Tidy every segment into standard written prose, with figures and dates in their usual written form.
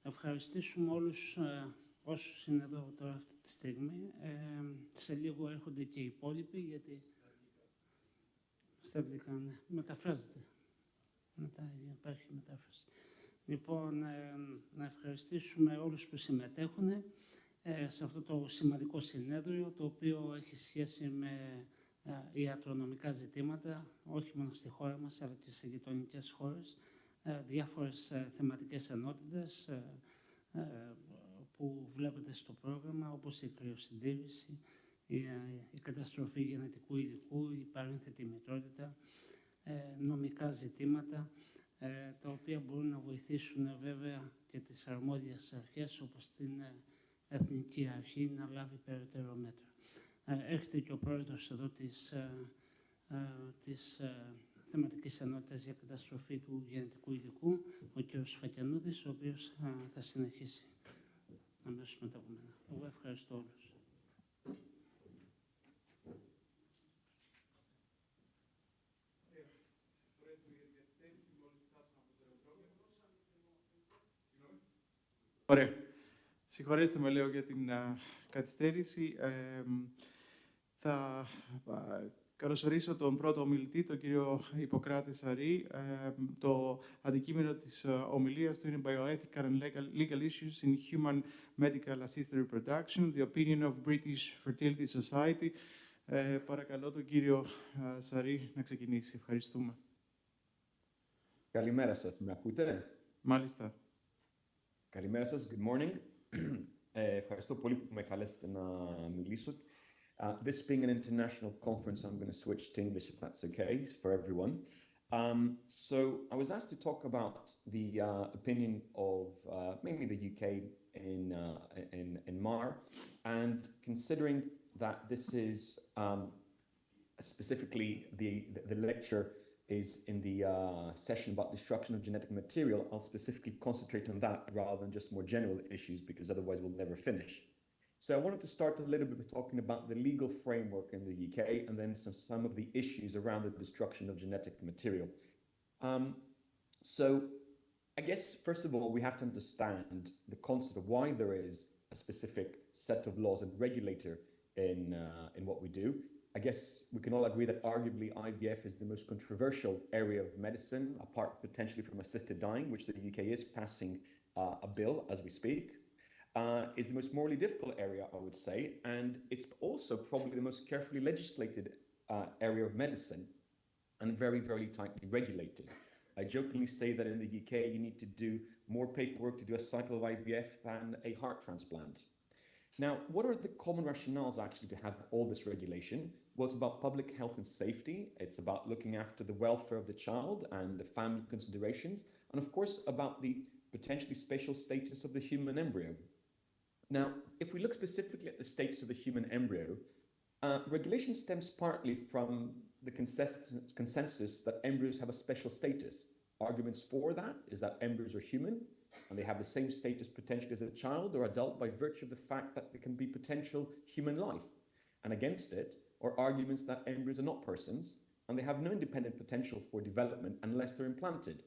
ευχαριστήσουμε όλους όσους είναι εδώ τώρα αυτή τη στιγμή. Σε λίγο έρχονται και οι υπόλοιποι, γιατί στα αγγλικά, ναι, μεταφράζεται. Μετά υπάρχει μετάφραση. Λοιπόν, να ευχαριστήσουμε όλους που συμμετέχουν σε αυτό το σημαντικό συνέδριο, το οποίο έχει σχέση με ιατρονομικά ζητήματα, όχι μόνο στη χώρα μας, αλλά και σε γειτονικές χώρες, διάφορες θεματικές ενότητες που βλέπετε στο πρόγραμμα, όπως η κρυοσυντήρηση, η καταστροφή γενετικού υλικού, η παρένθετη μητρότητα, νομικά ζητήματα, τα οποία μπορούν να βοηθήσουν βέβαια και τις αρμόδιες αρχές, όπως την Εθνική Αρχή, να λάβει περαιτέρω μέτρα. Έρχεται και ο πρόεδρος εδώ της θεματικής ενότητας για καταστροφή του γενετικού υλικού, ο κ. Φακιανούδης, ο οποίος θα συνεχίσει αμέσως μετά από μένα. Εγώ ευχαριστώ όλους. Ωραία. Συγχωρέστε με, λέω, για την καθυστέρηση. Θα καλωσορίσω τον πρώτο ομιλητή, τον κύριο Ιπποκράτη Σαρή. Το αντικείμενο της ομιλίας του είναι Bioethical and Legal Issues in Human Medical Assisted Reproduction, the Opinion of British Fertility Society. Παρακαλώ τον κύριο Σαρή να ξεκινήσει. Ευχαριστούμε. Καλημέρα σας. Με ακούτε? Μάλιστα. Καλημέρα σας. Good morning. Ευχαριστώ πολύ που με καλέσετε να μιλήσω. This being an international conference, I'm going to switch to English if that's okay for everyone. So I was asked to talk about the opinion of mainly the UK in MAR, and considering that this is specifically the lecture is in the session about destruction of genetic material, I'll specifically concentrate on that rather than just more general issues, because otherwise we'll never finish. So I wanted to start a little bit with talking about the legal framework in the UK, and then some of the issues around the destruction of genetic material. So I guess, first of all, we have to understand the concept of why there is a specific set of laws and regulator in what we do. I guess we can all agree that arguably IVF is the most controversial area of medicine, apart potentially from assisted dying, which the UK is passing a bill as we speak. Is the most morally difficult area, I would say, and it's also probably the most carefully legislated area of medicine, and very, very tightly regulated. I jokingly say that in the UK you need to do more paperwork to do a cycle of IVF than a heart transplant. Now, what are the common rationales actually to have all this regulation? Well, it's about public health and safety. It's about looking after the welfare of the child and the family considerations, and of course about the potentially special status of the human embryo. Now, if we look specifically at the status of the human embryo, regulation stems partly from the consensus that embryos have a special status. Arguments for that is that embryos are human, and they have the same status potentially as a child or adult by virtue of the fact that they can be potential human life. And against it are arguments that embryos are not persons, and they have no independent potential for development unless they're implanted.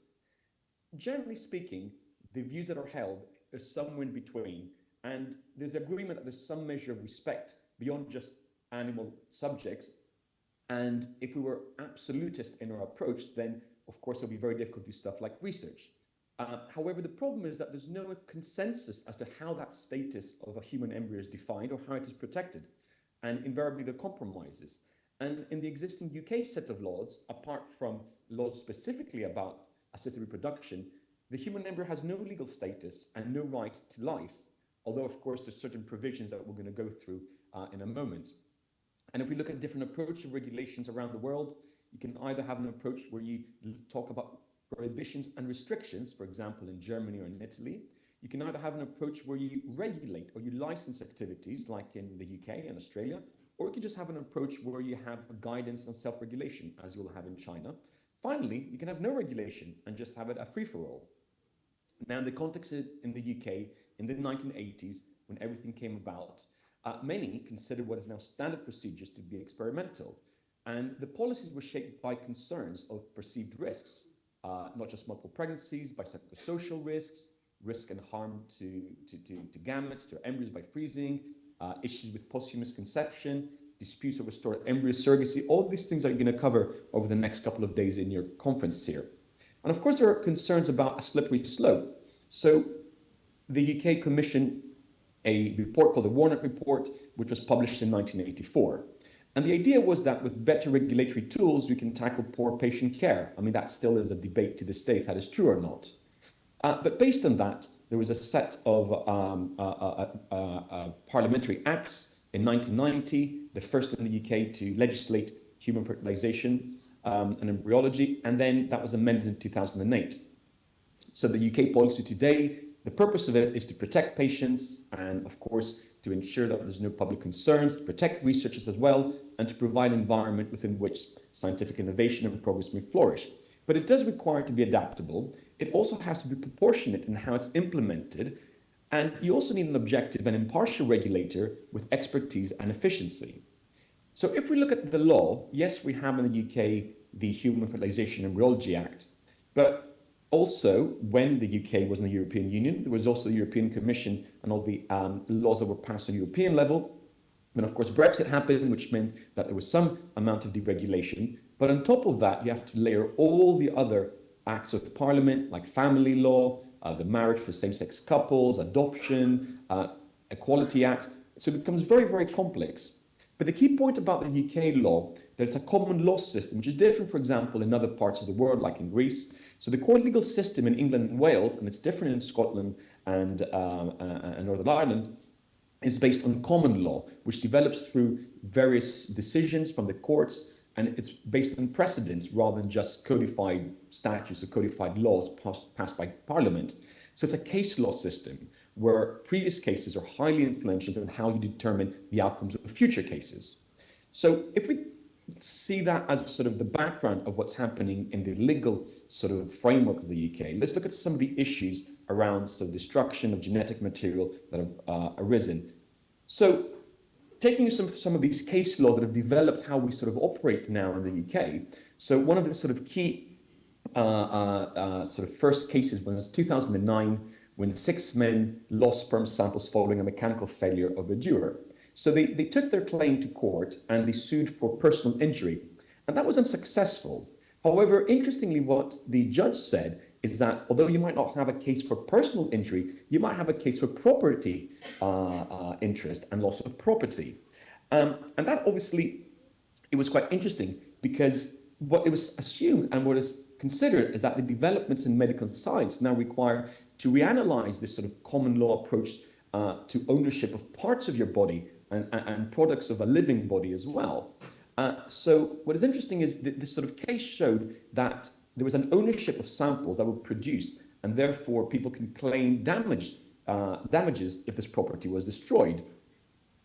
Generally speaking, the views that are held are somewhere in between, and there's agreement that there's some measure of respect beyond just animal subjects. And if we were absolutist in our approach, then of course it'll be very difficult to do stuff like research. However, the problem is that there's no consensus as to how that status of a human embryo is defined or how it is protected. And invariably there are compromises. And in the existing UK set of laws, apart from laws specifically about assisted reproduction, the human embryo has no legal status and no right to life. Although, of course, there's certain provisions that we're going to go through in a moment. And if we look at different approaches of regulations around the world, you can either have an approach where you talk about prohibitions and restrictions, for example, in Germany or in Italy. You can either have an approach where you regulate or you license activities, like in the UK and Australia, or you can just have an approach where you have a guidance on self-regulation, as you'll have in China. Finally, you can have no regulation and just have it a free-for-all. Now, in the context in the UK, in the 1980s, when everything came about, many considered what is now standard procedures to be experimental. And the policies were shaped by concerns of perceived risks, not just multiple pregnancies, by psychosocial risks, risk and harm to gametes, to embryos by freezing, issues with posthumous conception, disputes over stored embryo surrogacy. All these things are you going to cover over the next couple of days in your conference here. And of course, there are concerns about a slippery slope. So the UK commissioned a report called the Warnock Report, which was published in 1984. And the idea was that with better regulatory tools, we can tackle poor patient care. I mean, that still is a debate to this day if that is true or not. But based on that, there was a set of parliamentary acts in 1990, the first in the UK to legislate human fertilization and embryology, and then that was amended in 2008. So the UK policy today, the purpose of it is to protect patients and, of course, to ensure that there's no public concerns, to protect researchers as well, and to provide an environment within which scientific innovation and progress may flourish. But it does require it to be adaptable. It also has to be proportionate in how it's implemented. And you also need an objective and impartial regulator with expertise and efficiency. So if we look at the law, yes, we have in the UK the Human Fertilization and Embryology Act, but also, when the UK was in the European Union, there was also the European Commission and all the laws that were passed on European level. And of course, Brexit happened, which meant that there was some amount of deregulation. But on top of that, you have to layer all the other acts of Parliament, like family law, the marriage for same-sex couples, adoption, Equality Act. So it becomes very, very complex. But the key point about the UK law, that it's a common law system, which is different, for example, in other parts of the world, like in Greece. So the core legal system in England and Wales, and it's different in Scotland and Northern Ireland, is based on common law, which develops through various decisions from the courts, and it's based on precedents rather than just codified statutes or codified laws passed by Parliament. So it's a case law system where previous cases are highly influential in how you determine the outcomes of future cases. So if we see that as sort of the background of what's happening in the legal sort of framework of the UK, let's look at some of the issues around sort of destruction of genetic material that have arisen. So taking some of these case law that have developed how we sort of operate now in the UK. So one of the sort of key sort of first cases was 2009, when 6 men lost sperm samples following a mechanical failure of a dewar. So they took their claim to court and they sued for personal injury, and that was unsuccessful. However, interestingly, what the judge said is that although you might not have a case for personal injury, you might have a case for property interest and loss of property. And that obviously, it was quite interesting because what it was assumed and what is considered is that the developments in medical science now require to reanalyze this sort of common law approach to ownership of parts of your body and products of a living body as well. So what is interesting is that this sort of case showed that there was an ownership of samples that were produced, and therefore people can claim damages if this property was destroyed.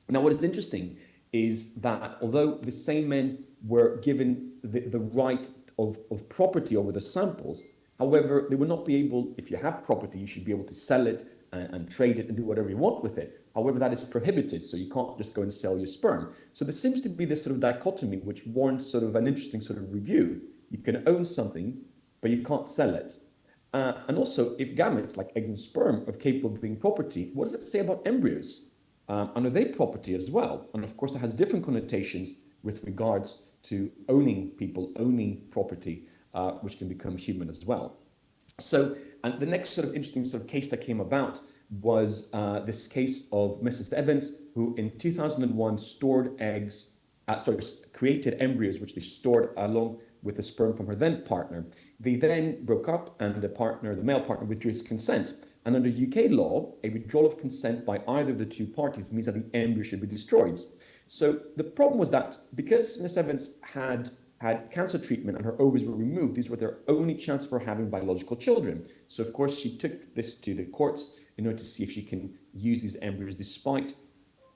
Now, what is interesting is that although the same men were given the right of property over the samples, however, they would not be able, if you have property, you should be able to sell it and trade it and do whatever you want with it. However, that is prohibited, so you can't just go and sell your sperm. So there seems to be this sort of dichotomy which warrants sort of an interesting sort of review. You can own something, but you can't sell it. And also, if gametes, like eggs and sperm, are capable of being property, what does it say about embryos? And are they property as well? And of course, it has different connotations with regards to owning people, owning property, which can become human as well. So, and the next sort of interesting sort of case that came about was this case of Mrs. Evans, who in 2001 stored eggs, created embryos, which they stored along with the sperm from her then partner. They then broke up, and the male partner, withdrew his consent. And under UK law, a withdrawal of consent by either of the two parties means that the embryo should be destroyed. So the problem was that because Miss Evans had cancer treatment and her ovaries were removed, these were their only chance for having biological children. So of course she took this to the courts in order to see if she can use these embryos despite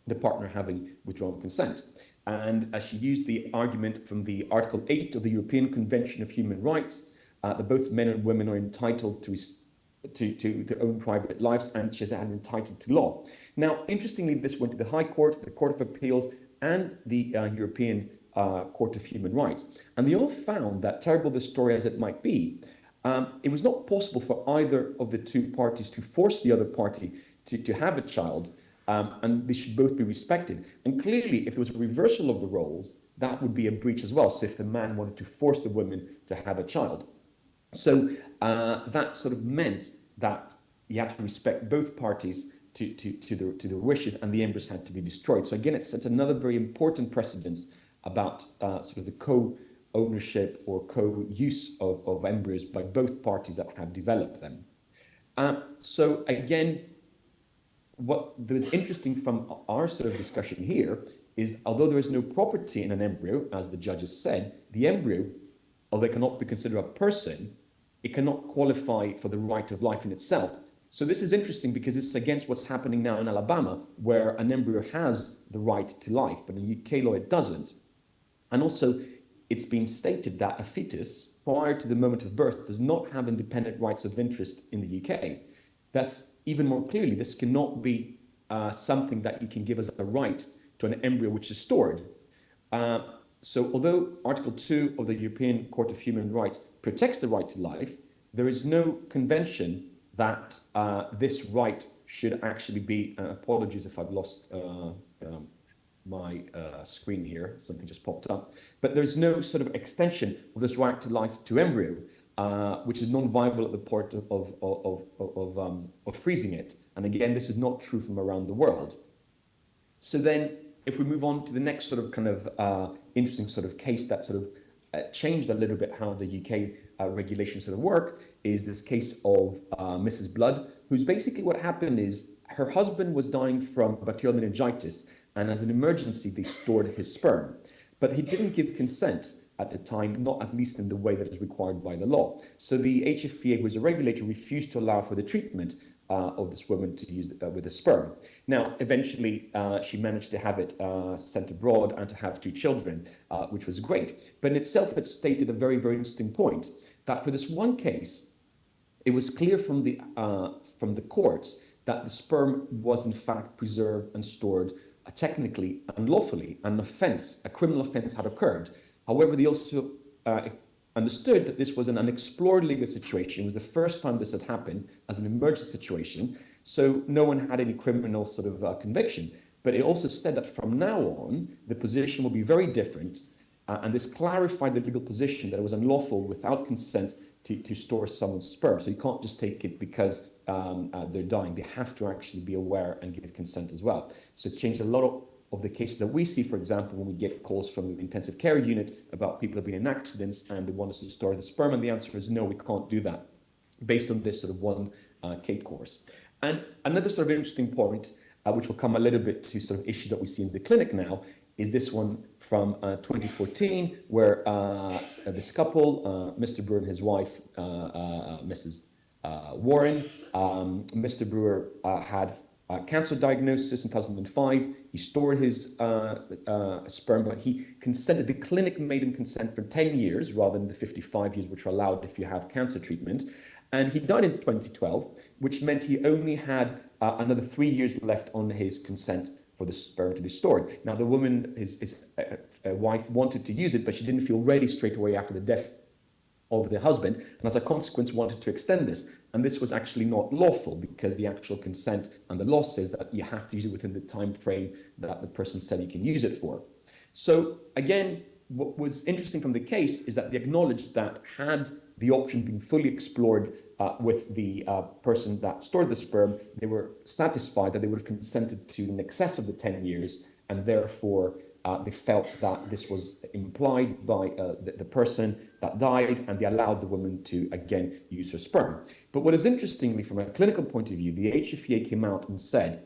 the partner having withdrawn consent. And as she used the argument from the Article 8 of the European Convention of Human Rights, that both men and women are entitled to their own private lives, and she's entitled to law. Now, interestingly, this went to the High Court, the Court of Appeals, and the European Court of Human Rights. And they all found that, terrible the story as it might be, it was not possible for either of the two parties to force the other party to have a child, and they should both be respected. And clearly, if there was a reversal of the roles, that would be a breach as well. So if the man wanted to force the woman to have a child. So that sort of meant that you had to respect both parties to the wishes, and the embryos had to be destroyed. So again, it's another very important precedence about sort of the co-ownership or co-use of embryos by both parties that have developed them. So again, what is interesting from our sort of discussion here is, although there is no property in an embryo, as the judges said, the embryo, although it cannot be considered a person, it cannot qualify for the right of life in itself. So this is interesting because it's against what's happening now in Alabama, where an embryo has the right to life, but in UK law it doesn't. And also, it's been stated that a fetus, prior to the moment of birth, does not have independent rights of interest in the UK. That's even more clearly, this cannot be something that you can give as a right to an embryo which is stored. So although Article 2 of the European Court of Human Rights protects the right to life, there is no convention that this right should actually be, apologies if I've lost my screen here, something just popped up, but there's no sort of extension of this right to life to embryo, which is non-viable at the point of freezing it. And again, this is not true from around the world. So then, if we move on to the next sort of kind of interesting sort of case that sort of changed a little bit how the UK regulations sort of work, is this case of Mrs. Blood, who's basically what happened is her husband was dying from bacterial meningitis, and as an emergency, they stored his sperm. But he didn't give consent at the time, not at least in the way that is required by the law. So the HFEA, who is a regulator, refused to allow for the treatment of this woman to use with the sperm. Now, eventually, she managed to have it sent abroad and to have 2 children, which was great. But in itself, it stated a very, very interesting point, that for this one case, it was clear from the courts that the sperm was in fact preserved and stored technically and lawfully. An offence, a criminal offence had occurred. However, they also understood that this was an unexplored legal situation. It was the first time this had happened as an emergency situation. So no one had any criminal sort of conviction. But it also said that from now on, the position will be very different. And this clarified the legal position that it was unlawful without consent to store someone's sperm. So you can't just take it because they're dying. They have to actually be aware and give consent as well. So it changed a lot of the cases that we see, for example, when we get calls from the intensive care unit about people who have been in accidents and they want us to store the sperm, and the answer is no, we can't do that, based on this sort of one Kate course. And another sort of interesting point, which will come a little bit to sort of issues that we see in the clinic now, is this one from 2014, where this couple, Mr. Brewer and his wife, Mrs. Warren, Mr. Brewer had a cancer diagnosis in 2005. He stored his sperm, but he consented. The clinic made him consent for 10 years rather than the 55 years which are allowed if you have cancer treatment. And he died in 2012, which meant he only had another 3 years left on his consent for the sperm to be stored. Now, the woman, his wife, wanted to use it, but she didn't feel ready straight away after the death of the husband, and as a consequence wanted to extend this. And this was actually not lawful because the actual consent and the law says that you have to use it within the time frame that the person said you can use it for. So again, what was interesting from the case is that they acknowledged that had the option been fully explored with the person that stored the sperm, they were satisfied that they would have consented to in excess of the 10 years, and therefore they felt that this was implied by the person that died, and they allowed the woman to, again, use her sperm. But what is interestingly, from a clinical point of view, the HFEA came out and said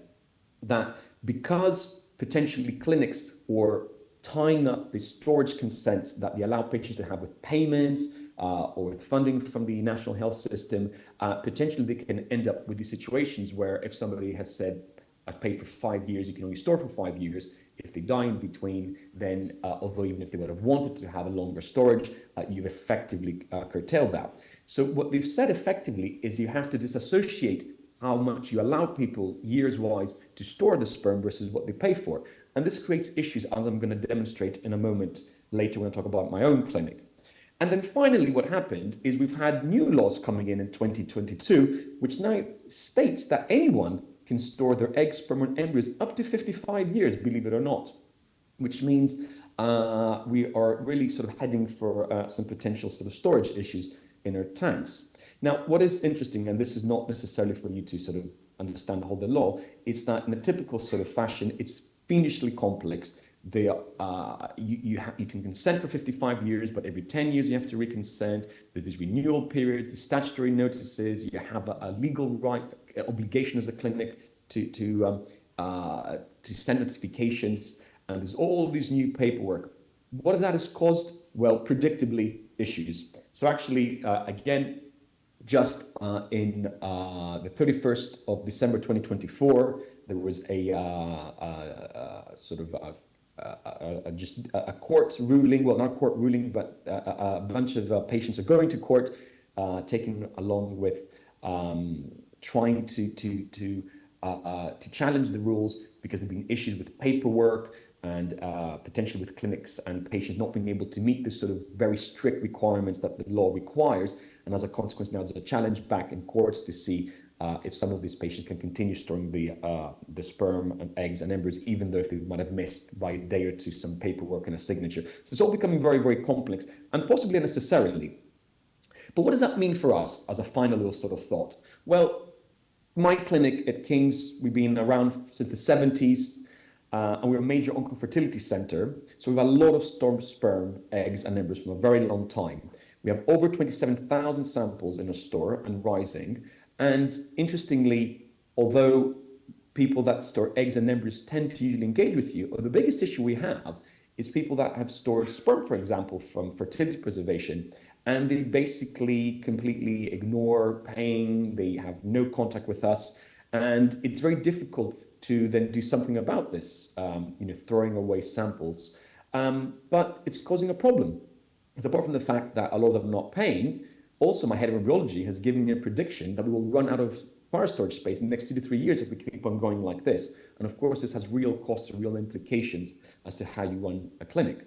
that because potentially clinics were tying up the storage consents that they allow patients to have with payments or with funding from the national health system, potentially they can end up with these situations where if somebody has said, I've paid for 5 years, you can only store for 5 years. If they die in between, then although even if they would have wanted to have a longer storage, you've effectively curtailed that. So what they've said effectively is you have to disassociate how much you allow people years-wise to store the sperm versus what they pay for. And this creates issues, as I'm going to demonstrate in a moment later when I talk about my own clinic. And then finally, what happened is we've had new laws coming in 2022, which now states that anyone can store their eggs, sperm, and embryos up to 55 years, believe it or not, which means we are really sort of heading for some potential sort of storage issues in our tanks. Now, what is interesting, and this is not necessarily for you to sort of understand the whole the law, is that in a typical sort of fashion, it's fiendishly complex. You can consent for 55 years, but every 10 years you have to reconsent. There's these renewal periods, the statutory notices. You have a legal right, obligation as a clinic to send notifications, and there's all these new paperwork. What that has caused? Well, predictably, issues. So actually, again, just in the 31st of December 2024, there was a sort of just a court ruling, well, not a court ruling, but a bunch of patients are going to court, taking along with trying to challenge the rules because there have been issues with paperwork and potentially with clinics and patients not being able to meet the sort of very strict requirements that the law requires. And as a consequence, now there's a challenge back in courts to see if some of these patients can continue storing the sperm and eggs and embryos, even though if they might have missed by a day or two some paperwork and a signature. So it's all becoming very, very complex and possibly unnecessarily. But what does that mean for us as a final little sort of thought? Well, my clinic at King's, we've been around since the 70s, and we're a major oncofertility center. So we have a lot of stored sperm, eggs, and embryos from a very long time. We have over 27,000 samples in a store and rising. And interestingly, although people that store eggs and embryos tend to usually engage with you, the biggest issue we have is people that have stored sperm, for example, from fertility preservation, and they basically completely ignore paying, they have no contact with us, and it's very difficult to then do something about this, throwing away samples. But it's causing a problem. Because apart from the fact that a lot of them are not paying, also my head of embryology has given me a prediction that we will run out of fire storage space in the next 2 to 3 years if we keep on going like this. And of course, this has real costs and real implications as to how you run a clinic.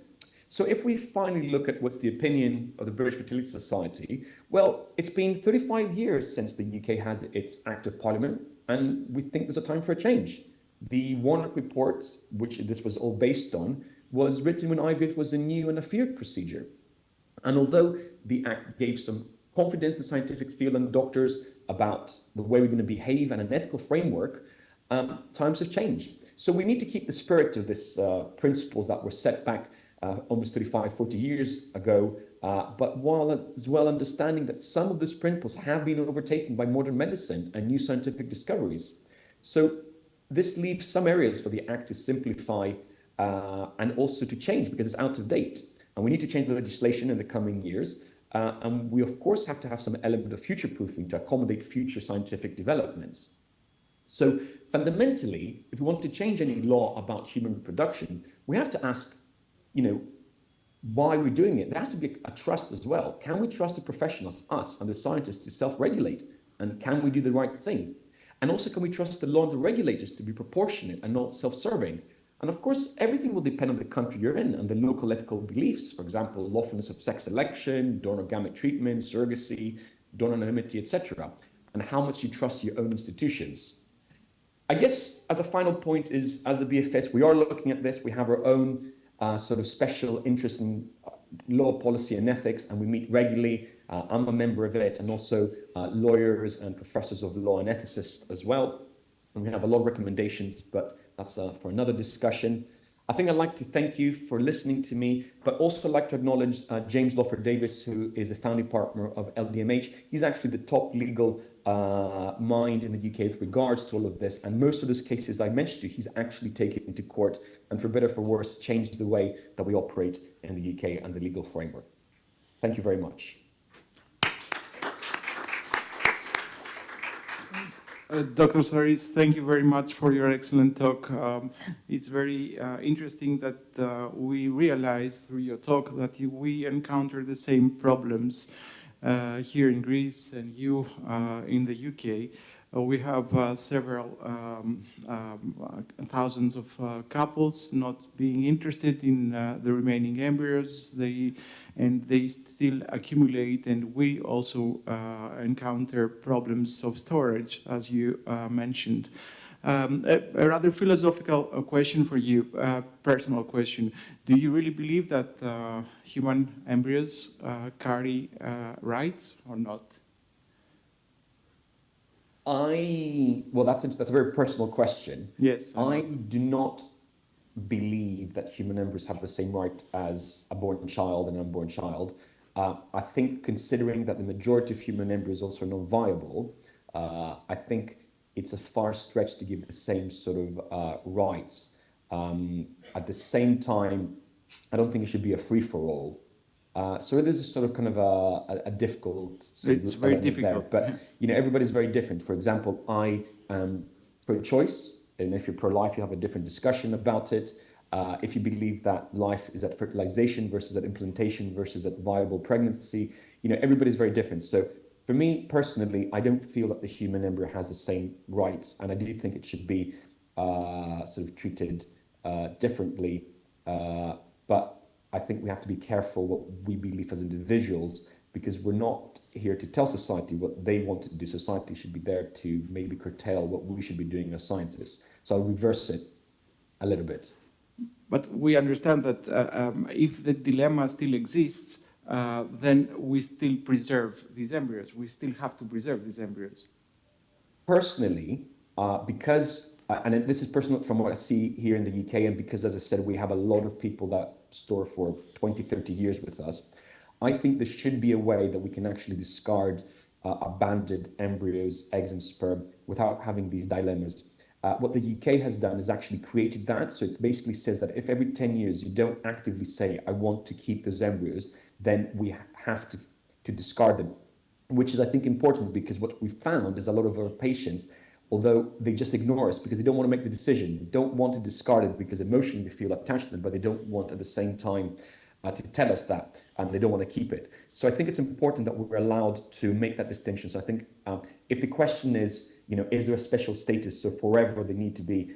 So if we finally look at what's the opinion of the British Fertility Society, well, it's been 35 years since the UK had its Act of Parliament, and we think there's a time for a change. The Warnock Report, which this was all based on, was written when IVF was a new and a feared procedure. And although the Act gave some confidence in the scientific field and doctors about the way we're going to behave and an ethical framework, times have changed. So we need to keep the spirit of this principles that were set back almost 35, 40 years ago, but while as well understanding that some of these principles have been overtaken by modern medicine and new scientific discoveries. So this leaves some areas for the Act to simplify and also to change because it's out of date. And we need to change the legislation in the coming years. And we, of course, have to have some element of future-proofing to accommodate future scientific developments. So fundamentally, if we want to change any law about human reproduction, we have to ask, why we're doing it. There has to be a trust as well. Can we trust the professionals, us and the scientists, to self-regulate? And can we do the right thing? And also, can we trust the law and the regulators to be proportionate and not self-serving? And of course, everything will depend on the country you're in and the local ethical beliefs. For example, lawfulness of sex selection, donor gamete treatment, surrogacy, donor anonymity, etc. And how much you trust your own institutions. I guess as a final point is, as the BFS, we are looking at this. We have our own sort of special interest in law, policy, and ethics, and we meet regularly. I'm a member of it, and also lawyers and professors of law and ethicists as well. And we have a lot of recommendations, but that's for another discussion. I think I'd like to thank you for listening to me, but also like to acknowledge James Lawford Davis, who is a founding partner of LDMH. He's actually the top legal mind in the UK with regards to all of this. And most of those cases I mentioned to you, he's actually taken into court, and for better or for worse, changed the way that we operate in the UK and the legal framework. Thank you very much. Dr. Saris, thank you very much for your excellent talk. It's very interesting that we realize through your talk that we encounter the same problems here in Greece and you in the UK. We have several thousands of couples not being interested in the remaining embryos, and they still accumulate, and we also encounter problems of storage, as you mentioned. A rather philosophical question for you, personal question. Do you really believe that human embryos carry rights or not? Well, that's a very personal question. Yes. I do not believe that human embryos have the same right as a born child and an unborn child. I think considering that the majority of human embryos also are non-viable, I think it's a far stretch to give the same sort of rights. At the same time, I don't think it should be a free-for-all. So it is a sort of kind of a difficult. It's very difficult. There. But you know, everybody's very different. For example, I am pro-choice, and if you're pro-life, you have a different discussion about it. If you believe that life is at fertilization versus at implantation versus at viable pregnancy, you know, everybody's very different. So for me personally, I don't feel that the human embryo has the same rights, and I do think it should be sort of treated differently. But I think we have to be careful what we believe as individuals, because we're not here to tell society what they want to do. Society should be there to maybe curtail what we should be doing as scientists. So I'll reverse it a little bit. But we understand that if the dilemma still exists, then we still preserve these embryos. We still have to preserve these embryos. Personally, because, and this is personal from what I see here in the UK, and because, as I said, we have a lot of people that store for 20, 30 years with us, I think there should be a way that we can actually discard abandoned embryos, eggs and sperm without having these dilemmas. What the UK has done is actually created that. So it basically says that if every 10 years you don't actively say, I want to keep those embryos, then we have to discard them, which is, I think, important, because what we found is a lot of our patients, although they just ignore us because they don't want to make the decision, they don't want to discard it because emotionally they feel attached to them, but they don't want at the same time to tell us that, and they don't want to keep it. So I think it's important that we're allowed to make that distinction. So I think if the question is, you know, is there a special status, so forever they need to be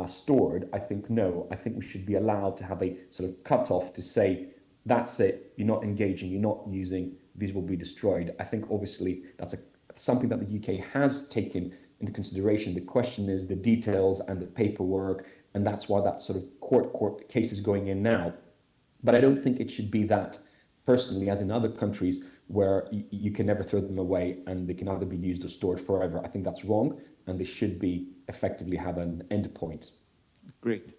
stored? I think no. I think we should be allowed to have a sort of cutoff to say, that's it, you're not engaging, you're not using, these will be destroyed. I think obviously that's something that the UK has taken into consideration. The question is the details and the paperwork, and that's why that sort of court case is going in now. But I don't think it should be that, personally, as in other countries, where you can never throw them away and they can either be used or stored forever. I think that's wrong, and they should be effectively have an end point. Great.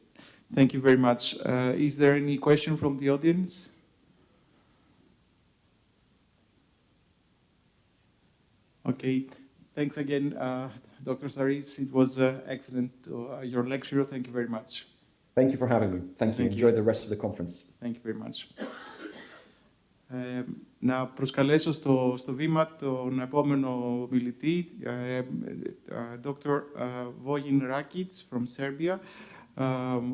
Thank you very much. Is there any question from the audience? Okay. Thanks again, Dr. Saris. It was excellent, your lecture. Thank you very much. Thank you for having me. Thank you. Enjoy the rest of the conference. Thank you very much. Να προσκαλέσω στο βήμα τον επόμενο μιλητή, Dr. Vojin Rakic from Serbia,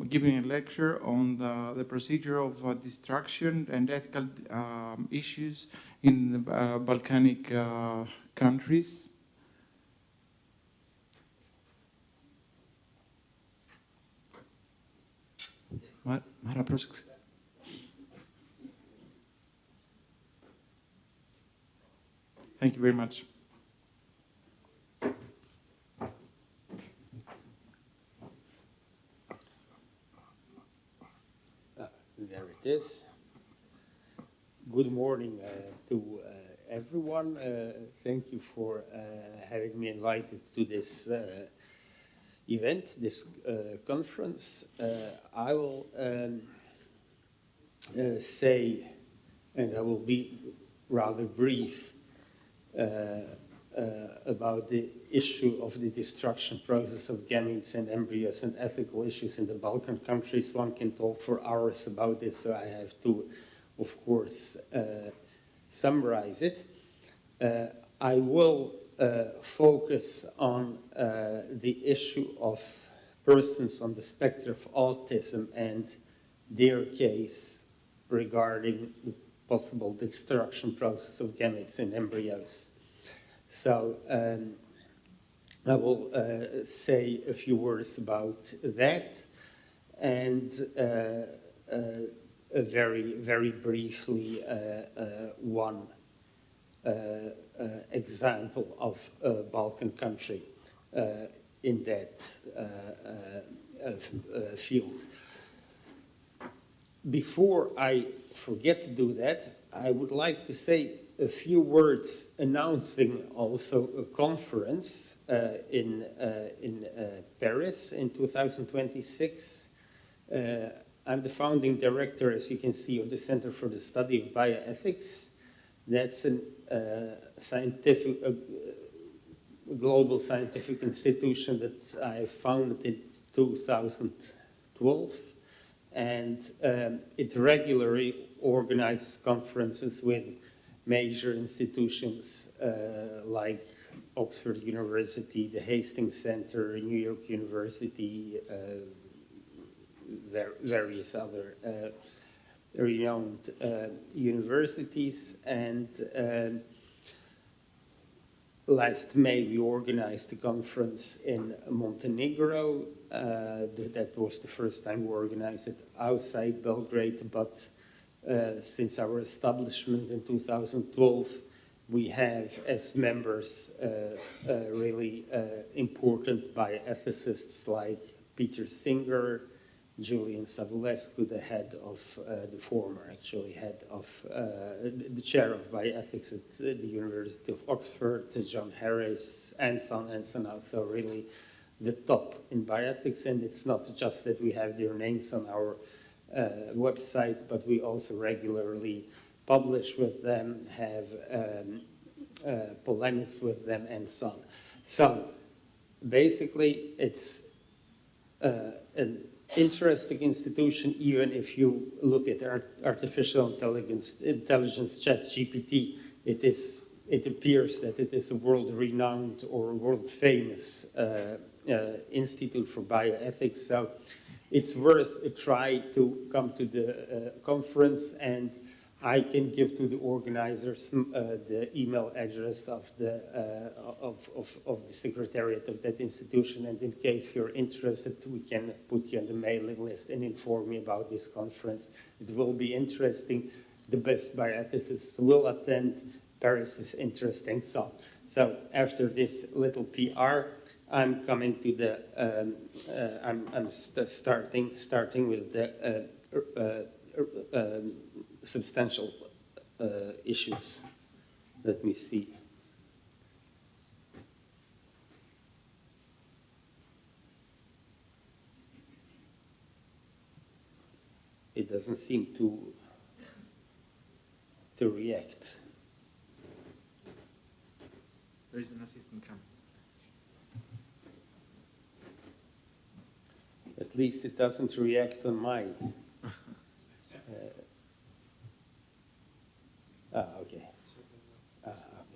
giving a lecture on the procedure of destruction and ethical issues in the Balkanic countries. Μάρα, πρόσεξε. Thank you very much. There it is. Good morning to everyone. Thank you for having me invited to this event, this conference. I will say, and I will be rather brief, about the issue of the destruction process of gametes and embryos and ethical issues in the Balkan countries. One can talk for hours about this, so I have to, of course, summarize it. I will focus on the issue of persons on the spectrum of autism and their case regarding the possible destruction process of gametes and embryos. So I will say a few words about that, and very briefly one example of a Balkan country in that field. Before I forget to do that, I would like to say a few words announcing also a conference in Paris in 2026. I'm the founding director, as you can see, of the Center for the Study of Bioethics. That's a global scientific institution that I founded in 2012. And it regularly organizes conferences with major institutions like Oxford University, the Hastings Center, New York University, various other renowned universities. And last May we organized a conference in Montenegro. That was the first time we organized it outside Belgrade, but since our establishment in 2012, we have as members really important bioethicists like Peter Singer, Julian Savulescu, the head of, the former actually head of, the chair of bioethics at the University of Oxford, John Harris, and so on and so on. So really the top in bioethics, and it's not just that we have their names on our website, but we also regularly publish with them, have polemics with them, and so on. So basically, it's an interesting institution, even if you look at artificial intelligence, ChatGPT, it appears that it is a world-renowned or world-famous institute for bioethics. So it's worth a try to come to the conference, and I can give to the organizers the email address of the secretariat of that institution, and in case you're interested, we can put you on the mailing list and inform you about this conference. It will be interesting. The best bioethicists will attend. Paris is interesting. So after this little PR, I'm coming to the. I'm starting with the substantial issues. Let me see. It doesn't seem to react. There is an assistant coming. At least it doesn't react on my. Okay. Okay,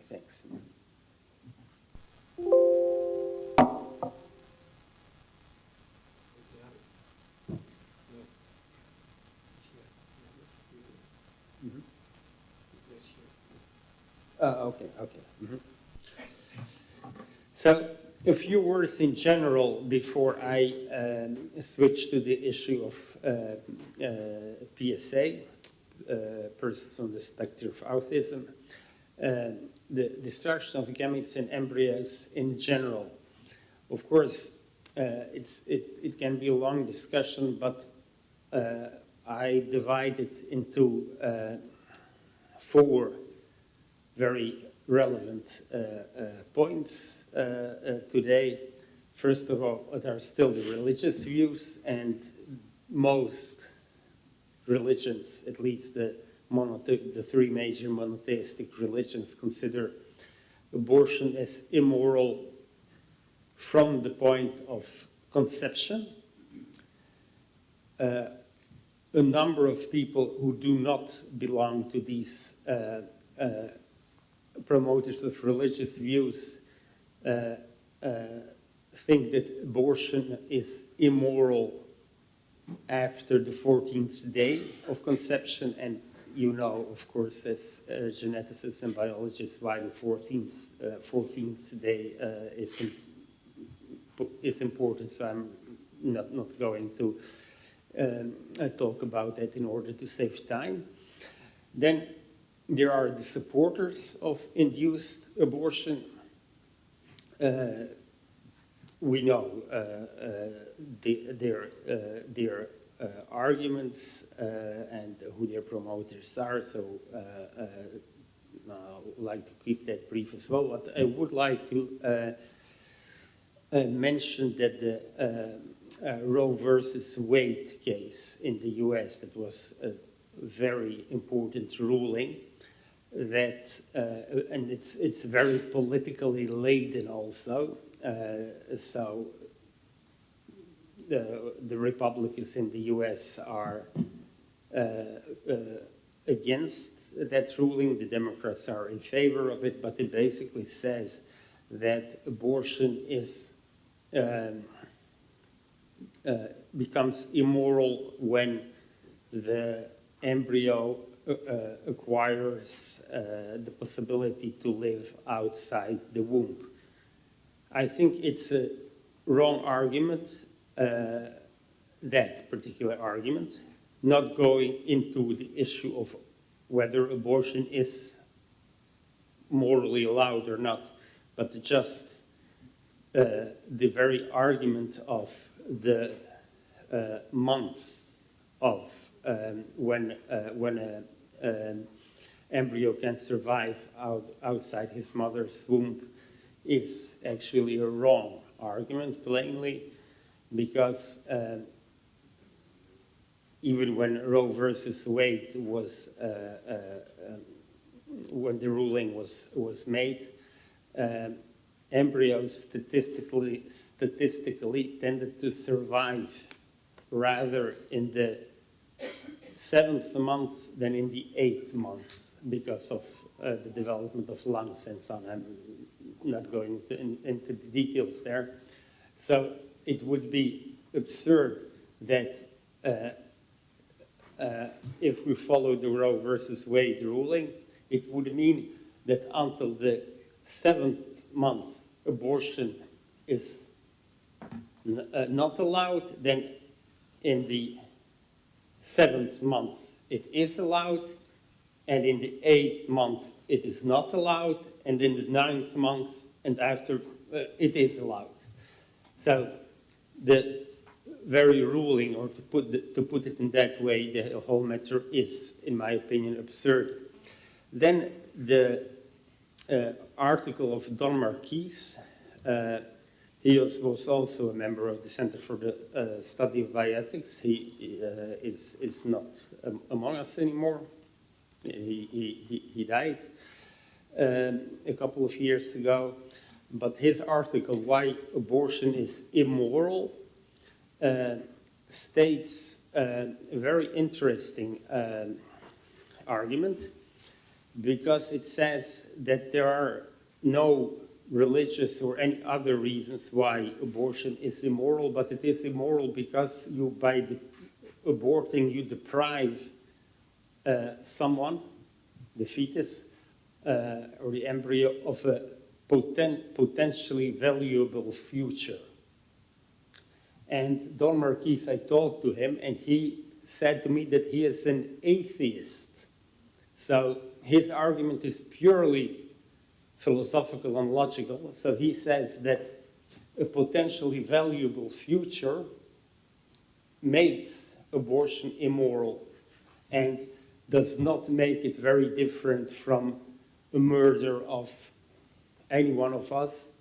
thanks. Okay. Mm-hmm. So a few words in general before I switch to the issue of PSA, persons on the spectrum of autism. The destruction of gametes and embryos in general. Of course, it can be a long discussion, but I divide it into 4 very relevant points today. First of all, there are still the religious views, and most religions, at least the 3 major monotheistic religions, consider abortion as immoral from the point of conception. A number of people who do not belong to these promoters of religious views think that abortion is immoral after the 14th day of conception, and you know, of course, as geneticists and biologists, why the 14th day is is important, so I'm not going to talk about that in order to save time. Then there are the supporters of induced abortion. We know their arguments and who their promoters are, so I'd like to keep that brief as well. But I would like to mention that the Roe versus Wade case in the US, that was a very important ruling, that and it's very politically laden also. So the Republicans in the US are against that ruling. The Democrats are in favor of it, but it basically says that abortion is becomes immoral when the embryo acquires the possibility to live outside the womb. I think it's a wrong argument, that particular argument, not going into the issue of whether abortion is morally allowed or not, but just the very argument of the month of when an embryo can survive outside his mother's womb is actually a wrong argument, plainly, because even when Roe versus Wade was, when the ruling was made, embryos statistically tended to survive rather in the 7th month than in the 8th month because of the development of lungs and so on. I'm not going into the details there. So it would be absurd that if we follow the Roe versus Wade ruling, it would mean that until the 7th month abortion is not allowed, then in the 7th month it is allowed, and in the 8th month it is not allowed, and in the 9th month and after it is allowed. So the very ruling, or to put it in that way, the whole matter is, in my opinion, absurd. Then the article of Don Marquis, he was also a member of the Center for the Study of Bioethics. He is not among us anymore. He died a couple of years ago. But his article, Why Abortion is Immoral, states a very interesting argument, because it says that there are no religious or any other reasons why abortion is immoral, but it is immoral because you, by aborting, you deprive someone, the fetus or the embryo, of a potentially valuable future. And Don Marquis, I talked to him, and he said to me that he is an atheist. So his argument is purely philosophical and logical. So he says that a potentially valuable future makes abortion immoral and does not make it very different from a murder of any one of us.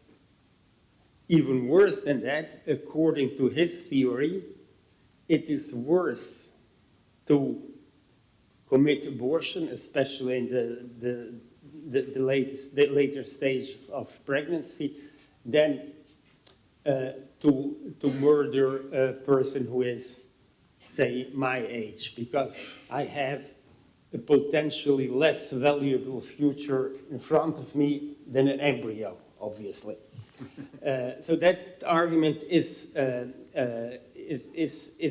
Even worse than that, according to his theory, it is worse to commit abortion, especially in the later stages of pregnancy, than to murder a person who is, say, my age, because I have a potentially less valuable future in front of me than an embryo, obviously. So that argument is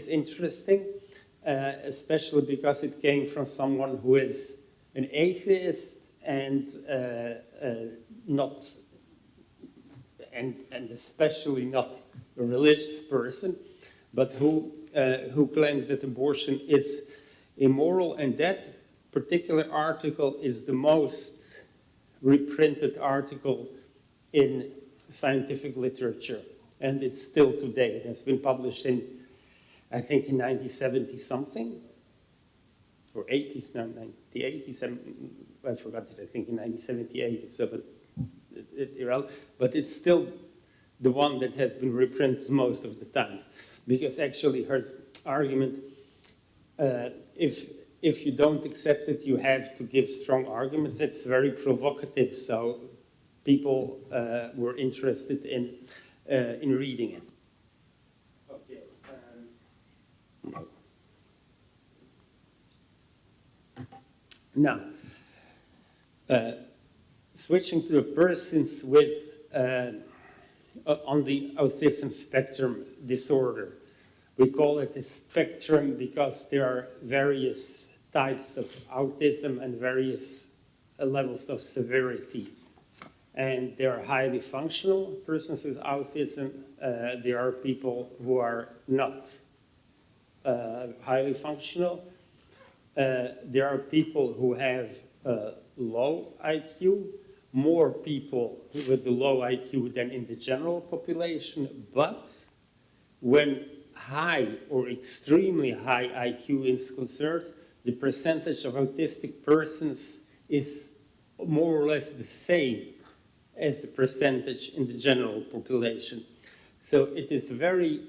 interesting, especially because it came from someone who is an atheist and not, and especially not a religious person, but who claims that abortion is immoral, and that particular article is the most reprinted article in scientific literature, and it's still today. It has been published in, I think, in 1970 something, or 80s, no, the 80s, I forgot it, I think in 1978, so, but it's still the one that has been reprinted most of the times, because actually her argument, if you don't accept it, you have to give strong arguments. It's very provocative, so people were interested in reading it. Okay. Now, switching to the persons with on the autism spectrum disorder. We call it a spectrum because there are various types of autism and various levels of severity. And there are highly functional persons with autism. There are people who are not highly functional. There are people who have low IQ, more people with a low IQ than in the general population, but when high or extremely high IQ is concerned, the percentage of autistic persons is more or less the same as the percentage in the general population. So it is very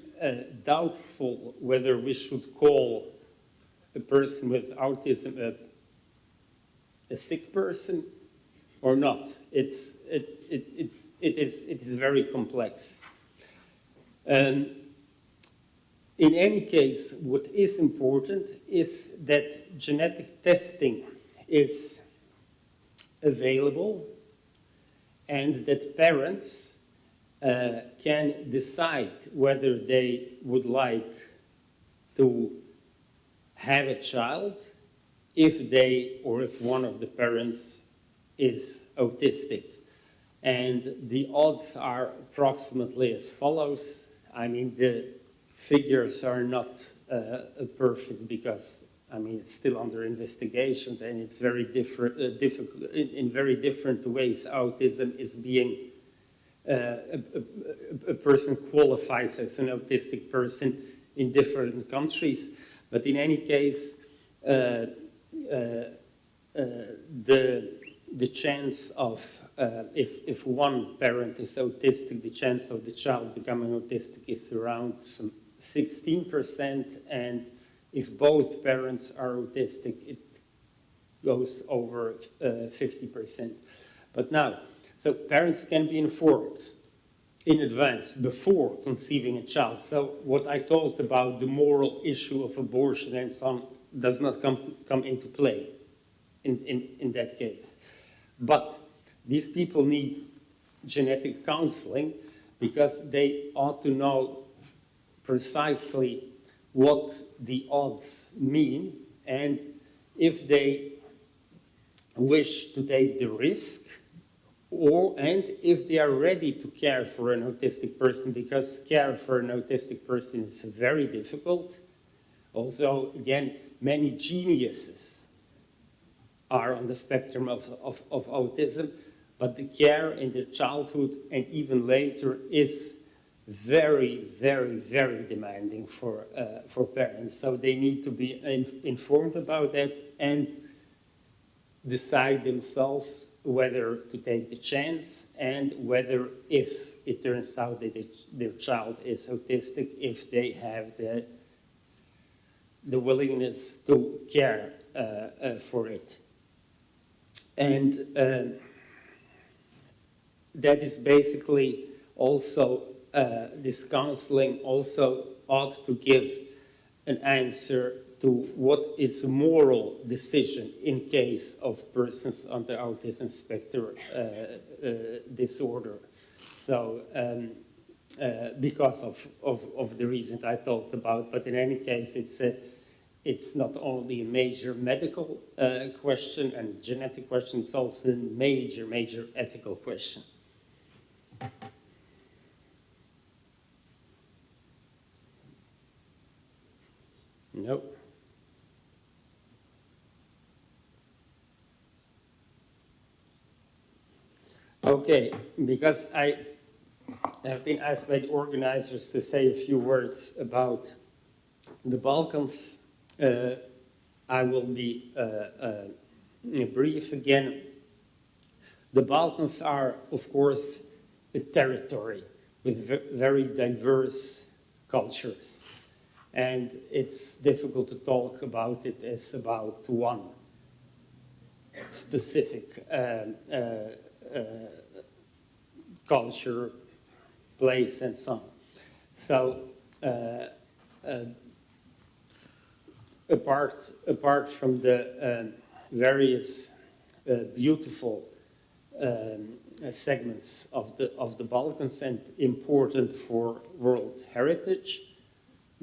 doubtful whether we should call a person with autism a sick person or not. It is very complex. In any case, what is important is that genetic testing is available and that parents can decide whether they would like to have a child if they or if one of the parents is autistic. And the odds are approximately as follows. I mean, the figures are not perfect because, I mean, it's still under investigation and it's very different, difficult, in very different ways. Autism is being, a person qualifies as an autistic person in different countries. But in any case, the chance of, if one parent is autistic, the chance of the child becoming autistic is around some 16%, and if both parents are autistic, it goes over 50%. But now, so parents can be informed in advance before conceiving a child. So what I talked about, the moral issue of abortion and so on, does not come into play in that case. But these people need genetic counseling because they ought to know precisely what the odds mean, and if they wish to take the risk, and if they are ready to care for an autistic person, because care for an autistic person is very difficult. Also, again, many geniuses are on the spectrum of autism, but the care in their childhood and even later is very, very, very demanding for parents. So they need to be informed about that and decide themselves whether to take the chance and whether, if it turns out that their child is autistic, if they have the willingness to care for it. And that is basically also, this counseling also ought to give an answer to what is a moral decision in case of persons on the autism spectrum disorder. So because of the reasons I talked about, but in any case, it's not only a major medical question and genetic question, it's also a major, major ethical question. No. Okay, because I have been asked by the organizers to say a few words about the Balkans, I will be brief again. The Balkans are, of course, a territory with very diverse cultures. And it's difficult to talk about it as about one specific culture, place, and so on. So apart from the various beautiful segments of the Balkans and important for world heritage,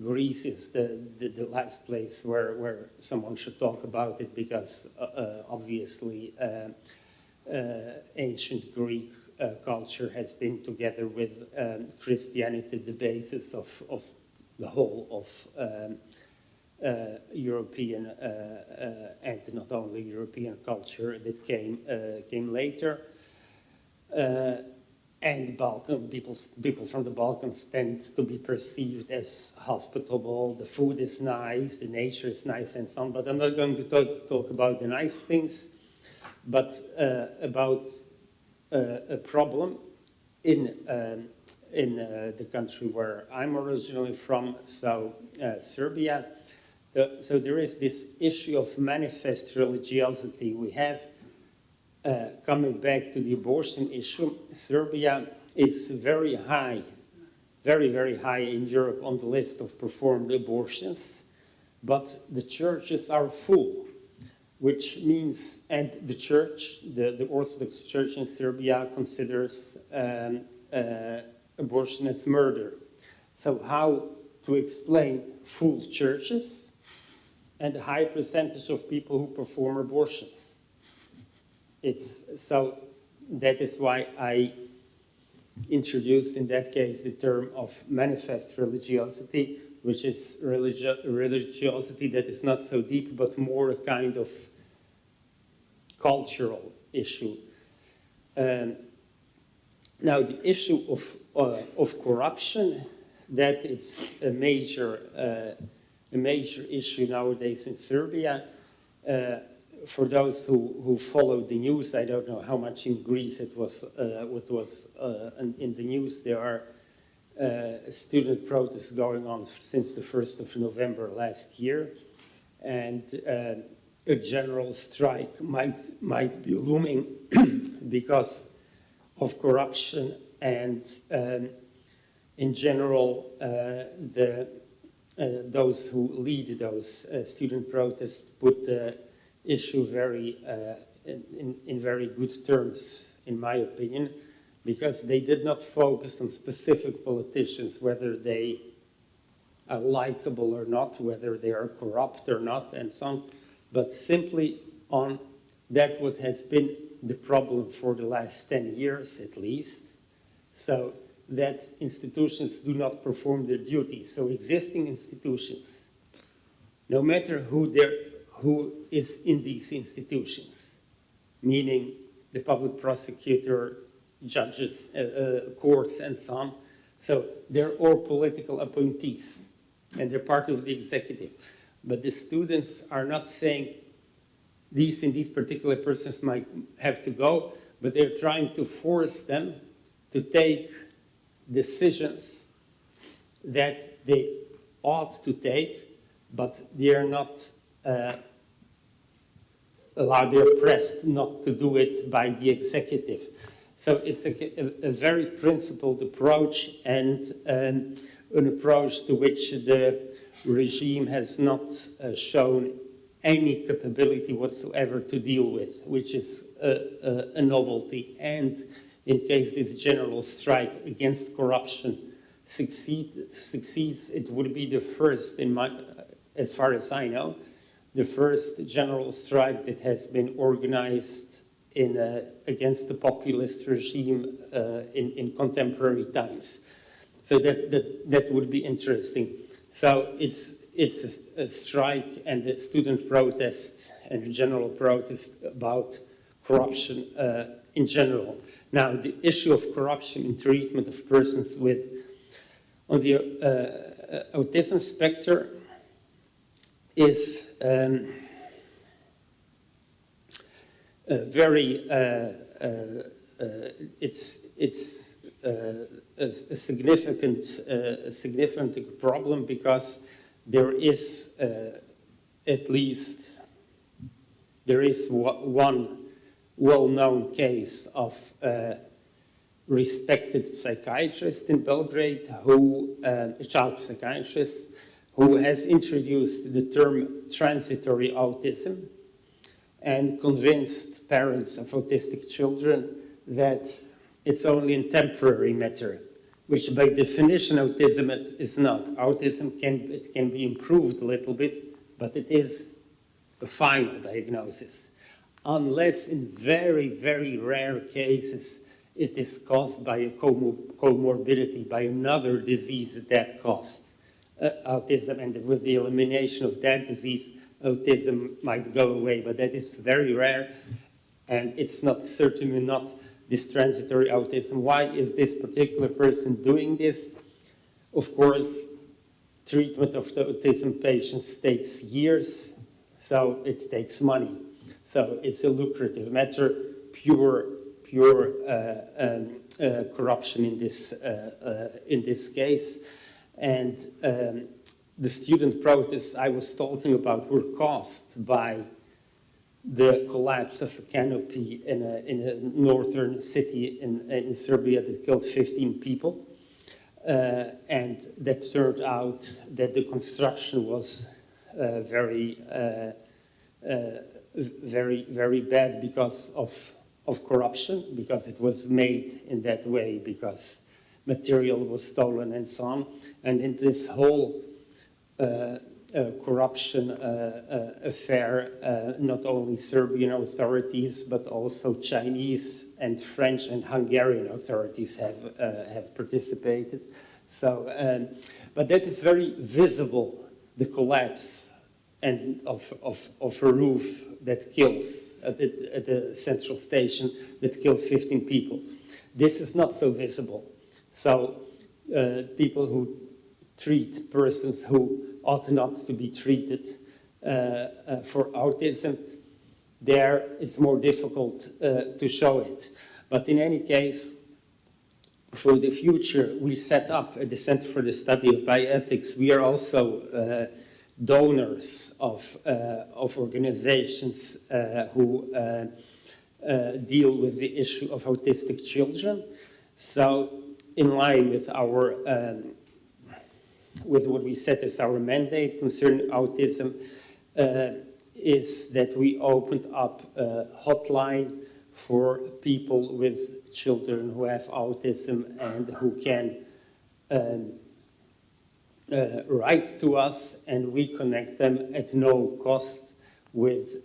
Greece is the last place where someone should talk about it, because obviously ancient Greek culture has been, together with Christianity, the basis of the whole of European and not only European culture that came later. And Balkan people from the Balkans tend to be perceived as hospitable. The food is nice, the nature is nice, and so on. But I'm not going to talk about the nice things, but about a problem in the country where I'm originally from, so Serbia. So there is this issue of manifest religiosity. We have, coming back to the abortion issue, Serbia is very high, very, very high in Europe on the list of performed abortions, but the churches are full, which means, and the church, the Orthodox Church in Serbia considers abortion as murder. So how to explain full churches and a high percentage of people who perform abortions? So that is why I introduced in that case the term of manifest religiosity, which is religiosity that is not so deep, but more a kind of cultural issue. Now the issue of corruption, that is a major issue nowadays in Serbia. For those who follow the news, I don't know how much in Greece it was in the news. There are student protests going on since the 1st of November last year, and a general strike might be looming because of corruption, and in general those who lead those student protests put the issue in very good terms, in my opinion, because they did not focus on specific politicians, whether they are likable or not, whether they are corrupt or not, and so on, but simply on that what has been the problem for the last 10 years at least, so that institutions do not perform their duties. So existing institutions, no matter who is in these institutions, meaning the public prosecutor, judges, courts, and so on. So they're all political appointees, and they're part of the executive. But the students are not saying these and these particular persons might have to go, but they're trying to force them to take decisions that they ought to take, but they are not allowed, they're pressed not to do it by the executive. So it's a very principled approach, and an approach to which the regime has not shown any capability whatsoever to deal with, which is a novelty. And in case this general strike against corruption succeeds, it would be the first, as far as I know, the first general strike that has been organized against the populist regime in contemporary times. So that would be interesting. So it's a strike and a student protest and a general protest about corruption in general. Now, the issue of corruption in treatment of persons with on the autism spectrum is very it's a significant problem, because there is one well-known case of a respected psychiatrist in Belgrade, a child psychiatrist, who has introduced the term transitory autism and convinced parents of autistic children that it's only a temporary matter, which by definition autism is not. Autism can be improved a little bit, but it is a final diagnosis. Unless in very, very rare cases it is caused by a comorbidity, by another disease that caused autism, and with the elimination of that disease, autism might go away, but that is very rare, and it's certainly not this transitory autism. Why is this particular person doing this? Of course, treatment of the autism patients takes years, so it takes money. So it's a lucrative matter, pure corruption in this case. And the student protests I was talking about were caused by the collapse of a canopy in a northern city in Serbia that killed 15 people. And that turned out that the construction was very bad because of corruption, because it was made in that way, because material was stolen and so on. And in this whole corruption affair, not only Serbian authorities, but also Chinese and French and Hungarian authorities have participated. So, but that is very visible, the collapse and of a roof that kills at the central station, that kills 15 people. This is not so visible. So people who treat persons who ought not to be treated for autism, there it's more difficult to show it. But in any case, for the future, we set up at the Center for the Study of Bioethics, we are also donors of organizations who deal with the issue of autistic children. So in line with our with what we set as our mandate concerning autism, is that we opened up a hotline for people with children who have autism and who can write to us, and we connect them at no cost with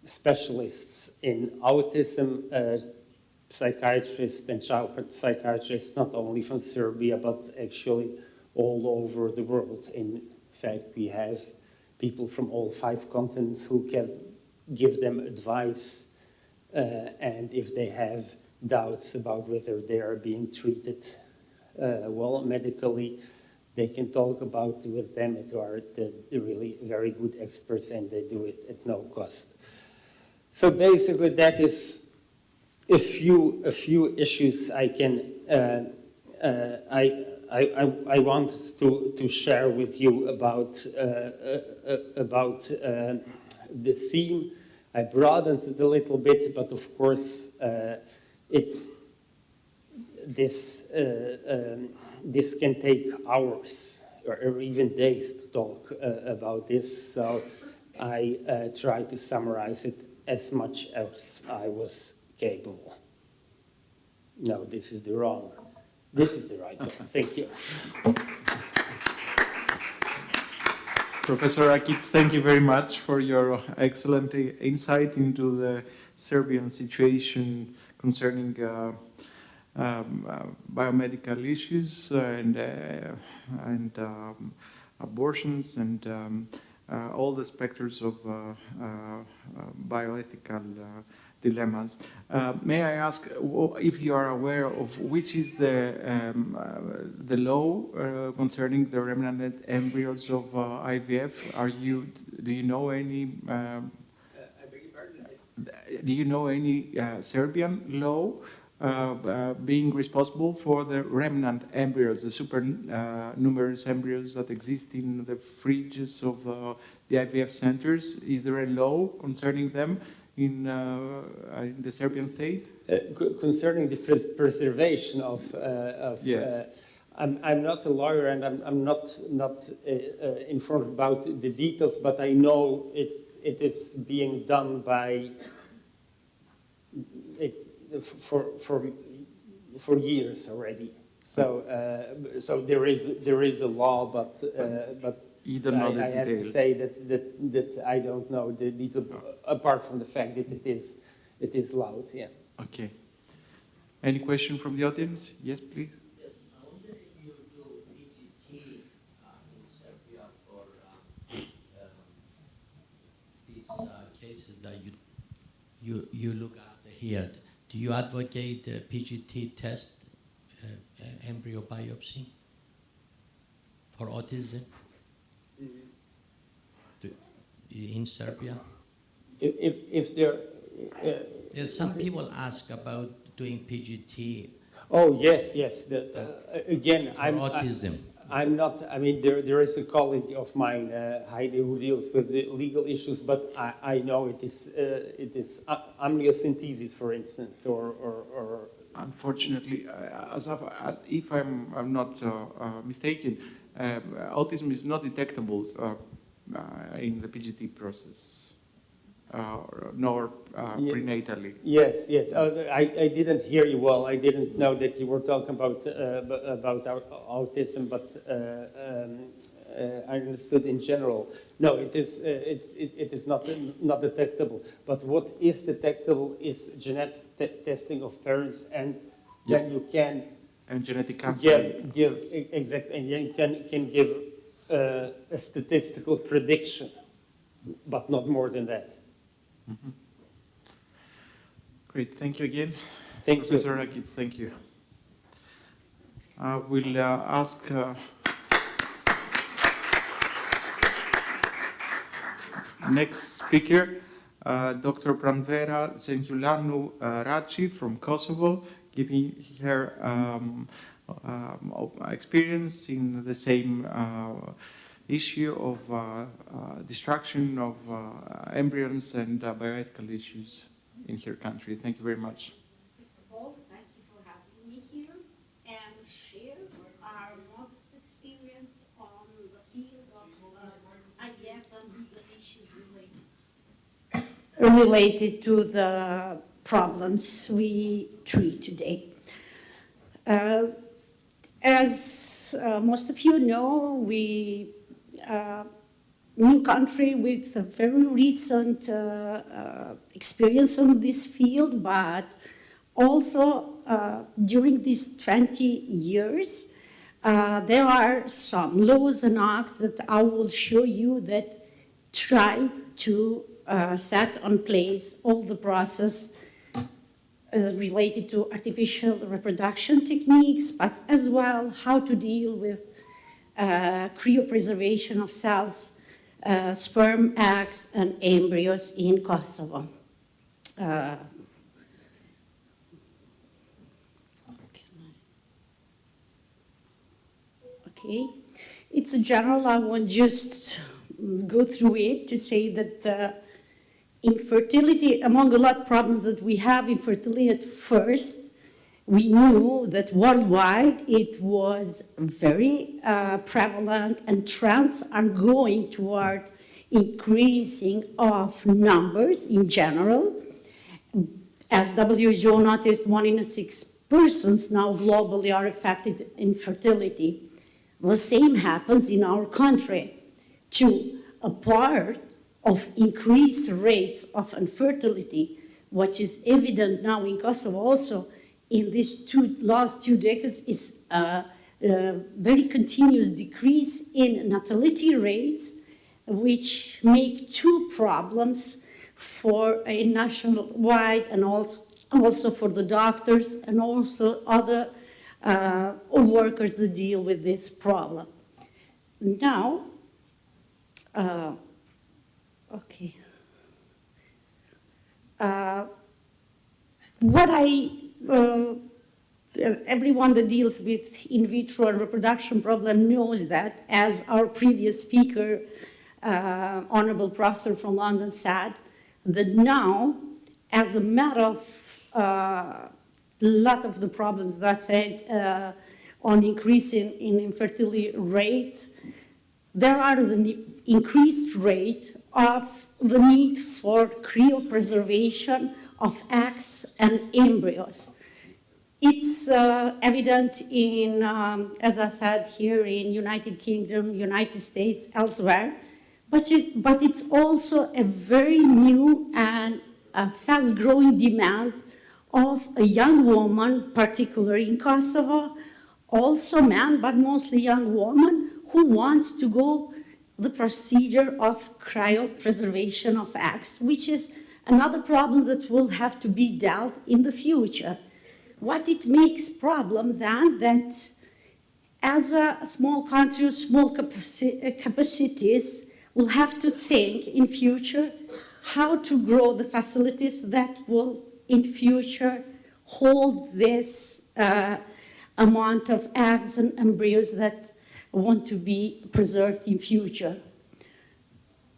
specialists in autism, psychiatrists and child psychiatrists, not only from Serbia, but actually all over the world. In fact, we have people from all 5 continents who can give them advice, and if they have doubts about whether they are being treated well medically, they can talk about with them. They are really very good experts, and they do it at no cost. So basically, that is a few issues I can I want to share with you about the theme. I broadened it a little bit, but of course this can take hours or even days to talk about this. So I try to summarize it as much as I was capable. No, this is the wrong. This is the right one. Thank you. Professor Rakic, thank you very much for your excellent insight into the Serbian situation concerning biomedical issues and abortions and all the specters of bioethical dilemmas. May I ask if you are aware of which is the law concerning the remnant embryos of IVF? Do you know any? Do you know any Serbian law being responsible for the remnant embryos, the numerous embryos that exist in the fridges of the IVF centers? Is there a law concerning them in the Serbian state? Concerning the preservation of yes. I'm not a lawyer and I'm not informed about the details, but I know it is being done by for years already. So so there is a law, but you don't know the I have to details. say that I don't know the detail, apart from the fact that it is loud. Yeah. Okay. Any question from the audience? Yes, please. Yes, I wonder if you do PGT in Serbia for these cases that you look after here. Do you advocate the PGT test, embryo biopsy, for autism in Serbia? If there. Some people ask about doing PGT Oh yes. Again, for autism. I'm not. I mean, there is a colleague of mine, Heidi, who deals with the legal issues, but I know it is amniocentesis, for instance, or. Unfortunately, if I'm not mistaken, autism is not detectable in the PGT process, nor prenatally. Yes. I didn't hear you well. I didn't know that you were talking about autism, but I understood in general. No, it is not detectable. But what is detectable is genetic testing of parents, and Yes. then you can And genetic counseling. give exactly, and you can give a statistical prediction, but not more than that. Mm-hmm. Great, thank you again. Thank you. Professor Rakic, thank you. We'll ask next speaker, Dr. Pranvera Zengiulanu Raci from Kosovo, giving her experience in the same issue of destruction of embryos and bioethical issues in her country. Thank you very much. First of all, thank you for having me here and share our modest experience on the field of IVF and legal issues related to the problems we treat today. As most of you know, we new country with a very recent experience on this field, but also during these 20 years, there are some laws and acts that I will show you that try to set on place all the process related to artificial reproduction techniques, but as well how to deal with cryopreservation of cells, sperm, eggs, and embryos in Kosovo. Okay, it's a general, I won't just go through it to say that infertility, among a lot of problems that we have, infertility at first, we knew that worldwide it was very prevalent, and trends are going toward increasing of numbers in general. As WHO noticed, 1 in 6 persons now globally are affected infertility. The same happens in our country. A part of increased rates of infertility, which is evident now in Kosovo also, in these last two decades is a very continuous decrease in natality rates, which make two problems for a nationwide and also for the doctors and also other workers that deal with this problem. Now, okay. Everyone that deals with in vitro and reproduction problem knows that, as our previous speaker, honorable professor from London said, that now, as a matter of a lot of the problems that I said on increasing in infertility rates, there are the increased rate of the need for cryopreservation of eggs and embryos. It's evident in, as I said, here in United Kingdom, United States, elsewhere, but it's also a very new and fast-growing demand of a young woman, particularly in Kosovo, also men, but mostly young woman, who wants to go the procedure of cryopreservation of eggs, which is another problem that will have to be dealt in the future. What it makes problem then, that as a small country with small capacities, we'll have to think in future how to grow the facilities that will in future hold this amount of eggs and embryos that want to be preserved in future.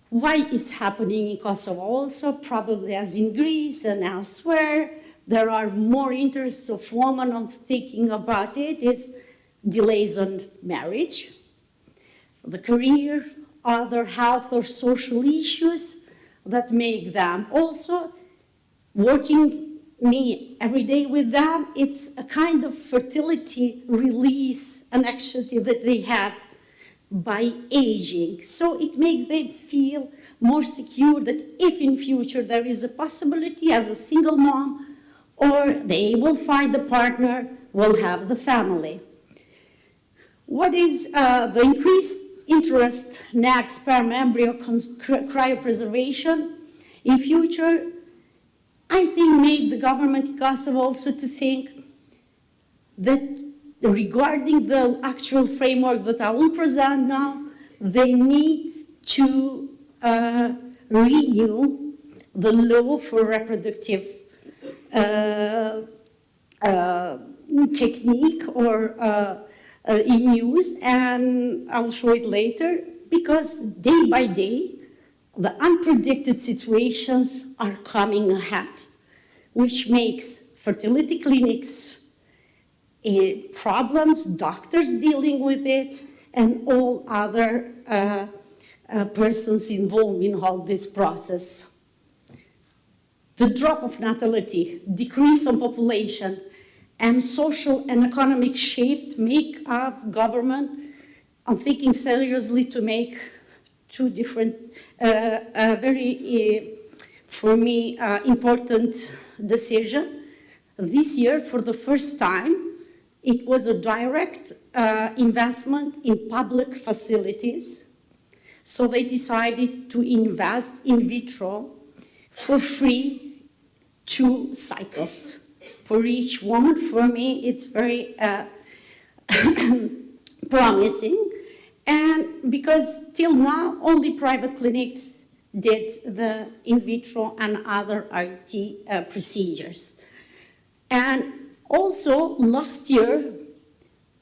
Why is happening in Kosovo also, probably as in Greece and elsewhere, there are more interests of women on thinking about it, is delays on marriage, the career, other health or social issues that make them also working me every day with them. It's a kind of fertility release, an anxiety that they have by aging. So it makes them feel more secure that if in future there is a possibility as a single mom, or they will find a partner, will have the family. What is the increased interest in egg, sperm, embryo cryopreservation in future? I think made the government in Kosovo also to think that regarding the actual framework that I will present now, they need to renew the law for reproductive technique or in use, and I'll show it later, because day by day, the unpredicted situations are coming ahead, which makes fertility clinics problems, doctors dealing with it, and all other persons involved in all this process. The drop of natality, decrease of population, and social and economic shift make our government, I'm thinking seriously to make two different, very, for me, important decision. This year, for the first time, it was a direct investment in public facilities. So they decided to invest in vitro for free 2 cycles for each woman. For me, it's very promising. And because till now, only private clinics did the in vitro and other RT procedures. And also, last year,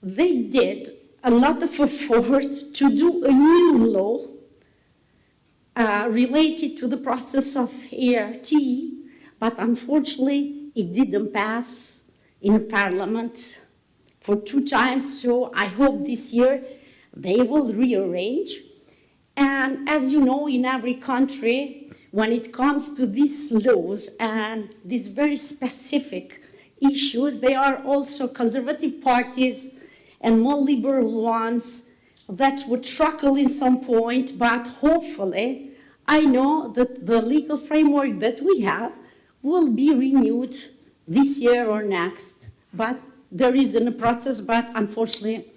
they did a lot of effort to do a new law related to the process of ART, but unfortunately, it didn't pass in Parliament for 2 times, so I hope this year they will rearrange. And as you know, in every country, when it comes to these laws and these very specific issues, there are also conservative parties and more liberal ones that would struggle in some point, but hopefully, I know that the legal framework that we have will be renewed this year or next but there is in the process, but unfortunately,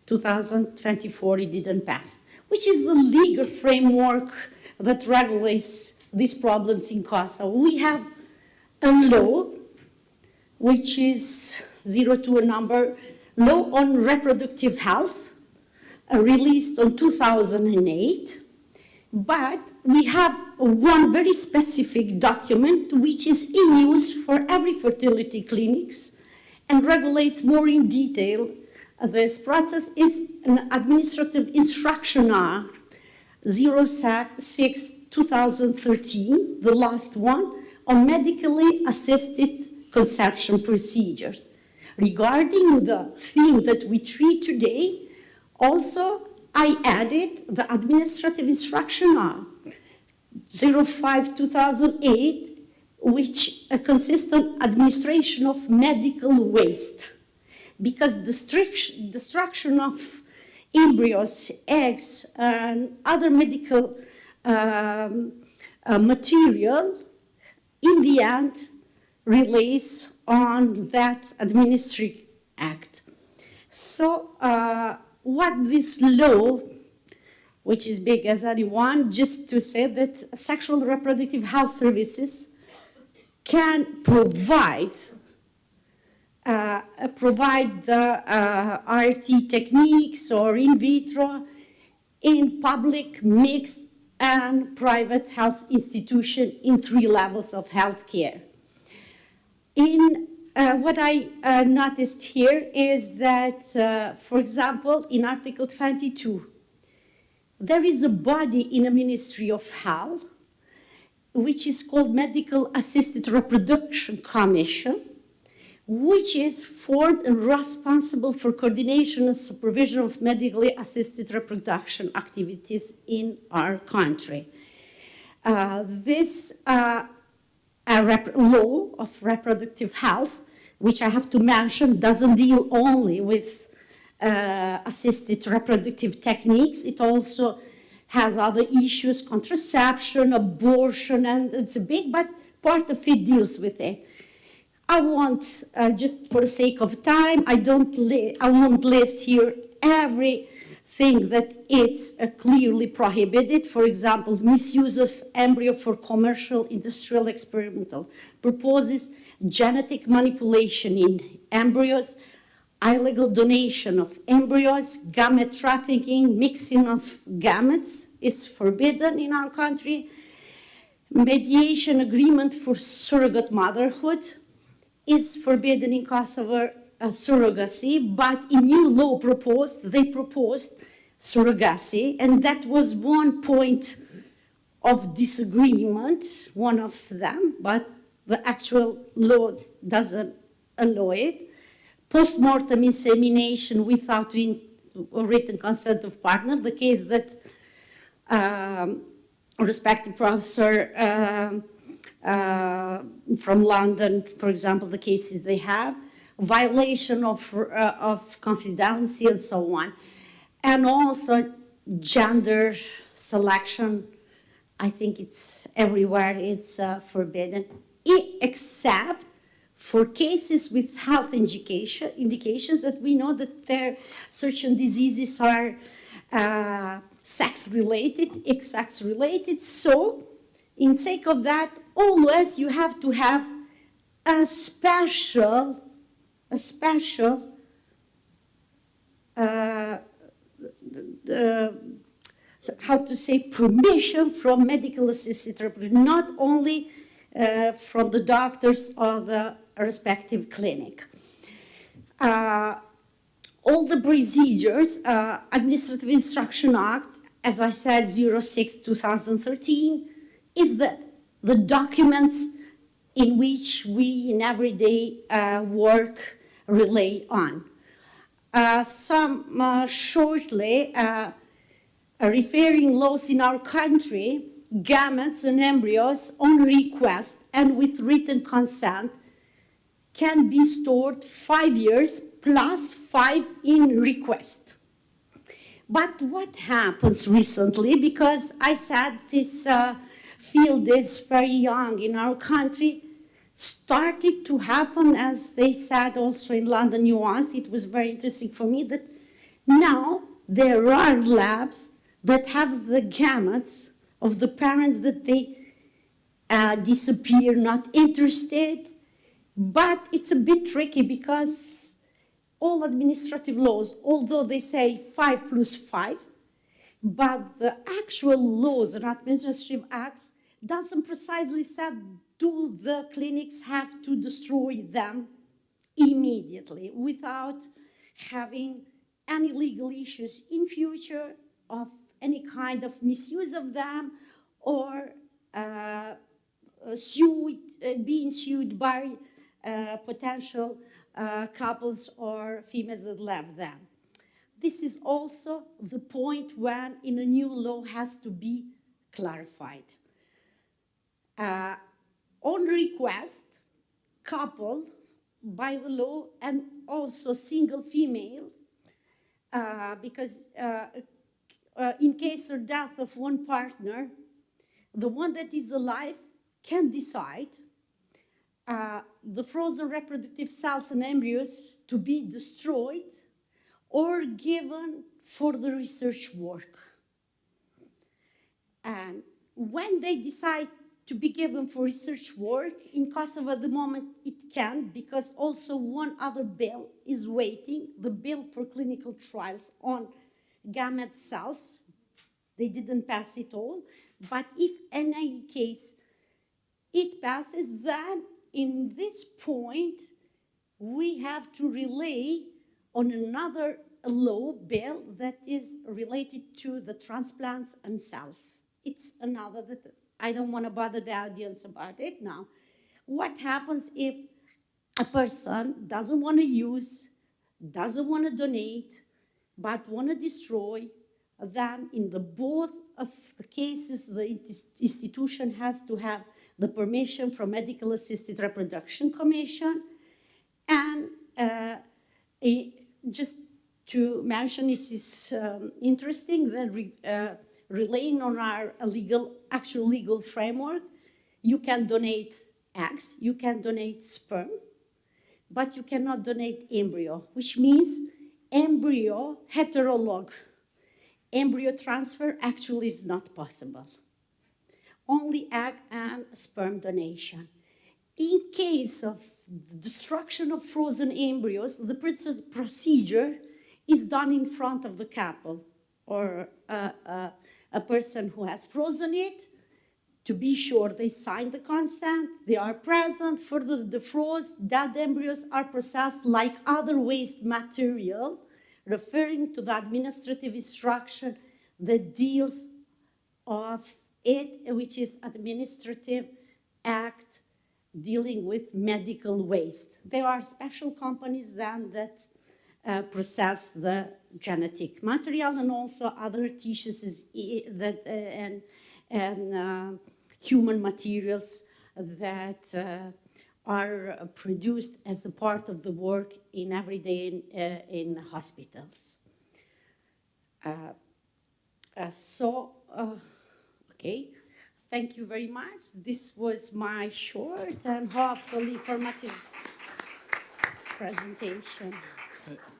2024 it didn't pass, which is the legal framework that regulates these problems in Kosovo. We have a law, which is 02 number, Law on Reproductive Health, released in 2008, but we have one very specific document which is in use for every fertility clinics and regulates more in detail. This process is an administrative instruction Act 06/2013, the last one, on medically assisted conception procedures. Regarding the theme that we treat today, also I added the Administrative Instruction Act 05/2008, which consists on administration of medical waste, because destruction of embryos, eggs, and other medical material, in the end, relates on that administrative act. So what this law, which is big as anyone, just to say that sexual reproductive health services can provide the RT techniques or in vitro in public, mixed, and private health institution in 3 levels of healthcare. In what I noticed here is that, for example, in Article 22, there is a body in the Ministry of Health which is called Medical Assisted Reproduction Commission, which is formed and responsible for coordination and supervision of medically assisted reproduction activities in our country. This law of reproductive health, which I have to mention, doesn't deal only with assisted reproductive techniques. It also has other issues, contraception, abortion, and it's big, but part of it deals with it. I won't, just for the sake of time, I won't list here everything that it's clearly prohibited. For example, misuse of embryo for commercial, industrial, experimental purposes, genetic manipulation in embryos, illegal donation of embryos, gamete trafficking, mixing of gametes is forbidden in our country, mediation agreement for surrogate motherhood is forbidden in Kosovo, surrogacy, but in new law they proposed surrogacy, and that was one point of disagreement, one of them, but the actual law doesn't allow it. Post-mortem insemination without written consent of partner, the case that a respected professor from London, for example, the cases they have, violation of confidentiality and so on. And also gender selection, I think it's everywhere, it's forbidden, except for cases with health indications that we know that certain diseases are sex-related, so in sake of that, always you have to have a special how to say, permission from medical assisted reproduction, not only from the doctors or the respective clinic. All the procedures, Administrative Instruction Act, as I said, 06/2013, is the documents in which we in everyday work rely on. Shortly, referring laws in our country, gametes and embryos on request and with written consent can be stored 5 years plus 5 in request. But what happens recently, because I said this field is very young in our country, started to happen, as they said also in London Nuance. It was very interesting for me that now there are labs that have the gametes of the parents that they disappear, not interested. But it's a bit tricky because all administrative laws, although they say 5 + 5, but the actual laws and administrative acts doesn't precisely say, do the clinics have to destroy them immediately without having any legal issues in future of any kind of misuse of them or being sued by potential couples or females that left them. This is also the point when in a new law has to be clarified. On request, couple by the law and also single female, because in case of death of one partner, the one that is alive can decide the frozen reproductive cells and embryos to be destroyed or given for the research work. And when they decide to be given for research work, in Kosovo at the moment it can, because also one other bill is waiting, the bill for clinical trials on gamete cells. They didn't pass it all, but if in any case it passes, then in this point we have to rely on another law bill that is related to the transplants and cells. It's another that I don't want to bother the audience about it now. What happens if a person doesn't want to use, doesn't want to donate, but want to destroy? Then in the both of the cases, the institution has to have the permission from Medical Assisted Reproduction Commission. And just to mention, it is interesting that relying on our actual legal framework, you can donate eggs, you can donate sperm, but you cannot donate embryo, which means embryo heterolog. Embryo transfer actually is not possible. Only egg and sperm donation. In case of destruction of frozen embryos, the procedure is done in front of the couple or a person who has frozen it. To be sure they sign the consent, they are present. For the defrost, dead embryos are processed like other waste material, referring to the administrative instruction that deals of it, which is Administrative Act dealing with medical waste. There are special companies then that process the genetic material and also other tissues that, and human materials that are produced as a part of the work in every day in hospitals. Okay, thank you very much. This was my short and hopefully informative presentation.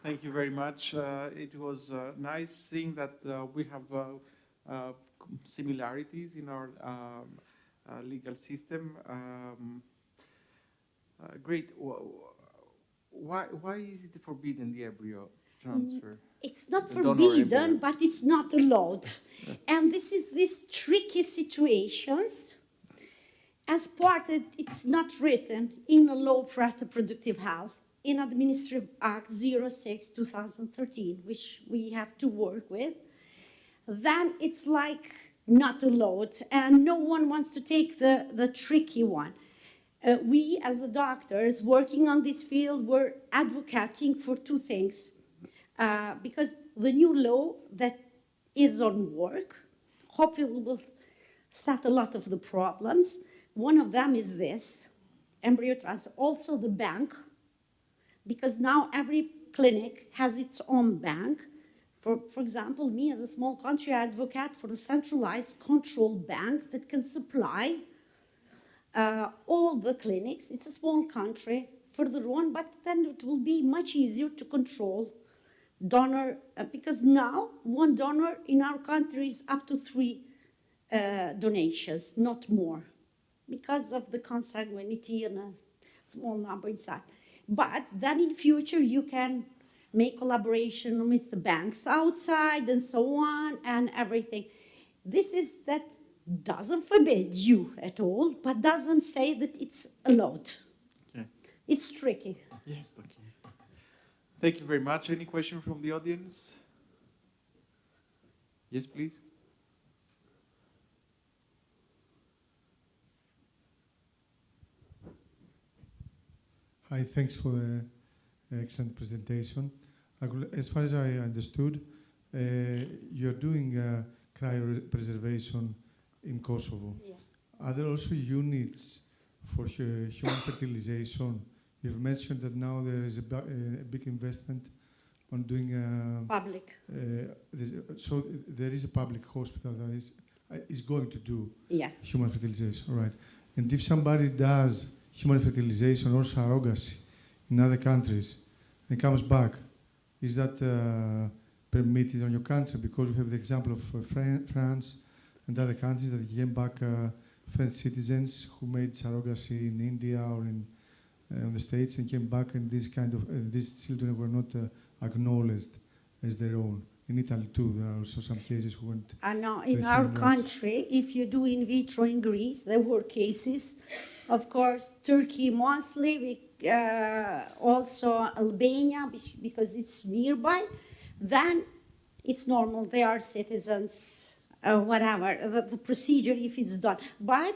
Thank you very much. It was nice seeing that we have similarities in our legal system. Great. Why is it forbidden, the embryo transfer? It's not forbidden, but it's not allowed. Yeah. And this is these tricky situations. As part that it's not written in a law for reproductive health, in Administrative Act 06/2013, which we have to work with, then it's like not allowed, and no one wants to take the tricky one. We, as the doctors working on this field, were advocating for two things. Because the new law that is on work, hopefully will set a lot of the problems. One of them is this, embryo transfer. Also the bank, because now every clinic has its own bank. For example, me as a small country, I advocate for a centralized control bank that can supply all the clinics. It's a small country further on, but then it will be much easier to control donor, because now one donor in our country is up to 3 donations, not more, because of the consanguinity and a small number inside. But then in future you can make collaboration with the banks outside and so on and everything. That doesn't forbid you at all, but doesn't say that it's allowed. Okay. It's tricky. Yes, okay. Thank you very much. Any question from the audience? Yes, please. Hi, thanks for the excellent presentation. As far as I understood, you're doing cryopreservation in Kosovo. Yeah. Are there also units for human fertilization? You've mentioned that now there is a big investment on doing... Public. So there is a public hospital that is going to do human fertilization, right? And if somebody does human fertilization or surrogacy in other countries and comes back, is that permitted on your country? Because we have the example of France and other countries that came back French citizens who made surrogacy in India or in the States and came back, and these children were not acknowledged as their own. In Italy too, there are also some cases who went. No, in our country, if you do in vitro in Greece, there were cases. Of course, Turkey mostly, also Albania, because it's nearby. Then it's normal, they are citizens, whatever, the procedure if it's done. But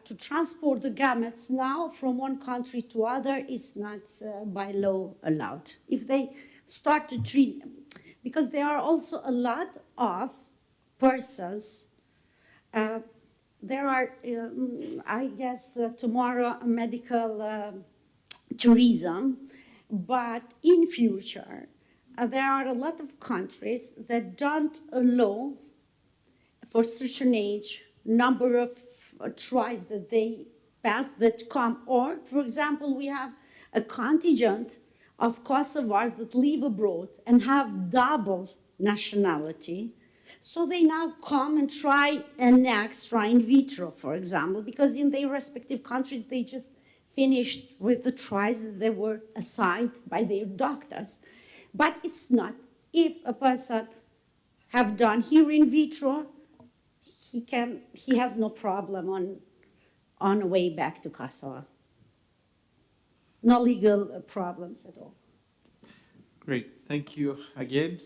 to transport the gametes now from one country to other is not by law allowed. If they start to treat, because there are also a lot of persons, there are, I guess, tomorrow medical tourism, but in future, there are a lot of countries that don't allow for certain age, number of tries that they pass that come, or, for example, we have a contingent of Kosovars that live abroad and have double nationality. So they now come and try an extra in vitro, for example, because in their respective countries, they just finished with the tries that they were assigned by their doctors. But it's not. If a person have done here in vitro, he has no problem on the way back to Kosovo. No legal problems at all. Great. Thank you again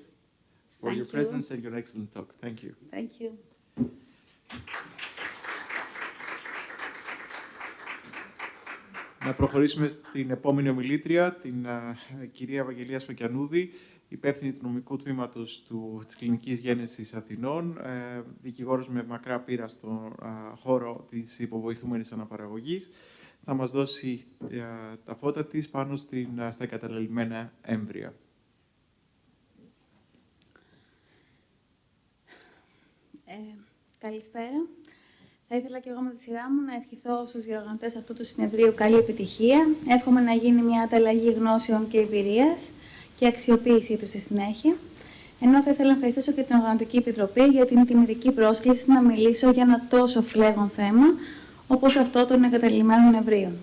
for your presence and your excellent talk. Thank you. Thank you. Να προχωρήσουμε στην επόμενη ομιλήτρια, την κυρία Ευαγγελία Σφακιανούδη, υπεύθυνη του νομικού τμήματος της Κλινικής Γέννησης Αθηνών, δικηγόρος με μακρά πείρα στον χώρο της υποβοηθούμενης αναπαραγωγής. Θα μας δώσει τα φώτα της πάνω στα εγκαταλελειμμένα έμβρια. Καλησπέρα. Θα ήθελα και εγώ με τη σειρά μου να ευχηθώ στους διοργανωτές αυτού του συνεδρίου καλή επιτυχία. Εύχομαι να γίνει μια ανταλλαγή γνώσεων και εμπειρίας και αξιοποίησή του στη συνέχεια. Ενώ θα ήθελα να ευχαριστήσω και την Οργανωτική Επιτροπή για την τιμητική πρόσκληση να μιλήσω για ένα τόσο φλέγον θέμα όπως αυτό των εγκαταλειμμένων εμβρίων.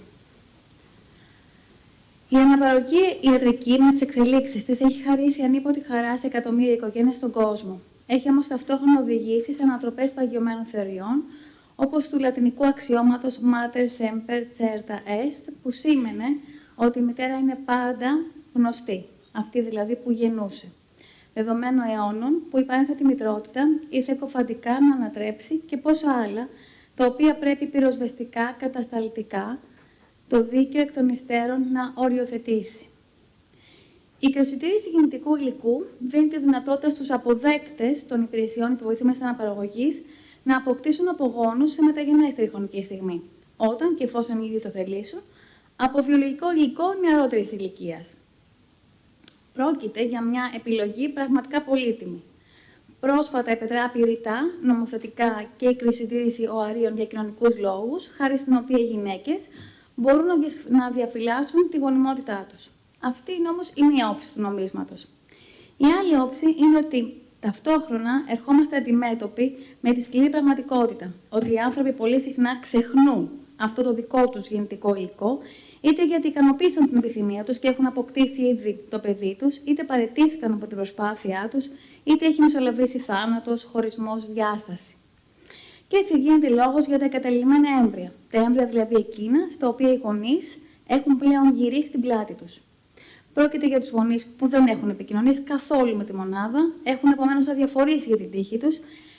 Η αναπαραγωγική ιατρική με τις εξελίξεις της έχει χαρίσει ανίποτη χαρά σε εκατομμύρια οικογένειες στον κόσμο. Έχει όμως ταυτόχρονα οδηγήσει σε ανατροπές παγιωμένων θεωριών, όπως του λατινικού αξιώματος Mater Semper Certa Est, που σήμαινε ότι η μητέρα είναι πάντα γνωστή, αυτή δηλαδή που γεννούσε. Δεδομένου αιώνων που η πανέθατη μητρότητα ήρθε κοφαντικά να ανατρέψει και πόσα άλλα, τα οποία πρέπει πυροσβεστικά, κατασταλτικά, το δίκαιο εκ των υστέρων να οριοθετήσει. Η κρεοσυντήρηση γεννητικού υλικού δίνει τη δυνατότητα στους αποδέκτες των υπηρεσιών υποβοηθούμενης αναπαραγωγής να αποκτήσουν απογόνους σε μεταγενέστερη χρονική στιγμή, όταν και εφόσον οι ίδιοι το θελήσουν, από βιολογικό υλικό νεαρότερης ηλικίας. Πρόκειται για μια επιλογή πραγματικά πολύτιμη. Πρόσφατα επετράπη ρητά, νομοθετικά και η κρυοσυντήρηση οαρίων για κοινωνικούς λόγους, χάρη στην οποία οι γυναίκες μπορούν να διαφυλάσσουν τη γονιμότητά τους. Αυτή είναι όμως η μία όψη του νομίσματος. Η άλλη όψη είναι ότι ταυτόχρονα ερχόμαστε αντιμέτωποι με τη σκληρή πραγματικότητα, ότι οι άνθρωποι πολύ συχνά ξεχνούν αυτό το δικό τους γεννητικό υλικό, είτε γιατί ικανοποίησαν την επιθυμία τους και έχουν αποκτήσει ήδη το παιδί τους, είτε παραιτήθηκαν από την προσπάθειά τους, είτε έχει μεσολαβήσει θάνατος, χωρισμός, διάσταση. Και έτσι γίνεται λόγος για τα εγκαταλειμμένα έμβρια. Τα έμβρια δηλαδή εκείνα στα οποία οι γονείς έχουν πλέον γυρίσει την πλάτη τους. Πρόκειται για τους γονείς που δεν έχουν επικοινωνήσει καθόλου με τη μονάδα, έχουν επομένως αδιαφορήσει για την τύχη τους,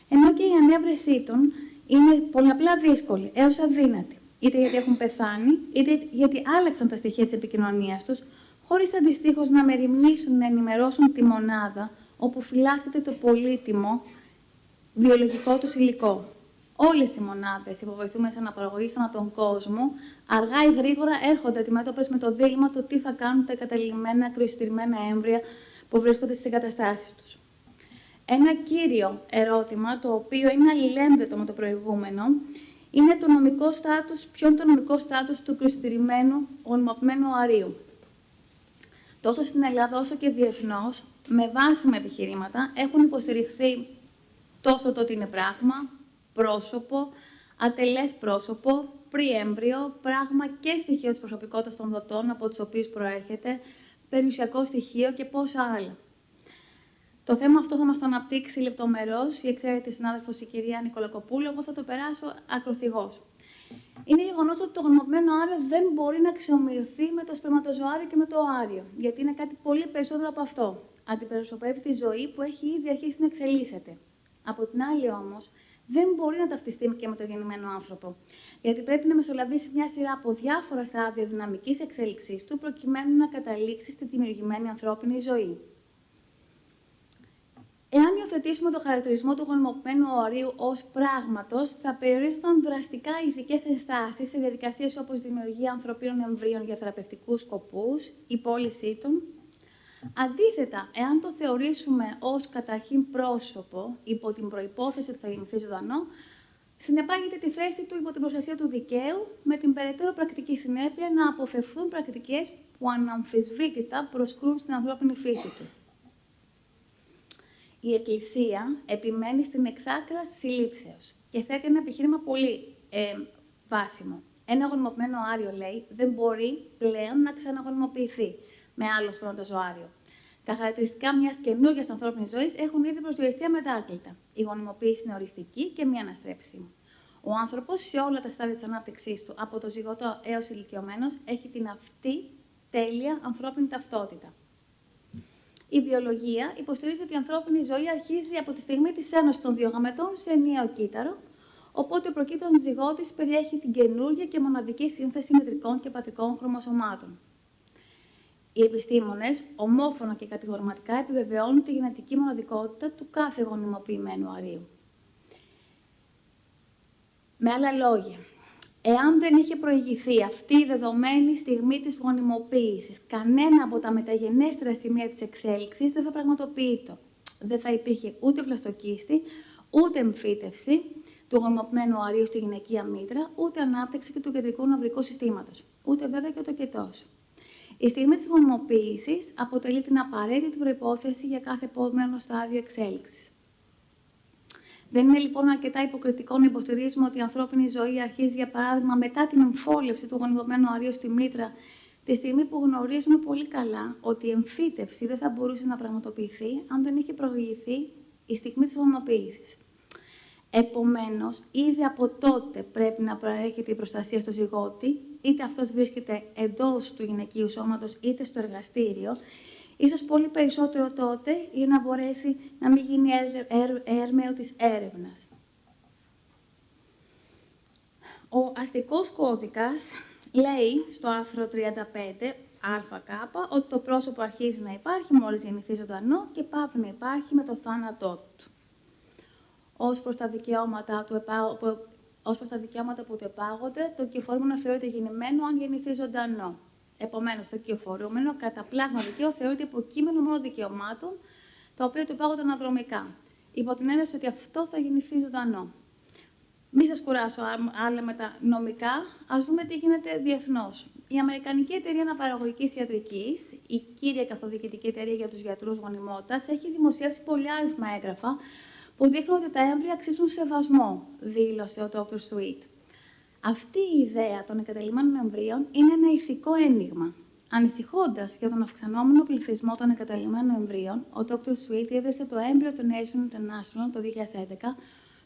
ενώ και η ανέβρεσή των είναι πολλαπλά δύσκολη έως αδύνατη. Είτε γιατί έχουν πεθάνει, είτε γιατί άλλαξαν τα στοιχεία της επικοινωνίας τους, χωρίς αντιστοίχως να μεριμνήσουν να ενημερώσουν τη μονάδα όπου φυλάσσεται το πολύτιμο βιολογικό τους υλικό. Όλες οι μονάδες υποβοηθούμενες αναπαραγωγής ανά τον κόσμο, αργά ή γρήγορα έρχονται αντιμέτωπες με το δίλημμα του τι θα κάνουν τα εγκαταλειμμένα, κρυοστηριμμένα έμβρια που βρίσκονται στις εγκαταστάσεις τους. Ένα κύριο ερώτημα, το οποίο είναι αλληλένδετο με το προηγούμενο, είναι το νομικό στάτους, ποιο είναι το νομικό στάτους του κρυοστηρημένου γονιμοποιημένου οαρίου. Τόσο στην Ελλάδα όσο και διεθνώς, με βάσιμα επιχειρήματα, έχουν υποστηριχθεί τόσο το ότι είναι πράγμα, πρόσωπο, ατελές πρόσωπο, πριέμβριο, πράγμα και στοιχείο της προσωπικότητας των δοτών από τους οποίους προέρχεται, περιουσιακό στοιχείο και πόσα άλλα. Το θέμα αυτό θα μας το αναπτύξει λεπτομερώς η εξαίρετη συνάδελφος η κυρία Νικολακοπούλου, εγώ θα το περάσω ακροθυγώς. Είναι γεγονός ότι το γονιμοποιημένο άριο δεν μπορεί να αξιομοιωθεί με το σπερματοζωάριο και με το οάριο, γιατί είναι κάτι πολύ περισσότερο από αυτό. Αντιπροσωπεύει τη ζωή που έχει ήδη αρχίσει να εξελίσσεται. Από την άλλη όμως, δεν μπορεί να ταυτιστεί και με το γεννημένο άνθρωπο, γιατί πρέπει να μεσολαβήσει μια σειρά από διάφορα στάδια δυναμικής εξέλιξής του, προκειμένου να καταλήξει στη δημιουργημένη ανθρώπινη ζωή. Εάν υιοθετήσουμε το χαρακτηρισμό του γονιμοποιημένου οαρίου ως πράγματος, θα περιορίζονταν δραστικά οι ηθικές ενστάσεις σε διαδικασίες όπως δημιουργία ανθρωπίνων εμβρίων για θεραπευτικούς σκοπούς, η πώλησή των. Αντίθετα, εάν το θεωρήσουμε ως καταρχήν πρόσωπο, υπό την προϋπόθεση ότι θα γεννηθεί ζωντανό, συνεπάγεται τη θέση του υπό την προστασία του δικαίου, με την περαιτέρω πρακτική συνέπεια να αποφευθούν πρακτικές που αναμφισβήτητα προσκρούν στην ανθρώπινη φύση του. Η Εκκλησία επιμένει στην εξάκραση συλλήψεως και θέτει ένα επιχείρημα πολύ βάσιμο. Ένα γονιμοποιημένο άριο, λέει, δεν μπορεί πλέον να ξαναγονιμοποιηθεί με άλλο σπερματοζωάριο. Τα χαρακτηριστικά μιας καινούργιας ανθρώπινης ζωής έχουν ήδη προσδιοριστεί αμετάκλητα. Η γονιμοποίηση είναι οριστική και μη αναστρέψιμη. Ο άνθρωπος σε όλα τα στάδια της ανάπτυξής του, από το ζυγωτό έως ηλικιωμένος, έχει την αυτή τέλεια ανθρώπινη ταυτότητα. Η βιολογία υποστηρίζει ότι η ανθρώπινη ζωή αρχίζει από τη στιγμή της ένωσης των δύο γαμετών σε ενιαίο κύτταρο, οπότε ο προκείτον ζυγότης περιέχει την καινούργια και μοναδική σύνθεση μητρικών και πατρικών χρωμοσωμάτων. Οι επιστήμονες ομόφωνα και κατηγορηματικά επιβεβαιώνουν τη γενετική μοναδικότητα του κάθε γονιμοποιημένου αρίου. Με άλλα λόγια, εάν δεν είχε προηγηθεί αυτή η δεδομένη στιγμή της γονιμοποίησης, κανένα από τα μεταγενέστερα σημεία της εξέλιξης δεν θα πραγματοποιείται. Δεν θα υπήρχε ούτε βλαστοκίστη, ούτε εμφύτευση του γονιμοποιημένου αρίου στη γυναικεία μήτρα, ούτε ανάπτυξη και του κεντρικού νευρικού συστήματος, ούτε βέβαια και ο τοκετός. Η στιγμή της γονιμοποίησης αποτελεί την απαραίτητη προϋπόθεση για κάθε επόμενο στάδιο εξέλιξης. Δεν είναι λοιπόν αρκετά υποκριτικό να υποστηρίζουμε ότι η ανθρώπινη ζωή αρχίζει, για παράδειγμα, μετά την εμφόλευση του γονιμοποιημένου αρίου στη μήτρα, τη στιγμή που γνωρίζουμε πολύ καλά ότι η εμφύτευση δεν θα μπορούσε να πραγματοποιηθεί αν δεν είχε προηγηθεί η στιγμή της γονιμοποίησης. Επομένως, ήδη από τότε πρέπει να προέρχεται η προστασία στο ζυγότη, είτε αυτός βρίσκεται εντός του γυναικείου σώματος είτε στο εργαστήριο, ίσως πολύ περισσότερο τότε για να μπορέσει να μην γίνει έρμεο της έρευνας. Ο αστικός κώδικας λέει στο άρθρο 35 ΑΚ ότι το πρόσωπο αρχίζει να υπάρχει μόλις γεννηθεί ζωντανό και πάβει να υπάρχει με το θάνατό του. Ως προς τα δικαιώματα που του επάγονται, το κυοφορούμενο θεωρείται γεννημένο αν γεννηθεί ζωντανό. Επομένως, το κυοφορούμενο κατά πλάσμα δικαίου θεωρείται υποκείμενο μόνο δικαιωμάτων, τα οποία του επάγονται αναδρομικά. υπό την έννοια ότι αυτό θα γεννηθεί ζωντανό. Μην σας κουράσω άλλα με τα νομικά, ας δούμε τι γίνεται διεθνώς. Η Αμερικανική Εταιρεία Αναπαραγωγικής Ιατρικής, η κύρια καθοδηγητική εταιρεία για τους γιατρούς γονιμότητας, έχει δημοσιεύσει πολυάριθμα έγγραφα που δείχνουν ότι τα έμβρια αξίζουν σεβασμό, δήλωσε ο Dr. Sweet. Αυτή η ιδέα των εγκαταλειμμένων εμβρίων είναι ένα ηθικό ένιγμα. Ανησυχώντας για τον αυξανόμενο πληθυσμό των εγκαταλειμμένων εμβρίων, ο Dr. Sweet ίδρυσε το Embryo Donation International το 2011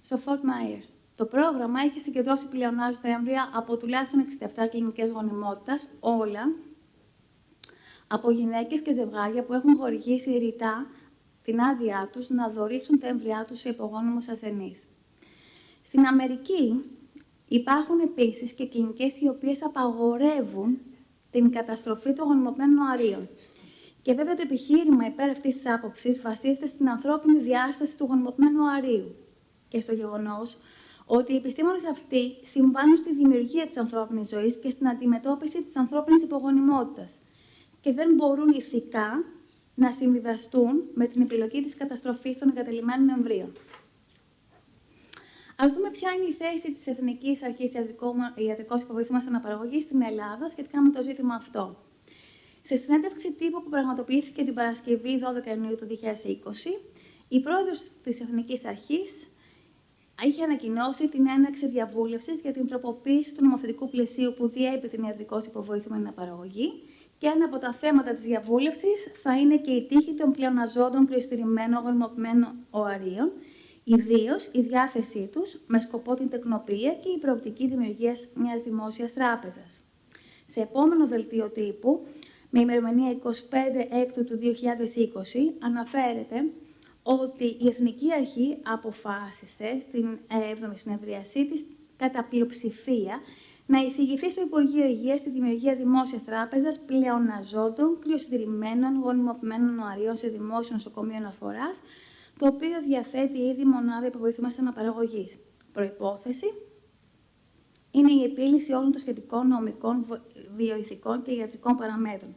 στο Fort Myers. Το πρόγραμμα έχει συγκεντρώσει πλεονάζοντα έμβρια από τουλάχιστον 67 κλινικές γονιμότητας, όλα από γυναίκες και ζευγάρια που έχουν χορηγήσει ρητά την άδειά τους να δωρήσουν τα έμβριά τους σε υπογόνιμους ασθενείς. Στην Αμερική υπάρχουν επίσης και κλινικές οι οποίες απαγορεύουν την καταστροφή των γονιμοποιημένων οαρίων. Και βέβαια το επιχείρημα υπέρ αυτής της άποψης βασίζεται στην ανθρώπινη διάσταση του γονιμοποιημένου οαρίου και στο γεγονός ότι οι επιστήμονες αυτοί συμβάλλουν στη δημιουργία της ανθρώπινης ζωής και στην αντιμετώπιση της ανθρώπινης υπογονιμότητας και δεν μπορούν ηθικά να συμβιβαστούν με την επιλογή της καταστροφής των εγκαταλειμμένων εμβρίων. Ας δούμε ποια είναι η θέση της Εθνικής Αρχής Ιατρικός Υποβοήθημας Αναπαραγωγής στην Ελλάδα σχετικά με το ζήτημα αυτό. Σε συνέντευξη τύπου που πραγματοποιήθηκε την Παρασκευή 12 Ιουνίου του 2020, η πρόεδρος της Εθνικής Αρχής είχε ανακοινώσει την έναρξη διαβούλευσης για την τροποποίηση του νομοθετικού πλαισίου που διέπει την ιατρικώς υποβοήθημενη αναπαραγωγή και ένα από τα θέματα της διαβούλευσης θα είναι και η τύχη των πλεοναζόντων κρυοστηρημένων γονιμοποιημένων οαρίων, ιδίως η διάθεσή τους με σκοπό την τεκνοποιία και η προοπτική δημιουργία μιας δημόσιας τράπεζας. Σε επόμενο δελτίο τύπου, με ημερομηνία 25 Έκτου του 2020, αναφέρεται ότι η Εθνική Αρχή αποφάσισε στην 7η συνεδρίασή της κατά πλειοψηφία να εισηγηθεί στο Υπουργείο Υγείας τη δημιουργία δημόσιας τράπεζας πλεοναζόντων κρυοσυντηρημένων γονιμοποιημένων οαρίων σε δημόσιο νοσοκομείο αναφοράς, το οποίο διαθέτει ήδη μονάδα υποβοήθημας αναπαραγωγής. Προϋπόθεση είναι η επίλυση όλων των σχετικών νομικών, βιοειθικών και ιατρικών παραμέτρων.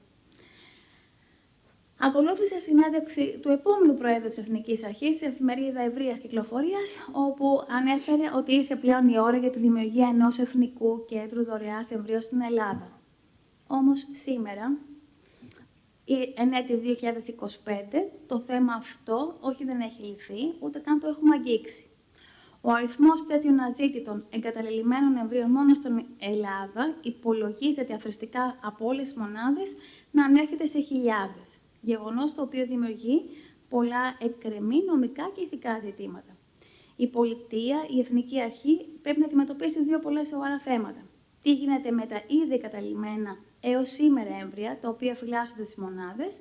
Ακολούθησε συνέντευξη του επόμενου Προέδρου της Εθνικής Αρχής, η εφημερίδα ευρείας κυκλοφορίας, όπου ανέφερε ότι ήρθε πλέον η ώρα για τη δημιουργία ενός Εθνικού Κέντρου Δωρεάς Εμβρίων στην Ελλάδα. Όμως σήμερα, εν έτη 2025, το θέμα αυτό όχι δεν έχει λυθεί, ούτε καν το έχουμε αγγίξει. Ο αριθμός τέτοιων αζήτητων εγκαταλελειμμένων εμβρίων μόνο στην Ελλάδα υπολογίζεται αθροιστικά από όλες τις μονάδες να ανέρχεται σε χιλιάδες. Γεγονός το οποίο δημιουργεί πολλά εκκρεμή νομικά και ηθικά ζητήματα. Η πολιτεία, η Εθνική Αρχή πρέπει να αντιμετωπίσει δύο πολλά σοβαρά θέματα. Τι γίνεται με τα ήδη εγκαταλειμμένα έως σήμερα έμβρια, τα οποία φυλάσσονται στις μονάδες,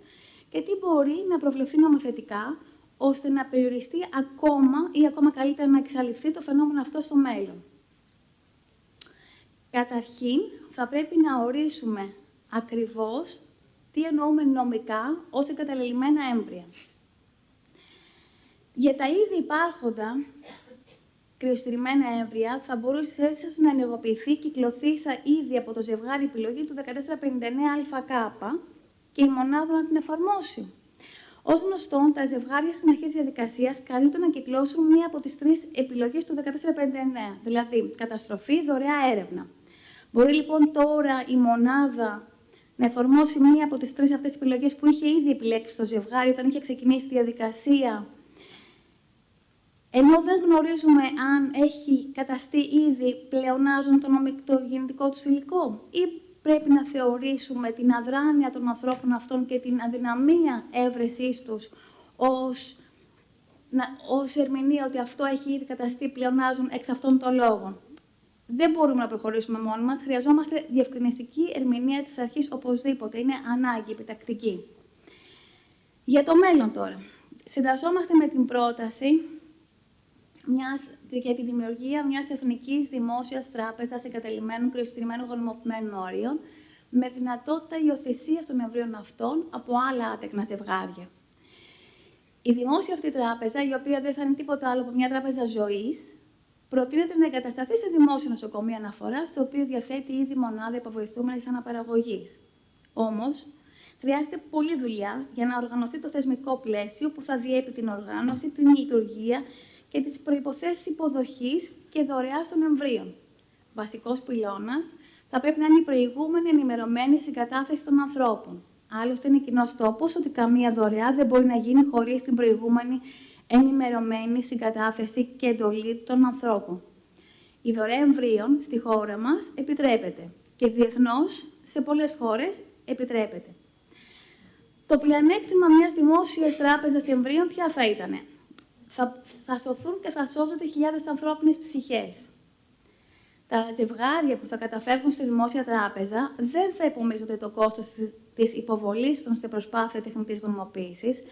και τι μπορεί να προβλεφθεί νομοθετικά, ώστε να περιοριστεί ακόμα ή ακόμα καλύτερα να εξαλειφθεί το φαινόμενο αυτό στο μέλλον. Καταρχήν, θα πρέπει να ορίσουμε ακριβώς τι εννοούμε νομικά ως εγκαταλελειμμένα έμβρια. Για τα ήδη υπάρχοντα κρυοστηριμμένα έμβρια θα μπορούσε να ενεργοποιηθεί κυκλοθήσα ήδη από το ζευγάρι επιλογή του 1459 ΑΚ και η μονάδα να την εφαρμόσει. Ως γνωστόν, τα ζευγάρια στην αρχή της διαδικασίας καλούνται να κυκλώσουν μία από τις τρεις επιλογές του 1459, δηλαδή καταστροφή, δωρεά έρευνα. Μπορεί λοιπόν τώρα η μονάδα να εφαρμόσει μία από τις τρεις αυτές επιλογές που είχε ήδη επιλέξει το ζευγάρι όταν είχε ξεκινήσει τη διαδικασία, ενώ δεν γνωρίζουμε αν έχει καταστεί ήδη πλεονάζον το γενετικό του υλικό, ή πρέπει να θεωρήσουμε την αδράνεια των ανθρώπων αυτών και την αδυναμία έβρεσής τους ως ερμηνεία ότι αυτό έχει ήδη καταστεί πλεονάζον εξ αυτών των λόγων. Δεν μπορούμε να προχωρήσουμε μόνοι μας, χρειαζόμαστε διευκρινιστική ερμηνεία της αρχής οπωσδήποτε, είναι ανάγκη επιτακτική. Για το μέλλον τώρα, συντασσόμαστε με την πρόταση για τη δημιουργία μιας εθνικής δημόσιας τράπεζας εγκαταλειμμένων κρυοστηρημένων γονιμοποιημένων οαρίων, με δυνατότητα υιοθεσίας των εμβρίων αυτών από άλλα άτεκνα ζευγάρια. Η δημόσια αυτή τράπεζα, η οποία δεν θα είναι τίποτα άλλο από μια τράπεζα ζωής, προτείνεται να εγκατασταθεί σε δημόσιο νοσοκομείο αναφοράς, το οποίο διαθέτει ήδη μονάδα υποβοηθούμενης αναπαραγωγής. Όμως, χρειάζεται πολλή δουλειά για να οργανωθεί το θεσμικό πλαίσιο που θα διέπει την οργάνωση, την λειτουργία και τις προϋποθέσεις υποδοχής και δωρεάς των εμβρίων. Βασικός πυλώνας θα πρέπει να είναι η προηγούμενη ενημερωμένη συγκατάθεση των ανθρώπων. Άλλωστε, είναι κοινός τόπος ότι καμία δωρεά δεν μπορεί να γίνει χωρίς την προηγούμενη ενημερωμένη συγκατάθεση και εντολή των ανθρώπων. Η δωρεά εμβρίων στη χώρα μας επιτρέπεται και διεθνώς σε πολλές χώρες επιτρέπεται. Το πλεονέκτημα μιας δημόσιας τράπεζας εμβρίων ποια θα ήτανε? Θα σωθούν και θα σώζονται χιλιάδες ανθρώπινες ψυχές. Τα ζευγάρια που θα καταφεύγουν στη δημόσια τράπεζα δεν θα υπομίζονται το κόστος της υποβολής των σε προσπάθεια τεχνητής γονιμοποίησης,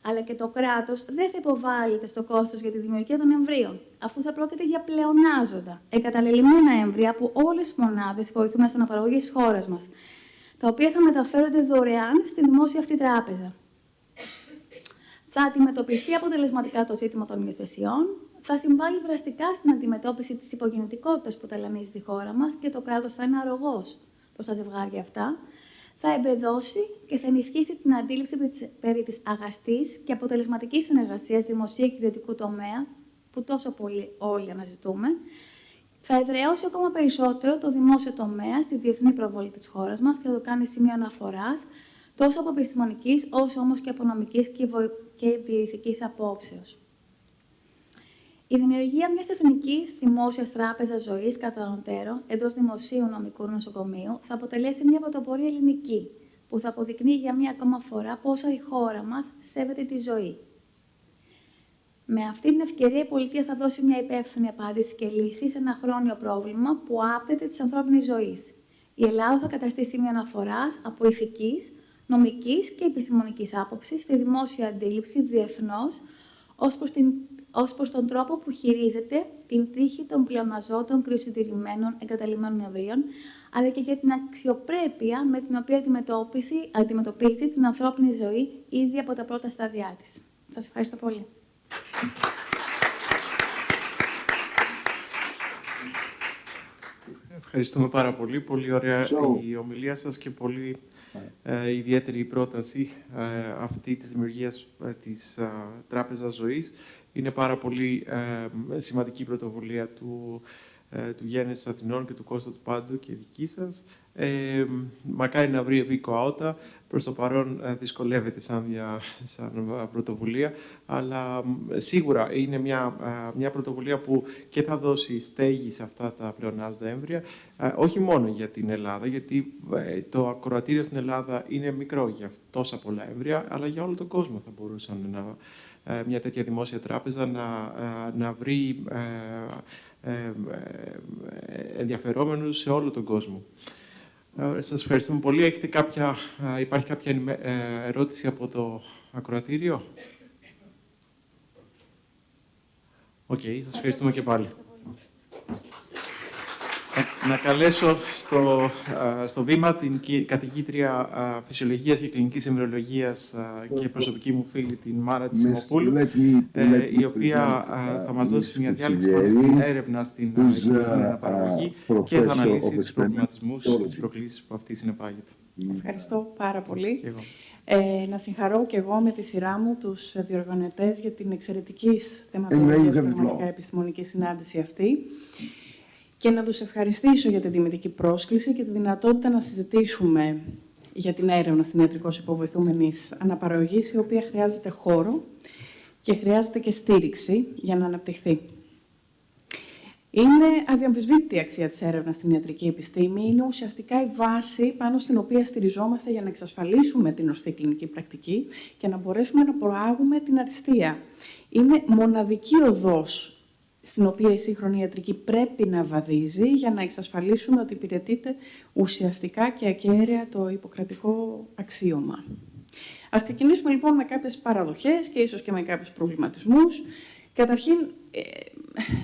αλλά και το κράτος δεν θα υποβάλλεται στο κόστος για τη δημιουργία των εμβρίων, αφού θα πρόκειται για πλεονάζοντα, εγκαταλελειμμένα έμβρια από όλες τις μονάδες βοηθούμενες αναπαραγωγής της χώρας μας, τα οποία θα μεταφέρονται δωρεάν στη δημόσια αυτή τράπεζα. Θα αντιμετωπιστεί αποτελεσματικά το ζήτημα των υιοθεσιών, θα συμβάλλει δραστικά στην αντιμετώπιση της υπογεννητικότητας που ταλανίζει τη χώρα μας και το κράτος θα είναι αρρωγός προς τα ζευγάρια αυτά, θα εμπεδώσει και θα ενισχύσει την αντίληψη περί της αγαστής και αποτελεσματικής συνεργασίας δημοσίου και ιδιωτικού τομέα, που τόσο πολύ όλοι αναζητούμε, θα εδραιώσει ακόμα περισσότερο το δημόσιο τομέα στη διεθνή προβολή της χώρας μας και θα το κάνει σημείο αναφοράς τόσο από επιστημονικής όσο όμως και από νομικής και βιοειθικής απόψεως. Η δημιουργία μιας εθνικής δημόσιας τράπεζας ζωής κατά ανωτέρω εντός δημοσίου νομικού νοσοκομείου θα αποτελέσει μια πρωτοπορία ελληνική, που θα αποδεικνύει για μία ακόμα φορά πόσο η χώρα μας σέβεται τη ζωή. Με αυτή την ευκαιρία η πολιτεία θα δώσει μια υπεύθυνη απάντηση και λύση σε ένα χρόνιο πρόβλημα που άπτεται της ανθρώπινης ζωής. Η Ελλάδα θα καταστεί σημείο αναφοράς από ηθικής, νομικής και επιστημονικής άποψης στη δημόσια αντίληψη διεθνώς ως προς τον τρόπο που χειρίζεται την τύχη των πλεοναζόντων κρυοσυντηρημένων εγκαταλειμμένων εμβρίων, αλλά και για την αξιοπρέπεια με την οποία αντιμετωπίζει την ανθρώπινη ζωή ήδη από τα πρώτα στάδια της. Σας ευχαριστώ πολύ. Ευχαριστούμε πάρα πολύ. Πολύ ωραία η ομιλία σας και πολύ ιδιαίτερη η πρόταση αυτή της δημιουργίας της Τράπεζας Ζωής. Είναι πάρα πολύ σημαντική πρωτοβουλία του Γέννησης Αθηνών και του Κώστα του Πάντου και δική σας. Μακάρι να βρει επίκοαότα. Προς το παρόν δυσκολεύεται σαν πρωτοβουλία, αλλά σίγουρα είναι μια πρωτοβουλία που και θα δώσει στέγη σε αυτά τα πλεονάζοντα έμβρια, όχι μόνο για την Ελλάδα, γιατί το ακροατήριο στην Ελλάδα είναι μικρό για τόσα πολλά έμβρια, αλλά για όλο τον κόσμο θα μπορούσαν μια τέτοια δημόσια τράπεζα να βρει ενδιαφερόμενους σε όλο τον κόσμο. Σας ευχαριστούμε πολύ. Υπάρχει κάποια ερώτηση από το ακροατήριο? Οκ, σας ευχαριστούμε και πάλι. Να καλέσω στο βήμα την καθηγήτρια Φυσιολογίας και Κλινικής Εμβριολογίας και προσωπική μου φίλη, την Μάρα Τσιμοπούλου, η οποία θα μας δώσει μια διάλεξη πάνω στην έρευνα στην αναπαραγωγή και θα αναλύσει τους προβληματισμούς και τις προκλήσεις που αυτή συνεπάγεται. Ευχαριστώ πάρα πολύ. Να συγχαρώ και εγώ με τη σειρά μου τους διοργανωτές για την εξαιρετική θεματολογία πραγματικά επιστημονική συνάντηση αυτή. Και να τους ευχαριστήσω για την τιμητική πρόσκληση και τη δυνατότητα να συζητήσουμε για την έρευνα στην ιατρικώς υποβοηθούμενης αναπαραγωγής, η οποία χρειάζεται χώρο και χρειάζεται και στήριξη για να αναπτυχθεί. Είναι αδιαμφισβήτητη η αξία της έρευνας στην ιατρική επιστήμη. Είναι ουσιαστικά η βάση πάνω στην οποία στηριζόμαστε για να εξασφαλίσουμε την ορθή κλινική πρακτική και να μπορέσουμε να προάγουμε την αριστεία. Είναι μοναδική οδός στην οποία η σύγχρονη ιατρική πρέπει να βαδίζει για να εξασφαλίσουμε ότι υπηρετείται ουσιαστικά και ακέραια το ιπποκρατικό αξίωμα. Ας ξεκινήσουμε λοιπόν με κάποιες παραδοχές και ίσως και με κάποιους προβληματισμούς. Καταρχήν,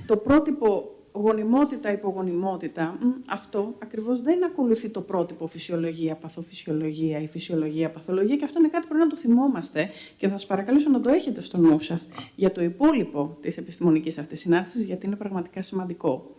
το πρότυπο γονιμότητα-υπογονιμότητα, αυτό ακριβώς δεν ακολουθεί το πρότυπο φυσιολογία-παθοφυσιολογία ή φυσιολογία-παθολογία, και αυτό είναι κάτι που πρέπει να το θυμόμαστε και θα σας παρακαλέσω να το έχετε στο νου σας για το υπόλοιπο της επιστημονικής αυτής συνάντησης, γιατί είναι πραγματικά σημαντικό.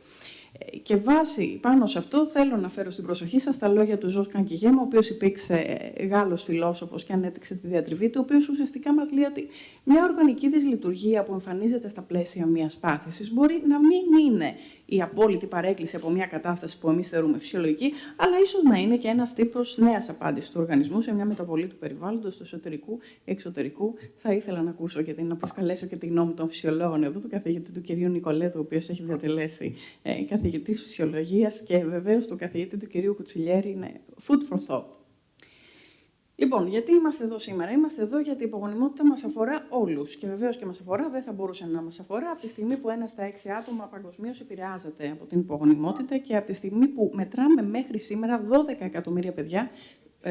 Και βάσει πάνω σε αυτό θέλω να φέρω στην προσοχή σας τα λόγια του Ζος Κανκιγέμ, ο οποίος υπήρξε Γάλλος φιλόσοφος και ανέπτυξε τη διατριβή του, ο οποίος ουσιαστικά μας λέει ότι μια οργανική δυσλειτουργία που εμφανίζεται στα πλαίσια μιας πάθησης μπορεί να μην είναι η απόλυτη παρέκκληση από μια κατάσταση που εμείς θεωρούμε φυσιολογική, αλλά ίσως να είναι και ένας τύπος νέας απάντησης του οργανισμού σε μια μεταβολή του περιβάλλοντος, του εσωτερικού, εξωτερικού. Θα ήθελα να ακούσω και να προσκαλέσω και τη γνώμη των φυσιολόγων εδώ, του καθηγητή του κυρίου Νικολέτου, ο οποίος έχει διατελέσει καθηγητής φυσιολογίας, και βεβαίως του καθηγητή του κυρίου Κουτσιλιέρη, είναι food for thought. Λοιπόν, γιατί είμαστε εδώ σήμερα? Είμαστε εδώ γιατί η υπογονιμότητα μας αφορά όλους. Και βεβαίως και μας αφορά, δεν θα μπορούσε να μας αφορά από τη στιγμή που 1 στα 6 άτομα παγκοσμίως επηρεάζεται από την υπογονιμότητα και από τη στιγμή που μετράμε μέχρι σήμερα 12 εκατομμύρια παιδιά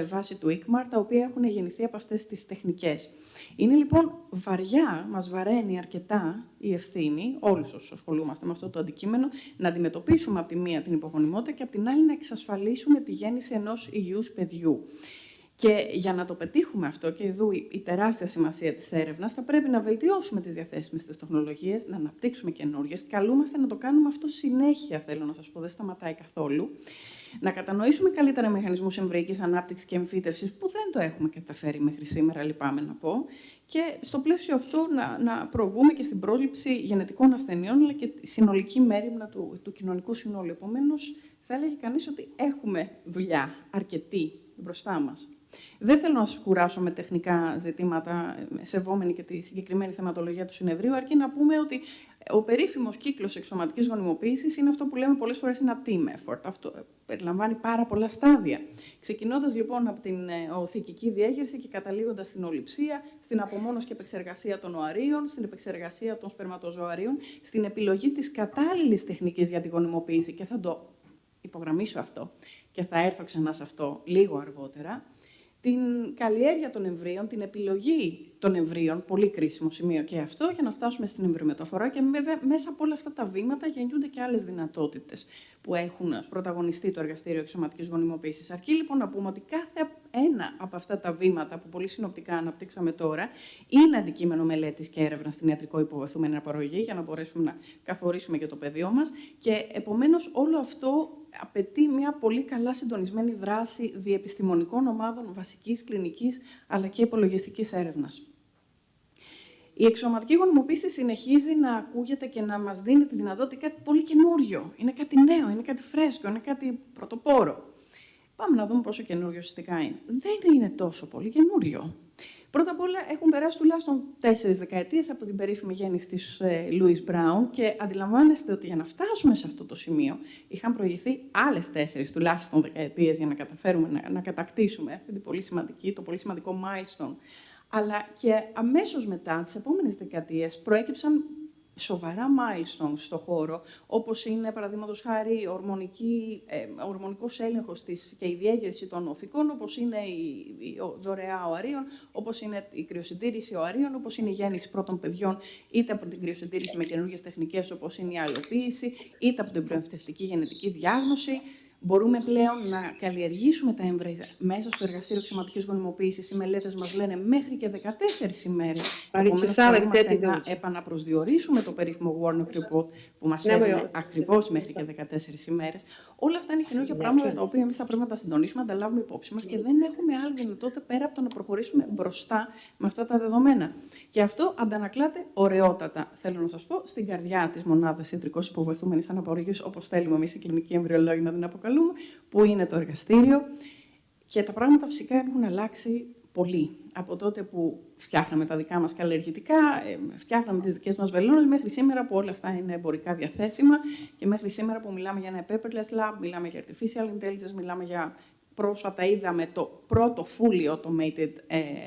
βάσει του ΙΚΜΑΡ, τα οποία έχουν γεννηθεί από αυτές τις τεχνικές. Είναι λοιπόν βαριά, μας βαραίνει αρκετά η ευθύνη, όλους όσους ασχολούμαστε με αυτό το αντικείμενο, να αντιμετωπίσουμε από τη μία την υπογονιμότητα και από την άλλη να εξασφαλίσουμε τη γέννηση ενός υγιούς παιδιού. Και για να το πετύχουμε αυτό, και εδώ η τεράστια σημασία της έρευνας, θα πρέπει να βελτιώσουμε τις διαθέσιμες τις τεχνολογίες, να αναπτύξουμε καινούριες. Καλούμαστε να το κάνουμε αυτό συνέχεια, θέλω να σας πω, δεν σταματάει καθόλου. Να κατανοήσουμε καλύτερα μηχανισμούς εμβρυϊκής ανάπτυξης και εμφύτευσης, που δεν το έχουμε καταφέρει μέχρι σήμερα, λυπάμαι να πω. Και στο πλαίσιο αυτό να προβούμε και στην πρόληψη γενετικών ασθενειών, αλλά και τη συνολική μέριμνα του κοινωνικού συνόλου. Επομένως, θα έλεγε κανείς ότι έχουμε δουλειά αρκετή μπροστά μας. Δεν θέλω να σας κουράσω με τεχνικά ζητήματα, σεβόμενοι και τη συγκεκριμένη θεματολογία του συνεδρίου, αρκεί να πούμε ότι ο περίφημος κύκλος εξωματικής γονιμοποίησης είναι αυτό που λέμε πολλές φορές ένα team effort. Αυτό περιλαμβάνει πάρα πολλά στάδια. Ξεκινώντας λοιπόν από την οθικική διέγερση και καταλήγοντας στην ολιψία, στην απομόνωση και επεξεργασία των οαρίων, στην επεξεργασία των σπερματοζωαρίων, στην επιλογή της κατάλληλης τεχνικής για τη γονιμοποίηση. Και θα το υπογραμμίσω αυτό και θα έρθω ξανά σε αυτό λίγο αργότερα. Την καλλιέργεια των εμβρίων, την επιλογή των εμβρίων, πολύ κρίσιμο σημείο και αυτό, για να φτάσουμε στην εμβριομεταφορά, και βέβαια μέσα από όλα αυτά τα βήματα γεννιούνται και άλλες δυνατότητες που έχουν πρωταγωνιστεί το εργαστήριο εξωματικής γονιμοποίησης. Αρκεί λοιπόν να πούμε ότι κάθε ένα από αυτά τα βήματα που πολύ συνοπτικά αναπτύξαμε τώρα είναι αντικείμενο μελέτης και έρευνα στην ιατρικό υποβοηθούμενη αναπαραγωγή, για να μπορέσουμε να καθορίσουμε και το πεδίο μας, και επομένως όλο αυτό απαιτεί μια πολύ καλά συντονισμένη δράση διεπιστημονικών ομάδων βασικής, κλινικής αλλά και υπολογιστικής έρευνας. Η εξωματική γονιμοποίηση συνεχίζει να ακούγεται και να μας δίνει τη δυνατότητα κάτι πολύ καινούριο. Είναι κάτι νέο, είναι κάτι φρέσκο, είναι κάτι πρωτοπόρο. Πάμε να δούμε πόσο καινούριο ουσιαστικά είναι. Δεν είναι τόσο πολύ καινούριο. Πρώτα απ' όλα, έχουν περάσει τουλάχιστον 4 δεκαετίες από την περίφημη γέννηση της Λούις Μπράουν, και αντιλαμβάνεστε ότι για να φτάσουμε σε αυτό το σημείο είχαν προηγηθεί άλλες 4 τουλάχιστον δεκαετίες για να καταφέρουμε να κατακτήσουμε αυτή το πολύ σημαντικό milestone. Αλλά και αμέσως μετά, τις επόμενες δεκαετίες, προέκυψαν σοβαρά milestones στο χώρο, όπως είναι, παραδείγματος χάρη, ο ορμονικός έλεγχος και η διέγερση των οθικών, όπως είναι η δωρεά οαρίων, όπως είναι η κρυοσυντήρηση οαρίων, όπως είναι η γέννηση πρώτων παιδιών, είτε από την κρυοσυντήρηση με καινούργιες τεχνικές, όπως είναι η αλλοποίηση, είτε από την προεμφυτευτική γενετική διάγνωση. Μπορούμε πλέον να καλλιεργήσουμε τα έμβρια μέσα στο εργαστήριο εξωματικής γονιμοποίησης. Οι μελέτες μας λένε μέχρι και 14 ημέρες. Επομένως, μπορούμε να επαναπροσδιορίσουμε το περίφημο Warnock Report που μας έδινε ακριβώς μέχρι και 14 ημέρες. Όλα αυτά είναι καινούργια πράγματα τα οποία εμείς θα πρέπει να τα συντονίσουμε, να τα λάβουμε υπόψη μας, και δεν έχουμε άλλη δυνατότητα πέρα από το να προχωρήσουμε μπροστά με αυτά τα δεδομένα. Και αυτό αντανακλάται ωραιότατα, θέλω να σας πω, στην καρδιά της μονάδας ιατρικώς υποβοηθούμενης αναπαραγωγής, όπως θέλουμε εμείς οι κλινικοί εμβριολόγοι να την αποκαλούμε, που είναι το εργαστήριο. Και τα πράγματα φυσικά έχουν αλλάξει πολύ. Από τότε που φτιάχναμε τα δικά μας καλλιεργητικά, φτιάχναμε τις δικές μας βελόνες, μέχρι σήμερα που όλα αυτά είναι εμπορικά διαθέσιμα, και μέχρι σήμερα που μιλάμε για ένα paperless lab, μιλάμε για artificial intelligence, μιλάμε για... Πρόσφατα είδαμε το πρώτο fully automated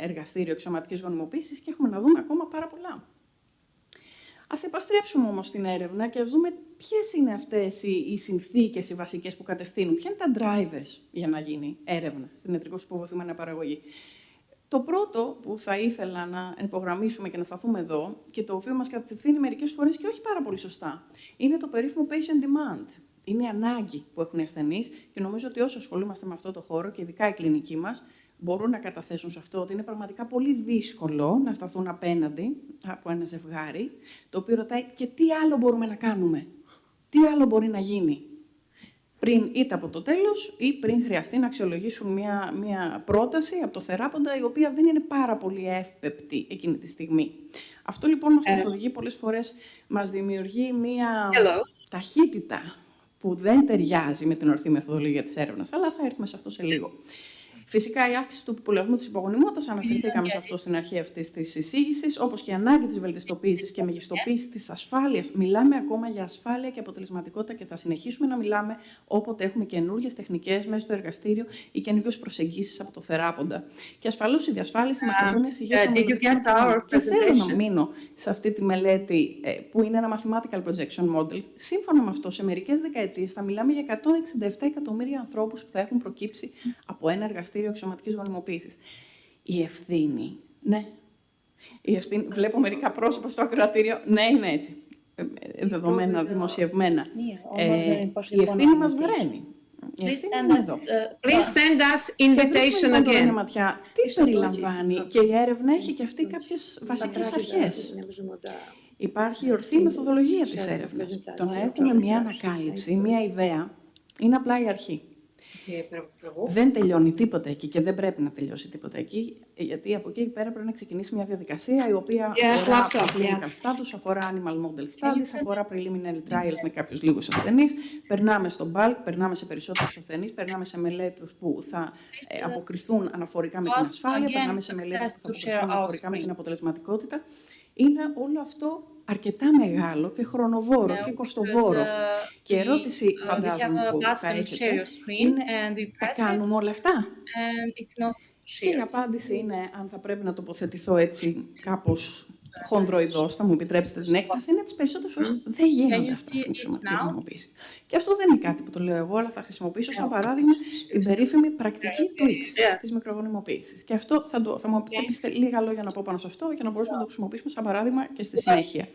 εργαστήριο εξωματικής γονιμοποίησης και έχουμε να δούμε ακόμα πάρα πολλά. Ας επαστρέψουμε όμως στην έρευνα και ας δούμε ποιες είναι αυτές οι συνθήκες οι βασικές που κατευθύνουν, ποια είναι τα drivers για να γίνει έρευνα στην ιατρικώς υποβοηθούμενη παραγωγή. Το πρώτο που θα ήθελα να υπογραμμίσουμε και να σταθούμε εδώ, και το οποίο μας κατευθύνει μερικές φορές και όχι πάρα πολύ σωστά, είναι το περίφημο patient demand. Είναι η ανάγκη που έχουν οι ασθενείς, και νομίζω ότι όσοι ασχολούμαστε με αυτό το χώρο, και ειδικά οι κλινικοί μας, μπορούν να καταθέσουν σε αυτό ότι είναι πραγματικά πολύ δύσκολο να σταθούν απέναντι από ένα ζευγάρι, το οποίο ρωτάει και τι άλλο μπορούμε να κάνουμε. τι άλλο μπορεί να γίνει πριν είτε από το τέλος ή πριν χρειαστεί να αξιολογήσουν μια πρόταση από το θεράποντα, η οποία δεν είναι πάρα πολύ εύπεπτη εκείνη τη στιγμή. Αυτό λοιπόν μας καθοδηγεί πολλές φορές, μας δημιουργεί μια ταχύτητα που δεν ταιριάζει με την ορθή μεθοδολογία της έρευνας, αλλά θα έρθουμε σε αυτό σε λίγο. Φυσικά, η αύξηση του υπολογισμού της υπογονιμότητας, αναφερθήκαμε σε αυτό στην αρχή αυτής της εισήγησης, όπως και η ανάγκη της βελτιστοποίησης και μεγιστοποίησης της ασφάλειας. Μιλάμε ακόμα για ασφάλεια και αποτελεσματικότητα και θα συνεχίσουμε να μιλάμε όποτε έχουμε καινούργιες τεχνικές μέσα στο εργαστήριο ή καινούργιες προσεγγίσεις από το θεράποντα. Και ασφαλώς η διασφάλιση μακροπρόθεσμης υγείας των μελετών. Και θέλω να μείνω σε αυτή τη μελέτη που είναι ένα mathematical projection model. Σύμφωνα με αυτό, σε μερικές δεκαετίες θα μιλάμε για 167 εκατομμύρια ανθρώπους που θα έχουν προκύψει από ένα εργαστήριο αξιωματικής γονιμοποίησης. Η ευθύνη, ναι. Η ευθύνη, βλέπω μερικά πρόσωπα στο ακροατήριο, ναι, είναι έτσι. Δεδομένα, δημοσιευμένα. Η ευθύνη μας βαραίνει. Please send us invitation again. Τι περιλαμβάνει, και η έρευνα έχει και αυτή κάποιες βασικές αρχές. Υπάρχει η ορθή μεθοδολογία της έρευνας. Το να έχουμε μια ανακάλυψη, μια ιδέα, είναι απλά η αρχή. Δεν τελειώνει τίποτα εκεί και δεν πρέπει να τελειώσει τίποτα εκεί, γιατί από εκεί πέρα πρέπει να ξεκινήσει μια διαδικασία η οποία αφορά clinical status, αφορά animal model studies, αφορά preliminary trials με κάποιους λίγους ασθενείς. Περνάμε στο bulk, περνάμε σε περισσότερους ασθενείς, περνάμε σε μελέτες που θα αποκριθούν αναφορικά με την ασφάλεια, περνάμε σε μελέτες που θα αποκριθούν αναφορικά με την αποτελεσματικότητα. Είναι όλο αυτό αρκετά μεγάλο και χρονοβόρο και κοστοβόρο. Και η ερώτηση, φαντάζομαι, που θα έχετε είναι, τα κάνουμε όλα αυτά? Και η απάντηση είναι, αν θα πρέπει να τοποθετηθώ έτσι κάπως χονδροειδώς, θα μου επιτρέψετε την έκφραση, είναι τις περισσότερες φορές δεν γίνονται αυτά στην αξιωματική γονιμοποίηση. Και αυτό δεν είναι κάτι που το λέω εγώ, αλλά θα χρησιμοποιήσω σαν παράδειγμα την περίφημη πρακτική του X, της μικρογονιμοποίησης. Και αυτό θα μου επιτρέψετε λίγα λόγια να πω πάνω σε αυτό, για να μπορέσουμε να το χρησιμοποιήσουμε σαν παράδειγμα και στη συνέχεια.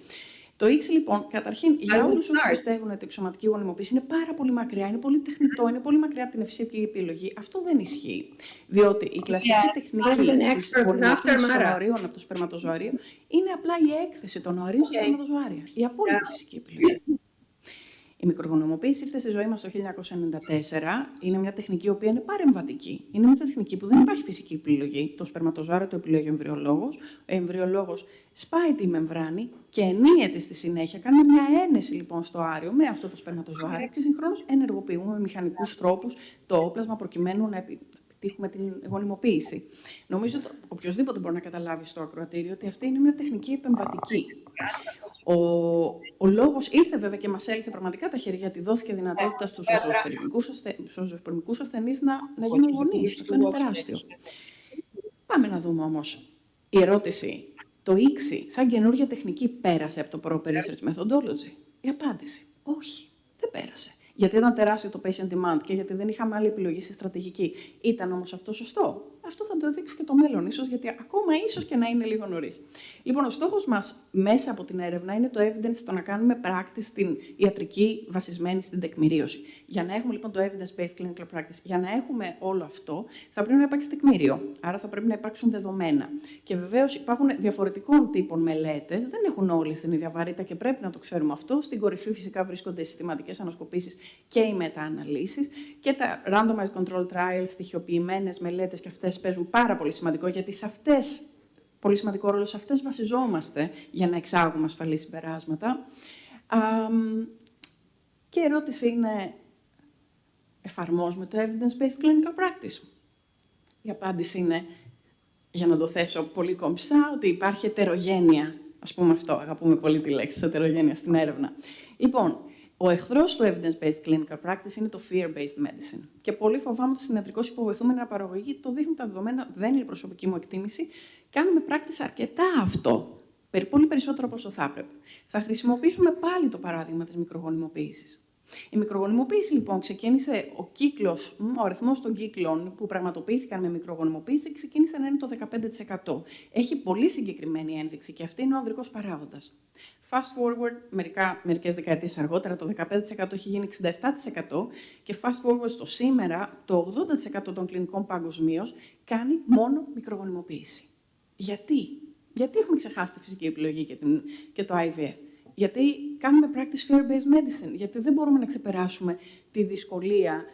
Το X, λοιπόν, καταρχήν, για όλους όσους πιστεύουν ότι η αξιωματική γονιμοποίηση είναι πάρα πολύ μακριά, είναι πολύ τεχνητό, είναι πολύ μακριά από την ευσύπικη επιλογή, αυτό δεν ισχύει. Διότι η κλασική τεχνική της γονιμοποίησης των ορίων από το σπερματοζωάριο είναι απλά η έκθεση των ορίων στα σπερματοζωάρια. Η απόλυτη φυσική επιλογή. Η μικρογονιμοποίηση ήρθε στη ζωή μας το 1994. Είναι μια τεχνική η οποία είναι παρεμβατική. Είναι μια τεχνική που δεν υπάρχει φυσική επιλογή. Το σπερματοζώαριο το επιλέγει ο εμβριολόγος. Ο εμβριολόγος σπάει τη μεμβράνη και ενίεται στη συνέχεια. Κάνουμε μια ένεση λοιπόν στο άριο με αυτό το σπερματοζώαριο και συγχρόνως ενεργοποιούμε με μηχανικούς τρόπους το όπλασμα προκειμένου να επιτύχουμε την γονιμοποίηση. Νομίζω ότι οποιοδήποτε μπορεί να καταλάβει στο ακροατήριο ότι αυτή είναι μια τεχνική επεμβατική. Ο λόγος ήρθε βέβαια και μας έλυσε πραγματικά τα χέρια, γιατί δόθηκε δυνατότητα στους ζωοσπερμικούς ασθενείς να γίνουν γονείς. Αυτό είναι τεράστιο. Πάμε να δούμε όμως. Η ερώτηση, το X σαν καινούργια τεχνική πέρασε από το Proper Research Methodology? Η απάντηση, όχι, δεν πέρασε. Γιατί ήταν τεράστιο το patient demand και γιατί δεν είχαμε άλλη επιλογή στη στρατηγική. Ήταν όμως αυτό σωστό? Αυτό θα το δείξει και το μέλλον, ίσως, γιατί ακόμα ίσως και να είναι λίγο νωρίς. Λοιπόν, ο στόχος μας μέσα από την έρευνα είναι το evidence, το να κάνουμε practice στην ιατρική βασισμένη στην τεκμηρίωση. Για να έχουμε λοιπόν το evidence-based clinical practice, για να έχουμε όλο αυτό, θα πρέπει να υπάρξει τεκμήριο. Άρα θα πρέπει να υπάρξουν δεδομένα. Και βεβαίως υπάρχουν διαφορετικών τύπων μελέτες, δεν έχουν όλες την ίδια βαρύτητα και πρέπει να το ξέρουμε αυτό. Στην κορυφή φυσικά βρίσκονται οι συστηματικές ανασκοπήσεις και οι μετα-αναλύσεις και τα randomized control trials, στοιχειοποιημένες μελέτες, και αυτές παίζουν πάρα πολύ σημαντικό, γιατί σε αυτές, πολύ σημαντικό ρόλο, σε αυτές βασιζόμαστε για να εξάγουμε ασφαλή συμπεράσματα. Και η ερώτηση είναι, εφαρμόζουμε το evidence-based clinical practice? Η απάντηση είναι, για να το θέσω πολύ κομψά, ότι υπάρχει ετερογένεια. Ας πούμε αυτό, αγαπούμε πολύ τη λέξη ετερογένεια στην έρευνα. Λοιπόν, ο εχθρός του evidence-based clinical practice είναι το fear-based medicine. Και πολύ φοβάμαι ότι στην ιατρικώς υποβοηθούμενη αναπαραγωγή, το δείχνουν τα δεδομένα, δεν είναι η προσωπική μου εκτίμηση, κάνουμε practice αρκετά αυτό. Πολύ περισσότερο από όσο θα έπρεπε. Θα χρησιμοποιήσουμε πάλι το παράδειγμα της μικρογονιμοποίησης. Η μικρογονιμοποίηση, λοιπόν, ξεκίνησε ο αριθμός των κύκλων που πραγματοποιήθηκαν με μικρογονιμοποίηση ξεκίνησε να είναι το 15%. Έχει πολύ συγκεκριμένη ένδειξη και αυτή είναι ο ανδρικός παράγοντας. Fast forward, μερικές δεκαετίες αργότερα, το 15% έχει γίνει 67% και fast forward στο σήμερα, το 80% των κλινικών παγκοσμίως κάνει μόνο μικρογονιμοποίηση. Γιατί έχουμε ξεχάσει τη φυσική επιλογή και το IVF? Γιατί κάνουμε practice fear-based medicine, γιατί δεν μπορούμε να ξεπεράσουμε τη δυσκολία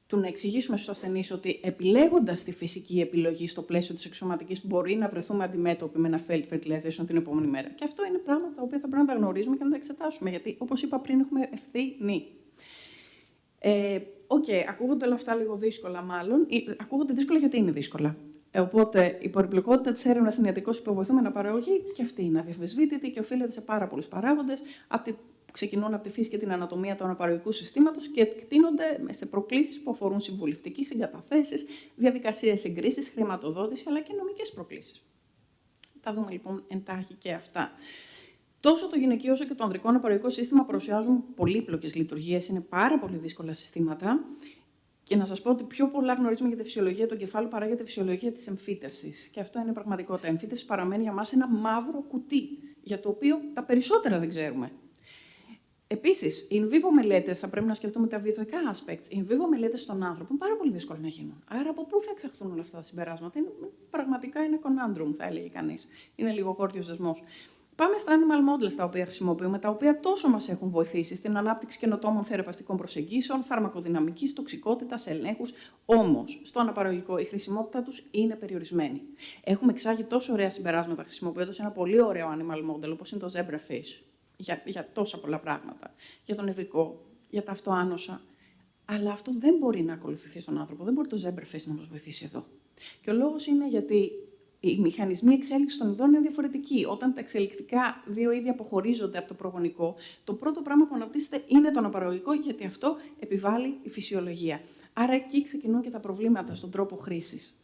του να εξηγήσουμε στους ασθενείς ότι επιλέγοντας τη φυσική επιλογή στο πλαίσιο της εξωματικής μπορεί να βρεθούμε αντιμέτωποι με ένα failed fertilization την επόμενη μέρα. Και αυτό είναι πράγματα τα οποία θα πρέπει να τα γνωρίζουμε και να τα εξετάσουμε, γιατί όπως είπα πριν έχουμε ευθύνη. Ακούγονται όλα αυτά λίγο δύσκολα μάλλον. Ακούγονται δύσκολα γιατί είναι δύσκολα. Οπότε η πολυπλοκότητα της έρευνας στην ιατρικώς υποβοηθούμενη αναπαραγωγή και αυτή είναι αδιαφεσβήτητη και οφείλεται σε πάρα πολλούς παράγοντες, που ξεκινούν από τη φύση και την ανατομία του αναπαραγωγικού συστήματος και εκτείνονται σε προκλήσεις που αφορούν συμβουλευτικές συγκαταθέσεις, διαδικασίες συγκρίσης, χρηματοδότηση αλλά και νομικές προκλήσεις. Θα δούμε λοιπόν εντάχει και αυτά. Τόσο το γυναικείο όσο και το ανδρικό αναπαραγωγικό σύστημα παρουσιάζουν πολύπλοκες λειτουργίες, είναι πάρα πολύ δύσκολα συστήματα. Και να σας πω ότι πιο πολλά γνωρίζουμε για τη φυσιολογία του εγκεφάλου παρά για τη φυσιολογία της εμφύτευσης. Και αυτό είναι πραγματικότητα. Η εμφύτευση παραμένει για μας ένα μαύρο κουτί, για το οποίο τα περισσότερα δεν ξέρουμε. Επίσης, in vivo μελέτες, θα πρέπει να σκεφτούμε τα βιωτικά aspects. In vivo μελέτες στον άνθρωπο είναι πάρα πολύ δύσκολο να γίνουν. Άρα, από πού θα εξαχθούν όλα αυτά τα συμπεράσματα? Πραγματικά είναι conundrum, θα έλεγε κανείς. Είναι λίγο κόρτιος δεσμός. Πάμε στα animal models τα οποία χρησιμοποιούμε, τα οποία τόσο μας έχουν βοηθήσει στην ανάπτυξη καινοτόμων θεραπευτικών προσεγγίσεων, φαρμακοδυναμικής, τοξικότητας, ελέγχους. Όμως, στο αναπαραγωγικό η χρησιμότητά τους είναι περιορισμένη. Έχουμε εξάγει τόσο ωραία συμπεράσματα χρησιμοποιώντας ένα πολύ ωραίο animal model, όπως είναι το zebrafish, για τόσα πολλά πράγματα. Για τον νευρικό, για τα αυτοάνοσα. Αλλά αυτό δεν μπορεί να ακολουθηθεί στον άνθρωπο. Δεν μπορεί το zebrafish να μας βοηθήσει εδώ. Και ο λόγος είναι γιατί οι μηχανισμοί εξέλιξης των ειδών είναι διαφορετικοί. Όταν τα εξελικτικά δύο είδη αποχωρίζονται από το προγονικό, το πρώτο πράγμα που αναπτύσσεται είναι το αναπαραγωγικό, γιατί αυτό επιβάλλει η φυσιολογία. Άρα εκεί ξεκινούν και τα προβλήματα στον τρόπο χρήσης.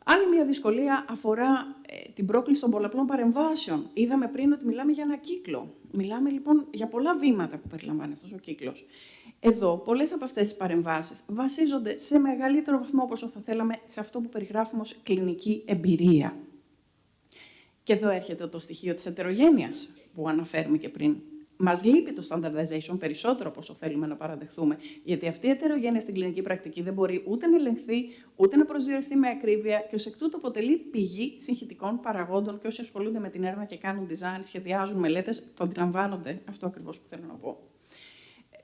Άλλη μια δυσκολία αφορά την πρόκληση των πολλαπλών παρεμβάσεων. Είδαμε πριν ότι μιλάμε για ένα κύκλο. Μιλάμε λοιπόν για πολλά βήματα που περιλαμβάνει αυτός ο κύκλος. Εδώ, πολλές από αυτές τις παρεμβάσεις βασίζονται σε μεγαλύτερο βαθμό, όπως θα θέλαμε, σε αυτό που περιγράφουμε ως κλινική εμπειρία. Και εδώ έρχεται το στοιχείο της ετερογένειας που αναφέρουμε και πριν. Μας λείπει το standardization περισσότερο από όσο θέλουμε να παραδεχθούμε, γιατί αυτή η ετερογένεια στην κλινική πρακτική δεν μπορεί ούτε να ελεγχθεί, ούτε να προσδιοριστεί με ακρίβεια και ως εκ τούτου αποτελεί πηγή συγχυτικών παραγόντων και όσοι ασχολούνται με την έρευνα και κάνουν design, σχεδιάζουν μελέτες, το αντιλαμβάνονται αυτό ακριβώς που θέλω να πω.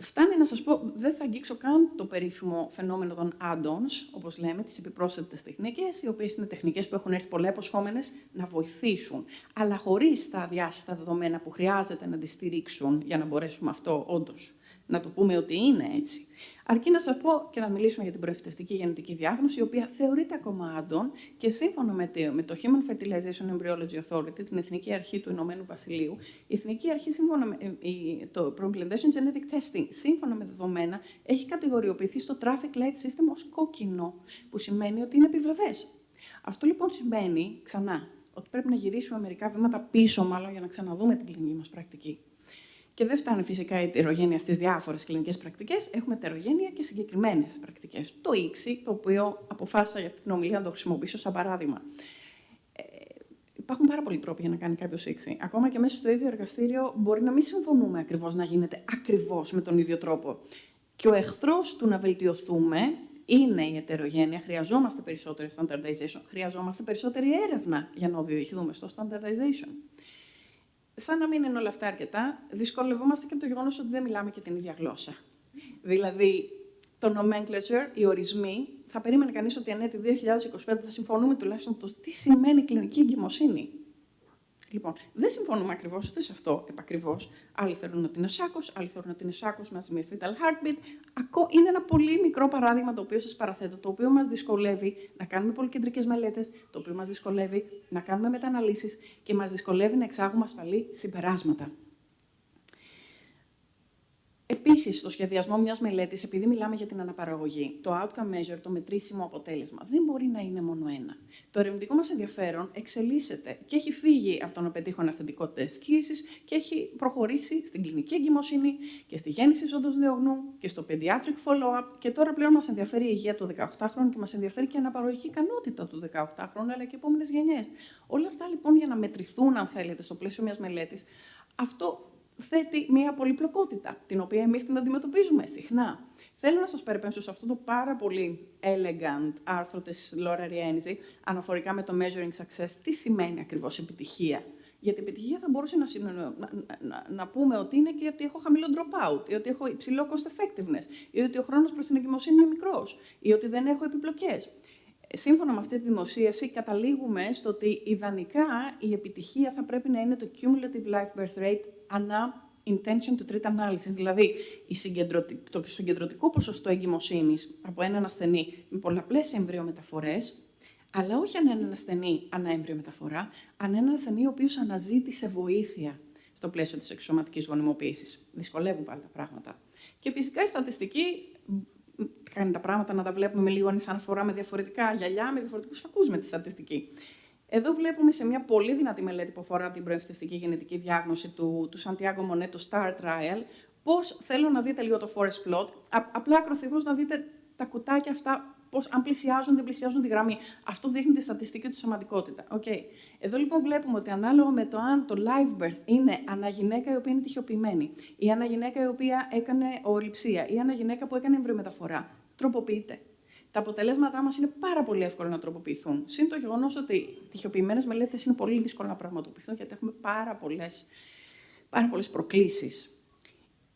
Φτάνει να σας πω, δεν θα αγγίξω καν το περίφημο φαινόμενο των add-ons, όπως λέμε, τις επιπρόσθετες τεχνικές, οι οποίες είναι τεχνικές που έχουν έρθει πολλά υποσχόμενες να βοηθήσουν, αλλά χωρίς τα αδιάσυστα δεδομένα που χρειάζεται να τις στηρίξουν για να μπορέσουμε αυτό όντως να το πούμε ότι είναι έτσι. Αρκεί να σας πω και να μιλήσουμε για την προεφητευτική γενετική διάγνωση, η οποία θεωρείται ακόμα add-on και σύμφωνα με το Human Fertilization Embryology Authority, την Εθνική Αρχή του Ηνωμένου Βασιλείου, η Εθνική Αρχή, σύμφωνα με το Implantation Genetic Testing, σύμφωνα με δεδομένα, έχει κατηγοριοποιηθεί στο Traffic Light System ως κόκκινο, που σημαίνει ότι είναι επιβλαβές. Αυτό λοιπόν σημαίνει, ξανά, ότι πρέπει να γυρίσουμε μερικά βήματα πίσω, μάλλον, για να ξαναδούμε την κλινική μας πρακτική. Και δεν φτάνει φυσικά η ετερογένεια στις διάφορες κλινικές πρακτικές, έχουμε ετερογένεια και συγκεκριμένες πρακτικές. Το ΙΚΣΙ, το οποίο αποφάσισα για αυτή την ομιλία να το χρησιμοποιήσω σαν παράδειγμα. Υπάρχουν πάρα πολλοί τρόποι για να κάνει κάποιος ΙΚΣΙ. Ακόμα και μέσα στο ίδιο εργαστήριο μπορεί να μην συμφωνούμε ακριβώς να γίνεται ακριβώς με τον ίδιο τρόπο. Και ο εχθρός του να βελτιωθούμε είναι η ετερογένεια. Χρειαζόμαστε περισσότερη standardization, χρειαζόμαστε περισσότερη έρευνα για να οδηγηθούμε στο standardization. Σαν να μην είναι όλα αυτά αρκετά, δυσκολευόμαστε και από το γεγονός ότι δεν μιλάμε και την ίδια γλώσσα. Δηλαδή, το nomenclature, οι ορισμοί, θα περίμενε κανείς ότι εν έτη 2025 θα συμφωνούμε τουλάχιστον το τι σημαίνει κλινική εγκυμοσύνη. Λοιπόν, δεν συμφωνούμε ακριβώς ούτε σε αυτό επακριβώς. Άλλοι θεωρούν ότι είναι σάκος, άλλοι θεωρούν ότι είναι σάκος μαζί με fetal heartbeat. Είναι ένα πολύ μικρό παράδειγμα το οποίο σας παραθέτω, το οποίο μας δυσκολεύει να κάνουμε πολυκεντρικές μελέτες, το οποίο μας δυσκολεύει να κάνουμε μεταναλύσεις και μας δυσκολεύει να εξάγουμε ασφαλή συμπεράσματα. Επίσης, στο σχεδιασμό μιας μελέτης, επειδή μιλάμε για την αναπαραγωγή, το outcome measure, το μετρήσιμο αποτέλεσμα, δεν μπορεί να είναι μόνο ένα. Το ερευνητικό μας ενδιαφέρον εξελίσσεται και έχει φύγει από το να πετύχω ένα θετικό τεστ κοίησης και έχει προχωρήσει στην κλινική εγκυμοσύνη και στη γέννηση εισόδους νεογνού και στο pediatric follow-up και τώρα πλέον μας ενδιαφέρει η υγεία του 18χρονου και μας ενδιαφέρει και η αναπαραγωγική ικανότητα του 18χρονου, αλλά και επόμενες γενιές. Όλα αυτά λοιπόν για να μετρηθούν, αν θέλετε, στο πλαίσιο μιας μελέτης, αυτό θέτει μια πολυπλοκότητα, την οποία εμείς την αντιμετωπίζουμε συχνά. Θέλω να σας περιπέμψω σε αυτό το πάρα πολύ elegant άρθρο της Laura Rienzi, αναφορικά με το measuring success, τι σημαίνει ακριβώς επιτυχία Γιατί η επιτυχία θα μπορούσε να πούμε ότι είναι και ότι έχω χαμηλό dropout, ή ότι έχω υψηλό cost effectiveness, ή ότι ο χρόνος προς την εγκυμοσύνη είναι μικρός, ή ότι δεν έχω επιπλοκές. Σύμφωνα με αυτή τη δημοσίευση, καταλήγουμε στο ότι ιδανικά η επιτυχία θα πρέπει να είναι το cumulative live birth rate ανά intention to treat analysis, δηλαδή το συγκεντρωτικό ποσοστό εγκυμοσύνης από έναν ασθενή με πολλαπλές εμβριομεταφορές, αλλά όχι αν έναν ασθενή ανά εμβριομεταφορά, αν έναν ασθενή ο οποίος αναζήτησε βοήθεια στο πλαίσιο της εξωματικής γονιμοποίησης. Δυσκολεύουν πάλι τα πράγματα. Και φυσικά η στατιστική κάνει τα πράγματα να τα βλέπουμε με λίγο σαν φορά με διαφορετικά γυαλιά, με διαφορετικούς φακούς με τη στατιστική. Εδώ βλέπουμε σε μια πολύ δυνατή μελέτη που αφορά την προεμφυτευτική γενετική διάγνωση του Santiago Monet, το STAR Trial, πώς θέλω να δείτε λίγο το forest plot, απλά ακροθυγώς να δείτε τα κουτάκια αυτά, πώς, αν πλησιάζουν, δεν πλησιάζουν τη γραμμή. Αυτό δείχνει τη στατιστική του σωματικότητα. Okay. Εδώ λοιπόν βλέπουμε ότι ανάλογα με το αν το live birth είναι αναγυναίκα η οποία είναι τοιχιοποιημένη, ή αναγυναίκα η οποία έκανε ορυψία, ή αναγυναίκα που έκανε εμβριομεταφορά, τροποποιείται. Τα αποτελέσματά μας είναι πάρα πολύ εύκολο να τροποποιηθούν. Συν το γεγονός ότι οι τοιχιοποιημένες μελέτες είναι πολύ δύσκολο να πραγματοποιηθούν, γιατί έχουμε πάρα πολλές προκλήσεις.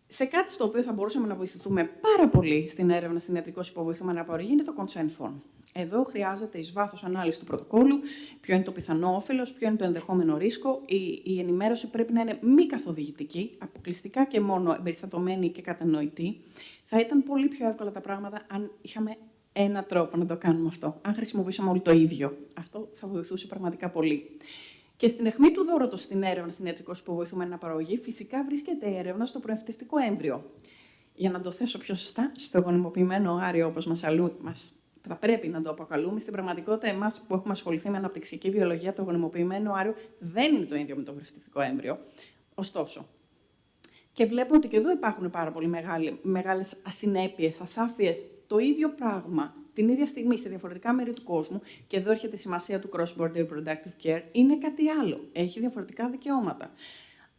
Σε κάτι στο οποίο θα μπορούσαμε να βοηθηθούμε πάρα πολύ στην έρευνα στην ιατρικώς υποβοηθούμενη απαγωγή είναι το consent form. Εδώ χρειάζεται εις βάθος ανάλυση του πρωτοκόλλου, ποιο είναι το πιθανό όφελος, ποιο είναι το ενδεχόμενο ρίσκο. Η ενημέρωση πρέπει να είναι μη καθοδηγητική, αποκλειστικά και μόνο εμπεριστατωμένη και κατανοητή. Θα ήταν πολύ πιο εύκολα τα πράγματα αν είχαμε ένα τρόπο να το κάνουμε αυτό. Αν χρησιμοποιήσαμε όλοι το ίδιο. Αυτό θα βοηθούσε πραγματικά πολύ. Και στην αιχμή του δώρωτος στην έρευνα στην ιατρικώς υποβοηθούμενη αναπαραγωγή, φυσικά βρίσκεται η έρευνα στο προεμφυτευτικό έμβριο. Για να το θέσω πιο σωστά, στο γονιμοποιημένο οάριο, όπως θα πρέπει να το αποκαλούμε. Στην πραγματικότητα, εμάς που έχουμε ασχοληθεί με αναπτυξιακή βιολογία, το γονιμοποιημένο οάριο δεν είναι το ίδιο με το προεμφυτευτικό έμβριο. Ωστόσο. Και βλέπω ότι και εδώ υπάρχουν πάρα πολύ μεγάλες ασυνέπειες, ασάφειες. Το ίδιο πράγμα, την ίδια στιγμή, σε διαφορετικά μέρη του κόσμου, και εδώ έρχεται η σημασία του cross-border reproductive care, είναι κάτι άλλο. Έχει διαφορετικά δικαιώματα.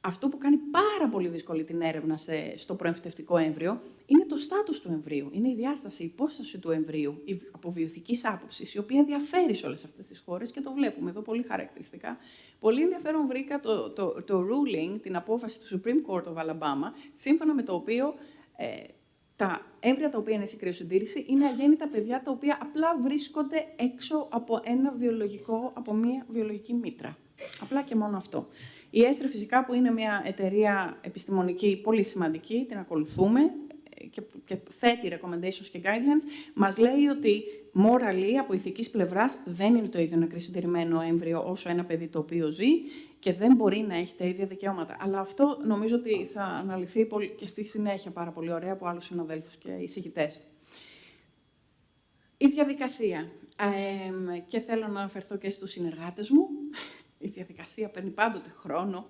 Αυτό που κάνει πάρα πολύ δύσκολη την έρευνα στο προεμφυτευτικό έμβριο είναι το στάτους του εμβρίου. Είναι η διάσταση, η υπόσταση του εμβρίου, από βιοειθικής άποψης, η οποία διαφέρει σε όλες αυτές τις χώρες και το βλέπουμε εδώ πολύ χαρακτηριστικά. Πολύ ενδιαφέρον βρήκα το ruling, την απόφαση του Supreme Court of Alabama, σύμφωνα με το οποίο τα έμβρια τα οποία είναι σε κρυοσυντήρηση είναι αγέννητα παιδιά τα οποία απλά βρίσκονται έξω από από μια βιολογική μήτρα. Απλά και μόνο αυτό. Η ΕΣΡΕ φυσικά, που είναι μια εταιρεία επιστημονική πολύ σημαντική, την ακολουθούμε και θέτει recommendations και guidelines, μας λέει ότι morally, από ηθικής πλευράς, δεν είναι το ίδιο ένα κρυοσυντηρημένο έμβριο όσο ένα παιδί το οποίο ζει και δεν μπορεί να έχει τα ίδια δικαιώματα. Αλλά αυτό νομίζω ότι θα αναλυθεί και στη συνέχεια πάρα πολύ ωραία από άλλους συναδέλφους και εισηγητές. Η διαδικασία. Και θέλω να αναφερθώ και στους συνεργάτες μου. Η διαδικασία παίρνει πάντοτε χρόνο.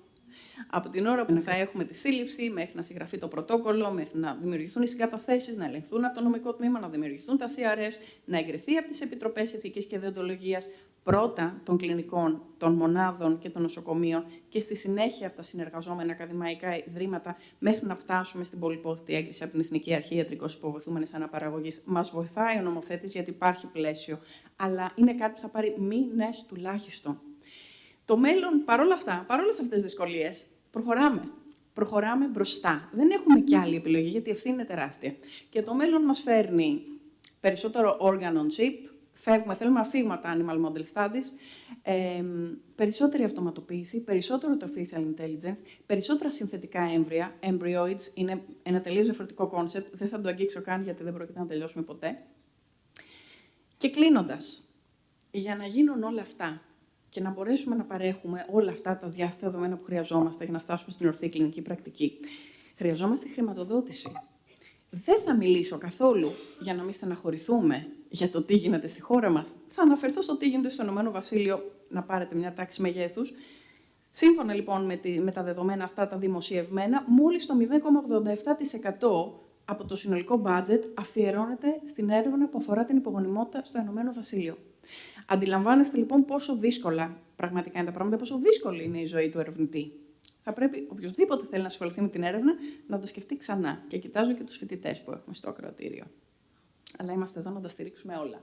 Από την ώρα που θα έχουμε τη σύλληψη, μέχρι να συγγραφεί το πρωτόκολλο, μέχρι να δημιουργηθούν οι συγκαταθέσεις, να ελεγχθούν από το νομικό τμήμα, να δημιουργηθούν τα CRFs, να εγκριθεί από τις επιτροπές ηθικής και δεοντολογίας, πρώτα των κλινικών, των μονάδων και των νοσοκομείων και στη συνέχεια από τα συνεργαζόμενα ακαδημαϊκά ιδρύματα, μέχρι να φτάσουμε στην πολυπόθητη έγκριση από την Εθνική Αρχή Ιατρικώς Υποβοηθούμενης Αναπαραγωγής. Μας βοηθάει ο νομοθέτης γιατί υπάρχει πλαίσιο, αλλά είναι κάτι που θα πάρει μήνες τουλάχιστον. Το μέλλον, παρόλα αυτές τις δυσκολίες, προχωράμε μπροστά. Δεν έχουμε κι άλλη επιλογή, γιατί η ευθύνη είναι τεράστια. Και το μέλλον μας φέρνει περισσότερο organ on chip, θέλουμε να φύγουμε από τα animal model studies, περισσότερη αυτοματοποίηση, περισσότερο artificial intelligence, περισσότερα συνθετικά έμβρια, embryoids, είναι ένα τελείως διαφορετικό concept, δεν θα το αγγίξω καν γιατί δεν πρόκειται να τελειώσουμε ποτέ. Και κλείνοντας, για να γίνουν όλα αυτά, και να μπορέσουμε να παρέχουμε όλα αυτά τα διάστατα δεδομένα που χρειαζόμαστε για να φτάσουμε στην ορθή κλινική πρακτική, χρειαζόμαστε χρηματοδότηση. Δεν θα μιλήσω καθόλου για να μην στεναχωρηθούμε για το τι γίνεται στη χώρα μας. Θα αναφερθώ στο τι γίνεται στο Ηνωμένο Βασίλειο, να πάρετε μια τάξη μεγέθους. Σύμφωνα λοιπόν με τα δεδομένα αυτά τα δημοσιευμένα, μόλις το 0,87% από το συνολικό budget αφιερώνεται στην έρευνα που αφορά την υπογονιμότητα στο Ηνωμένο Βασίλειο. Αντιλαμβάνεστε λοιπόν πόσο δύσκολα πραγματικά είναι τα πράγματα, πόσο δύσκολη είναι η ζωή του ερευνητή. Θα πρέπει οποιοδήποτε θέλει να ασχοληθεί με την έρευνα να το σκεφτεί ξανά. Και κοιτάζω και τους φοιτητές που έχουμε στο ακροατήριο. Αλλά είμαστε εδώ να τα στηρίξουμε όλα.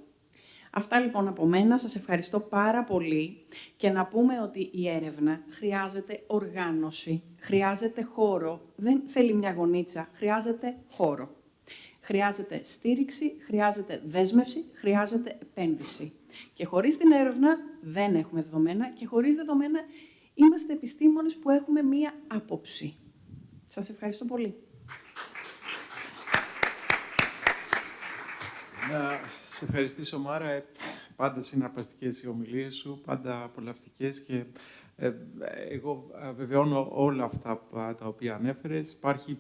Αυτά λοιπόν από μένα. Σας ευχαριστώ πάρα πολύ και να πούμε ότι η έρευνα χρειάζεται οργάνωση, χρειάζεται χώρο. Δεν θέλει μια γωνίτσα, χρειάζεται χώρο. Χρειάζεται στήριξη, χρειάζεται δέσμευση, χρειάζεται επένδυση. Και χωρίς την έρευνα δεν έχουμε δεδομένα και χωρίς δεδομένα είμαστε επιστήμονες που έχουμε μία άποψη. Σας ευχαριστώ πολύ. Να σε ευχαριστήσω, Μάρα. Πάντα συναρπαστικές οι ομιλίες σου, πάντα απολαυστικές και εγώ βεβαιώνω όλα αυτά τα οποία ανέφερες. Υπάρχει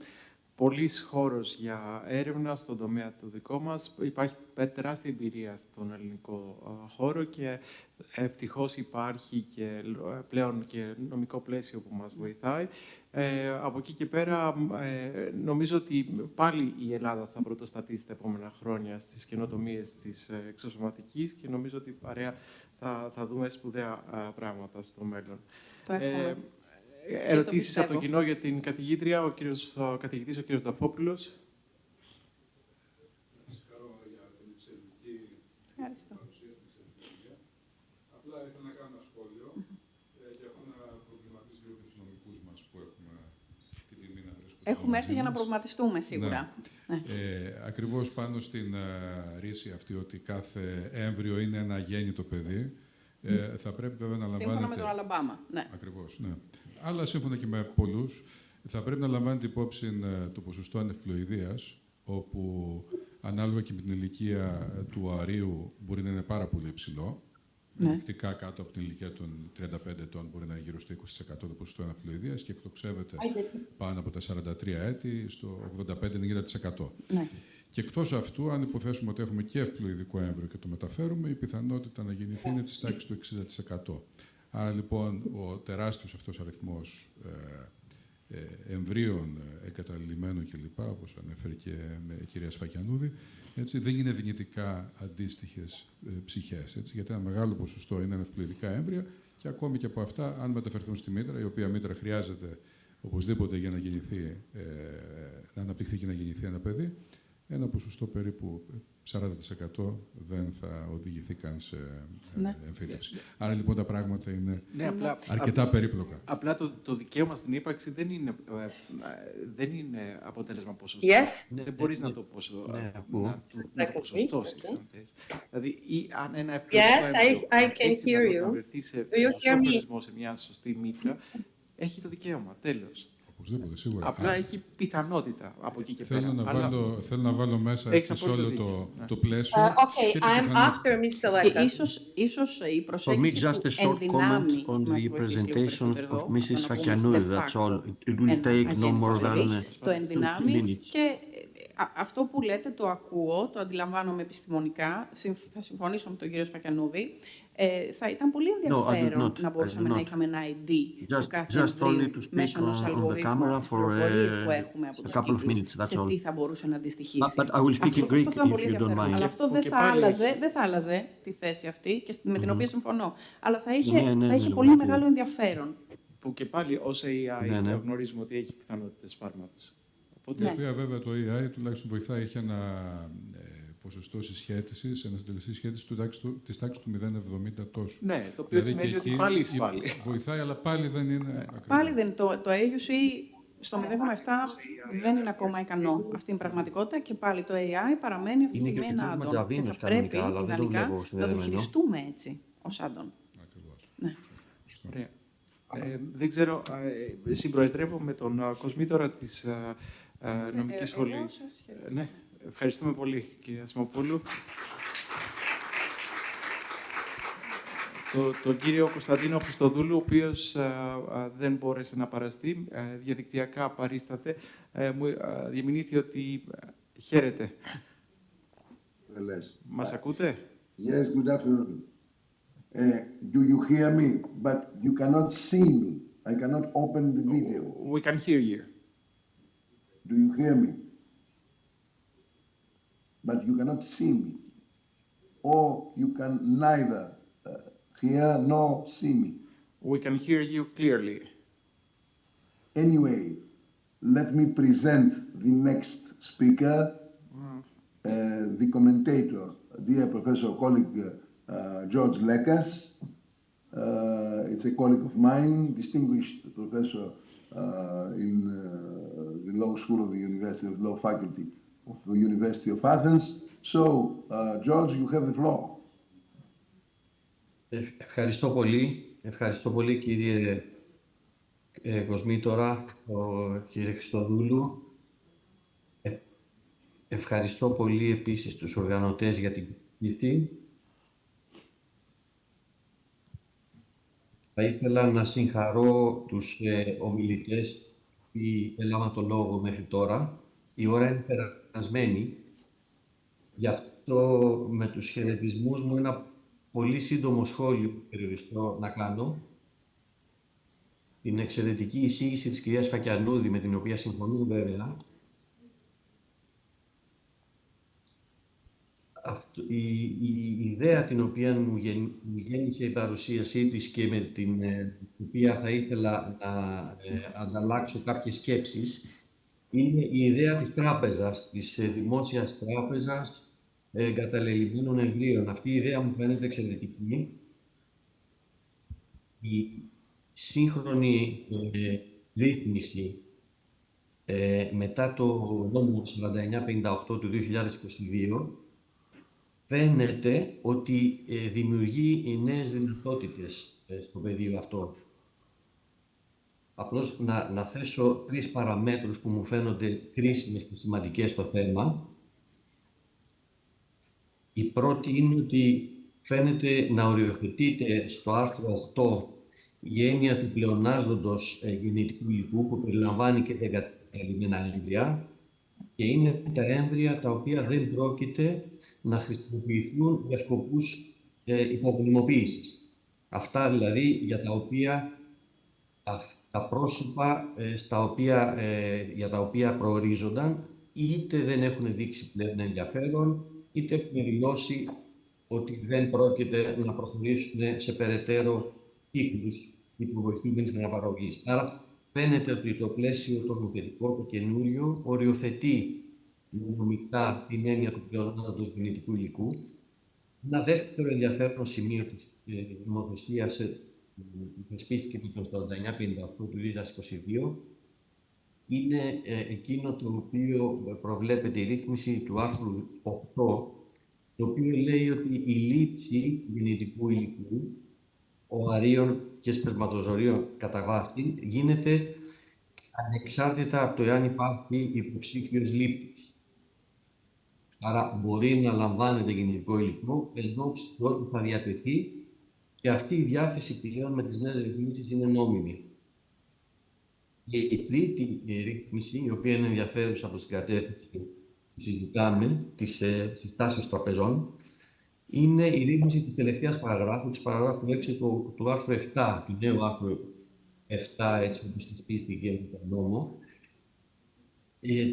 πολύς χώρος για έρευνα στον τομέα του δικό μας. Υπάρχει τεράστια εμπειρία στον ελληνικό χώρο και ευτυχώς υπάρχει και πλέον και νομικό πλαίσιο που μας βοηθάει. Από εκεί και πέρα, νομίζω ότι πάλι η Ελλάδα θα πρωτοστατήσει τα επόμενα χρόνια στις καινοτομίες της εξωσωματικής και νομίζω ότι παρέα θα δούμε σπουδαία πράγματα στο μέλλον. Ερωτήσεις από το κοινό για την καθηγήτρια, ο καθηγητής, ο κύριος Δαφόπουλος. Ευχαριστώ. Απλά ήθελα να κάνω ένα σχόλιο και αυτό να προβληματίσει λίγο τους νομικούς μας που έχουμε την τιμή να βρίσκονται. Έχουμε έρθει για να προβληματιστούμε σίγουρα. Ναι. Ακριβώς πάνω στην ρίση αυτή ότι κάθε έμβριο είναι ένα αγέννητο παιδί, θα πρέπει βέβαια να λαμβάνεται... Σύμφωνα με τον Αλαμπάμα. Ναι. Ακριβώς, ναι. Αλλά σύμφωνα και με πολλούς, θα πρέπει να λαμβάνεται υπόψη το ποσοστό ανευπλοειδείας, όπου ανάλογα και με την ηλικία του αρίου μπορεί να είναι πάρα πολύ υψηλό. Ενδεικτικά κάτω από την ηλικία των 35 ετών μπορεί να είναι γύρω στο 20% το ποσοστό ανευπλοειδείας και εκτοξεύεται πάνω από τα 43 έτη στο 85-90%. Ναι. Και εκτός αυτού, αν υποθέσουμε ότι έχουμε και ευπλοειδικό έμβριο και το μεταφέρουμε, η πιθανότητα να γεννηθεί είναι της τάξης του 60%. Άρα λοιπόν ο τεράστιος αυτός αριθμός εμβρίων εγκαταλειμμένων κλπ., όπως ανέφερε και η κυρία Σφακιανούδη, έτσι, δεν είναι δυνητικά αντίστοιχες ψυχές. Έτσι, γιατί ένα μεγάλο ποσοστό είναι ευπλοειδικά έμβρια και ακόμη και από αυτά, αν μεταφερθούν στη μήτρα, η οποία μήτρα χρειάζεται οπωσδήποτε για να γεννηθεί, να αναπτυχθεί και να γεννηθεί ένα παιδί, ένα ποσοστό περίπου 40% δεν θα οδηγηθεί καν σε εμφύτευση. Άρα λοιπόν τα πράγματα είναι αρκετά περίπλοκα. Απλά το δικαίωμα στην ύπαρξη δεν είναι αποτέλεσμα ποσοστό. Δεν μπορείς να το ποσοστώσεις. Δηλαδή, αν ένα ευπλοειδικό βρεθεί σε μια σωστή μήτρα, έχει το δικαίωμα, τέλος. Οπωσδήποτε, σίγουρα. Απλά έχει πιθανότητα από εκεί και πέρα. Θέλω να βάλω μέσα σε όλο το πλαίσιο. Okay, I'm after Mr. Lekas. Ίσως η προσέγγιση που ενδυνάμει on the presentation of Mrs. Σφακιανούδη. That's all. It will take no more than το ενδυνάμει και αυτό που λέτε το ακούω, το αντιλαμβάνομαι επιστημονικά, θα συμφωνήσω με τον κύριο Σφακιανούδη. Θα ήταν πολύ ενδιαφέρον να μπορούσαμε να είχαμε ένα ID του κάθε εμβρίου μέσω ενός αλγορίθμου της πληροφορίας που έχουμε από τους κύκλους, σε τι θα μπορούσε να αντιστοιχίσει. Αυτό θα ήταν πολύ ενδιαφέρον. Αλλά αυτό δεν θα άλλαζε τη θέση αυτή, και με την οποία συμφωνώ. Αλλά θα είχε πολύ μεγάλο ενδιαφέρον. Που και πάλι ως AI γνωρίζουμε ότι έχει πιθανότητες φάρματος. Η οποία βέβαια το AI τουλάχιστον βοηθάει, έχει ένα ποσοστό συσχέτισης, ένα συντελεστή σχέτιση της τάξης του 0,70 τόσο. Ναι, το οποίο δηλαδή σημαίνει ότι πάλι εισφάλει. Βοηθάει, αλλά πάλι δεν είναι ακριβώς. Πάλι δεν είναι. Το AUC στο 0,7 δεν είναι ακόμα ικανό. Αυτή είναι η πραγματικότητα και πάλι το AI παραμένει αυτή τη στιγμή ένα άντον. Και θα πρέπει ιδανικά να το χειριστούμε έτσι, ως άντον. Ακριβώς. Ναι. Ωραία. Δεν ξέρω, συμπροεδρεύω με τον Κοσμήτορα της νομικής σχολής. Ναι. Ευχαριστούμε πολύ, κυρία Σιμοπούλου. Τον κύριο Κωνσταντίνο Χριστοδούλου, ο οποίος δεν μπόρεσε να παραστεί, διαδικτυακά παρίσταται. Μου διαμηνύθη ότι χαίρετε. Μας ακούτε? Yes, good afternoon. Do you hear me? But you cannot see me. I cannot open the video. We can hear you. Do you hear me? But you cannot see me. Or you can neither hear nor see me. We can hear you clearly. Anyway, let me present the next speaker, the commentator dear professor, colleague George Lekas. It's a colleague of mine, distinguished professor in the Law School of the University of Law Faculty of the University of Athens. So, George, you have the floor. Ευχαριστώ πολύ κύριε Κοσμήτορα, κύριε Χριστοδούλου. Ευχαριστώ πολύ επίσης τους οργανωτές για την προσκλήση. Θα ήθελα να συγχαρώ τους ομιλητές που έλαβαν το λόγο μέχρι τώρα. Η ώρα είναι περασμένη. Γι' αυτό με τους χαιρετισμούς μου ένα πολύ σύντομο σχόλιο που περιοριστώ να κάνω. Την εξαιρετική εισήγηση της κυρίας Φακιανούδη, με την οποία συμφωνώ βέβαια. Η ιδέα την οποία μου γέννησε η παρουσίασή της και με την οποία θα ήθελα να ανταλλάξω κάποιες σκέψεις είναι η ιδέα της τράπεζας, της δημόσιας τράπεζας εγκαταλελειμμένων εμβρίων. Αυτή η ιδέα μου φαίνεται εξαιρετική. Η σύγχρονη ρύθμιση μετά το νόμο 4958 του 2022 φαίνεται ότι δημιουργεί νέες δυνατότητες στο πεδίο αυτό. Απλώς να θέσω 3 παραμέτρους που μου φαίνονται κρίσιμες και σημαντικές στο θέμα. Η πρώτη είναι ότι φαίνεται να οριοθετείται στο άρθρο 8 η έννοια του πλεονάζοντος γεννητικού υλικού που περιλαμβάνει και τα εγκαταλειμμένα έμβρια και είναι τα έμβρια τα οποία δεν πρόκειται να χρησιμοποιηθούν για σκοπούς υποκνημοποίησης. Αυτά δηλαδή για τα οποία τα πρόσωπα για τα οποία προορίζονταν είτε δεν έχουν δείξει πλέον ενδιαφέρον, είτε έχουν δηλώσει ότι δεν πρόκειται να προχωρήσουν σε περαιτέρω κύκλους υποβοηθούμενης αναπαραγωγής. Άρα φαίνεται ότι το πλαίσιο το νομοθετικό, το καινούριο, οριοθετεί νομικά την έννοια του πλεονάζοντος γεννητικού υλικού. Ένα δεύτερο ενδιαφέρον σημείο της νομοθεσίας που θεσπίστηκε το 4958 του 2022 είναι εκείνο το οποίο προβλέπεται η ρύθμιση του άρθρου 8, το οποίο λέει ότι η λήψη γεννητικού υλικού, οαρίων και σπερματοζωρίων κατά βάση γίνεται ανεξάρτητα από το εάν υπάρχει υποψήφιος λήπτης. Άρα μπορεί να λαμβάνεται γεννητικό υλικό, ενώ ότι θα διατεθεί και αυτή η διάθεση πλέον με τις νέες ρυθμίσεις είναι νόμιμη. Και η τρίτη ρύθμιση, η οποία είναι ενδιαφέρουσα από την κατεύθυνση που συζητάμε, της τάσης τραπεζών, είναι η ρύθμιση της τελευταίας παραγράφου, της παραγράφου 6 του άρθρου 7, του νέου άρθρου 7, έτσι όπως θεσπίστηκε με τον νόμο,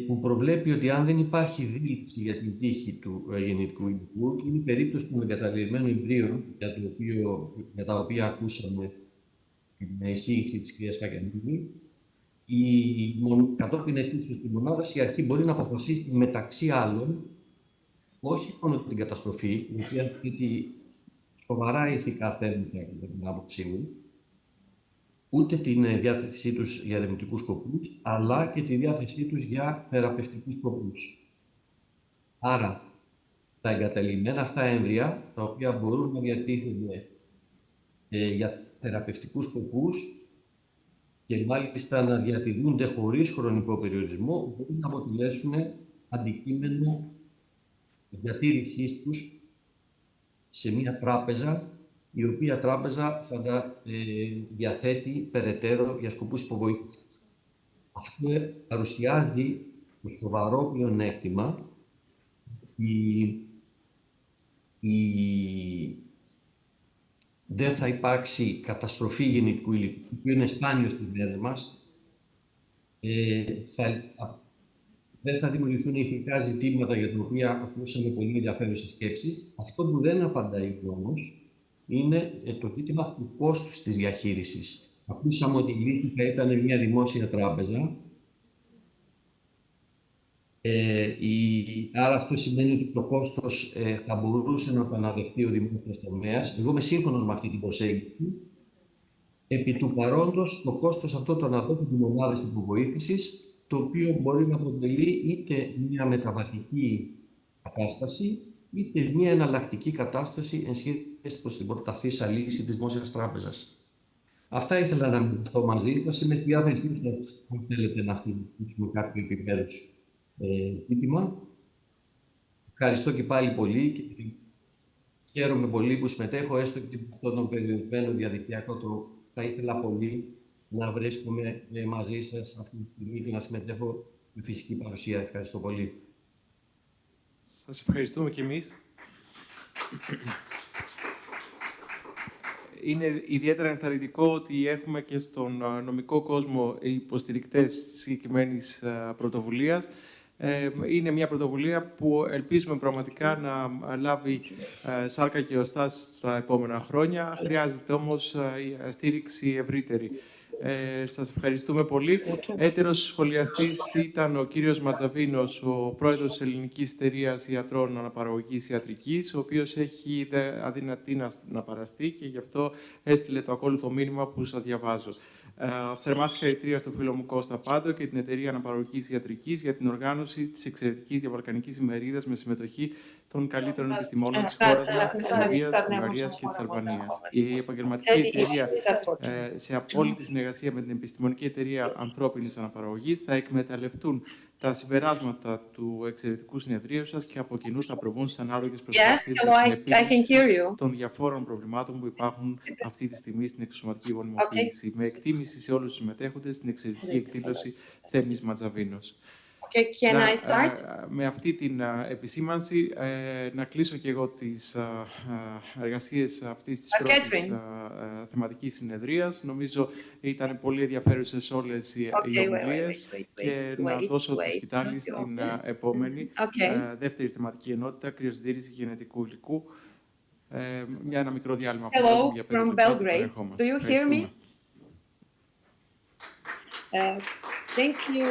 που προβλέπει ότι αν δεν υπάρχει δήλωση για την τύχη του γεννητικού υλικού, είναι η περίπτωση των εγκαταλειμμένων εμβρίων, για τα οποία ακούσαμε την εισήγηση της κυρίας Φακιανούδη, κατόπιν αιτήσεως της μονάδας, η αρχή μπορεί να αποφασίσει μεταξύ άλλων όχι μόνο την καταστροφή, η οποία θέτει σοβαρά ηθικά θέματα από την άποψή μου, ούτε την διάθεσή τους για ερευνητικούς σκοπούς, αλλά και τη διάθεσή τους για θεραπευτικούς σκοπούς. Άρα, τα εγκαταλειμμένα αυτά έμβρια, τα οποία μπορούν να διατίθενται για θεραπευτικούς σκοπούς και μάλιστα να διατηρούνται χωρίς χρονικό περιορισμό, μπορούν να αποτελέσουν αντικείμενο διατήρησής τους σε μια τράπεζα, η οποία τράπεζα θα τα διαθέτει περαιτέρω για σκοπούς υποβοήθησης. Αυτό παρουσιάζει το σοβαρό πλεονέκτημα δεν θα υπάρξει καταστροφή γεννητικού υλικού, που είναι σπάνιο στις μέρες μας, δεν θα δημιουργηθούν ηθικά ζητήματα για τα οποία ακούσαμε πολύ ενδιαφέρουσες σκέψεις. Αυτό που δεν απαντάει όμως είναι το ζήτημα του κόστους της διαχείρισης. Ακούσαμε ότι η λύση θα ήταν μια δημόσια τράπεζα. Άρα αυτό σημαίνει ότι το κόστος θα μπορούσε να το αναδεχτεί ο δημόσιος τομέας. Εγώ είμαι σύμφωνος με αυτή την προσέγγιση. Επί του παρόντος, το κόστος αυτό το αναδέχουν οι μονάδες υποβοήθησης, το οποίο μπορεί να αποτελεί είτε μια μεταβατική κατάσταση, είτε μια εναλλακτική κατάσταση εν σχέση προς την προταθήσα λύση της Δημόσιας Τράπεζας. Αυτά ήθελα να μιλήσω μαζί σας. Είμαι στη διάθεσή σας, αν θέλετε να συζητήσουμε κάποιο επιμέρους ζήτημα. Ευχαριστώ και πάλι πολύ και χαίρομαι πολύ που συμμετέχω, έστω και από τον περιορισμένο διαδικτυακό τρόπο. Θα ήθελα πολύ να βρίσκομαι μαζί σας αυτή τη στιγμή και να συμμετέχω με φυσική παρουσία. Ευχαριστώ πολύ. Σας ευχαριστούμε κι εμείς. Είναι ιδιαίτερα ενθαρρυντικό ότι έχουμε και στον νομικό κόσμο υποστηρικτές συγκεκριμένης πρωτοβουλίας. Είναι μια πρωτοβουλία που ελπίζουμε πραγματικά να λάβει σάρκα και οστά στα επόμενα χρόνια. Χρειάζεται όμως στήριξη ευρύτερη. Σας ευχαριστούμε πολύ. Έτερος σχολιαστής ήταν ο κύριος Ματζαβίνος, ο πρόεδρος της Ελληνικής Εταιρείας Ιατρών Αναπαραγωγικής Ιατρικής, ο οποίος έχει αδυνατή να παραστεί και γι' αυτό έστειλε το ακόλουθο μήνυμα που σας διαβάζω. Θερμά συγχαρητήρια στο φίλο μου Κώστα Πάντο και την Εταιρεία Αναπαραγωγικής Ιατρικής για την οργάνωση της εξαιρετικής διαβαλκανικής ημερίδας με συμμετοχή των καλύτερων επιστημόνων της χώρας μας, της Σερβίας, της Βουλγαρίας και της Αλβανίας. Η επαγγελματική εταιρεία, σε απόλυτη συνεργασία με την Επιστημονική Εταιρεία Ανθρώπινης Αναπαραγωγής, θα εκμεταλλευτούν τα συμπεράσματα του εξαιρετικού συνεδρίου σας και από κοινού θα προβούν στις ανάλογες προσπάθειες για την επίλυση των διαφόρων προβλημάτων που υπάρχουν αυτή τη στιγμή στην εξωσωματική γονιμοποίηση. Με εκτίμηση σε όλους τους συμμετέχοντες στην εξαιρετική εκδήλωση Θέμης Ματζαβίνος. Με αυτή την επισήμανση, να κλείσω και εγώ τις εργασίες αυτής της πρώτης θεματικής συνεδρίας. Νομίζω ήταν πολύ ενδιαφέρουσες όλες οι ομιλίες και να δώσω τη σκητάλη στην επόμενη, δεύτερη θεματική ενότητα, κρυοσυντήρηση γενετικού υλικού. Ένα μικρό διάλειμμα για 5 λεπτά και επανερχόμαστε. Do you hear me? Thank you.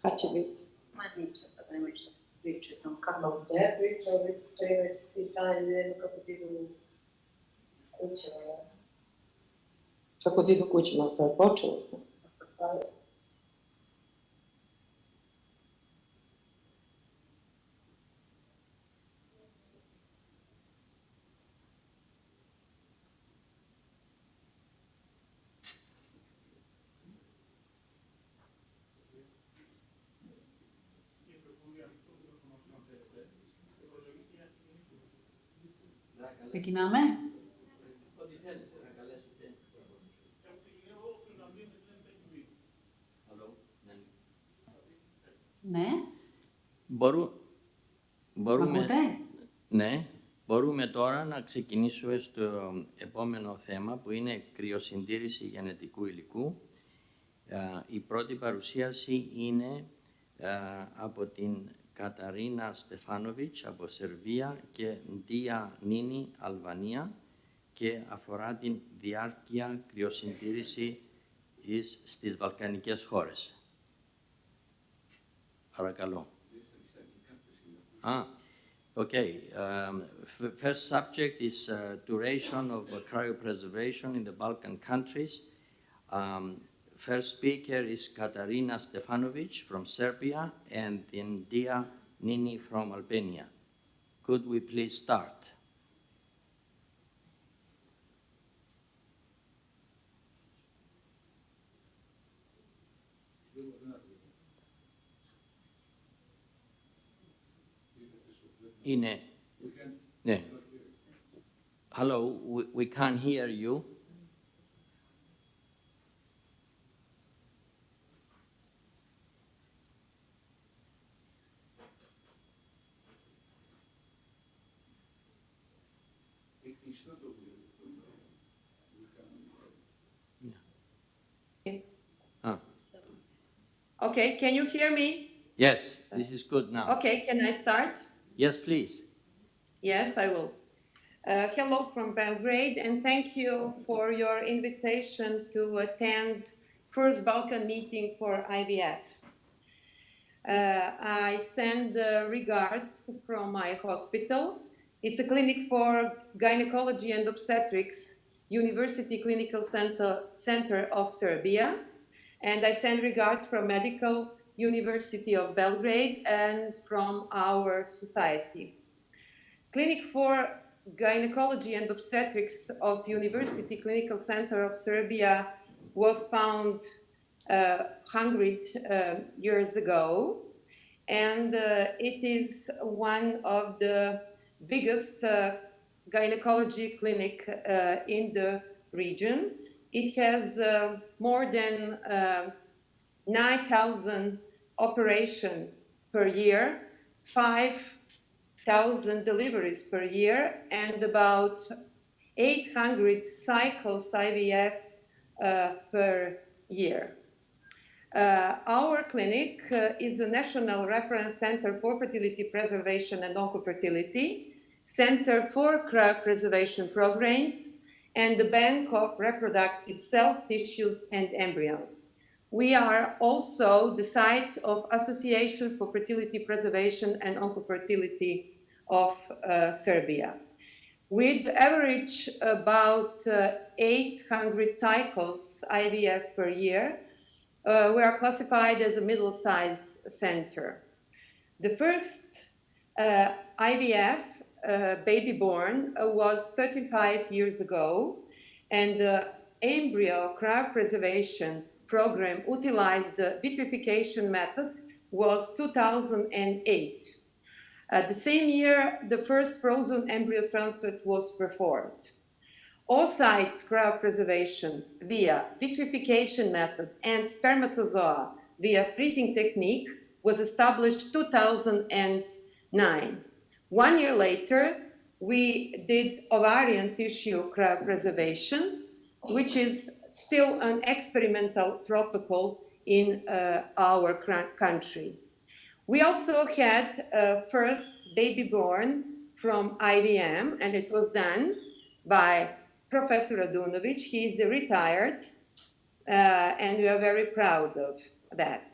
Sad će biti. Ma niče, pa nemoj što pričaju, samo kako gde pričaju, ovi su trebali se svi stavljeni, ne znam kako ti idu s kućima, jasno. Kako ti idu kućima, pa je počelo to? Ξεκινάμε. Ναι. Μπορούμε, Ακούτε? ναι, μπορούμε τώρα να ξεκινήσουμε στο επόμενο θέμα που είναι κρυοσυντήρηση γενετικού υλικού. Η πρώτη παρουσίαση είναι από την Καταρίνα Στεφάνοβιτς από Σερβία και Ντία Νίνη Αλβανία και αφορά την διάρκεια κρυοσυντήρηση στις βαλκανικές χώρες. Παρακαλώ. Okay. First subject is duration of cryopreservation in the Balkan countries. First speaker is Katarina Stefanovic from Serbia and then Dia Nini from Albania. Could we please start? Είναι. Ναι. Hello, we can't hear you. Okay, can you hear me? Yes, this is good now. Okay, can I start? Yes, please. Yes, I will. Hello from Belgrade, and thank you for your invitation to attend first Balkan meeting for IVF. I send regards from my hospital. It's a clinic for gynecology and obstetrics, University Clinical Center of Serbia, and I send regards from Medical University of Belgrade and from our society. Clinic for Gynecology and Obstetrics of University Clinical Center of Serbia was found 100 years ago, and it is one of the biggest gynecology clinic in the region. It has more than 9,000 operations per year, 5,000 deliveries per year, and about 800 cycles IVF per year. Our clinic is a national reference center for fertility preservation and oncofertility, center for cryopreservation programs, and the bank of reproductive cells, tissues, and embryos. We are also the site of Association for Fertility Preservation and Oncofertility of Serbia. With average about 800 cycles IVF per year, we are classified as a middle-sized center. The first IVF baby born was 35 years ago, and the embryo cryopreservation program utilized the vitrification method was 2008. The same year, the first frozen embryo transfer was performed. Oocytes cryopreservation via vitrification method and spermatozoa via freezing technique was established 2009. 1 year later, we did ovarian tissue cryopreservation, which is still an experimental protocol in our country. We also had first baby born from IVM, and it was done by Professor Radunovic. He is retired, and we are very proud of that.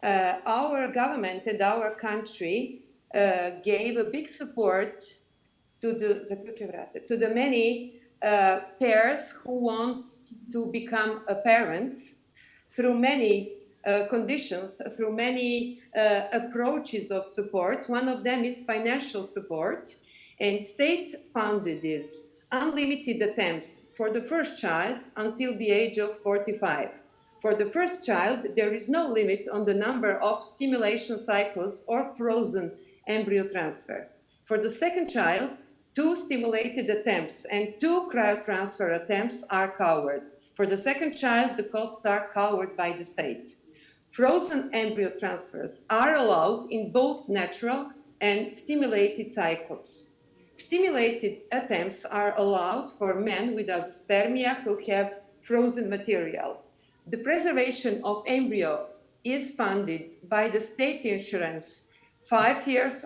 our government and our country gave a big support to the many pairs who want to become parents through many conditions, through many approaches of support. One of them is financial support, and state funded this. Unlimited attempts for the first child until the age of 45. For the first child, there is no limit on the number of stimulation cycles or frozen embryo transfer. For the second child, 2 stimulated attempts and 2 cryotransfer attempts are covered. For the second child, the costs are covered by the state. Frozen embryo transfers are allowed in both natural and stimulated cycles. Stimulated attempts are allowed for men with azoospermia who have frozen material. The preservation of embryo is funded by the state insurance 5 years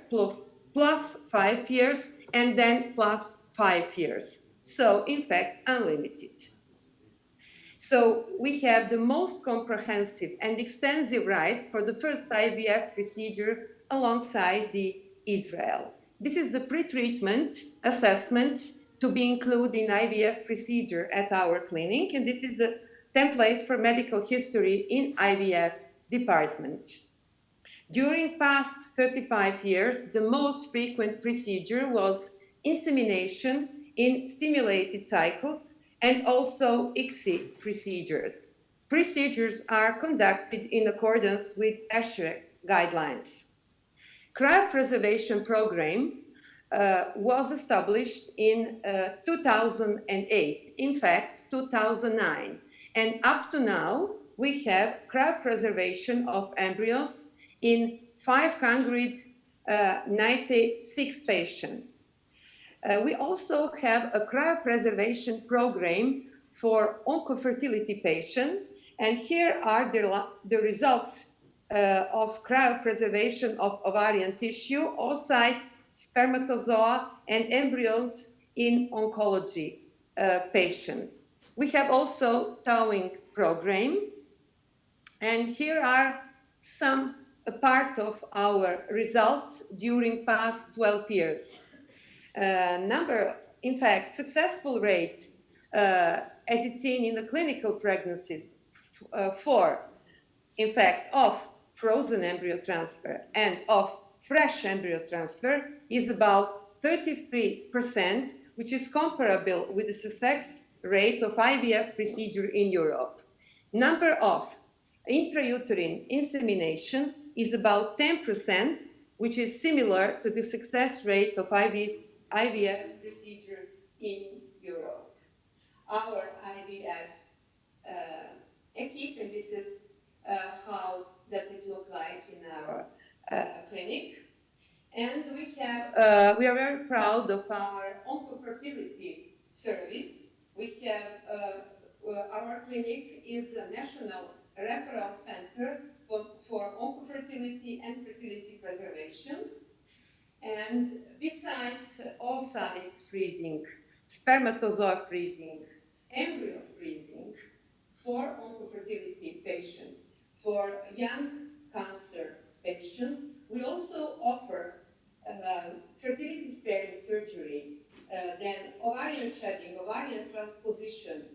plus 5 years and then plus 5 years. So, in fact, unlimited. So we have the most comprehensive and extensive rights for the first IVF procedure alongside Israel. This is the pre-treatment assessment to be included in IVF procedure at our clinic, and this is the template for medical history in IVF department. During past 35 years, the most frequent procedure was insemination in stimulated cycles and also ICSI procedures. Procedures are conducted in accordance with ASHRAE guidelines. Cryopreservation program was established in 2008, in fact 2009, and up to now we have cryopreservation of embryos in 596 patients. We also have a cryopreservation program for oncofertility patients, and here are the results of cryopreservation of ovarian tissue, oocytes, spermatozoa, and embryos in oncology patients. We have also thawing program, and here are some part of our results during past 12 years. In fact, successful rate, as it's seen in the clinical pregnancies of frozen embryo transfer and of fresh embryo transfer is about 33%, which is comparable with the success rate of IVF procedure in Europe. Number of intrauterine insemination is about 10%, which is similar to the success rate of IVF procedure in Europe. Our IVF equipe, and this is how does it look like in our clinic. And we are very proud of our oncofertility service. We have our clinic is a national referral center for oncofertility and fertility preservation. And besides oocytes freezing, spermatozoa freezing, embryo freezing for oncofertility patient, for young cancer patient, we also offer fertility sparing surgery, then ovarian shedding, ovarian transposition,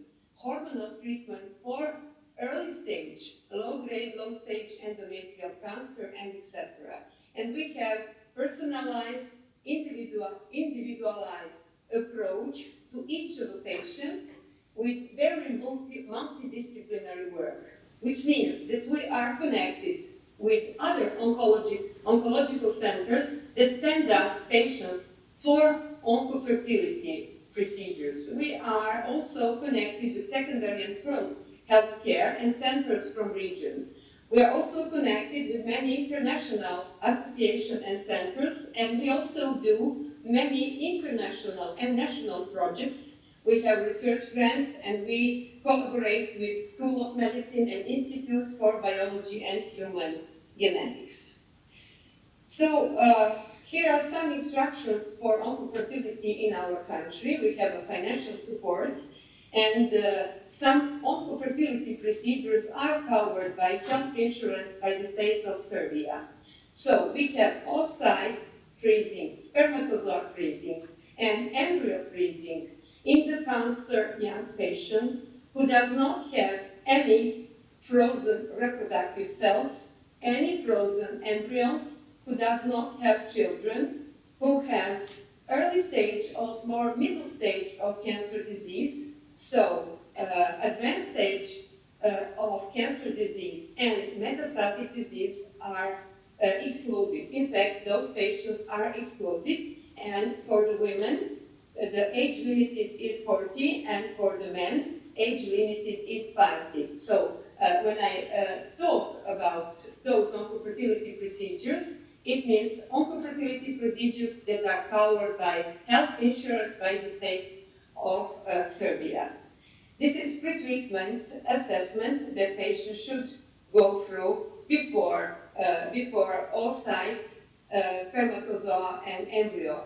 hormonal treatment for early stage, low-grade, low-stage endometrial cancer, and etc. And we have personalized, individualized approach to each of the patients with very multidisciplinary work, which means that we are connected with other oncological centers that send us patients for oncofertility procedures. We are also connected with secondary and third healthcare and centers from region. We are also connected with many international associations and centers, and we also do many international and national projects. We have research grants, and we collaborate with School of Medicine and Institute for Biology and Human Genetics. So here are some instructions for oncofertility in our country. We have a financial support, And some oncofertility procedures are covered by health insurance by the state of Serbia. So we have oocyte freezing, spermatozoa freezing, and embryo freezing in the cancer young patient who does not have any frozen reproductive cells, any frozen embryos, who does not have children, who has early stage or more middle stage of cancer disease, so advanced stage of cancer disease and metastatic disease are excluded. In fact, those patients are excluded, and for the women, the age limited is 40, and for the men, age limited is 50. So when I talk about those oncofertility procedures, it means oncofertility procedures that are covered by health insurance by the state of Serbia. This is pre-treatment assessment that patients should go through before oocytes, spermatozoa and embryo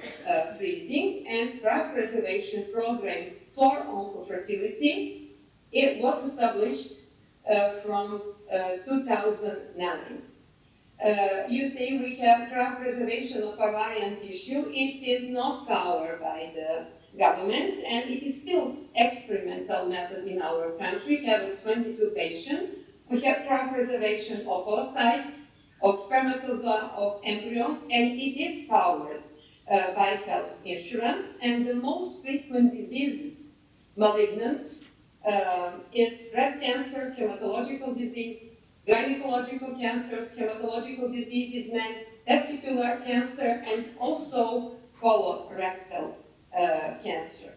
freezing, and cryopreservation program for oncofertility. It was established from 2009. You see, we have cryopreservation of ovarian tissue. It is not covered by the government, and it is still experimental method in our country. We have 22 patients. We have cryopreservation of oocytes, of spermatozoa, of embryos, and it is covered by health insurance. And the most frequent diseases, malignant, is breast cancer, hematological disease, gynecological cancers, hematological diseases, men, testicular cancer, and also colorectal cancer.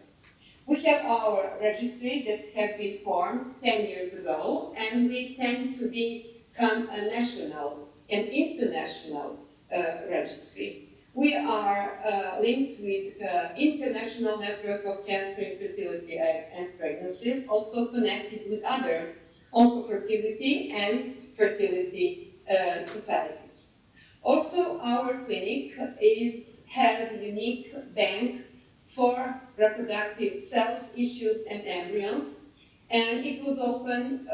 We have our registry that have been formed 10 years ago, and we tend to become a national and international registry. We are linked with International Network of Cancer, Infertility and Pregnancies, also connected with other oncofertility and fertility societies. Also, our clinic has a unique bank for reproductive cells, tissues, and embryos, and it was opened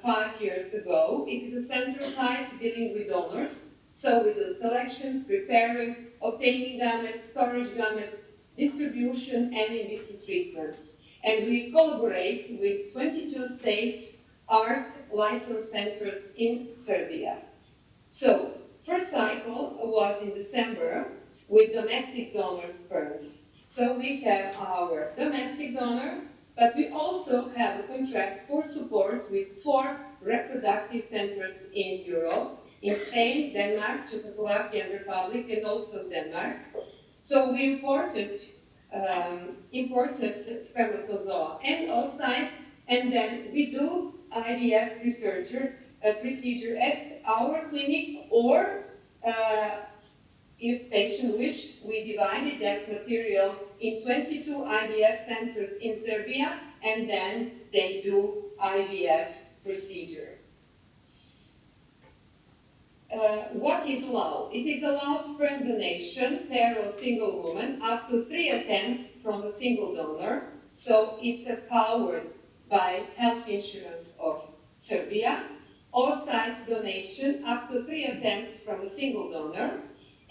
5 years ago. It is a central type dealing with donors, so we do selection, preparing, obtaining gametes, storage gametes, distribution, and in vitro treatments. And we collaborate with 22 state art license centers in Serbia. So, first cycle was in December with domestic donor sperms. So we have our domestic donor, but we also have a contract for support with 4 reproductive centers in Europe, in Spain, Denmark, Czechoslovakia and Republic, and also Denmark. So we imported spermatozoa and oocytes, and then we do IVF procedure at our clinic, or if patient wish, we divided that material in 22 IVF centers in Serbia, and then they do IVF procedure. What is allowed? It is allowed sperm donation, pair or single woman, up to 3 attempts from a single donor. So it's powered by health insurance of Serbia. Oocytes donation, up to 3 attempts from a single donor.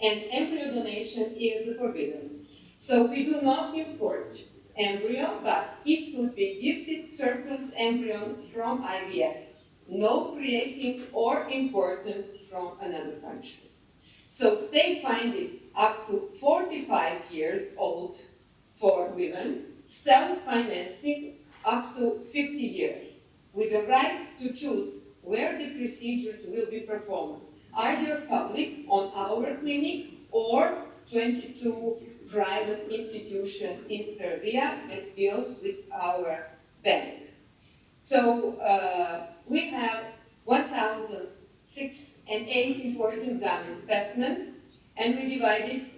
And embryo donation is forbidden. So we do not import embryo, but it could be gifted surplus embryo from IVF, no creating or imported from another country. So stay finding up to 45 years old for women, self-financing up to 50 years, with the right to choose where the procedures will be performed, either public on our clinic or 22 private institutions in Serbia that deals with our bank. So we have 1,008 important gamete specimens, and we divide it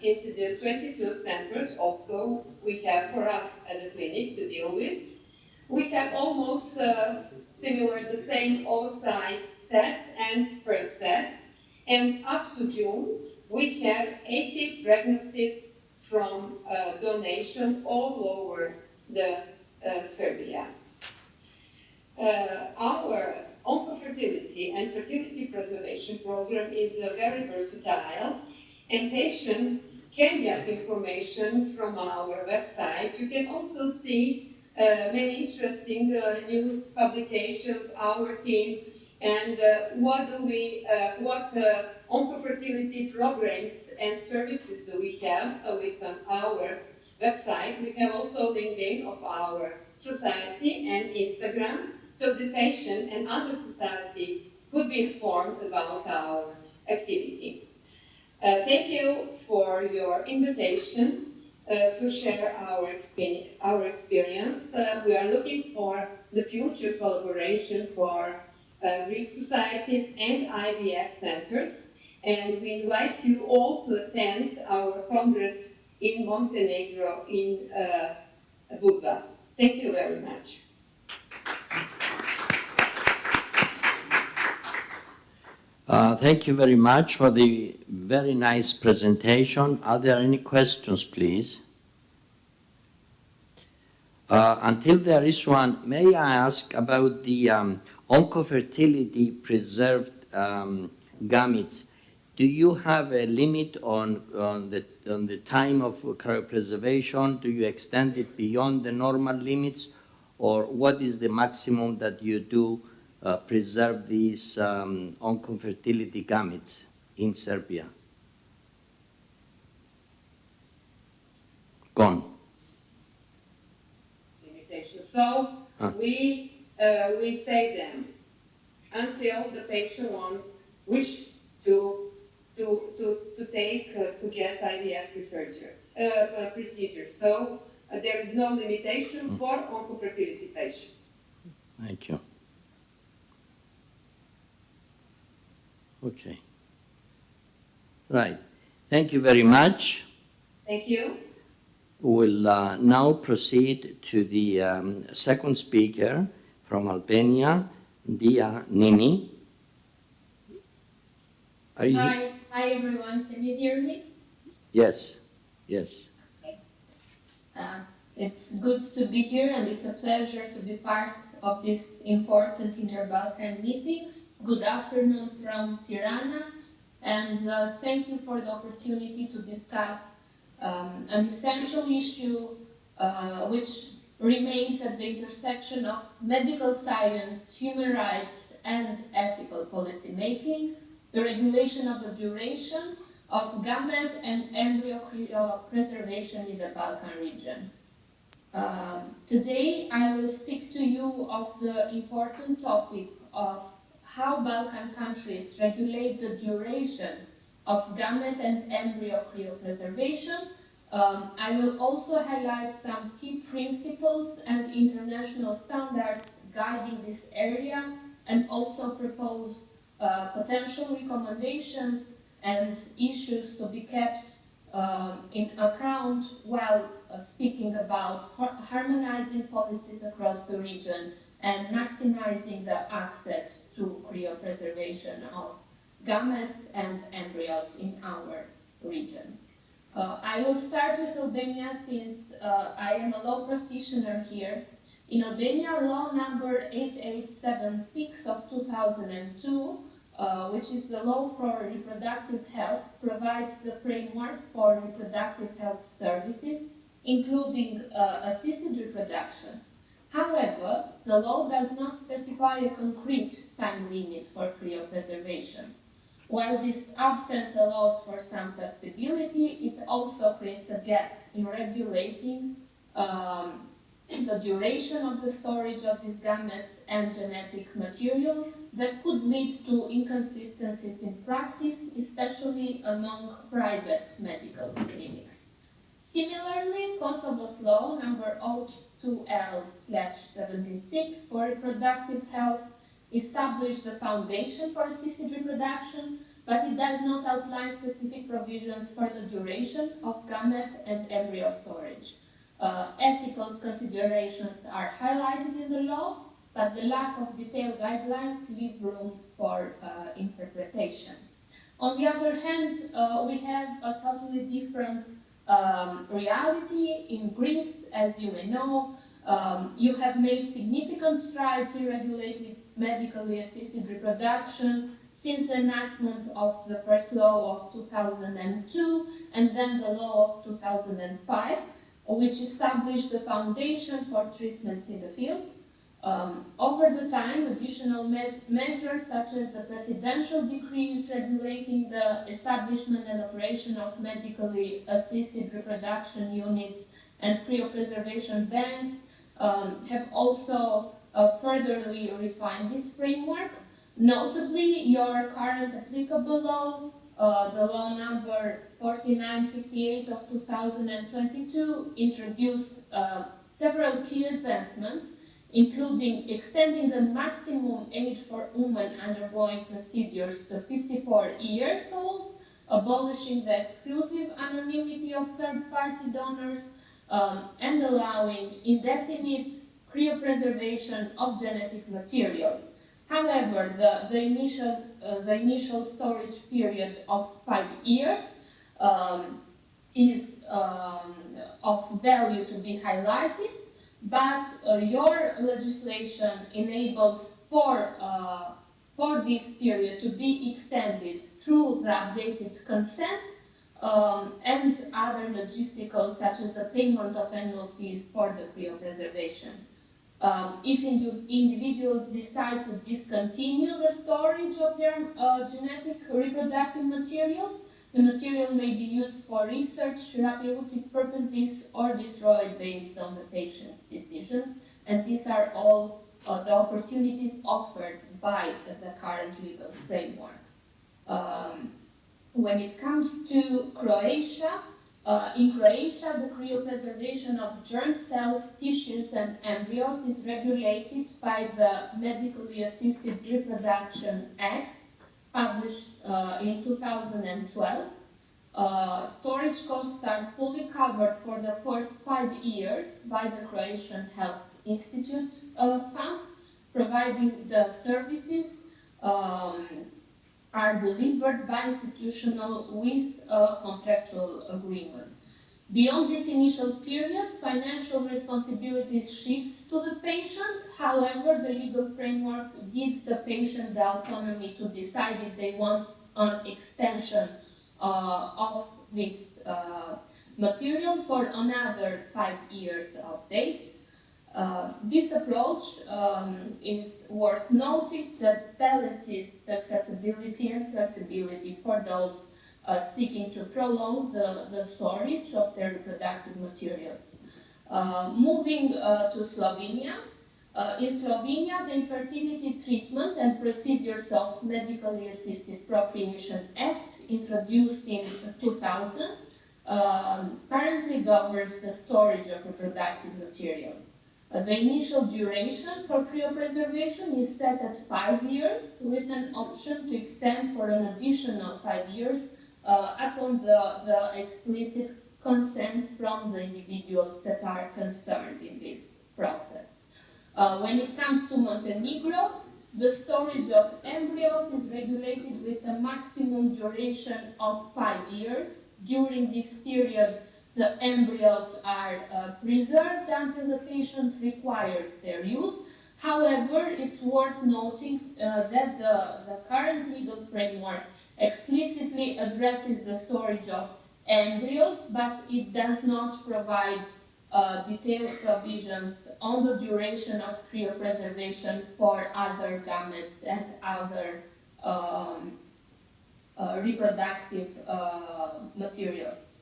into the 22 centers also we have for us at the clinic to deal with. We have almost similar, the same oocyte sets and sperm sets, and up to June, we have 80 pregnancies from donation all over the Serbia. Our oncofertility and fertility preservation program is very versatile, and patients can get information from our website. You can also see many interesting news publications, our team, and what oncofertility programs and services do we have. So it's on our website. We have also LinkedIn of our society and Instagram, so the patient and other society could be informed about our activity. Thank you for your invitation to share our experience. We are looking for the future collaboration for Greek societies and IVF centers, and we invite you all to attend our Congress in Montenegro in Budva. Thank you very much. Thank you very much for the very nice presentation. Are there any questions, please? Until there is one, may I ask about the oncofertility preserved gametes? Do you have a limit on the time of cryopreservation? Do you extend it beyond the normal limits? Or what is the maximum that you do preserve these oncofertility gametes in Serbia? Gone. Limitation. So we say them until the patient wish to get IVF procedure. So there is no limitation for oncofertility patients. Thank you. Okay. Right. Thank you very much. Thank you. We'll now proceed to the second speaker from Albania, Dia Nini. Are you Hi everyone. Can you hear me? Yes. Yes. Okay. It's good to be here, and it's a pleasure to be part of this important Inter-Balkan meetings. Good afternoon from Tirana, and thank you for the opportunity to discuss an essential issue which remains at the intersection of medical science, human rights, and ethical policy making, the regulation of the duration of gamete and embryo cryopreservation in the Balkan region. Today I will speak to you of the important topic of how Balkan countries regulate the duration of gamete and embryo cryopreservation. I will also highlight some key principles and international standards guiding this area, and also propose potential recommendations and issues to be kept in account while speaking about harmonizing policies across the region and maximizing the access to cryopreservation of gametes and embryos in our region. I will start with Albania since I am a law practitioner here. In Albania, law number 8876 of 2002, which is the law for reproductive health, provides the framework for reproductive health services, including assisted reproduction. However, the law does not specify a concrete time limit for cryopreservation. While this absence allows for some flexibility, it also creates a gap in regulating the duration of the storage of these gametes and genetic material that could lead to inconsistencies in practice, especially among private medical clinics. Similarly, Kosovo's law number 02L/76 for reproductive health established the foundation for assisted reproduction, but it does not outline specific provisions for the duration of gamete and embryo storage. Ethical considerations are highlighted in the law, but the lack of detailed guidelines leave room for interpretation. On the other hand, we have a totally different reality in Greece. As you may know, You have made significant strides in regulating medically assisted reproduction since the enactment of the first law of 2002 and then the law of 2005, which established the foundation for treatments in the field. Over the time, additional measures such as the presidential decrees regulating the establishment and operation of medically assisted reproduction units and cryopreservation banks have also furtherly refined this framework. Notably, your current applicable law, the law number 4958 of 2022, introduced several key advancements, including extending the maximum age for women undergoing procedures to 54 years old, abolishing the exclusive anonymity of third-party donors, and allowing indefinite cryopreservation of genetic materials. However, the initial storage period of 5 years is of value to be highlighted, but your legislation enables for this period to be extended through the updated consent and other logisticals such as the payment of annual fees for the cryopreservation. If individuals decide to discontinue the storage of their genetic reproductive materials, the material may be used for research, therapeutic purposes, or destroyed based on the patient's decisions, and these are all the opportunities offered by the current legal framework. When it comes to Croatia, in Croatia, the cryopreservation of germ cells, tissues, and embryos is regulated by the Medically Assisted Reproduction Act, published in 2012. Storage costs are fully covered for the first 5 years by the Croatian Health Institute Fund, providing the services are delivered by institutional with a contractual agreement. Beyond this initial period, financial responsibilities shifts to the patient. However, the legal framework gives the patient the autonomy to decide if they want an extension of this material for another 5 years of date. This approach is worth noting that balances the accessibility and flexibility for those seeking to prolong the storage of their reproductive materials. Moving to Slovenia. In Slovenia, the Infertility Treatment and Procedures of Medically Assisted Procreation Act, introduced in 2000, currently governs the storage of reproductive material. The initial duration for cryopreservation is set at 5 years, with an option to extend for an additional 5 years upon the explicit consent from the individuals that are concerned in this process. When it comes to Montenegro, the storage of embryos is regulated with a maximum duration of 5 years. During this period, the embryos are preserved until the patient requires their use. However, it's worth noting that the current legal framework explicitly addresses the storage of embryos, but it does not provide detailed provisions on the duration of cryopreservation for other gametes and other reproductive materials.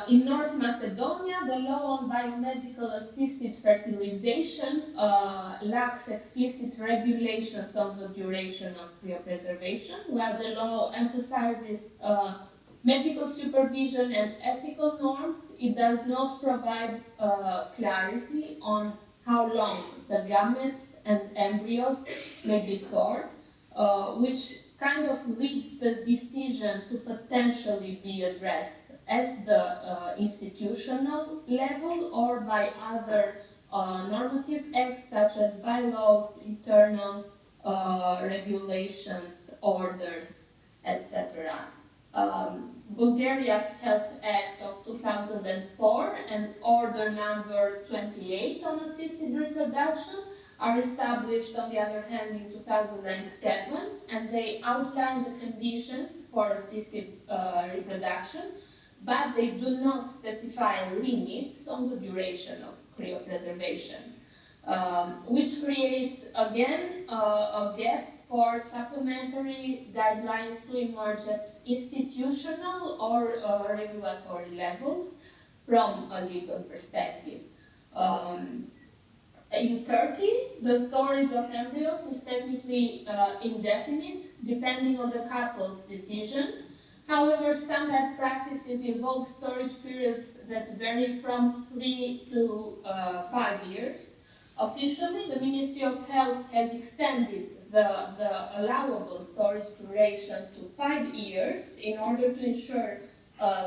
In North Macedonia, the law on biomedical assisted fertilization lacks explicit regulations on the duration of cryopreservation, while the law emphasizes medical supervision and ethical norms. It does not provide clarity on how long the gametes and embryos may be stored, which kind of leads the decision to potentially be addressed at the institutional level or by other normative acts such as bylaws, internal regulations, orders, etc. Bulgaria's Health Act of 2004 and Order number 28 on assisted reproduction are established, on the other hand, in 2007, and they outline the conditions for assisted reproduction, but they do not specify limits on the duration of cryopreservation, which creates, again, a gap for supplementary guidelines to emerge at institutional or regulatory levels from a legal perspective. In Turkey, the storage of embryos is technically indefinite, depending on the couple's decision. However, standard practices involve storage periods that vary from 3 to 5 years. Officially, the Ministry of Health has extended the allowable storage duration to 5 years in order to ensure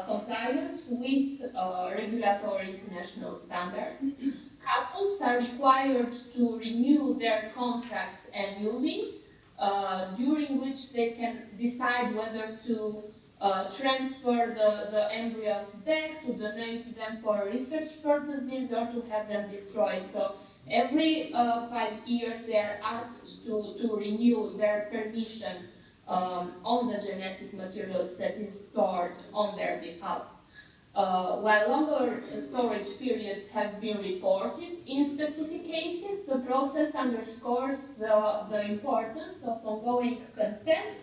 compliance with regulatory international standards. Couples are required to renew their contracts annually, during which they can decide whether to transfer the embryos back, to donate them for research purposes, or to have them destroyed. So every 5 years they are asked to renew their permission on the genetic materials that is stored on their behalf. While longer storage periods have been reported in specific cases, the process underscores the importance of ongoing consent,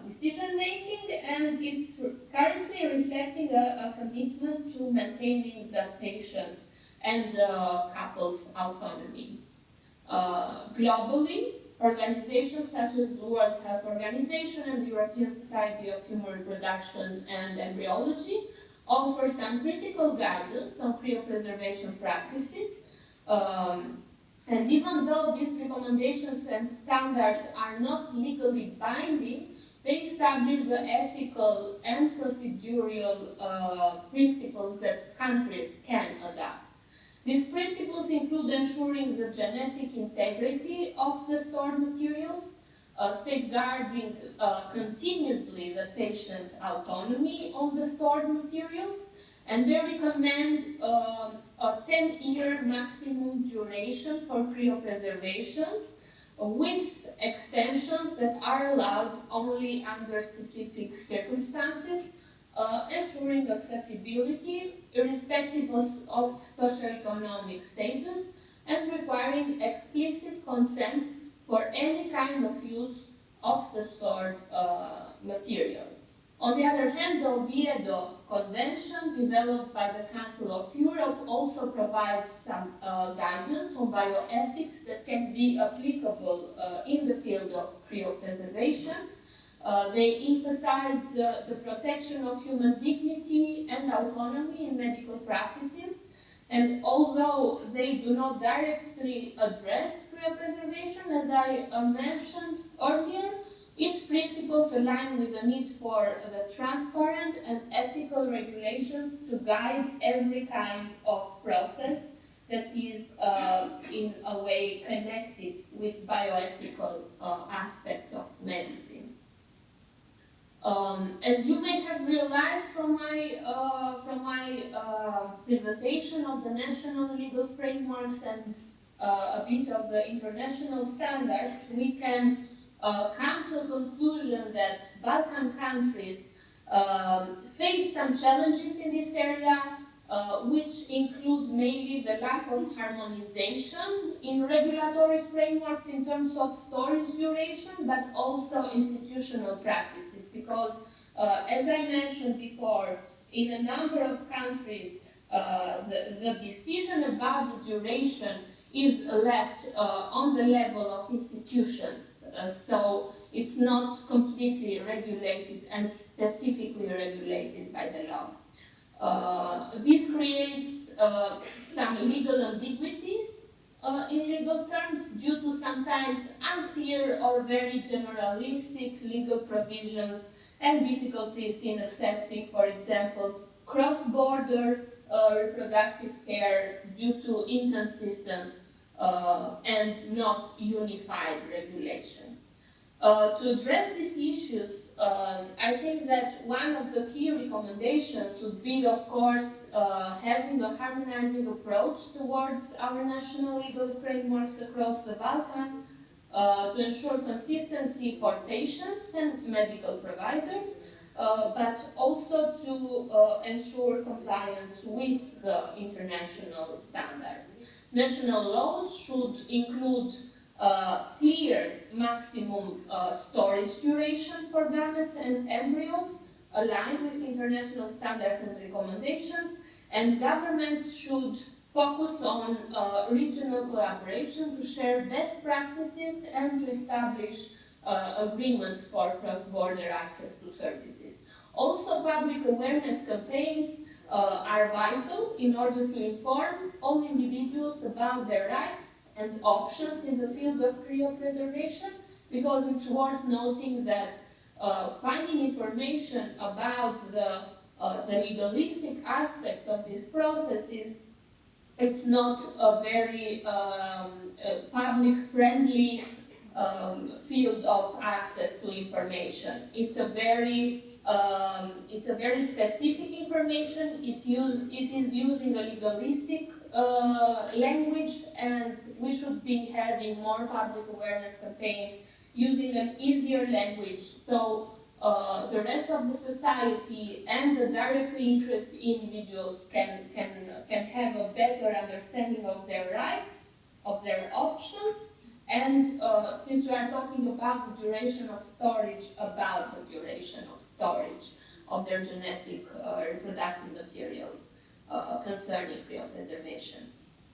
decision-making, and it's currently reflecting a commitment to maintaining the patient and couple's autonomy. Globally, organizations such as the World Health Organization and the European Society of Human Reproduction and Embryology offer some critical guidance on cryopreservation practices. And even though these recommendations and standards are not legally binding, they establish the ethical and procedural principles that countries can adopt. These principles include ensuring the genetic integrity of the stored materials, safeguarding continuously the patient autonomy on the stored materials, and they recommend a 10-year maximum duration for cryopreservations with extensions that are allowed only under specific circumstances, ensuring accessibility irrespective of socioeconomic status and requiring explicit consent for any kind of use of the stored material. On the other hand, the Oviedo Convention, developed by the Council of Europe, also provides some guidance on bioethics that can be applicable in the field of cryopreservation. They emphasize the protection of human dignity and autonomy in medical practices, and although they do not directly address cryopreservation, as I mentioned earlier, its principles align with the need for the transparent and ethical regulations to guide every kind of process that is in a way connected with bioethical aspects of medicine. As you may have realized from my presentation of the national legal frameworks and a bit of the international standards, we can come to a conclusion that Balkan countries face some challenges in this area, which include mainly the lack of harmonization in regulatory frameworks in terms of storage duration, but also institutional practices. Because, as I mentioned before, in a number of countries, the decision about the duration is left on the level of institutions. So it's not completely regulated and specifically regulated by the law. This creates some legal ambiguities in legal terms due to sometimes unclear or very generalistic legal provisions and difficulties in accessing, for example, cross-border reproductive care due to inconsistent and not unified regulation. To address these issues, I think that one of the key recommendations would be, of course, having a harmonizing approach towards our national legal frameworks across the Balkan to ensure consistency for patients and medical providers, but also to ensure compliance with the international standards. National laws should include clear maximum storage duration for gametes and embryos aligned with international standards and recommendations, and governments should focus on regional collaboration to share best practices and to establish agreements for cross-border access to services. Also, public awareness campaigns are vital in order to inform all individuals about their rights and options in the field of cryopreservation, because it's worth noting that finding information about the legalistic aspects of these processes, it's not a very public-friendly field of access to information. It's a very specific information. It is using a legalistic language, and we should be having more public awareness campaigns using an easier language, so the rest of the society and the directly interested individuals can have a better understanding of their rights, of their options, and since we are talking about the duration of storage, about the duration of storage of their genetic reproductive material concerning cryopreservation.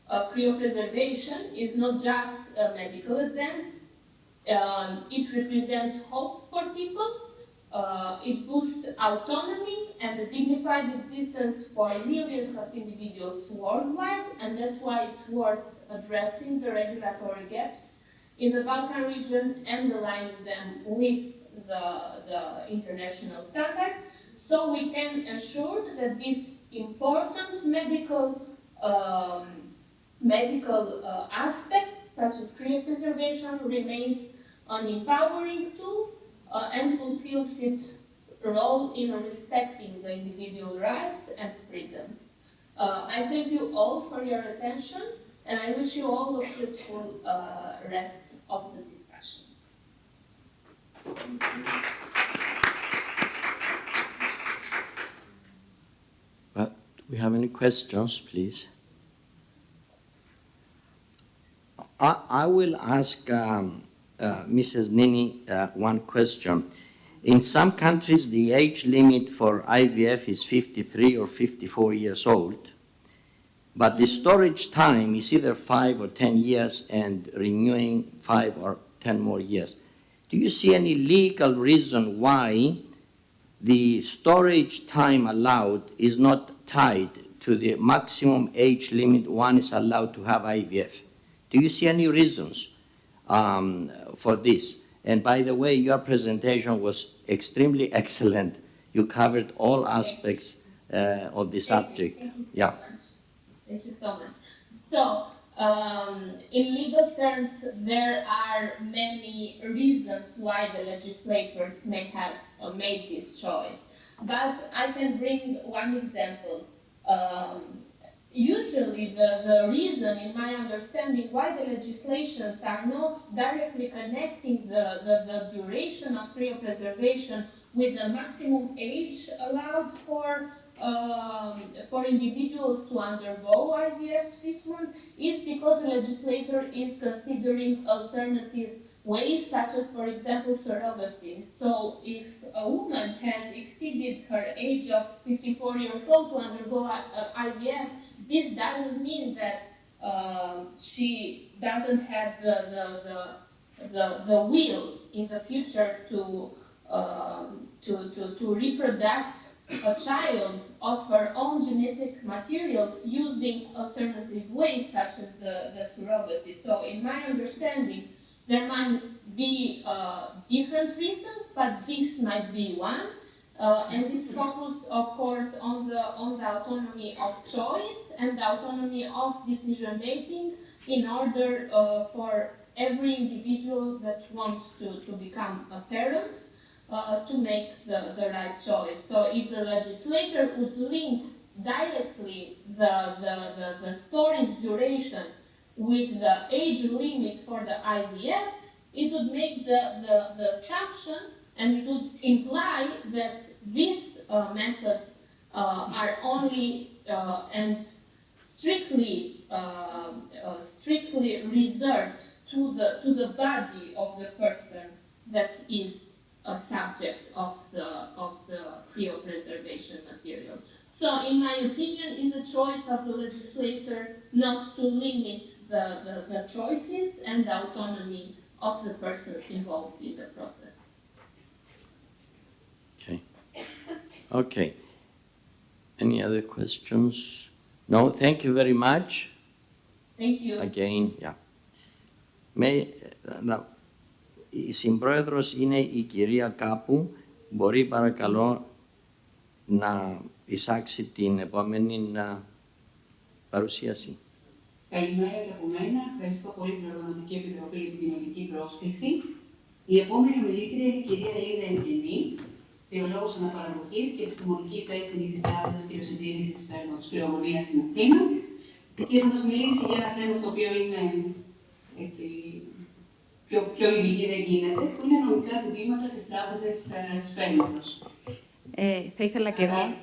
Cryopreservation is not just a medical advance, it represents hope for people, it boosts autonomy and a dignified existence for millions of individuals worldwide, and that's why it's worth addressing the regulatory gaps in the Balkan region and aligning them with the international standards, so we can ensure that this important medical aspect, such as cryopreservation, remains an empowering tool and fulfills its role in respecting the individual rights and freedoms. I thank you all for your attention, and I wish you all a fruitful rest of the discussion. Do we have any questions, please? I will ask Mrs. Nini one question. In some countries, the age limit for IVF is 53 or 54 years old, but the storage time is either 5 or 10 years and renewing 5 or 10 more years. Do you see any legal reason why the storage time allowed is not tied to the maximum age limit one is allowed to have IVF? Do you see any reasons for this? And by the way, your presentation was extremely excellent. You covered all aspects of the subject. Thank you so much. So, in legal terms, there are many reasons why the legislators may have made this choice. But I can bring one example. Usually, the reason, in my understanding, why the legislations are not directly connecting the duration of cryopreservation with the maximum age allowed for individuals to undergo IVF treatment is because the legislator is considering alternative ways, such as, for example, surrogacy. So if a woman has exceeded her age of 54 years old to undergo IVF, this doesn't mean that she doesn't have the will in the future to reproduce a child of her own genetic materials using alternative ways such as the surrogacy. So in my understanding, there might be different reasons, but this might be one. And it's focused, of course, on the autonomy of choice and the autonomy of decision making in order for every individual that wants to become a parent. to make the right choice. So if the legislator would link directly the storage duration with the age limit for the IVF, it would make the assumption, and it would imply that these methods are only and strictly reserved to the body of the person that is a subject of the cryopreservation material. So, in my opinion, it's a choice of the legislator not to limit the choices and the autonomy of the persons involved in the process. Okay. Okay. Any other questions? No, thank you very much. Thank you. Again, yeah. Η συμπρόεδρος είναι η κυρία Κάπου. Μπορεί παρακαλώ να εισάξει την επόμενη παρουσίαση. Καλημέρα και από μένα. Ευχαριστώ πολύ την Οργανωτική Επιτροπή για την κοινωνική πρόσκληση. Η επόμενη ομιλήτρια είναι η κυρία Λίδα Εγγενή, βιολόγος αναπαραγωγής και επιστημονική υπεύθυνη της Τράπεζας Κρυοσυντήρησης της Κρυογονίας στην Αθήνα, και θα μας μιλήσει για ένα θέμα στο οποίο είναι έτσι, πιο ειδική δεν γίνεται, που είναι νομικά ζητήματα στις τράπεζες σπέρματος. Θα ήθελα και εγώ,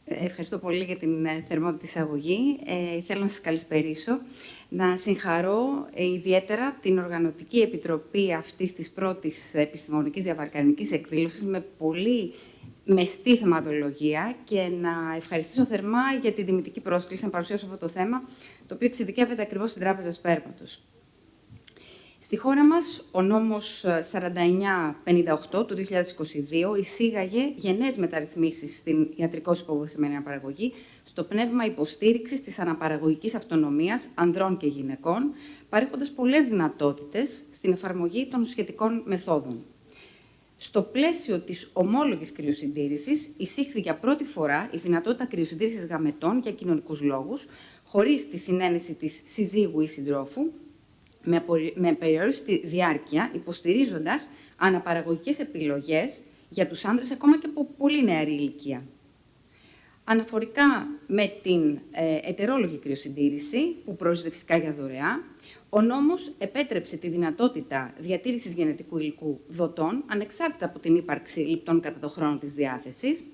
ευχαριστώ πολύ για την θερμότητα εισαγωγή. Θέλω να σας καλησπερίσω, να συγχαρώ ιδιαίτερα την Οργανωτική Επιτροπή αυτής της πρώτης επιστημονικής διαβαλκανικής εκδήλωσης με πολύ μεστή θεματολογία, και να ευχαριστήσω θερμά για την τιμητική πρόσκληση να παρουσιάσω αυτό το θέμα, το οποίο εξειδικεύεται ακριβώς στην Τράπεζα Σπέρματος. Στη χώρα μας, ο νόμος 4958 του 2022 εισήγαγε γενναίες μεταρρυθμίσεις στην ιατρικώς υποβοηθημένη αναπαραγωγή, στο πνεύμα υποστήριξης της αναπαραγωγικής αυτονομίας ανδρών και γυναικών, παρέχοντας πολλές δυνατότητες στην εφαρμογή των σχετικών μεθόδων. Στο πλαίσιο της ομόλογης κρυοσυντήρησης, εισήχθη για πρώτη φορά η δυνατότητα κρυοσυντήρησης γαμετών για κοινωνικούς λόγους, χωρίς τη συνένεση της συζύγου ή συντρόφου, με περιόριστη διάρκεια, υποστηρίζοντας αναπαραγωγικές επιλογές για τους άντρες ακόμα και από πολύ νεαρή ηλικία. Αναφορικά με την ετερόλογη κρυοσυντήρηση, που προορίζεται φυσικά για δωρεά, ο νόμος επέτρεψε τη δυνατότητα διατήρησης γενετικού υλικού δοτών, ανεξάρτητα από την ύπαρξη λιπτών κατά το χρόνο της διάθεσης.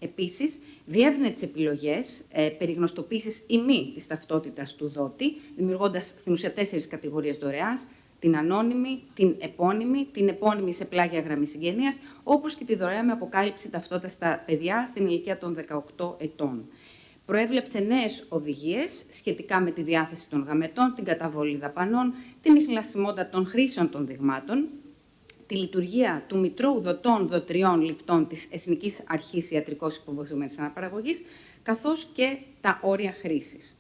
Επίσης, διεύρυνε τις επιλογές περί γνωστοποίησης ή μη της ταυτότητας του δότη, δημιουργώντας στην ουσία 4 κατηγορίες δωρεάς: την ανώνυμη, την επώνυμη σε πλάγια γραμμή συγγενείας, όπως και τη δωρεά με αποκάλυψη ταυτότητας στα παιδιά στην ηλικία των 18 ετών. Προέβλεψε νέες οδηγίες σχετικά με τη διάθεση των γαμετών, την καταβολή δαπανών, την ιχνηλασιμότητα των χρήσεων των δειγμάτων, τη λειτουργία του Μητρώου Δοτών Δοτριών Λιπτών της Εθνικής Αρχής Ιατρικώς Υποβοηθημένης Αναπαραγωγής, καθώς και τα όρια χρήσης.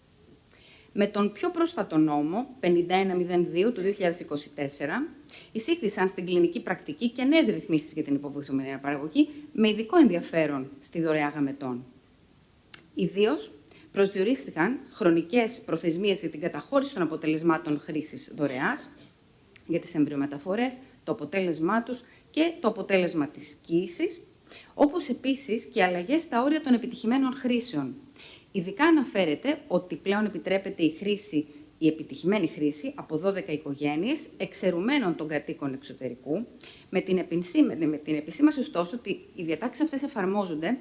Με τον πιο πρόσφατο νόμο, 5102 του 2024, εισήχθησαν στην κλινική πρακτική και νέες ρυθμίσεις για την υποβοηθημένη αναπαραγωγή, με ειδικό ενδιαφέρον στη δωρεά γαμετών. Ιδίως, προσδιορίστηκαν χρονικές προθεσμίες για την καταχώρηση των αποτελεσμάτων χρήσης δωρεάς, για τις εμβριομεταφορές, το αποτέλεσμά τους και το αποτέλεσμα της κοίησης, όπως επίσης και αλλαγές στα όρια των επιτυχημένων χρήσεων. Ειδικά αναφέρεται ότι πλέον επιτρέπεται η επιτυχημένη χρήση από 12 οικογένειες, εξαιρουμένων των κατοίκων εξωτερικού, με την επισήμαση ωστόσο ότι οι διατάξεις αυτές εφαρμόζονται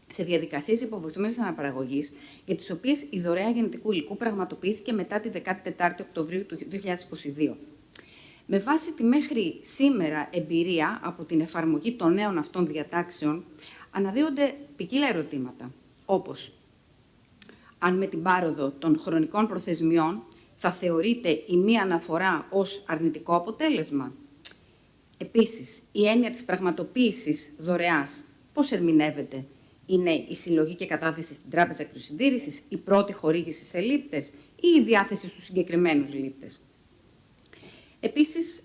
σε διαδικασίες υποβοηθημένης αναπαραγωγής, για τις οποίες η δωρεά γενετικού υλικού πραγματοποιήθηκε μετά τη 14η Οκτωβρίου του 2022. Με βάση τη μέχρι σήμερα εμπειρία από την εφαρμογή των νέων αυτών διατάξεων, αναδύονται ποικίλα ερωτήματα, όπως αν με την πάροδο των χρονικών προθεσμιών θα θεωρείται η μία αναφορά ως αρνητικό αποτέλεσμα. Επίσης, η έννοια της πραγματοποίησης δωρεάς πώς ερμηνεύεται? Είναι η συλλογή και κατάθεση στην Τράπεζα Κρυοσυντήρησης, η πρώτη χορήγηση σε λήπτες ή η διάθεση στους συγκεκριμένους λήπτες? Επίσης,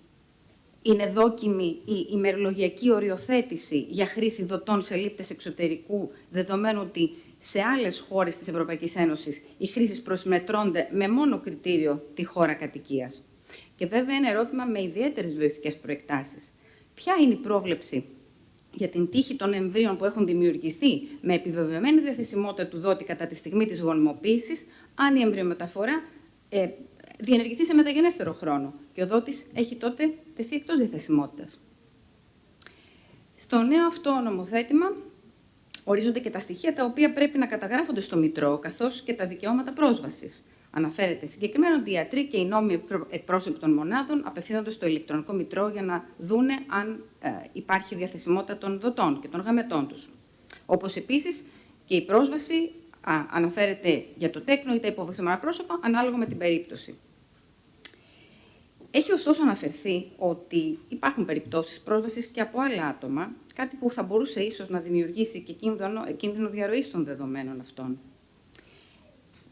είναι δόκιμη η ημερολογιακή οριοθέτηση για χρήση δοτών σε λήπτες εξωτερικού, δεδομένου ότι σε άλλες χώρες της Ευρωπαϊκής Ένωσης οι χρήσεις προσμετρώνται με μόνο κριτήριο τη χώρα κατοικίας? Και βέβαια ένα ερώτημα με ιδιαίτερες βιοειθικές προεκτάσεις. Ποια είναι η πρόβλεψη για την τύχη των εμβρίων που έχουν δημιουργηθεί με επιβεβαιωμένη διαθεσιμότητα του δότη κατά τη στιγμή της γονιμοποίησης, αν η εμβριομεταφορά διενεργηθεί σε μεταγενέστερο χρόνο και ο δότης έχει τότε τεθεί εκτός διαθεσιμότητας. Στο νέο αυτό νομοθέτημα ορίζονται και τα στοιχεία τα οποία πρέπει να καταγράφονται στο Μητρό, καθώς και τα δικαιώματα πρόσβασης. Αναφέρεται συγκεκριμένα ότι οι ιατροί και οι νόμιμοι εκπρόσωποι των μονάδων απευθύνονται στο ηλεκτρονικό Μητρό για να δούνε αν υπάρχει διαθεσιμότητα των δοτών και των γαμετών τους. Όπως επίσης και η πρόσβαση αναφέρεται για το τέκνο ή τα υποβοηθούμενα πρόσωπα, ανάλογα με την περίπτωση. Έχει ωστόσο αναφερθεί ότι υπάρχουν περιπτώσεις πρόσβασης και από άλλα άτομα, κάτι που θα μπορούσε ίσως να δημιουργήσει και κίνδυνο διαρροής των δεδομένων αυτών.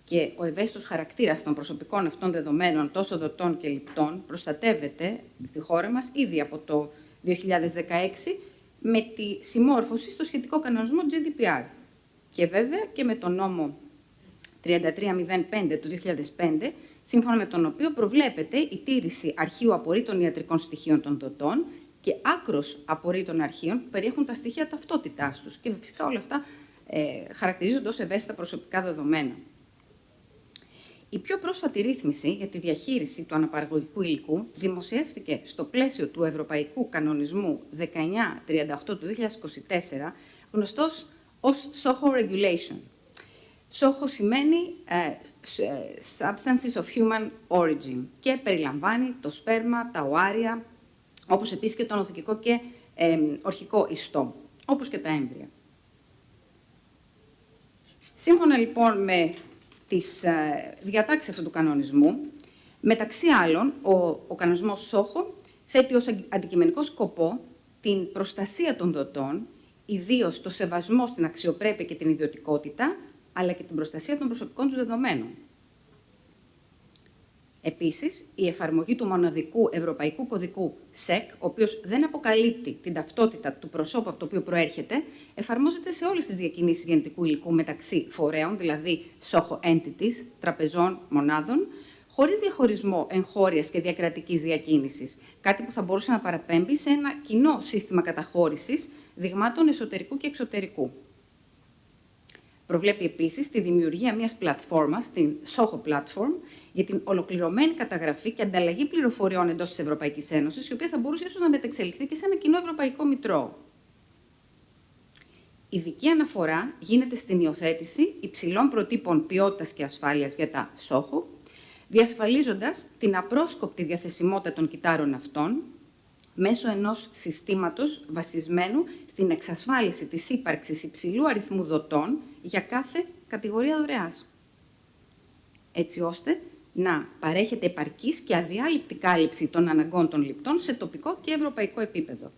Και ο ευαίσθητος χαρακτήρας των προσωπικών αυτών δεδομένων, τόσο δοτών και λιπτών, προστατεύεται στη χώρα μας ήδη από το 2016 με τη συμμόρφωση στο σχετικό κανονισμό GDPR. Και βέβαια και με τον νόμο 3305 του 2005, σύμφωνα με τον οποίο προβλέπεται η τήρηση αρχείου απορρίτων ιατρικών στοιχείων των δοτών και άκρος απορρίτων αρχείων που περιέχουν τα στοιχεία ταυτότητάς τους. Και φυσικά όλα αυτά χαρακτηρίζονται ως ευαίσθητα προσωπικά δεδομένα. Η πιο πρόσφατη ρύθμιση για τη διαχείριση του αναπαραγωγικού υλικού δημοσιεύτηκε στο πλαίσιο του Ευρωπαϊκού Κανονισμού 1938 του 2024, γνωστός ως SOHO Regulation. SOHO σημαίνει Substances of Human Origin και περιλαμβάνει το σπέρμα, τα οάρια, όπως επίσης και τον οθικικό και ορχικό ιστό, όπως και τα έμβρια. Σύμφωνα λοιπόν με τις διατάξεις αυτού του κανονισμού, μεταξύ άλλων, ο κανονισμός SOHO θέτει ως αντικειμενικό σκοπό την προστασία των δοτών, ιδίως το σεβασμό στην αξιοπρέπεια και την ιδιωτικότητα, αλλά και την προστασία των προσωπικών τους δεδομένων. Επίσης, η εφαρμογή του μοναδικού ευρωπαϊκού κωδικού ΣΕΚ, ο οποίος δεν αποκαλύπτει την ταυτότητα του προσώπου από το οποίο προέρχεται, εφαρμόζεται σε όλες τις διακινήσεις γενετικού υλικού μεταξύ φορέων, δηλαδή SOHO entities, τραπεζών, μονάδων, χωρίς διαχωρισμό εγχώριας και διακρατικής διακίνησης, κάτι που θα μπορούσε να παραπέμπει σε ένα κοινό σύστημα καταχώρησης δειγμάτων εσωτερικού και εξωτερικού. Προβλέπει επίσης τη δημιουργία μιας πλατφόρμας, την SOHO Platform, για την ολοκληρωμένη καταγραφή και ανταλλαγή πληροφοριών εντός της Ευρωπαϊκής Ένωσης, η οποία θα μπορούσε ίσως να μετεξελιχθεί και σε ένα κοινό ευρωπαϊκό μητρό. Ειδική αναφορά γίνεται στην υιοθέτηση υψηλών προτύπων ποιότητας και ασφάλειας για τα SOHO, διασφαλίζοντας την απρόσκοπτη διαθεσιμότητα των κυτάρων αυτών μέσω ενός συστήματος βασισμένου στην εξασφάλιση της ύπαρξης υψηλού αριθμού δοτών για κάθε κατηγορία δωρεάς, έτσι ώστε να παρέχεται επαρκής και αδιάλειπτη κάλυψη των αναγκών των λιπτών σε τοπικό και ευρωπαϊκό επίπεδο.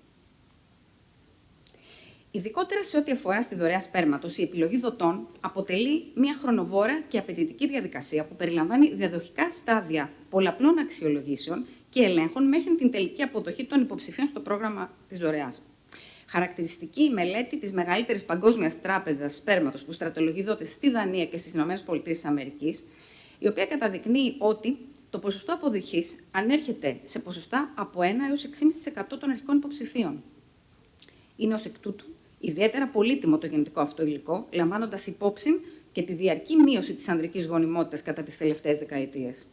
Ειδικότερα σε ό,τι αφορά στη δωρεά σπέρματος, η επιλογή δοτών αποτελεί μια χρονοβόρα και απαιτητική διαδικασία που περιλαμβάνει διαδοχικά στάδια πολλαπλών αξιολογήσεων και ελέγχων μέχρι την τελική αποδοχή των υποψηφίων στο πρόγραμμα της δωρεάς. Χαρακτηριστική η μελέτη της μεγαλύτερης παγκόσμιας τράπεζας σπέρματος που στρατολογεί δότες στη Δανία και στις ΗΠΑ, η οποία καταδεικνύει ότι το ποσοστό αποδοχής ανέρχεται σε ποσοστά από 1 έως 6,5% των αρχικών υποψηφίων. Είναι ως εκ τούτου ιδιαίτερα πολύτιμο το γενετικό αυτό υλικό, λαμβάνοντας υπόψη και τη διαρκή μείωση της ανδρικής γονιμότητας κατά τις τελευταίες δεκαετίες.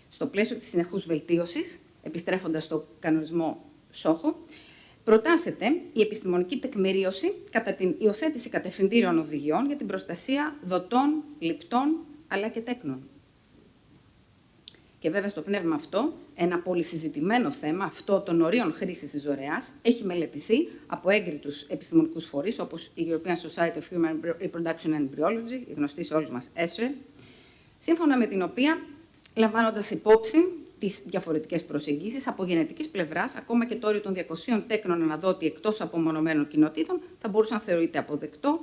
Στο πλαίσιο της συνεχούς βελτίωσης, επιστρέφοντας στο κανονισμό SOHO, προτάσεται η επιστημονική τεκμηρίωση κατά την υιοθέτηση κατευθυντήριων οδηγιών για την προστασία δοτών, λιπτών αλλά και τέκνων. Και βέβαια στο πνεύμα αυτό, ένα πολυσυζητημένο θέμα, αυτό των ορίων χρήσης της δωρεάς, έχει μελετηθεί από έγκριτους επιστημονικούς φορείς, όπως η European Society of Human Reproduction and Embryology, η γνωστή σε όλους μας ESRE, σύμφωνα με την οποία, λαμβάνοντας υπόψη τις διαφορετικές προσεγγίσεις, από γενετικής πλευράς, ακόμα και το όριο των 200 τέκνων αναδότη εκτός απομονωμένων κοινοτήτων, θα μπορούσε να θεωρείται αποδεκτό.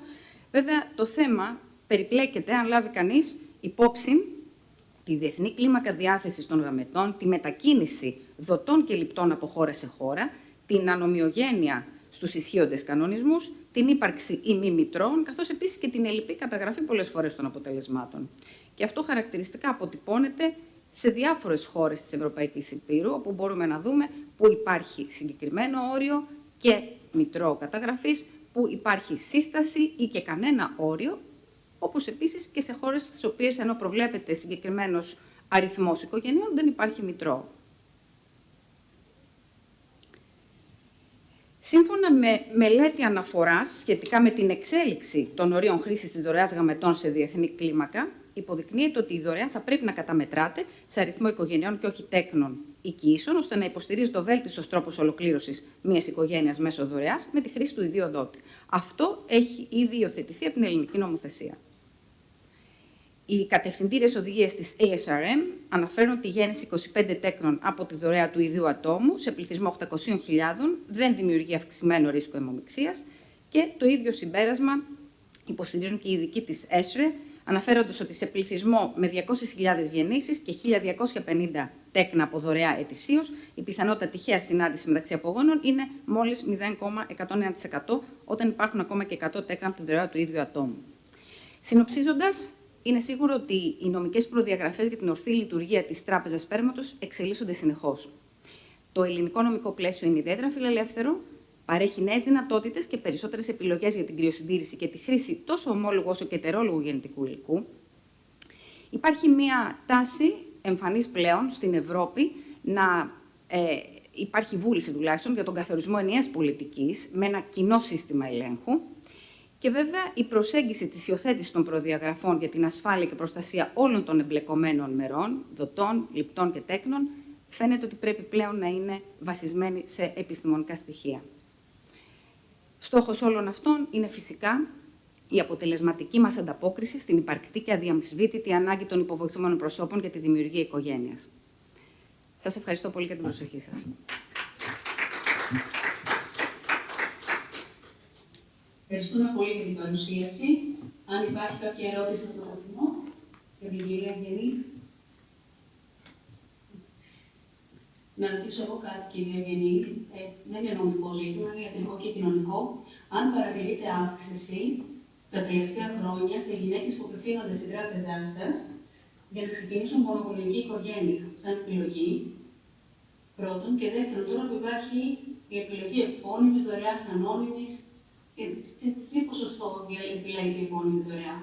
Βέβαια, το θέμα περιπλέκεται αν λάβει κανείς υπόψη τη διεθνή κλίμακα διάθεσης των γαμετών, τη μετακίνηση δοτών και λιπτών από χώρα σε χώρα, την ανομοιογένεια στους ισχύοντες κανονισμούς, την ύπαρξη ή μη μητρώων, καθώς επίσης και την ελλειπή καταγραφή πολλές φορές των αποτελεσμάτων. Και αυτό χαρακτηριστικά αποτυπώνεται σε διάφορες χώρες της Ευρωπαϊκής Υπήρου, όπου μπορούμε να δούμε που υπάρχει συγκεκριμένο όριο και μητρό καταγραφής που υπάρχει σύσταση ή και κανένα όριο, όπως επίσης και σε χώρες στις οποίες ενώ προβλέπεται συγκεκριμένος αριθμός οικογενειών δεν υπάρχει μητρό. Σύμφωνα με μελέτη αναφοράς σχετικά με την εξέλιξη των ορίων χρήσης της δωρεάς γαμετών σε διεθνή κλίμακα, υποδεικνύεται ότι η δωρεά θα πρέπει να καταμετράται σε αριθμό οικογενειών και όχι τέκνων οικειήσεων, ώστε να υποστηρίζει ο βέλτιστος τρόπος ολοκλήρωσης μιας οικογένειας μέσω δωρεάς με τη χρήση του ιδίου οντότη. Αυτό έχει ήδη υιοθετηθεί από την ελληνική νομοθεσία. Οι κατευθυντήριες οδηγίες της ASRM αναφέρουν τη γέννηση 25 τέκνων από τη δωρεά του ιδίου ατόμου σε πληθυσμό 800.000 δεν δημιουργεί αυξημένο ρίσκο αιμομιξίας και το ίδιο συμπέρασμα υποστηρίζουν και οι ειδικοί της ΕΣΡΕ, αναφέροντας ότι σε πληθυσμό με 200.000 γεννήσεις και 1.250 τέκνα από δωρεά ετησίως, η πιθανότητα τυχαία συνάντηση μεταξύ απογόνων είναι μόλις 0,101% όταν υπάρχουν ακόμα και 100 τέκνα από τη δωρεά του ίδιου ατόμου. Συνοψίζοντας, είναι σίγουρο ότι οι νομικές προδιαγραφές για την ορθή λειτουργία της τράπεζας σπέρματος εξελίσσονται συνεχώς. Το ελληνικό νομικό πλαίσιο είναι ιδιαίτερα φιλελεύθερο, παρέχει νέες δυνατότητες και περισσότερες επιλογές για την κρυοσυντήρηση και τη χρήση τόσο ομόλογου όσο και ετερόλογου γενετικού υλικού. Υπάρχει μία τάση εμφανής πλέον στην Ευρώπη να υπάρχει βούληση τουλάχιστον για τον καθορισμό ενιαίας πολιτικής με ένα κοινό σύστημα ελέγχου. Και βέβαια η προσέγγιση της υιοθέτησης των προδιαγραφών για την ασφάλεια και προστασία όλων των εμπλεκομένων μερών, δοτών, λιπτών και τέκνων, φαίνεται ότι πρέπει πλέον να είναι βασισμένη σε επιστημονικά στοιχεία. Στόχος όλων αυτών είναι φυσικά η αποτελεσματική μας ανταπόκριση στην υπαρκτή και αδιαμφισβήτητη ανάγκη των υποβοηθούμενων προσώπων για τη δημιουργία οικογένειας. Σας ευχαριστώ πολύ για την προσοχή σας. Ευχαριστούμε πολύ για την παρουσίαση. Αν υπάρχει κάποια ερώτηση από τον βαθμό, για την κυρία Γενή. Να ρωτήσω εγώ κάτι, κυρία Γενή. Δεν είναι νομικό ζήτημα, είναι ιατρικό και κοινωνικό. Αν παρατηρείτε αύξηση τα τελευταία χρόνια σε γυναίκες που απευθύνονται στην τράπεζά σας για να ξεκινήσουν μονογονεϊκή οικογένεια, σαν επιλογή, πρώτον. Και δεύτερον, τώρα που υπάρχει η επιλογή επώνυμης, δωρεάς ανώνυμης, τι ποσοστό επιλέγεται η επώνυμη δωρεά?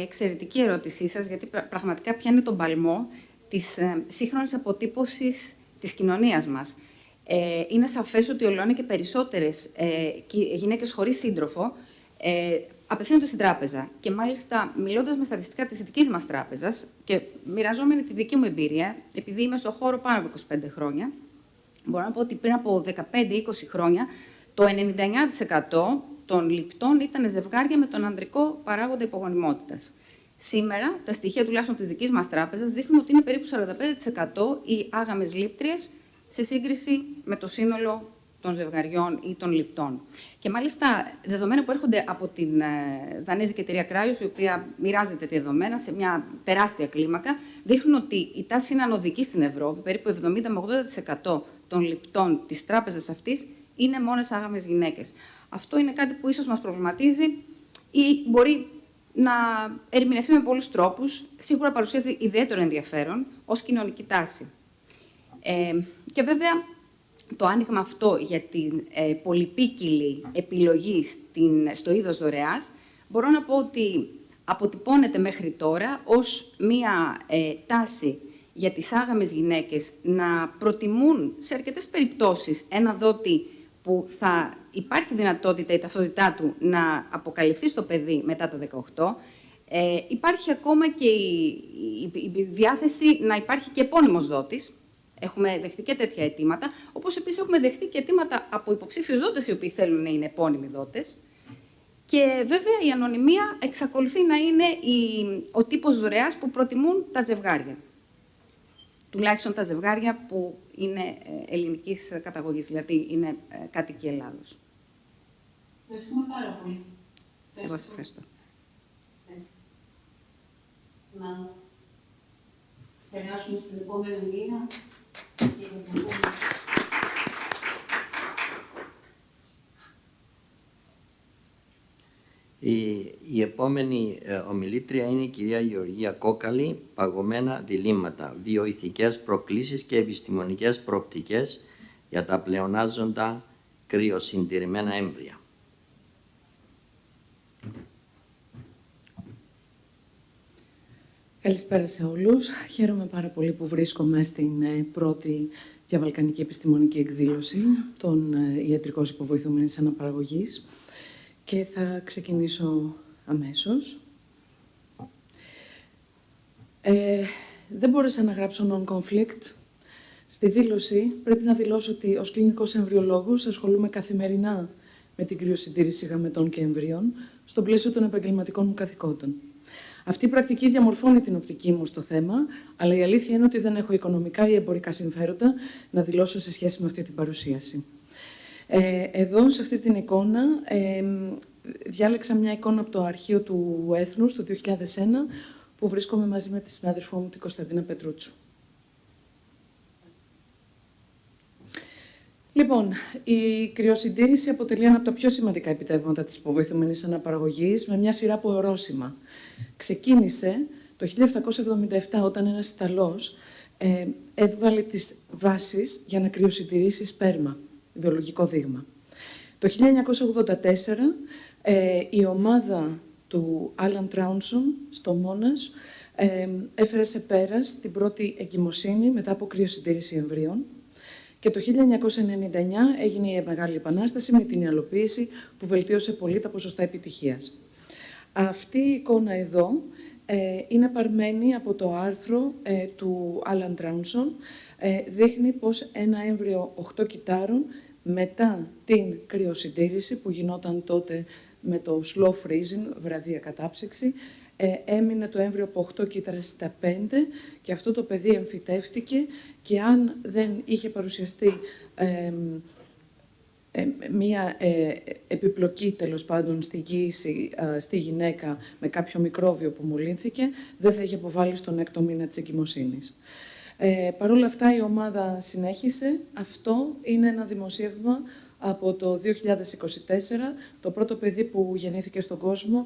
Εξαιρετική ερώτησή σας, γιατί πραγματικά πιάνει τον παλμό της σύγχρονης αποτύπωσης της κοινωνίας μας. Είναι σαφές ότι ολοένα και περισσότερες γυναίκες χωρίς σύντροφο απευθύνονται στην τράπεζα. Και μάλιστα, μιλώντας με στατιστικά της δικής μας τράπεζας και μοιραζόμενη τη δική μου εμπειρία, επειδή είμαι στον χώρο πάνω από 25 χρόνια, μπορώ να πω ότι πριν από 15-20 χρόνια, το 99% των λιπτών ήταν ζευγάρια με τον ανδρικό παράγοντα υπογονιμότητας. Σήμερα, τα στοιχεία τουλάχιστον της δικής μας τράπεζας δείχνουν ότι είναι περίπου 45% οι άγαμες λήπτριες σε σύγκριση με το σύνολο των ζευγαριών ή των λιπτών. Και μάλιστα, δεδομένα που έρχονται από την δανέζικη εταιρεία Κράγιος, η οποία μοιράζεται τα δεδομένα σε μια τεράστια κλίμακα, δείχνουν ότι η τάση είναι ανωδική στην Ευρώπη. Περίπου 70 με 80% των λιπτών της τράπεζας αυτής είναι μόνες άγαμες γυναίκες. Αυτό είναι κάτι που ίσως μας προβληματίζει ή μπορεί να ερμηνευτεί με πολλούς τρόπους. Σίγουρα παρουσιάζει ιδιαίτερο ενδιαφέρον ως κοινωνική τάση. Και βέβαια, το άνοιγμα αυτό για την πολυπίκυλη επιλογή στο είδος δωρεάς, μπορώ να πω ότι αποτυπώνεται μέχρι τώρα ως μία τάση για τις άγαμες γυναίκες να προτιμούν σε αρκετές περιπτώσεις ένα δότη που θα υπάρχει δυνατότητα η ταυτότητά του να αποκαλυφθεί στο παιδί μετά τα 18. Υπάρχει ακόμα και η διάθεση να υπάρχει και επώνυμος δότης. Έχουμε δεχτεί και τέτοια αιτήματα, όπως επίσης έχουμε δεχτεί και αιτήματα από υποψήφιους δότες οι οποίοι θέλουν να είναι επώνυμοι δότες. Και βέβαια η ανωνυμία εξακολουθεί να είναι ο τύπος δωρεάς που προτιμούν τα ζευγάρια. Τουλάχιστον τα ζευγάρια που είναι ελληνικής καταγωγής, δηλαδή είναι κάτοικοι Ελλάδος. Ευχαριστούμε πάρα πολύ. Εγώ σας ευχαριστώ. Να περάσουμε στην επόμενη ομιλία. Η επόμενη ομιλήτρια είναι η κυρία Γεωργία Κόκαλη, παγωμένα διλήμματα, βιοειθικές προκλήσεις και επιστημονικές προοπτικές για τα πλεονάζοντα κρυοσυντηρημένα έμβρια. Καλησπέρα σε όλους. Χαίρομαι πάρα πολύ που βρίσκομαι στην πρώτη διαβαλκανική επιστημονική εκδήλωση των ιατρικών υποβοηθούμενης αναπαραγωγής και θα ξεκινήσω αμέσως. Δεν μπόρεσα να γράψω non-conflict. Στη δήλωση πρέπει να δηλώσω ότι ως κλινικός εμβριολόγος ασχολούμαι καθημερινά με την κρυοσυντήρηση γαμετών και εμβρίων στο πλαίσιο των επαγγελματικών μου καθηκόντων. Αυτή η πρακτική διαμορφώνει την οπτική μου στο θέμα, αλλά η αλήθεια είναι ότι δεν έχω οικονομικά ή εμπορικά συμφέροντα να δηλώσω σε σχέση με αυτή την παρουσίαση. Εδώ, σε αυτή την εικόνα, διάλεξα μια εικόνα από το αρχείο του Έθνους το 2001, που βρίσκομαι μαζί με τη συνάδελφό μου, την Κωνσταντίνα Πετρούτσου. Λοιπόν, η κρυοσυντήρηση αποτελεί ένα από τα πιο σημαντικά επιτεύγματα της υποβοηθούμενης αναπαραγωγής με μια σειρά από ορόσημα. Ξεκίνησε το 1777 όταν ένας Ιταλός έβαλε τις βάσεις για να κρυοσυντηρήσει σπέρμα, βιολογικό δείγμα. Το 1984 η ομάδα του Άλαν Τράουνσον στο Μόνας έφερε σε πέρας την πρώτη εγκυμοσύνη μετά από κρυοσυντήρηση εμβρίων. Και το 1999 έγινε η Μεγάλη Επανάσταση με την ιαλοποίηση που βελτίωσε πολύ τα ποσοστά επιτυχίας. Αυτή η εικόνα εδώ είναι παρμένη από το άρθρο του Άλαν Τράουνσον. Δείχνει πως ένα έμβριο 8 κυτάρων μετά την κρυοσυντήρηση που γινόταν τότε με το slow freezing, βραδία κατάψυξη, έμεινε το έμβριο από 8 κύτταρα στα 5 και αυτό το παιδί εμφυτεύτηκε και αν δεν είχε παρουσιαστεί μία επιπλοκή τέλος πάντων στη γύηση στη γυναίκα με κάποιο μικρόβιο που μολύνθηκε, δεν θα είχε αποβάλει στον 6ο μήνα της εγκυμοσύνης. Παρ' όλα αυτά η ομάδα συνέχισε. Αυτό είναι ένα δημοσίευμα από το 2024, το πρώτο παιδί που γεννήθηκε στον κόσμο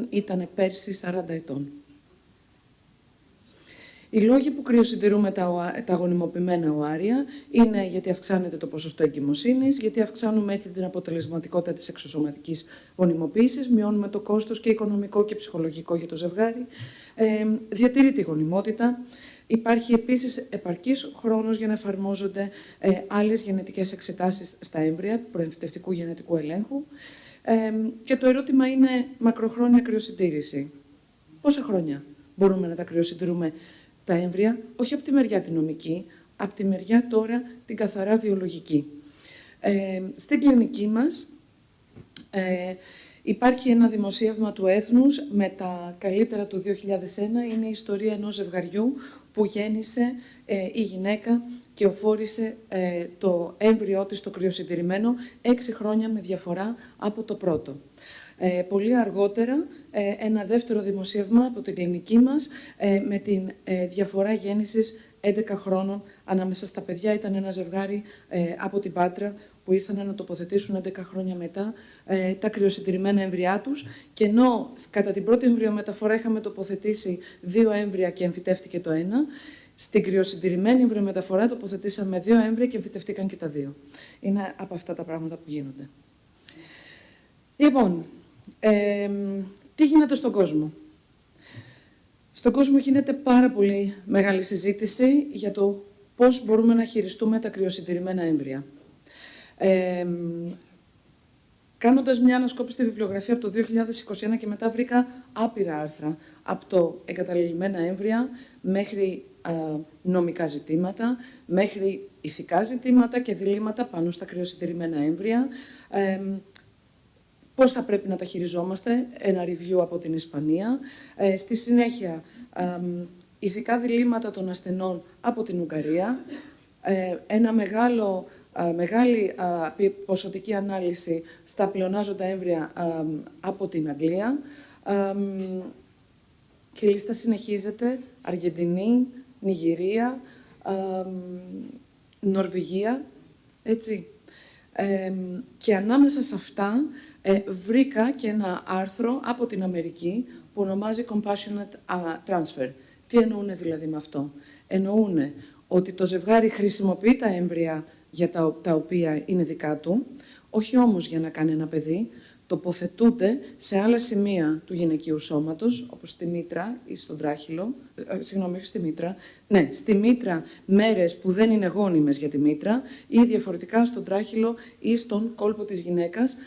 ήταν πέρσι 40 ετών. Οι λόγοι που κρυοσυντηρούμε τα γονιμοποιημένα οάρια είναι γιατί αυξάνεται το ποσοστό εγκυμοσύνης, γιατί αυξάνουμε έτσι την αποτελεσματικότητα της εξωσωματικής γονιμοποίησης, μειώνουμε το κόστος και οικονομικό και ψυχολογικό για το ζευγάρι, διατηρεί τη γονιμότητα. Υπάρχει επίσης επαρκής χρόνος για να εφαρμόζονται άλλες γενετικές εξετάσεις στα έμβρια προεμφυτευτικού γενετικού ελέγχου και το ερώτημα είναι μακροχρόνια κρυοσυντήρηση. Πόσα χρόνια μπορούμε να τα κρυοσυντηρούμε τα έμβρια, όχι από τη μεριά την νομική, από τη μεριά τώρα την καθαρά βιολογική. Στην κλινική μας υπάρχει ένα δημοσίευμα του Έθνους με τα καλύτερα του 2001, είναι η ιστορία ενός ζευγαριού που γέννησε η γυναίκα και οφόρησε το έμβριό της το κρυοσυντηρημένο 6 χρόνια με διαφορά από το πρώτο. Πολύ αργότερα, ένα δεύτερο δημοσίευμα από την κλινική μας με την διαφορά γέννησης 11 χρόνων ανάμεσα στα παιδιά. Ήταν ένα ζευγάρι από την Πάτρα που ήρθαν να τοποθετήσουν 11 χρόνια μετά τα κρυοσυντηρημένα έμβριά τους και ενώ κατά την πρώτη εμβριομεταφορά είχαμε τοποθετήσει 2 έμβρια και εμφυτεύτηκε το ένα, στην κρυοσυντηρημένη εμβριομεταφορά τοποθετήσαμε 2 έμβρια και εμφυτευτήκαν και τα 2. Είναι από αυτά τα πράγματα που γίνονται. Λοιπόν, τι γίνεται στον κόσμο. Στον κόσμο γίνεται πάρα πολύ μεγάλη συζήτηση για το πώς μπορούμε να χειριστούμε τα κρυοσυντηρημένα έμβρια. Κάνοντας μια ανασκόπηση στη βιβλιογραφία από το 2021 και μετά βρήκα άπειρα άρθρα από το εγκαταλελειμμένα έμβρια μέχρι νομικά ζητήματα, μέχρι ηθικά ζητήματα και διλήμματα πάνω στα κρυοσυντηρημένα έμβρια. Πώς θα πρέπει να τα χειριζόμαστε, ένα review από την Ισπανία. Στη συνέχεια, ηθικά διλήμματα των ασθενών από την Ουγγαρία. Ένα μεγάλη ποσοτική ανάλυση στα πλεονάζοντα έμβρια από την Αγγλία. Και η λίστα συνεχίζεται. Αργεντινή, Νιγηρία, Νορβηγία, έτσι. Και ανάμεσα σε αυτά βρήκα και ένα άρθρο από την Αμερική που ονομάζει Compassionate Transfer. Τι εννοούν δηλαδή με αυτό. Εννοούν ότι το ζευγάρι χρησιμοποιεί τα έμβρια για τα οποία είναι δικά του, όχι όμως για να κάνει ένα παιδί, τοποθετούνται σε άλλα σημεία του γυναικείου σώματος, όπως στη μήτρα ή στον τράχυλο, συγγνώμη, όχι στη μήτρα, ναι, στη μήτρα μέρες που δεν είναι γόνιμες για τη μήτρα ή διαφορετικά στον τράχυλο ή στον κόλπο της γυναίκας,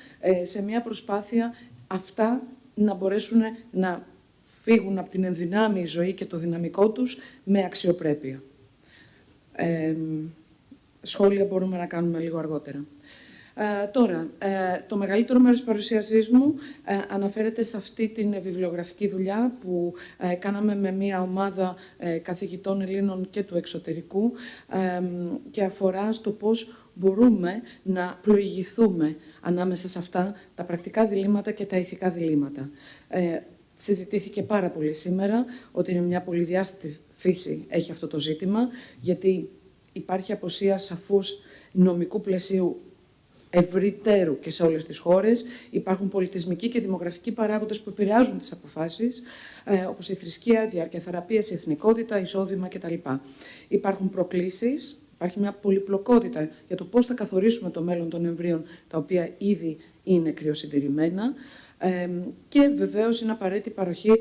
σε μια προσπάθεια αυτά να μπορέσουν να φύγουν από την ενδυνάμει ζωή και το δυναμικό τους με αξιοπρέπεια. Σχόλια μπορούμε να κάνουμε λίγο αργότερα. Τώρα, το μεγαλύτερο μέρος της παρουσίασής μου αναφέρεται σε αυτή την βιβλιογραφική δουλειά που κάναμε με μια ομάδα καθηγητών Ελλήνων και του εξωτερικού και αφορά στο πώς μπορούμε να πλοηγηθούμε ανάμεσα σε αυτά τα πρακτικά διλήμματα και τα ηθικά διλήμματα. Συζητήθηκε πάρα πολύ σήμερα ότι είναι μια πολυδιάστατη φύση έχει αυτό το ζήτημα, γιατί υπάρχει απουσία σαφούς νομικού πλαισίου ευρύτερου και σε όλες τις χώρες. Υπάρχουν πολιτισμικοί και δημογραφικοί παράγοντες που επηρεάζουν τις αποφάσεις, όπως η θρησκεία, διάρκεια θεραπείας, η εθνικότητα, εισόδημα κτλ. Υπάρχουν προκλήσεις, υπάρχει μια πολυπλοκότητα για το πώς θα καθορίσουμε το μέλλον των εμβρίων, τα οποία ήδη είναι κρυοσυντηρημένα, και βεβαίως είναι απαραίτητη παροχή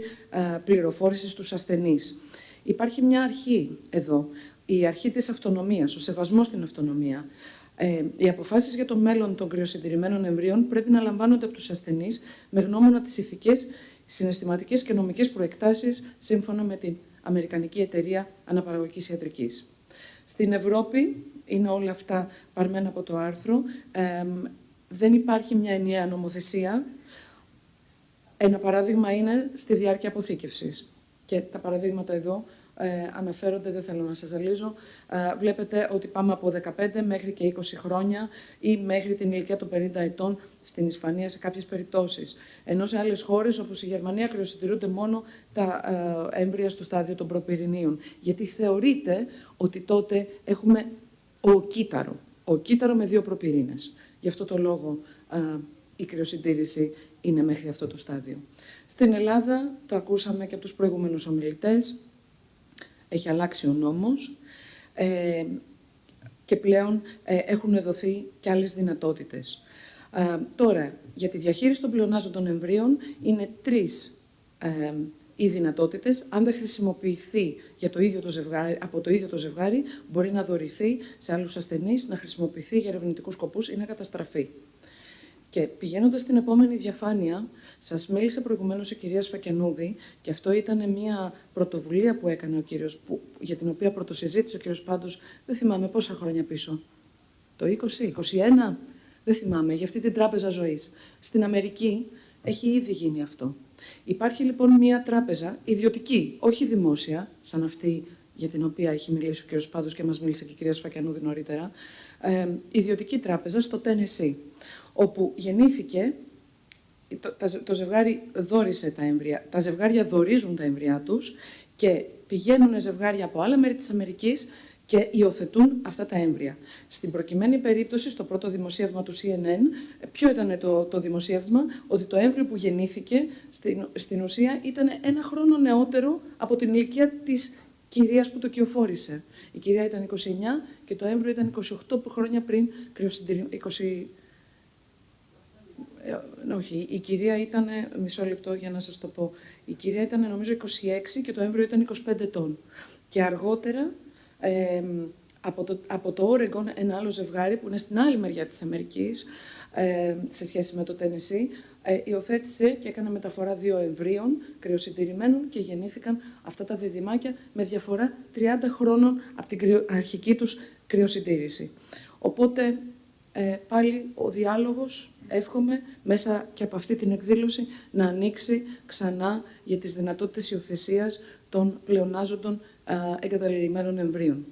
πληροφόρησης στους ασθενείς. Υπάρχει μια αρχή εδώ, η αρχή της αυτονομίας, ο σεβασμός στην αυτονομία. Οι αποφάσεις για το μέλλον των κρυοσυντηρημένων εμβρίων πρέπει να λαμβάνονται από τους ασθενείς με γνώμονα τις ηθικές, συναισθηματικές και νομικές προεκτάσεις σύμφωνα με την Αμερικανική Εταιρεία Αναπαραγωγικής Ιατρικής. Στην Ευρώπη, είναι όλα αυτά παρμένα από το άρθρο, δεν υπάρχει μια ενιαία νομοθεσία. Ένα παράδειγμα είναι στη διάρκεια αποθήκευσης. Και τα παραδείγματα εδώ αναφέρονται, δεν θέλω να σας ζαλίζω. Βλέπετε ότι πάμε από 15 μέχρι και 20 χρόνια ή μέχρι την ηλικία των 50 ετών στην Ισπανία σε κάποιες περιπτώσεις. Ενώ σε άλλες χώρες, όπως η Γερμανία, κρυοσυντηρούνται μόνο τα έμβρια στο στάδιο των προπυρηνίων. Γιατί θεωρείται ότι τότε έχουμε κύτταρο με 2 προπυρήνες. Γι' αυτό το λόγο η κρυοσυντήρηση είναι μέχρι αυτό το στάδιο. Στην Ελλάδα, το ακούσαμε και από τους προηγούμενους ομιλητές, έχει αλλάξει ο νόμος και πλέον έχουν δοθεί και άλλες δυνατότητες. Τώρα, για τη διαχείριση των πλεονάζοντων εμβρίων είναι 3 οι δυνατότητες. Αν δεν χρησιμοποιηθεί για το ίδιο το ζευγάρι, από το ίδιο το ζευγάρι, μπορεί να δωρηθεί σε άλλους ασθενείς, να χρησιμοποιηθεί για ερευνητικούς σκοπούς ή να καταστραφεί. Και πηγαίνοντας στην επόμενη διαφάνεια, σας μίλησε προηγουμένως η κυρία Σφακιανούδη και αυτό ήταν μια πρωτοβουλία που έκανε ο κύριος, για την οποία πρωτοσυζήτησε ο κύριος Πάντος, δεν θυμάμαι πόσα χρόνια πίσω. Το 20, 21, δεν θυμάμαι, για αυτή την τράπεζα ζωής. Στην Αμερική έχει ήδη γίνει αυτό. Υπάρχει λοιπόν μια τράπεζα ιδιωτική, όχι δημόσια, σαν αυτή για την οποία έχει μιλήσει ο κύριος Πάντος και μας μίλησε και η κυρία Σφακιανούδη νωρίτερα, ιδιωτική τράπεζα στο Τένεσσι, όπου γεννήθηκε, το ζευγάρι δώρισε τα έμβρια, τα ζευγάρια δωρίζουν τα έμβριά τους και πηγαίνουν ζευγάρια από άλλα μέρη της Αμερικής και υιοθετούν αυτά τα έμβρια. Στην προκειμένη περίπτωση, στο πρώτο δημοσίευμα του CNN, ποιο ήταν το δημοσίευμα? Ότι το έμβριο που γεννήθηκε στην ουσία ήταν 1 χρόνο νεότερο από την ηλικία της κυρίας που το κυοφόρησε. Η κυρία ήταν 29 και το έμβριο ήταν 28 χρόνια πριν όχι, η κυρία ήταν, μισό λεπτό για να σας το πω, η κυρία ήταν νομίζω 26 και το έμβριο ήταν 25 ετών. Και αργότερα, από το Όρεγκον, ένα άλλο ζευγάρι που είναι στην άλλη μεριά της Αμερικής, σε σχέση με το Τένεσσι, υιοθέτησε και έκανε μεταφορά 2 εμβρίων κρυοσυντηρημένων και γεννήθηκαν αυτά τα διδυμάκια με διαφορά 30 χρόνων από την αρχική τους κρυοσυντήρηση. Οπότε, πάλι ο διάλογος, εύχομαι, μέσα και από αυτή την εκδήλωση να ανοίξει ξανά για τις δυνατότητες υιοθεσίας των πλεονάζοντων εγκαταλελειμμένων εμβρίων.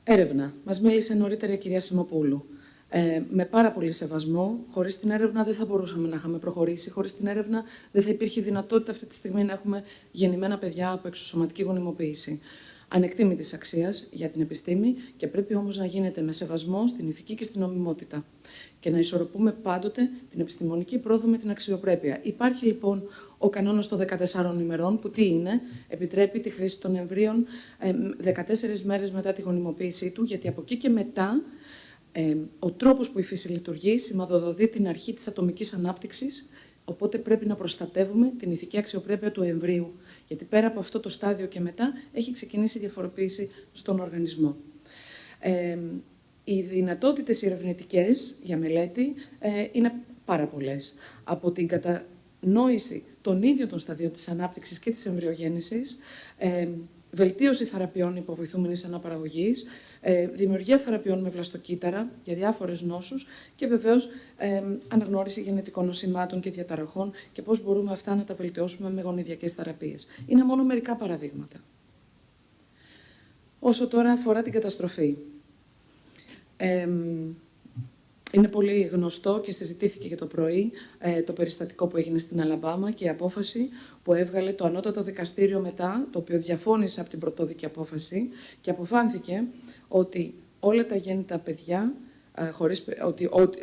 Έρευνα. Μας μίλησε νωρίτερα η κυρία Σιμοπούλου. Με πάρα πολύ σεβασμό, χωρίς την έρευνα δεν θα μπορούσαμε να είχαμε προχωρήσει, χωρίς την έρευνα δεν θα υπήρχε δυνατότητα αυτή τη στιγμή να έχουμε γεννημένα παιδιά από εξωσωματική γονιμοποίηση. Ανεκτήμητης αξίας για την επιστήμη και πρέπει όμως να γίνεται με σεβασμό στην ηθική και στην νομιμότητα. και να ισορροπούμε πάντοτε την επιστημονική πρόοδο με την αξιοπρέπεια. Υπάρχει λοιπόν ο κανόνας των 14 ημερών, που τι είναι? Επιτρέπει τη χρήση των εμβρίων 14 μέρες μετά τη γονιμοποίησή του, γιατί από εκεί και μετά ο τρόπος που η φύση λειτουργεί σηματοδοτεί την αρχή της ατομικής ανάπτυξης, οπότε πρέπει να προστατεύουμε την ηθική αξιοπρέπεια του εμβρίου, γιατί πέρα από αυτό το στάδιο και μετά έχει ξεκινήσει η διαφοροποίηση στον οργανισμό. Οι δυνατότητες ερευνητικές για μελέτη είναι πάρα πολλές. Από την κατανόηση των ίδιων των σταδίων της ανάπτυξης και της εμβριογέννησης, βελτίωση θεραπείων υποβοηθούμενης αναπαραγωγής, δημιουργία θεραπείων με βλαστοκύτταρα για διάφορες νόσους και βεβαίως αναγνώριση γενετικών νοσημάτων και διαταραχών και πώς μπορούμε αυτά να τα βελτιώσουμε με γονιδιακές θεραπείες. Είναι μόνο μερικά παραδείγματα. Όσο τώρα αφορά την καταστροφή. Είναι πολύ γνωστό και συζητήθηκε και το πρωί το περιστατικό που έγινε στην Αλαμπάμα και η απόφαση που έβγαλε το ανώτατο δικαστήριο μετά, το οποίο διαφώνησε από την πρωτόδικη απόφαση και αποφάνθηκε ότι όλα τα γέννητα παιδιά,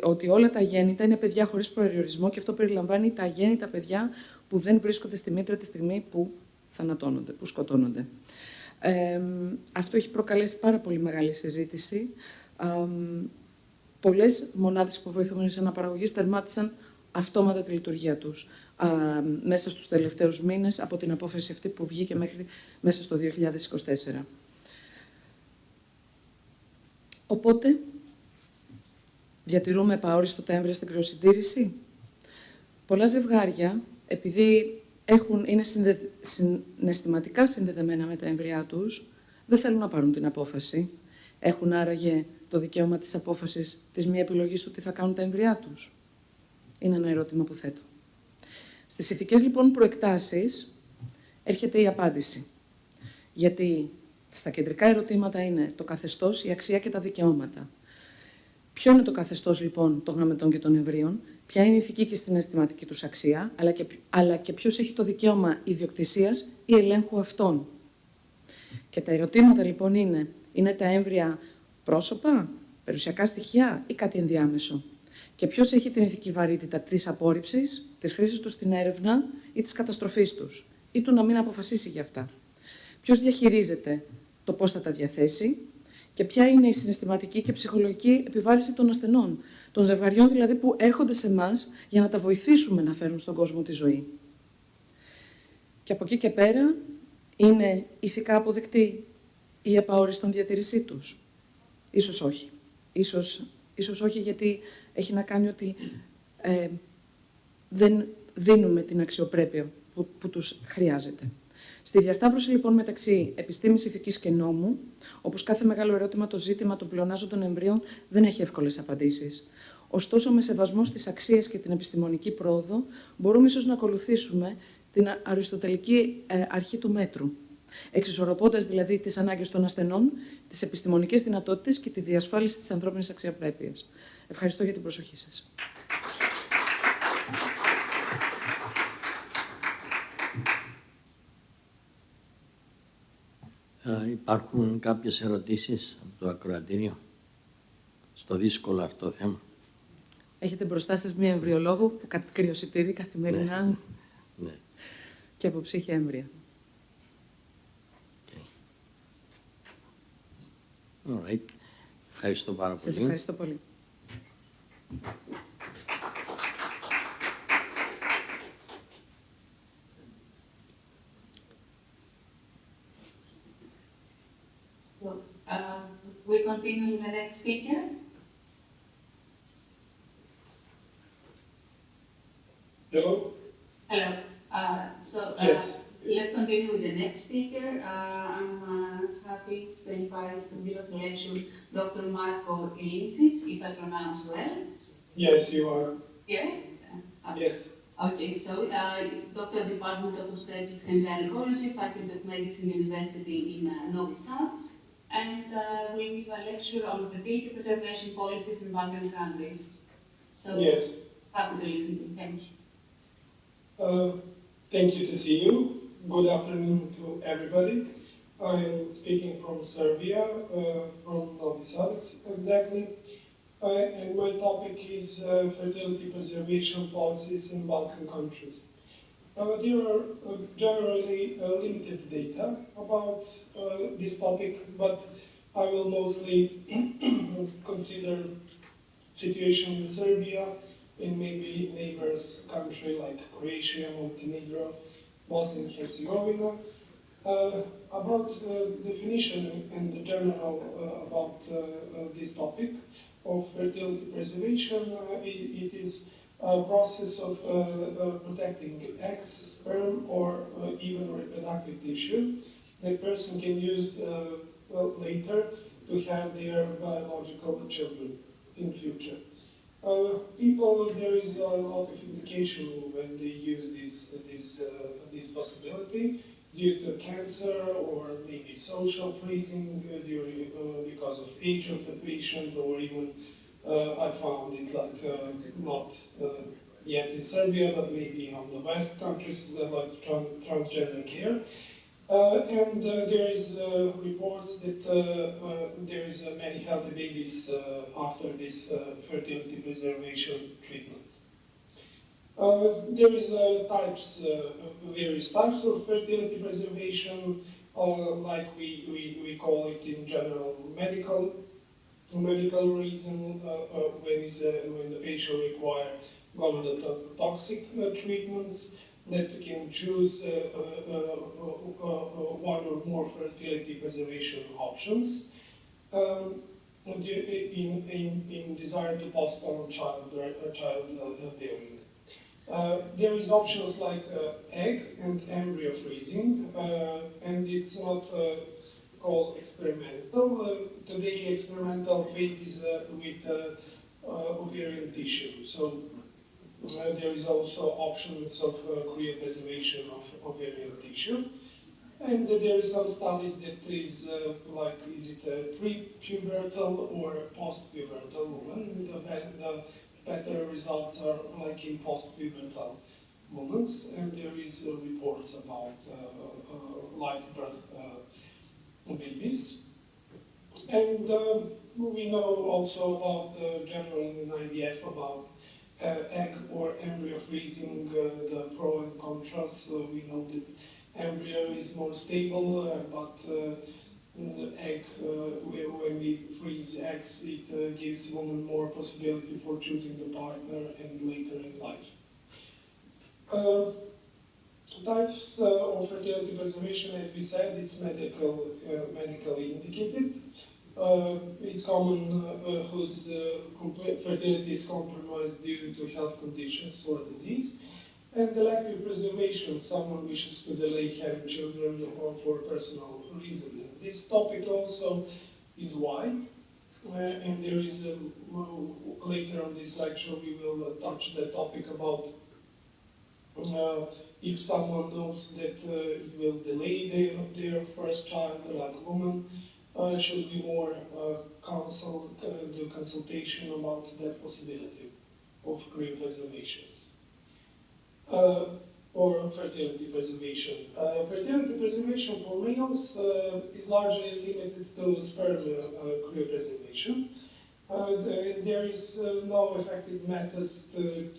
ότι όλα τα γέννητα είναι παιδιά χωρίς προεριορισμό και αυτό περιλαμβάνει τα αγέννητα παιδιά που δεν βρίσκονται στη μήτρα τη στιγμή που θανατώνονται, που σκοτώνονται. Αυτό έχει προκαλέσει πάρα πολύ μεγάλη συζήτηση. Πολλές μονάδες υποβοηθούμενης αναπαραγωγής τερμάτισαν αυτόματα τη λειτουργία τους μέσα στους τελευταίους μήνες από την απόφαση αυτή που βγήκε μέχρι μέσα στο 2024. Οπότε, διατηρούμε επαόριστο τα έμβρια στην κρυοσυντήρηση. Πολλά ζευγάρια, επειδή είναι συναισθηματικά συνδεδεμένα με τα έμβριά τους, δεν θέλουν να πάρουν την απόφαση. Έχουν άραγε το δικαίωμα της απόφασης της μη επιλογής του τι θα κάνουν τα έμβριά τους. Είναι ένα ερώτημα που θέτω. Στις ηθικές λοιπόν προεκτάσεις έρχεται η απάντηση. Γιατί στα κεντρικά ερωτήματα είναι το καθεστώς, η αξία και τα δικαιώματα. Ποιο είναι το καθεστώς λοιπόν των γαμετών και των εμβρίων, ποια είναι η ηθική και συναισθηματική τους αξία, αλλά και ποιος έχει το δικαίωμα ιδιοκτησίας ή ελέγχου αυτών. Και τα ερωτήματα λοιπόν είναι τα έμβρια πρόσωπα, περιουσιακά στοιχεία ή κάτι ενδιάμεσο. Και ποιος έχει την ηθική βαρύτητα της απόρριψης, της χρήσης τους στην έρευνα ή της καταστροφής τους, ή του να μην αποφασίσει για αυτά. Ποιος διαχειρίζεται το πώς θα τα διαθέσει και ποια είναι η συναισθηματική και ψυχολογική επιβάρηση των ασθενών, των ζευγαριών δηλαδή που έρχονται σε εμάς για να τα βοηθήσουμε να φέρουν στον κόσμο τη ζωή. Και από εκεί και πέρα είναι ηθικά αποδεκτή η επαόριστον διατήρησή τους. Ίσως όχι. Ίσως όχι γιατί έχει να κάνει ότι δεν δίνουμε την αξιοπρέπεια που τους χρειάζεται. Στη διασταύρωση λοιπόν μεταξύ επιστήμης, ηθικής και νόμου, όπως κάθε μεγάλο ερώτημα, το ζήτημα των πλεονάζοντων εμβρίων δεν έχει εύκολες απαντήσεις. Ωστόσο, με σεβασμό στις αξίες και την επιστημονική πρόοδο, μπορούμε ίσως να ακολουθήσουμε την αριστοτελική αρχή του μέτρου, εξισορροπώντας δηλαδή τις ανάγκες των ασθενών, τις επιστημονικές δυνατότητες και τη διασφάλιση της ανθρώπινης αξιοπρέπειας. Ευχαριστώ για την προσοχή σας. Υπάρχουν κάποιες ερωτήσεις από το ακροατήριο στο δύσκολο αυτό θέμα. Έχετε μπροστά σας μία εμβριολόγο που κρυοσιτήρει καθημερινά ναι. Και αποψύχια έμβρια. Alright. Ευχαριστώ πάρα πολύ. Σας ευχαριστώ πολύ. We continue with the next speaker. Hello. Hello. Yes. Let's continue with the next speaker. I'm happy to invite to give us a lecture Dr. Marco Ilincic, if I pronounce well. Yes, you are. Yeah? Yes. Okay, so it's Doctor Department of Obstetrics and Gynecology, Faculty of Medicine, University in Novi Sad, and we'll give a lecture on fertility preservation policies in Balkan countries. So, yes. Happy to listen to you. Thank you. Thank you to see you. Good afternoon to everybody. I'm speaking from Serbia, from Novi Sad exactly. and my topic is fertility preservation policies in Balkan countries. There are generally limited data about this topic, but I will mostly consider situation in Serbia, in maybe neighbors country like Croatia, Montenegro, Bosnia and Herzegovina. About definition and the general about this topic of fertility preservation, it is a process of protecting eggs, sperm, or even reproductive tissue that person can use later to have their biological children in future. There is a lot of indication when they use this possibility due to cancer or maybe social freezing because of age of the patient, or even I found it like not yet in Serbia, but maybe on the West countries like transgender care. And there is reports that there is many healthy babies after this fertility preservation treatment. There is various types of fertility preservation, like we call it in general medical reason, when the patient require gonadotoxic treatments that can choose one or more fertility preservation options in desire to postpone childbearing. There is options like egg and embryo freezing, and it's not called experimental. Today, experimental phase is with ovarian tissue. So there is also options of cryopreservation of ovarian tissue. And there is some studies that is like, is it a pre-pubertal or post-pubertal woman? The better results are like in post-pubertal women, and there is reports about live birth babies. And we know also about general in IVF about egg or embryo freezing, the pro and contras. We know that embryo is more stable, but egg, when we freeze eggs, it gives women more possibility for choosing the partner and later in life. Types of fertility preservation, as we said, it's medically indicated. It's common whose fertility is compromised due to health conditions or disease. And elective preservation, someone wishes to delay having children or for personal reasons. This topic also is wide, and there is later on this lecture we will touch the topic about if someone knows that it will delay their first child, like a woman, should be more do consultation about that possibility of cryopreservations. Or fertility preservation. Fertility preservation for males is largely limited to sperm cryopreservation. There is no effective methods to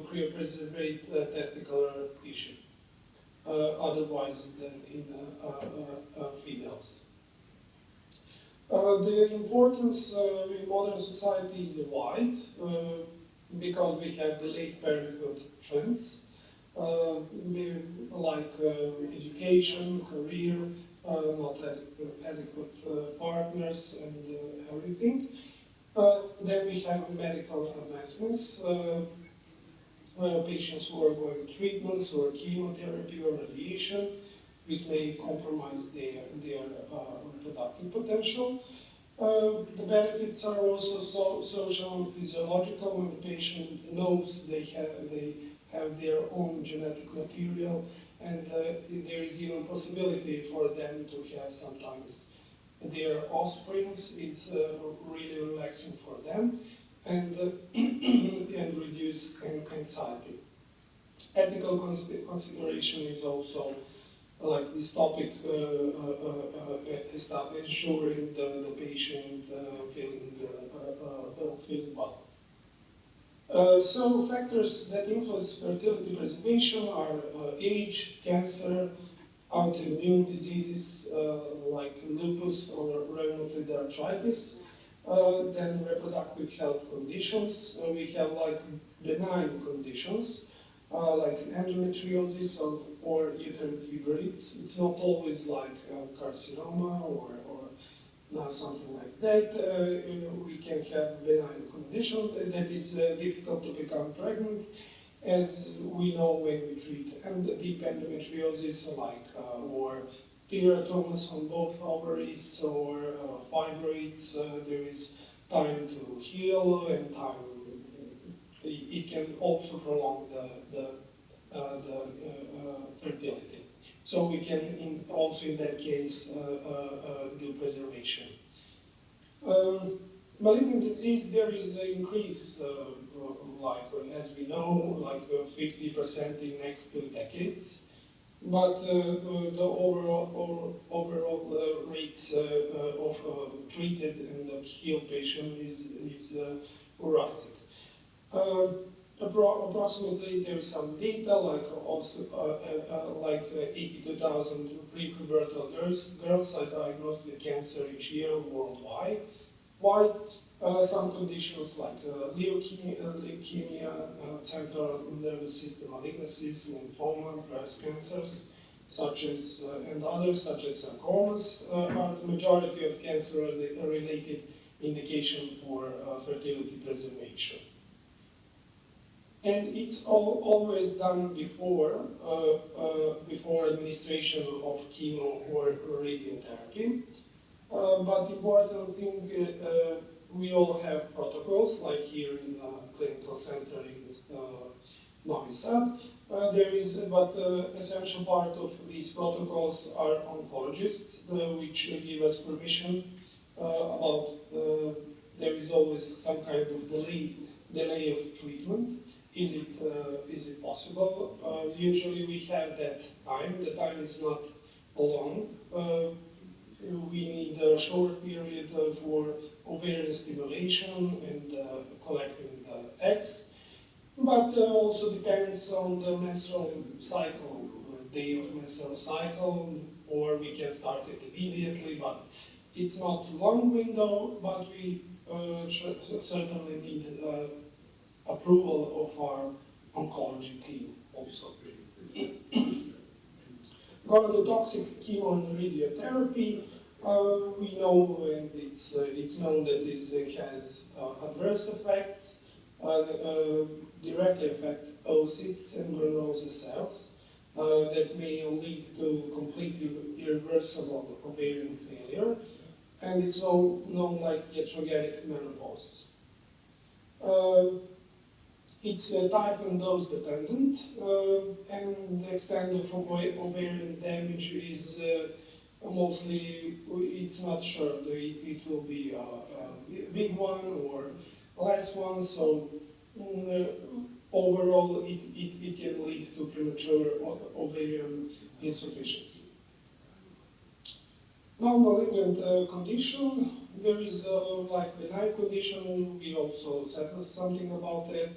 cryopreserve testicular tissue, otherwise than in females. The importance in modern society is wide, because we have the late parenthood trends, like education, career, not adequate partners, and everything. Then we have medical advancements, patients who are going to treatments or chemotherapy or radiation, which may compromise their reproductive potential. The benefits are also social and physiological. When the patient knows they have their own genetic material, and there is even possibility for them to have sometimes their offsprings. It's really relaxing for them, and reduce anxiety. Ethical consideration is also like this topic, ensuring the patient feeling feeling well. So factors that influence fertility preservation are age, cancer, autoimmune diseases like lupus or rheumatoid arthritis, then reproductive health conditions. We have like benign conditions like endometriosis or uterine fibroids. It's not always like carcinoma or something like that. We can have benign condition that is difficult to become pregnant, as we know when we treat deep endometriosis or teratomas on both ovaries or fibroids. There is time to heal and time. It can also prolong the fertility. So we can also in that case do preservation. Malignant disease, there is an increase, as we know, like 50% in next 2 decades. But the overall rates of treated and healed patient is rising. Approximately there is some data like 82,000 pre-pubertal girls are diagnosed with cancer each year worldwide. Some conditions like leukemia, central nervous system malignancies, lymphoma, breast cancers, and others such as sarcomas are the majority of cancer-related indication for fertility preservation. And it's always done before administration of chemo or radiotherapy. But the important thing, we all have protocols, like here in the clinical center in Novi Sad. But the essential part of these protocols are oncologists, which give us permission about there is always some kind of delay of treatment. Is it possible? Usually we have that time. The time is not long. We need a short period for ovarian stimulation and collecting the eggs, but also depends on the menstrual cycle, day of menstrual cycle, or we can start it immediately, but it's not a long window, but we certainly need approval of our oncology team also. Gonotoxic chemo and radiotherapy, we know, and it's known that it has adverse effects, directly affect oocytes and granulosa cells that may lead to completely irreversible ovarian failure, and it's known like iatrogenic menopause. It's type and dose dependent, and the extent of ovarian damage is mostly, it's not sure. It will be a big one or less one, so overall it can lead to premature ovarian insufficiency. Non-malignant condition, there is like benign condition, we also said something about that.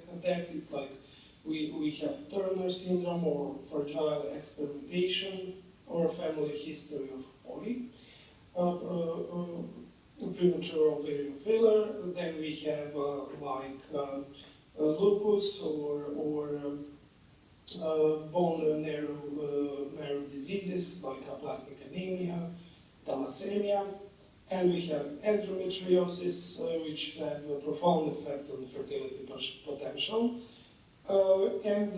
It's like we have Turner syndrome or fragile experimentation or family history of poly, premature ovarian failure. Then we have lupus or bone marrow diseases like aplastic anemia, thalassemia, and we have endometriosis, which have a profound effect on fertility potential, and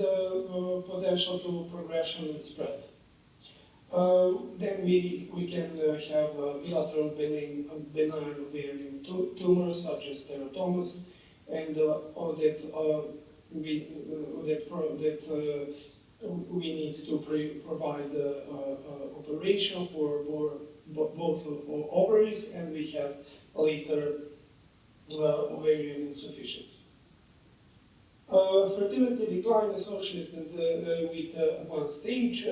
potential to progression and spread. Then we can have bilateral benign ovarian tumors such as teratomas, and we need to provide operation for both ovaries, and we have later ovarian insufficiency. Fertility decline associated with advanced age.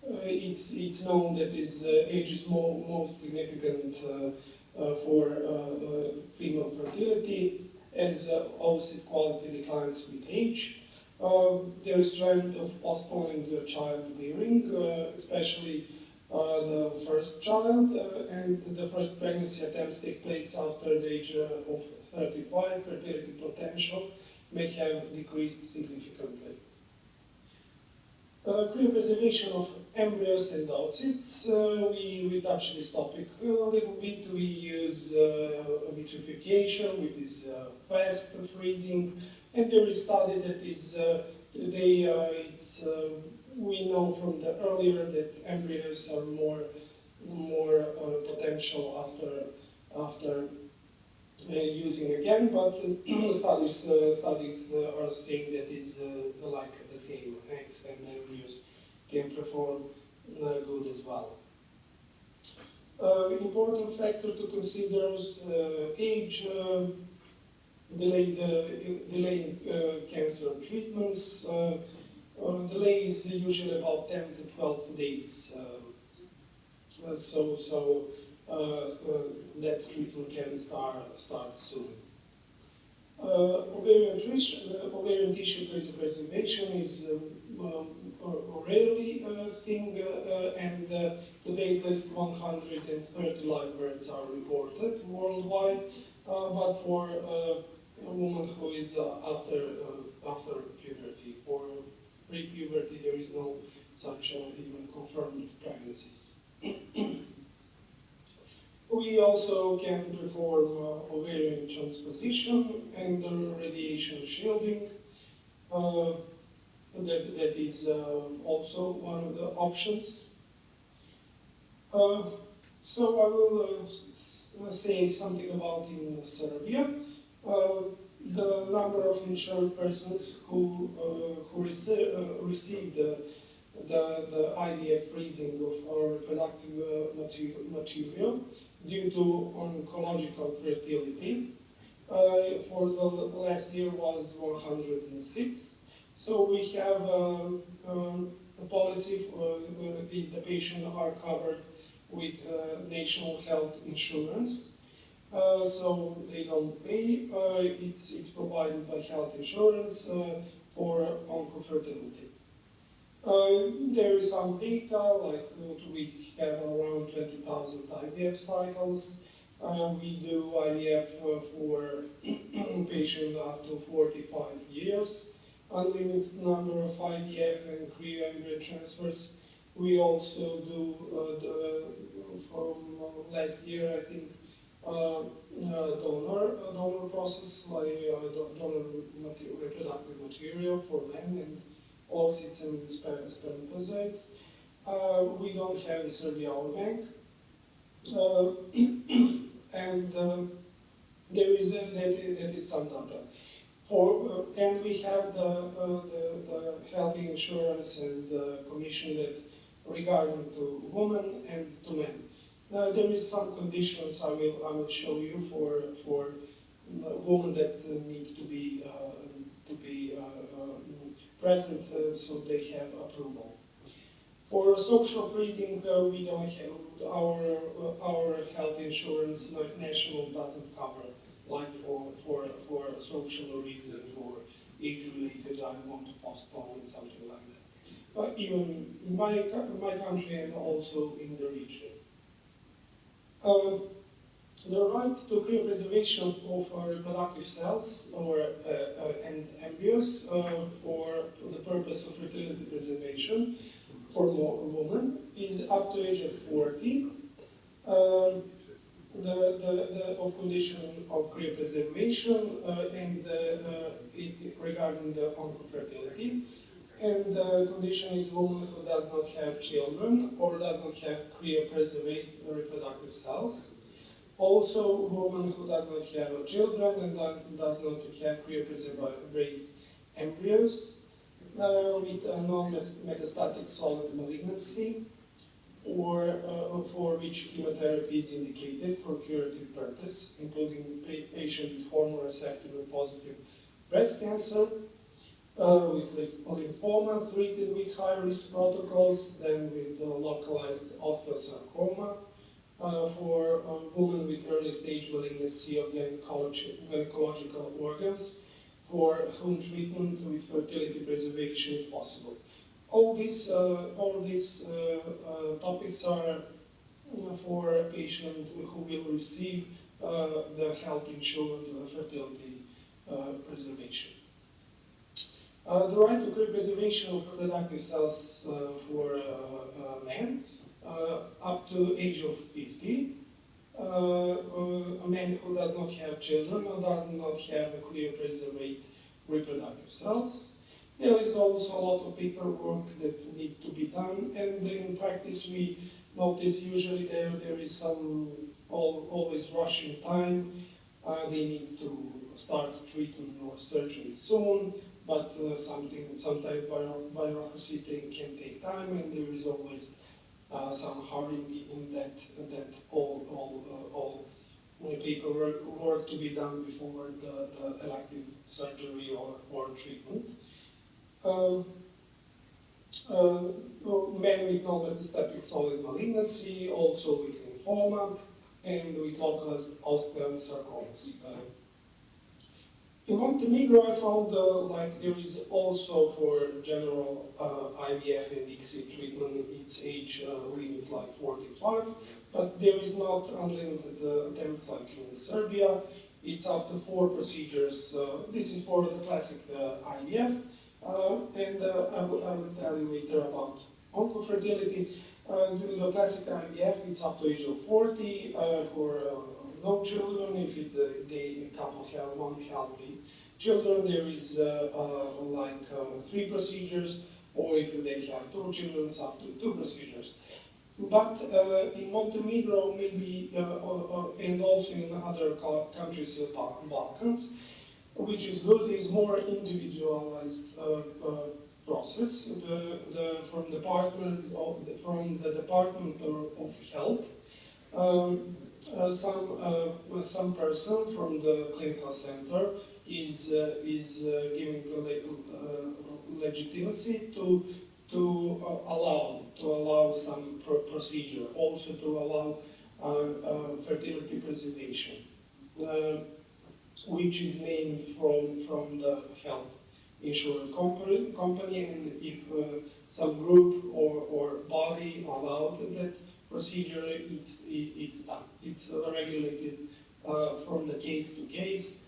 It's known that age is most significant for female fertility, as oocyte quality declines with age. There is trend of postponing childbearing, especially the first child, and the first pregnancy attempts take place after the age of 35. Fertility potential may have decreased significantly. Cryopreservation of embryos and oocytes. We touched this topic a little bit. We use vitrification with this fast freezing, and there is study that is we know from the earlier that embryos are more potential after using again, but studies are saying that is like the same. Eggs and embryos can perform good as well. Important factor to consider is age, delaying cancer treatments. Delay is usually about 10 to 12 days. So that treatment can start soon. Ovarian tissue preservation is rarely a thing, and today at least 130 live births are reported worldwide, but for a woman who is after puberty. For pre-puberty there is no such even confirmed pregnancies. We also can perform ovarian transposition and radiation shielding. That is also one of the options. So I will say something about in Serbia. The number of insured persons who received the IVF freezing of our reproductive material due to oncological fertility for the last year was 106. So we have a policy the patients are covered with national health insurance. So they don't pay. It's provided by health insurance for oncofertility. There is some data, like we have around 20,000 IVF cycles. We do IVF for patients up to 45 years, unlimited number of IVF and cryo-embryo transfers. We also do, from last year, I think, donor process, like donor reproductive material for men and oocytes and spermatozoids. We don't have a Serbia bank, and there is that is some data. And we have the health insurance and the commission that regarding to women and to men. Now there is some conditions I will show you for women that need to be present so they have approval. For social freezing, we don't have our health insurance national doesn't cover, like for social reason or age-related, I want to postpone something like that. But even in my country and also in the region. The right to cryopreservation of reproductive cells and embryos for the purpose of fertility preservation for women is up to age of 40. The condition of cryopreservation and regarding the oncofertility. And the condition is woman who does not have children or does not have cryopreserved reproductive cells. Also, woman who does not have children and does not have cryopreserved embryos with a non-metastatic solid malignancy, or for which chemotherapy is indicated for curative purpose, including patient with hormone receptor positive breast cancer, with lymphoma treated with high-risk protocols, then with localized osteosarcoma, for women with early early stage malignancy of gynecological organs for whom treatment with fertility preservation is possible. All these topics are for a patient who will receive the health insurance fertility preservation. The right to preservation of reproductive cells for men up to age of 50. A man who does not have children or does not have a cryopreserved reproductive cells. There is also a lot of paperwork that needs to be done, and in practice we notice usually there is some always rushing time. They need to start treatment or surgery soon, but sometimes bureaucracy can take time, and there is always some hurry in that all the paperwork to be done before the elective surgery or treatment. Men with non-metastatic solid malignancy, also with lymphoma, and with localized osteosarcomas. In Montenegro, I found there is also for general IVF and ICSI treatment, its age limit like 45, but there is not unlimited attempts like in Serbia. It's up to 4 procedures. This is for the classic IVF, and I will tell you later about oncofertility. The classic IVF, it's up to age of 40 for no children. If the couple have 1 healthy children, there is 3 procedures, or if they have 2 children, it's up to 2 procedures. But in Montenegro, maybe, and also in other countries in the Balkans, which is good, is more individualized process from the Department of Health. Some person from the clinical center is giving legitimacy to allow some procedure, also to allow fertility preservation, which is named from the health insurance company, and if some group or body allowed that procedure, it's done. It's regulated from the case to case,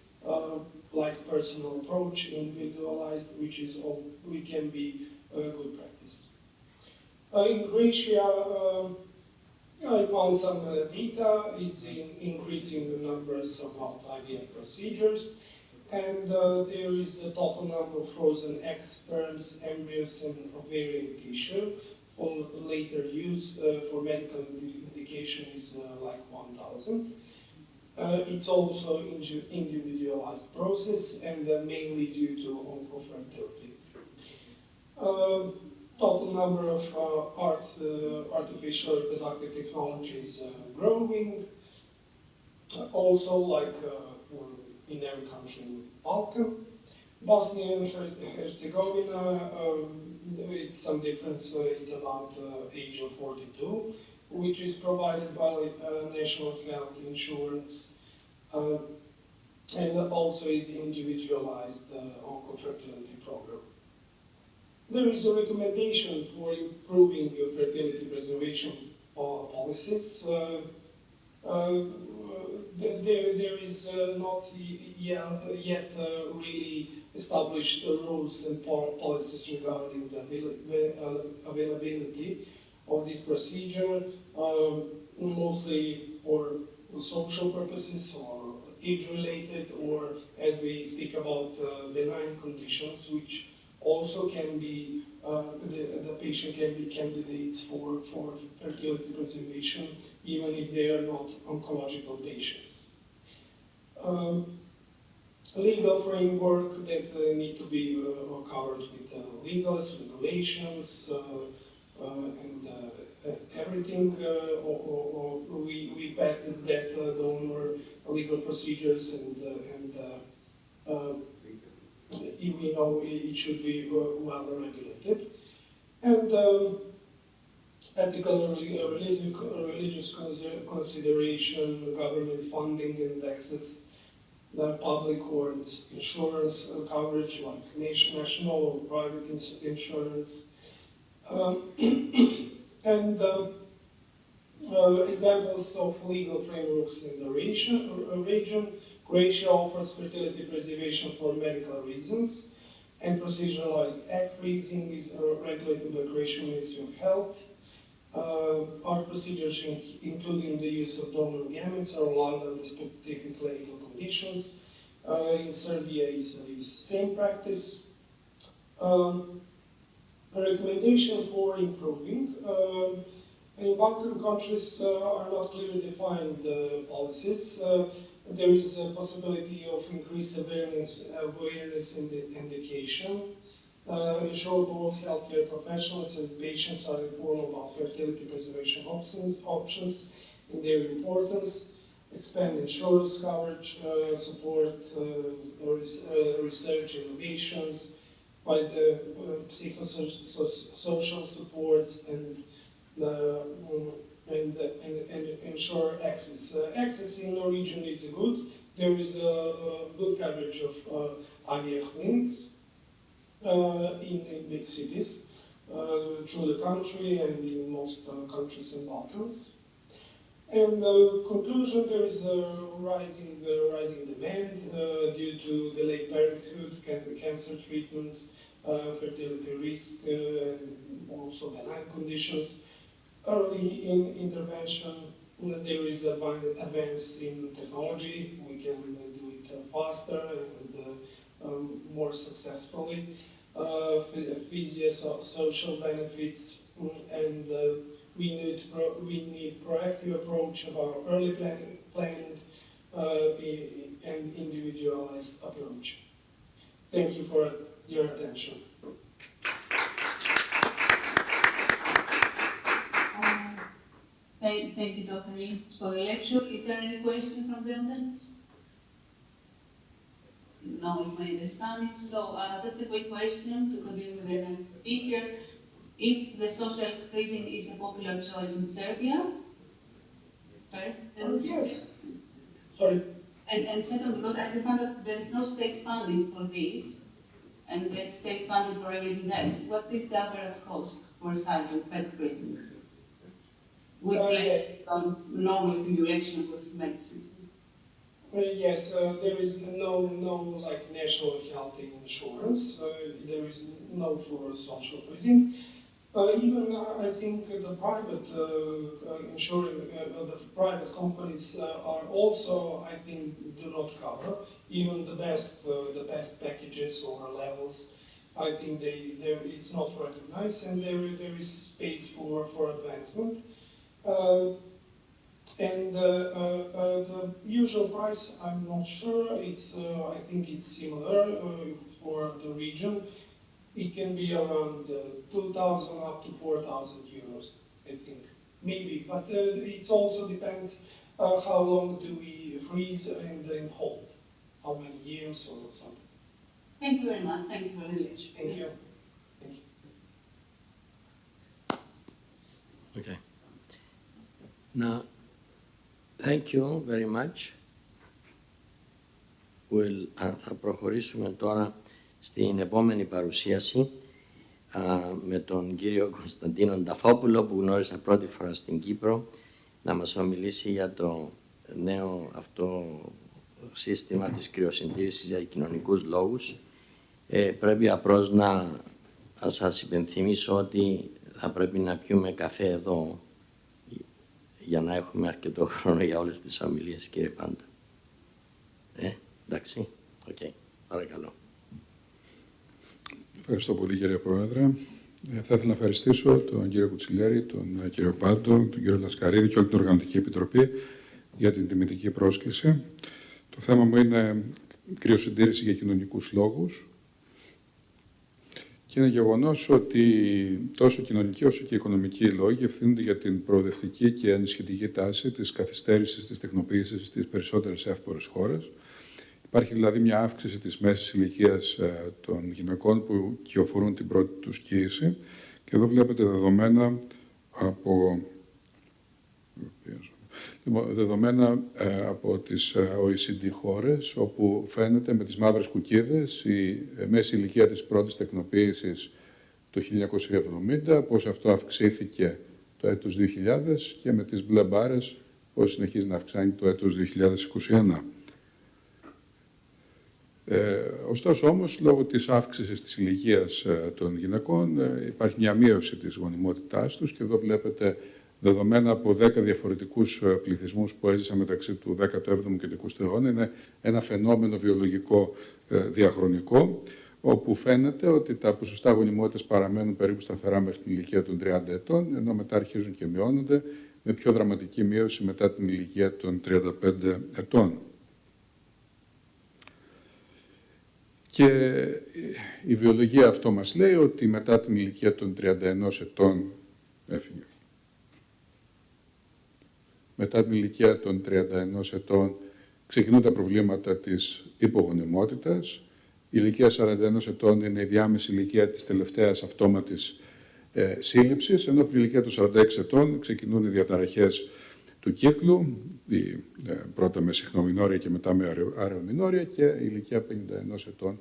like personal approach, individualized, which can be good practice. In Croatia, I found some data is increasing the numbers of IVF procedures, and there is the total number of frozen eggs, sperms, embryos, and ovarian tissue for later use for medical indication is like 1,000. It's also individualized process, and mainly due to oncofertility. Total number of artificial reproductive technologies growing. Also, like in every country in Balkan. Bosnia and Herzegovina, it's some difference, it's about age of 42, which is provided by National Health Insurance, and also is individualized oncofertility program. There is a recommendation for improving fertility preservation policies. There is not yet really established rules and policies regarding the availability of this procedure, mostly for social purposes or age-related, or as we speak about benign conditions, which also can be, the patient can be candidates for fertility preservation, even if they are not oncological patients. Legal framework that need to be covered with legals, regulations, and everything. We passed that donor legal procedures, and we know it should be well regulated. And ethical or religious consideration, government funding and access, public or insurance coverage like national or private insurance. And examples of legal frameworks in the region. Croatia offers fertility preservation for medical reasons, and procedure like egg freezing is regulated by Croatian Ministry of Health. Our procedures, including the use of donor gametes, are allowed under specific clinical conditions. In Serbia is the same practice. A recommendation for improving. In Balkan countries are not clearly defined policies. There is a possibility of increased awareness and education. Ensure both healthcare professionals and patients are informed about fertility preservation options and their importance. Expand insurance coverage, support research innovations, provide the psychosocial supports and ensure access. Access in our region is good. There is a good coverage of IVF clinics in big cities through the country and in most countries in Balkans. And conclusion, there is a rising demand due to delayed parenthood, cancer treatments, fertility risk, and also benign conditions. Early in intervention, there is advance in technology. We can do it faster and more successfully. Social benefits, and we need proactive approach about early planning and individualized approach. Thank you for your attention. Thank you, Dr. Lee, for the lecture. Is there any question from the audience? No, you may understand it. So, just a quick question to continue with the speaker. If the social freezing is a popular choice in Serbia, first? Yes. Sorry. And second, because I understand that there is no state funding for this, and there's state funding for everything else. What is the average cost for cycle fed freezing? With normal stimulation with medicines. Yes, there is no like national health insurance. There is no for social freezing. Even I think the private the private companies are also, I think, do not cover even the best packages or levels. I think it's not recognized, and there is space for advancement. And the usual price, I'm not sure. I think it's similar for the region. It can be around 2,000 up to 4,000 euros, I think. Maybe, but it also depends how long do we freeze and then hold, how many years or something. Thank you very much. Thank you for the lecture. Thank you. Okay. Now, thank you very much. Θα προχωρήσουμε τώρα στην επόμενη παρουσίαση με τον κύριο Κωνσταντίνο Νταφόπουλο, που γνώρισα πρώτη φορά στην Κύπρο, να μας ομιλήσει για το νέο αυτό σύστημα της κρυοσυντήρησης για κοινωνικούς λόγους. Πρέπει απλώς να σας υπενθυμίσω ότι θα πρέπει να πιούμε καφέ εδώ για να έχουμε αρκετό χρόνο για όλες τις ομιλίες, κύριε Πάντα. Εντάξει, οκ, παρακαλώ. Ευχαριστώ πολύ, κύριε Πρόεδρε. Θα ήθελα να ευχαριστήσω τον κύριο Κουτσιλιέρη, τον κύριο Πάντο, τον κύριο Λασκαρίδη και όλη την Οργανωτική Επιτροπή για την τιμητική πρόσκληση. Το θέμα μου είναι κρυοσυντήρηση για κοινωνικούς λόγους. Και είναι γεγονός ότι τόσο κοινωνικοί όσο και οικονομικοί λόγοι ευθύνονται για την προοδευτική και ενισχυτική τάση της καθυστέρησης της τεκνοποίησης στις περισσότερες εύπορες χώρες. Υπάρχει δηλαδή μια αύξηση της μέσης ηλικίας των γυναικών που κυοφορούν την πρώτη τους κύηση. Και εδώ βλέπετε δεδομένα από τις OECD χώρες, όπου φαίνεται με τις μαύρες κουκίδες η μέση ηλικία της πρώτης τεκνοποίησης το 1970, πώς αυτό αυξήθηκε το έτος 2000 και με τις μπλε μπάρες πώς συνεχίζει να αυξάνει το έτος 2021. Ωστόσο όμως, λόγω της αύξησης της ηλικίας των γυναικών υπάρχει μια μείωση της γονιμότητάς τους και εδώ βλέπετε δεδομένα από 10 διαφορετικούς πληθυσμούς που έζησαν μεταξύ του 17ου και του 20ου αιώνα. Είναι ένα φαινόμενο βιολογικό διαχρονικό, όπου φαίνεται ότι τα ποσοστά γονιμότητας παραμένουν περίπου σταθερά μέχρι την ηλικία των 30 ετών, ενώ μετά αρχίζουν και μειώνονται, με πιο δραματική μείωση μετά την ηλικία των 35 ετών. Και η βιολογία αυτό μας λέει ότι μετά την ηλικία των 31 ετών, μετά την ηλικία των 31 ετών ξεκινούν τα προβλήματα της υπογονιμότητας. Η ηλικία 41 ετών είναι η διάμεση ηλικία της τελευταίας αυτόματης σύλληψης, ενώ από την ηλικία των 46 ετών ξεκινούν οι διαταραχές του κύκλου, πρώτα με συχνομηνόρια και μετά με αραιομηνόρια, και η ηλικία 51 ετών,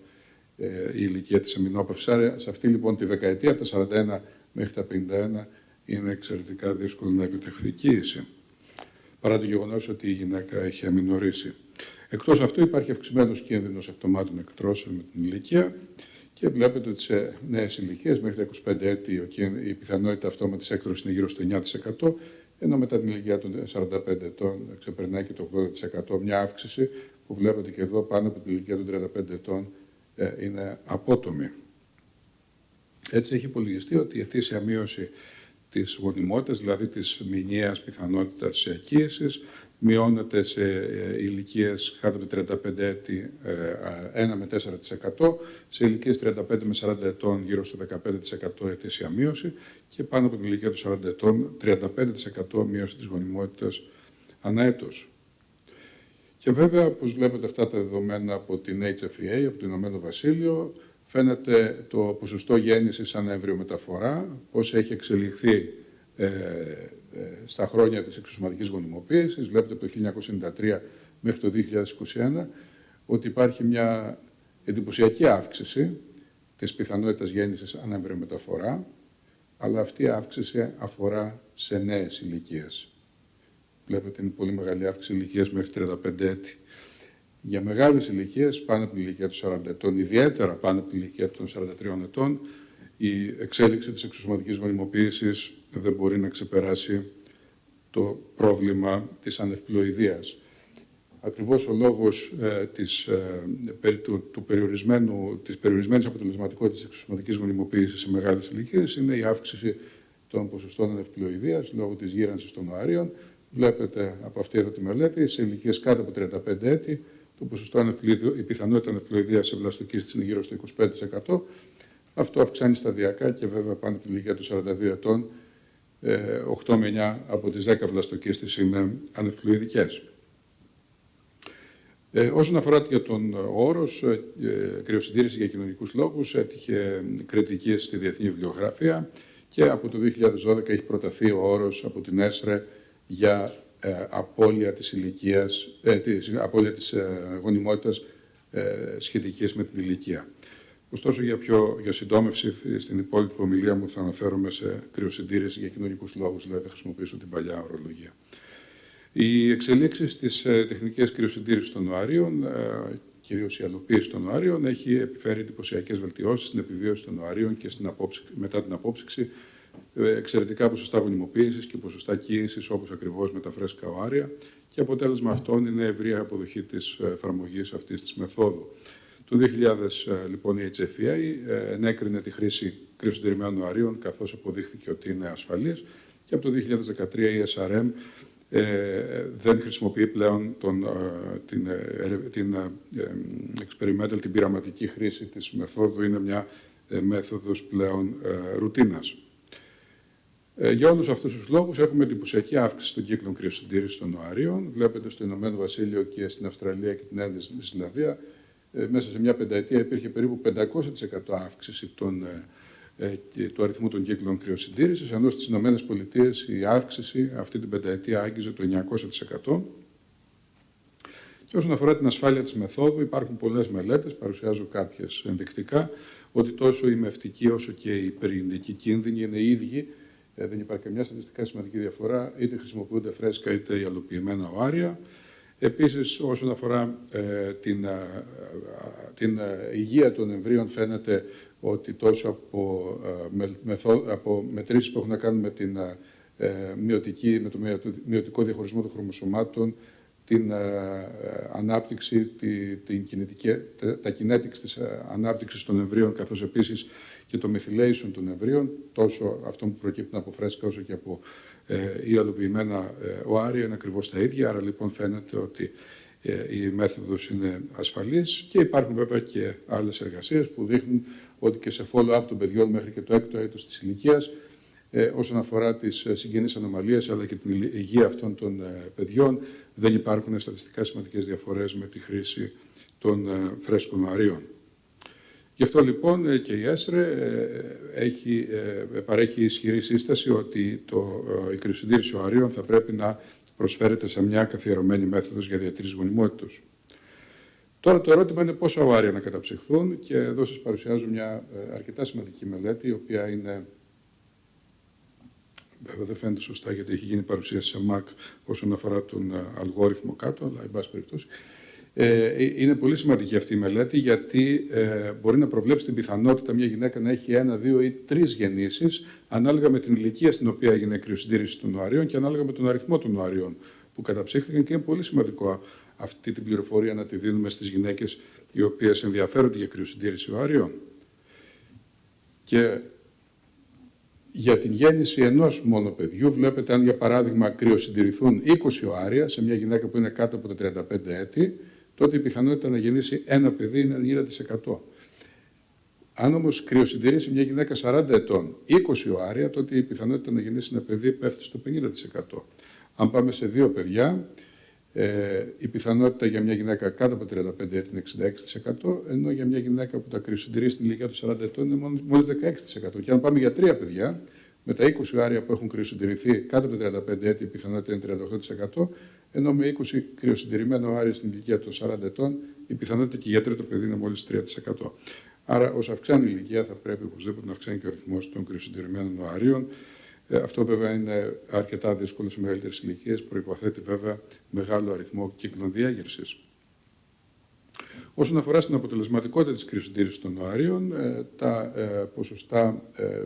η ηλικία της εμεινόπαυσης. Άρα, σε αυτή λοιπόν τη δεκαετία, από τα 41 μέχρι τα 51, είναι εξαιρετικά δύσκολο να επιτευχθεί κοίηση, παρά το γεγονός ότι η γυναίκα έχει αμεινορήσει. Εκτός αυτού υπάρχει αυξημένος κίνδυνος αυτομάτων εκτρώσεων με την ηλικία και βλέπετε ότι σε νέες ηλικίες, μέχρι τα 25 έτη, η πιθανότητα αυτόματης έκτρωσης είναι γύρω στο 9%, ενώ μετά την ηλικία των 45 ετών ξεπερνάει και το 80%, μια αύξηση που βλέπετε και εδώ πάνω από την ηλικία των 35 ετών είναι απότομη. Έτσι έχει υπολογιστεί ότι η ετήσια μείωση της γονιμότητας, δηλαδή της μηνιαίας πιθανότητας κοίησης, μειώνεται σε ηλικίες κάτω από 35 έτη 1 με 4%, σε ηλικίες 35 με 40 ετών γύρω στο 15% ετήσια μείωση και πάνω από την ηλικία των 40 ετών 35% μείωση της γονιμότητας ανά έτος. Και βέβαια, όπως βλέπετε αυτά τα δεδομένα από την HFEA, από το Ηνωμένο Βασίλειο, φαίνεται το ποσοστό γέννησης ανά εμβριομεταφορά, πώς έχει εξελιχθεί στα χρόνια της εξωσωματικής γονιμοποίησης. Βλέπετε από το 1993 μέχρι το 2021 ότι υπάρχει μια εντυπωσιακή αύξηση της πιθανότητας γέννησης ανά εμβριομεταφορά, αλλά αυτή η αύξηση αφορά σε νέες ηλικίες. Βλέπετε είναι πολύ μεγάλη αύξηση ηλικίες μέχρι 35 έτη. Για μεγάλες ηλικίες, πάνω από την ηλικία των 40 ετών, ιδιαίτερα πάνω από την ηλικία των 43 ετών, η εξέλιξη της εξωσωματικής γονιμοποίησης δεν μπορεί να ξεπεράσει το πρόβλημα της ανευπλοειδείας. Ακριβώς ο λόγος της περιορισμένης αποτελεσματικότητας της εξωσωματικής γονιμοποίησης σε μεγάλες ηλικίες είναι η αύξηση των ποσοστών ανευπλοειδείας λόγω της γύρανσης των οαρίων. Βλέπετε από αυτή εδώ τη μελέτη, σε ηλικίες κάτω από 35 έτη, το ποσοστό η πιθανότητα ανευπλοειδείας σε βλαστοκύστης είναι γύρω στο 25%. Αυτό αυξάνει σταδιακά και βέβαια πάνω από την ηλικία των 42 ετών, 8 με 9 από τις 10 βλαστοκύστες είναι ανευπλοειδικές. Όσον αφορά για τον όρος, κρυοσυντήρηση για κοινωνικούς λόγους, έτυχε κριτική στη διεθνή βιβλιογραφία και από το 2012 έχει προταθεί ο όρος από την ΕΣΡΕ για απώλεια της ηλικίας, απώλεια της γονιμότητας σχετικής με την ηλικία. Ωστόσο, για συντόμευση, στην υπόλοιπη ομιλία μου θα αναφέρομαι σε κρυοσυντήρηση για κοινωνικούς λόγους, δηλαδή θα χρησιμοποιήσω την παλιά ορολογία. Οι εξελίξεις στις τεχνικές κρυοσυντήρησης των οαρίων, κυρίως η αλοποίηση των οαρίων, έχει επιφέρει εντυπωσιακές βελτιώσεις στην επιβίωση των οαρίων και μετά την απόψυξη, εξαιρετικά ποσοστά γονιμοποίησης και ποσοστά κοίησης, όπως ακριβώς με τα φρέσκα οάρια, και αποτέλεσμα αυτών είναι ευρεία αποδοχή της εφαρμογής αυτής της μεθόδου. Το 2000, λοιπόν, η HFEA ενέκρινε τη χρήση κρυοσυντηρημένων οαρίων, καθώς αποδείχθηκε ότι είναι ασφαλής, και από το 2013 η SRM δεν χρησιμοποιεί πλέον την experimental, την πειραματική χρήση της μεθόδου, είναι μια μέθοδος πλέον ρουτίνας. Για όλους αυτούς τους λόγους έχουμε εντυπωσιακή αύξηση των κύκλων κρυοσυντήρησης των οαρίων. Βλέπετε στο Ηνωμένο Βασίλειο και στην Αυστραλία και την Νέα Ζηλανδία, μέσα σε μια πενταετία υπήρχε περίπου 500% αύξηση των του αριθμού των κύκλων κρυοσυντήρησης, ενώ στις ΗΠΑ η αύξηση αυτή την πενταετία άγγιζε το 900%. Και όσον αφορά την ασφάλεια της μεθόδου, υπάρχουν πολλές μελέτες, παρουσιάζω κάποιες ενδεικτικά, ότι τόσο η μευτική όσο και η πυρηνική κίνδυνοι είναι ίδιοι. Δεν υπάρχει καμιά στατιστικά σημαντική διαφορά, είτε χρησιμοποιούνται φρέσκα είτε ιαλοποιημένα οάρια. Επίσης, όσον αφορά την υγεία των εμβρίων, φαίνεται ότι τόσο από μετρήσεις που έχουν να κάνουν με το μειωτικό διαχωρισμό των χρωμοσωμάτων, την ανάπτυξη, τα kinetics της ανάπτυξης των εμβρίων, καθώς επίσης και το methylation των εμβρίων, τόσο αυτό που προκύπτουν από φρέσκα όσο και από ιαλοποιημένα οάρια, είναι ακριβώς τα ίδια. Άρα λοιπόν φαίνεται ότι η μέθοδος είναι ασφαλής, και υπάρχουν βέβαια και άλλες εργασίες που δείχνουν ότι και σε follow-up των παιδιών μέχρι και το 6ο έτος της ηλικίας, όσον αφορά τις συγγενείς ανομαλίες αλλά και την υγεία αυτών των παιδιών, δεν υπάρχουν στατιστικά σημαντικές διαφορές με τη χρήση των φρέσκων οαρίων. Γι' αυτό λοιπόν και η ΕΣΡΕ παρέχει ισχυρή σύσταση ότι η κρυοσυντήρηση οαρίων θα πρέπει να προσφέρεται σε μια καθιερωμένη μέθοδος για διατήρηση γονιμότητος. Τώρα το ερώτημα είναι πόσα οάρια να καταψυχθούν, και εδώ σας παρουσιάζω μια αρκετά σημαντική μελέτη, η οποία είναι, βέβαια δεν φαίνεται σωστά γιατί έχει γίνει παρουσίαση σε ΜΑΚ όσον αφορά τον αλγόριθμο κάτω, αλλά εν πάση περιπτώσει. Είναι πολύ σημαντική αυτή η μελέτη, γιατί μπορεί να προβλέψει την πιθανότητα μια γυναίκα να έχει 1, 2 ή 3 γεννήσεις, ανάλογα με την ηλικία στην οποία έγινε η κρυοσυντήρηση των οαρίων και ανάλογα με τον αριθμό των οαρίων που καταψύχθηκαν, και είναι πολύ σημαντικό αυτή την πληροφορία να τη δίνουμε στις γυναίκες οι οποίες ενδιαφέρονται για κρυοσυντήρηση οαρίων. Και για την γέννηση ενός μόνο παιδιού, βλέπετε, αν για παράδειγμα κρυοσυντηρηθούν 20 οάρια σε μια γυναίκα που είναι κάτω από τα 35 έτη, τότε η πιθανότητα να γεννήσει ένα παιδί είναι 90%. Αν όμως κρυοσυντηρήσει μια γυναίκα 40 ετών 20 οάρια, τότε η πιθανότητα να γεννήσει ένα παιδί πέφτει στο 50%. Αν πάμε σε 2 παιδιά, η πιθανότητα για μια γυναίκα κάτω από 35 έτη είναι 66%, ενώ για μια γυναίκα που τα κρυοσυντηρεί στην ηλικία των 40 ετών είναι μόλις 16%. Και αν πάμε για 3 παιδιά, με τα 20 οάρια που έχουν κρυοσυντηρηθεί κάτω από τα 35 έτη, η πιθανότητα είναι 38%, ενώ με 20 κρυοσυντηρημένα οάρια στην ηλικία των 40 ετών, η πιθανότητα και για τρίτο παιδί είναι μόλις 3%. Άρα, όσο αυξάνει η ηλικία, θα πρέπει οπωσδήποτε να αυξάνει και ο αριθμός των κρυοσυντηρημένων οαρίων. Αυτό βέβαια είναι αρκετά δύσκολο σε μεγαλύτερες ηλικίες, προϋποθέτει βέβαια μεγάλο αριθμό κύκλων διέγερσης. Όσον αφορά στην αποτελεσματικότητα της κρυοσυντήρησης των οαρίων, τα ποσοστά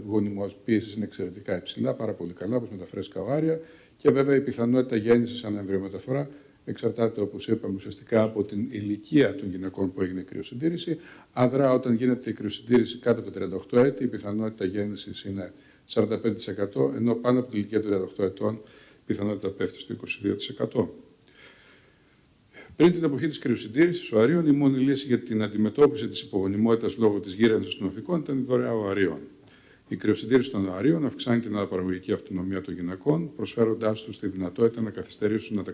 γονιμοποίησης είναι εξαιρετικά υψηλά, πάρα πολύ καλά, όπως με τα φρέσκα οάρια, και βέβαια η πιθανότητα γέννησης ανά εμβριομεταφορά εξαρτάται, όπως είπαμε, ουσιαστικά από την ηλικία των γυναικών που έγινε η κρυοσυντήρηση. Αδρά, όταν γίνεται η κρυοσυντήρηση κάτω από τα 38 έτη, η πιθανότητα γέννησης είναι 45%, ενώ πάνω από την ηλικία των 38 ετών η πιθανότητα πέφτει στο 22%. Πριν την εποχή της κρυοσυντήρησης οαρίων, η μόνη λύση για την αντιμετώπιση της υπογονιμότητας λόγω της γύρανσης των οθικών ήταν η δωρεά οαρίων. Η κρυοσυντήρηση των οαρίων αυξάνει την αναπαραγωγική αυτονομία των γυναικών, προσφέροντάς τους τη δυνατότητα να καθυστερήσουν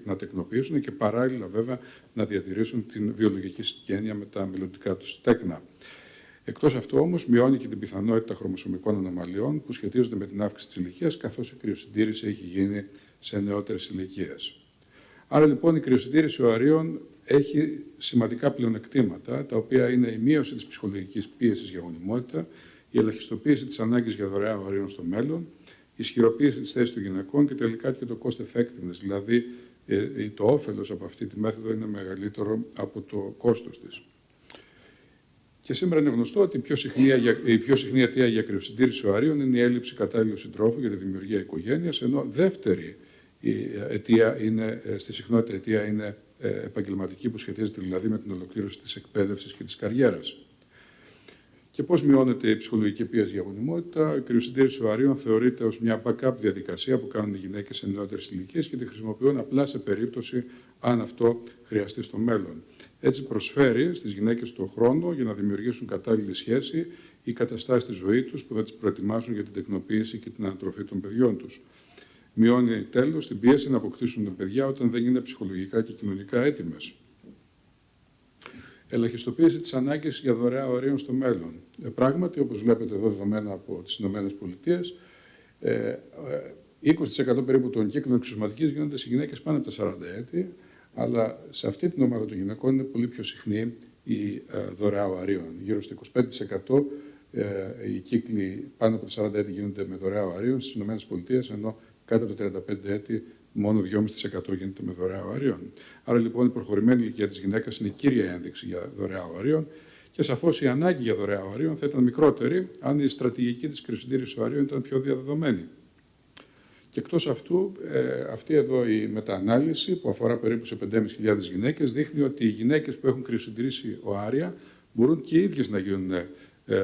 να τεκνοποιήσουν και παράλληλα βέβαια να διατηρήσουν την βιολογική συγγένεια με τα μελλοντικά τους τέκνα. Εκτός αυτού όμως μειώνει και την πιθανότητα χρωμοσωμικών ανομαλιών που σχετίζονται με την αύξηση της ηλικίας, καθώς η κρυοσυντήρηση έχει γίνει σε νεότερες ηλικίες. Άρα λοιπόν η κρυοσυντήρηση οαρίων έχει σημαντικά πλεονεκτήματα, τα οποία είναι η μείωση της ψυχολογικής πίεσης για γονιμότητα, η ελαχιστοποίηση της ανάγκης για δωρεά οαρίων στο μέλλον, η ισχυροποίηση της θέσης των γυναικών και τελικά και το cost effectiveness, δηλαδή το όφελος από αυτή τη μέθοδο είναι μεγαλύτερο από το κόστος της. Και σήμερα είναι γνωστό ότι η πιο συχνή αιτία για κρυοσυντήρηση οαρίων είναι η έλλειψη κατάλληλου συντρόφου για τη δημιουργία οικογένειας, ενώ δεύτερη στη συχνότητα αιτία είναι επαγγελματική, που σχετίζεται δηλαδή με την ολοκλήρωση της εκπαίδευσης και της καριέρας. Και πώς μειώνεται η ψυχολογική πίεση για γονιμότητα? Η κρυοσυντήρηση οαρίων θεωρείται ως μια backup διαδικασία που κάνουν οι γυναίκες σε νεότερες ηλικίες και τη χρησιμοποιούν απλά σε περίπτωση αν αυτό χρειαστεί στο μέλλον. Έτσι προσφέρει στις γυναίκες τον χρόνο για να δημιουργήσουν κατάλληλη σχέση ή καταστάσεις στη ζωή τους που θα τις προετοιμάσουν για την τεκνοποίηση και την ανατροφή των παιδιών τους. Μειώνει τέλος την πίεση να αποκτήσουν τα παιδιά όταν δεν είναι ψυχολογικά και κοινωνικά έτοιμες. ελαχιστοποίηση της ανάγκης για δωρεά αερίων στο μέλλον. Πράγματι, όπως βλέπετε εδώ δεδομένα από τις ΗΠΑ, 20% περίπου των κύκλων εξωσωματικής γίνονται σε γυναίκες πάνω από τα 40 έτη, αλλά σε αυτή την ομάδα των γυναικών είναι πολύ πιο συχνή η δωρεά αερίων. Γύρω στο 25% οι κύκλοι πάνω από τα 40 έτη γίνονται με δωρεά αερίων στις ΗΠΑ, ενώ κάτω από τα 35 έτη μόνο 2,5% γίνεται με δωρεά αερίων. Άρα λοιπόν η προχωρημένη ηλικία της γυναίκας είναι η κύρια ένδειξη για δωρεά αερίων και σαφώς η ανάγκη για δωρεά αερίων θα ήταν μικρότερη αν η στρατηγική της κρυοσυντήρησης αερίων ήταν πιο διαδεδομένη. Και εκτός αυτού, αυτή εδώ η μεταανάλυση που αφορά περίπου σε 5.500 γυναίκες δείχνει ότι οι γυναίκες που έχουν κρυοσυντηρήσει οάρια μπορούν και οι ίδιες να γίνουν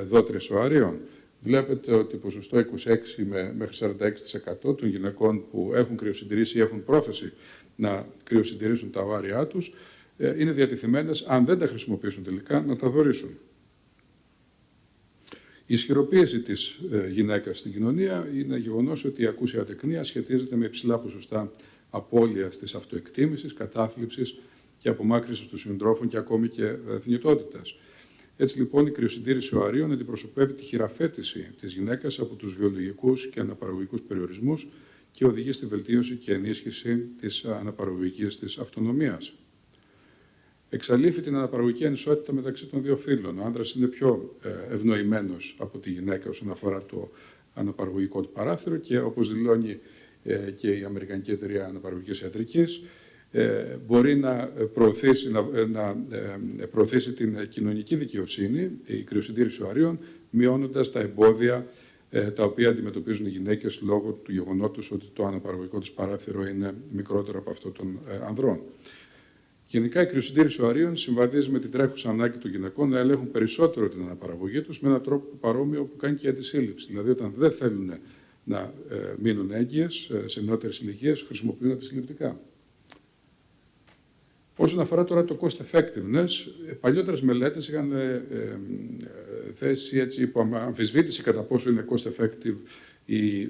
δότριες οαρίων. Βλέπετε ότι ποσοστό 26 μέχρι 46% των γυναικών που έχουν κρυοσυντηρήσει ή έχουν πρόθεση να κρυοσυντηρήσουν τα οάρια τους είναι διατεθειμένες, αν δεν τα χρησιμοποιήσουν τελικά, να τα δωρήσουν. Η ισχυροποίηση της γυναίκας στην κοινωνία είναι γεγονός ότι η ακούσια ατεκνία σχετίζεται με υψηλά ποσοστά απώλειας της αυτοεκτίμησης, κατάθλιψης και απομάκρυνσης των συντρόφων και ακόμη και θνητότητας. Έτσι λοιπόν η κρυοσυντήρηση οαρίων αντιπροσωπεύει τη χειραφέτηση της γυναίκας από τους βιολογικούς και αναπαραγωγικούς περιορισμούς και οδηγεί στη βελτίωση και ενίσχυση της αναπαραγωγικής της αυτονομίας. Εξαλείφει την αναπαραγωγική ανισότητα μεταξύ των δύο φύλων. Ο άντρας είναι πιο ευνοημένος από τη γυναίκα όσον αφορά το αναπαραγωγικό του παράθυρο και όπως δηλώνει και η Αμερικανική Εταιρεία Αναπαραγωγικής Ιατρικής, μπορεί να προωθήσει την κοινωνική δικαιοσύνη, η κρυοσυντήρηση οαρίων, μειώνοντας τα εμπόδια τα οποία αντιμετωπίζουν οι γυναίκες λόγω του γεγονότος ότι το αναπαραγωγικό τους παράθυρο είναι μικρότερο από αυτό των ανδρών. Γενικά, η κρυοσυντήρηση οαρίων συμβαδίζει με την τρέχουσα ανάγκη των γυναικών να ελέγχουν περισσότερο την αναπαραγωγή τους με έναν τρόπο παρόμοιο που κάνει και η αντισύλληψη. Δηλαδή, όταν δεν θέλουν να μείνουν έγκυες σε νεότερες ηλικίες, χρησιμοποιούν αντισυλληπτικά. Όσον αφορά τώρα το cost effectiveness, παλιότερες μελέτες είχαν θέσει έτσι υπό αμφισβήτηση κατά πόσο είναι cost effective η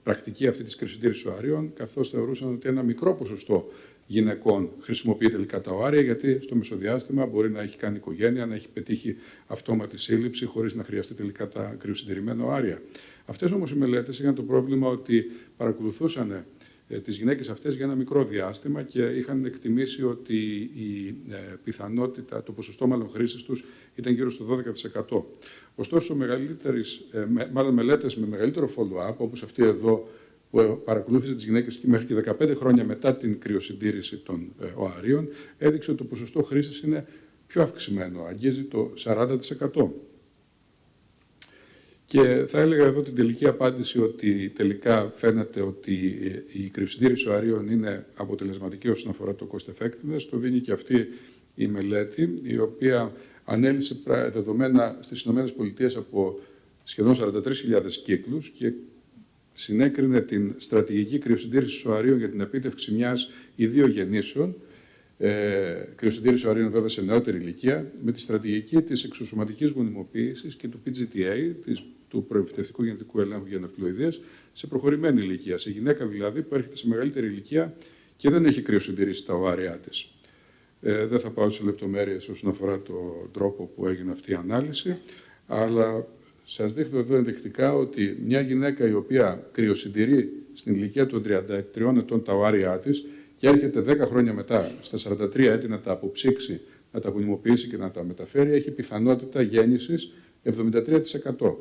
πρακτική αυτή της κρυοσυντήρησης οαρίων, καθώς θεωρούσαν ότι ένα μικρό ποσοστό γυναικών χρησιμοποιεί τελικά τα οάρια, γιατί στο μεσοδιάστημα μπορεί να έχει κάνει οικογένεια, να έχει πετύχει αυτόματη σύλληψη χωρίς να χρειαστεί τελικά τα κρυοσυντηρημένα οάρια. Αυτές όμως οι μελέτες είχαν το πρόβλημα ότι παρακολουθούσαν τις γυναίκες αυτές για ένα μικρό διάστημα και είχαν εκτιμήσει ότι η πιθανότητα, το ποσοστό μάλλον χρήσης τους ήταν γύρω στο 12%. Ωστόσο, μελέτες με μεγαλύτερο follow-up, όπως αυτή εδώ, που παρακολούθησε τις γυναίκες μέχρι και 15 χρόνια μετά την κρυοσυντήρηση των οαρίων, έδειξε ότι το ποσοστό χρήσης είναι πιο αυξημένο, αγγίζει το 40%. Και θα έλεγα εδώ την τελική απάντηση ότι τελικά φαίνεται ότι η κρυοσυντήρηση οαρίων είναι αποτελεσματική όσον αφορά το cost effectiveness. Το δίνει και αυτή η μελέτη, η οποία ανέλυσε δεδομένα στις ΗΠΑ από σχεδόν 43.000 κύκλους και συνέκρινε την στρατηγική κρυοσυντήρηση οαρίων για την επίτευξη μιας ή δύο γεννήσεων, κρυοσυντήρηση οαρίων βέβαια σε νεότερη ηλικία, με τη στρατηγική της εξωσωματικής γονιμοποίησης και του PGTA, του προεμφυτευτικού γενετικού ελέγχου για ναυτιλοειδείες, σε προχωρημένη ηλικία. Σε γυναίκα δηλαδή που έρχεται σε μεγαλύτερη ηλικία και δεν έχει κρυοσυντηρήσει τα οάρια της. Δεν θα πάω σε λεπτομέρειες όσον αφορά τον τρόπο που έγινε αυτή η ανάλυση, αλλά σας δείχνω εδώ ενδεικτικά ότι μια γυναίκα η οποία κρυοσυντηρεί στην ηλικία των 33 ετών τα οάρια της και έρχεται 10 χρόνια μετά, στα 43 έτη, να τα αποψύξει, να τα γονιμοποιήσει και να τα μεταφέρει, έχει πιθανότητα γέννησης 73%.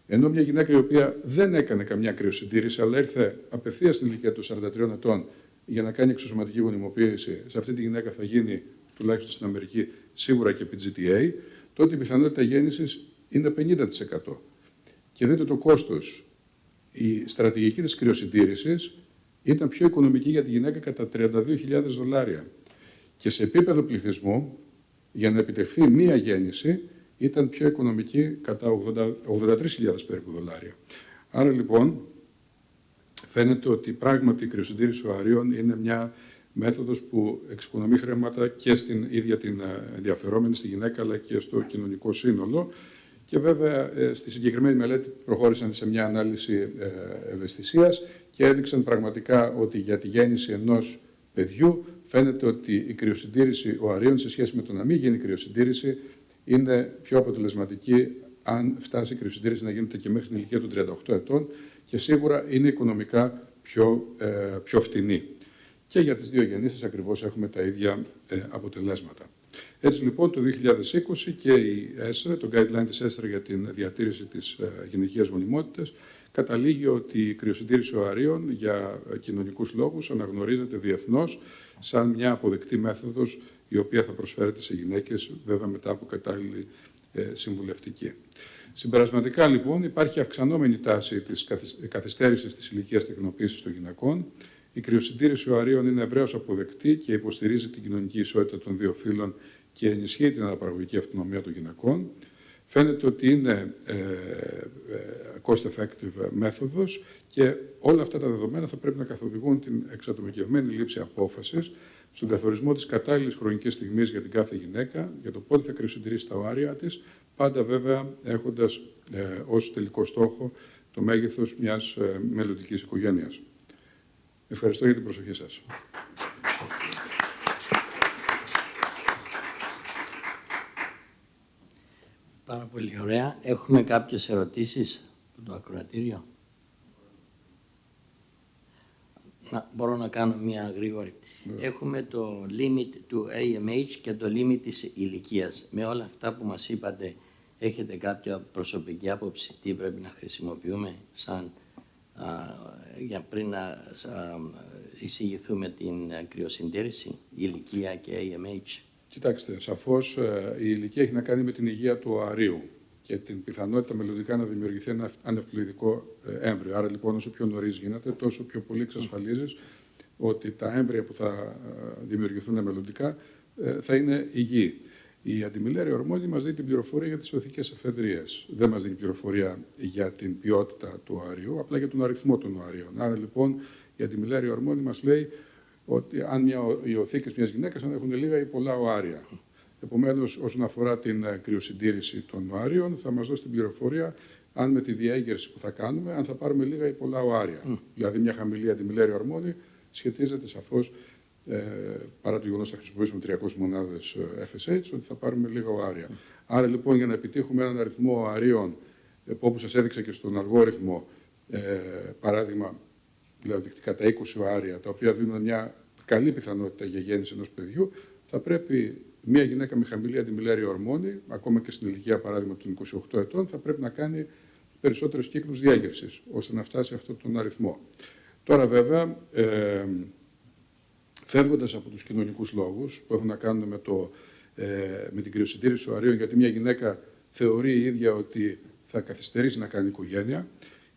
Ενώ μια γυναίκα η οποία δεν έκανε καμιά κρυοσυντήρηση, αλλά ήρθε απευθείας στην ηλικία των 43 ετών για να κάνει εξωσωματική γονιμοποίηση, σε αυτή τη γυναίκα θα γίνει, τουλάχιστον στην Αμερική, σίγουρα και PGTA, τότε η πιθανότητα γέννησης είναι 50%. Και δείτε το κόστος. Η στρατηγική της κρυοσυντήρησης ήταν πιο οικονομική για τη γυναίκα κατά $32.000. Και σε επίπεδο πληθυσμού, για να επιτευχθεί μία γέννηση, ήταν πιο οικονομική κατά $83.000 περίπου δολάρια. Άρα λοιπόν, φαίνεται ότι πράγματι η κρυοσυντήρηση οαρίων είναι μια μέθοδος που εξοικονομεί χρήματα και στην ίδια την ενδιαφερόμενη, στη γυναίκα, αλλά και στο κοινωνικό σύνολο. Και βέβαια, στη συγκεκριμένη μελέτη προχώρησαν σε μια ανάλυση ευαισθησίας και έδειξαν πραγματικά ότι για τη γέννηση ενός παιδιού φαίνεται ότι η κρυοσυντήρηση οαρίων σε σχέση με το να μην γίνει κρυοσυντήρηση είναι πιο αποτελεσματική αν φτάσει η κρυοσυντήρηση να γίνεται και μέχρι την ηλικία των 38 ετών και σίγουρα είναι οικονομικά πιο φτηνή. Και για τις δύο γεννήσεις ακριβώς έχουμε τα ίδια αποτελέσματα. Έτσι λοιπόν το 2020 και η ΕΣΡΕ, το guideline της ΕΣΡΕ για την διατήρηση της γυναικείας γονιμότητας, καταλήγει ότι η κρυοσυντήρηση οαρίων για κοινωνικούς λόγους αναγνωρίζεται διεθνώς σαν μια αποδεκτή μέθοδος η οποία θα προσφέρεται σε γυναίκες, βέβαια μετά από κατάλληλη συμβουλευτική. Συμπερασματικά λοιπόν υπάρχει αυξανόμενη τάση της καθυστέρησης της ηλικίας τεκνοποίησης των γυναικών. Η κρυοσυντήρηση οαρίων είναι ευρέως αποδεκτή και υποστηρίζει την κοινωνική ισότητα των δύο φύλων και ενισχύει την αναπαραγωγική αυτονομία των γυναικών. Φαίνεται ότι είναι cost-effective μέθοδος και όλα αυτά τα δεδομένα θα πρέπει να καθοδηγούν την εξατομικευμένη λήψη απόφασης στον καθορισμό της κατάλληλης χρονικής στιγμής για την κάθε γυναίκα, για το πότε θα κρυοσυντηρήσει τα οάρια της, πάντα βέβαια έχοντας ως τελικό στόχο το μέγεθος μιας μελλοντικής οικογένειας. Ευχαριστώ για την προσοχή σας. Πάρα πολύ ωραία. Έχουμε κάποιες ερωτήσεις από το ακροατήριο. Μπορώ να κάνω μια γρήγορη. Έχουμε το limit του AMH και το limit της ηλικίας. Με όλα αυτά που μας είπατε, έχετε κάποια προσωπική άποψη τι πρέπει να χρησιμοποιούμε σαν, για πριν να εισηγηθούμε την κρυοσυντήρηση, ηλικία και AMH. Κοιτάξτε, σαφώς η ηλικία έχει να κάνει με την υγεία του οαρίου και την πιθανότητα μελλοντικά να δημιουργηθεί ένα ανευπλοηδικό έμβριο. Άρα λοιπόν όσο πιο νωρίς γίνεται, τόσο πιο πολύ εξασφαλίζεις ότι τα έμβρια που θα δημιουργηθούν μελλοντικά θα είναι υγιή. Η αντιμιλέρια ορμόνη μας δίνει την πληροφορία για τις οθικές εφεδρείες. Δεν μας δίνει πληροφορία για την ποιότητα του οαρίου, απλά για τον αριθμό των οαρίων. Άρα λοιπόν η αντιμιλέρια ορμόνη μας λέει ότι αν οι οθήκες μιας γυναίκας έχουν λίγα ή πολλά οάρια. Επομένως, όσον αφορά την κρυοσυντήρηση των οάριων, θα μας δώσει την πληροφορία αν με τη διέγερση που θα κάνουμε, αν θα πάρουμε λίγα ή πολλά οάρια. Δηλαδή, μια χαμηλή αντιμιλέρια ορμόνη σχετίζεται σαφώς, παρά το γεγονός ότι θα χρησιμοποιήσουμε 300 μονάδες FSH, ότι θα πάρουμε λίγα οάρια. Άρα, λοιπόν, για να επιτύχουμε έναν αριθμό οαρίων, που όπως σας έδειξα και στον αλγόριθμο, παράδειγμα, δηλαδή κατά 20 οάρια, τα οποία δίνουν μια καλή πιθανότητα για γέννηση ενός παιδιού, θα πρέπει μια γυναίκα με χαμηλή αντιμιλέρια ορμόνη, ακόμα και στην ηλικία παράδειγμα των 28 ετών, θα πρέπει να κάνει περισσότερους κύκλους διέγερσης, ώστε να φτάσει σε αυτόν τον αριθμό. Τώρα βέβαια, φεύγοντας από τους κοινωνικούς λόγους που έχουν να κάνουν με την κρυοσυντήρηση οαρίων, γιατί μια γυναίκα θεωρεί η ίδια ότι θα καθυστερήσει να κάνει οικογένεια,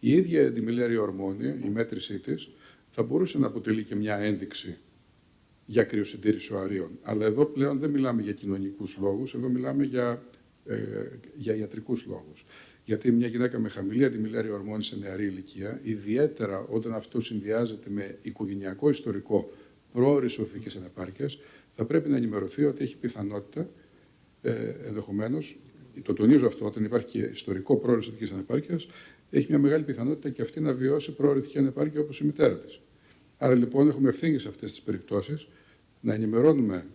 η ίδια αντιμιλέρια ορμόνη, η μέτρησή της, θα μπορούσε να αποτελεί και μια ένδειξη για κρυοσυντήρηση οαρίων. Αλλά εδώ πλέον δεν μιλάμε για κοινωνικούς λόγους, εδώ μιλάμε για ιατρικούς λόγους. Γιατί μια γυναίκα με χαμηλή αντιμιλέρια ορμόνη σε νεαρή ηλικία, ιδιαίτερα όταν αυτό συνδυάζεται με οικογενειακό ιστορικό πρόωρης οθικής ανεπάρκειας, θα πρέπει να ενημερωθεί ότι έχει πιθανότητα, ενδεχομένως, το τονίζω αυτό, όταν υπάρχει και ιστορικό πρόωρης οθικής ανεπάρκειας, έχει μια μεγάλη πιθανότητα και αυτή να βιώσει πρόωρη οθική ανεπάρκεια όπως η μητέρα της. Άρα λοιπόν έχουμε ευθύνη σε αυτές τις περιπτώσεις να ενημερώνουμε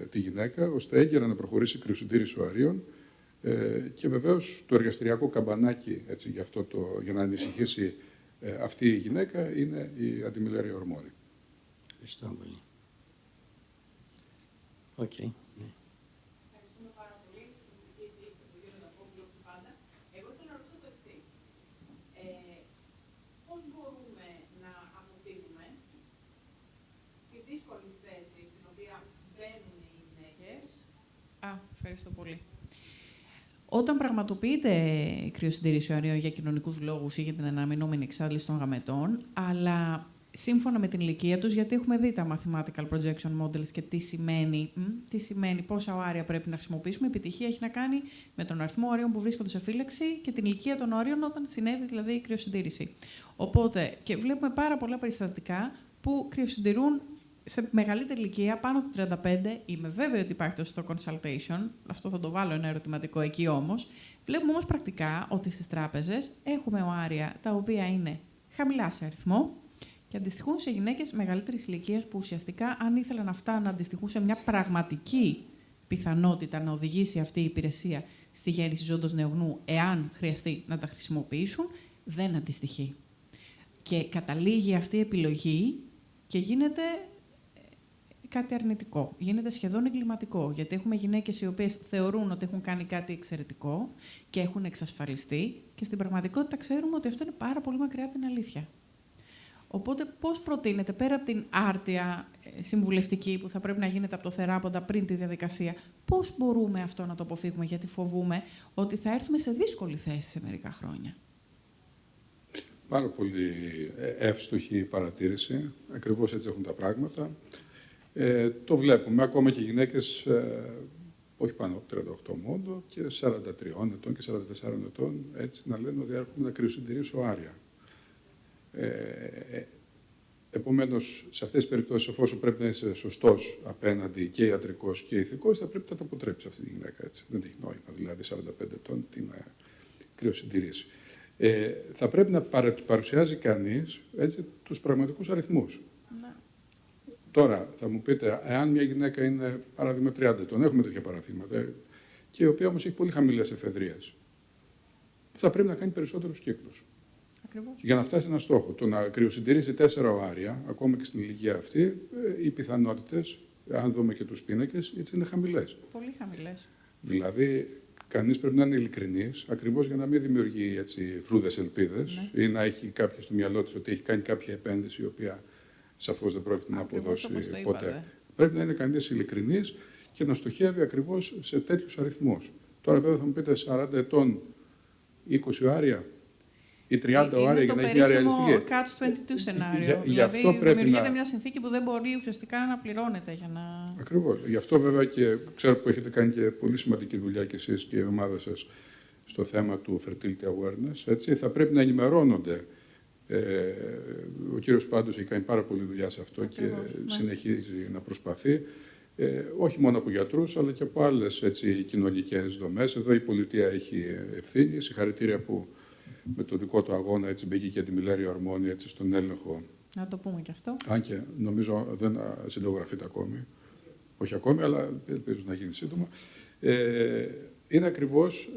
τη γυναίκα ώστε έγκαιρα να προχωρήσει η κρυοσυντήρηση οαρίων και βεβαίως το εργαστηριακό καμπανάκι έτσι, για να ανησυχήσει αυτή η γυναίκα είναι η αντιμιλέρια ορμόνη. Ευχαριστώ πολύ. Okay. Ευχαριστούμε πάρα πολύ τον κύριο Δαπόπουλο που πάντα. Εγώ θέλω να ρωτήσω το εξής. Πώς μπορούμε να αποφύγουμε τη δύσκολη θέση στην οποία μπαίνουν οι γυναίκες. Ευχαριστώ πολύ. Όταν πραγματοποιείται η κρυοσυντήρηση οαρίων για κοινωνικούς λόγους ή για την αναμενόμενη εξάντληση των γαμετών, αλλά σύμφωνα με την ηλικία τους, γιατί έχουμε δει τα mathematical projection models και τι σημαίνει, πόσα οάρια πρέπει να χρησιμοποιήσουμε. Η επιτυχία έχει να κάνει με τον αριθμό οαρίων που βρίσκονται σε φύλαξη και την ηλικία των οαρίων όταν συνέβη δηλαδή η κρυοσυντήρηση. Οπότε, και βλέπουμε πάρα πολλά περιστατικά που κρυοσυντηρούν σε μεγαλύτερη ηλικία, πάνω από 35. Είμαι βέβαιη ότι υπάρχει το στο consultation. Αυτό θα το βάλω ένα ερωτηματικό εκεί όμως. Βλέπουμε όμως πρακτικά ότι στις τράπεζες έχουμε οάρια τα οποία είναι χαμηλά σε αριθμό και αντιστοιχούν σε γυναίκες μεγαλύτερης ηλικίας που ουσιαστικά, αν ήθελαν αυτά να αντιστοιχούν σε μια πραγματική πιθανότητα να οδηγήσει αυτή η υπηρεσία στη γέννηση ζώντος νεογνού, εάν χρειαστεί να τα χρησιμοποιήσουν, δεν αντιστοιχεί. Και καταλήγει αυτή η επιλογή και γίνεται κάτι αρνητικό. Γίνεται σχεδόν εγκληματικό, γιατί έχουμε γυναίκες οι οποίες θεωρούν ότι έχουν κάνει κάτι εξαιρετικό και έχουν εξασφαλιστεί και στην πραγματικότητα ξέρουμε ότι αυτό είναι πάρα πολύ μακριά από την αλήθεια. Οπότε πώς προτείνετε, πέρα από την άρτια συμβουλευτική που θα πρέπει να γίνεται από το θεράποντα πριν τη διαδικασία, πώς μπορούμε αυτό να το αποφύγουμε, γιατί φοβούμε ότι θα έρθουμε σε δύσκολη θέση σε μερικά χρόνια. Πάρα πολύ εύστοχη παρατήρηση. Ακριβώς έτσι έχουν τα πράγματα. Το βλέπουμε ακόμα και γυναίκες όχι πάνω από 38 μόνο και 43 ετών και 44 ετών έτσι να λένε ότι έρχομαι να κρυοσυντηρήσω άρια. Επομένως, σε αυτές τις περιπτώσεις, εφόσον πρέπει να είσαι σωστός απέναντι και ιατρικός και ηθικός, θα πρέπει να το αποτρέψει αυτή τη γυναίκα. Έτσι. Δεν έχει νόημα, δηλαδή 45 ετών, τι να κρυοσυντηρήσει. Θα πρέπει να παρουσιάζει κανείς έτσι, τους πραγματικούς αριθμούς. Ναι. Τώρα, θα μου πείτε, εάν μια γυναίκα είναι παράδειγμα 30 ετών, έχουμε τέτοια παραδείγματα, και η οποία όμως έχει πολύ χαμηλές εφεδρείες, θα πρέπει να κάνει περισσότερους κύκλους. Ακριβώς. Για να φτάσει ένα στόχο. Το να κρυοσυντηρήσει 4 οάρια, ακόμα και στην ηλικία αυτή, οι πιθανότητες, αν δούμε και τους πίνακες, έτσι είναι χαμηλές. Πολύ χαμηλές. Δηλαδή, κανείς πρέπει να είναι ειλικρινής, ακριβώς για να μην δημιουργεί έτσι, φρούδες ελπίδες, ναι, ή να έχει κάποια στο μυαλό της ότι έχει κάνει κάποια επένδυση η οποία σαφώς δεν πρόκειται να αποδώσει ποτέ. Πρέπει να είναι κανείς ειλικρινής και να στοχεύει ακριβώς σε τέτοιους αριθμούς. Τώρα, βέβαια, θα μου πείτε 40 ετών, 20 οάρια ή 30 οάρια για να έχει μια ρεαλιστική. Είναι το catch-22 σενάριο. Δηλαδή, δημιουργείται μια συνθήκη που δεν μπορεί ουσιαστικά να πληρώνεται για να... Ακριβώς. Γι' αυτό βέβαια και ξέρω που έχετε κάνει και πολύ σημαντική δουλειά κι εσείς και η ομάδα σας στο θέμα του fertility awareness. Έτσι. Θα πρέπει να ενημερώνονται. Ο κύριος Πάντος έχει κάνει πάρα πολλή δουλειά σε αυτό. Ακριβώς, και συνεχίζει να προσπαθεί. Όχι μόνο από γιατρούς, αλλά και από άλλες κοινωνικές δομές. Εδώ η πολιτεία έχει ευθύνη. Συγχαρητήρια που με το δικό του αγώνα έτσι μπήκε και τη Μιλέριο Αρμόνη έτσι, στον έλεγχο. Να το πούμε και αυτό. Αν και νομίζω δεν συνταγογραφείται ακόμη. Όχι ακόμη, αλλά ελπίζω να γίνει σύντομα. Είναι ακριβώς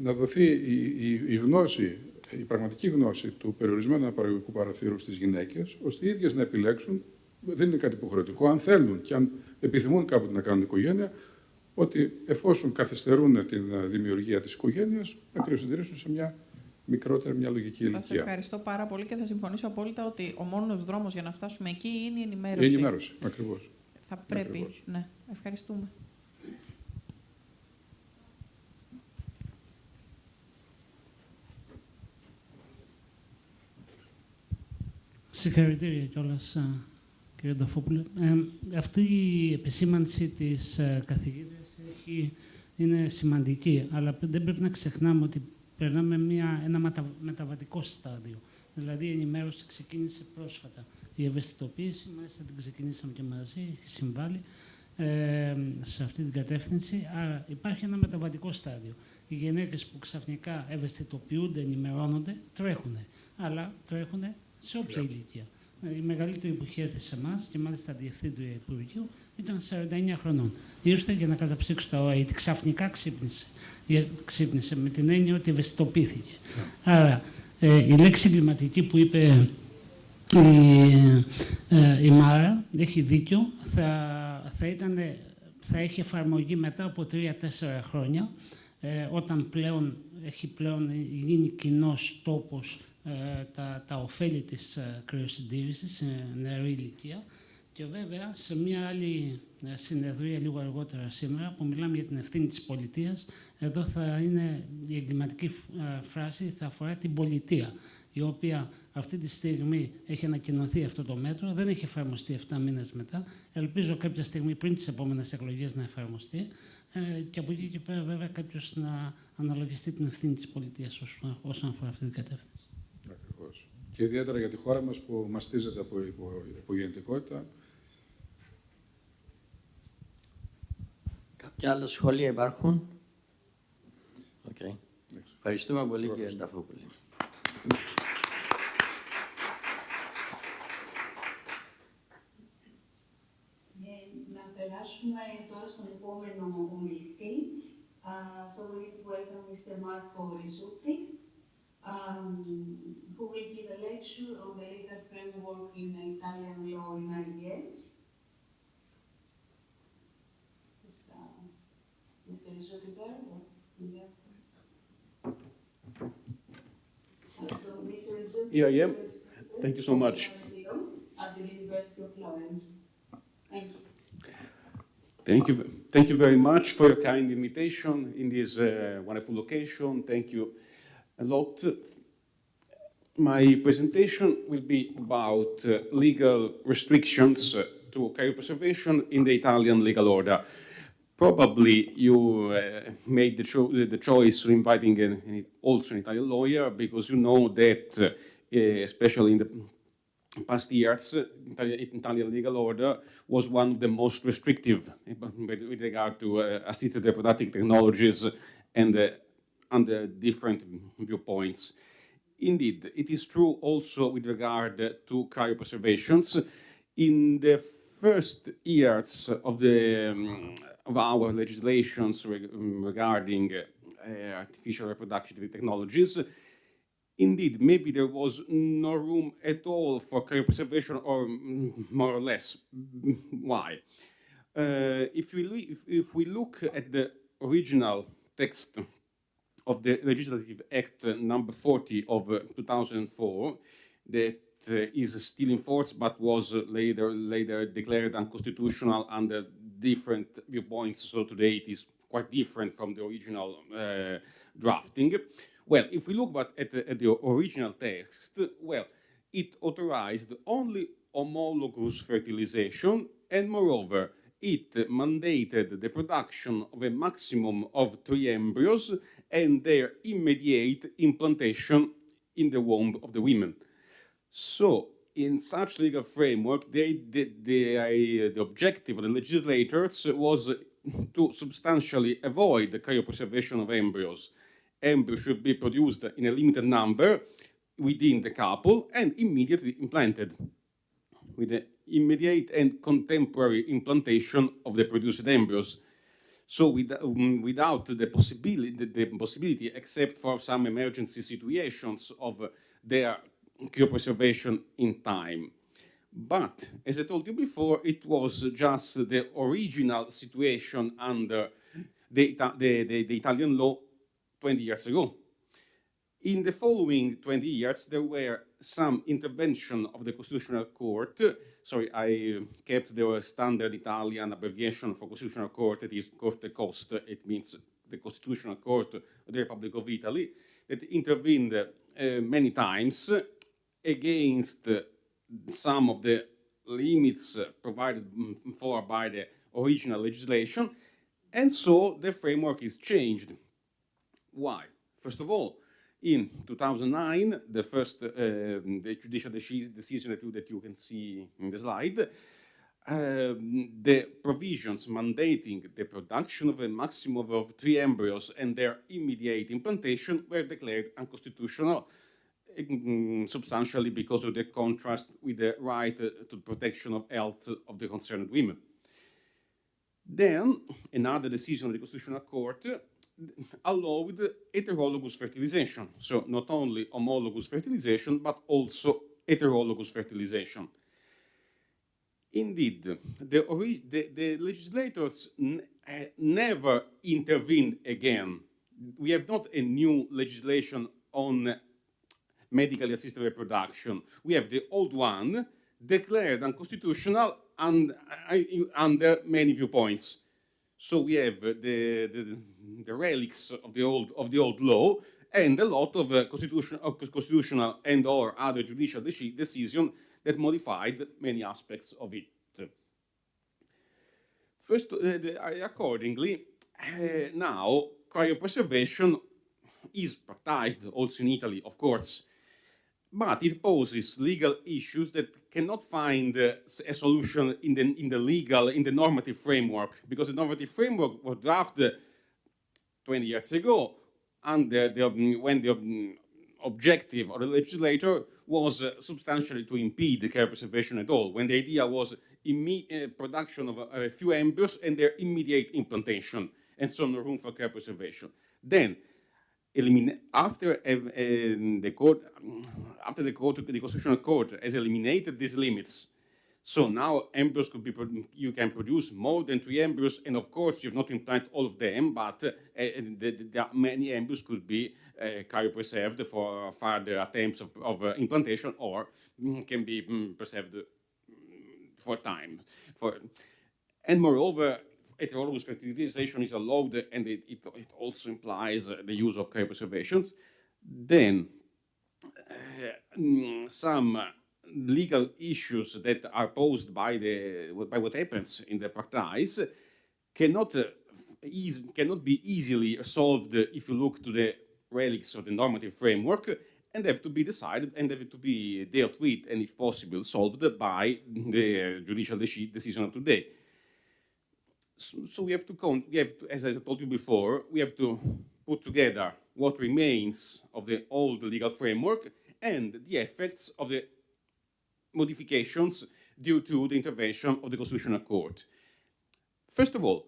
να δοθεί η γνώση, η πραγματική γνώση του περιορισμένου αναπαραγωγικού παραθύρου στις γυναίκες, ώστε οι ίδιες να επιλέξουν, δεν είναι κάτι υποχρεωτικό, αν θέλουν και αν επιθυμούν κάποτε να κάνουν οικογένεια, ότι εφόσον καθυστερούν την δημιουργία της οικογένειας, να κρυοσυντηρήσουν σε μια μικρότερη, μια λογική ηλικία. Σας ευχαριστώ πάρα πολύ και θα συμφωνήσω απόλυτα ότι ο μόνος δρόμος για να φτάσουμε εκεί είναι η ενημέρωση. Η ενημέρωση, ακριβώς. Θα πρέπει, ακριβώς. Ναι. Ευχαριστούμε. Συγχαρητήρια κιόλας, κύριε Νταφόπουλε. Αυτή η επισήμανση της καθηγήτριας είναι σημαντική, αλλά δεν πρέπει να ξεχνάμε ότι περνάμε ένα μεταβατικό στάδιο. Δηλαδή η ενημέρωση ξεκίνησε πρόσφατα. Η ευαισθητοποίηση, μάλιστα την ξεκινήσαμε και μαζί, έχει συμβάλει σε αυτή την κατεύθυνση. Άρα υπάρχει ένα μεταβατικό στάδιο. Οι γυναίκες που ξαφνικά ευαισθητοποιούνται, ενημερώνονται, τρέχουν. Αλλά τρέχουν σε όποια ηλικία. Η μεγαλύτερη που είχε έρθει σε εμάς και μάλιστα διευθύντρια Υπουργείου ήταν 49 χρονών. Ήρθε για να καταψύξει τα όρια, γιατί ξαφνικά ξύπνησε. Ξύπνησε με την έννοια ότι ευαισθητοποιήθηκε. Άρα, η λέξη εγκληματική που είπε η Μάρα έχει δίκιο. Θα έχει εφαρμογή μετά από 3-4 χρόνια, όταν έχει πλέον γίνει κοινός τόπος τα ωφέλη της κρυοσυντήρησης σε νεαρή ηλικία. Και βέβαια, σε μια άλλη συνεδρία λίγο αργότερα σήμερα, που μιλάμε για την ευθύνη της πολιτείας, εδώ θα είναι η εγκληματική φράση, θα αφορά την πολιτεία, η οποία αυτή τη στιγμή έχει ανακοινωθεί αυτό το μέτρο, δεν έχει εφαρμοστεί 7 μήνες μετά. Ελπίζω κάποια στιγμή πριν τις επόμενες εκλογές να εφαρμοστεί και από εκεί και πέρα βέβαια κάποιος να αναλογιστεί την ευθύνη της πολιτείας όσον αφορά αυτή την κατεύθυνση. Ακριβώς. Και ιδιαίτερα για τη χώρα μας που μαστίζεται από υπογεννητικότητα. Κάποια άλλα σχόλια υπάρχουν? Okay. Ευχαριστούμε πολύ, κύριε Νταφόπουλε. επόμενο ομιλητή. So we need to welcome Mr. Marco Risutti, who will give a lecture on the legal framework in Italian law in IDL. Is Mr. Risutti there? So Mr. Risutti Here I am. Thank you so much. At the University of Florence. Thank you. Thank you very much for your kind invitation in this wonderful location. Thank you a lot. My presentation will be about legal restrictions to cryopreservation in the Italian legal order. Probably you made the choice of inviting also an Italian lawyer because you know that, especially in the past years, Italian legal order was one of the most restrictive with regard to assisted reproductive technologies and under different viewpoints. Indeed, it is true also with regard to cryopreservations. In the first years of our legislations regarding artificial reproductive technologies, indeed, maybe there was no room at all for cryopreservation, or more or less. Why? If we look at the original text of the Legislative Act number 40 of 2004, that is still in force but was later declared unconstitutional under different viewpoints, so today it is quite different from the original drafting. Well, if we look at the original text, well, it authorized only homologous fertilization, and moreover, it mandated the production of a maximum of 3 embryos and their immediate implantation in the womb of the women. So, in such legal framework, the objective of the legislators was to substantially avoid the cryopreservation of embryos. Embryos should be produced in a limited number within the couple and immediately implanted, with the immediate and contemporary implantation of the produced embryos. So without the possibility, except for some emergency situations, of their cryopreservation in time. But, as I told you before, it was just the original situation under the Italian law 20 years ago. In the following 20 years, there were some intervention of the Constitutional Court. Sorry, I kept the standard Italian abbreviation for Constitutional Court. It is Corte Cost. It means the Constitutional Court of the Republic of Italy, that intervened many times against some of the limits provided for by the original legislation. And so the framework is changed. Why? First of all, in 2009, the first the judicial decision that you can see in the slide, the provisions mandating the production of a maximum of 3 embryos and their immediate implantation were declared unconstitutional, substantially because of the contrast with the right to protection of health of the concerned women. Then, another decision of the Constitutional Court allowed heterologous fertilization. So not only homologous fertilization, but also heterologous fertilization. Indeed, the legislators never intervened again. We have not a new legislation on medically assisted reproduction. We have the old one declared unconstitutional and under many viewpoints. So we have the relics of the old law and a lot of constitutional and/or other judicial decisions that modified many aspects of it. First, accordingly, now cryopreservation is practiced also in Italy, of course, but it poses legal issues that cannot find a solution in the normative framework, because the normative framework was drafted 20 years ago, and when the objective of the legislator was substantially to impede the cryopreservation at all, when the idea was production of a few embryos and their immediate implantation, and so no room for cryopreservation. Then, after the Constitutional Court has eliminated these limits, so now embryos could be, you can produce more than 3 embryos, and of course you have not implanted all of them, but many embryos could be cryopreserved for further attempts of implantation, or can be preserved for time. And moreover, heterologous fertilization is allowed, and it also implies the use of cryopreservations. Then some legal issues that are posed by what happens in the practice cannot be easily solved if you look to the relics of the normative framework, and have to be decided and have to be dealt with, and if possible solved by the judicial decision of today. So we have to, as I told you before, we have to put together what remains of the old legal framework and the effects of the modifications due to the intervention of the Constitutional Court. First of all,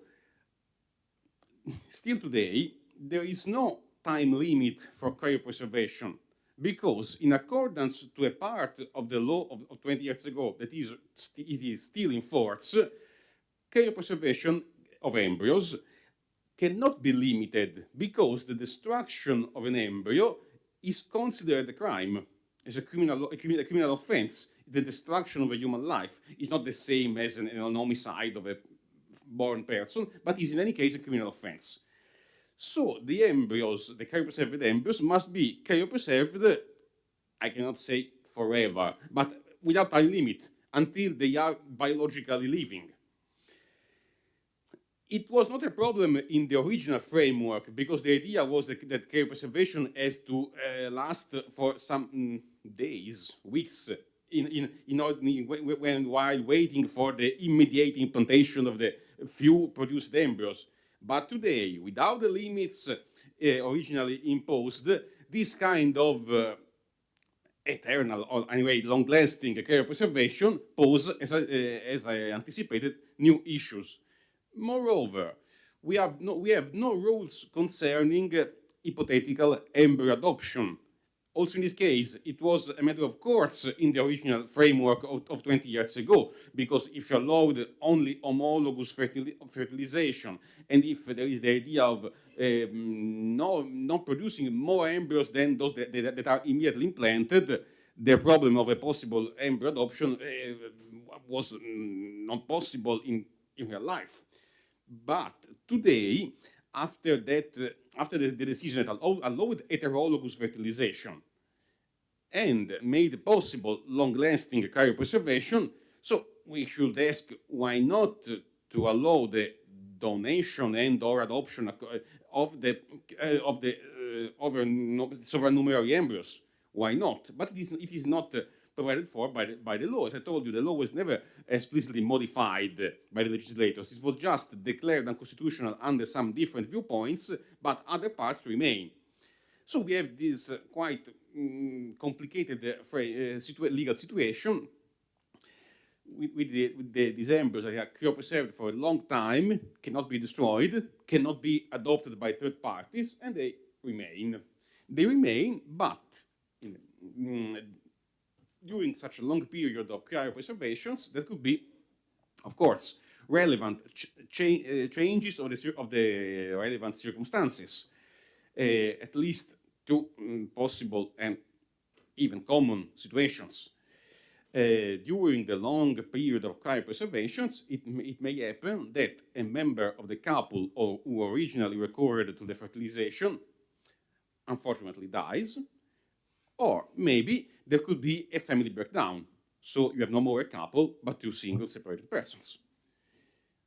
still today, there is no time limit for cryopreservation, because in accordance to a part of the law of 20 years ago that is still in force, cryopreservation of embryos cannot be limited, because the destruction of an embryo is considered a crime, as a criminal offense. The destruction of a human life is not the same as an homicide of a born person, but is in any case a criminal offense. So the embryos, the cryopreserved embryos, must be cryopreserved, I cannot say forever, but without time limit, until they are biologically living. It was not a problem in the original framework, because the idea was that cryopreservation has to last for some days, weeks, while waiting for the immediate implantation of the few produced embryos. But today, without the limits originally imposed, this kind of eternal, or anyway long-lasting cryopreservation pose, as I anticipated, new issues. Moreover, we have no rules concerning hypothetical embryo adoption. Also in this case, it was a matter of course in the original framework of 20 years ago, because if you allowed only homologous fertilization, and if there is the idea of not producing more embryos than those that are immediately implanted, the problem of a possible embryo adoption was not possible in real life. But today, after the decision that allowed heterologous fertilization and made possible long-lasting cryopreservation, so we should ask why not to allow the donation and/or adoption of the supernumerary embryos. Why not? But it is not provided for by the law. As I told you, the law was never explicitly modified by the legislators. It was just declared unconstitutional under some different viewpoints, but other parts remain. So we have this quite complicated legal situation with these embryos that are cryopreserved for a long time, cannot be destroyed, cannot be adopted by third parties, and they remain. They remain, but during such a long period of cryopreservations, there could be, of course, relevant changes of the relevant circumstances, at least two possible and even common situations. During the long period of cryopreservations, it may happen that a member of the couple who originally recurred to the fertilization unfortunately dies, or maybe there could be a family breakdown, so you have no more a couple, but two single separated persons.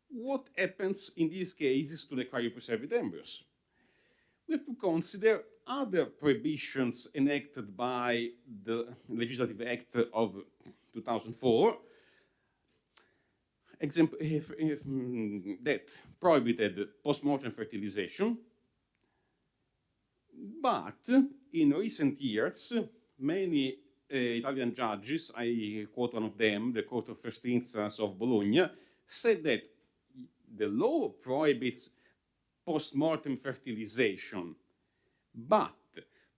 What happens in these cases to the cryopreserved embryos? We have to consider other prohibitions enacted by the Legislative Act of 2004, that prohibited post-mortem fertilization, but in recent years, many Italian judges, I quote one of them, the Court of First Instance of Bologna, said that the law prohibits post-mortem fertilization, but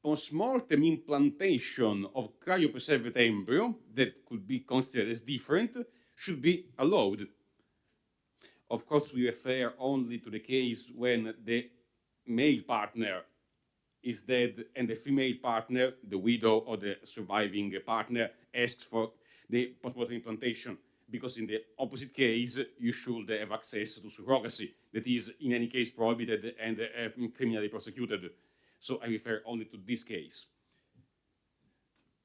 post-mortem implantation of cryopreserved embryo that could be considered as different should be allowed. Of course, we refer only to the case when the male partner is dead and the female partner, the widow or the surviving partner, asks for the post-mortem implantation, because in the opposite case, you should have access to surrogacy, that is, in any case, prohibited and criminally prosecuted. So I refer only to this case.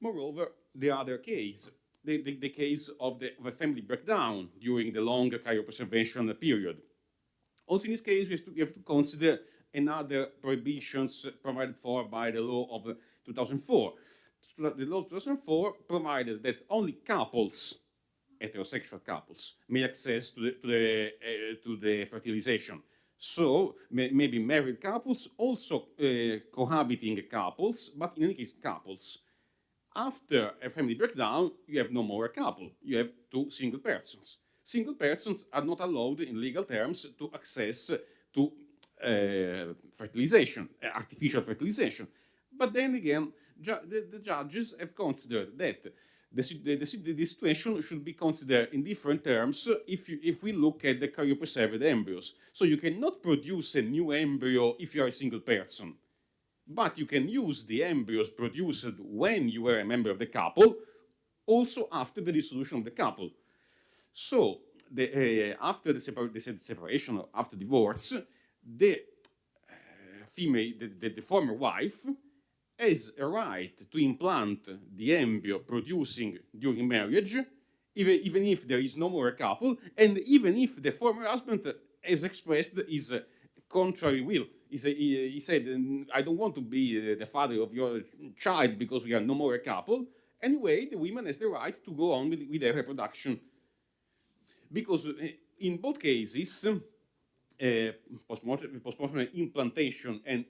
Moreover, the other case, the case of the family breakdown during the long cryopreservation period. Also in this case, we have to consider another prohibitions provided for by the law of 2004. The law of 2004 provided that only couples, heterosexual couples, may access to the fertilization. So maybe married couples, also cohabiting couples, but in any case couples. After a family breakdown, you have no more a couple, you have two single persons. Single persons are not allowed in legal terms to access to fertilization, artificial fertilization. But then again, the judges have considered that the situation should be considered in different terms if we look at the cryopreserved embryos. So you cannot produce a new embryo if you are a single person, but you can use the embryos produced when you were a member of the couple, also after the dissolution of the couple. So after the separation, after divorce, the former wife has a right to implant the embryo producing during marriage, even if there is no more a couple, and even if the former husband has expressed his contrary will. He said, I don't want to be the father of your child because we are no more a couple. Anyway, the woman has the right to go on with their reproduction. Because in both cases, post-mortem implantation and,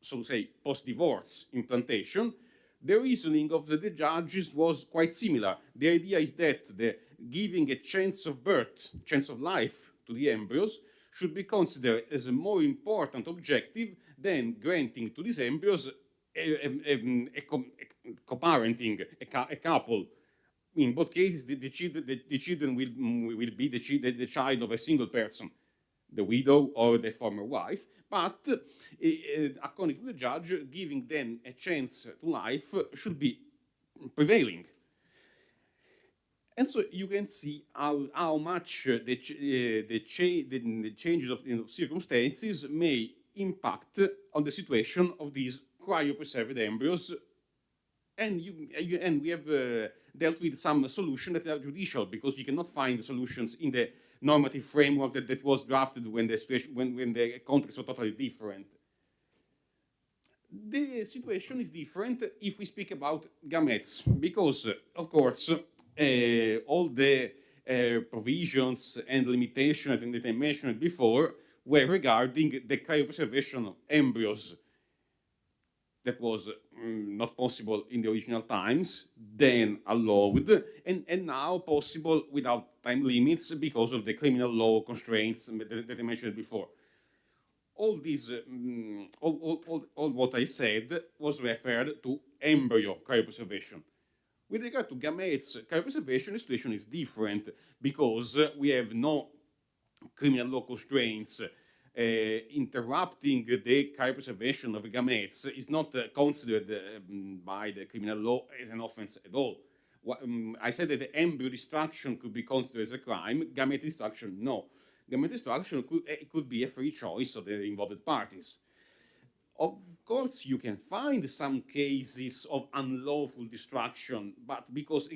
so to say, post-divorce implantation, the reasoning of the judges was quite similar. The idea is that giving a chance of birth, chance of life to the embryos should be considered as a more important objective than granting to these embryos co-parenting, a couple. In both cases, the children will be the child of a single person, the widow or the former wife, but according to the judge, giving them a chance to life should be prevailing. And so you can see how much the changes of circumstances may impact on the situation of these cryopreserved embryos. And we have dealt with some solutions that are judicial, because we cannot find solutions in the normative framework that was drafted when the context was totally different. The situation is different if we speak about gametes, because, of course, all the provisions and limitations that I mentioned before were regarding the cryopreservation of embryos. That was not possible in the original times, then allowed, and now possible without time limits because of the criminal law constraints that I mentioned before. All these, all what I said was referred to embryo cryopreservation. With regard to gametes cryopreservation, the situation is different because we have no criminal law constraints. Interrupting the cryopreservation of gametes is not considered by the criminal law as an offense at all. I said that the embryo destruction could be considered as a crime, gamete destruction, no. Gamete destruction could be a free choice of the involved parties. Of course, you can find some cases of unlawful destruction, but because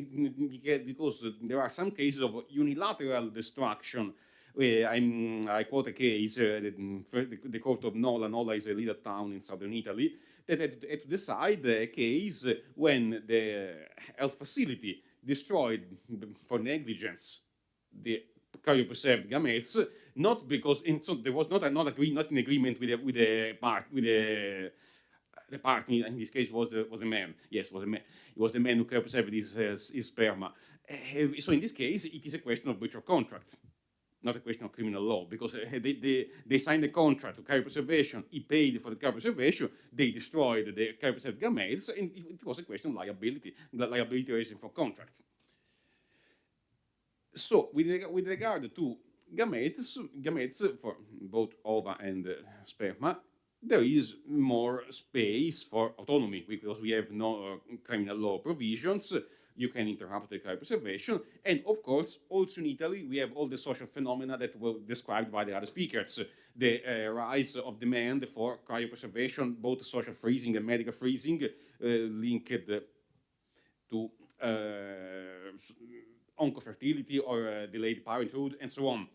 there are some cases of unilateral destruction. I quote a case, the court of Nola. Nola is a little town in southern Italy, that had to decide a case when the health facility destroyed for negligence the cryopreserved gametes, not because so there was not an agreement with the the partner in this case was a man. Yes, was a man. It was the man who cryopreserved his sperma. So in this case, it is a question of breach of contract, not a question of criminal law, because they signed a contract to cryopreservation, he paid for the cryopreservation, they destroyed the cryopreserved gametes, and it was a question of liability arising from contract. So with regard to gametes for both ova and sperma, there is more space for autonomy because we have no criminal law provisions. You can interrupt the cryopreservation. And of course, also in Italy, we have all the social phenomena that were described by the other speakers. The rise of demand for cryopreservation, both social freezing and medical freezing, linked to oncofertility or delayed parenthood, and so on.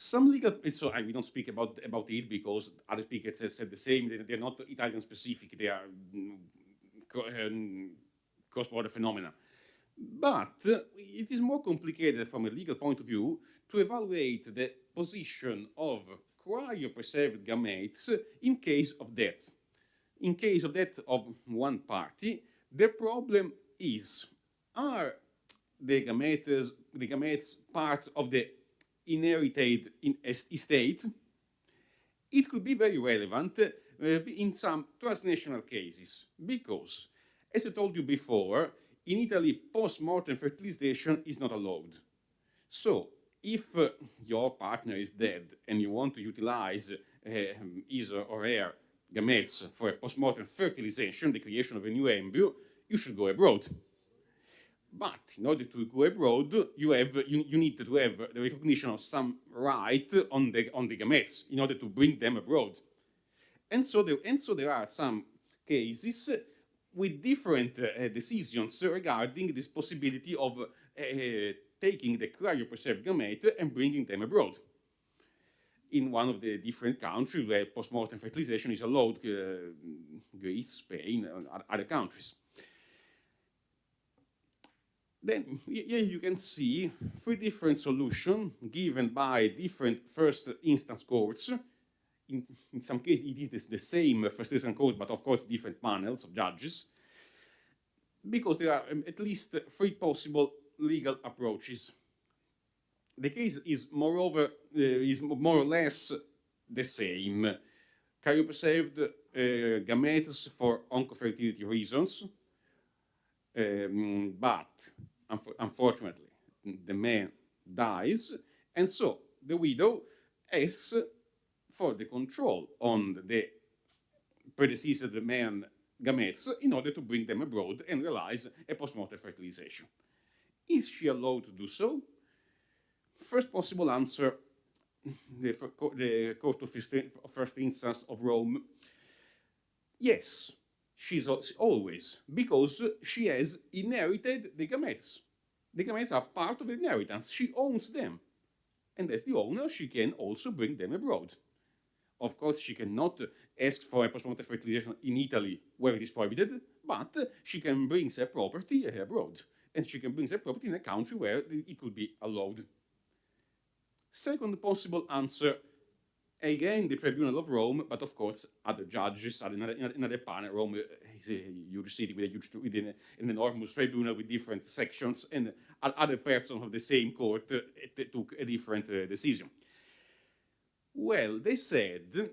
Some legal, so we don't speak about it because other speakers have said the same. They're not Italian specific. They are cross-border phenomena. But it is more complicated from a legal point of view to evaluate the position of cryopreserved gametes in case of death. In case of death of one party, the problem is, are the gametes part of the inherited estate? It could be very relevant in some transnational cases, because, as I told you before, in Italy, post-mortem fertilization is not allowed. So, if your partner is dead and you want to utilize his or her gametes for a post-mortem fertilization, the creation of a new embryo, you should go abroad. But in order to go abroad, you need to have the recognition of some right on the gametes in order to bring them abroad. And so there are some cases with different decisions regarding this possibility of taking the cryopreserved gamete and bringing them abroad. In one of the different countries where post-mortem fertilization is allowed, Greece, Spain, and other countries. Then here you can see 3 different solutions given by different first instance courts. In some cases, it is the same first instance court, but of course different panels of judges, because there are at least 3 possible legal approaches. The case is, moreover, is more or less the same. Cryopreserved gametes for oncofertility reasons, but unfortunately the man dies, and so the widow asks for the control on the predecessor of the man gametes in order to bring them abroad and realize a post-mortem fertilization. Is she allowed to do so? First possible answer, the Court of First Instance of Rome, yes, she's always, because she has inherited the gametes. The gametes are part of the inheritance. She owns them. And as the owner, she can also bring them abroad. Of course, she cannot ask for a post-mortem fertilization in Italy, where it is prohibited, but she can bring her property abroad. And she can bring her property in a country where it could be allowed. Second possible answer, again, the Tribunal of Rome, but of course, other judges, another panel. Rome is a huge city with an enormous tribunal with different sections, and other persons of the same court took a different decision. Well, they said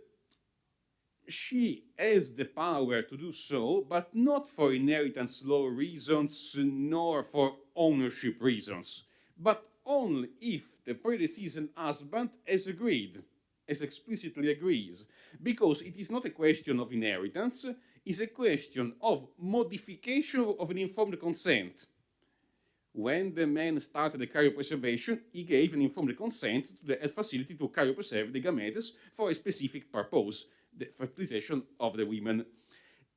she has the power to do so, but not for inheritance law reasons, nor for ownership reasons, but only if the predecessor husband has agreed, as explicitly agrees, because it is not a question of inheritance, it's a question of modification of an informed consent. When the man started the cryopreservation, he gave an informed consent to the facility to cryopreserve the gametes for a specific purpose, the fertilization of the women.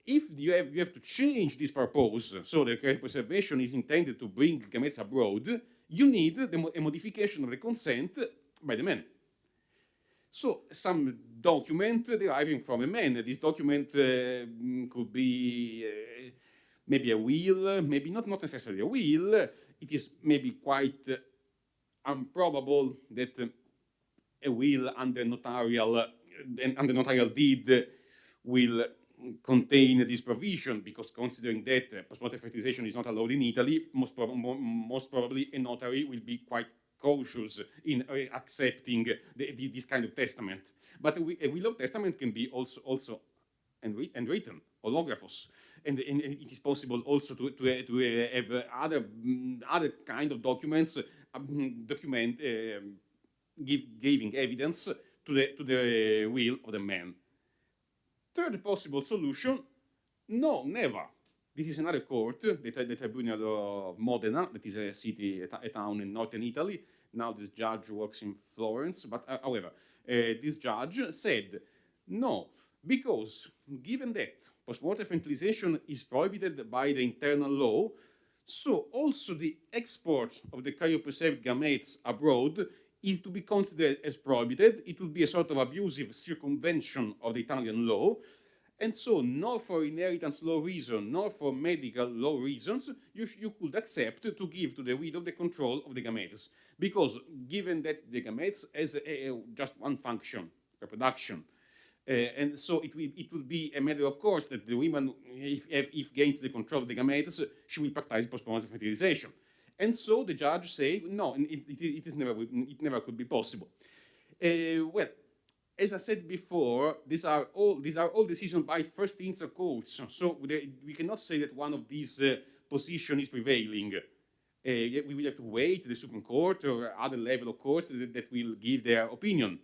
If you have to change this purpose, so the cryopreservation is intended to bring gametes abroad, you need a modification of the consent by the man. So some document deriving from a man. This document could be maybe a will, maybe not necessarily a will. It is maybe quite improbable that a will under notarial deed will contain this provision, because considering that postmortem fertilization is not allowed in Italy, most probably a notary will be quite cautious in accepting this kind of testament. But a will of testament can be also handwritten, holographos, and it is possible also to have other kind of documents giving evidence to the will of the man. Third possible solution: no, never. This is another court, the Tribunal of Modena, that is a city, a town in northern Italy. Now this judge works in Florence, but however, this judge said no, because given that postmortem fertilization is prohibited by the internal law, so also the export of the cryopreserved gametes abroad is to be considered as prohibited. It will be a sort of abusive circumvention of the Italian law. And so, nor for inheritance law reason, nor for medical law reasons, you could accept to give to the widow the control of the gametes. Because given that the gametes has just one function, reproduction, and so it will be a matter of course that the woman, if gains the control of the gametes, she will practice postmortem fertilization. And so the judge said, no, it never could be possible. Well, as I said before, these are all decisions by first instance courts. So we cannot say that one of these positions is prevailing. We will have to wait the Supreme Court or other level of courts that will give their opinion.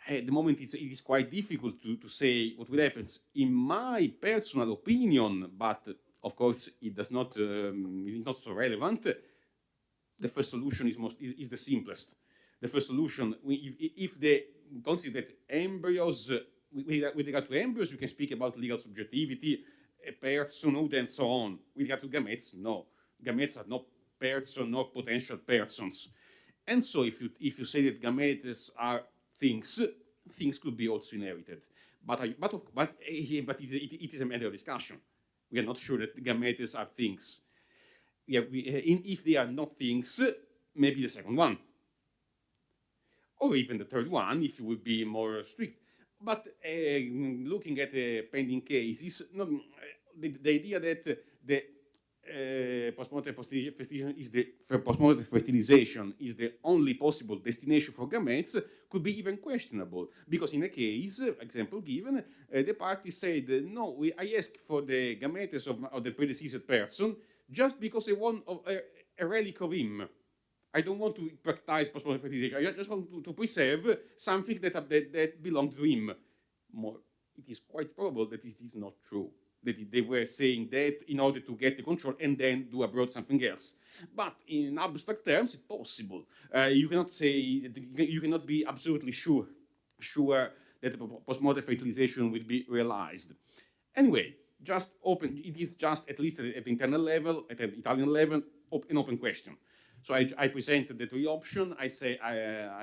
At the moment, it is quite difficult to say what will happen. In my personal opinion, but of course it does not, it is not so relevant, the first solution is the simplest. The first solution, if they consider that embryos, with regard to embryos, you can speak about legal subjectivity, personhood, and so on. With regard to gametes, no. Gametes are not persons, not potential persons. And so if you say that gametes are things could be also inherited. But it is a matter of discussion. We are not sure that gametes are things. If they are not things, maybe the second one. Or even the third one, if you would be more strict. But looking at the pending cases, the idea that the postmortem fertilization is the only possible destination for gametes could be even questionable, because in a case, example given, the party said, no, I ask for the gametes of the predeceased person just because I want a relic of him. I don't want to practice postmortem fertilization. I just want to preserve something that belonged to him. It is quite probable that this is not true. That they were saying that in order to get the control and then do abroad something else. But in abstract terms, it's possible. You cannot say, you cannot be absolutely sure that postmortem fertilization will be realized. Anyway, just open. It is just, at least at the internal level, at the Italian level, an open question. So I presented the three options. I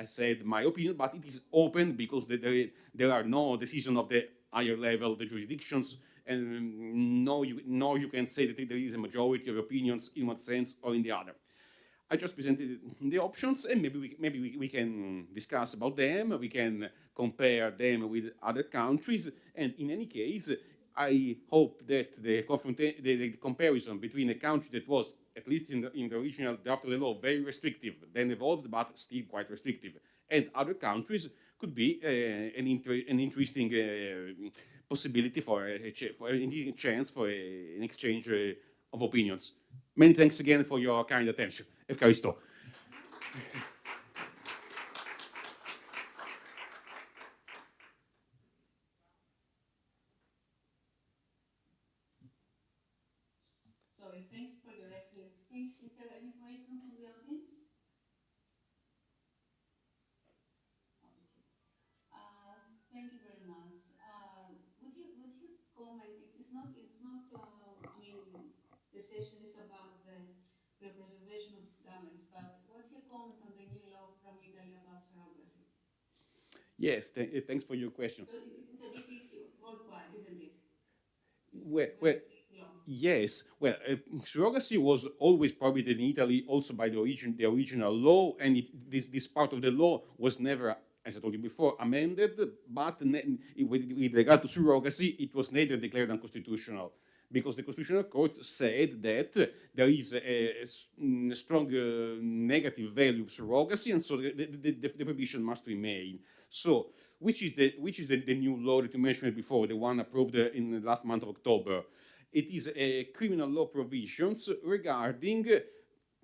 said my opinion, but it is open because there are no decisions of the higher level, the jurisdictions, and nor you can say that there is a majority of opinions in one sense or in the other. I just presented the options, and maybe we can discuss about them. We can compare them with other countries, and in any case, I hope that the comparison between a country that was, at least in the original draft of the law, very restrictive, then evolved, but still quite restrictive, and other countries could be an interesting possibility for a chance for an exchange of opinions. Many thanks again for your kind attention. Ευχαριστώ. Sorry, thank you for your excellent speech. Is there any question from the audience? Thank you very much. Would you comment? It's not. I mean, the session is about the preservation of gametes, but what's your comment on the new law from Italy about surrogacy? Yes, thanks for your question. It's a big issue worldwide, isn't it? Well, yes. Well, surrogacy was always prohibited in Italy, also by the original law, and this part of the law was never as I told you before, amended, but with regard to surrogacy, it was neither declared unconstitutional, because the Constitutional Court said that there is a strong negative value of surrogacy, and so the prohibition must remain. So, which is the new law that you mentioned before, the one approved in the last month of October? It is a criminal law provisions regarding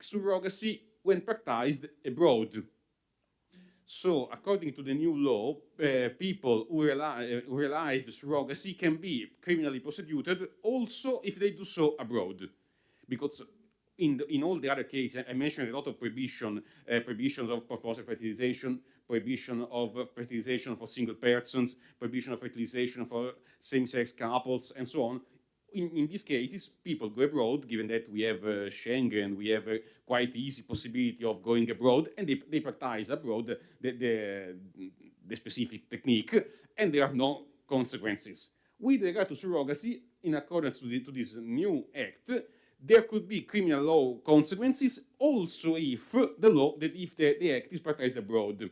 surrogacy when practiced abroad. So, according to the new law, people who realize the surrogacy can be criminally prosecuted also if they do so abroad. Because in all the other cases, I mentioned a lot of prohibitions of proposed fertilization, prohibition of fertilization for single persons, prohibition of fertilization for same-sex couples, and so on. In these cases, people go abroad, given that we have Schengen, we have a quite easy possibility of going abroad, and they practice abroad the specific technique, and there are no consequences. With regard to surrogacy, in accordance to this new act, there could be criminal law consequences also if the act is practiced abroad.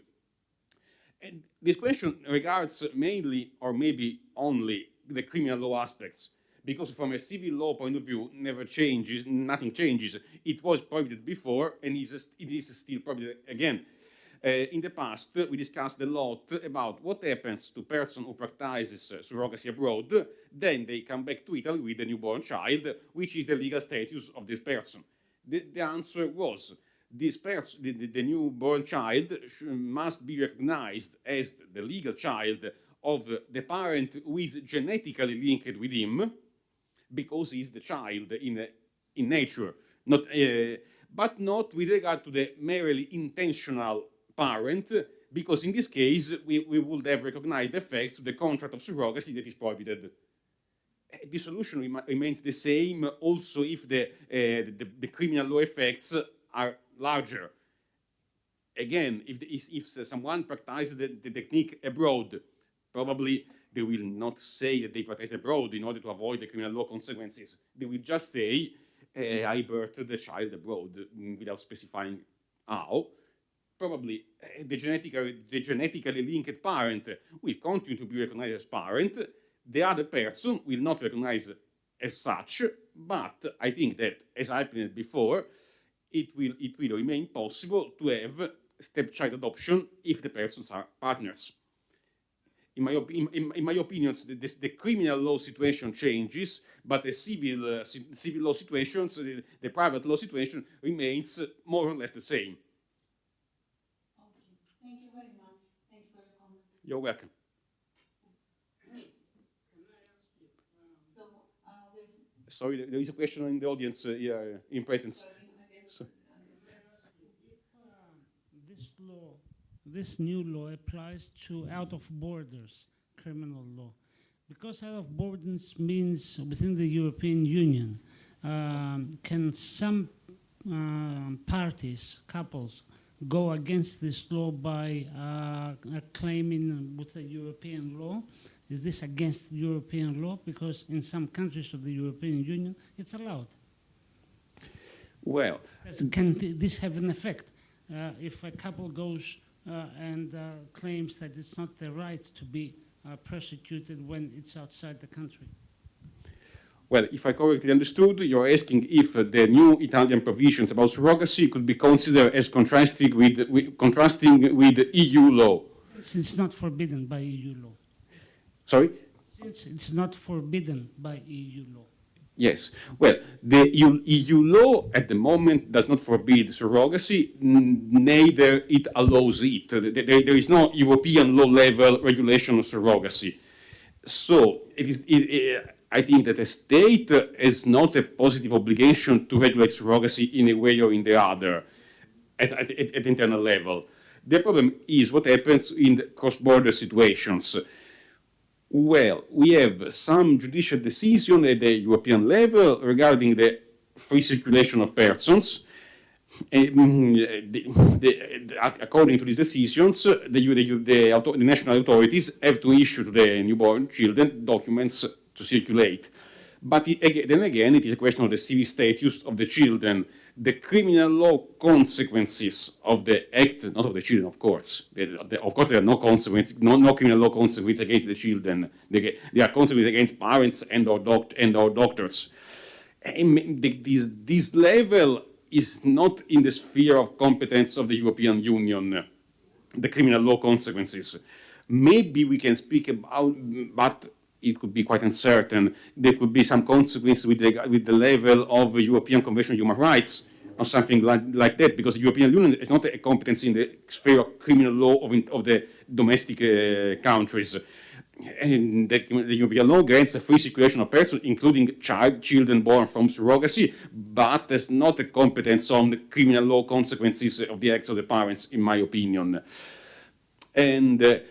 And this question regards mainly, or maybe only, the criminal law aspects, because from a civil law point of view, nothing changes. It was prohibited before, and it is still prohibited again. In the past, we discussed a lot about what happens to a person who practices surrogacy abroad. Then they come back to Italy with a newborn child, which is the legal status of this person. The answer was, the newborn child must be recognized as the legal child of the parent who is genetically linked with him, because he's the child in nature, but not with regard to the merely intentional parent, because in this case we would have recognized the effects of the contract of surrogacy that is prohibited. The solution remains the same also if the criminal law effects are larger. Again, if someone practices the technique abroad, probably they will not say that they practice abroad in order to avoid the criminal law consequences. They will just say, I birthed the child abroad, without specifying how. Probably the genetically linked parent will continue to be recognized as parent. The other person will not recognize as such, but I think that, as I explained before, it will remain possible to have stepchild adoption if the persons are partners. In my opinion, the criminal law situation changes, but the civil law situation, the private law situation, remains more or less the same. Thank you very much. Thank you for your comment. You're welcome. Sorry, there is a question in the audience here in presence. So. This new law applies to out-of-borders criminal law. Because out-of-borders means within the European Union, can some parties, couples, go against this law by claiming with the European law? Is this against European law? Because in some countries of the European Union, it's allowed. Well, can this have an effect? If a couple goes and claims that it's not their right to be prosecuted when it's outside the country? Well, if I correctly understood, you're asking if the new Italian provisions about surrogacy could be considered as contrasting with EU law. Since it's not forbidden by EU law. Sorry? Since it's not forbidden by EU law. Yes. Well, the EU law at the moment does not forbid surrogacy, neither it allows it. There is no European law level regulation of surrogacy. So I think that a state has not a positive obligation to regulate surrogacy in a way or in the other at internal level. The problem is what happens in cross-border situations. Well, we have some judicial decision at the European level regarding the free circulation of persons. According to these decisions, the national authorities have to issue to the newborn children documents to circulate. But then again, it is a question of the civil status of the children. the criminal law consequences of the act, not of the children, of course. Of course, there are no consequences, no criminal law consequences against the children. There are consequences against parents and our doctors. And this level is not in the sphere of competence of the European Union, the criminal law consequences. Maybe we can speak about, but it could be quite uncertain. There could be some consequences with the level of the European Convention on Human Rights or something like that, because the European Union is not a competence in the sphere of criminal law of the domestic countries. And the European law grants a free circulation of persons, including children born from surrogacy, but there's not a competence on the criminal law consequences of the acts of the parents, in my opinion. And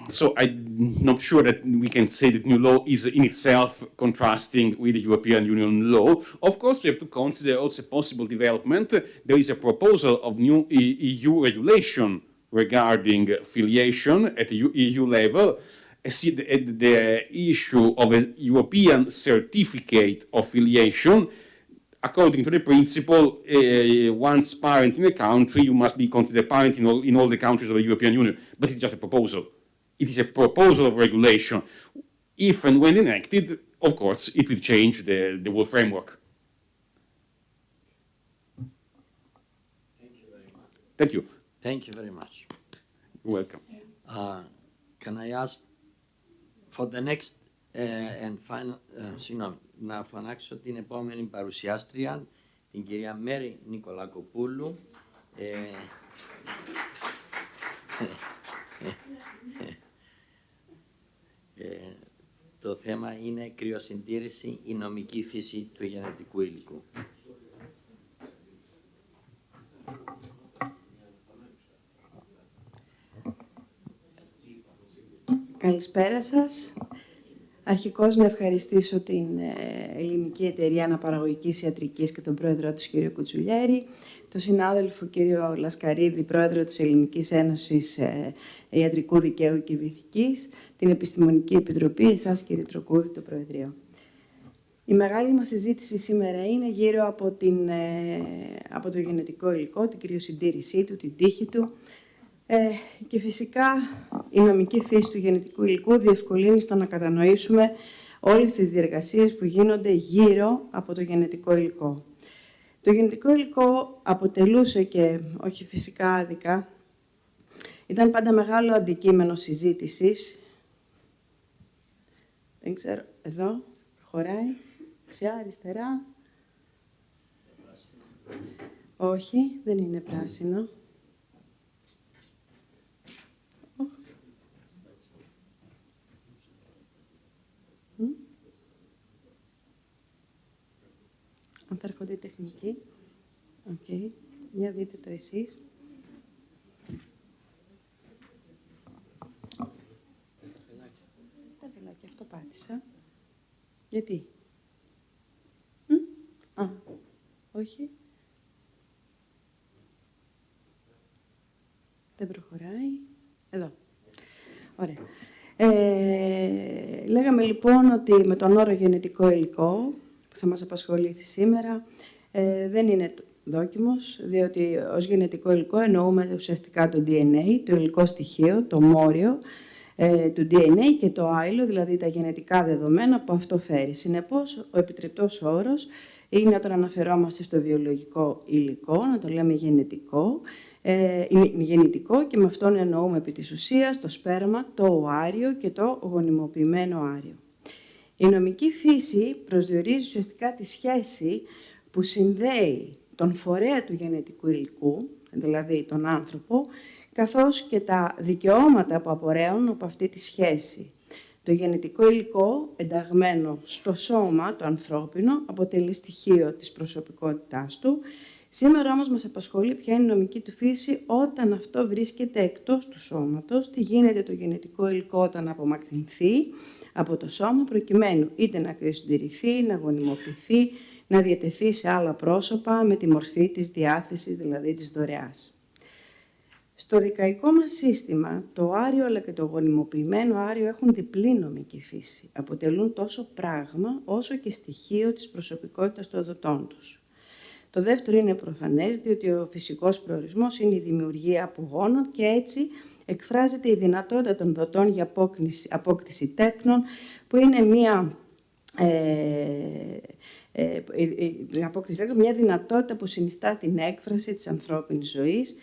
so I'm not sure that we can say that new law is in itself contrasting with the European Union law. Of course, we have to consider also possible development. There is a proposal of new EU regulation regarding filiation at the EU level. The issue of a European certificate of filiation, according to the principle, once parent in a country, you must be considered parent in all the countries of the European Union. But it's just a proposal. It is a proposal of regulation. If and when enacted, of course, it will change the whole framework. Thank you. Thank you very much. You're welcome. Can I ask for the next and final, να φωνάξω την επόμενη παρουσιάστρια, την κυρία Μέρη Νικολακοπούλου. Το θέμα είναι κρυοσυντήρηση, η νομική φύση του γενετικού υλικού. Καλησπέρα σας. Αρχικώς να ευχαριστήσω την Ελληνική Εταιρεία Αναπαραγωγικής Ιατρικής και τον πρόεδρό της, κ. Κουτσουλιέρη, τον συνάδελφο κ. Λασκαρίδη, πρόεδρο της Ελληνικής Ένωσης Ιατρικού Δικαίου και Βηθικής, την Επιστημονική Επιτροπή, εσάς κ. Τροκούδη, το Προεδρείο. Η μεγάλη μας συζήτηση σήμερα είναι γύρω από το γενετικό υλικό, την κρυοσυντήρησή του, την τύχη του, και φυσικά η νομική φύση του γενετικού υλικού διευκολύνει στο να κατανοήσουμε όλες τις διεργασίες που γίνονται γύρω από το γενετικό υλικό. Το γενετικό υλικό αποτελούσε, και όχι φυσικά άδικα, ήταν πάντα μεγάλο αντικείμενο συζήτησης. Δεν ξέρω, εδώ, προχωράει, δεξιά, αριστερά. Όχι, δεν είναι πράσινο. Αν θα έρχονται οι τεχνικοί. Οκ. Για δείτε το εσείς. Τα βελάκια, αυτό πάτησα. Γιατί? Όχι. Δεν προχωράει. Εδώ. Ωραία. Λέγαμε λοιπόν ότι με τον όρο γενετικό υλικό που θα μας απασχολήσει σήμερα δεν είναι δόκιμος, διότι ως γενετικό υλικό εννοούμε ουσιαστικά το DNA, το υλικό στοιχείο, το μόριο του DNA και το άειλο, δηλαδή τα γενετικά δεδομένα που αυτό φέρει. Συνεπώς, ο επιτρεπτός όρος είναι όταν αναφερόμαστε στο βιολογικό υλικό, να το λέμε γενετικό, γεννητικό, και με αυτόν εννοούμε επί της ουσίας το σπέρμα, το οάριο και το γονιμοποιημένο άριο. Η νομική φύση προσδιορίζει ουσιαστικά τη σχέση που συνδέει τον φορέα του γενετικού υλικού, δηλαδή τον άνθρωπο, καθώς και τα δικαιώματα που απορρέουν από αυτή τη σχέση. Το γενετικό υλικό, ενταγμένο στο σώμα, το ανθρώπινο, αποτελεί στοιχείο της προσωπικότητάς του. Σήμερα όμως μας απασχολεί ποια είναι η νομική του φύση όταν αυτό βρίσκεται εκτός του σώματος, τι γίνεται το γενετικό υλικό όταν απομακρυνθεί από το σώμα, προκειμένου είτε να κρυοσυντηρηθεί, να γονιμοποιηθεί, να διατεθεί σε άλλα πρόσωπα με τη μορφή της διάθεσης, δηλαδή της δωρεάς. Στο δικαϊκό μας σύστημα, το άριο αλλά και το γονιμοποιημένο άριο έχουν διπλή νομική φύση. Αποτελούν τόσο πράγμα όσο και στοιχείο της προσωπικότητας των δοτών τους. Το δεύτερο είναι προφανές, διότι ο φυσικός προορισμός είναι η δημιουργία απογόνων και έτσι εκφράζεται η δυνατότητα των δοτών για απόκτηση τέκνων, που είναι μια δυνατότητα που συνιστά την έκφραση της ανθρώπινης ζωής,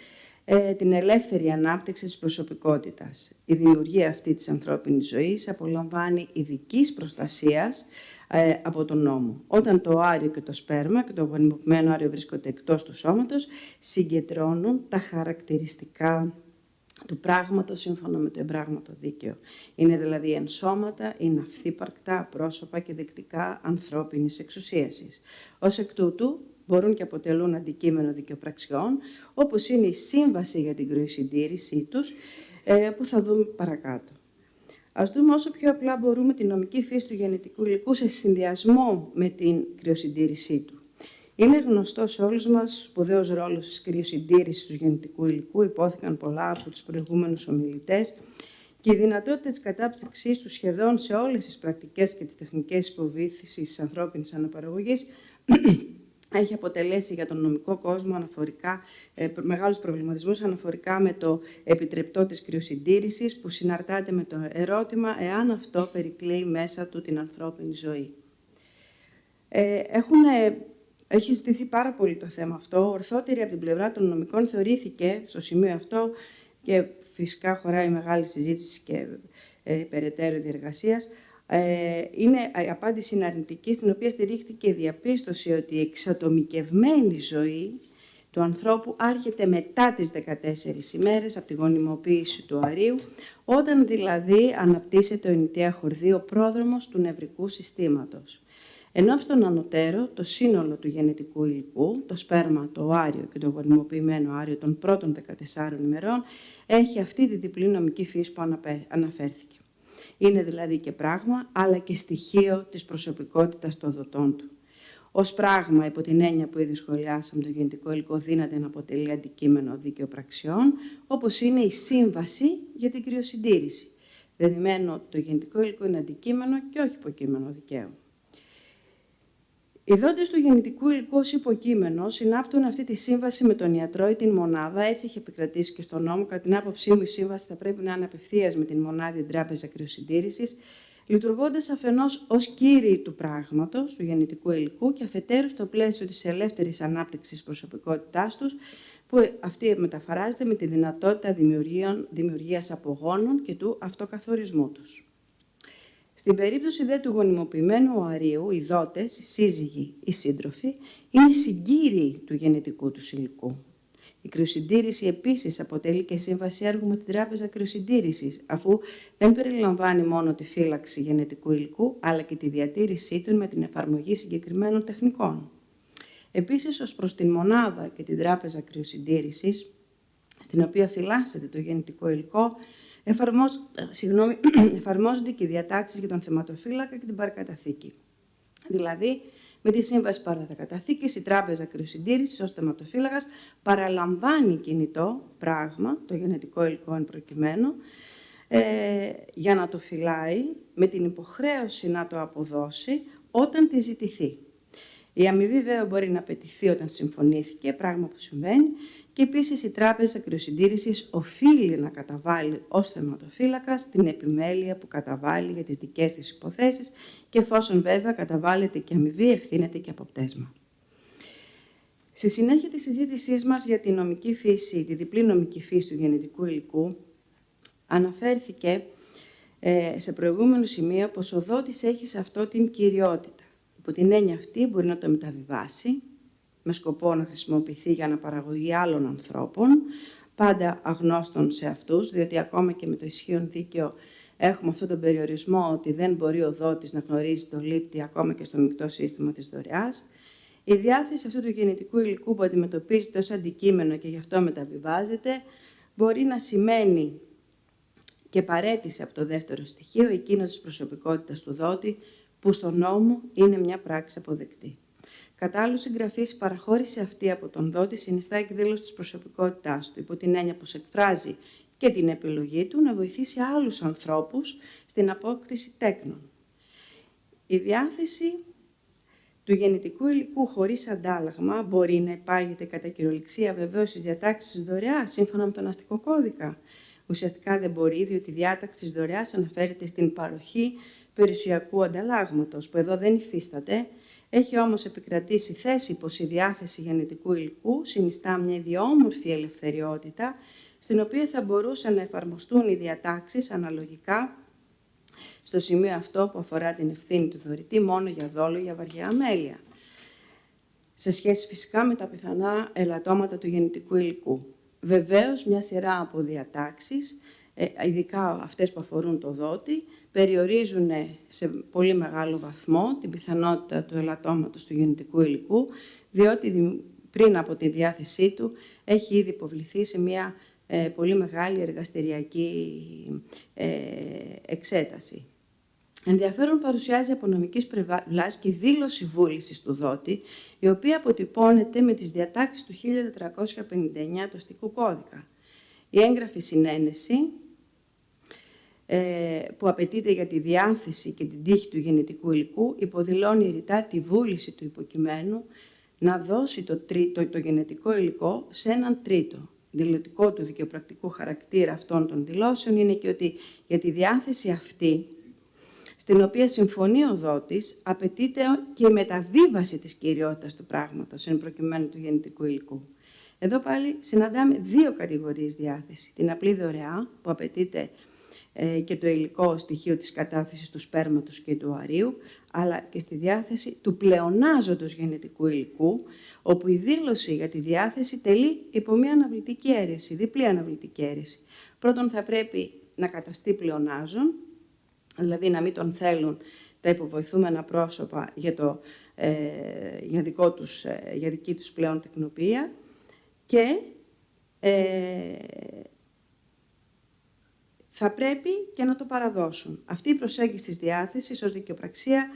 την ελεύθερη ανάπτυξη της προσωπικότητας. Η δημιουργία αυτή της ανθρώπινης ζωής απολαμβάνει ειδικής προστασίας από τον νόμο. Όταν το οάριο και το σπέρμα και το γονιμοποιημένο άριο βρίσκονται εκτός του σώματος, συγκεντρώνουν τα χαρακτηριστικά του πράγματος σύμφωνα με το εμπράγματο δίκαιο. Είναι δηλαδή ενσώματα, είναι αυθύπαρκτα, πρόσωπα και δεκτικά ανθρώπινης εξουσίασης. Ως εκ τούτου, μπορούν και αποτελούν αντικείμενο δικαιοπραξιών, όπως είναι η σύμβαση για την κρυοσυντήρησή τους, που θα δούμε παρακάτω. Ας δούμε όσο πιο απλά μπορούμε την νομική φύση του γενετικού υλικού σε συνδυασμό με την κρυοσυντήρησή του. Είναι γνωστό σε όλους μας σπουδαίος ρόλος της κρυοσυντήρησης του γενετικού υλικού, υπόθηκαν πολλά από τους προηγούμενους ομιλητές, και η δυνατότητα της κατάπτυξής του σχεδόν σε όλες τις πρακτικές και τις τεχνικές υποβοήθησης της ανθρώπινης αναπαραγωγής έχει αποτελέσει για τον νομικό κόσμο αναφορικά μεγάλους προβληματισμούς αναφορικά με το επιτρεπτό της κρυοσυντήρησης, που συναρτάται με το ερώτημα εάν αυτό περικλείει μέσα του την ανθρώπινη ζωή. Έχει ζητηθεί πάρα πολύ το θέμα αυτό. Ορθότερη από την πλευρά των νομικών θεωρήθηκε στο σημείο αυτό, και φυσικά χωράει μεγάλη συζήτηση και περαιτέρω διεργασίας. Η απάντηση είναι αρνητική, στην οποία στηρίχθηκε η διαπίστωση ότι η εξατομικευμένη ζωή του ανθρώπου άρχεται μετά τις 14 ημέρες από τη γονιμοποίηση του οαρίου, όταν δηλαδή αναπτύσσεται ο ενιτέα χορδή, ο πρόδρομος του νευρικού συστήματος. Ενώ στον ανωτέρω, το σύνολο του γενετικού υλικού, το σπέρμα, το οάριο και το γονιμοποιημένο οάριο των πρώτων 14 ημερών, έχει αυτή τη διπλή νομική φύση που αναφέρθηκε. Είναι δηλαδή και πράγμα, αλλά και στοιχείο της προσωπικότητας των δοτών του. Ως πράγμα, υπό την έννοια που ήδη σχολιάσαμε, το γενετικό υλικό δύναται να αποτελεί αντικείμενο δικαιοπραξιών, όπως είναι η σύμβαση για την κρυοσυντήρηση. Δεδομένου ότι το γενετικό υλικό είναι αντικείμενο και όχι υποκείμενο δικαίου. Οι δότες του γενετικού υλικού ως υποκείμενο συνάπτουν αυτή τη σύμβαση με τον ιατρό ή την μονάδα, έτσι έχει επικρατήσει και στον νόμο. Κατά την άποψή μου, η σύμβαση θα πρέπει να είναι απευθείας με την μονάδα ή την τράπεζα κρυοσυντήρησης, λειτουργώντας αφενός ως κύριοι του πράγματος, του γενετικού υλικού, και αφετέρου στο πλαίσιο της ελεύθερης ανάπτυξης προσωπικότητάς τους, που αυτή μεταφράζεται με τη δυνατότητα δημιουργίας απογόνων και του αυτοκαθορισμού τους. Στην περίπτωση δε του γονιμοποιημένου οαρίου, οι δότες, οι σύζυγοι, οι σύντροφοι, είναι συγκύριοι του γενετικού του υλικού. Η κρυοσυντήρηση επίσης αποτελεί και σύμβαση έργου με την τράπεζα κρυοσυντήρησης, αφού δεν περιλαμβάνει μόνο τη φύλαξη γενετικού υλικού, αλλά και τη διατήρησή του με την εφαρμογή συγκεκριμένων τεχνικών. Επίσης, ως προς την μονάδα και την τράπεζα κρυοσυντήρησης, στην οποία φυλάσσεται το γενετικό υλικό, εφαρμόζονται και οι διατάξεις για τον θεματοφύλακα και την παρακαταθήκη. Δηλαδή, με τη σύμβαση παρακαταθήκης, η τράπεζα κρυοσυντήρησης ως θεματοφύλακας παραλαμβάνει κινητό πράγμα, το γενετικό υλικό εν προκειμένου, για να το φυλάει, με την υποχρέωση να το αποδώσει όταν τη ζητηθεί. Η αμοιβή βέβαια μπορεί να απαιτηθεί όταν συμφωνήθηκε, πράγμα που συμβαίνει, και επίσης η τράπεζα κρυοσυντήρησης οφείλει να καταβάλει ως θεματοφύλακας την επιμέλεια που καταβάλει για τις δικές της υποθέσεις, και εφόσον βέβαια καταβάλλεται και αμοιβή, ευθύνεται και από πτέσμα. Στη συνέχεια της συζήτησής μας για τη νομική φύση, τη διπλή νομική φύση του γενετικού υλικού, αναφέρθηκε σε προηγούμενο σημείο πως ο δότης έχει σε αυτό την κυριότητα. Υπό την έννοια αυτή μπορεί να το μεταβιβάσει, με σκοπό να χρησιμοποιηθεί για αναπαραγωγή άλλων ανθρώπων, πάντα αγνώστων σε αυτούς, διότι ακόμα και με το ισχύον δίκαιο έχουμε αυτόν τον περιορισμό ότι δεν μπορεί ο δότης να γνωρίζει τον λήπτη ακόμα και στο μεικτό σύστημα της δωρεάς. Η διάθεση αυτού του γενετικού υλικού που αντιμετωπίζεται ως αντικείμενο και γι' αυτό μεταβιβάζεται, μπορεί να σημαίνει και παραίτηση από το δεύτερο στοιχείο, εκείνο της προσωπικότητας του δότη, που στον νόμο είναι μια πράξη αποδεκτή. Κατά άλλου συγγραφείς, η παραχώρηση αυτή από τον δότη συνιστά εκδήλωση της προσωπικότητάς του, υπό την έννοια πως εκφράζει και την επιλογή του να βοηθήσει άλλους ανθρώπους στην απόκτηση τέκνων. Η διάθεση του γενετικού υλικού χωρίς αντάλλαγμα μπορεί να υπάγεται κατά κυριολεξία βεβαίως στις διατάξεις της δωρεάς, σύμφωνα με τον αστικό κώδικα. Ουσιαστικά δεν μπορεί, διότι η διάταξη της δωρεάς αναφέρεται στην παροχή περιουσιακού ανταλλάγματος, που εδώ δεν υφίσταται. Έχει όμως επικρατήσει θέση πως η διάθεση γενετικού υλικού συνιστά μια ιδιόμορφη ελευθεριότητα, στην οποία θα μπορούσαν να εφαρμοστούν οι διατάξεις αναλογικά στο σημείο αυτό που αφορά την ευθύνη του δωρητή μόνο για δόλο για βαριά αμέλεια, σε σχέση φυσικά με τα πιθανά ελαττώματα του γενετικού υλικού. Βεβαίως, μια σειρά από διατάξεις, ειδικά αυτές που αφορούν το δότη, περιορίζουν σε πολύ μεγάλο βαθμό την πιθανότητα του ελαττώματος του γενετικού υλικού, διότι πριν από τη διάθεσή του έχει ήδη υποβληθεί σε μια πολύ μεγάλη εργαστηριακή εξέταση. Ενδιαφέρον παρουσιάζει από νομικής πλευράς και η δήλωση βούλησης του δότη, η οποία αποτυπώνεται με τις διατάξεις του 1459 του αστικού κώδικα. Η έγγραφη συνένεση που απαιτείται για τη διάθεση και την τύχη του γενετικού υλικού υποδηλώνει ρητά τη βούληση του υποκειμένου να δώσει το γενετικό υλικό σε έναν τρίτο. Δηλωτικό του δικαιοπρακτικού χαρακτήρα αυτών των δηλώσεων είναι και ότι για τη διάθεση αυτή, στην οποία συμφωνεί ο δότης, απαιτείται και η μεταβίβαση της κυριότητας του πράγματος, εν προκειμένου του γενετικού υλικού. Εδώ πάλι συναντάμε δύο κατηγορίες διάθεση. Την απλή δωρεά, που απαιτείται και το υλικό στοιχείο της κατάθεσης του σπέρματος και του αρίου, αλλά και στη διάθεση του πλεονάζοντος γενετικού υλικού, όπου η δήλωση για τη διάθεση τελεί υπό μια αναβλητική αίρεση, διπλή αναβλητική αίρεση. Πρώτον, θα πρέπει να καταστεί πλεονάζον, δηλαδή να μην τον θέλουν τα υποβοηθούμενα πρόσωπα για δική τους πλέον τεκνοποιία, και θα πρέπει και να το παραδώσουν. Αυτή η προσέγγιση της διάθεσης ως δικαιοπραξία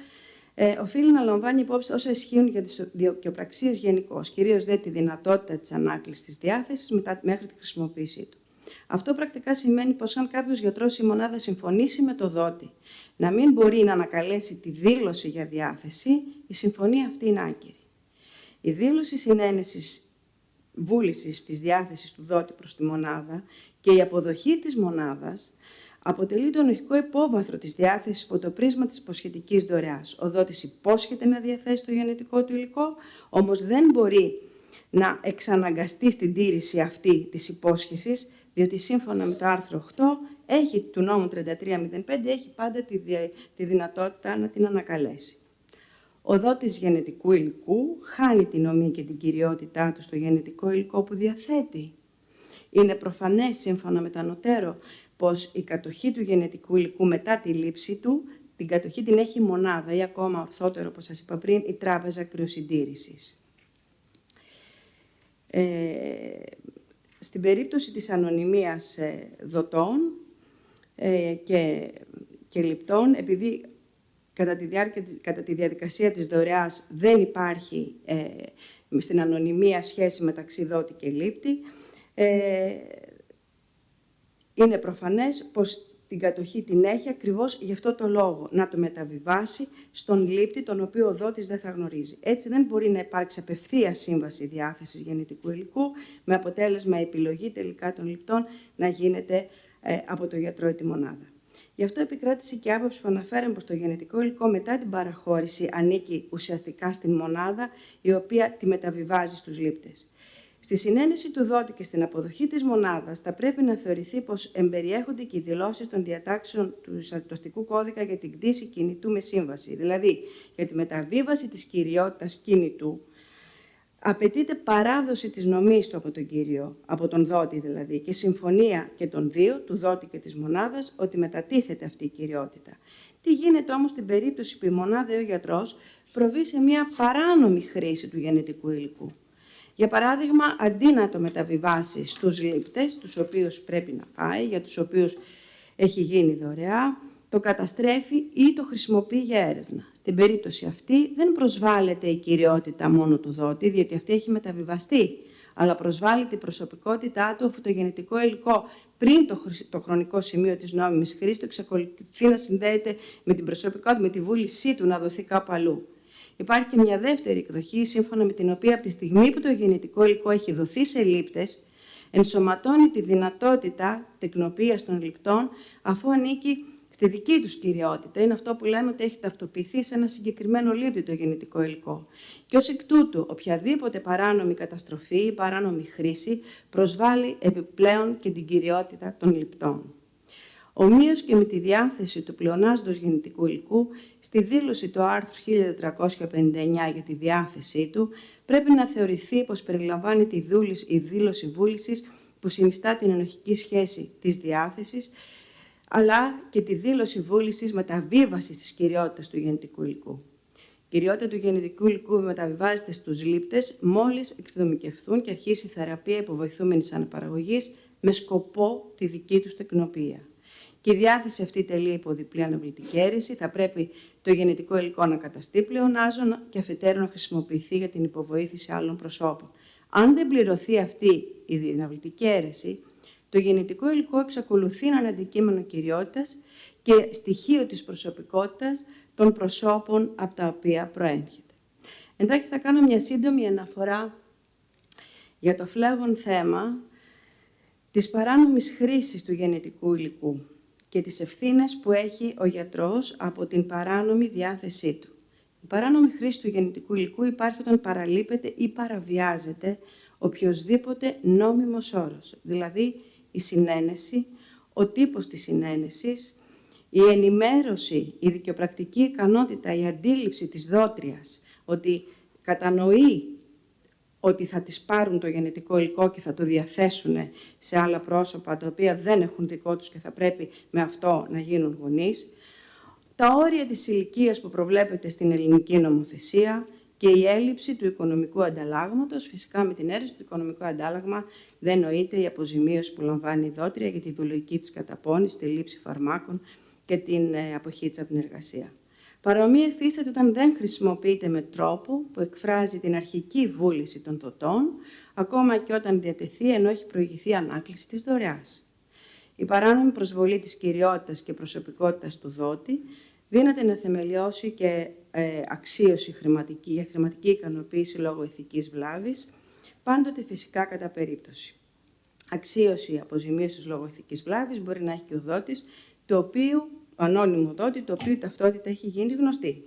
οφείλει να λαμβάνει υπόψη όσα ισχύουν για τις δικαιοπραξίες γενικώς, κυρίως δε τη δυνατότητα της ανάκλησης της διάθεσης μέχρι τη χρησιμοποίησή του. Αυτό πρακτικά σημαίνει πως αν κάποιος γιατρός ή μονάδα συμφωνήσει με το δότη να μην μπορεί να ανακαλέσει τη δήλωση για διάθεση, η συμφωνία αυτή είναι άκυρη. Η δήλωση συνένεσης βούλησης της διάθεσης του δότη προς τη μονάδα και η αποδοχή της μονάδας αποτελεί το ενοχικό υπόβαθρο της διάθεσης υπό το πρίσμα της υποσχετικής δωρεάς. Ο δότης υπόσχεται να διαθέσει το γενετικό του υλικό, όμως δεν μπορεί να εξαναγκαστεί στην τήρηση αυτή της υπόσχεσης, διότι σύμφωνα με το άρθρο 8 του νόμου 3305 έχει πάντα τη δυνατότητα να την ανακαλέσει. Ο δότης γενετικού υλικού χάνει την ομή και την κυριότητά του στο γενετικό υλικό που διαθέτει. Είναι προφανές, σύμφωνα με τα ανωτέρω, πως η κατοχή του γενετικού υλικού μετά τη λήψη του, την κατοχή την έχει η μονάδα ή ακόμα ορθότερο, όπως σας είπα πριν, η τράπεζα κρυοσυντήρησης. Στην περίπτωση της ανωνυμίας δοτών και ληπτών, επειδή κατά τη διαδικασία της δωρεάς δεν υπάρχει στην ανωνυμία σχέση μεταξύ δότη και λήπτη, είναι προφανές πως την κατοχή την έχει ακριβώς γι' αυτό το λόγο, να το μεταβιβάσει στον λήπτη, τον οποίο ο δότης δεν θα γνωρίζει. Έτσι δεν μπορεί να υπάρξει απευθείας σύμβαση διάθεσης γενετικού υλικού, με αποτέλεσμα η επιλογή τελικά των ληπτών να γίνεται από το γιατρό ή τη μονάδα. Γι' αυτό επικράτησε και άποψη που αναφέραμε πως το γενετικό υλικό μετά την παραχώρηση ανήκει ουσιαστικά στην μονάδα, η οποία τη μεταβιβάζει στους λήπτες. Στη συνένεση του δότη και στην αποδοχή της μονάδας θα πρέπει να θεωρηθεί πως εμπεριέχονται και οι δηλώσεις των διατάξεων του αστικού κώδικα για την κτήση κινητού με σύμβαση. Δηλαδή, για τη μεταβίβαση της κυριότητας κινητού απαιτείται παράδοση της νομής του από τον κύριο, από τον δότη δηλαδή, και συμφωνία και των δύο, του δότη και της μονάδας, ότι μετατίθεται αυτή η κυριότητα. Τι γίνεται όμως στην περίπτωση που η μονάδα ή ο γιατρός προβεί σε μια παράνομη χρήση του γενετικού υλικού? Για παράδειγμα, αντί να το μεταβιβάσει στους λήπτες, τους οποίους πρέπει να πάει, για τους οποίους έχει γίνει δωρεά, το καταστρέφει ή το χρησιμοποιεί για έρευνα. Στην περίπτωση αυτή δεν προσβάλλεται η κυριότητα μόνο του δότη, διότι αυτή έχει μεταβιβαστεί, αλλά προσβάλλεται η προσωπικότητά του, αφού το γενετικό υλικό πριν το χρονικό σημείο της νόμιμης χρήσης του εξακολουθεί να συνδέεται με την προσωπικότητα, με τη βούλησή του να δοθεί κάπου αλλού. υπάρχει και μια δεύτερη εκδοχή, σύμφωνα με την οποία από τη στιγμή που το γενετικό υλικό έχει δοθεί σε λήπτες, ενσωματώνει τη δυνατότητα τεκνοποίησης των ληπτών, αφού ανήκει στη δική τους κυριότητα. Είναι αυτό που λέμε ότι έχει ταυτοποιηθεί σε ένα συγκεκριμένο λήπτη το γενετικό υλικό. Και ως εκ τούτου, οποιαδήποτε παράνομη καταστροφή ή παράνομη χρήση προσβάλλει επιπλέον και την κυριότητα των ληπτών. Ομοίως και με τη διάθεση του πλεονάζοντος γενετικού υλικού, στη δήλωση του άρθρου 1459 για τη διάθεσή του, πρέπει να θεωρηθεί πως περιλαμβάνει η δήλωση βούλησης που συνιστά την ενοχική σχέση της διάθεσης, αλλά και τη δήλωση βούλησης μεταβίβασης της κυριότητας του γενετικού υλικού. Η κυριότητα του γενετικού υλικού μεταβιβάζεται στους λήπτες μόλις εξειδομικευθούν και αρχίσει η θεραπεία υποβοηθούμενης αναπαραγωγής με σκοπό τη δική τους τεκνοποίηση. Και η διάθεση αυτή τελεί υπό διπλή αναβλητική αίρεση. Θα πρέπει το γενετικό υλικό να καταστεί πλεονάζον και αφετέρου να χρησιμοποιηθεί για την υποβοήθηση άλλων προσώπων. Αν δεν πληρωθεί αυτή η αναβλητική αίρεση, το γενετικό υλικό εξακολουθεί να είναι αντικείμενο κυριότητας και στοιχείο της προσωπικότητας των προσώπων από τα οποία προέρχεται. Εντάξει, θα κάνω μια σύντομη αναφορά για το φλέγον θέμα της παράνομης χρήσης του γενετικού υλικού και τις ευθύνες που έχει ο γιατρός από την παράνομη διάθεσή του. Η παράνομη χρήση του γενετικού υλικού υπάρχει όταν παραλείπεται ή παραβιάζεται οποιοσδήποτε νόμιμος όρος, δηλαδή η συνένεση, ο τύπος της συνένεσης, η ενημέρωση, η δικαιοπρακτική ικανότητα, η αντίληψη της δότριας, ότι κατανοεί ότι θα της πάρουν το γενετικό υλικό και θα το διαθέσουν σε άλλα πρόσωπα, τα οποία δεν έχουν δικό τους και θα πρέπει με αυτό να γίνουν γονείς, τα όρια της ηλικίας που προβλέπεται στην ελληνική νομοθεσία και η έλλειψη του οικονομικού ανταλλάγματος. Φυσικά, με την αίρεση του οικονομικού αντάλλαγμα δεν νοείται η αποζημίωση που λαμβάνει η δότρια για τη βιολογική της καταπώνηση, τη λήψη φαρμάκων και την αποχή της από την εργασία. Παρομοία υφίσταται όταν δεν χρησιμοποιείται με τρόπο που εκφράζει την αρχική βούληση των δοτών, ακόμα και όταν διατεθεί ενώ έχει προηγηθεί ανάκληση της δωρεάς. Η παράνομη προσβολή της κυριότητας και προσωπικότητας του δότη δύναται να θεμελιώσει και αξίωση για χρηματική ικανοποίηση λόγω ηθικής βλάβης, πάντοτε φυσικά κατά περίπτωση. Αξίωση αποζημίωσης λόγω ηθικής βλάβης μπορεί να έχει και ο δότης, ανώνυμο δότη, το οποίο η ταυτότητα έχει γίνει γνωστή.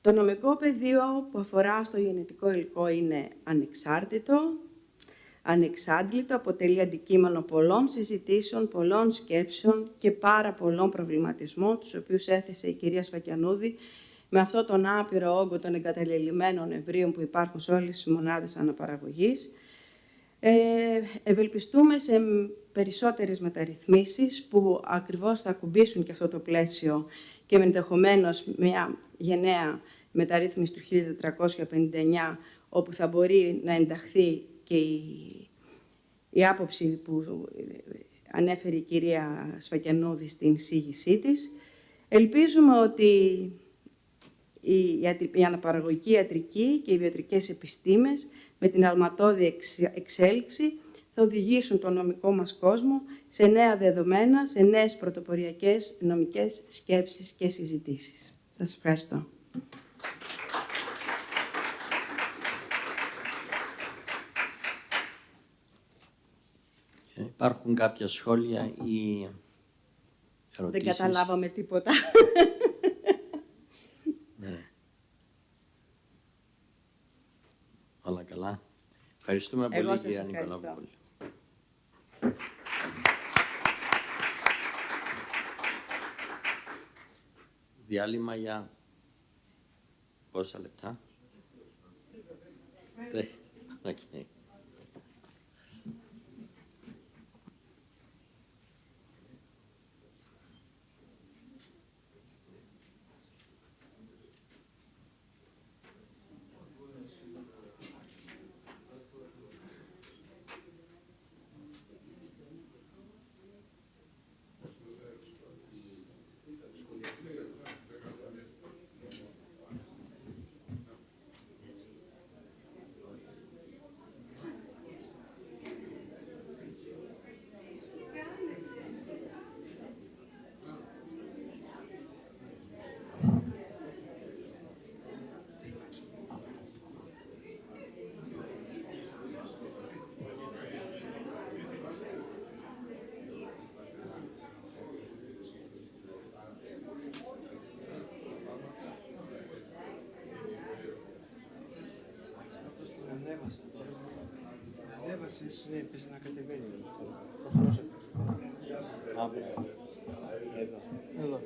Το νομικό πεδίο που αφορά στο γενετικό υλικό είναι ανεξάρτητο, ανεξάντλητο, αποτελεί αντικείμενο πολλών συζητήσεων, πολλών σκέψεων και πάρα πολλών προβληματισμών, τους οποίους έθεσε η κυρία Σφακιανούδη με αυτό τον άπειρο όγκο των εγκαταλελειμμένων εμβρίων που υπάρχουν σε όλες τις μονάδες αναπαραγωγής. Ευελπιστούμε σε περισσότερες μεταρρυθμίσεις που ακριβώς θα ακουμπήσουν και αυτό το πλαίσιο και ενδεχομένως μια γενναία μεταρρύθμιση του 1459, όπου θα μπορεί να ενταχθεί και η άποψη που ανέφερε η κυρία Σφακιανούδη στην εισήγησή της. Ελπίζουμε ότι η αναπαραγωγική ιατρική και οι βιοτρικές επιστήμες με την αλματώδη εξέλιξη θα οδηγήσουν τον νομικό μας κόσμο σε νέα δεδομένα, σε νέες πρωτοποριακές νομικές σκέψεις και συζητήσεις. Σας ευχαριστώ. Υπάρχουν κάποια σχόλια ή ερωτήσεις? Δεν καταλάβαμε τίποτα. Ναι. Όλα καλά. Ευχαριστούμε πολύ, κυρία Νικολαούπολη. Διάλειμμα για πόσα λεπτά? Okay. τηλεόρασης είναι επίσης να κατεβαίνει όμως τώρα. Προφανώς. Εδώ.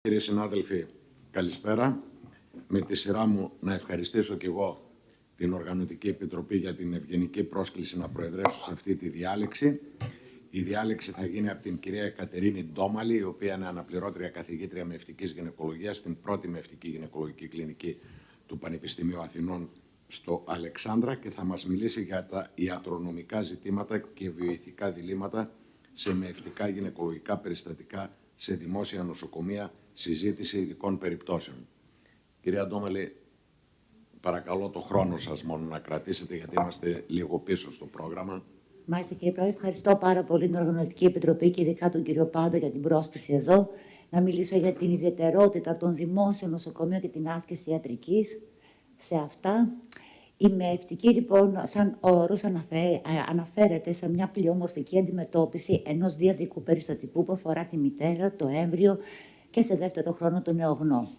Κύριοι συνάδελφοι, καλησπέρα. Με τη σειρά μου να ευχαριστήσω και εγώ την Οργανωτική Επιτροπή για την ευγενική πρόσκληση να προεδρεύσω σε αυτή τη διάλεξη. Η διάλεξη θα γίνει από την κυρία Κατερίνη Ντόμαλη, η οποία είναι αναπληρώτρια καθηγήτρια μευτικής γυναικολογίας στην πρώτη μευτική γυναικολογική κλινική του Πανεπιστημίου Αθηνών στο Αλεξάνδρα και θα μας μιλήσει για τα ιατρονομικά ζητήματα και βιοειθικά διλήμματα σε μευτικά γυναικολογικά περιστατικά σε δημόσια νοσοκομεία, συζήτηση ειδικών περιπτώσεων. Κυρία Ντόμαλη, παρακαλώ το χρόνο σας μόνο να κρατήσετε, γιατί είμαστε λίγο πίσω στο πρόγραμμα. Μάλιστα, κύριε Πρόεδρε, ευχαριστώ πάρα πολύ την Οργανωτική Επιτροπή και ειδικά τον κύριο Πάντο για την πρόσκληση εδώ. Να μιλήσω για την ιδιαιτερότητα των δημόσιων νοσοκομείων και την άσκηση ιατρικής σε αυτά. Η μευτική, λοιπόν, σαν όρος αναφέρεται σε μια πλειομορφική αντιμετώπιση ενός διαδικού περιστατικού που αφορά τη μητέρα, το έμβριο και σε δεύτερο χρόνο τον νεογνώ.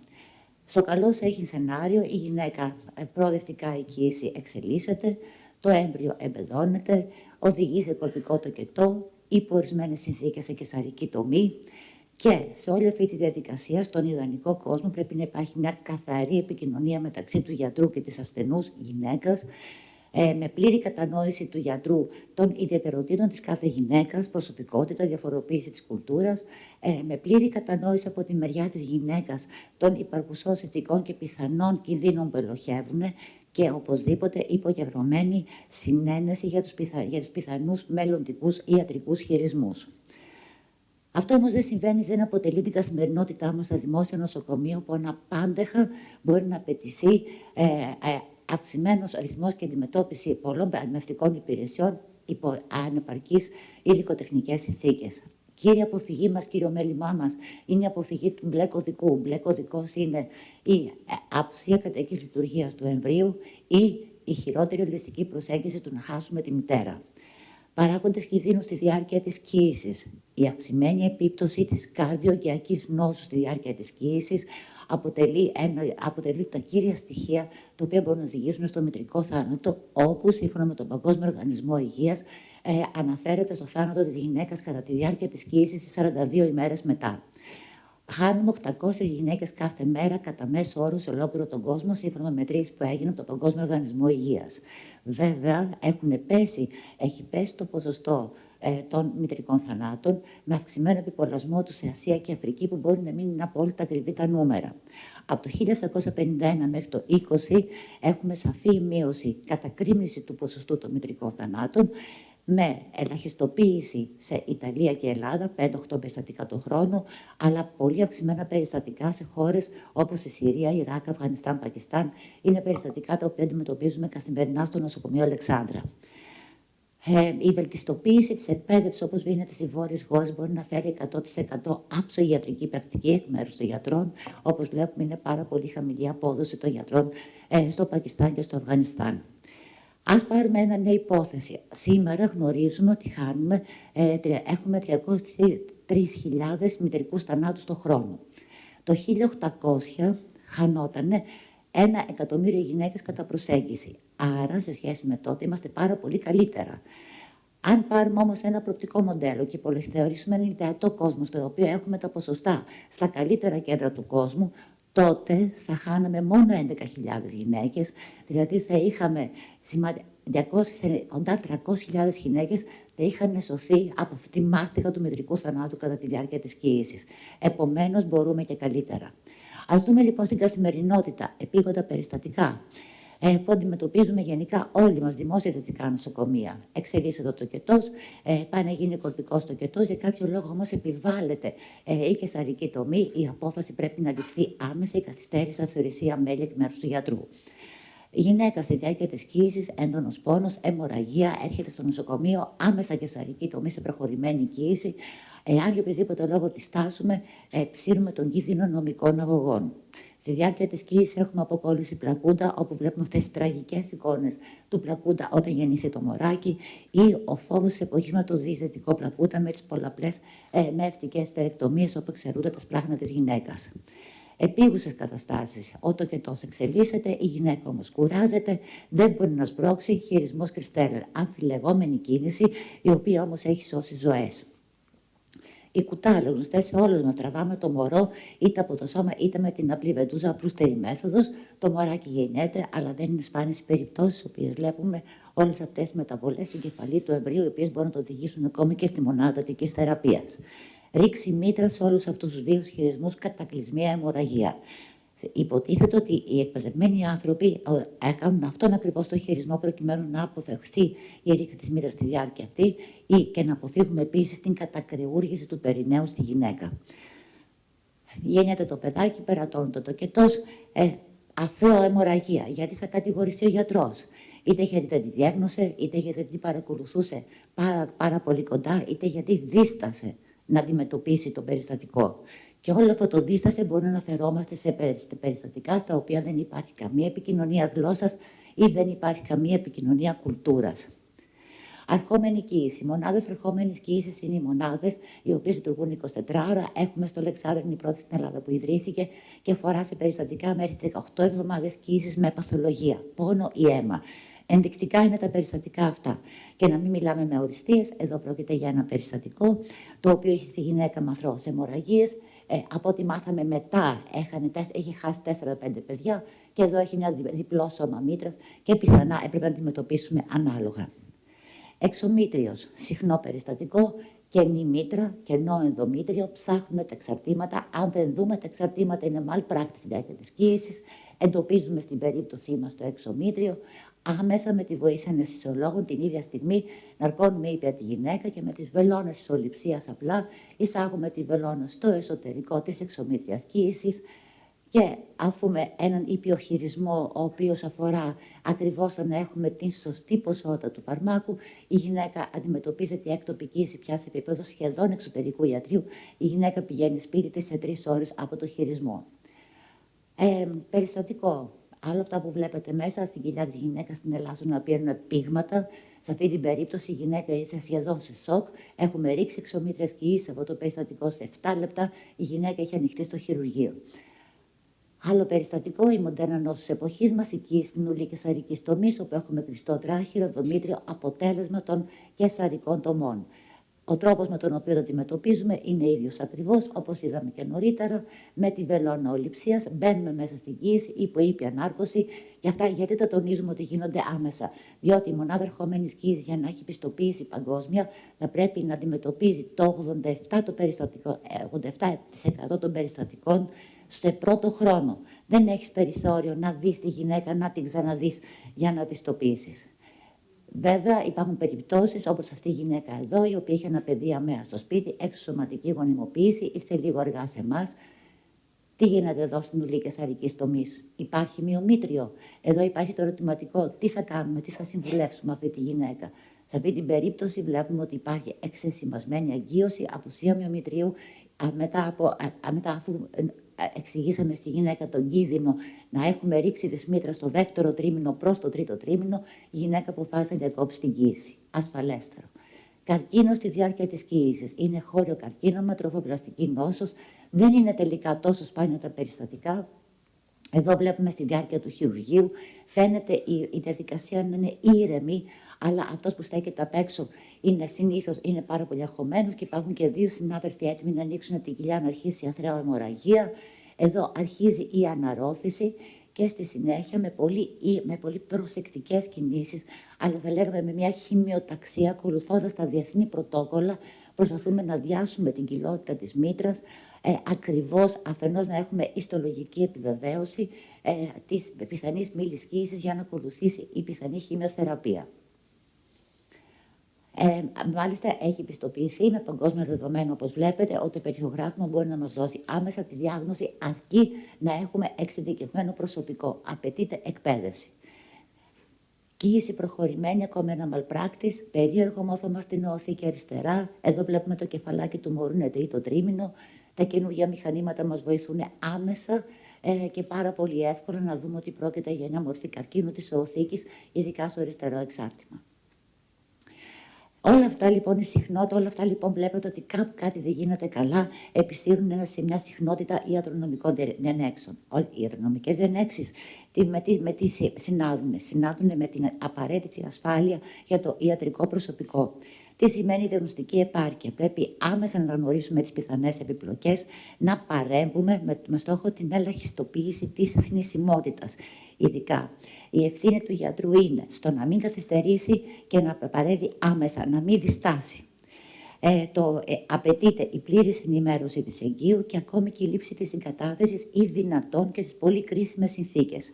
Στο καλώς έχει σενάριο, η γυναίκα προοδευτικά οικίηση εξελίσσεται, το έμβριο εμπεδώνεται, οδηγεί σε κολπικό τοκετό, υπό ορισμένες συνθήκες σε καισαρική τομή και σε όλη αυτή τη διαδικασία, στον ιδανικό κόσμο, πρέπει να υπάρχει μια καθαρή επικοινωνία μεταξύ του γιατρού και της ασθενούς γυναίκας, με πλήρη κατανόηση του γιατρού των ιδιαιτεροτήτων της κάθε γυναίκας, προσωπικότητα, διαφοροποίηση της κουλτούρας, με πλήρη κατανόηση από τη μεριά της γυναίκας των υπαρχουσών συνθηκών και πιθανών κινδύνων που ελοχεύουν και οπωσδήποτε υπογεγραμμένη συνένεση για τους πιθανούς μελλοντικούς ιατρικούς χειρισμούς. Αυτό όμως δεν συμβαίνει, δεν αποτελεί την καθημερινότητά μας στα δημόσια νοσοκομεία, όπου αναπάντεχα μπορεί να απαιτηθεί αυξημένος αριθμός και αντιμετώπιση πολλών μευτικών υπηρεσιών υπό ανεπαρκείς υλικοτεχνικές συνθήκες. Κύρια αποφυγή μας, κύριο μέλημά μας, είναι η αποφυγή του μπλε κωδικού. Μπλε κωδικός είναι η απουσία κατοίκης λειτουργίας του εμβρίου ή η χειρότερη ολιστική προσέγγιση του να χάσουμε τη μητέρα. Παράγοντες κινδύνου στη διάρκεια της κύησης. Η αυξημένη επίπτωση της καρδιογειακής νόσου στη διάρκεια της κύησης αποτελεί τα κύρια στοιχεία τα οποία μπορούν να οδηγήσουν στο μητρικό θάνατο, όπου σύμφωνα με τον Παγκόσμιο Οργανισμό Υγείας αναφέρεται στο θάνατο της γυναίκας κατά τη διάρκεια της κύησης στις 42 ημέρες μετά. Χάνουμε 800 γυναίκες κάθε μέρα κατά μέσο όρο σε ολόκληρο τον κόσμο, σύμφωνα με μετρήσεις που έγιναν από τον Παγκόσμιο Οργανισμό Υγείας. Βέβαια, έχει πέσει το ποσοστό των μητρικών θανάτων, με αυξημένο επιπολασμό του σε Ασία και Αφρική, που μπορεί να μην είναι απόλυτα ακριβή τα νούμερα. Από το 1751 μέχρι το 20 έχουμε σαφή μείωση, κατακρίμνηση του ποσοστού των μητρικών θανάτων, με ελαχιστοποίηση σε Ιταλία και Ελλάδα, 5-8 περιστατικά το χρόνο, αλλά πολύ αυξημένα περιστατικά σε χώρες όπως η Συρία, Ιράκ, Αφγανιστάν, Πακιστάν. Είναι περιστατικά τα οποία αντιμετωπίζουμε καθημερινά στο νοσοκομείο Αλεξάνδρα. Η βελτιστοποίηση της εκπαίδευσης, όπως γίνεται στις βόρειες χώρες, μπορεί να φέρει 100% άψογη ιατρική πρακτική εκ μέρους των γιατρών. Όπως βλέπουμε, είναι πάρα πολύ χαμηλή η απόδοση των γιατρών στο Πακιστάν και στο Αφγανιστάν. Ας πάρουμε μια υπόθεση. Σήμερα γνωρίζουμε ότι έχουμε 303.000 μητρικούς θανάτους το χρόνο. Το 1800 χανόταν 1 εκατομμύριο γυναίκες κατά προσέγγιση. Άρα, σε σχέση με τότε, είμαστε πάρα πολύ καλύτερα. Αν πάρουμε όμως ένα προοπτικό μοντέλο και θεωρήσουμε έναν ιδεατό κόσμο, στο οποίο έχουμε τα ποσοστά στα καλύτερα κέντρα του κόσμου, τότε θα χάναμε μόνο 11.000 γυναίκες, δηλαδή θα είχαμε κοντά 300.000 γυναίκες θα είχαν σωθεί από αυτή τη μάστιγα του μητρικού θανάτου κατά τη διάρκεια της κύησης. Επομένως, μπορούμε και καλύτερα. Ας δούμε λοιπόν στην καθημερινότητα επίγοντα περιστατικά που αντιμετωπίζουμε γενικά όλοι μας δημόσια ιδιωτικά νοσοκομεία. Εξελίσσεται ο τοκετός, πάει να γίνει κολπικός τοκετός, για κάποιο λόγο όμως επιβάλλεται η καισαρική τομή, η απόφαση πρέπει να ληφθεί άμεσα, η καθυστέρηση θα θεωρηθεί αμέλεια εκ μέρους του γιατρού. Η γυναίκα στη διάρκεια της κύησης, έντονος πόνος, αιμορραγία, έρχεται στο νοσοκομείο, άμεσα καισαρική τομή σε προχωρημένη κύηση. Εάν για οποιοδήποτε λόγο τη στάσουμε, ψήνουμε τον κίνδυνο νομικών αγωγών. Στη διάρκεια της κύησης έχουμε αποκόλληση πλακούντα, όπου βλέπουμε αυτές τις τραγικές εικόνες του πλακούντα όταν γεννηθεί το μωράκι, ή ο φόβος της εποχής με το διεισδυτικό πλακούντα με τις πολλαπλές μευτικές στερεκτομίες όπου εξαιρούνται τα σπλάχνα της γυναίκας. Επίγουσες καταστάσεις. Ο τοκετός εξελίσσεται, η γυναίκα όμως κουράζεται, δεν μπορεί να σμπρώξει, χειρισμός Κριστέλερ. Αμφιλεγόμενη κίνηση, η οποία όμως έχει σώσει ζωές. Οι κουτάλες γνωστές σε όλους μας. Τραβάμε το μωρό είτε από το σώμα είτε με την απλή βεντούζα, απλούστερη μέθοδος. Το μωράκι γεννιέται, αλλά δεν είναι σπάνιες οι περιπτώσεις, οι οποίες βλέπουμε όλες αυτές τις μεταβολές στην κεφαλή του εμβρίου, οι οποίες μπορούν να το οδηγήσουν ακόμη και στη μονάδα αττικής θεραπείας. Ρήξη μήτρα σε όλους αυτούς τους βίους χειρισμούς, κατακλυσμία, αιμορραγία. Υποτίθεται ότι οι εκπαιδευμένοι άνθρωποι έκαναν αυτόν ακριβώς το χειρισμό προκειμένου να αποφευχθεί η ρήξη της μήτρας στη διάρκεια αυτή ή και να αποφύγουμε επίσης την κατακρεούργηση του περιναίου στη γυναίκα. Γίνεται το παιδάκι, περατώνεται το κετός, αθώο αιμορραγία. Γιατί θα κατηγορηθεί ο γιατρός. Είτε γιατί δεν τη διέγνωσε, είτε γιατί την παρακολουθούσε πάρα πολύ κοντά, είτε γιατί δίστασε να αντιμετωπίσει το περιστατικό. Και όλο αυτό το δίστασε μπορεί να αναφερόμαστε σε περιστατικά στα οποία δεν υπάρχει καμία επικοινωνία γλώσσας ή δεν υπάρχει καμία επικοινωνία κουλτούρας. Αρχόμενη κοίηση. Οι μονάδες αρχόμενης κοίησης είναι οι μονάδες οι οποίες λειτουργούν 24 ώρα. Έχουμε στο Αλεξάνδρου η πρώτη στην Ελλάδα που ιδρύθηκε και αφορά σε περιστατικά μέχρι 18 εβδομάδες κοίησης με παθολογία, πόνο ή αίμα. Ενδεικτικά είναι τα περιστατικά αυτά. Και να μην μιλάμε με οριστείες, εδώ πρόκειται για ένα περιστατικό το οποίο είχε στη γυναίκα με αθρώες αιμορραγίες. Από ό,τι μάθαμε μετά, έχει χάσει 4-5 παιδιά και εδώ έχει μια διπλό σώμα μήτρας και πιθανά έπρεπε να αντιμετωπίσουμε ανάλογα. Εξωμήτριος, συχνό περιστατικό, κενή μήτρα, κενό ενδομήτριο, ψάχνουμε τα εξαρτήματα. Αν δεν δούμε τα εξαρτήματα, είναι malpractice στη διάρκεια της κοίησης. Εντοπίζουμε στην περίπτωσή μας το εξωμήτριο. Άμεσα με τη βοήθεια αναισθησιολόγων την ίδια στιγμή ναρκώνουμε ήπια τη γυναίκα και με τις βελόνες της ολιψίας απλά εισάγουμε τη βελόνα στο εσωτερικό της εξωμήτριας κοίησης και αφού με έναν ήπιο χειρισμό ο οποίος αφορά ακριβώς το να έχουμε την σωστή ποσότητα του φαρμάκου, η γυναίκα αντιμετωπίζεται η έκτοπη κοίηση πια σε επίπεδο σχεδόν εξωτερικού ιατρίου, η γυναίκα πηγαίνει σπίτι της σε 3 ώρες από το χειρισμό. Περιστατικό. Άλλο αυτά που βλέπετε μέσα στην κοιλιά της γυναίκας στην Ελλάδα να παίρνουν πείγματα. Σε αυτή την περίπτωση η γυναίκα ήρθε σχεδόν σε σοκ. Έχουμε ρίξει εξωμήτριας κοίησης από το περιστατικό σε 7 λεπτά. Η γυναίκα έχει ανοιχτεί στο χειρουργείο. Άλλο περιστατικό, η μοντέρνα νόσος της εποχής μας, η κοίηση στην ουλή καισαρικής τομής, όπου έχουμε κλειστό τράχυρο, ενδομήτριο, αποτέλεσμα των καισαρικών τομών. Ο τρόπος με τον οποίο το αντιμετωπίζουμε είναι ίδιος ακριβώς, όπως είδαμε και νωρίτερα, με τη βελόνα ολιψίας. Μπαίνουμε μέσα στην κοίηση, υποήπια ανάρκωση, και αυτά γιατί τα τονίζουμε ότι γίνονται άμεσα. Διότι η μονάδα ερχόμενης κοίησης, για να έχει πιστοποίηση παγκόσμια, θα πρέπει να αντιμετωπίζει το 87% των περιστατικών στο πρώτο χρόνο. Δεν έχεις περιθώριο να δεις τη γυναίκα, να την ξαναδείς για να πιστοποιήσεις. Βέβαια, υπάρχουν περιπτώσεις όπως αυτή η γυναίκα εδώ, η οποία είχε ένα παιδί αμαία στο σπίτι, εξωσωματική γονιμοποίηση, ήρθε λίγο αργά σε εμάς. Τι γίνεται εδώ στην ουλή καισαρικής τομής? Υπάρχει μυομήτριο? Εδώ υπάρχει το ερωτηματικό: τι θα κάνουμε, τι θα συμβουλεύσουμε αυτή τη γυναίκα? Σε αυτή την περίπτωση βλέπουμε ότι υπάρχει εξεσημασμένη αγκίωση, απουσία μυομητρίου, μετά αφού εξηγήσαμε στη γυναίκα τον κίνδυνο να έχουμε ρίξει τη μήτρα στο 2ο τρίμηνο προς το 3ο τρίμηνο, η γυναίκα αποφάσισε να διακόψει την κοίηση. Ασφαλέστερο. Καρκίνο στη διάρκεια της κοίησης. Είναι χώριο καρκίνωμα, τροφοπλαστική νόσος. Δεν είναι τελικά τόσο σπάνια τα περιστατικά. Εδώ βλέπουμε στη διάρκεια του χειρουργείου. Φαίνεται η διαδικασία να είναι ήρεμη, αλλά αυτός που στέκεται απ' έξω συνήθως είναι πάρα πολύ αγχωμένος και υπάρχουν και 2 συνάδελφοι έτοιμοι να ανοίξουν την κοιλιά, να αρχίσει η αθρέα αιμορραγία. Εδώ αρχίζει η αναρρόφηση και στη συνέχεια με πολύ προσεκτικές κινήσεις, αλλά θα λέγαμε με μια χημειοταξία, ακολουθώντας τα διεθνή πρωτόκολλα, προσπαθούμε να διάσουμε την κοιλότητα της μήτρας, ακριβώς αφενός να έχουμε ιστολογική επιβεβαίωση της πιθανής μήλης κοίησης για να ακολουθήσει η πιθανή χημειοθεραπεία. Μάλιστα, έχει πιστοποιηθεί με παγκόσμιο δεδομένο, όπως βλέπετε, ότι το περιχογράφημα μπορεί να μας δώσει άμεσα τη διάγνωση, αρκεί να έχουμε εξειδικευμένο προσωπικό. Απαιτείται εκπαίδευση. Κοίηση προχωρημένη, ακόμα ένα malpractice, περίεργο μόθωμα στην οθήκη αριστερά. Εδώ βλέπουμε το κεφαλάκι του μωρού, είναι 3ο τρίμηνο. Τα καινούργια μηχανήματα μας βοηθούν άμεσα και πάρα πολύ εύκολα να δούμε ότι πρόκειται για μια μορφή καρκίνου της οθήκης, ειδικά στο αριστερό εξάρτημα. Όλα αυτά λοιπόν είναι συχνότητα, όλα αυτά λοιπόν βλέπετε ότι κάπου κάτι δεν γίνεται καλά, επισύρουν σε μια συχνότητα ιατρονομικών διενέξεων. Οι ιατρονομικές διενέξεις με τι συνάδουν? Συνάδουν με την απαραίτητη ασφάλεια για το ιατρικό προσωπικό. Τι σημαίνει διαγνωστική επάρκεια? Πρέπει άμεσα να αναγνωρίσουμε τις πιθανές επιπλοκές, να παρέμβουμε με στόχο την ελαχιστοποίηση της θνησιμότητας. Ειδικά, η ευθύνη του γιατρού είναι στο να μην καθυστερήσει και να παρέμβει άμεσα, να μην διστάσει. Απαιτείται η πλήρης ενημέρωση της εγγύου και ακόμη και η λήψη της συγκατάθεσης ή δυνατόν και στις πολύ κρίσιμες συνθήκες.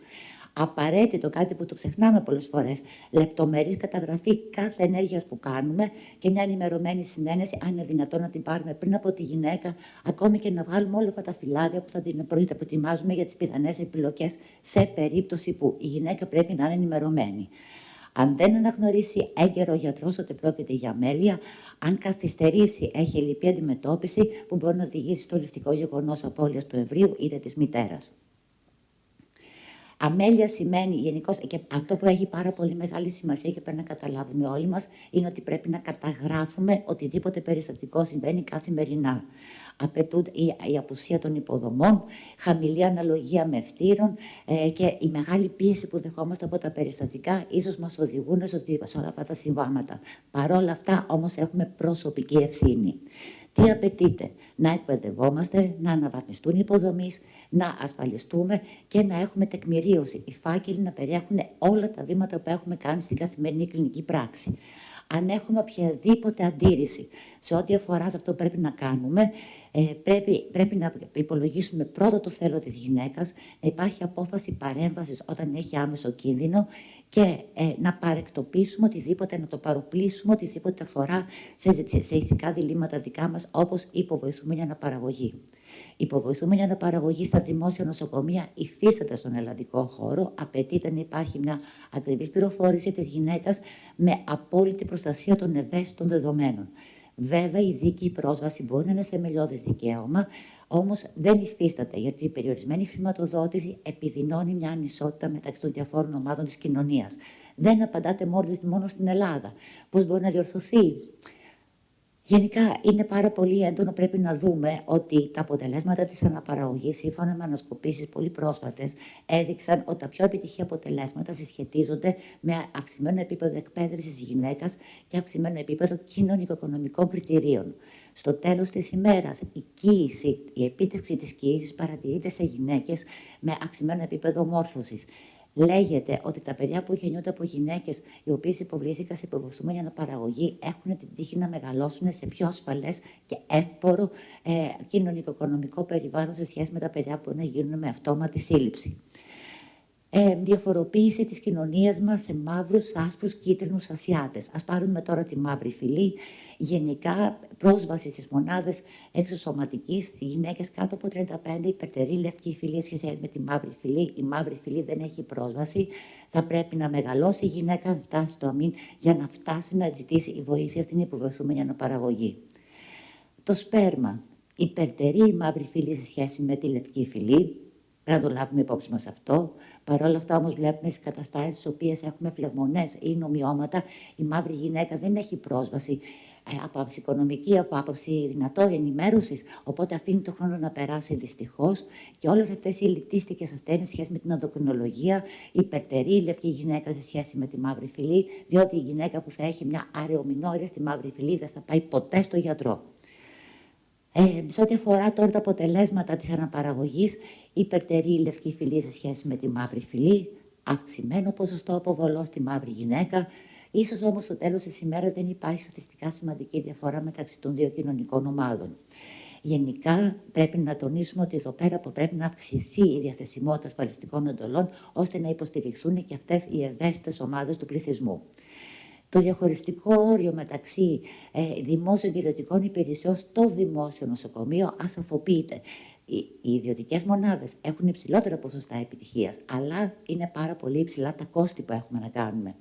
Απαραίτητο, κάτι που το ξεχνάμε πολλές φορές, λεπτομερής καταγραφή κάθε ενέργειας που κάνουμε και μια ενημερωμένη συνένεση, αν είναι δυνατόν να την πάρουμε πριν από τη γυναίκα, ακόμη και να βγάλουμε όλα αυτά τα φυλάδια που θα την προετοιμάζουμε για τις πιθανές επιλογές σε περίπτωση που η γυναίκα πρέπει να είναι ενημερωμένη. Αν δεν αναγνωρίσει έγκαιρο ο γιατρός ότι πρόκειται για αμέλεια, αν καθυστερήσει, έχει λυπή αντιμετώπιση που μπορεί να οδηγήσει στο ολιστικό γεγονός απώλειας του εμβρίου είτε της μητέρας. Αμέλεια σημαίνει γενικώς, και αυτό που έχει πάρα πολύ μεγάλη σημασία και πρέπει να καταλάβουμε όλοι μας, είναι ότι πρέπει να καταγράφουμε οτιδήποτε περιστατικό συμβαίνει καθημερινά. Απαιτούνται η απουσία των υποδομών, χαμηλή αναλογία με ευτήρων και η μεγάλη πίεση που δεχόμαστε από τα περιστατικά ίσως μας οδηγούν σε όλα αυτά τα συμβάματα. Παρόλα αυτά όμως έχουμε προσωπική ευθύνη. Τι απαιτείται? Να εκπαιδευόμαστε, να αναβαθμιστούν οι υποδομές, να ασφαλιστούμε και να έχουμε τεκμηρίωση. Οι φάκελοι να περιέχουν όλα τα βήματα που έχουμε κάνει στην καθημερινή κλινική πράξη. Αν έχουμε οποιαδήποτε αντίρρηση σε ό,τι αφορά σε αυτό που πρέπει να κάνουμε, πρέπει να υπολογίσουμε πρώτα το θέλω της γυναίκας, να υπάρχει απόφαση παρέμβασης όταν έχει άμεσο κίνδυνο και να παρεκτοπίσουμε οτιδήποτε, να το παροπλήσουμε οτιδήποτε αφορά σε ηθικά διλήμματα δικά μας, όπως η υποβοηθούμενη αναπαραγωγή. Η υποβοηθούμενη αναπαραγωγή στα δημόσια νοσοκομεία υφίσταται στον ελλαδικό χώρο. Απαιτείται να υπάρχει μια ακριβής πληροφόρηση της γυναίκας με απόλυτη προστασία των ευαίσθητων δεδομένων. Βέβαια, η δίκαιη πρόσβαση μπορεί να είναι θεμελιώδες δικαίωμα, όμως δεν υφίσταται, γιατί η περιορισμένη χρηματοδότηση επιδεινώνει μια ανισότητα μεταξύ των διαφόρων ομάδων της κοινωνίας. Δεν απαντάτε μόνο στην Ελλάδα. Πώς μπορεί να διορθωθεί? Γενικά, είναι πάρα πολύ έντονο. Πρέπει να δούμε ότι τα αποτελέσματα της αναπαραγωγής, σύμφωνα με ανασκοπήσεις πολύ πρόσφατες, έδειξαν ότι τα πιο επιτυχή αποτελέσματα συσχετίζονται με αυξημένο επίπεδο εκπαίδευσης της γυναίκας και αυξημένο επίπεδο κοινωνικο-οικονομικών κριτηρίων. Στο τέλος της ημέρας, η επίτευξη της κύησης παρατηρείται σε γυναίκες με αυξημένο επίπεδο μόρφωσης. Λέγεται ότι τα παιδιά που γεννιούνται από γυναίκες οι οποίες υποβλήθηκαν σε υποβοηθούμενη αναπαραγωγή έχουν την τύχη να μεγαλώσουν σε πιο ασφαλές και εύπορο κοινωνικο-οικονομικό περιβάλλον σε σχέση με τα παιδιά που να γίνουν με αυτόματη σύλληψη. Διαφοροποίηση της κοινωνίας μας σε μαύρους, άσπρους, κίτρινους, ασιάτες. Ας πάρουμε τώρα τη μαύρη φυλή. Γενικά, πρόσβαση στις μονάδες εξωσωματικής, γυναίκες κάτω από 35, υπερτερή λευκή φυλή σχετικά με τη μαύρη φυλή. Η μαύρη φυλή δεν έχει πρόσβαση. Θα πρέπει να μεγαλώσει η γυναίκα, να φτάσει στο αμήν, για να φτάσει να ζητήσει η βοήθεια στην υποβοηθούμενη αναπαραγωγή. Το σπέρμα. Υπερτερή η μαύρη φυλή σε σχέση με τη λευκή φυλή. Πρέπει να το λάβουμε υπόψη μας αυτό. Παρ' όλα αυτά, όμως, βλέπουμε στις καταστάσεις στις οποίες έχουμε φλεγμονές ή νομιώματα, η μαύρη γυναίκα δεν έχει πρόσβαση από άποψη οικονομική, από άποψη δυνατότητα ενημέρωσης. Οπότε αφήνει το χρόνο να περάσει δυστυχώς. Και όλες αυτές οι ελιτίστικες ασθένειες σε σχέση με την ενδοκρινολογία, υπερτερεί η λευκή γυναίκα σε σχέση με τη μαύρη φυλή, διότι η γυναίκα που θα έχει μια αραιομηνόρια στη μαύρη φυλή δεν θα πάει ποτέ στο γιατρό. Σε ό,τι αφορά τώρα τα αποτελέσματα της αναπαραγωγής, υπερτερεί η λευκή φυλή σε σχέση με τη μαύρη φυλή, αυξημένο ποσοστό αποβολών στη μαύρη γυναίκα. Ίσως όμως στο τέλος της ημέρας δεν υπάρχει στατιστικά σημαντική διαφορά μεταξύ των δύο κοινωνικών ομάδων. Γενικά, πρέπει να τονίσουμε ότι εδώ πέρα πρέπει να αυξηθεί η διαθεσιμότητα ασφαλιστικών εντολών, ώστε να υποστηριχθούν και αυτές οι ευαίσθητες ομάδες του πληθυσμού. Το διαχωριστικό όριο μεταξύ δημόσιων και ιδιωτικών υπηρεσιών στο δημόσιο νοσοκομείο ασαφοποιείται. Οι ιδιωτικές μονάδες έχουν υψηλότερα ποσοστά επιτυχίας, αλλά είναι πάρα πολύ υψηλά τα κόστη που έχουμε να κάνουμε.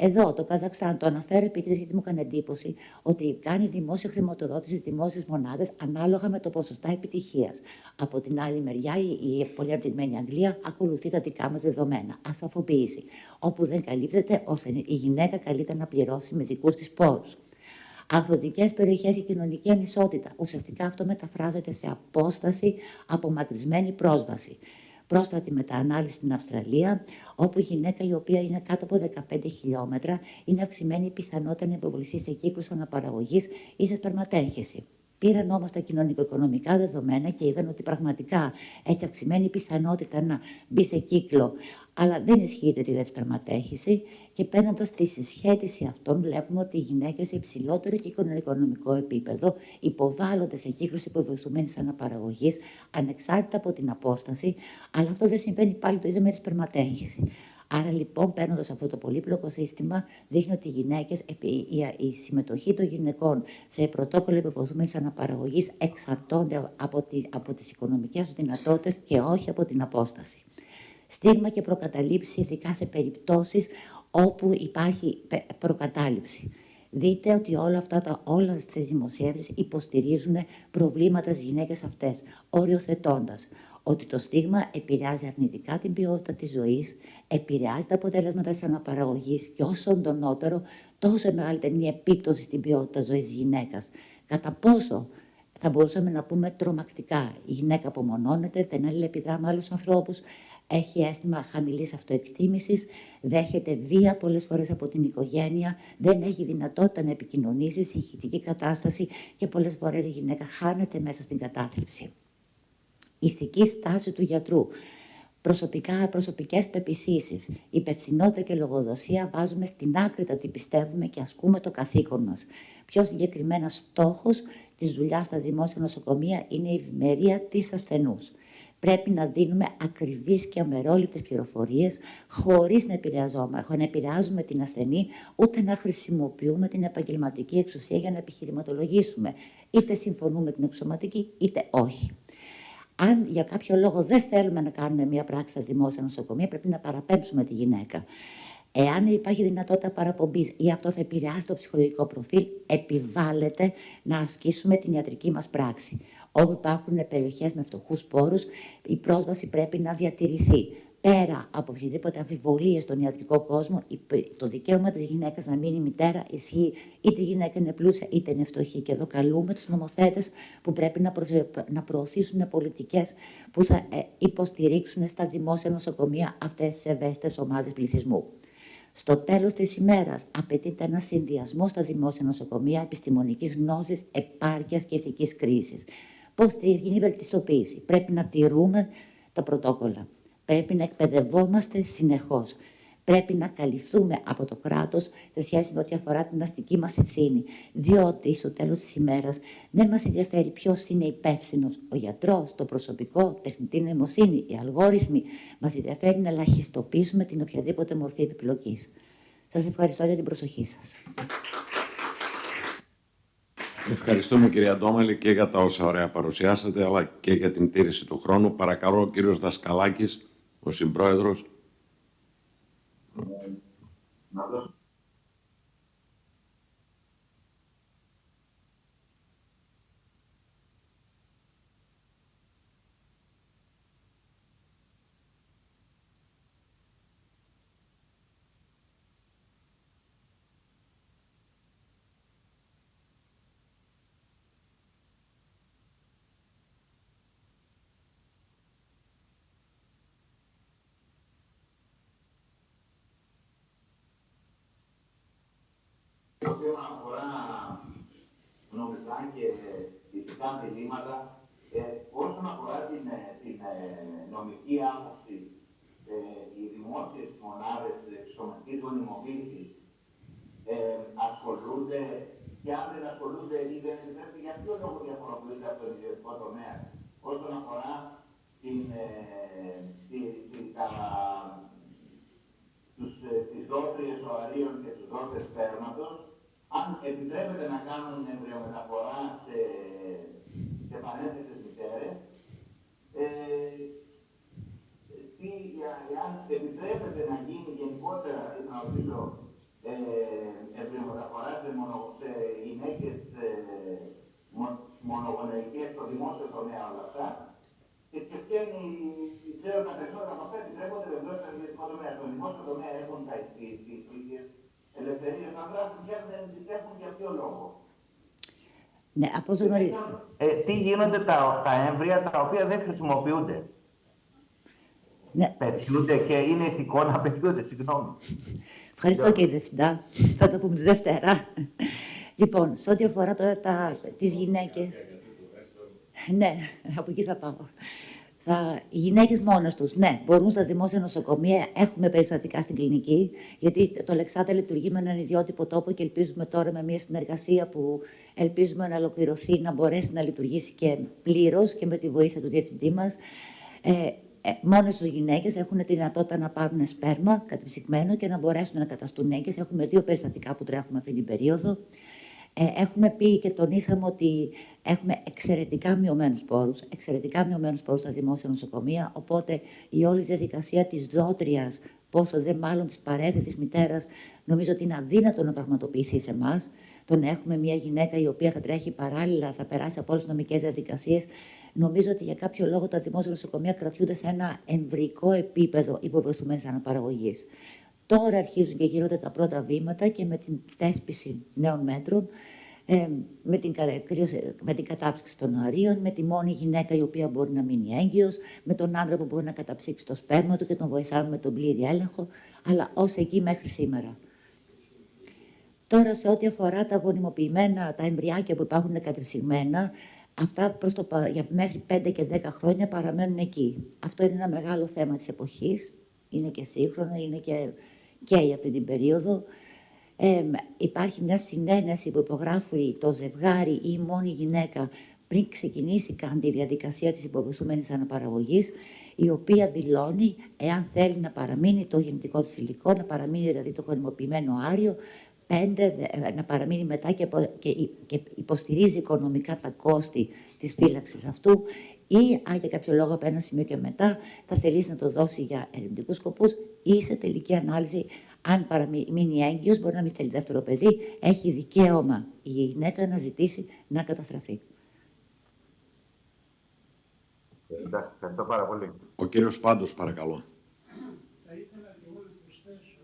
Εδώ το Καζακστάν το αναφέρω επίτηδες γιατί μου έκανε εντύπωση ότι κάνει δημόσια χρηματοδότηση στις δημόσιες μονάδες ανάλογα με το ποσοστά επιτυχίας. Από την άλλη μεριά, η πολύ αναπτυγμένη Αγγλία ακολουθεί τα δικά μας δεδομένα. Ασαφοποίηση. Όπου δεν καλύπτεται, ώστε η γυναίκα καλείται να πληρώσει με δικούς της πόρους. Αγροτικές περιοχές και κοινωνική ανισότητα. Ουσιαστικά αυτό μεταφράζεται σε απόσταση, απομακρυσμένη πρόσβαση. πρόσφατη μεταανάλυση στην Αυστραλία, όπου η γυναίκα η οποία είναι κάτω από 15 χιλιόμετρα είναι αυξημένη η πιθανότητα να υποβληθεί σε κύκλους αναπαραγωγής ή σε σπερματέγχυση. Πήραν όμως τα κοινωνικο-οικονομικά δεδομένα και είδαν ότι πραγματικά έχει αυξημένη πιθανότητα να μπει σε κύκλο, αλλά δεν ισχύει το για τη σπερματέγχυση. Και παίρνοντας τη συσχέτιση αυτών, βλέπουμε ότι οι γυναίκες σε υψηλότερο κοινωνικο-οικονομικό επίπεδο υποβάλλονται σε κύκλους υποβοηθουμένης αναπαραγωγής, ανεξάρτητα από την απόσταση, αλλά αυτό δεν συμβαίνει πάλι το ίδιο με τη σπερματέγχυση. Άρα λοιπόν, παίρνοντας αυτό το πολύπλοκο σύστημα, δείχνει ότι οι γυναίκες, η συμμετοχή των γυναικών σε πρωτόκολλα υποβοηθουμένης αναπαραγωγής εξαρτώνται από τις οικονομικές τους δυνατότητες και όχι από την απόσταση. Στίγμα και προκαταλήψη, ειδικά σε περιπτώσεις όπου υπάρχει προκατάληψη. Δείτε ότι όλες τις δημοσιεύσεις υποστηρίζουν προβλήματα στις γυναίκες αυτές, οριοθετώντας ότι το στίγμα επηρεάζει αρνητικά την ποιότητα της ζωής, επηρεάζει τα αποτέλεσματα της αναπαραγωγής και όσο εντονότερο, τόσο μεγαλύτερη είναι η επίπτωση στην ποιότητα ζωής της γυναίκας. Κατά πόσο θα μπορούσαμε να πούμε τρομακτικά, η γυναίκα απομονώνεται, δεν αλληλεπιδρά με άλλους ανθρώπους, έχει αίσθημα χαμηλής αυτοεκτίμησης, δέχεται βία πολλές φορές από την οικογένεια, δεν έχει δυνατότητα να επικοινωνήσει, συγχυτική κατάσταση και πολλές φορές η γυναίκα χάνεται μέσα στην κατάθλιψη. Ηθική στάση του γιατρού, προσωπικές πεποιθήσεις, υπευθυνότητα και λογοδοσία βάζουμε στην άκρη τα τι πιστεύουμε και ασκούμε το καθήκον μας. Πιο συγκεκριμένα στόχος της δουλειάς στα δημόσια νοσοκομεία είναι η ευημερία της ασθενούς. Πρέπει να δίνουμε ακριβείς και αμερόληπτες πληροφορίες, χωρίς να επηρεάζουμε την ασθενή, ούτε να χρησιμοποιούμε την επαγγελματική εξουσία για να επιχειρηματολογήσουμε. Είτε συμφωνούμε με την εξωματική, είτε όχι. Αν για κάποιο λόγο δεν θέλουμε να κάνουμε μία πράξη στα δημόσια νοσοκομεία, πρέπει να παραπέμψουμε τη γυναίκα. Εάν υπάρχει δυνατότητα παραπομπής ή αυτό θα επηρεάσει το ψυχολογικό προφίλ, επιβάλλεται να ασκήσουμε την ιατρική μας πράξη. Όπου υπάρχουν περιοχές με φτωχούς πόρους, η πρόσβαση πρέπει να διατηρηθεί. Πέρα από οποιασδήποτε αμφιβολίες στον ιατρικό κόσμο, το δικαίωμα της γυναίκας να μείνει μητέρα ισχύει, είτε η γυναίκα είναι πλούσια είτε είναι φτωχή. Και εδώ καλούμε τους νομοθέτες που πρέπει να προωθήσουν πολιτικές που θα υποστηρίξουν στα δημόσια νοσοκομεία αυτές τις ευαίσθητες ομάδες πληθυσμού. Στο τέλος της ημέρας απαιτείται ένα συνδυασμό στα δημόσια νοσοκομεία επιστημονικής γνώσης, επάρκειας και ηθικής κρίσης. Πώς θα γίνει η βελτιστοποίηση? Πρέπει να τηρούμε τα πρωτόκολλα. Πρέπει να εκπαιδευόμαστε συνεχώς. Πρέπει να καλυφθούμε από το κράτος σε σχέση με ό,τι αφορά την αστική μας ευθύνη. Διότι στο τέλος της ημέρας δεν μας ενδιαφέρει ποιος είναι υπεύθυνος. Ο γιατρός, το προσωπικό, τεχνητή νοημοσύνη, οι αλγόριθμοι. Μας ενδιαφέρει να ελαχιστοποιήσουμε την οποιαδήποτε μορφή επιπλοκής. Σας ευχαριστώ για την προσοχή σας. Ευχαριστούμε κυρία Ντόμαλη και για τα όσα ωραία παρουσιάσατε, αλλά και για την τήρηση του χρόνου. Παρακαλώ ο κύριος Δασκαλάκης, ο συμπρόεδρος. Όσον αφορά νομικά και ηθικά διλήμματα, όσον αφορά την νομική άποψη, οι δημόσιες μονάδες σωματικής γονιμοποίησης ασχολούνται και αν δεν ασχολούνται ή δεν επιτρέπεται, για ποιο λόγο διαφοροποιούνται από τον ιδιωτικό τομέα. Όσον αφορά τις δότριες οαρίων και τους δότες σπέρματος, αν επιτρέπεται να κάνουν εμβριομεταφορά σε πανέθετες μητέρες, αν επιτρέπεται να γίνει γενικότερα, να ρωτήσω, εμβριομεταφορά σε γυναίκες μονογονεϊκές στο δημόσιο τομέα όλα αυτά, και ποια είναι ξέρω τα περισσότερα από αυτά επιτρέπονται βεβαίως στο ιδιωτικό τομέα. Στο δημόσιο τομέα έχουν τις ίδιες ελευθερίες να δράσουν και αν δεν τις έχουν, για ποιο λόγο? Ναι, από όσο γνωρίζω. Τι γίνονται τα έμβρια τα οποία δεν χρησιμοποιούνται? Ναι. Πετιούνται και είναι ηθικό να πετιούνται, συγγνώμη. Ευχαριστώ κύριε Διευθυντά. Θα το πούμε τη Δευτέρα. Λοιπόν, σε ό,τι αφορά τώρα τις γυναίκες... Ναι, από εκεί θα πάω. Οι γυναίκες μόνες τους, ναι, μπορούν στα δημόσια νοσοκομεία, έχουμε περιστατικά στην κλινική, γιατί το Αλεξάνδρα λειτουργεί με έναν ιδιότυπο τόπο και ελπίζουμε τώρα με μια συνεργασία που ελπίζουμε να ολοκληρωθεί, να μπορέσει να λειτουργήσει και πλήρως και με τη βοήθεια του διευθυντή μας. Μόνες τους γυναίκες έχουν τη δυνατότητα να πάρουν σπέρμα κατεψυγμένο και να μπορέσουν να καταστούν έγκυες. Έχουμε 2 περιστατικά που τρέχουμε αυτή την περίοδο. Έχουμε πει και τονίσαμε ότι έχουμε εξαιρετικά μειωμένους πόρους στα δημόσια νοσοκομεία, οπότε η όλη διαδικασία της δότριας, πόσο δε μάλλον της παρέθετης μητέρας, νομίζω ότι είναι αδύνατο να πραγματοποιηθεί σε εμάς. Το να έχουμε μια γυναίκα η οποία θα τρέχει παράλληλα, θα περάσει από όλες τις νομικές διαδικασίες. Νομίζω ότι για κάποιο λόγο τα δημόσια νοσοκομεία κρατιούνται σε ένα εμβρυϊκό επίπεδο υποβοηθουμένης αναπαραγωγής. Τώρα αρχίζουν και γίνονται τα πρώτα βήματα και με την θέσπιση νέων μέτρων, με την κατάψυξη των οαρίων, με τη μόνη γυναίκα η οποία μπορεί να μείνει έγκυος, με τον άντρα που μπορεί να καταψύξει το σπέρμα του και τον βοηθάμε με τον πλήρη έλεγχο, αλλά ως εκεί μέχρι σήμερα. Τώρα, σε ό,τι αφορά τα γονιμοποιημένα, τα εμβριάκια που υπάρχουν κατεψυγμένα, αυτά για μέχρι 5 και 10 χρόνια παραμένουν εκεί. Αυτό είναι ένα μεγάλο θέμα της εποχής. Είναι και σύγχρονο, είναι και για αυτή την περίοδο. Υπάρχει μια συνένεση που υπογράφει το ζευγάρι ή η μόνη γυναίκα πριν ξεκινήσει καν τη διαδικασία της υποβοηθούμενης αναπαραγωγής, η οποία δηλώνει εάν θέλει να παραμείνει το γεννητικό της υλικό, να παραμείνει δηλαδή το γονιμοποιημένο άριο, να παραμείνει μετά και υποστηρίζει οικονομικά τα κόστη της φύλαξης αυτού, ή αν για κάποιο λόγο από ένα σημείο και μετά θα θελήσει να το δώσει για ερευνητικούς σκοπούς, ή σε τελική ανάλυση, αν παραμείνει έγκυος, μπορεί να μην θέλει δεύτερο παιδί, έχει δικαίωμα η γυναίκα να ζητήσει να καταστραφεί. Εντάξει, ευχαριστώ πάρα πολύ. Ο κύριος Πάντος, παρακαλώ. Θα ήθελα και εγώ να προσθέσω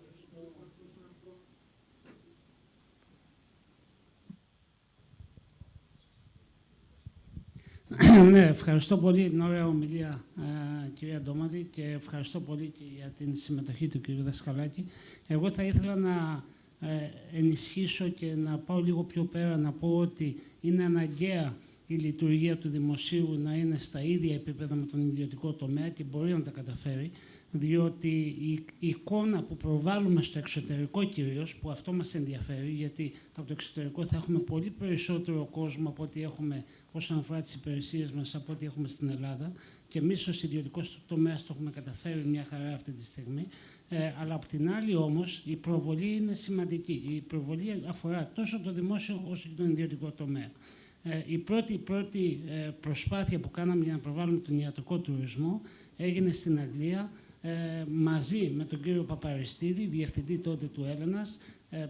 Ναι, ευχαριστώ πολύ την ωραία ομιλία, κυρία Ντόμαδη, και ευχαριστώ πολύ και για την συμμετοχή του κυρίου Δασκαλάκη. Εγώ θα ήθελα να ενισχύσω και να πάω λίγο πιο πέρα, να πω ότι είναι αναγκαία η λειτουργία του δημοσίου να είναι στα ίδια επίπεδα με τον ιδιωτικό τομέα και μπορεί να τα καταφέρει, διότι η εικόνα που προβάλλουμε στο εξωτερικό κυρίως, που αυτό μας ενδιαφέρει, γιατί από το εξωτερικό θα έχουμε πολύ περισσότερο κόσμο από ό,τι έχουμε όσον αφορά τις υπηρεσίες μας, από ό,τι έχουμε στην Ελλάδα, και εμείς ως ιδιωτικός τομέας το έχουμε καταφέρει μια χαρά αυτή τη στιγμή. Αλλά από την άλλη όμως η προβολή είναι σημαντική. Η προβολή αφορά τόσο το δημόσιο όσο και τον ιδιωτικό τομέα. Η πρώτη προσπάθεια που κάναμε για να προβάλλουμε τον ιατρικό τουρισμό έγινε στην Αγγλία, μαζί με τον κύριο Παπαριστίδη, διευθυντή τότε του Έλενας.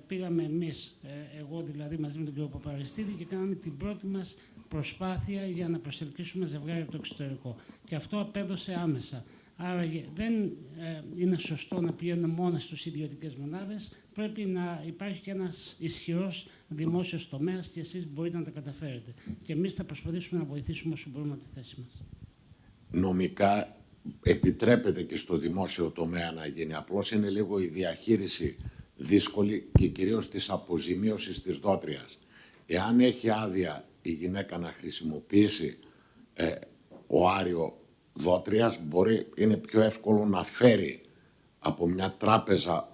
Πήγαμε εμείς, εγώ δηλαδή μαζί με τον κύριο Παπαριστίδη, και κάναμε την πρώτη μας προσπάθεια για να προσελκύσουμε ζευγάρι από το εξωτερικό. Και αυτό απέδωσε άμεσα. Άρα δεν είναι σωστό να πηγαίνουν μόνο στους ιδιωτικές μονάδες. Πρέπει να υπάρχει και ένας ισχυρός δημόσιος τομέας και εσείς μπορείτε να τα καταφέρετε. Και εμείς θα προσπαθήσουμε να βοηθήσουμε όσο μπορούμε από τη θέση μας. Νομικά επιτρέπεται και στο δημόσιο τομέα να γίνει. Απλώς είναι λίγο η διαχείριση δύσκολη και κυρίως της αποζημίωσης της δότριας. Εάν έχει άδεια η γυναίκα να χρησιμοποιήσει οάριο δότριας, είναι πιο εύκολο να φέρει από μια τράπεζα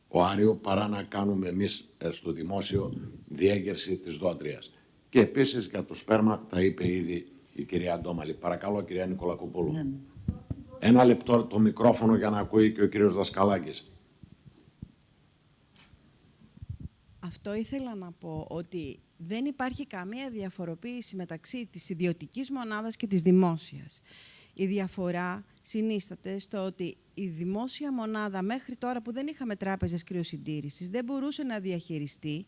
οάριο παρά να κάνουμε εμείς στο δημόσιο διέγερση της δότριας. Και επίσης για το σπέρμα τα είπε ήδη η κυρία Ντόμαλη. Παρακαλώ, κυρία Νικολακοπούλου. Ναι. Ένα λεπτό το μικρόφωνο για να ακούει και ο κύριος Δασκαλάκης. Αυτό ήθελα να πω, ότι δεν υπάρχει καμία διαφοροποίηση μεταξύ της ιδιωτικής μονάδας και της δημόσιας. Η διαφορά συνίσταται στο ότι η δημόσια μονάδα μέχρι τώρα που δεν είχαμε τράπεζες κρυοσυντήρησης δεν μπορούσε να διαχειριστεί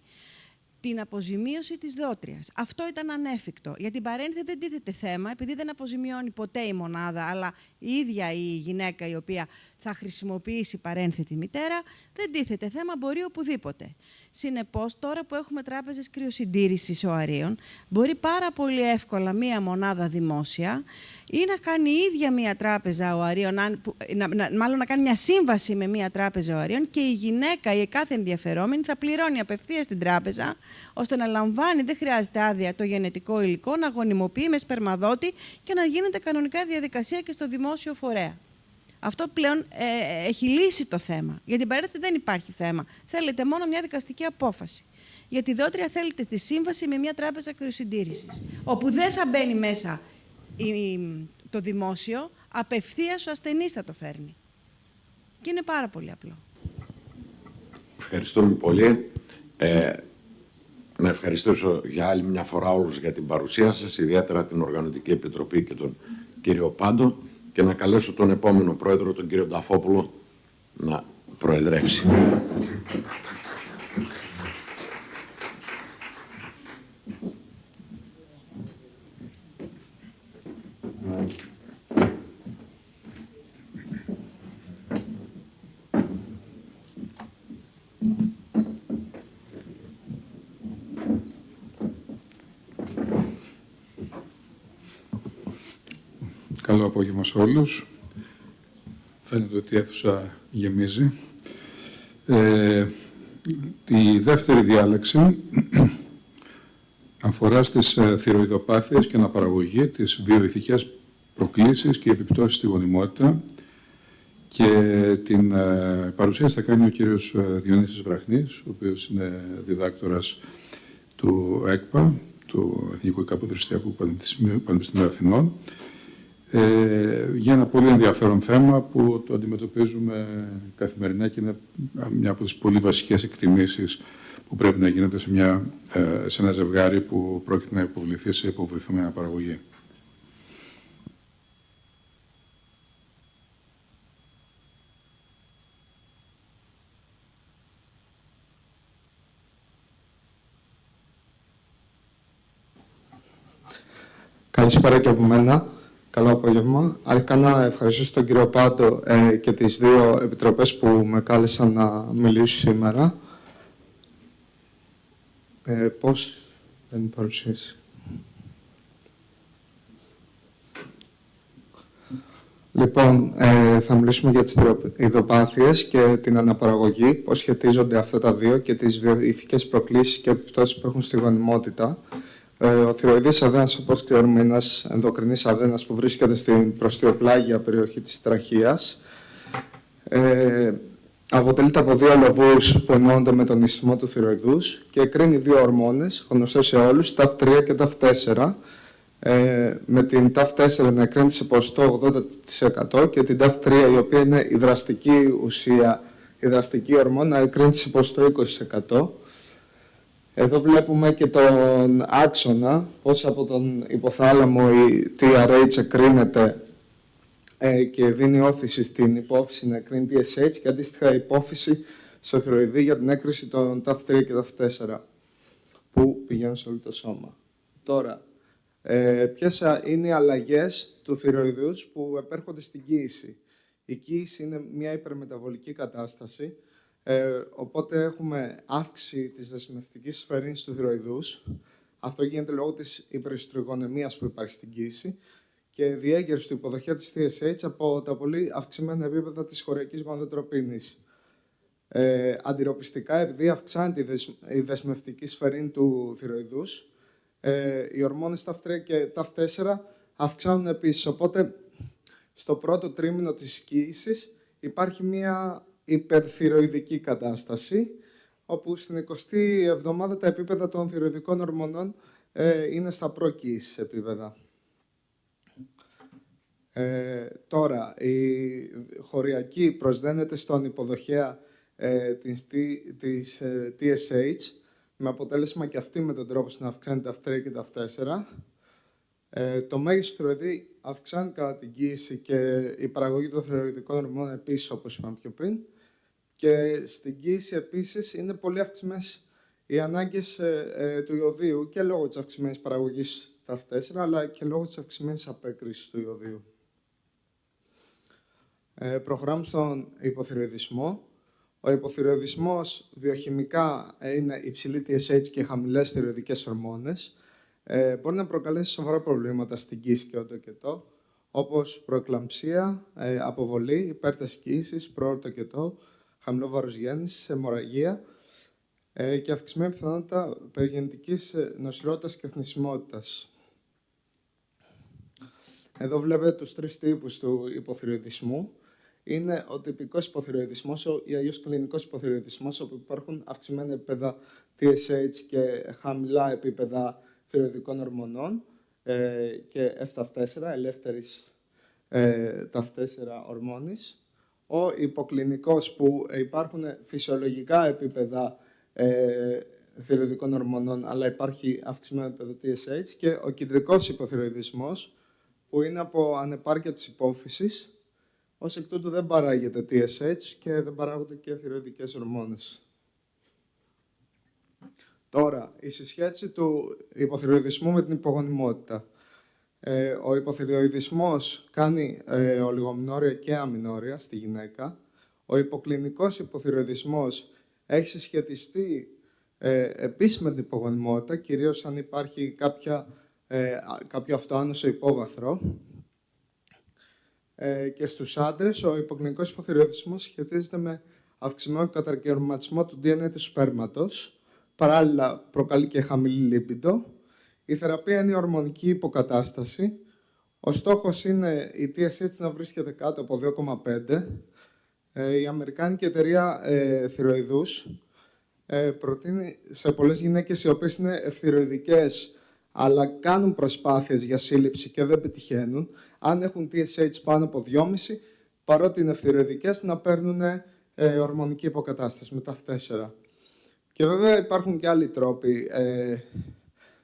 την αποζημίωση της δότριας. Αυτό ήταν ανέφικτο. Για την παρένθεση δεν τίθεται θέμα, επειδή δεν αποζημιώνει ποτέ η μονάδα, αλλά η ίδια η γυναίκα η οποία θα χρησιμοποιήσει παρένθετη μητέρα, δεν τίθεται θέμα, μπορεί οπουδήποτε. Συνεπώς, τώρα που έχουμε τράπεζες κρυοσυντήρησης οαρίων, μπορεί πάρα πολύ εύκολα μία μονάδα δημόσια ή να κάνει η ίδια μία τράπεζα οαρίων, μάλλον να κάνει μια σύμβαση με μία τράπεζα οαρίων και η γυναίκα ή η κάθε ενδιαφερόμενη θα πληρώνει απευθείας στην τράπεζα, ώστε να λαμβάνει, δεν χρειάζεται άδεια, το γενετικό υλικό, να γονιμοποιεί με σπερμαδότη και να γίνεται κανονικά διαδικασία και στο δημόσιο φορέα. Αυτό πλέον έχει λύσει το θέμα. Για την παρένθεση δεν υπάρχει θέμα. Θέλετε μόνο μια δικαστική απόφαση. Για τη δότρια θέλετε τη σύμβαση με μια τράπεζα κρυοσυντήρησης, όπου δεν θα μπαίνει μέσα το δημόσιο, απευθείας ο ασθενής θα το φέρνει. Και είναι πάρα πολύ απλό. Ευχαριστούμε πολύ. Να ευχαριστήσω για άλλη μια φορά όλους για την παρουσία σας, ιδιαίτερα την Οργανωτική Επιτροπή και τον κύριο Πάντο, και να καλέσω τον επόμενο πρόεδρο, τον κύριο Νταφόπουλο, να προεδρεύσει. Καλό απόγευμα σε όλους. Φαίνεται ότι η αίθουσα γεμίζει. Η δεύτερη διάλεξη αφορά στις θηροειδοπάθειες και αναπαραγωγή, τις βιοειθικές προκλήσεις και επιπτώσεις στη γονιμότητα, και την παρουσίαση θα κάνει ο κύριος Διονύσης Βραχνής, ο οποίος είναι διδάκτορας του ΕΚΠΑ, του Εθνικού Καποδριστριακού Πανεπιστημίου Αθηνών, για ένα πολύ ενδιαφέρον θέμα που το αντιμετωπίζουμε καθημερινά και είναι μια από τις πολύ βασικές εκτιμήσεις που πρέπει να γίνεται σε ένα ζευγάρι που πρόκειται να υποβληθεί σε υποβοηθούμενη αναπαραγωγή. Καλησπέρα και από μένα. Καλό απόγευμα. Αρχικά να ευχαριστήσω τον κύριο Πάντο και τις δύο επιτροπές που με κάλεσαν να μιλήσω σήμερα. Πώς δεν παρουσίαση. Λοιπόν, θα μιλήσουμε για τις θηροειδοπάθειες και την αναπαραγωγή, πώς σχετίζονται αυτά τα δύο και τις βιοειθικές προκλήσεις και επιπτώσεις που έχουν στη γονιμότητα. Ο θηροειδής αδένας, όπως ξέρουμε, είναι ένας ενδοκρινής αδένας που βρίσκεται στην προστιοπλάγια περιοχή της τραχείας. Αποτελείται από δύο λοβούς που ενώνονται με τον ισθμό του θηροειδούς και εκρίνει δύο ορμόνες, γνωστές σε όλους, TAF3 και TAF4. Με την TAF4 να εκρίνει σε ποσοστό 80% και την TAF3, η οποία είναι η δραστική ουσία, η δραστική ορμόνα, να εκρίνει σε ποσοστό 20%. Εδώ βλέπουμε και τον άξονα, πώς από τον υποθάλαμο η TRH εκρίνεται και δίνει όθηση στην υπόφυση να εκρίνει TSH και αντίστοιχα υπόφυση στο θηροειδή για την έκρηση των TAF3 και TAF4 που πηγαίνουν σε όλο το σώμα. Τώρα, ποιες είναι οι αλλαγές του θηροειδούς που επέρχονται στην κοίηση. Η κοίηση είναι μια υπερμεταβολική κατάσταση, οπότε έχουμε αύξηση της δεσμευτικής σφαιρίνης του θηροειδούς. Αυτό γίνεται λόγω της υπερυστρογονεμίας που υπάρχει στην κοίηση και διέγερση του υποδοχέα της TSH από τα πολύ αυξημένα επίπεδα της χορεϊκής γοναδοτροπίνης. Αντιρροπιστικά, επειδή αυξάνεται η δεσμευτική σφαιρίνη του θηροειδούς, οι ορμόνες TAF3 και TAF4 αυξάνουν επίσης. Οπότε, στο πρώτο τρίμηνο της κοίησης υπάρχει μια υπερθυροειδική κατάσταση, όπου στην 20η εβδομάδα τα επίπεδα των θυροειδικών ορμονών είναι στα προκοίησης επίπεδα. Τώρα, η χοριακή προσδένεται στον υποδοχέα της TSH, με αποτέλεσμα και αυτή με τον τρόπο να αυξάνει τα TAF3 και τα TAF4. Το μέγιστο θηροειδή αυξάνει κατά την κοίηση και η παραγωγή των θηροειδικών ορμόνων επίσης, όπως είπαμε πιο πριν. Και στην κοίηση επίσης είναι πολύ αυξημένες οι ανάγκες του ιωδίου και λόγω της αυξημένης παραγωγής TAF4, αλλά και λόγω της αυξημένης απέκρισης του ιωδίου. Προχωράμε στον υποθυροειδισμό. Ο υποθυροειδισμός βιοχημικά είναι υψηλή TSH και χαμηλές θυροειδικές ορμόνες. Μπορεί να προκαλέσει σοβαρά προβλήματα στην κοίηση και οντοκετό, όπως προεκλαμψία, αποβολή, υπέρταση κοίησης, πρόωρο τοκετό, χαμηλό βάρος γέννησης, αιμορραγία και αυξημένη πιθανότητα περιγεννητικής νοσηρότητας και θνησιμότητας. Εδώ βλέπετε τους 3 τύπους του υποθυροειδισμού. Είναι ο τυπικός υποθυροειδισμός ή αλλιώς κλινικός υποθυροειδισμός, όπου υπάρχουν αυξημένα επίπεδα TSH και χαμηλά επίπεδα θυροειδικών ορμονών και F4, ελεύθερης ταφ4 ορμόνης. Ο υποκλινικός, που υπάρχουν φυσιολογικά επίπεδα θυροειδικών ορμονών, αλλά υπάρχει αυξημένο επίπεδο TSH. Και ο κεντρικός υποθυροειδισμός, που είναι από ανεπάρκεια της υπόφυσης. Ως εκ τούτου δεν παράγεται TSH και δεν παράγονται και θυροειδικές ορμόνες. Τώρα, η συσχέτιση του υποθυροειδισμού με την υπογονιμότητα. Ο υποθυροειδισμός κάνει ολιγομηνόρια και αμηνόρια στη γυναίκα. Ο υποκλινικός υποθυροειδισμός έχει συσχετιστεί επίσης με την υπογονιμότητα, κυρίως αν υπάρχει κάποιο αυτοάνωσο υπόβαθρο. Και στους άντρες, ο υποκλινικός υποθυροειδισμός σχετίζεται με αυξημένο κατακαιρματισμό του DNA του σπέρματος. Παράλληλα, προκαλεί και χαμηλή λίπιντο. Η θεραπεία είναι η ορμονική υποκατάσταση. Ο στόχος είναι η TSH να βρίσκεται κάτω από 2,5. Η Αμερικάνικη εταιρεία θυροειδούς προτείνει σε πολλές γυναίκες οι οποίες είναι ευθυροειδικές, αλλά κάνουν προσπάθειες για σύλληψη και δεν πετυχαίνουν, αν έχουν TSH πάνω από 2,5, παρότι είναι ευθυροειδικές, να παίρνουν ορμονική υποκατάσταση με ταφ4. Και βέβαια υπάρχουν και άλλοι τρόποι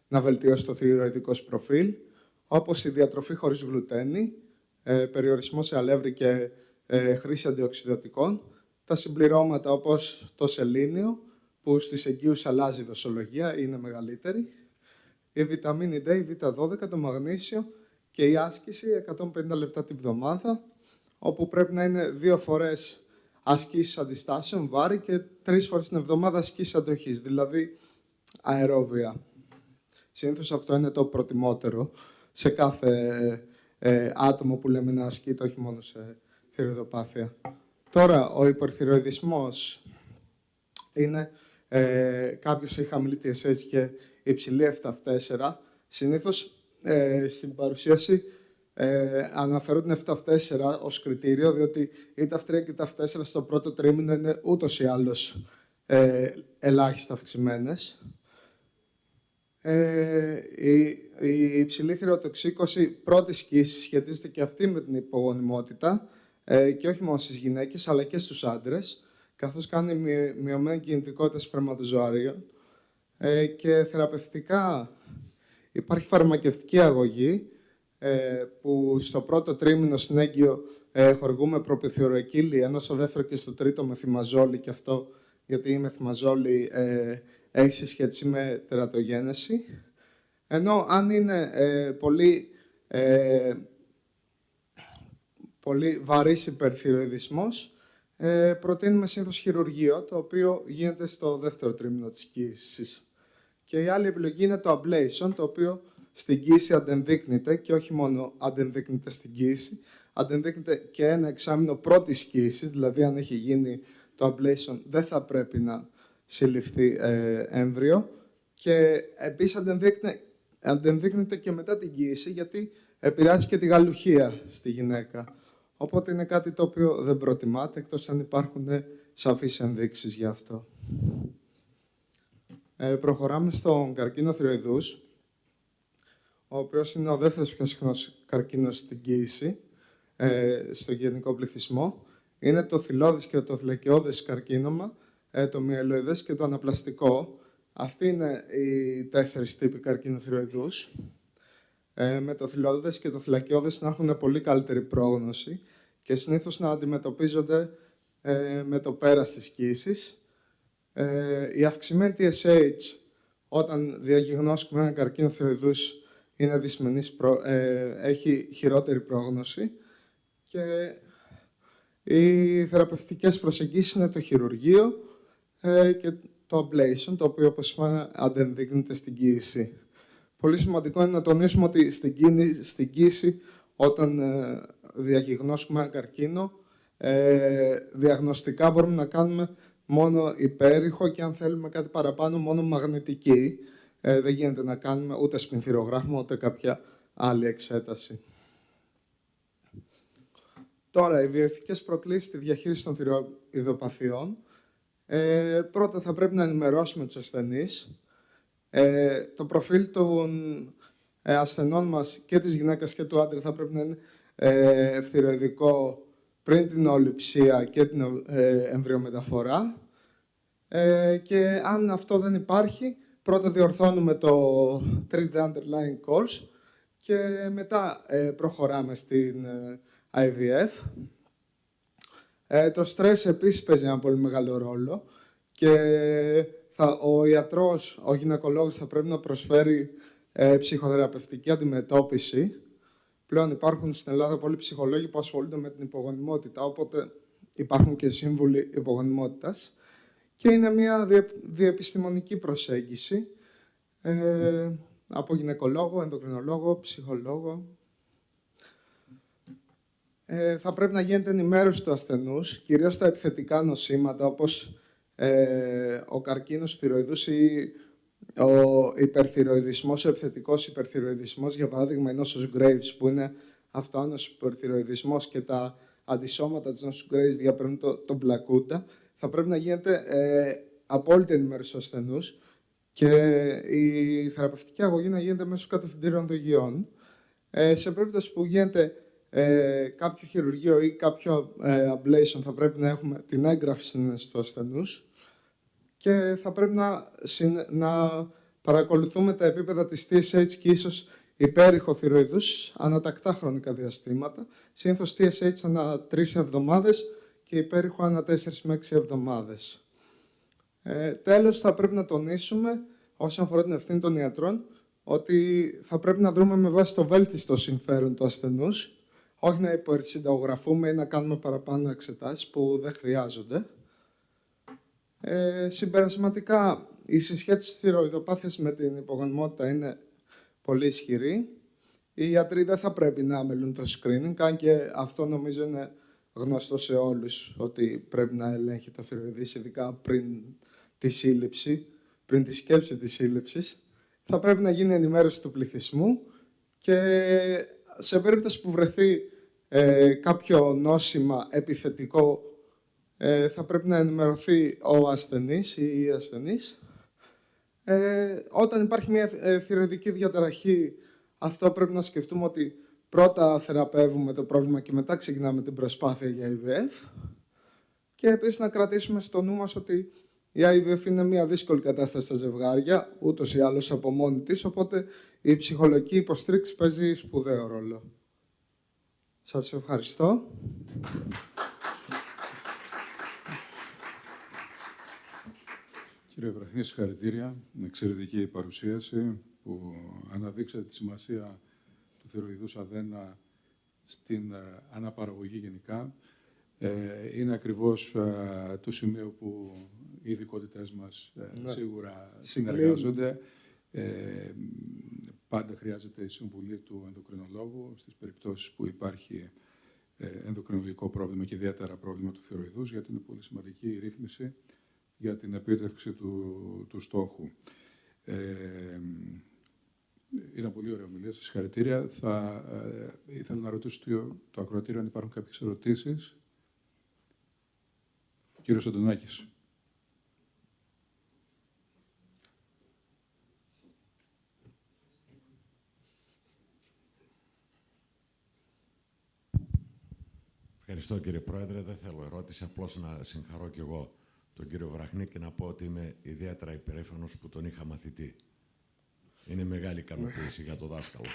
να βελτιώσει το θυροειδικό προφίλ, όπως η διατροφή χωρίς γλουτένη, περιορισμό σε αλεύρι και χρήση αντιοξυδωτικών, τα συμπληρώματα όπως το σελήνιο, που στις εγκύους αλλάζει η δοσολογία, είναι μεγαλύτερη, η βιταμίνη D, η β12, το μαγνήσιο και η άσκηση 150 λεπτά τη βδομάδα, όπου πρέπει να είναι 2 φορές ασκήσεις αντιστάσεων, βάρη, και 3 φορές την εβδομάδα ασκήσεις αντοχής, δηλαδή αερόβια. Συνήθως αυτό είναι το προτιμότερο σε κάθε άτομο που λέμε να ασκείται, όχι μόνο σε θυροειδοπάθεια. Τώρα, ο υπερθυροειδισμός είναι κάποιος έχει χαμηλή TSH και υψηλή F4. Συνήθως στην παρουσίαση αναφέρω την F4 ως κριτήριο, διότι η ταφ3 και η ταφ4 στο πρώτο τρίμηνο είναι ούτως ή άλλως ελάχιστα αυξημένες. Η υψηλή θυροτοξίκωση πρώτης κοίησης σχετίζεται και αυτή με την υπογονιμότητα και όχι μόνο στις γυναίκες αλλά και στους άντρες, καθώς κάνει μειωμένη κινητικότητα σπερματοζωαρίων και θεραπευτικά υπάρχει φαρμακευτική αγωγή που στο πρώτο τρίμηνο στην έγκυο χορηγούμε προπιθυροεκύλη, ενώ στο δεύτερο και στο τρίτο μεθυμαζόλη, και αυτό γιατί η μεθυμαζόλη έχει συσχέτιση με τερατογένεση. Ενώ αν είναι πολύ βαρύς υπερθυροειδισμός, προτείνουμε συνήθως χειρουργείο, το οποίο γίνεται στο δεύτερο τρίμηνο της κοίησης. Και η άλλη επιλογή είναι το ablation, το οποίο στην κοίηση αντενδείκνυται και όχι μόνο αντενδείκνυται στην κοίηση, αντενδείκνυται και ένα εξάμηνο πρώτης κοίησης, δηλαδή αν έχει γίνει το ablation δεν θα πρέπει να συλληφθεί έμβριο, και επίσης αντενδείκνυται και μετά την κοίηση, γιατί επηρεάζει και τη γαλουχία στη γυναίκα. Οπότε είναι κάτι το οποίο δεν προτιμάται, εκτός αν υπάρχουν σαφείς ενδείξεις γι' αυτό. Προχωράμε στον καρκίνο θυροειδούς, ο οποίος είναι ο δεύτερος πιο συχνός καρκίνος στην κοίηση, στο γενικό πληθυσμό. Είναι το θυλώδες και το θηλακιώδες καρκίνωμα, το μυελοειδές και το αναπλαστικό. Αυτοί είναι οι 4 τύποι καρκίνου θυροειδούς. Με το θυλώδες και το θηλακιώδες να έχουν πολύ καλύτερη πρόγνωση και συνήθως να αντιμετωπίζονται με το πέρας της κοίησης. Η αυξημένη TSH, όταν διαγνώσουμε έναν καρκίνο θυροειδούς, είναι δυσμενής, έχει χειρότερη πρόγνωση και Οι θεραπευτικές προσεγγίσεις είναι το χειρουργείο και το ablation, το οποίο, όπως είπαμε, αντενδείκνυται στην κοίηση. Πολύ σημαντικό είναι να τονίσουμε ότι στην κοίηση, όταν διαγιγνώσουμε ένα καρκίνο, διαγνωστικά μπορούμε να κάνουμε μόνο υπέρηχο και αν θέλουμε κάτι παραπάνω, μόνο μαγνητική. Δεν γίνεται να κάνουμε ούτε σπινθυρογράφημα, ούτε κάποια άλλη εξέταση. Τώρα, οι βιοειθικές προκλήσεις στη διαχείριση των θηροειδοπαθειών. Πρώτα, θα πρέπει να ενημερώσουμε τους ασθενείς. Το προφίλ των ασθενών μας και της γυναίκας και του άντρα θα πρέπει να είναι ευθυροειδικό πριν την ολιψία και την εμβριομεταφορά. Και αν αυτό δεν υπάρχει, πρώτα διορθώνουμε το Treat the Underlying Course και μετά προχωράμε στην IVF. Το στρες επίσης παίζει ένα πολύ μεγάλο ρόλο και ο ιατρός, ο γυναικολόγος θα πρέπει να προσφέρει ψυχοθεραπευτική αντιμετώπιση. Πλέον υπάρχουν στην Ελλάδα πολλοί ψυχολόγοι που ασχολούνται με την υπογονιμότητα, οπότε υπάρχουν και σύμβουλοι υπογονιμότητας. Και είναι μια διεπιστημονική προσέγγιση από γυναικολόγο, ενδοκρινολόγο, ψυχολόγο. Θα πρέπει να γίνεται ενημέρωση του ασθενούς, κυρίως στα επιθετικά νοσήματα, όπως ο καρκίνος θηροειδούς ή ο υπερθηροειδισμός, ο επιθετικός υπερθηροειδισμός, για παράδειγμα η νόσος Graves, που είναι αυτοάνωσος υπερθηροειδισμός και τα αντισώματα της νόσου Graves διαπερνούν τον πλακούντα. Θα πρέπει να γίνεται απόλυτη ενημέρωση στους ασθενούς και η θεραπευτική αγωγή να γίνεται μέσω κατευθυντήριων οδηγιών. Σε περίπτωση που γίνεται κάποιο χειρουργείο ή κάποιο ablation, θα πρέπει να έχουμε την έγγραφη συνένεση του ασθενούς και θα πρέπει να παρακολουθούμε τα επίπεδα της TSH και ίσως υπέρηχο θηροειδούς ανατακτά χρονικά διαστήματα. Συνήθως TSH ανά 3 εβδομάδες και υπέρηχο ανά 4 με 6 εβδομάδες. Τέλος, θα πρέπει να τονίσουμε, όσον αφορά την ευθύνη των ιατρών, ότι θα πρέπει να δρούμε με βάση το βέλτιστο συμφέρον του ασθενούς, όχι να υποερσυνταγογραφούμε ή να κάνουμε παραπάνω εξετάσεις που δεν χρειάζονται. Συμπερασματικά, η συσχέτιση της θηροειδοπάθειας με την υπογονιμότητα είναι πολύ ισχυρή. Οι ιατροί δεν θα πρέπει να αμελούν το screening, αν και αυτό νομίζω είναι γνωστό σε όλους, ότι πρέπει να ελέγχει το θηροειδής, ειδικά πριν τη σύλληψη, πριν τη σκέψη της σύλληψης. Θα πρέπει να γίνει ενημέρωση του πληθυσμού και σε περίπτωση που βρεθεί κάποιο νόσημα επιθετικό, θα πρέπει να ενημερωθεί ο ασθενής ή η ασθενής. Όταν υπάρχει μια θηροειδική διαταραχή, αυτό πρέπει να σκεφτούμε ότι πρώτα θεραπεύουμε το πρόβλημα και μετά ξεκινάμε την προσπάθεια για IVF. Και επίσης να κρατήσουμε στο νου μας ότι η IVF είναι μια δύσκολη κατάσταση στα ζευγάρια, ούτως ή άλλως από μόνη της, οπότε η ψυχολογική υποστήριξη παίζει σπουδαίο ρόλο. Σας ευχαριστώ. Κύριε Βραχνή, συγχαρητήρια. Εξαιρετική παρουσίαση που αναδείξατε τη σημασία του θηροειδούς αδένα στην αναπαραγωγή γενικά. Είναι ακριβώς το σημείο που οι ειδικότητες μας σίγουρα συνεργάζονται. Πάντα χρειάζεται η συμβουλή του ενδοκρινολόγου στις περιπτώσεις που υπάρχει ενδοκρινολογικό πρόβλημα και ιδιαίτερα πρόβλημα του θηροειδούς, γιατί είναι πολύ σημαντική η ρύθμιση για την επίτευξη του στόχου. Ήταν πολύ ωραία ομιλία, σας συγχαρητήρια. Θα ήθελα να ρωτήσω το ακροατήριο αν υπάρχουν κάποιες ερωτήσεις. Ο κύριος Αντωνάκης. Ευχαριστώ κύριε Πρόεδρε. Δεν θέλω ερώτηση, απλώς να συγχαρώ κι εγώ τον κύριο Βραχνή και να πω ότι είμαι ιδιαίτερα υπερήφανος που τον είχα μαθητή. Είναι μεγάλη ικανοποίηση για το δάσκαλο.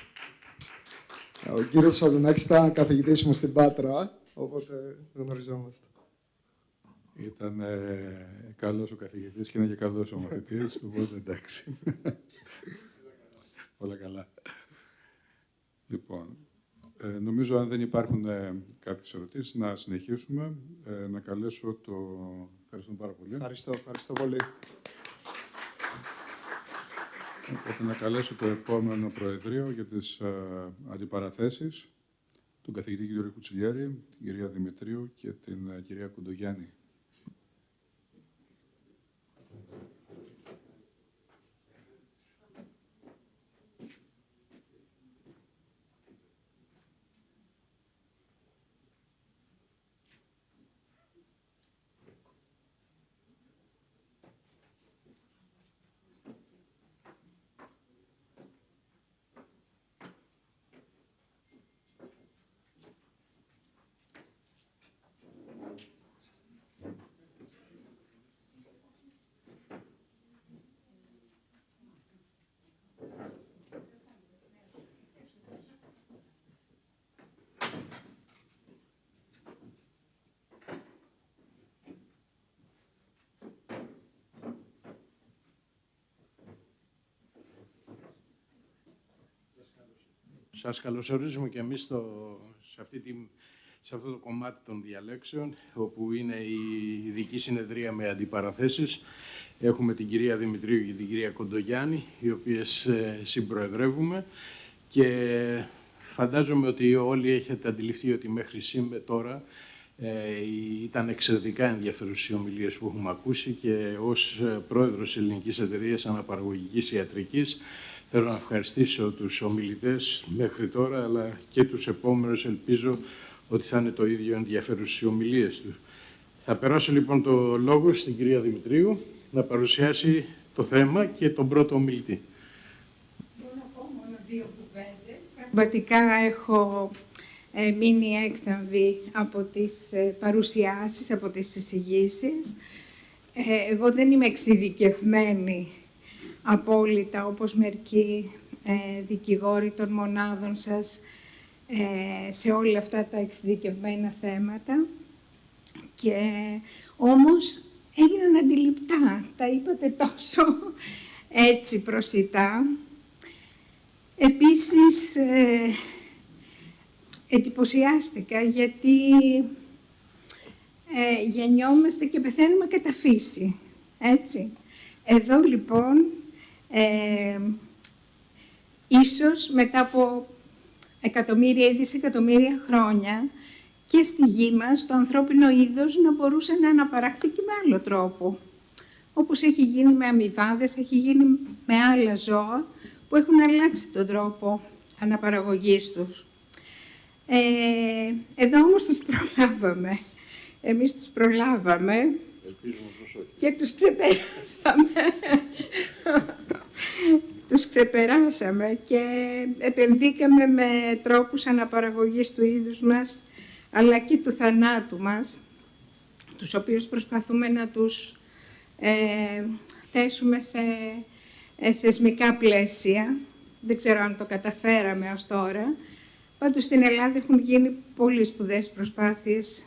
Ο κύριος Αντωνάκης ήταν καθηγητής μου στην Πάτρα, οπότε γνωριζόμαστε. Ήταν καλός ο καθηγητής και είναι και καλός ο μαθητής, οπότε εντάξει. Όλα καλά. Λοιπόν, Νομίζω, αν δεν υπάρχουν κάποιες ερωτήσεις, να συνεχίσουμε. Να καλέσω το... Ευχαριστώ πάρα πολύ. Ευχαριστώ πολύ. Οπότε να καλέσω το επόμενο Προεδρείο για τις αντιπαραθέσεις, τον καθηγητή κ. Κουτσιλιέρη, την κυρία Δημητρίου και την κυρία Κουντογιάννη. Σας καλωσορίζουμε και εμείς σε αυτό το κομμάτι των διαλέξεων, όπου είναι η ειδική συνεδρία με αντιπαραθέσεις. Έχουμε την κυρία Δημητρίου και την κυρία Κοντογιάννη, οι οποίες συμπροεδρεύουμε, και φαντάζομαι ότι όλοι έχετε αντιληφθεί ότι μέχρι τώρα ήταν εξαιρετικά ενδιαφέρουσες οι ομιλίες που έχουμε ακούσει, και ως πρόεδρος της Ελληνικής Εταιρείας Αναπαραγωγικής Ιατρικής θέλω να ευχαριστήσω τους ομιλητές μέχρι τώρα, αλλά και τους επόμενους. Ελπίζω ότι θα είναι το ίδιο ενδιαφέρουσες οι ομιλίες τους. Θα περάσω λοιπόν το λόγο στην κυρία Δημητρίου να παρουσιάσει το θέμα και τον πρώτο ομιλητή. Μπορώ να πω μόνο 2 κουβέντες. Πραγματικά έχω μείνει έκθαμβη από τις παρουσιάσεις, από τις εισηγήσεις. Εγώ δεν είμαι εξειδικευμένη απόλυτα, όπως μερικοί δικηγόροι των μονάδων σας, σε όλα αυτά τα εξειδικευμένα θέματα. Και όμως έγιναν αντιληπτά, τα είπατε τόσο έτσι προσιτά. Επίσης, εντυπωσιάστηκα γιατί γεννιόμαστε και πεθαίνουμε κατά φύση, έτσι. Εδώ λοιπόν, ίσως μετά από εκατομμύρια ή δισεκατομμύρια χρόνια, και στη γη μας το ανθρώπινο είδος να μπορούσε να αναπαραχθεί και με άλλο τρόπο. Όπως έχει γίνει με αμοιβάδες, έχει γίνει με άλλα ζώα που έχουν αλλάξει τον τρόπο αναπαραγωγής τους. Εδώ όμως τους προλάβαμε. Εμείς τους προλάβαμε και τους ξεπεράσαμε. Τους ξεπεράσαμε και επενδύκαμε με τρόπους αναπαραγωγής του είδους μας, αλλά και του θανάτου μας, τους οποίους προσπαθούμε να τους θέσουμε σε θεσμικά πλαίσια. Δεν ξέρω αν το καταφέραμε ως τώρα. Πάντως στην Ελλάδα έχουν γίνει πολύ σπουδαίες προσπάθειες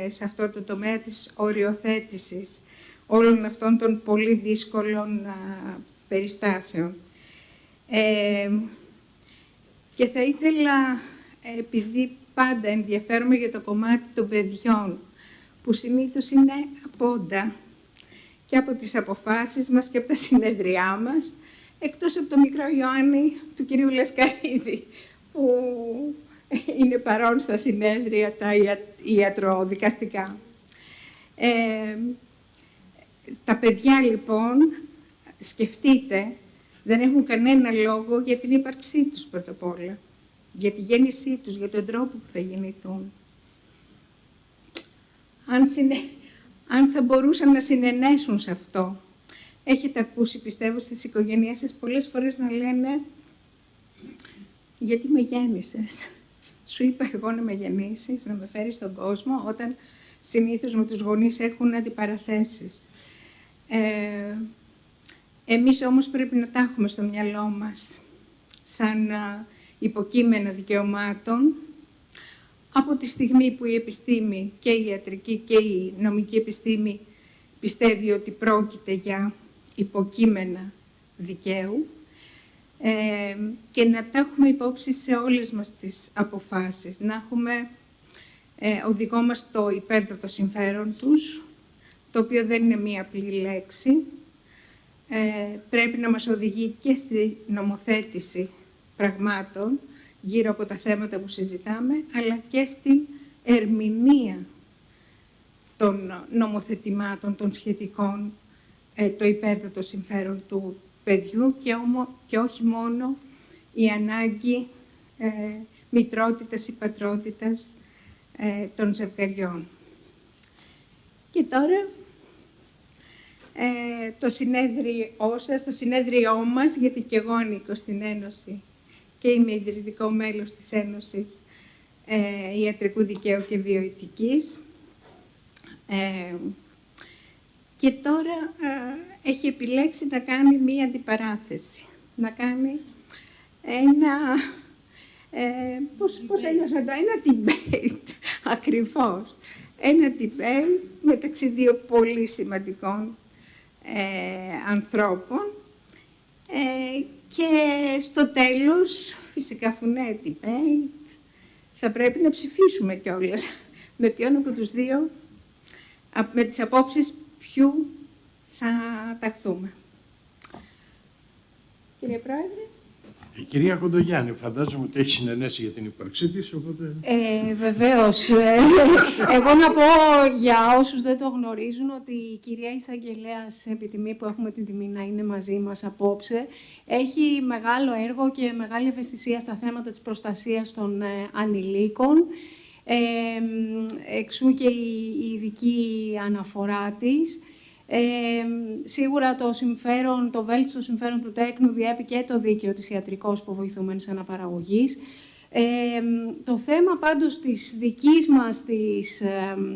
σε αυτό το τομέα της οριοθέτησης όλων αυτών των πολύ δύσκολων περιστάσεων. Και θα ήθελα, επειδή πάντα ενδιαφέρομαι για το κομμάτι των παιδιών, που συνήθως είναι απόντα και από τις αποφάσεις μας και από τα συνεδριά μας, εκτός από το μικρό Ιωάννη του κυρίου Λασκαρίδη, που είναι παρόν στα συνέδρια τα ιατροδικαστικά. Τα παιδιά, λοιπόν, σκεφτείτε, δεν έχουν κανένα λόγο για την ύπαρξή τους πρώτα απ' όλα, για τη γέννησή τους, για τον τρόπο που θα γεννηθούν. Αν θα μπορούσαν να συνενέσουν σε αυτό. Έχετε ακούσει, πιστεύω, στις οικογένειές σας πολλές φορές να λένε «Γιατί με γέννησες, σου είπα εγώ να με γεννήσεις, να με φέρεις στον κόσμο», όταν συνήθως με τους γονείς έχουν αντιπαραθέσεις. Εμείς όμως πρέπει να τα έχουμε στο μυαλό μας σαν υποκείμενα δικαιωμάτων, από τη στιγμή που η επιστήμη, και η ιατρική και η νομική επιστήμη, πιστεύει ότι πρόκειται για υποκείμενα δικαίου. και να τα έχουμε υπόψη σε όλες μας τις αποφάσεις. Να έχουμε οδηγό μας το υπέρτατο συμφέρον τους, το οποίο δεν είναι μία απλή λέξη. Πρέπει να μας οδηγεί και στη νομοθέτηση πραγμάτων γύρω από τα θέματα που συζητάμε, αλλά και στην ερμηνεία των νομοθετημάτων, των σχετικών, το υπέρτατο συμφέρον του παιδιού και όχι μόνο η ανάγκη μητρότητας ή πατρότητας των ζευγαριών. Και τώρα το συνέδριό μας, γιατί και εγώ ανήκω στην Ένωση και είμαι ιδρυτικό μέλος της Ένωσης Ιατρικού Δικαίου και Βιοηθικής. Και τώρα έχει επιλέξει να κάνει μία αντιπαράθεση, να κάνει ένα, πώς αλλιώς να το, ένα debate, ακριβώς. Ένα debate μεταξύ δύο πολύ σημαντικών ανθρώπων και στο τέλος, φυσικά αφού είναι debate, θα πρέπει να ψηφίσουμε κιόλας με ποιον από τους δύο, με τις απόψεις ποιου θα ταχθούμε. Κύριε Πρόεδρε. Η κυρία Κοντογιάννη, φαντάζομαι ότι έχει συνενέσει για την ύπαρξή της, οπότε... Βεβαίως. Εγώ να πω για όσους δεν το γνωρίζουν ότι η κυρία Εισαγγελέας, επιτιμή που έχουμε την τιμή να είναι μαζί μας απόψε, έχει μεγάλο έργο και μεγάλη ευαισθησία στα θέματα της προστασίας των ανηλίκων. Εξού και η ειδική αναφορά της. Σίγουρα το βέλτιστο συμφέρον του τέκνου διέπει και το δίκαιο της ιατρικώς υποβοηθούμενης αναπαραγωγής. Το θέμα πάντως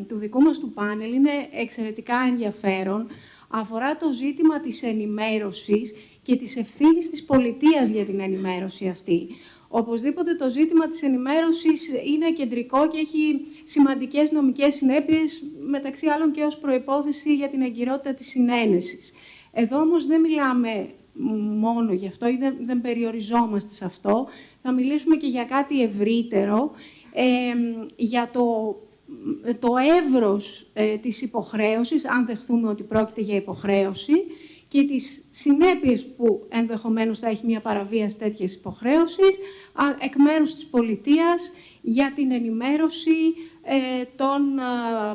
του δικού μας του πάνελ είναι εξαιρετικά ενδιαφέρον. Αφορά το ζήτημα της ενημέρωσης και της ευθύνης της πολιτείας για την ενημέρωση αυτή. Οπωσδήποτε το ζήτημα της ενημέρωσης είναι κεντρικό και έχει σημαντικές νομικές συνέπειες, μεταξύ άλλων και ως προϋπόθεση για την εγκυρότητα της συνένεσης. Εδώ όμως δεν μιλάμε μόνο γι' αυτό ή δεν περιοριζόμαστε σε αυτό. Θα μιλήσουμε και για κάτι ευρύτερο, για το εύρος της υποχρέωσης, αν δεχθούμε ότι πρόκειται για υποχρέωση, και τις συνέπειες που ενδεχομένως θα έχει μια παραβίαση τέτοιες υποχρέωσης εκ μέρους της πολιτείας για την ενημέρωση των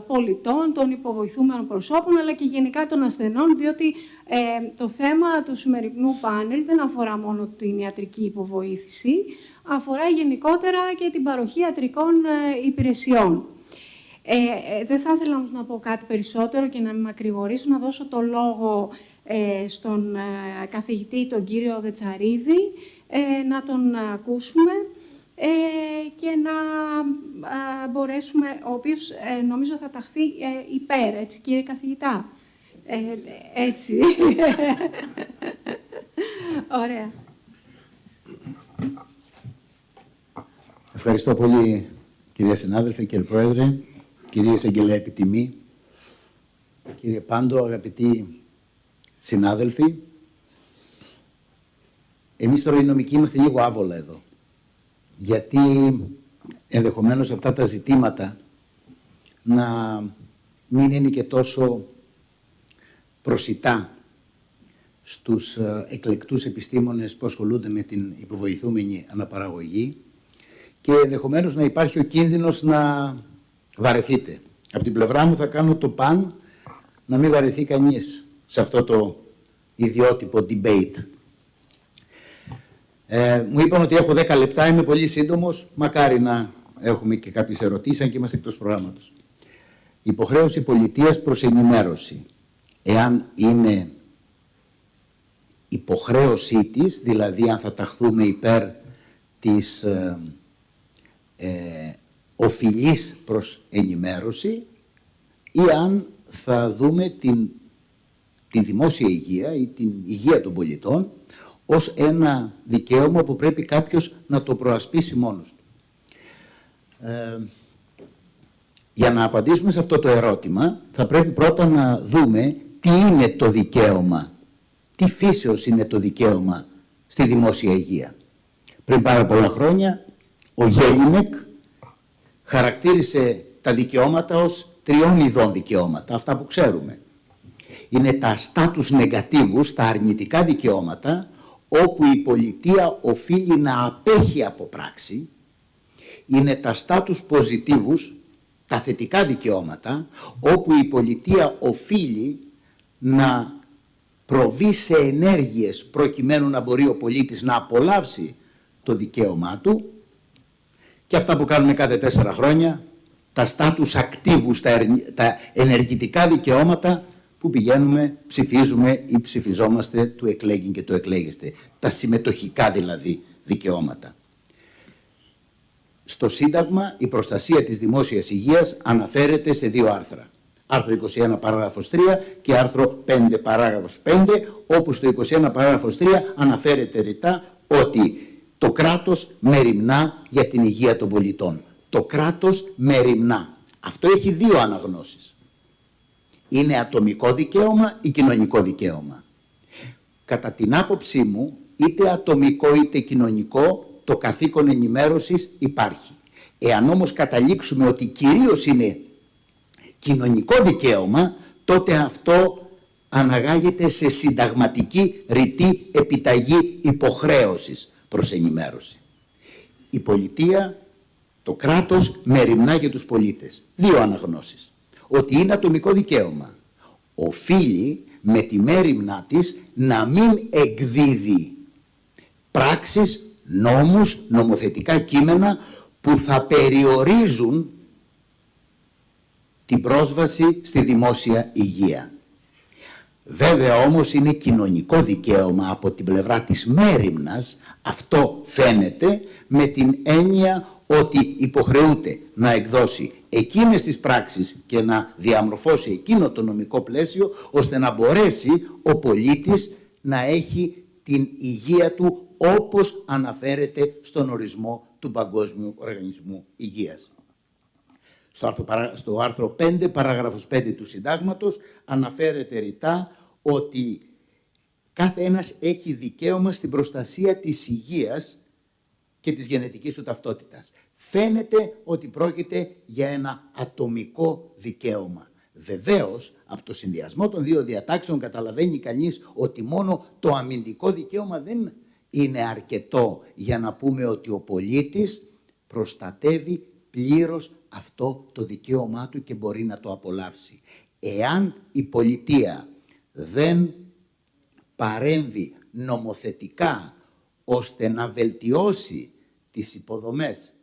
πολιτών, των υποβοηθούμενων προσώπων, αλλά και γενικά των ασθενών, διότι το θέμα του σημερινού πάνελ δεν αφορά μόνο την ιατρική υποβοήθηση, αφορά γενικότερα και την παροχή ιατρικών υπηρεσιών. Δεν θα ήθελα όμως να πω κάτι περισσότερο και να μην μακρηγορήσω, να δώσω το λόγο στον καθηγητή, τον κύριο Δετσαρίδη, να τον ακούσουμε και να μπορέσουμε, ο οποίος νομίζω θα ταχθεί υπέρ, έτσι κύριε καθηγητά. Έτσι. Ωραία. Ευχαριστώ πολύ κυρία συνάδελφε, κύριε Πρόεδρε, κυρία Εισαγγελέα Επιτιμή, κύριε Πάντο, αγαπητοί συνάδελφοι. Εμείς τώρα οι νομικοί είμαστε λίγο άβολα εδώ, γιατί ενδεχομένως αυτά τα ζητήματα να μην είναι και τόσο προσιτά στους εκλεκτούς επιστήμονες που ασχολούνται με την υποβοηθούμενη αναπαραγωγή και ενδεχομένως να υπάρχει ο κίνδυνος να βαρεθείτε. Από την πλευρά μου θα κάνω το παν να μην βαρεθεί κανείς σε αυτό το ιδιότυπο debate. Μου είπαν ότι έχω 10 λεπτά, είμαι πολύ σύντομος, μακάρι να έχουμε και κάποιες ερωτήσεις, αν και είμαστε εκτός προγράμματος. Υποχρέωση πολιτείας προς ενημέρωση. Εάν είναι υποχρέωσή της, δηλαδή αν θα ταχθούμε υπέρ της οφειλής προς ενημέρωση ή αν θα δούμε τη δημόσια υγεία ή την υγεία των πολιτών ως ένα δικαίωμα που πρέπει κάποιος να το προασπίσει μόνος του. Για να απαντήσουμε σε αυτό το ερώτημα θα πρέπει πρώτα να δούμε τι είναι το δικαίωμα, τι φύσεως είναι το δικαίωμα στη δημόσια υγεία. Πριν πάρα πολλά χρόνια, ο Γέλινεκ χαρακτήρισε τα δικαιώματα ως 3 ειδών δικαιώματα, αυτά που ξέρουμε. Είναι τα status negativus, τα αρνητικά δικαιώματα, όπου η πολιτεία οφείλει να απέχει από πράξη. Είναι τα status positivus, τα θετικά δικαιώματα, όπου η πολιτεία οφείλει να προβεί σε ενέργειες προκειμένου να μπορεί ο πολίτης να απολαύσει το δικαίωμά του. Και αυτά που κάνουμε κάθε 4 χρόνια, τα status activus, τα ενεργητικά δικαιώματα που πηγαίνουμε, ψηφίζουμε ή ψηφιζόμαστε, του εκλέγην και του εκλέγεστε. Τα συμμετοχικά δηλαδή δικαιώματα. Στο Σύνταγμα η προστασία της δημόσιας υγείας αναφέρεται σε 2 άρθρα. Άρθρο 21 παράγραφος 3 και άρθρο 5 παράγραφος 5, όπου στο 21 παράγραφος 3 αναφέρεται ρητά ότι το κράτος μεριμνά για την υγεία των πολιτών. Το κράτος μεριμνά. Αυτό έχει 2 αναγνώσεις. Είναι ατομικό δικαίωμα ή κοινωνικό δικαίωμα. Κατά την άποψή μου, είτε ατομικό είτε κοινωνικό, το καθήκον ενημέρωσης υπάρχει. Εάν όμως καταλήξουμε ότι κυρίως είναι κοινωνικό δικαίωμα, τότε αυτό αναγάγεται σε συνταγματική ρητή επιταγή υποχρέωσης προς ενημέρωση. Η πολιτεία, το κράτος μεριμνά για τους πολίτες. 2 αναγνώσεις. Ότι είναι ατομικό δικαίωμα. Οφείλει με τη μέριμνά της να μην εκδίδει πράξεις, νόμους, νομοθετικά κείμενα που θα περιορίζουν την πρόσβαση στη δημόσια υγεία. Βέβαια όμως είναι κοινωνικό δικαίωμα από την πλευρά της μέριμνας, αυτό φαίνεται με την έννοια ότι υποχρεούται να εκδώσει εκείνες τις πράξεις και να διαμορφώσει εκείνο το νομικό πλαίσιο, ώστε να μπορέσει ο πολίτης να έχει την υγεία του όπως αναφέρεται στον ορισμό του Παγκόσμιου Οργανισμού Υγείας. Στο άρθρο 5, παράγραφος 5 του Συντάγματος, αναφέρεται ρητά ότι κάθε ένας έχει δικαίωμα στην προστασία της υγείας και της γενετικής του ταυτότητας. Φαίνεται ότι πρόκειται για ένα ατομικό δικαίωμα. Βεβαίως, από το συνδυασμό των 2 διατάξεων καταλαβαίνει κανείς ότι μόνο το αμυντικό δικαίωμα δεν είναι αρκετό για να πούμε ότι ο πολίτης προστατεύει πλήρως αυτό το δικαίωμά του και μπορεί να το απολαύσει. Εάν η πολιτεία δεν παρέμβει νομοθετικά ώστε να βελτιώσει τις υποδομές,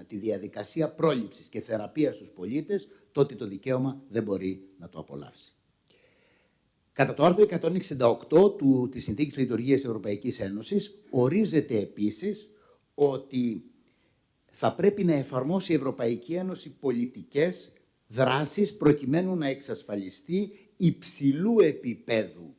τη διαδικασία πρόληψης και θεραπείας στους πολίτες, τότε το δικαίωμα δεν μπορεί να το απολαύσει. Κατά το άρθρο 168 της Συνθήκης Λειτουργίας Ευρωπαϊκής Ένωσης ορίζεται επίσης ότι θα πρέπει να εφαρμόσει η Ευρωπαϊκή Ένωση πολιτικές δράσεις προκειμένου να εξασφαλιστεί υψηλού επίπεδου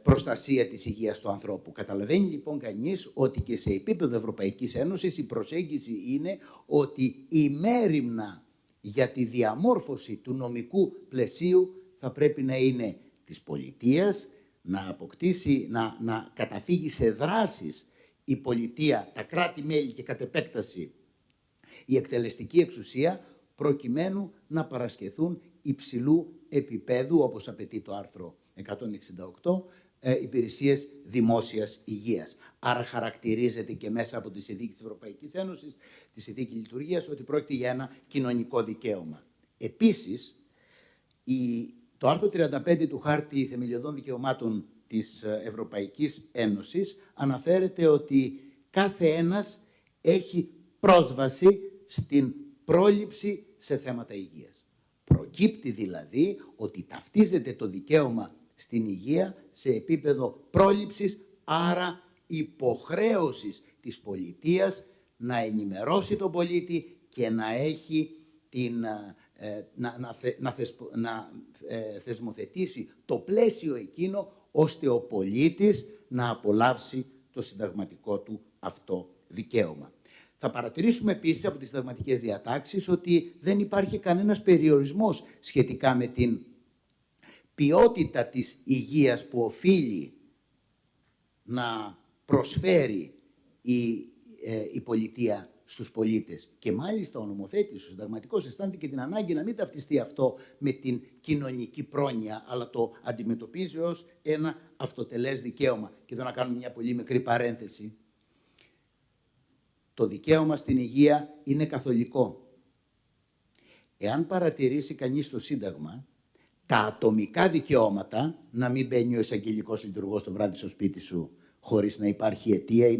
προστασία της υγείας του ανθρώπου. Καταλαβαίνει λοιπόν κανείς ότι και σε επίπεδο Ευρωπαϊκής Ένωσης η προσέγγιση είναι ότι η μέριμνα για τη διαμόρφωση του νομικού πλαισίου θα πρέπει να είναι της πολιτείας, να αποκτήσει, να καταφύγει σε δράσεις η πολιτεία, τα κράτη-μέλη και κατ' επέκταση η εκτελεστική εξουσία, προκειμένου να παρασχεθούν υψηλού επίπεδου, όπως απαιτεί το άρθρο 168, υπηρεσίες δημόσιας υγείας. Άρα χαρακτηρίζεται και μέσα από τη Συνθήκη της Ευρωπαϊκής Ένωσης, τη Συνθήκη Λειτουργίας, ότι πρόκειται για ένα κοινωνικό δικαίωμα. Επίσης, το άρθρο 35 του Χάρτη Θεμελιωδών Δικαιωμάτων της Ευρωπαϊκής Ένωσης αναφέρεται ότι κάθε ένας έχει πρόσβαση στην πρόληψη σε θέματα υγείας. Προκύπτει δηλαδή ότι ταυτίζεται το δικαίωμα στην υγεία σε επίπεδο πρόληψης, άρα υποχρέωσης της πολιτείας να ενημερώσει τον πολίτη και να έχει να θεσμοθετήσει το πλαίσιο εκείνο, ώστε ο πολίτης να απολαύσει το συνταγματικό του αυτό δικαίωμα. Θα παρατηρήσουμε επίσης από τις συνταγματικές διατάξεις ότι δεν υπάρχει κανένας περιορισμός σχετικά με την ποιότητα της υγείας που οφείλει να προσφέρει η πολιτεία στους πολίτες. Και μάλιστα ο νομοθέτης, ο συνταγματικός, αισθάνθηκε την ανάγκη να μην ταυτιστεί αυτό με την κοινωνική πρόνοια, αλλά το αντιμετωπίζει ως ένα αυτοτελές δικαίωμα. Και εδώ να κάνουμε μια πολύ μικρή παρένθεση. Το δικαίωμα στην υγεία είναι καθολικό. Εάν παρατηρήσει κανείς το Σύνταγμα, τα ατομικά δικαιώματα, να μην μπαίνει ο εισαγγελικός λειτουργός το βράδυ στο σπίτι σου χωρίς να υπάρχει αιτία ή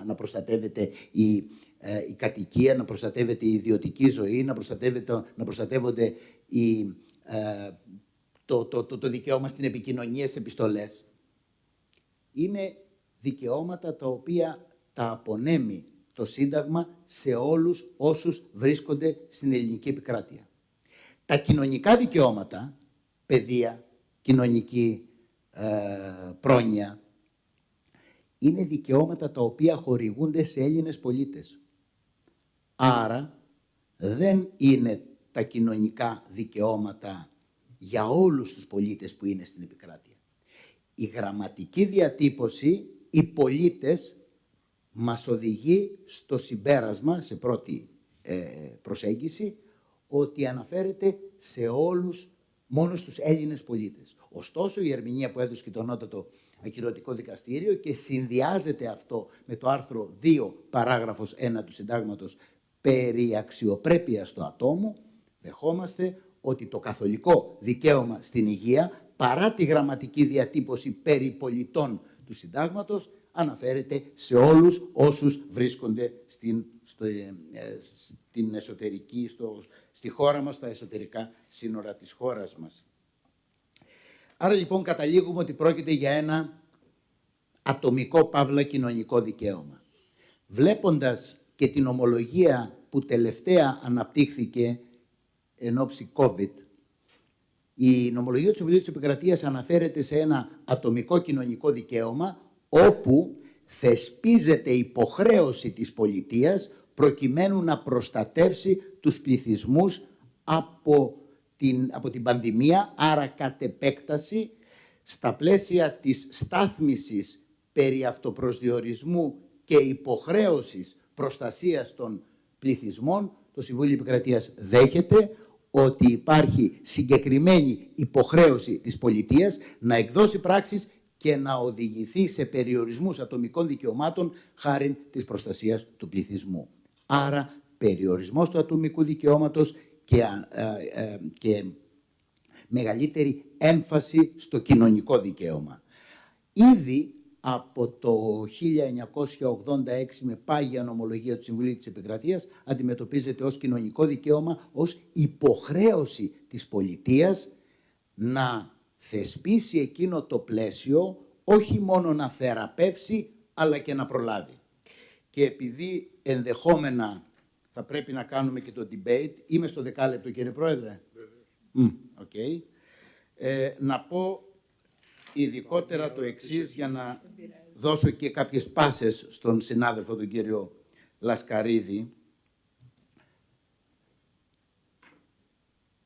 να προστατεύεται η κατοικία, να προστατεύεται η ιδιωτική ζωή, να προστατεύονται το δικαίωμα στην επικοινωνία, στις επιστολές. Είναι δικαιώματα τα οποία τα απονέμει το Σύνταγμα σε όλους όσους βρίσκονται στην ελληνική επικράτεια. Τα κοινωνικά δικαιώματα, παιδεία, κοινωνική πρόνοια, είναι δικαιώματα τα οποία χορηγούνται σε Έλληνες πολίτες. Άρα δεν είναι τα κοινωνικά δικαιώματα για όλους τους πολίτες που είναι στην επικράτεια. Η γραμματική διατύπωση, οι πολίτες, μας οδηγεί στο συμπέρασμα, σε πρώτη προσέγγιση, ότι αναφέρεται σε όλους, μόνο στους Έλληνες πολίτες. Ωστόσο, η ερμηνεία που έδωσε και το Ανώτατο Ακυρωτικό Δικαστήριο και συνδυάζεται αυτό με το άρθρο 2, παράγραφος 1 του Συντάγματος, περί αξιοπρέπειας του ατόμου, δεχόμαστε ότι το καθολικό δικαίωμα στην υγεία, παρά τη γραμματική διατύπωση περί πολιτών του Συντάγματος, αναφέρεται σε όλους όσους βρίσκονται στη χώρα μας, στα εσωτερικά σύνορα της χώρας μας. Άρα λοιπόν καταλήγουμε ότι πρόκειται για ένα ατομικό παύλα κοινωνικό δικαίωμα. Βλέποντας και την ομολογία που τελευταία αναπτύχθηκε εν ώψη COVID, η νομολογία του Συμβουλίου της Επικρατείας αναφέρεται σε ένα ατομικό κοινωνικό δικαίωμα όπου θεσπίζεται υποχρέωση της πολιτείας προκειμένου να προστατεύσει τους πληθυσμούς από την πανδημία, άρα κατ' επέκταση στα πλαίσια της στάθμισης περί αυτοπροσδιορισμού και υποχρέωσης προστασίας των πληθυσμών, το Συμβούλιο Επικρατείας δέχεται ότι υπάρχει συγκεκριμένη υποχρέωση της πολιτείας να εκδώσει πράξεις και να οδηγηθεί σε περιορισμούς ατομικών δικαιωμάτων χάριν της προστασίας του πληθυσμού. Άρα, περιορισμός του ατομικού δικαιώματος και μεγαλύτερη έμφαση στο κοινωνικό δικαίωμα. Ήδη από το 1986 με πάγια νομολογία του Συμβουλίου της Επικρατείας αντιμετωπίζεται ως κοινωνικό δικαίωμα, ως υποχρέωση της πολιτείας να θεσπίσει εκείνο το πλαίσιο, όχι μόνο να θεραπεύσει, αλλά και να προλάβει. Και επειδή ενδεχόμενα θα πρέπει να κάνουμε και το debate, είμαι στο δεκάλεπτο κύριε Πρόεδρε. Okay. Να πω ειδικότερα το εξής για να δώσω και κάποιες πάσες στον συνάδελφο τον κύριο Λασκαρίδη.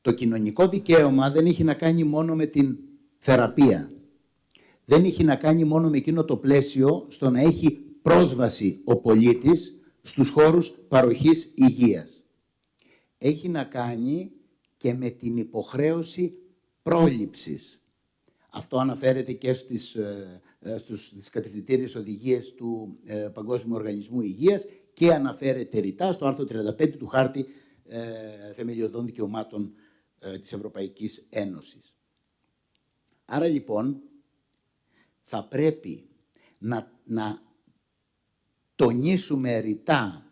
Το κοινωνικό δικαίωμα δεν έχει να κάνει μόνο με την θεραπεία. Δεν έχει να κάνει μόνο με εκείνο το πλαίσιο στο να έχει πρόσβαση ο πολίτης στους χώρους παροχής υγείας. Έχει να κάνει και με την υποχρέωση πρόληψης. Αυτό αναφέρεται και στις κατευθυντήριες οδηγίες του Παγκόσμιου Οργανισμού Υγείας και αναφέρεται ρητά στο άρθρο 35 του Χάρτη Θεμελιωδών Δικαιωμάτων της Ευρωπαϊκής Ένωσης. Άρα λοιπόν θα πρέπει να τονίσουμε ρητά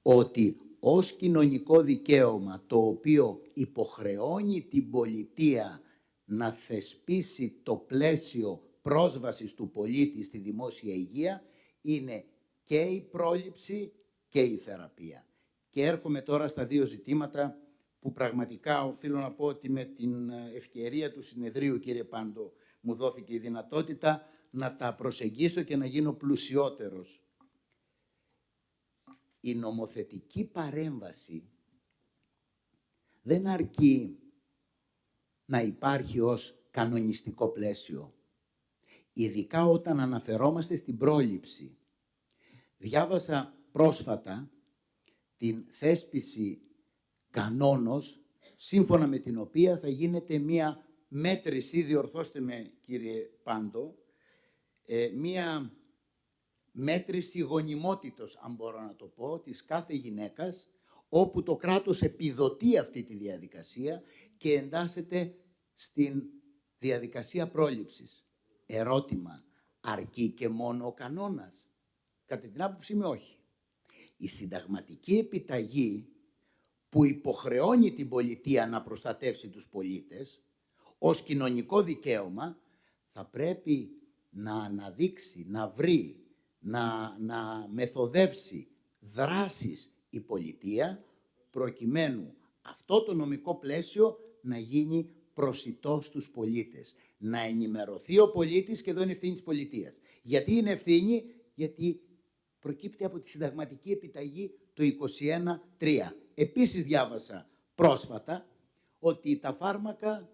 ότι ως κοινωνικό δικαίωμα το οποίο υποχρεώνει την πολιτεία να θεσπίσει το πλαίσιο πρόσβασης του πολίτη στη δημόσια υγεία είναι και η πρόληψη και η θεραπεία. Και έρχομαι τώρα στα δύο ζητήματα που πραγματικά οφείλω να πω ότι με την ευκαιρία του συνεδρίου, κύριε Πάντο, μου δόθηκε η δυνατότητα να τα προσεγγίσω και να γίνω πλουσιότερος. Η νομοθετική παρέμβαση δεν αρκεί να υπάρχει ως κανονιστικό πλαίσιο. ειδικά όταν αναφερόμαστε στην πρόληψη. Διάβασα πρόσφατα την θέσπιση κανόνος, σύμφωνα με την οποία θα γίνεται μία μέτρηση, διορθώστε με κύριε Πάντο, μία μέτρηση γονιμότητος, αν μπορώ να το πω, της κάθε γυναίκας, όπου το κράτος επιδοτεί αυτή τη διαδικασία και εντάσσεται στην διαδικασία πρόληψης. Ερώτημα, αρκεί και μόνο ο κανόνας? Κατά την άποψή μου όχι. Η συνταγματική επιταγή που υποχρεώνει την πολιτεία να προστατεύσει τους πολίτες ως κοινωνικό δικαίωμα θα πρέπει να αναδείξει, να βρει, να μεθοδεύσει δράσεις η πολιτεία προκειμένου αυτό το νομικό πλαίσιο να γίνει προσιτό στους πολίτες. Να ενημερωθεί ο πολίτης και εδώ είναι ευθύνη της πολιτείας. Γιατί είναι ευθύνη? Γιατί προκύπτει από τη συνταγματική επιταγή του 21.3. Επίσης διάβασα πρόσφατα ότι τα φάρμακα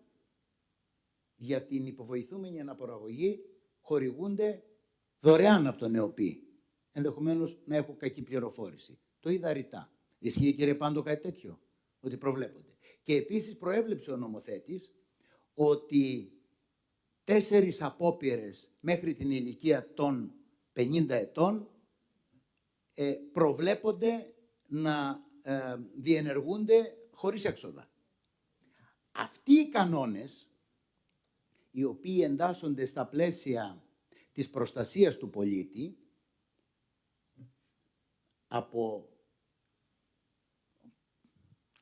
για την υποβοηθούμενη αναπαραγωγή χορηγούνται δωρεάν από τον ΕΟΠΗ. Ενδεχομένως να έχω κακή πληροφόρηση. Το είδα ρητά. Ισχύει κύριε Πάντο κάτι τέτοιο? Ότι προβλέπονται. Και επίσης προέβλεψε ο νομοθέτης ότι 4 απόπειρες μέχρι την ηλικία των 50 ετών προβλέπονται να διενεργούνται χωρίς έξοδα. Αυτοί οι κανόνες, οι οποίοι εντάσσονται στα πλαίσια της προστασίας του πολίτη από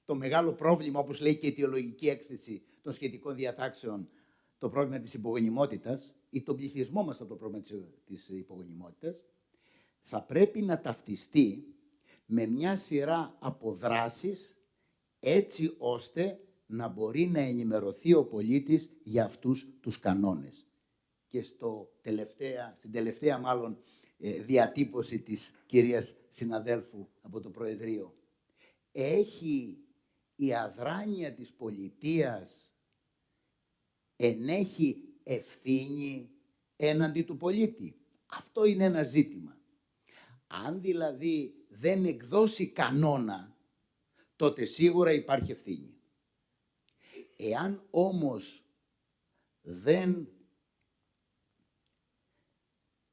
το μεγάλο πρόβλημα, όπως λέει και η αιτιολογική έκθεση των σχετικών διατάξεων, το πρόβλημα της υπογονιμότητας ή τον πληθυσμό μας από το πρόβλημα της υπογονιμότητας, θα πρέπει να ταυτιστεί με μια σειρά από δράσεις έτσι ώστε να μπορεί να ενημερωθεί ο πολίτης για αυτούς τους κανόνες. Και στην τελευταία μάλλον διατύπωση της κυρίας συναδέλφου από το Προεδρείο, έχει η αδράνεια της πολιτείας ενέχει ευθύνη έναντι του πολίτη? Αυτό είναι ένα ζήτημα. Αν δηλαδή δεν εκδώσει κανόνα, τότε σίγουρα υπάρχει ευθύνη. Εάν όμως δεν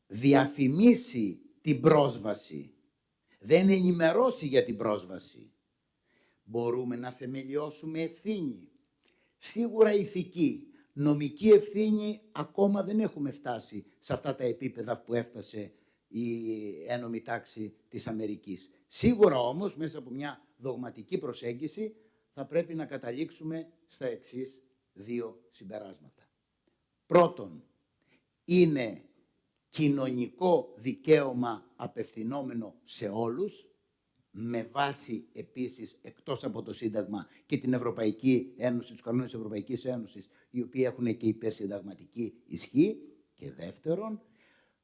διαφημίσει την πρόσβαση, δεν ενημερώσει για την πρόσβαση, μπορούμε να θεμελιώσουμε ευθύνη. Σίγουρα ηθική, νομική ευθύνη ακόμα δεν έχουμε φτάσει σε αυτά τα επίπεδα που έφτασε η ένομη τάξη της Αμερικής. Σίγουρα όμως μέσα από μια δογματική προσέγγιση θα πρέπει να καταλήξουμε στα εξής 2 συμπεράσματα. Πρώτον, είναι κοινωνικό δικαίωμα απευθυνόμενο σε όλους, με βάση επίσης εκτός από το Σύνταγμα και την Ευρωπαϊκή Ένωση, τους κανόνες της Ευρωπαϊκής Ένωσης, οι οποίοι έχουν και υπερσυνταγματική ισχύ. Και δεύτερον,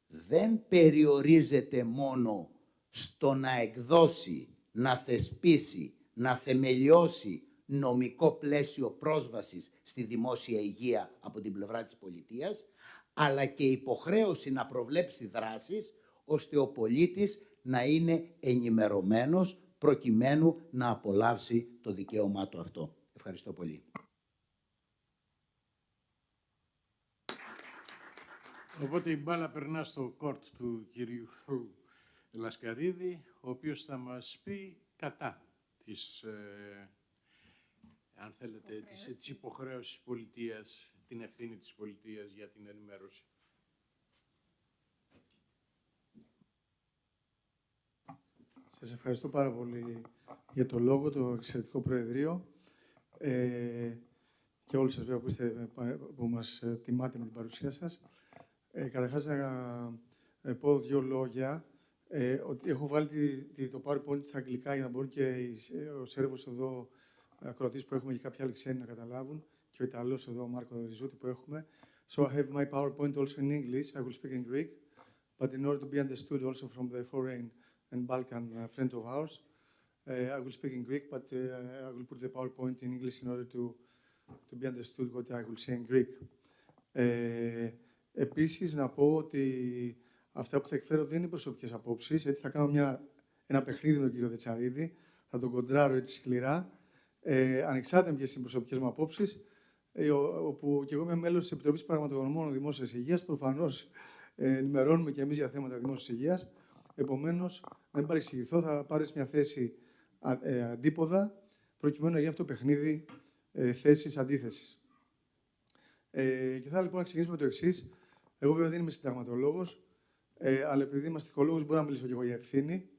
δεν περιορίζεται μόνο στο να εκδώσει, να θεσπίσει, να θεμελιώσει νομικό πλαίσιο πρόσβασης στη δημόσια υγεία από την πλευρά της πολιτείας, αλλά και υποχρέωση να προβλέψει δράσεις ώστε ο πολίτης να είναι ενημερωμένος προκειμένου να απολαύσει το δικαίωμά του αυτό. Ευχαριστώ πολύ. Οπότε η μπάλα περνά στο κόρτ του κυρίου Λασκαρίδη, ο οποίος θα μας πει κατά της, αν θέλετε, της υποχρέωσης της πολιτείας, την ευθύνη της πολιτείας για την ενημέρωση. Σας ευχαριστώ πάρα πολύ για το λόγο, το εξαιρετικό Προεδρείο και όλους σας βέβαια που μας τιμάτε με την παρουσία σας. Καταρχάς να πω 2 λόγια. Ότι έχω βάλει το PowerPoint στα αγγλικά για να μπορούν και ο Σέρβος εδώ, ακροατής που έχουμε και κάποιοι άλλοι ξένοι να καταλάβουν, και ο Ιταλός εδώ, ο Μάρκο Ριζούτη που έχουμε. So I have my PowerPoint also in English. I will speak in Greek, but in order to be understood also from the foreign and Balkan friend of ours, I will speak in Greek, but I will put the PowerPoint in English in order to be understood what I will say in Greek. Επίσης, να πω ότι αυτά που θα εκφέρω δεν είναι προσωπικές απόψεις. Έτσι, θα κάνω ένα παιχνίδι με τον κύριο Δετσαρίδη. Θα τον κοντράρω έτσι σκληρά. Ανεξάρτητα ποιες είναι οι προσωπικές μου απόψεις, όπου και εγώ είμαι μέλος της Επιτροπής Πραγματογνωμόνων Δημόσιας Υγείας. Προφανώς ενημερώνουμε και εμείς για θέματα δημόσιας υγείας. Επομένως, να μην παρεξηγηθώ, θα πάρω μια θέση αντίποδα, προκειμένου να γίνει αυτό το παιχνίδι θέσης-αντίθεσης. Και θα λοιπόν να ξεκινήσουμε με το εξής. Εγώ βέβαια δεν είμαι συνταγματολόγος, αλλά επειδή είμαι αστικολόγος μπορώ να μιλήσω και εγώ για ευθύνη.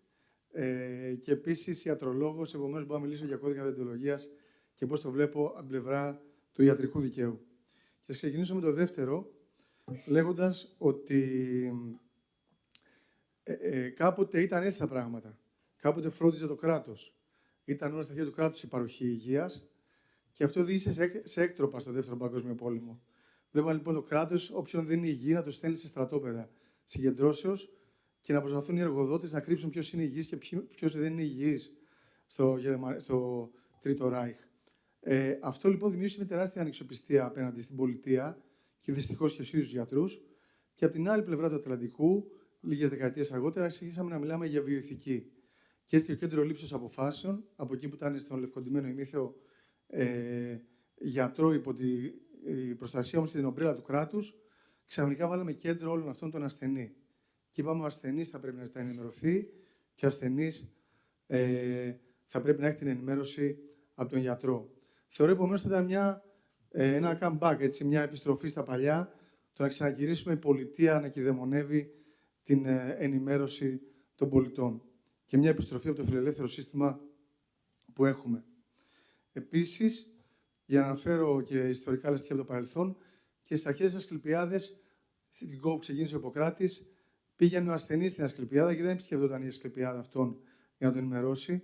Και επίσης ιατρολόγος, επομένως μπορώ να μιλήσω για κώδικα δεοντολογίας και πώς το βλέπω από την πλευρά του ιατρικού δικαίου. Και θα ξεκινήσω με το δεύτερο, λέγοντας ότι κάποτε ήταν έτσι τα πράγματα. Κάποτε φρόντιζε το κράτος. Ήταν όλα στα χέρια του κράτους η παροχή υγείας και αυτό οδήγησε σε έκτροπα στο Δεύτερο Παγκόσμιο Πόλεμο. Βλέπαμε λοιπόν το κράτος, όποιον δεν είναι υγιή, να το στέλνει σε στρατόπεδα συγκεντρώσεως και να προσπαθούν οι εργοδότες να κρύψουν ποιος είναι υγιής και ποιος δεν είναι υγιής στο Τρίτο Ράιχ. Αυτό λοιπόν δημιούργησε μια τεράστια ανεξιοπιστία απέναντι στην πολιτεία και δυστυχώς και στους ίδιους γιατρούς. Και από την άλλη πλευρά του Ατλαντικού, λίγες δεκαετίες αργότερα, αρχίσαμε να μιλάμε για βιοηθική. Και στο κέντρο λήψης αποφάσεων, από εκεί που ήταν στον λευκοντυμένο ημίθεο γιατρό υπό την προστασία όμως και την ομπρέλα του κράτους, ξαφνικά βάλαμε κέντρο όλων αυτών τον ασθενή. Και είπαμε ο ασθενής θα πρέπει να ενημερωθεί και ο ασθενής θα πρέπει να έχει την ενημέρωση από τον γιατρό. Θεωρώ επομένως ότι ήταν ένα comeback, έτσι, μια επιστροφή στα παλιά, το να ξαναγυρίσουμε η πολιτεία να κηδεμονεύει την ενημέρωση των πολιτών. Και μια επιστροφή από το φιλελεύθερο σύστημα που έχουμε. Επίσης, για να αναφέρω και ιστορικά στοιχεία από το παρελθόν, και στις αρχές της Ασκληπιάδες, στην κόπο που ξεκίνησε ο Ιπποκράτης, πήγαινε ο ασθενής στην Ασκληπιάδα και δεν επισκεφτόταν η Ασκληπιάδα αυτόν για να τον ενημερώσει.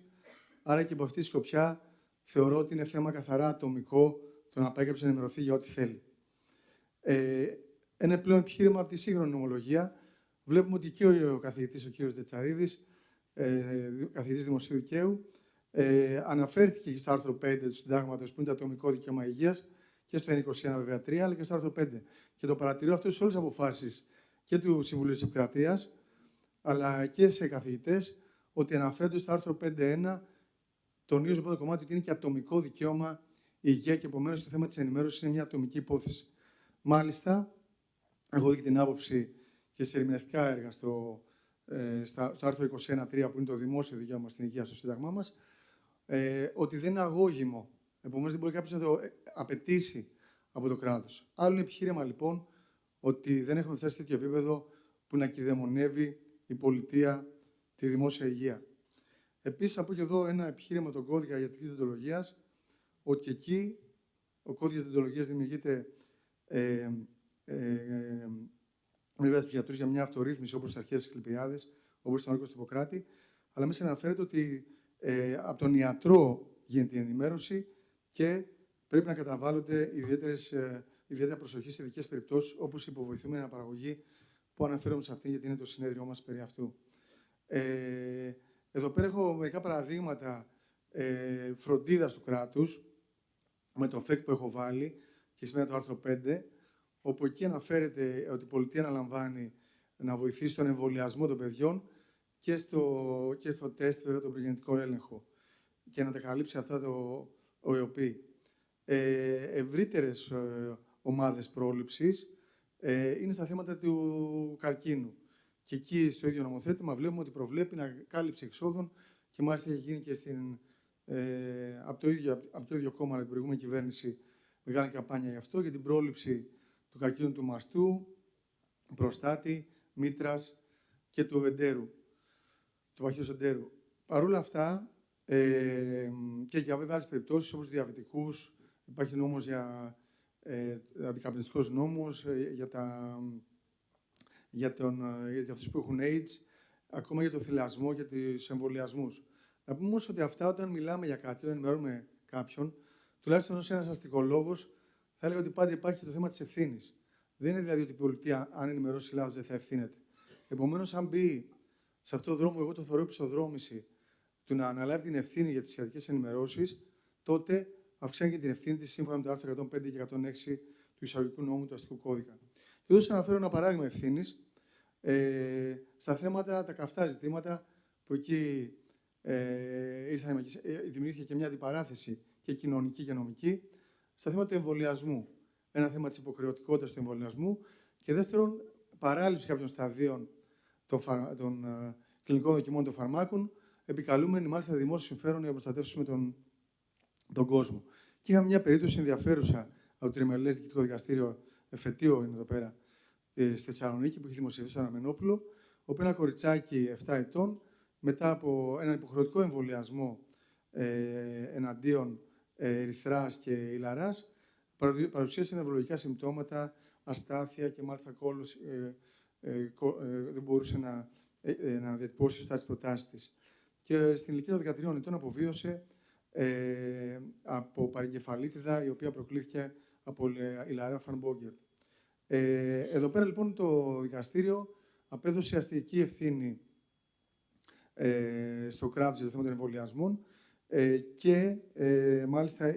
Άρα και από αυτή τη σκοπιά θεωρώ ότι είναι θέμα καθαρά ατομικό το να πάει κάποιος να ενημερωθεί για ό,τι θέλει. Ένα πλέον επιχείρημα από τη σύγχρονη νομολογία. Βλέπουμε ότι και ο καθηγητής, ο κ. Δετσαρίδης, καθηγητής Δημοσίου Δικαίου, αναφέρθηκε και στο άρθρο 5 του Συντάγματος, που είναι το ατομικό δικαίωμα υγείας, και στο 21 βέβαια 3, αλλά και στο άρθρο 5. Και το παρατηρώ αυτό σε όλες τις αποφάσεις και του Συμβουλίου της Επικρατείας, αλλά και σε καθηγητές, ότι αναφέρονται στο άρθρο 5.1, τονίζω το πρώτο κομμάτι ότι είναι και ατομικό δικαίωμα η υγεία και επομένως το θέμα της ενημέρωσης είναι μια ατομική υπόθεση. Μάλιστα, έχω δει και την άποψη και σε ερμηνευτικά έργα στο άρθρο 21.3, που είναι το δημόσιο δικαίωμα στην υγεία στο Σύνταγμά μας, ότι δεν είναι αγώγιμο. Επομένως, δεν μπορεί κάποιος να το απαιτήσει από το κράτος. Άλλο είναι επιχείρημα, λοιπόν, ότι δεν έχουμε φτάσει σε τέτοιο επίπεδο που να κηδεμονεύει η πολιτεία τη δημόσια υγεία. Επίσης, θα πω και εδώ ένα επιχείρημα τον κώδικα ιατρικής δεοντολογίας, ότι και εκεί ο κώδικας δεοντολογίας δημιουργείται βέβαια στους γιατρούς για μια αυτορύθμιση όπως στις αρχές της Ασκληπιάδες, όπως στον όρκο του Ιπποκράτη, αλλά μέσα αναφέρεται ότι από τον ιατρό γίνεται η ενημέρωση και πρέπει να καταβάλλονται ιδιαίτερα προσοχή σε ειδικές περιπτώσεις, όπως η υποβοηθούμενη αναπαραγωγή, που αναφέρομαι σε αυτήν γιατί είναι το συνέδριό μας περί αυτού. Εδώ πέρα έχω μερικά παραδείγματα φροντίδας του κράτους, με το ΦΕΚ που έχω βάλει και σήμερα το άρθρο 5, όπου εκεί αναφέρεται ότι η πολιτεία αναλαμβάνει να βοηθήσει στον εμβολιασμό των παιδιών και στο τεστ, βέβαια, τον προγεννητικό έλεγχο και να τα καλύψει αυτά ο ΕΟΠΗ. Ευρύτερες ομάδες πρόληψης είναι στα θέματα του καρκίνου. Και εκεί στο ίδιο νομοθέτημα βλέπουμε ότι προβλέπει κάλυψη εξόδων και μάλιστα έχει γίνει και από το ίδιο κόμμα, την προηγούμενη κυβέρνηση, μεγάλη καμπάνια γι' αυτό, για την πρόληψη του καρκίνου του μαστού, προστάτη, μήτρας και του εντέρου, του παχαίου εντέρου. Παρ' όλα αυτά, και για βέβαια άλλες περιπτώσεις, όπως διαβητικούς, υπάρχει νόμος αντικαπνιστικός νόμος, για αυτούς που έχουν AIDS, ακόμα για το θυλασμό και τους εμβολιασμούς. Να πούμε όμως ότι αυτά, όταν μιλάμε για κάτι, όταν ενημερώνουμε κάποιον, τουλάχιστον ως ένας αστικολόγος, θα έλεγα ότι πάντα υπάρχει το θέμα της ευθύνης. Δεν είναι δηλαδή ότι η πολιτεία, αν ενημερώσει λάθος, δεν θα ευθύνεται. Επομένως, αν μπει σε αυτό το δρόμο, εγώ το θεωρώ επισοδρόμηση του να αναλάβει την ευθύνη για τις σχετικές ενημερώσεις, τότε αυξάνει και την ευθύνη της σύμφωνα με το άρθρο 105 και 106 του Εισαγωγικού Νόμου του Αστικού Κώδικα. Και εδώ σας αναφέρω ένα παράδειγμα ευθύνης στα θέματα, τα καυτά ζητήματα που εκεί δημιουργήθηκε και μια αντιπαράθεση και κοινωνική και νομική, στα θέματα του εμβολιασμού. Ένα θέμα της υποχρεωτικότητας του εμβολιασμού και δεύτερον, παράληψη κάποιων σταδίων των κλινικών δοκιμών των φαρμάκων, επικαλούμενοι μάλιστα δημόσιο συμφέρον για να προστατεύσουμε τον κόσμο. Και είχαμε μια περίπτωση ενδιαφέρουσα από το Τριμελές Διοικητικό Δικαστήριο, εφετείο είναι εδώ πέρα, στη Θεσσαλονίκη, που έχει δημοσιευθεί στο Αναμενόπουλο, όπου ένα κοριτσάκι 7 ετών, μετά από έναν υποχρεωτικό εμβολιασμό εναντίον ερυθράς και ηλαράς, παρουσίασε νευρολογικά συμπτώματα, αστάθεια και μάλιστα κόλος, δεν μπορούσε να διατυπώσει σωστά τις προτάσεις της. Και στην ηλικία των 13 ετών αποβίωσε από παρεγκεφαλίτιδα, η οποία προκλήθηκε από ηλαρά Φανμπόγκερ. Εδώ πέρα λοιπόν το δικαστήριο απέδωσε αστική ευθύνη στο κράτος για το θέμα των εμβολιασμών και μάλιστα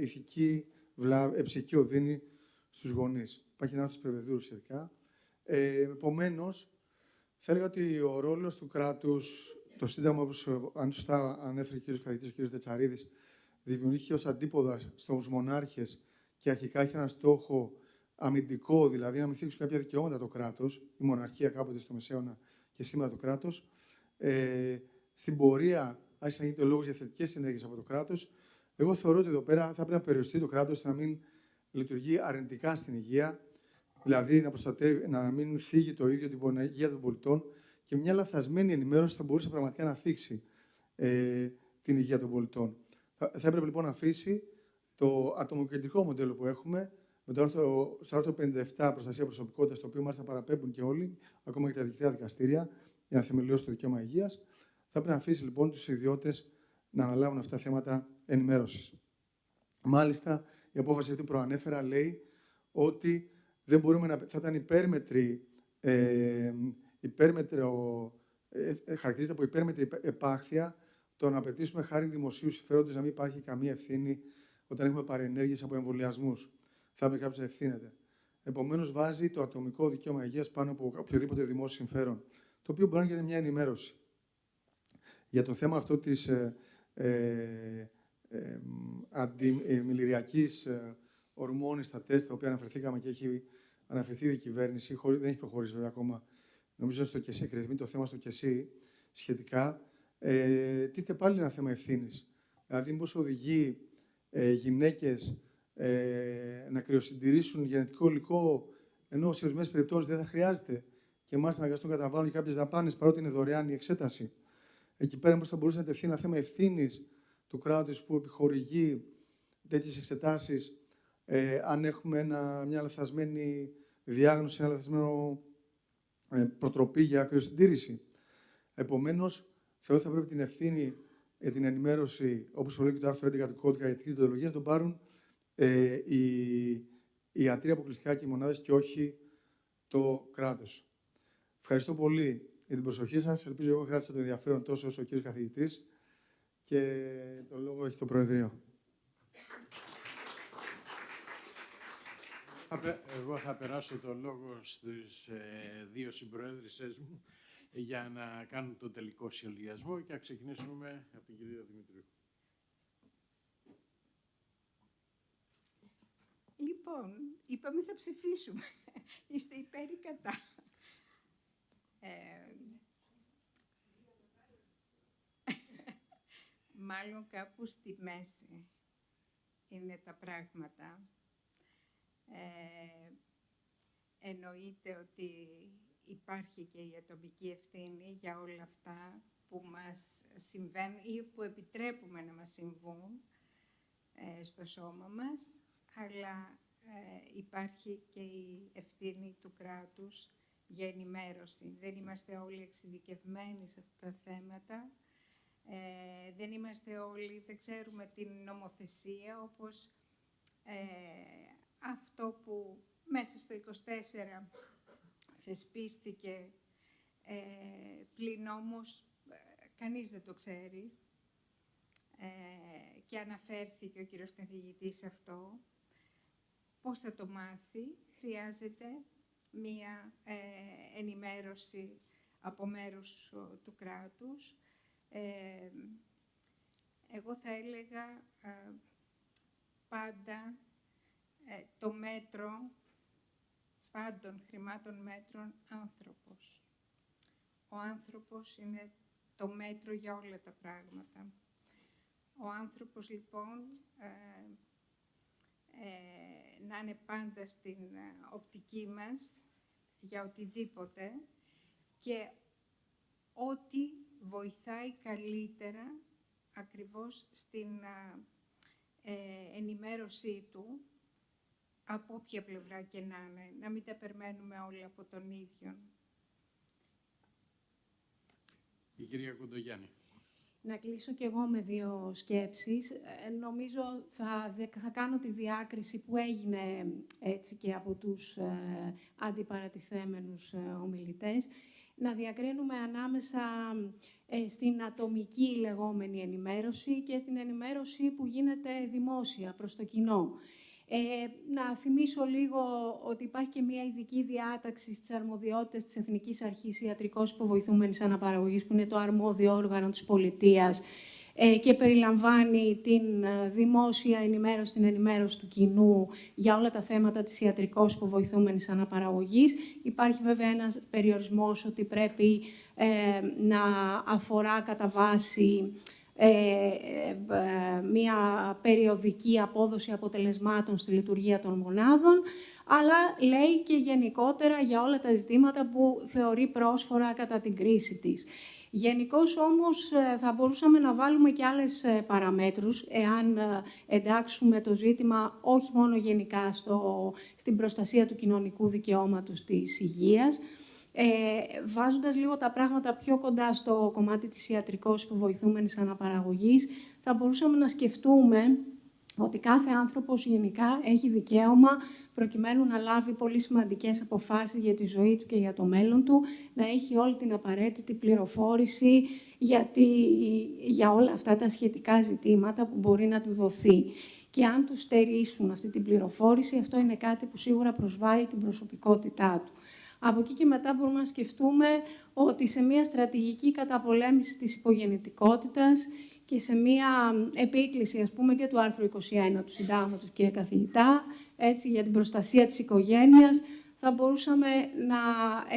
ψυχική οδύνη στους γονείς. Υπάρχει ένα άρθρο του Πρεβεδούρου σχετικά. Επομένως, θα έλεγα ότι ο ρόλος του κράτους, το Σύνταγμα, όπως αν σωστά ανέφερε ο κ. καθηγητής, ο κ. Τετσαρίδης, δημιουργήθηκε ως αντίποδα στους μονάρχες και αρχικά είχε ένα στόχο αμυντικό, δηλαδή να μην θίξουν κάποια δικαιώματα το κράτος, η μοναρχία κάποτε στο Μεσαίωνα και σήμερα το κράτος. Στην πορεία άρχισε να γίνεται λόγος για θετικές ενέργειες από το κράτος. Εγώ θεωρώ ότι εδώ πέρα θα πρέπει να περιοριστεί το κράτος να μην λειτουργεί αρνητικά στην υγεία, δηλαδή να μην θίγει το ίδιο την υγεία των πολιτών και μια λαθασμένη ενημέρωση θα μπορούσε πραγματικά να θίξει την υγεία των πολιτών. Θα έπρεπε λοιπόν να αφήσει το ατομοκεντρικό μοντέλο που έχουμε, στο άρθρο 57 προστασία προσωπικότητας, το οποίο μάλιστα παραπέμπουν και όλοι, ακόμα και τα διοικητικά δικαστήρια, για να θεμελιώσει το δικαίωμα υγείας. Θα πρέπει να αφήσει λοιπόν τους ιδιώτες να αναλάβουν αυτά τα θέματα ενημέρωσης. Μάλιστα, η απόφαση αυτή που προανέφερα λέει ότι δεν μπορούμε θα ήταν χαρακτηρίζεται από υπέρμετρη επάχθεια το να απαιτήσουμε χάρη δημοσίου συμφέροντος να μην υπάρχει καμία ευθύνη όταν έχουμε παρενέργειες από εμβολιασμούς. Θα έπρεπε κάποιος να ευθύνεται. Επομένως, βάζει το ατομικό δικαίωμα υγείας πάνω από οποιοδήποτε δημόσιο συμφέρον, το οποίο μπορεί να γίνει μια ενημέρωση. Για το θέμα αυτό της αντιμιληριακής ορμόνης στα τεστ, τα οποία αναφερθήκαμε και έχει αναφερθεί η κυβέρνηση, δεν έχει προχωρήσει βέβαια ακόμα, νομίζω στο ΚΕΣΥ, εκκρεμεί το θέμα στο ΚΕΣΥ σχετικά, τίθεται πάλι ένα θέμα ευθύνης. Δηλαδή, μήπως οδηγεί γυναίκες να κρυοσυντηρήσουν γενετικό υλικό, ενώ σε ορισμένες περιπτώσεις δεν θα χρειάζεται και μάλιστα να αναγκαστούν να καταβάλουν και κάποιες δαπάνες, παρότι είναι δωρεάν η εξέταση. Εκεί πέρα όμως θα μπορούσε να τεθεί ένα θέμα ευθύνης του κράτους που επιχορηγεί τέτοιες εξετάσεις, αν έχουμε μια λαθασμένη διάγνωση, ένα λαθασμένο προτροπή για κρυοσυντήρηση. Επομένως, θεωρώ ότι θα πρέπει την ευθύνη για την ενημέρωση, όπως προβλέπει το άρθρο 11 του Κώδικα Ιατρικής Δεοντολογίας, τον πάρουν οι ιατροί αποκλειστικά και οι μονάδες και όχι το κράτος. Ευχαριστώ πολύ για την προσοχή σας. Ελπίζω εγώ κράτησα το ενδιαφέρον τόσο όσο ο κύριος καθηγητής και το λόγο έχει το Προεδρείο. Εγώ θα περάσω το λόγο στους δύο συμπροέδρισσες μου για να κάνουν το τελικό σχολιασμό και να ξεκινήσουμε από την κυρία Δημητρίου. Λοιπόν, είπαμε θα ψηφίσουμε. Είστε υπέρ ή κατά? Μάλλον κάπου στη μέση είναι τα πράγματα. Εννοείται ότι υπάρχει και η ατομική ευθύνη για όλα αυτά που μας συμβαίνουν ή που επιτρέπουμε να μας συμβούν στο σώμα μας, αλλά υπάρχει και η ευθύνη του κράτους για ενημέρωση. Δεν είμαστε όλοι εξειδικευμένοι σε αυτά τα θέματα. Δεν είμαστε όλοι, δεν ξέρουμε την νομοθεσία, όπως αυτό που μέσα στο 24 θεσπίστηκε, πλην όμως κανείς δεν το ξέρει και αναφέρθηκε ο κύριος καθηγητής αυτό. Πώς θα το μάθει? Χρειάζεται μία ενημέρωση από μέρους του κράτους. Εγώ θα έλεγα πάντα το μέτρο, πάντων χρημάτων μέτρων, άνθρωπος. Ο άνθρωπος είναι το μέτρο για όλα τα πράγματα. Ο άνθρωπος, λοιπόν, να είναι πάντα στην οπτική μας για οτιδήποτε και ό,τι βοηθάει καλύτερα ακριβώς στην ενημέρωσή του, από όποια πλευρά και να είναι, να μην τα περιμένουμε όλα από τον ίδιο. Η κυρία Κοντογιάννη. Να κλείσω κι εγώ με δύο σκέψεις. Νομίζω θα κάνω τη διάκριση που έγινε έτσι και από τους αντιπαρατηθέμενους ομιλητές. Να διακρίνουμε ανάμεσα στην ατομική λεγόμενη ενημέρωση και στην ενημέρωση που γίνεται δημόσια προς το κοινό. Να θυμίσω λίγο ότι υπάρχει και μια ειδική διάταξη στις αρμοδιότητες της Εθνικής Αρχής Ιατρικώς Υποβοηθούμενης Αναπαραγωγής, που είναι το αρμόδιο όργανο της πολιτείας και περιλαμβάνει την δημόσια ενημέρωση, την ενημέρωση του κοινού για όλα τα θέματα της ιατρικώς υποβοηθούμενης αναπαραγωγής. Υπάρχει βέβαια ένας περιορισμός ότι πρέπει να αφορά κατά βάση μια περιοδική απόδοση αποτελεσμάτων στη λειτουργία των μονάδων, αλλά λέει και γενικότερα για όλα τα ζητήματα που θεωρεί πρόσφορα κατά την κρίση της. Γενικώς όμως θα μπορούσαμε να βάλουμε και άλλες παραμέτρους, εάν εντάξουμε το ζήτημα όχι μόνο γενικά στην προστασία του κοινωνικού δικαιώματος της υγείας, βάζοντας λίγο τα πράγματα πιο κοντά στο κομμάτι της ιατρικώς υποβοηθούμενης αναπαραγωγής, θα μπορούσαμε να σκεφτούμε ότι κάθε άνθρωπος γενικά έχει δικαίωμα, προκειμένου να λάβει πολύ σημαντικές αποφάσεις για τη ζωή του και για το μέλλον του, να έχει όλη την απαραίτητη πληροφόρηση για όλα αυτά τα σχετικά ζητήματα που μπορεί να του δοθεί. Και αν του στερήσουν αυτή την πληροφόρηση, αυτό είναι κάτι που σίγουρα προσβάλλει την προσωπικότητά του. Από εκεί και μετά μπορούμε να σκεφτούμε ότι σε μια στρατηγική καταπολέμηση της υπογεννητικότητας και σε μια επίκληση, ας πούμε, και του άρθρου 21 του Συντάγματος, κύριε καθηγητά, έτσι, για την προστασία της οικογένειας, θα μπορούσαμε να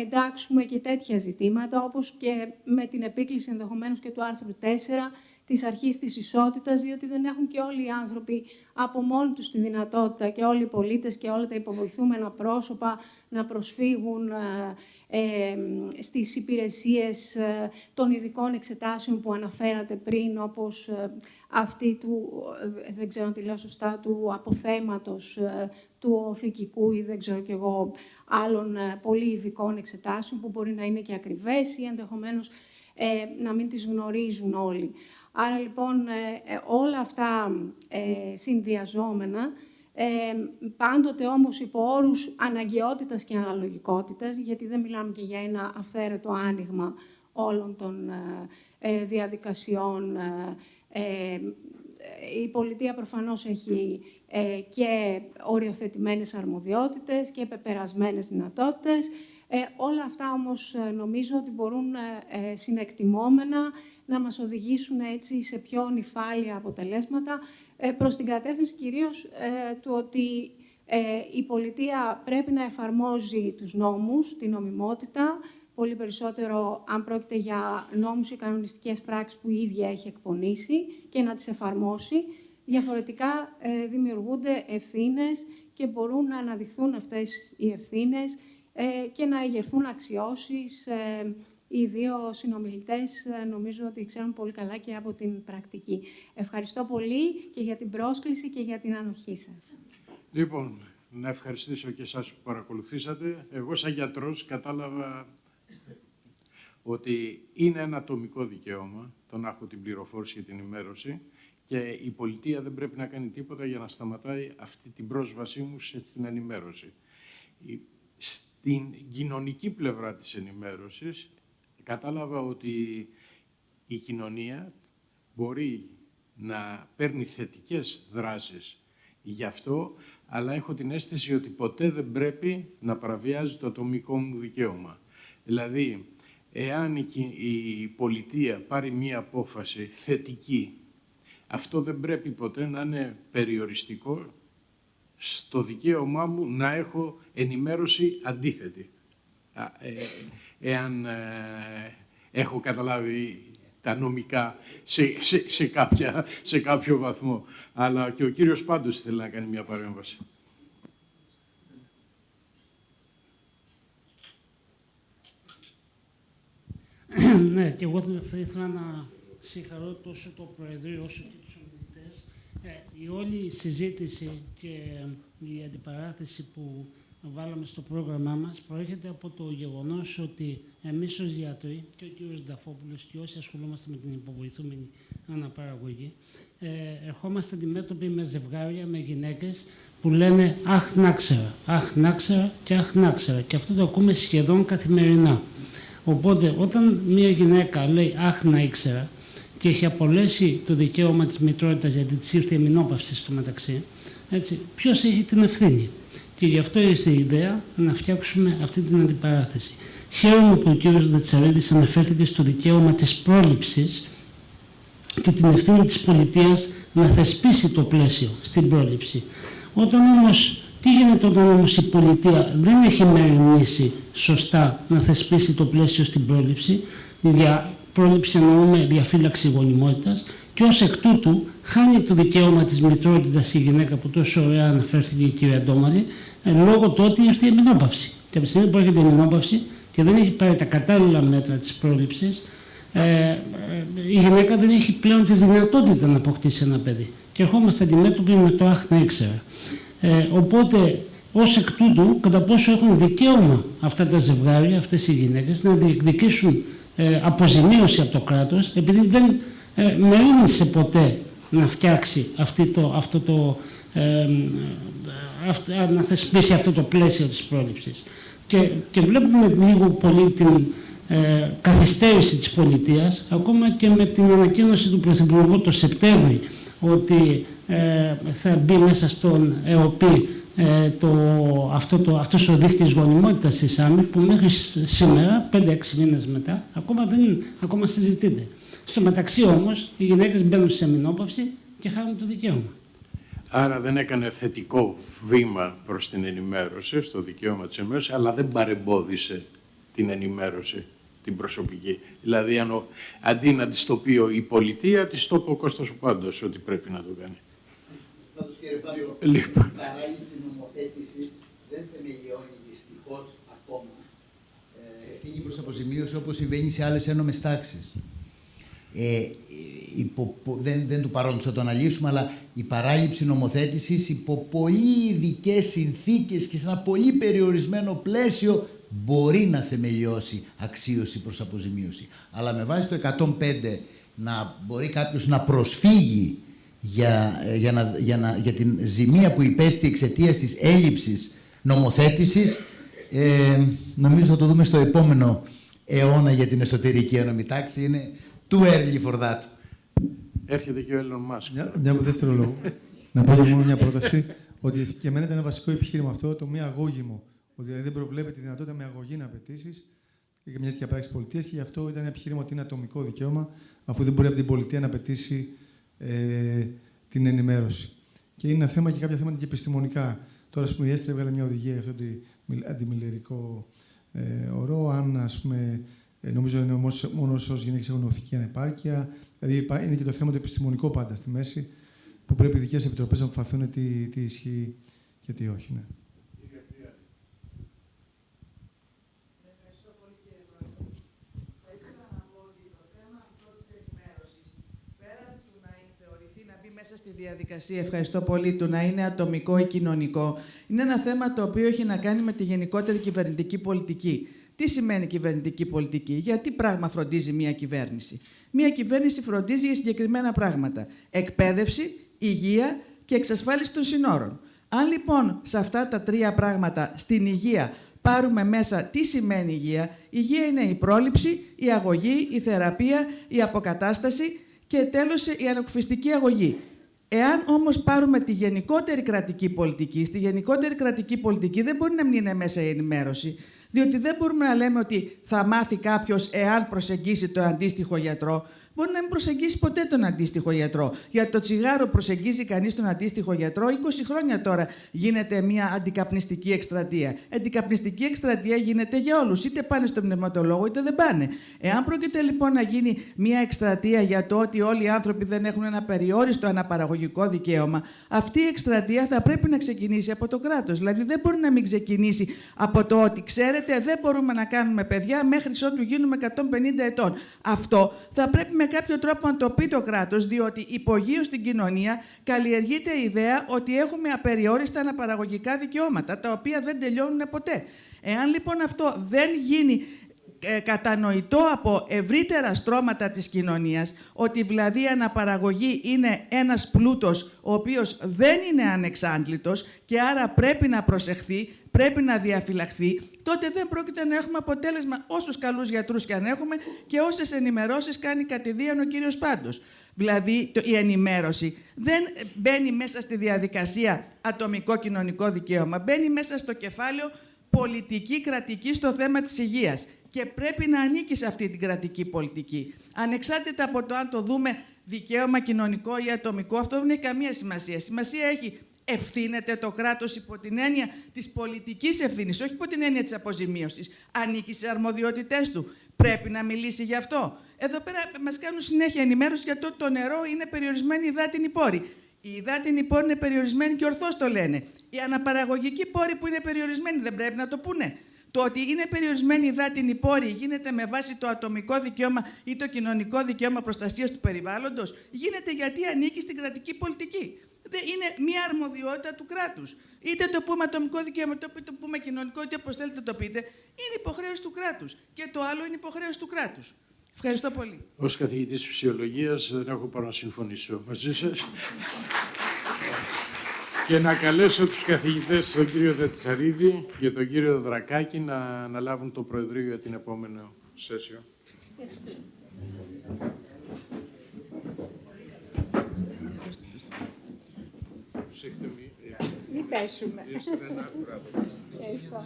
εντάξουμε και τέτοια ζητήματα, όπως και με την επίκληση ενδεχομένως και του άρθρου 4 της αρχής της ισότητας, διότι δεν έχουν και όλοι οι άνθρωποι από μόνοι τους τη δυνατότητα και όλοι οι πολίτες και όλα τα υποβοηθούμενα πρόσωπα να προσφύγουν στις υπηρεσίες των ειδικών εξετάσεων που αναφέρατε πριν, όπως αυτή του, δεν ξέρω αν τη λέω σωστά, του αποθέματος, του οθικικού ή δεν ξέρω κι εγώ, άλλων πολύ ειδικών εξετάσεων που μπορεί να είναι και ακριβές ή ενδεχομένως να μην τις γνωρίζουν όλοι. Άρα λοιπόν όλα αυτά συνδυαζόμενα, πάντοτε όμως υπό όρους αναγκαιότητας και αναλογικότητας, γιατί δεν μιλάμε και για ένα αυθαίρετο άνοιγμα όλων των διαδικασιών. Η πολιτεία προφανώς έχει και οριοθετημένες αρμοδιότητες και πεπερασμένες δυνατότητες. Όλα αυτά όμως νομίζω ότι μπορούν συνεκτιμόμενα να μας οδηγήσουν έτσι σε πιο νηφάλια αποτελέσματα, προς την κατεύθυνση κυρίως του ότι η πολιτεία πρέπει να εφαρμόζει τους νόμους, την νομιμότητα, πολύ περισσότερο αν πρόκειται για νόμους ή κανονιστικές πράξεις που η ίδια έχει εκπονήσει και να τις εφαρμόσει. Διαφορετικά δημιουργούνται ευθύνες και μπορούν να αναδειχθούν αυτές οι ευθύνες και να εγερθούν αξιώσεις. Οι δύο συνομιλητές νομίζω ότι ξέρουν πολύ καλά και από την πρακτική. Ευχαριστώ πολύ και για την πρόσκληση και για την ανοχή σας. Λοιπόν, να ευχαριστήσω και εσάς που παρακολουθήσατε. Εγώ σαν γιατρός κατάλαβα ότι είναι ένα ατομικό δικαίωμα το να έχω την πληροφόρηση και την ενημέρωση και η πολιτεία δεν πρέπει να κάνει τίποτα για να σταματάει αυτή την πρόσβασή μου στην ενημέρωση. Στην κοινωνική πλευρά της ενημέρωσης κατάλαβα ότι η κοινωνία μπορεί να παίρνει θετικές δράσεις γι' αυτό, αλλά έχω την αίσθηση ότι ποτέ δεν πρέπει να παραβιάζει το ατομικό μου δικαίωμα. Δηλαδή, εάν η πολιτεία πάρει μία απόφαση θετική, αυτό δεν πρέπει ποτέ να είναι περιοριστικό στο δικαίωμά μου να έχω ενημέρωση αντίθετη. Εάν έχω καταλάβει τα νομικά σε κάποιο βαθμό. Αλλά και ο κύριος πάντως θέλει να κάνει μια παρέμβαση. Ναι, και εγώ θα ήθελα να συγχαρώ τόσο το Προεδρείο όσο και τους ομιλητές. Η όλη συζήτηση και η αντιπαράθεση που βάλαμε στο πρόγραμμά μας προέρχεται από το γεγονός ότι εμείς ως γιατροί και ο κύριος Νταφόπουλος και όσοι ασχολούμαστε με την υποβοηθούμενη αναπαραγωγή ερχόμαστε αντιμέτωποι με ζευγάρια, με γυναίκες που λένε «Αχ, να ξέρα, αχ, να ξέρα και αχ, να ξέρα». Και αυτό το ακούμε σχεδόν καθημερινά. Οπότε, όταν μια γυναίκα λέει «Αχ, να ήξερα» και έχει απολέσει το δικαίωμα της μητρότητας γιατί της ήρθε η μηνόπαυση στο μεταξύ, έτσι, ποιος έχει την ευθύνη? Και γι' αυτό ήρθε η ιδέα να φτιάξουμε αυτή την αντιπαράθεση. Χαίρομαι που ο κύριος Δετσαρίδης αναφέρθηκε στο δικαίωμα της πρόληψης και την ευθύνη της πολιτείας να θεσπίσει το πλαίσιο στην πρόληψη. Τι γίνεται όταν όμως η πολιτεία δεν έχει μεριμνήσει σωστά να θεσπίσει το πλαίσιο στην πρόληψη? Για πρόληψη εννοούμε διαφύλαξη γονιμότητας και ως εκ τούτου χάνει το δικαίωμα της μητρότητας η γυναίκα που τόσο ωραία αναφέρθηκε η κυρία Ντόμαλη λόγω του ότι ήρθε η μηνόπαυση. Και από τη στιγμή που έρχεται η μηνόπαυση και δεν έχει πάρει τα κατάλληλα μέτρα της πρόληψης, η γυναίκα δεν έχει πλέον τη δυνατότητα να αποκτήσει ένα παιδί. Και ερχόμαστε αντιμέτωποι με το «Αχ, να ήξερα». Οπότε, ως εκ τούτου, κατά πόσο έχουν δικαίωμα αυτά τα ζευγάρια, αυτές οι γυναίκες, να διεκδικήσουν αποζημίωση από το κράτος, επειδή δεν μερίμνησε ποτέ να φτιάξει να θεσπίσει αυτό το πλαίσιο της πρόληψης. Και βλέπουμε λίγο πολύ την καθυστέρηση της πολιτείας, ακόμα και με την ανακοίνωση του Πρωθυπουργού το Σεπτέμβρη, ότι θα μπει μέσα στον ΕΟΠΗ αυτός ο δείκτης γονιμότητας της ΆΜΗ, που μέχρι σήμερα, 5-6 μήνες μετά, ακόμα συζητείται. Στο μεταξύ όμως, οι γυναίκες μπαίνουν σε μηνόπαυση και χάνουν το δικαίωμα. Άρα δεν έκανε θετικό βήμα προς την ενημέρωση, στο δικαίωμα της ενημέρωσης, αλλά δεν παρεμπόδισε την ενημέρωση, την προσωπική. Δηλαδή, αντί να της το πει η πολιτεία, της το πει ο Κώστας ο Πάντος ότι πρέπει να το κάνει. Πάντως, κύριε Πάριο, η παράληψη νομοθέτησης δεν θεμελιώνει δυστυχώς ακόμα ευθύνη προς αποζημίωση όπως συμβαίνει σε άλλες ένομες τάξεις. Δεν του παρόντος θα το αναλύσουμε, αλλά η παράληψη νομοθέτησης υπό πολύ ειδικές συνθήκες και σε ένα πολύ περιορισμένο πλαίσιο μπορεί να θεμελιώσει αξίωση προς αποζημίωση. Αλλά με βάση το 105 να μπορεί κάποιος να προσφύγει για την ζημία που υπέστη εξαιτίας της έλλειψης νομοθέτησης, νομίζω θα το δούμε στο επόμενο αιώνα για την εσωτερική ένωμη τάξη. Είναι too early for that. Έρχεται και ο Elon Musk. Μια από δεύτερο λόγο. Να πω μόνο μια πρόταση, ότι και εμένα ήταν ένα βασικό επιχείρημα αυτό, το μη αγώγιμο. Ότι δηλαδή δεν προβλέπεται τη δυνατότητα με αγωγή να απαιτήσει για μια τέτοια πράξη πολιτεία, και γι' αυτό ήταν ένα επιχείρημα ότι είναι ατομικό δικαίωμα, αφού δεν μπορεί από την πολιτεία να απαιτήσει την ενημέρωση. Και είναι ένα θέμα και κάποια θέματα και επιστημονικά. Τώρα, ας πούμε, η Έστρα έβγαλε μια οδηγία για αυτό το αντιμιλερικό ορό. Αν, ας πούμε, νομίζω είναι μόνο όσες γυναίκες έχουν οθική ανεπάρκεια. Δηλαδή, είναι και το θέμα το επιστημονικό πάντα στη μέση, που πρέπει οι ειδικές επιτροπές να αποφαθούν τι ισχύει και τι όχι. Ναι. Στη διαδικασία, ευχαριστώ πολύ, του να είναι ατομικό ή κοινωνικό, είναι ένα θέμα το οποίο έχει να κάνει με τη γενικότερη κυβερνητική πολιτική. Τι σημαίνει κυβερνητική πολιτική, για τι πράγμα φροντίζει μια κυβέρνηση? Μια κυβέρνηση φροντίζει για συγκεκριμένα πράγματα. Εκπαίδευση, υγεία και εξασφάλιση των συνόρων. Αν λοιπόν σε αυτά τα τρία πράγματα, στην υγεία, πάρουμε μέσα τι σημαίνει υγεία, υγεία είναι η πρόληψη, η αγωγή, η θεραπεία, η αποκατάσταση και τέλος η ανακουφιστική αγωγή. Εάν όμως πάρουμε τη γενικότερη κρατική πολιτική, στη γενικότερη κρατική πολιτική δεν μπορεί να μην είναι μέσα η ενημέρωση, διότι δεν μπορούμε να λέμε ότι θα μάθει κάποιος εάν προσεγγίσει το αντίστοιχο γιατρό. Μπορεί να μην προσεγγίσει ποτέ τον αντίστοιχο γιατρό. Για το τσιγάρο προσεγγίζει κανείς τον αντίστοιχο γιατρό. 20 χρόνια τώρα γίνεται μια αντικαπνιστική εκστρατεία. Αντικαπνιστική εκστρατεία γίνεται για όλους. Είτε πάνε στον πνευματολόγο, είτε δεν πάνε. Εάν πρόκειται λοιπόν να γίνει μια εκστρατεία για το ότι όλοι οι άνθρωποι δεν έχουν ένα περιόριστο αναπαραγωγικό δικαίωμα, αυτή η εκστρατεία θα πρέπει να ξεκινήσει από το κράτος. Δηλαδή δεν μπορεί να μην ξεκινήσει από το ότι, ξέρετε, δεν μπορούμε να κάνουμε παιδιά μέχρι ότου γίνουμε 150 ετών. Αυτό θα πρέπει με κάποιο τρόπο να το πει το κράτος, διότι υπογείως στην κοινωνία καλλιεργείται η ιδέα ότι έχουμε απεριόριστα αναπαραγωγικά δικαιώματα, τα οποία δεν τελειώνουν ποτέ. Εάν λοιπόν αυτό δεν γίνει κατανοητό από ευρύτερα στρώματα της κοινωνίας, ότι δηλαδή η αναπαραγωγή είναι ένας πλούτος ο οποίος δεν είναι ανεξάντλητος και άρα πρέπει να προσεχθεί, πρέπει να διαφυλαχθεί, τότε δεν πρόκειται να έχουμε αποτέλεσμα όσους καλούς γιατρούς και αν έχουμε και όσες ενημερώσεις κάνει κατηδίαν ο κύριος Πάντος. Δηλαδή, η ενημέρωση δεν μπαίνει μέσα στη διαδικασία ατομικό κοινωνικό δικαίωμα, μπαίνει μέσα στο κεφάλαιο πολιτική κρατική στο θέμα της υγείας και πρέπει να ανήκει σε αυτή την κρατική πολιτική. Ανεξάρτητα από το αν το δούμε δικαίωμα κοινωνικό ή ατομικό, αυτό δεν έχει καμία σημασία. Σημασία έχει ευθύνεται το κράτος υπό την έννοια της πολιτικής ευθύνης, όχι υπό την έννοια της αποζημίωσης. Ανήκει σε αρμοδιότητές του. Πρέπει να μιλήσει γι' αυτό. Εδώ πέρα μας κάνουν συνέχεια ενημέρωση για το ότι το νερό είναι περιορισμένη υδάτινη πόρη. Η υδάτινη πόρη είναι περιορισμένη και ορθώς το λένε. Η αναπαραγωγική πόρη που είναι περιορισμένη δεν πρέπει να το πούνε. Το ότι είναι περιορισμένη η υδάτινη πόρη γίνεται με βάση το ατομικό δικαίωμα ή το κοινωνικό δικαίωμα προστασίας του περιβάλλοντος, γίνεται γιατί ανήκει στην κρατική πολιτική. Είναι μια αρμοδιότητα του κράτους. Είτε το πούμε ατομικό δικαίωμα, είτε το πούμε κοινωνικό, είτε όπως θέλετε το πείτε, είναι υποχρέωση του κράτους. Και το άλλο είναι υποχρέωση του κράτους. Ευχαριστώ πολύ. Ως καθηγητής φυσιολογίας δεν έχω πάνω να συμφωνήσω μαζί σας. Και να καλέσω τους καθηγητές, τον κύριο Δετσαρίδη και τον κύριο Δρακάκη, να αναλάβουν το Προεδρείο για την επόμενη σέσιο. Μην πέσουμε. Ευχαριστώ.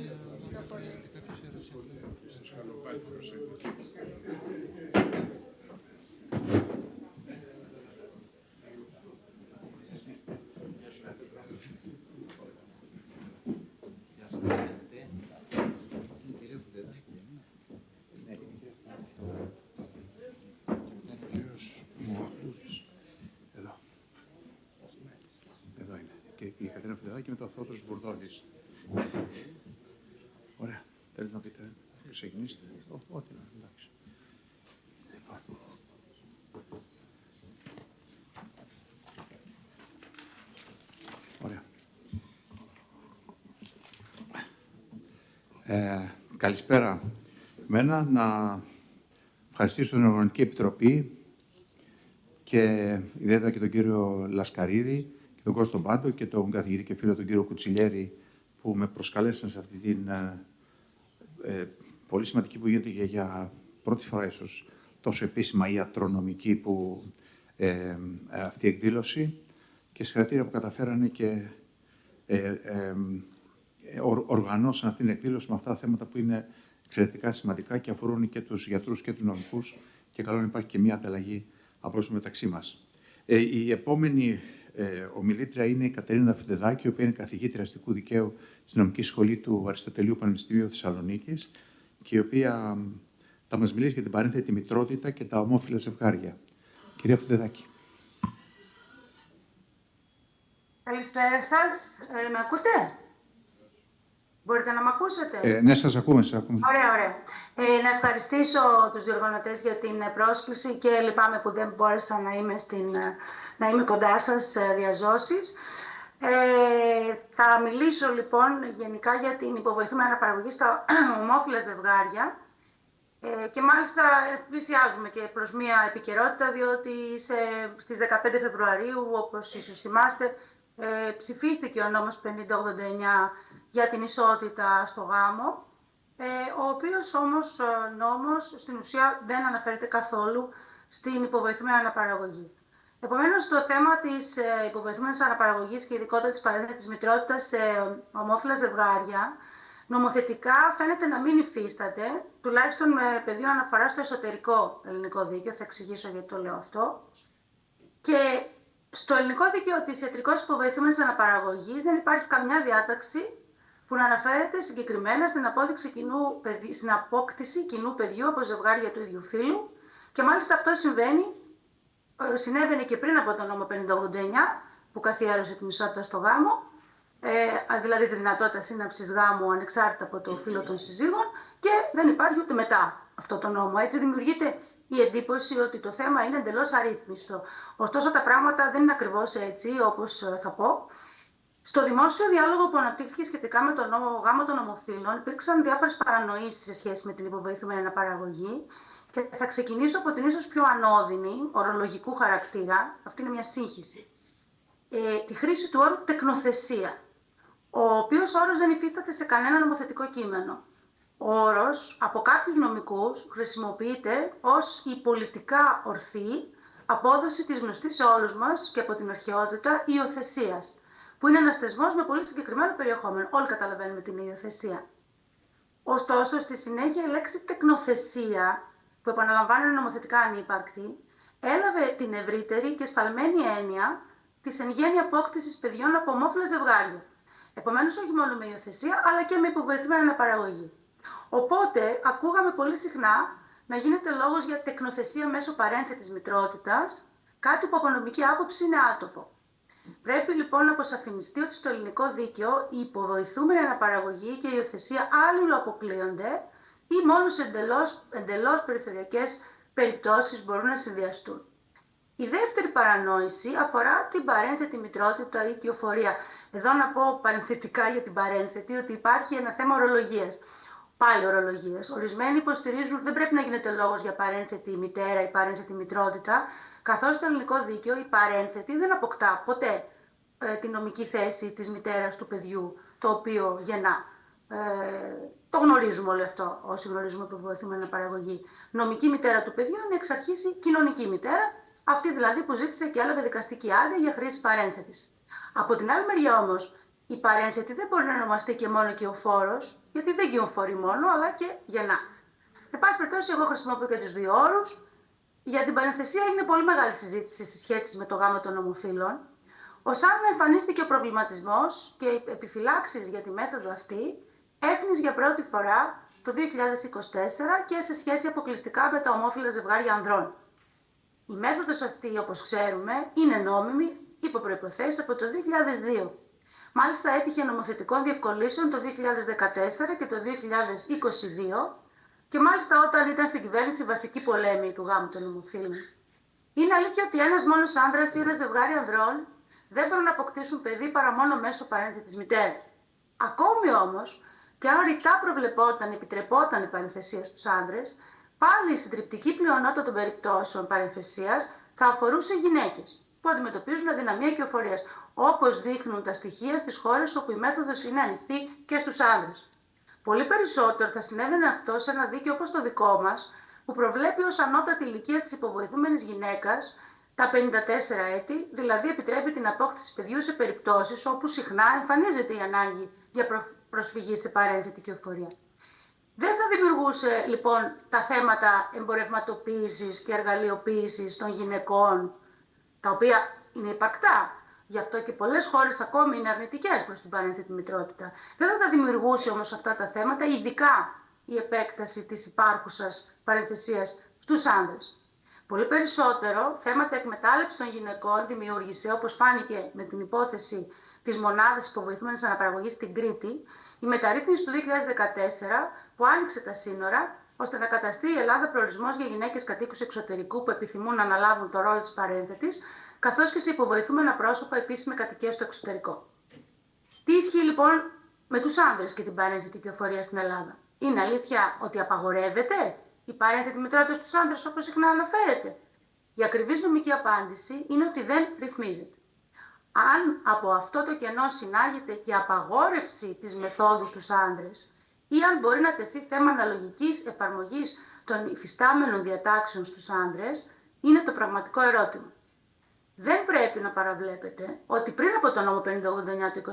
Και με το Αθόδωρος Βουρδόλης. Ωραία. Θέλετε να πείτε, ξεκινήσετε. Ό,τι να, εντάξει. Ωραία. Καλησπέρα. Εμένα να ευχαριστήσω την Οργανωτική Επιτροπή και ιδιαίτερα και τον κύριο Λασκαρίδη, τον Κώστο Πάντο και τον καθηγητή και φίλο τον κύριο Κουτσιλιέρη που με προσκαλέσαν σε αυτή την πολύ σημαντική που γίνεται για πρώτη φορά ίσως τόσο επίσημα ιατρονομική που αυτή η εκδήλωση και συγχαρητήρια που καταφέρανε και οργανώσαν αυτή την εκδήλωση με αυτά τα θέματα που είναι εξαιρετικά σημαντικά και αφορούν και τους γιατρούς και τους νομικούς και καλό να υπάρχει και μια ανταλλαγή απόψεων μεταξύ μας. Η επόμενη ομιλήτρια είναι η Κατερίνα Φιντεδάκη, η οποία είναι καθηγήτρια αστικού δικαίου στη νομική σχολή του Αριστοτελείου Πανεπιστημίου Θεσσαλονίκης και η οποία θα μας μιλήσει για την παρένθετη μητρότητα και τα ομόφυλα ζευγάρια. Κυρία Φιντεδάκη. Καλησπέρα σας. Με ακούτε? Μπορείτε να με ακούσετε? Ναι, σας ακούμε. Ωραία, ωραία. Να ευχαριστήσω τους διοργανωτές για την πρόσκληση και λυπάμαι που δεν μπόρεσα να είμαι κοντά σας διαζώσεις. Θα μιλήσω λοιπόν γενικά για την υποβοηθούμενη αναπαραγωγή στα ομόφυλα ζευγάρια και μάλιστα πλησιάζουμε και προς μια επικαιρότητα διότι στις 15 Φεβρουαρίου, όπως ίσως θυμάστε, ψηφίστηκε ο νόμος 5089 για την ισότητα στο γάμο, ο οποίος όμως νόμος στην ουσία δεν αναφέρεται καθόλου στην υποβοηθούμενη αναπαραγωγή. Επομένως, το θέμα της υποβοηθούμενης αναπαραγωγής και ειδικότερα της παρένθετης μητρότητας σε ομόφυλα ζευγάρια, νομοθετικά φαίνεται να μην υφίσταται, τουλάχιστον με πεδίο αναφορά στο εσωτερικό ελληνικό δίκαιο, θα εξηγήσω γιατί το λέω αυτό. Και στο ελληνικό δίκαιο της ιατρικώς υποβοηθούμενης αναπαραγωγής δεν υπάρχει καμιά διάταξη που να αναφέρεται συγκεκριμένα στην απόκτηση κοινού παιδιού από ζευγάρια του ίδιου φύλου, και μάλιστα αυτό συνέβαινε και πριν από τον νόμο 5089 που καθιέρωσε την ισότητα στο γάμο, δηλαδή τη δυνατότητα σύναψης γάμου ανεξάρτητα από το φύλο των συζύγων, και δεν υπάρχει ούτε μετά αυτό το νόμο. Έτσι δημιουργείται η εντύπωση ότι το θέμα είναι εντελώς αρρύθμιστο. Ωστόσο τα πράγματα δεν είναι ακριβώς έτσι, όπως θα πω. Στο δημόσιο διάλογο που αναπτύχθηκε σχετικά με τον γάμο των ομοφύλων υπήρξαν διάφορες παρανοήσεις σε σχέση με την υποβοηθούμενη αναπαραγωγή, και θα ξεκινήσω από την ίσως πιο ανώδυνη, ορολογικού χαρακτήρα, αυτή είναι μια σύγχυση, τη χρήση του όρου τεκνοθεσία, ο οποίος όρος δεν υφίσταται σε κανένα νομοθετικό κείμενο. Ο όρος από κάποιους νομικούς χρησιμοποιείται ως η πολιτικά ορθή απόδοση της γνωστής σε όλους μας και από την αρχαιότητα υιοθεσίας, που είναι ένας θεσμός με πολύ συγκεκριμένο περιεχόμενο. Όλοι καταλαβαίνουμε την υιοθεσία. Ωστόσο, στη συνέχεια η λέξη τεκνοθεσία, που επαναλαμβάνω είναι νομοθετικά ανύπαρκτη, έλαβε την ευρύτερη και σφαλμένη έννοια της εν γέννη απόκτησης παιδιών από ομόφυλα ζευγάρια. Επομένως, όχι μόνο με υιοθεσία, αλλά και με υποβοηθούμενη αναπαραγωγή. Οπότε, ακούγαμε πολύ συχνά να γίνεται λόγος για τεκνοθεσία μέσω παρένθετης μητρότητας, κάτι που από νομική άποψη είναι άτοπο. Πρέπει λοιπόν να αποσαφινιστεί ότι στο ελληνικό δίκαιο η υποβοηθούμενη αναπαραγωγή και η υιοθεσία αλληλοαποκλείονται ή μόνο σε εντελώς περιθωριακές περιπτώσεις μπορούν να συνδυαστούν. Η δεύτερη παρανόηση αφορά την παρένθετη μητρότητα ή τυοφορία. Εδώ να πω παρενθετικά για την παρένθετη ότι υπάρχει ένα θέμα ορολογίας. Πάλι ορολογίες. Ορισμένοι υποστηρίζουν ότι δεν πρέπει να γίνεται λόγος για παρένθετη μητέρα ή παρένθετη μητρότητα, καθώς στο ελληνικό δίκαιο η παρένθετη δεν αποκτά ποτέ τη νομική θέση της μητέρας του παιδιού, το οποίο γεννά. Το γνωρίζουμε όλο αυτό όσοι γνωρίζουμε υποβοηθούμενη αναπαραγωγή. Νομική μητέρα του παιδιού είναι εξ αρχής η κοινωνική μητέρα, αυτή δηλαδή που ζήτησε και έλαβε δικαστική άδεια για χρήση παρένθετης. Από την άλλη μεριά όμως, η παρένθετη δεν μπορεί να ονομαστεί και μόνο κυοφόρος, γιατί δεν κυοφορεί μόνο, αλλά και γεννά. Εν πάση περιπτώσει, εγώ χρησιμοποιώ και τους δύο όρους. Για την παρενθεσία είναι πολύ μεγάλη συζήτηση στη σχέση με το γάμο των ομοφύλων. Ως αν εμφανίστηκε ο προβληματισμός και οι επιφυλάξεις για τη μέθοδο αυτή έφνης για πρώτη φορά το 2024 και σε σχέση αποκλειστικά με τα ομόφυλα ζευγάρια ανδρών. Η μέθοδος αυτή, όπως ξέρουμε, είναι νόμιμη υπό προϋποθέσεις από το 2002. Μάλιστα έτυχε νομοθετικών διευκολύνσεων το 2014 και το 2022 και μάλιστα όταν ήταν στην κυβέρνηση βασική πολέμη του γάμου των ομοφύλων. Είναι αλήθεια ότι ένας μόνος άνδρας ή ένα ζευγάρι ανδρών δεν μπορούν να αποκτήσουν παιδί παρά μόνο μέσω παρένθετης μητέρας. Ακόμη όμως, και αν ρητά προβλεπόταν, επιτρεπόταν η παρενθεσία στους άνδρες, πάλι η συντριπτική πλειονότητα των περιπτώσεων παρενθεσίας θα αφορούσε γυναίκες που αντιμετωπίζουν αδυναμία κυοφορίας, όπως δείχνουν τα στοιχεία στις χώρες όπου η μέθοδος είναι ανοιχτή και στους άνδρες. Πολύ περισσότερο θα συνέβαινε αυτό σε ένα δίκαιο όπως το δικό μας, που προβλέπει ως ανώτατη ηλικία της υποβοηθούμενης γυναίκας τα 54 έτη, δηλαδή επιτρέπει την απόκτηση παιδιού σε περιπτώσεις όπου συχνά εμφανίζεται η ανάγκη για προσφυγή σε παρένθετη κυοφορία. Δεν θα δημιουργούσε λοιπόν τα θέματα εμπορευματοποίησης και εργαλειοποίησης των γυναικών, τα οποία είναι υπαρκτά. Γι' αυτό και πολλές χώρες ακόμη είναι αρνητικές προς την παρένθετη μητρότητα. Δεν θα τα δημιουργούσε όμως αυτά τα θέματα, ειδικά η επέκταση της υπάρχουσας παρενθεσίας στους άνδρες. Πολύ περισσότερο θέματα εκμετάλλευσης των γυναικών δημιούργησε, όπως φάνηκε με την υπόθεση της μονάδας υποβοηθούμενης αναπαραγωγής στην Κρήτη, η μεταρρύθμιση του 2014 που άνοιξε τα σύνορα ώστε να καταστεί η Ελλάδα προορισμός για γυναίκες κατοίκους εξωτερικού που επιθυμούν να αναλάβουν το ρόλο της παρένθετης, καθώς και σε υποβοηθούμενα πρόσωπα επίσημη κατοικία στο εξωτερικό. Τι ισχύει λοιπόν με τους άνδρες και την παρένθετη κυοφορία στην Ελλάδα? Είναι αλήθεια ότι απαγορεύεται η παρένθετη μητρότητα στους άνδρες όπως συχνά αναφέρεται? Η ακριβής νομική απάντηση είναι ότι δεν ρυθμίζεται. Αν από αυτό το κενό συνάγεται και απαγόρευση της μεθόδου στους άνδρες ή αν μπορεί να τεθεί θέμα αναλογικής εφαρμογής των υφιστάμενων διατάξεων στους άνδρες, είναι το πραγματικό ερώτημα. Δεν πρέπει να παραβλέπετε ότι πριν από το νόμο 5089 του 24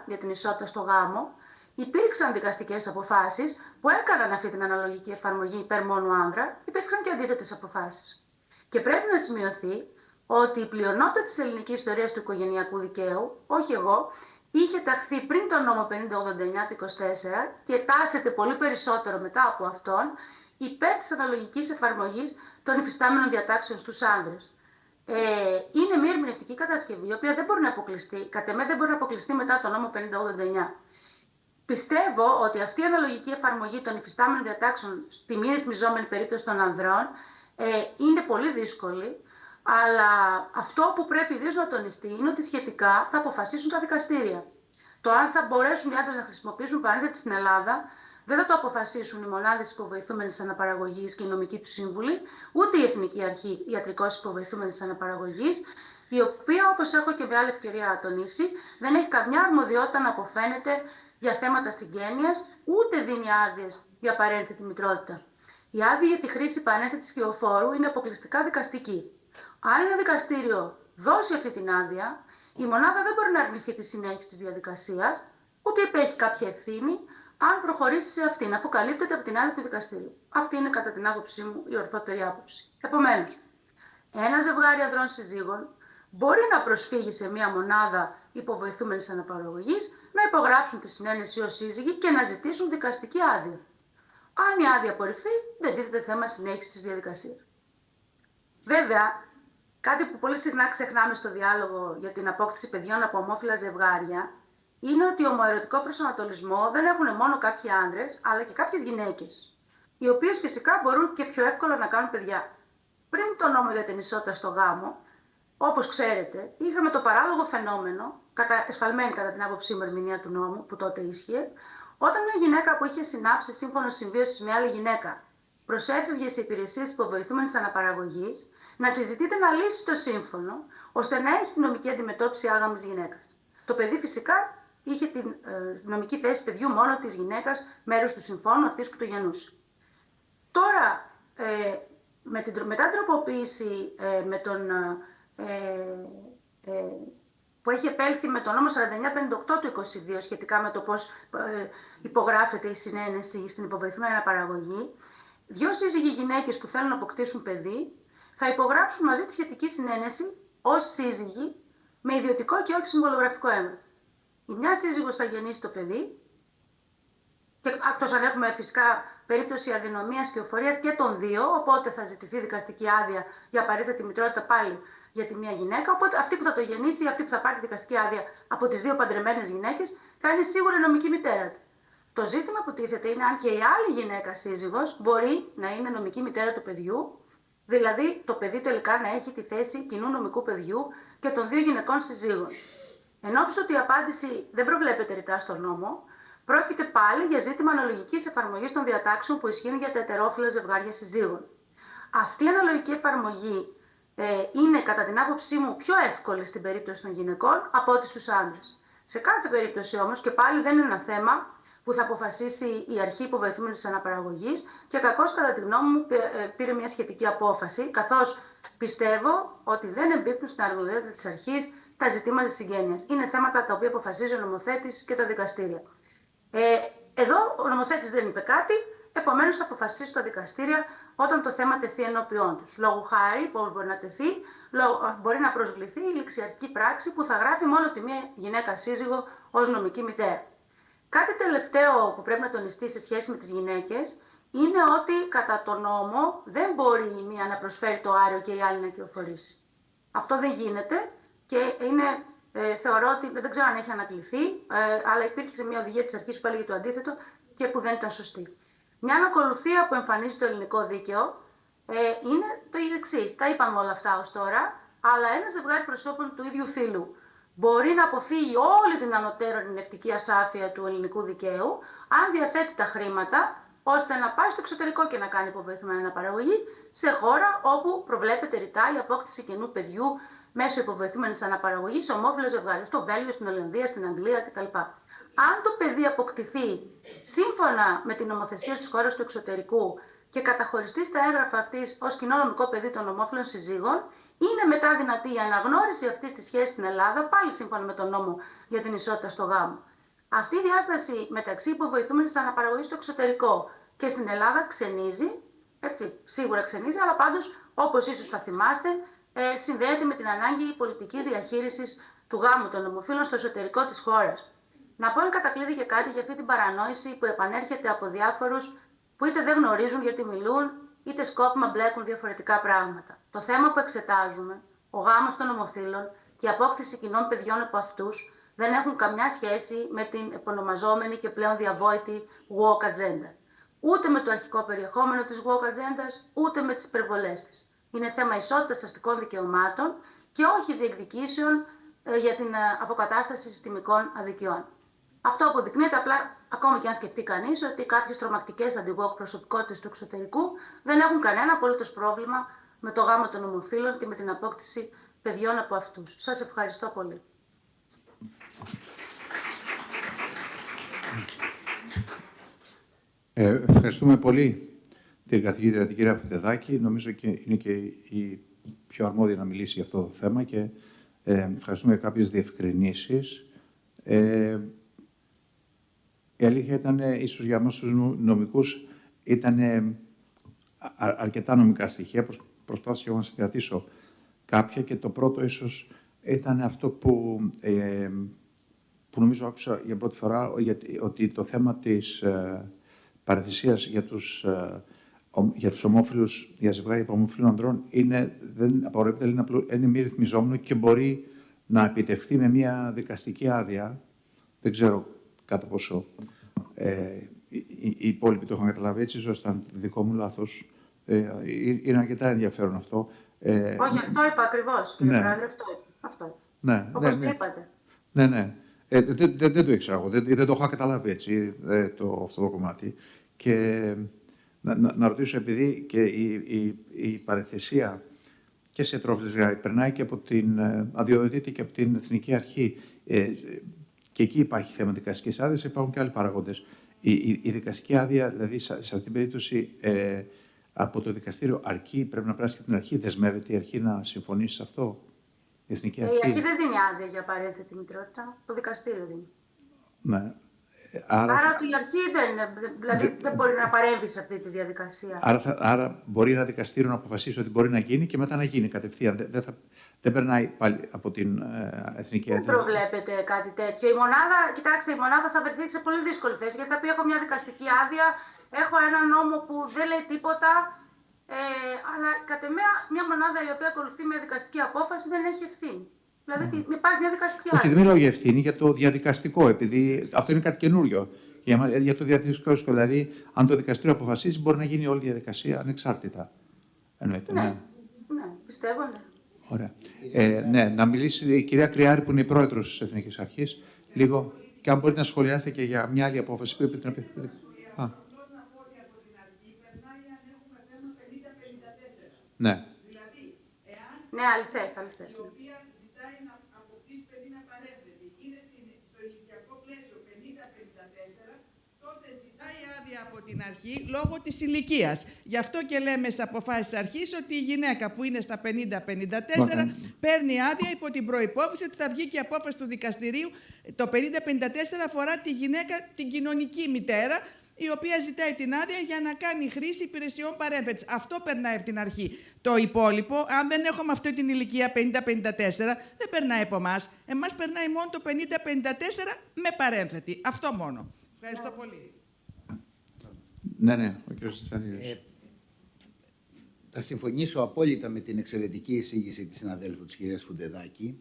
για την ισότητα στο γάμο, υπήρξαν δικαστικές αποφάσεις που έκαναν αυτή την αναλογική εφαρμογή υπέρ μόνο άνδρα, υπήρξαν και αντίθετες αποφάσεις. Και πρέπει να σημειωθεί ότι η πλειονότητα της ελληνικής ιστορίας του οικογενειακού δικαίου, όχι εγώ, είχε ταχθεί πριν τον νόμο 5089 του 24 και τάσεται πολύ περισσότερο μετά από αυτόν υπέρ της αναλογικής εφαρμογής των υφιστάμενων διατάξεων στους άνδρες. Είναι μια ερμηνευτική κατασκευή, η οποία δεν μπορεί να αποκλειστεί, κατ' εμέ δεν μπορεί να αποκλειστεί μετά τον νόμο 5089. Πιστεύω ότι αυτή η αναλογική εφαρμογή των υφιστάμενων διατάξεων στη μη ρυθμιζόμενη περίπτωση των ανδρών είναι πολύ δύσκολη, αλλά αυτό που πρέπει ιδίως να τονιστεί είναι ότι σχετικά θα αποφασίσουν τα δικαστήρια. Το αν θα μπορέσουν οι άντρες να χρησιμοποιήσουν παρένθετη στην Ελλάδα δεν θα το αποφασίσουν οι μονάδες υποβοηθούμενης αναπαραγωγής και οι νομικοί του σύμβουλοι, ούτε η Εθνική Αρχή Ιατρικός Υποβοηθούμενης Αναπαραγωγής, η οποία, όπως έχω και με άλλη ευκαιρία τονίσει, δεν έχει καμιά αρμοδιότητα να αποφαίνεται για θέματα συγγένειας, ούτε δίνει άδειες για παρένθετη μητρότητα. Η άδεια για τη χρήση παρένθετης κυοφόρου είναι αποκλειστικά δικαστική. Αν ένα δικαστήριο δώσει αυτή την άδεια, η μονάδα δεν μπορεί να αρνηθεί τη συνέχιση της διαδικασίας, ούτε υπέχει κάποια ευθύνη, αν προχωρήσει σε αυτήν, αφού καλύπτεται από την άδεια του δικαστήριου. Αυτή είναι, κατά την άποψή μου, η ορθότερη άποψη. Επομένως, ένα ζευγάρι ανδρών συζύγων μπορεί να προσφύγει σε μια μονάδα υποβοηθούμενης αναπαραγωγής, να υπογράψουν τη συνένεση ως σύζυγοι και να ζητήσουν δικαστική άδεια. Αν η άδεια απορριφθεί, δεν τίθεται θέμα συνέχισης της διαδικασίας. Βέβαια, κάτι που πολύ συχνά ξεχνάμε στο διάλογο για την απόκτηση παιδιών από ομόφυλα ζευγάρια, είναι ότι ομοερωτικό προσανατολισμό δεν έχουν μόνο κάποιοι άντρες, αλλά και κάποιες γυναίκες, οι οποίες φυσικά μπορούν και πιο εύκολα να κάνουν παιδιά. Πριν τον νόμο για την ισότητα στο γάμο, όπως ξέρετε, είχαμε το παράλογο φαινόμενο, εσφαλμένη κατά την άποψή μου ερμηνεία του νόμου, που τότε ίσχυε, όταν μια γυναίκα που είχε συνάψει σύμφωνο συμβίωσης με άλλη γυναίκα προσέφευγε σε υπηρεσίες υποβοηθούμενης αναπαραγωγής, να τη ζητείτε να λύσει το σύμφωνο, ώστε να έχει νομική αντιμετώπιση άγαμης γυναίκας. Το παιδί φυσικά είχε την νομική θέση παιδιού μόνο της γυναίκας, μέρος του συμφώνου, αυτής που το γεννούσε. Τώρα, μετά την τροποποίηση που έχει επέλθει με το νόμο 4958 του 22 σχετικά με το πώς υπογράφεται η συνένεση στην υποβοηθούμενη αναπαραγωγή, δύο σύζυγοι γυναίκες που θέλουν να αποκτήσουν παιδί θα υπογράψουν μαζί τη σχετική συνένεση ως σύζυγοι με ιδιωτικό και όχι συμβολογραφικό έγγραφο. Η μια σύζυγος θα γεννήσει το παιδί, και εκτός αν έχουμε φυσικά περίπτωση αδυναμίας και εφορίας και των δύο, οπότε θα ζητηθεί δικαστική άδεια για απαραίτητη μητρότητα πάλι για τη μία γυναίκα. Οπότε αυτή που θα το γεννήσει ή αυτή που θα πάρει τη δικαστική άδεια από τις δύο παντρεμένες γυναίκες θα είναι σίγουρα η νομική μητέρα του. Το ζήτημα που τίθεται είναι αν και η άλλη γυναίκα σύζυγος μπορεί να είναι νομική μητέρα του παιδιού, δηλαδή το παιδί τελικά να έχει τη θέση κοινού νομικού παιδιού και των δύο γυναικών συζύγων. Ενώπιστο ότι η απάντηση δεν προβλέπεται ρητά στον νόμο, πρόκειται πάλι για ζήτημα αναλογικής εφαρμογής των διατάξεων που ισχύουν για τα ετερόφιλα ζευγάρια συζύγων. Αυτή η αναλογική εφαρμογή είναι, κατά την άποψή μου, πιο εύκολη στην περίπτωση των γυναικών από ό,τι στους άντρες. Σε κάθε περίπτωση όμως, και πάλι δεν είναι ένα θέμα που θα αποφασίσει η αρχή υποβοηθούμενης αναπαραγωγής και κακώς, κατά τη γνώμη μου, πήρε μια σχετική απόφαση, καθώς πιστεύω ότι δεν εμπίπτουν στην αρμοδιότητα της αρχής τα ζητήματα της συγγένειας. Είναι θέματα τα οποία αποφασίζει ο νομοθέτης και τα δικαστήρια. Εδώ ο νομοθέτης δεν είπε κάτι, επομένως θα αποφασίσει τα δικαστήρια όταν το θέμα τεθεί ενώπιόν τους. Λόγου χάρη, πώς μπορεί να τεθεί, μπορεί να προσβληθεί η ληξιαρχική πράξη που θα γράφει μόνο τη μία γυναίκα σύζυγο ως νομική μητέρα. Κάτι τελευταίο που πρέπει να τονιστεί σε σχέση με τις γυναίκες είναι ότι κατά τον νόμο δεν μπορεί η μία να προσφέρει το άριο και η άλλη να κυοφορήσει. Αυτό δεν γίνεται και είναι, θεωρώ ότι δεν ξέρω αν έχει ανακληθεί, αλλά υπήρχε μια οδηγία της αρχής που έλεγε το αντίθετο και που δεν ήταν σωστή. Μια ανακολουθία που εμφανίζει το ελληνικό δίκαιο είναι το εξής. Τα είπαμε όλα αυτά ως τώρα, αλλά ένα ζευγάρι προσώπων του ίδιου φύλου μπορεί να αποφύγει όλη την ανωτέρω ειρηνευτική ασάφεια του ελληνικού δικαίου, αν διαθέτει τα χρήματα, ώστε να πάει στο εξωτερικό και να κάνει υποβοηθούμενη αναπαραγωγή σε χώρα όπου προβλέπεται ρητά η απόκτηση καινού παιδιού μέσω υποβοηθούμενης αναπαραγωγής σε ομόφυλα ζευγάρια, στο Βέλγιο, στην Ολλανδία, στην Αγγλία κτλ. Αν το παιδί αποκτηθεί σύμφωνα με την νομοθεσία της χώρας του εξωτερικού και καταχωριστεί στα έγγραφα αυτής ως κοινό νομικό παιδί των ομόφυλων συζύγων, Είναι μετά δυνατή η αναγνώριση αυτής της σχέσης στην Ελλάδα, πάλι σύμφωνα με τον νόμο για την ισότητα στο γάμο. Αυτή η διάσταση μεταξύ υποβοηθούμενης αναπαραγωγής στο εξωτερικό και στην Ελλάδα ξενίζει, έτσι, σίγουρα ξενίζει, αλλά πάντως, όπως ίσως θα θυμάστε, συνδέεται με την ανάγκη πολιτικής διαχείρισης του γάμου των ομοφύλων στο εσωτερικό της χώρας. Να πω εν κατακλείδη και κάτι για αυτή την παρανόηση που επανέρχεται από διάφορους που είτε δεν γνωρίζουν γιατί μιλούν, είτε σκόπιμα μπλέκουν διαφορετικά πράγματα. Το θέμα που εξετάζουμε, ο γάμος των ομοφύλων και η απόκτηση κοινών παιδιών από αυτούς, δεν έχουν καμιά σχέση με την επωνομαζόμενη και πλέον διαβόητη woke agenda. Ούτε με το αρχικό περιεχόμενο της woke agenda, ούτε με τις υπερβολές της. Είναι θέμα ισότητας αστικών δικαιωμάτων και όχι διεκδικήσεων για την αποκατάσταση συστημικών αδικιών. Αυτό αποδεικνύεται απλά, ακόμη και αν σκεφτεί κανείς, ότι κάποιες τρομακτικές αντι-woke προσωπικότητες του εξωτερικού δεν έχουν κανένα απολύτως πρόβλημα με το γάμο των ομοφύλων και με την απόκτηση παιδιών από αυτούς. Σας ευχαριστώ πολύ. Ευχαριστούμε πολύ την καθηγήτρια την κυρία Φουντεδάκη. Νομίζω και είναι και η πιο αρμόδια να μιλήσει για αυτό το θέμα και ευχαριστούμε για κάποιες διευκρινήσεις. Η αλήθεια ήταν, ίσως για εμάς τους νομικούς, ήταν αρκετά νομικά στοιχεία. Προσπάθησα εγώ να συγκρατήσω κάποια και το πρώτο ίσως ήταν αυτό που νομίζω άκουσα για πρώτη φορά, ότι το θέμα της παραιτησίας για τους ομόφυλους, για ζευγάρια από ομόφυλων ανδρών, δεν απαγορεύεται, είναι μη ρυθμιζόμενο και μπορεί να επιτευχθεί με μια δικαστική άδεια. Δεν ξέρω κατά πόσο οι υπόλοιποι το είχαν καταλάβει έτσι, ίσως ήταν δικό μου λάθος. Είναι αρκετά ενδιαφέρον αυτό. Όχι, αυτό είπα ακριβώς, κύριε Πρόεδρε, αυτό. Ναι, όπως το είπατε. Ναι. Δεν το ήξερα εγώ, δεν το είχα καταλάβει έτσι, αυτό το κομμάτι. Και να ρωτήσω, επειδή και η παραιτησία και σε τρόφιλες περνάει και από την αδειοδοτείται και από την Εθνική Αρχή, και εκεί υπάρχει θέμα δικαστικής άδειας, υπάρχουν και άλλοι παραγόντες. Η δικαστική άδεια, δηλαδή σε αυτή την περίπτωση, από το δικαστήριο αρκεί, πρέπει να περάσει και από την αρχή, δεσμεύεται η αρχή να συμφωνήσει σε αυτό, η Εθνική Αρχή. Η αρχή δεν δίνει άδεια για παρένθετη μητρότητα, το δικαστήριο δίνει. Ναι. Άρα η αρχή δεν μπορεί να παρέμβει σε αυτή τη διαδικασία. Άρα μπορεί ένα δικαστήριο να αποφασίσει ότι μπορεί να γίνει και μετά να γίνει κατευθείαν. Δεν περνάει πάλι από την Εθνική Αρχή. Δεν προβλέπετε κάτι τέτοιο. Κοιτάξτε, η μονάδα θα βρεθεί σε πολύ δύσκολη θέση, γιατί θα πει: έχω μια δικαστική άδεια, έχω ένα νόμο που δεν λέει τίποτα, αλλά κατ' εμέ μια μονάδα η οποία ακολουθεί μια δικαστική απόφαση δεν έχει ευθύνη. Δηλαδή υπάρχει μια δικαστική άδεια. Όχι, δεν μιλάω για ευθύνη, για το διαδικαστικό, επειδή αυτό είναι κάτι καινούριο. Για το διαδικαστικό, δηλαδή, αν το δικαστήριο αποφασίσει, μπορεί να γίνει όλη η διαδικασία ανεξάρτητα. Εννοείται, ναι, πιστεύω, ναι. Ωραία. Ναι, να μιλήσει η κυρία Κρυάρη, που είναι η πρόεδρος της Εθνικής Αρχής, λίγο, και αν μπορείτε να σχολιάσετε και για μια άλλη απόφαση που είπε την Ναι. Ναι, αληθές. Η οποία ζητάει να αποκτήσει παιδί να παρέμβεται. Είναι στο ηλικιακό πλαίσιο 50-54, τότε ζητάει άδεια από την αρχή λόγω της ηλικίας. Γι' αυτό και λέμε στις αποφάσεις της αρχής ότι η γυναίκα που είναι στα 50-54 παίρνει άδεια υπό την προϋπόθεση ότι θα βγει και η απόφαση του δικαστηρίου. Το 50-54 αφορά τη γυναίκα, την κοινωνική μητέρα, η οποία ζητάει την άδεια για να κάνει χρήση υπηρεσιών παρέμβασης. Αυτό περνάει από την αρχή. Το υπόλοιπο, αν δεν έχουμε αυτή την ηλικία 50-54, δεν περνάει από εμάς. Εμάς περνάει μόνο το 50-54 με παρέμβαση. Αυτό μόνο. Ευχαριστώ πολύ. Ναι, ο κ. Τσανίδης. Θα συμφωνήσω απόλυτα με την εξαιρετική εισήγηση της συναδέλφου της κυρίας Φουντεδάκη.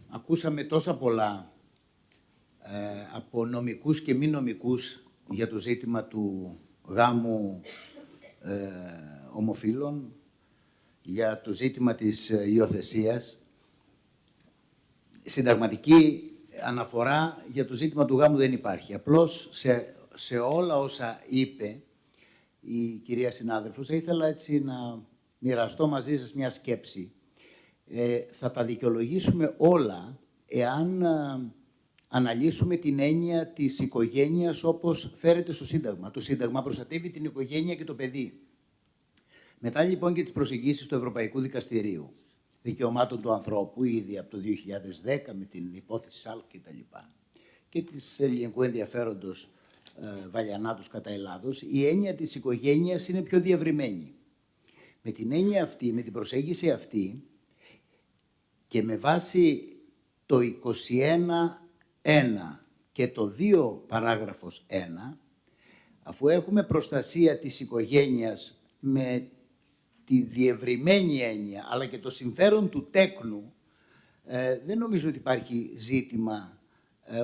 Ακούσαμε τόσα πολλά από νομικούς και μη νομικούς για το ζήτημα του γάμου ομοφύλων, για το ζήτημα της υιοθεσίας. Συνταγματική αναφορά για το ζήτημα του γάμου δεν υπάρχει. Απλώς σε όλα όσα είπε η κυρία συνάδελφος, θα ήθελα έτσι να μοιραστώ μαζί σας μια σκέψη. Θα τα δικαιολογήσουμε όλα εάν αναλύσουμε την έννοια της οικογένειας όπως φέρεται στο Σύνταγμα. Το Σύνταγμα προστατεύει την οικογένεια και το παιδί. Μετά λοιπόν και τις προσεγγίσεις του Ευρωπαϊκού Δικαστηρίου Δικαιωμάτων του Ανθρώπου, ήδη από το 2010 με την υπόθεση ΣΑΛΚ κτλ. Και της ελληνικού ενδιαφέροντος Βαλιανάτος κατά Ελλάδος, η έννοια της οικογένειας είναι πιο διευρυμένη. Με την έννοια αυτή, με την προσέγγιση αυτή και με βάση το 21.1 και το 2 παράγραφος 1, αφού έχουμε προστασία της οικογένειας με τη διευρυμένη έννοια, αλλά και το συμφέρον του τέκνου, δεν νομίζω ότι υπάρχει ζήτημα,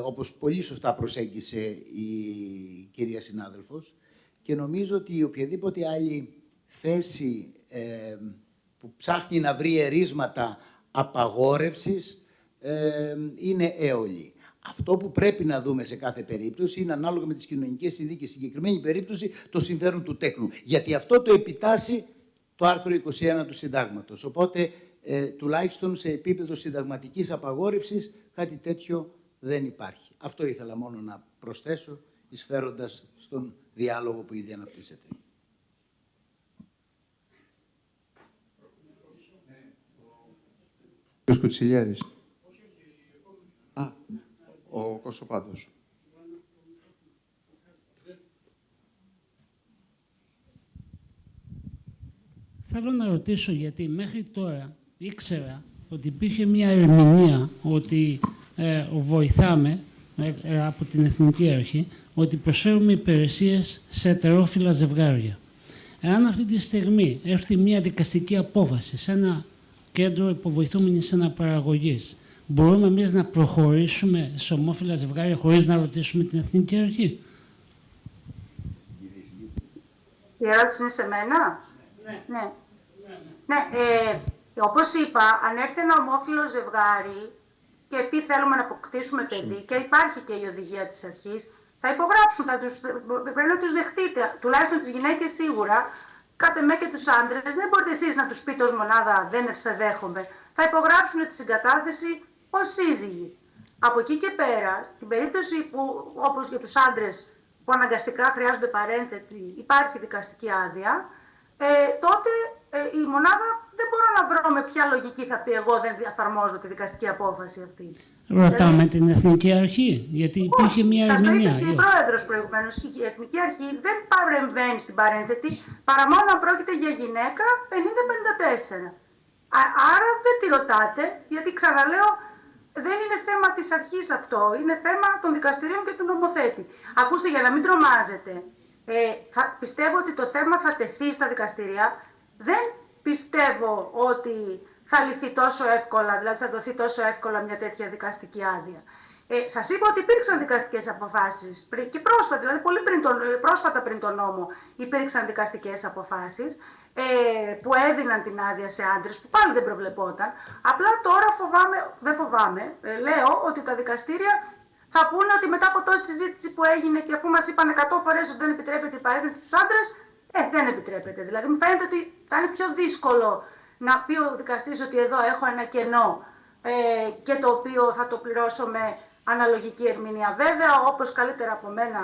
όπως πολύ σωστά προσέγγισε η κυρία συνάδελφος, και νομίζω ότι οποιαδήποτε άλλη θέση που ψάχνει να βρει ερίσματα απαγόρευσης είναι έολη. Αυτό που πρέπει να δούμε σε κάθε περίπτωση είναι, ανάλογα με τις κοινωνικές συνθήκες, στη συγκεκριμένη περίπτωση, το συμφέρον του τέκνου. Γιατί αυτό το επιτάσσει το άρθρο 21 του Συντάγματος. Οπότε, τουλάχιστον σε επίπεδο συνταγματικής απαγόρευσης, κάτι τέτοιο δεν υπάρχει. Αυτό ήθελα μόνο να προσθέσω, εισφέροντας στον διάλογο που ήδη αναπτύσσεται. Ο Κουτσιλιέρης. Ο Κωσοπάντος. Θέλω να ρωτήσω, γιατί μέχρι τώρα ήξερα ότι υπήρχε μια ερμηνεία ότι βοηθάμε από την Εθνική Αρχή, ότι προσφέρουμε υπηρεσίες σε ετερόφιλα ζευγάρια. Εάν αυτή τη στιγμή έρθει μια δικαστική απόφαση σε ένα κέντρο υποβοηθούμενης αναπαραγωγής, μπορούμε εμείς να προχωρήσουμε σε ομόφυλα ζευγάρια χωρίς να ρωτήσουμε την Εθνική Αρχή? Η ερώτηση είναι σε μένα. Ναι. Όπως είπα, αν έρθει ένα ομόφυλο ζευγάρι και πει θέλουμε να αποκτήσουμε παιδί και υπάρχει και η οδηγία της αρχής, θα υπογράψουν, πρέπει να τους δεχτείτε, τουλάχιστον τις γυναίκες σίγουρα, κάτε με και τους άντρες, δεν μπορείτε εσείς να τους πείτε ως μονάδα δεν σε δέχομαι, θα υπογράψουν τη συγκατάθεση ως σύζυγοι. Από εκεί και πέρα, στην περίπτωση που, όπως για τους άντρες που αναγκαστικά χρειάζονται παρένθετη, υπάρχει δικαστική άδεια, τότε η μονάδα δεν μπορώ να βρω με ποια λογική θα πει εγώ δεν εφαρμόζω τη δικαστική απόφαση αυτή. Ρωτάμε την Εθνική Αρχή, γιατί υπήρχε μια ερμηνεία. Η πρόεδρος προηγουμένως, η Εθνική Αρχή δεν παρεμβαίνει στην παρένθετη παρά μόνο αν πρόκειται για γυναίκα 50-54. Άρα δεν τη ρωτάτε, γιατί ξαναλέω, δεν είναι θέμα της αρχής αυτό, είναι θέμα των δικαστηρίων και του νομοθέτη. Ακούστε, για να μην τρομάζετε, πιστεύω ότι το θέμα θα τεθεί στα δικαστήρια. Δεν πιστεύω ότι θα λυθεί τόσο εύκολα, δηλαδή θα δοθεί τόσο εύκολα μια τέτοια δικαστική άδεια. Σας είπα ότι υπήρξαν δικαστικές αποφάσεις και πρόσφατα, δηλαδή πολύ πρόσφατα πριν τον νόμο, υπήρξαν δικαστικές αποφάσεις που έδιναν την άδεια σε άντρες, που πάλι δεν προβλεπόταν. Απλά τώρα λέω ότι τα δικαστήρια θα πούνε ότι μετά από τόση συζήτηση που έγινε και αφού μας είπαν 100 φορές ότι δεν επιτρέπεται η παρένθεση στους άντρες, δεν επιτρέπεται. Δηλαδή, μου φαίνεται ότι θα είναι πιο δύσκολο να πει ο δικαστής ότι εδώ έχω ένα κενό και το οποίο θα το πληρώσω με αναλογική ερμηνεία. Βέβαια, όπως καλύτερα από μένα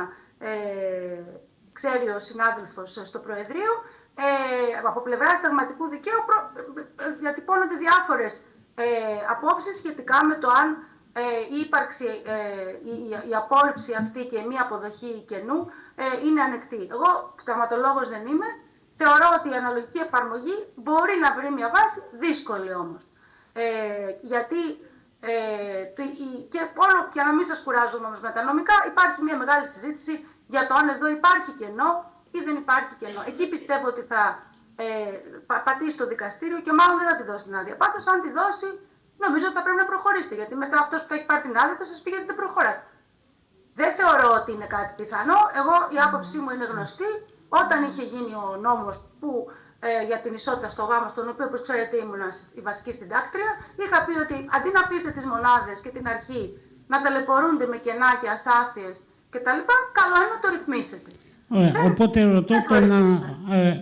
ξέρει ο συνάδελφος στο Προεδρείο, από πλευρά συνταγματικού δικαίου διατυπώνονται διάφορες απόψεις σχετικά με το αν η απόρριψη αυτή και η μη αποδοχή κενού είναι ανεκτή. Εγώ συνταγματολόγος δεν είμαι. Θεωρώ ότι η αναλογική εφαρμογή μπορεί να βρει μια βάση, δύσκολη όμως. Γιατί, και να μην σας κουράζομαι όμως με τα νομικά, υπάρχει μια μεγάλη συζήτηση για το αν εδώ υπάρχει κενό ή δεν υπάρχει κενό. Εκεί πιστεύω ότι θα πατήσει το δικαστήριο και μάλλον δεν θα τη δώσει την άδεια. Πάντως, αν τη δώσει, νομίζω ότι θα πρέπει να προχωρήσετε. Γιατί μετά αυτός που θα έχει πάρει την άδεια θα σας πει γιατί δεν προχωράτε. Δεν θεωρώ ότι είναι κάτι πιθανό. Εγώ η άποψή μου είναι γνωστή. Όταν είχε γίνει ο νόμος για την ισότητα στο γάμο, στον οποίο, όπως ξέρετε, ήμουν η βασική συντάκτρια, είχα πει ότι αντί να αφήσετε τις μονάδες και την αρχή να ταλαιπωρούνται με κενά και ασάφειες κτλ., καλό είναι να το ρυθμίσετε. Ωραία. Οπότε ρωτώ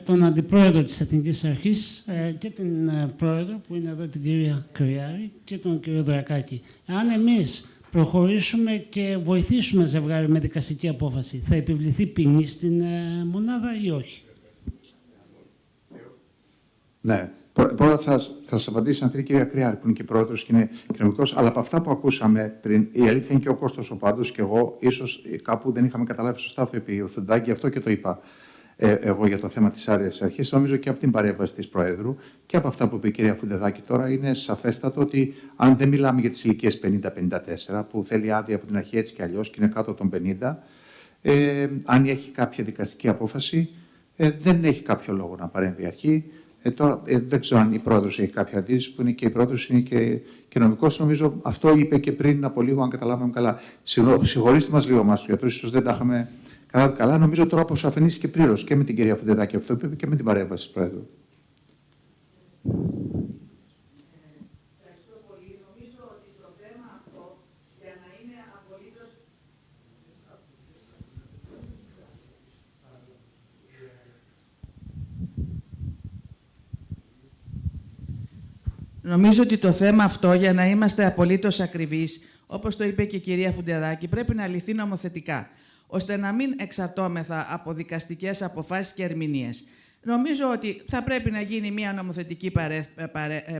τον Αντιπρόεδρο της Εθνικής Αρχής και την Πρόεδρο, που είναι εδώ την κυρία Κρυάρη, και τον κύριο Δρακάκη. Αν εμείς προχωρήσουμε και βοηθήσουμε ζευγάρι με δικαστική απόφαση, θα επιβληθεί ποινή στην μονάδα ή όχι? Ναι. Πρώτα θα σας απαντήσει αν θέλει η κυρία Κρυάρη, που είναι και πρόεδρος και είναι κοινωνικός. Αλλά από αυτά που ακούσαμε πριν, η αλήθεια είναι και ο Κώστας ο Πάντος και εγώ, ίσως κάπου δεν είχαμε καταλάβει σωστά αυτό που είπε ο Φουντάκη, αυτό και το είπα εγώ για το θέμα της άρειας αρχής. Νομίζω και από την παρέμβαση της Προέδρου και από αυτά που είπε η κυρία Φουντεδάκη τώρα, είναι σαφέστατο ότι αν δεν μιλάμε για τις ηλικίες 50-54, που θέλει άδεια από την αρχή έτσι κι αλλιώς και είναι κάτω των 50, αν έχει κάποια δικαστική απόφαση, δεν έχει κάποιο λόγο να παρέμβει η αρχή. Τώρα δεν ξέρω αν η πρόεδρος έχει κάποια αντίρρηση, που είναι και η πρόεδρος, είναι και νομικός. Νομίζω αυτό είπε και πριν από λίγο, αν καταλάβαμε καλά. Συγχωρήστε μας λίγο μας, γιατί ίσως δεν τα είχαμε καταλάβει καλά. Νομίζω τώρα αποσαφηνίστηκε πλήρως και με την κυρία Φουντεδάκη αυτό που είπε και με την παρέμβαση της Πρόεδρου. Ευχαριστώ πολύ. Νομίζω ότι το θέμα αυτό, για να είναι απολύτως... Νομίζω ότι το θέμα αυτό, για να είμαστε απολύτως ακριβείς, όπως το είπε και η κυρία Φουντεδάκη, πρέπει να λυθεί νομοθετικά, ώστε να μην εξαρτώμεθα από δικαστικές αποφάσεις και ερμηνείες. Νομίζω ότι θα πρέπει να γίνει μια νομοθετική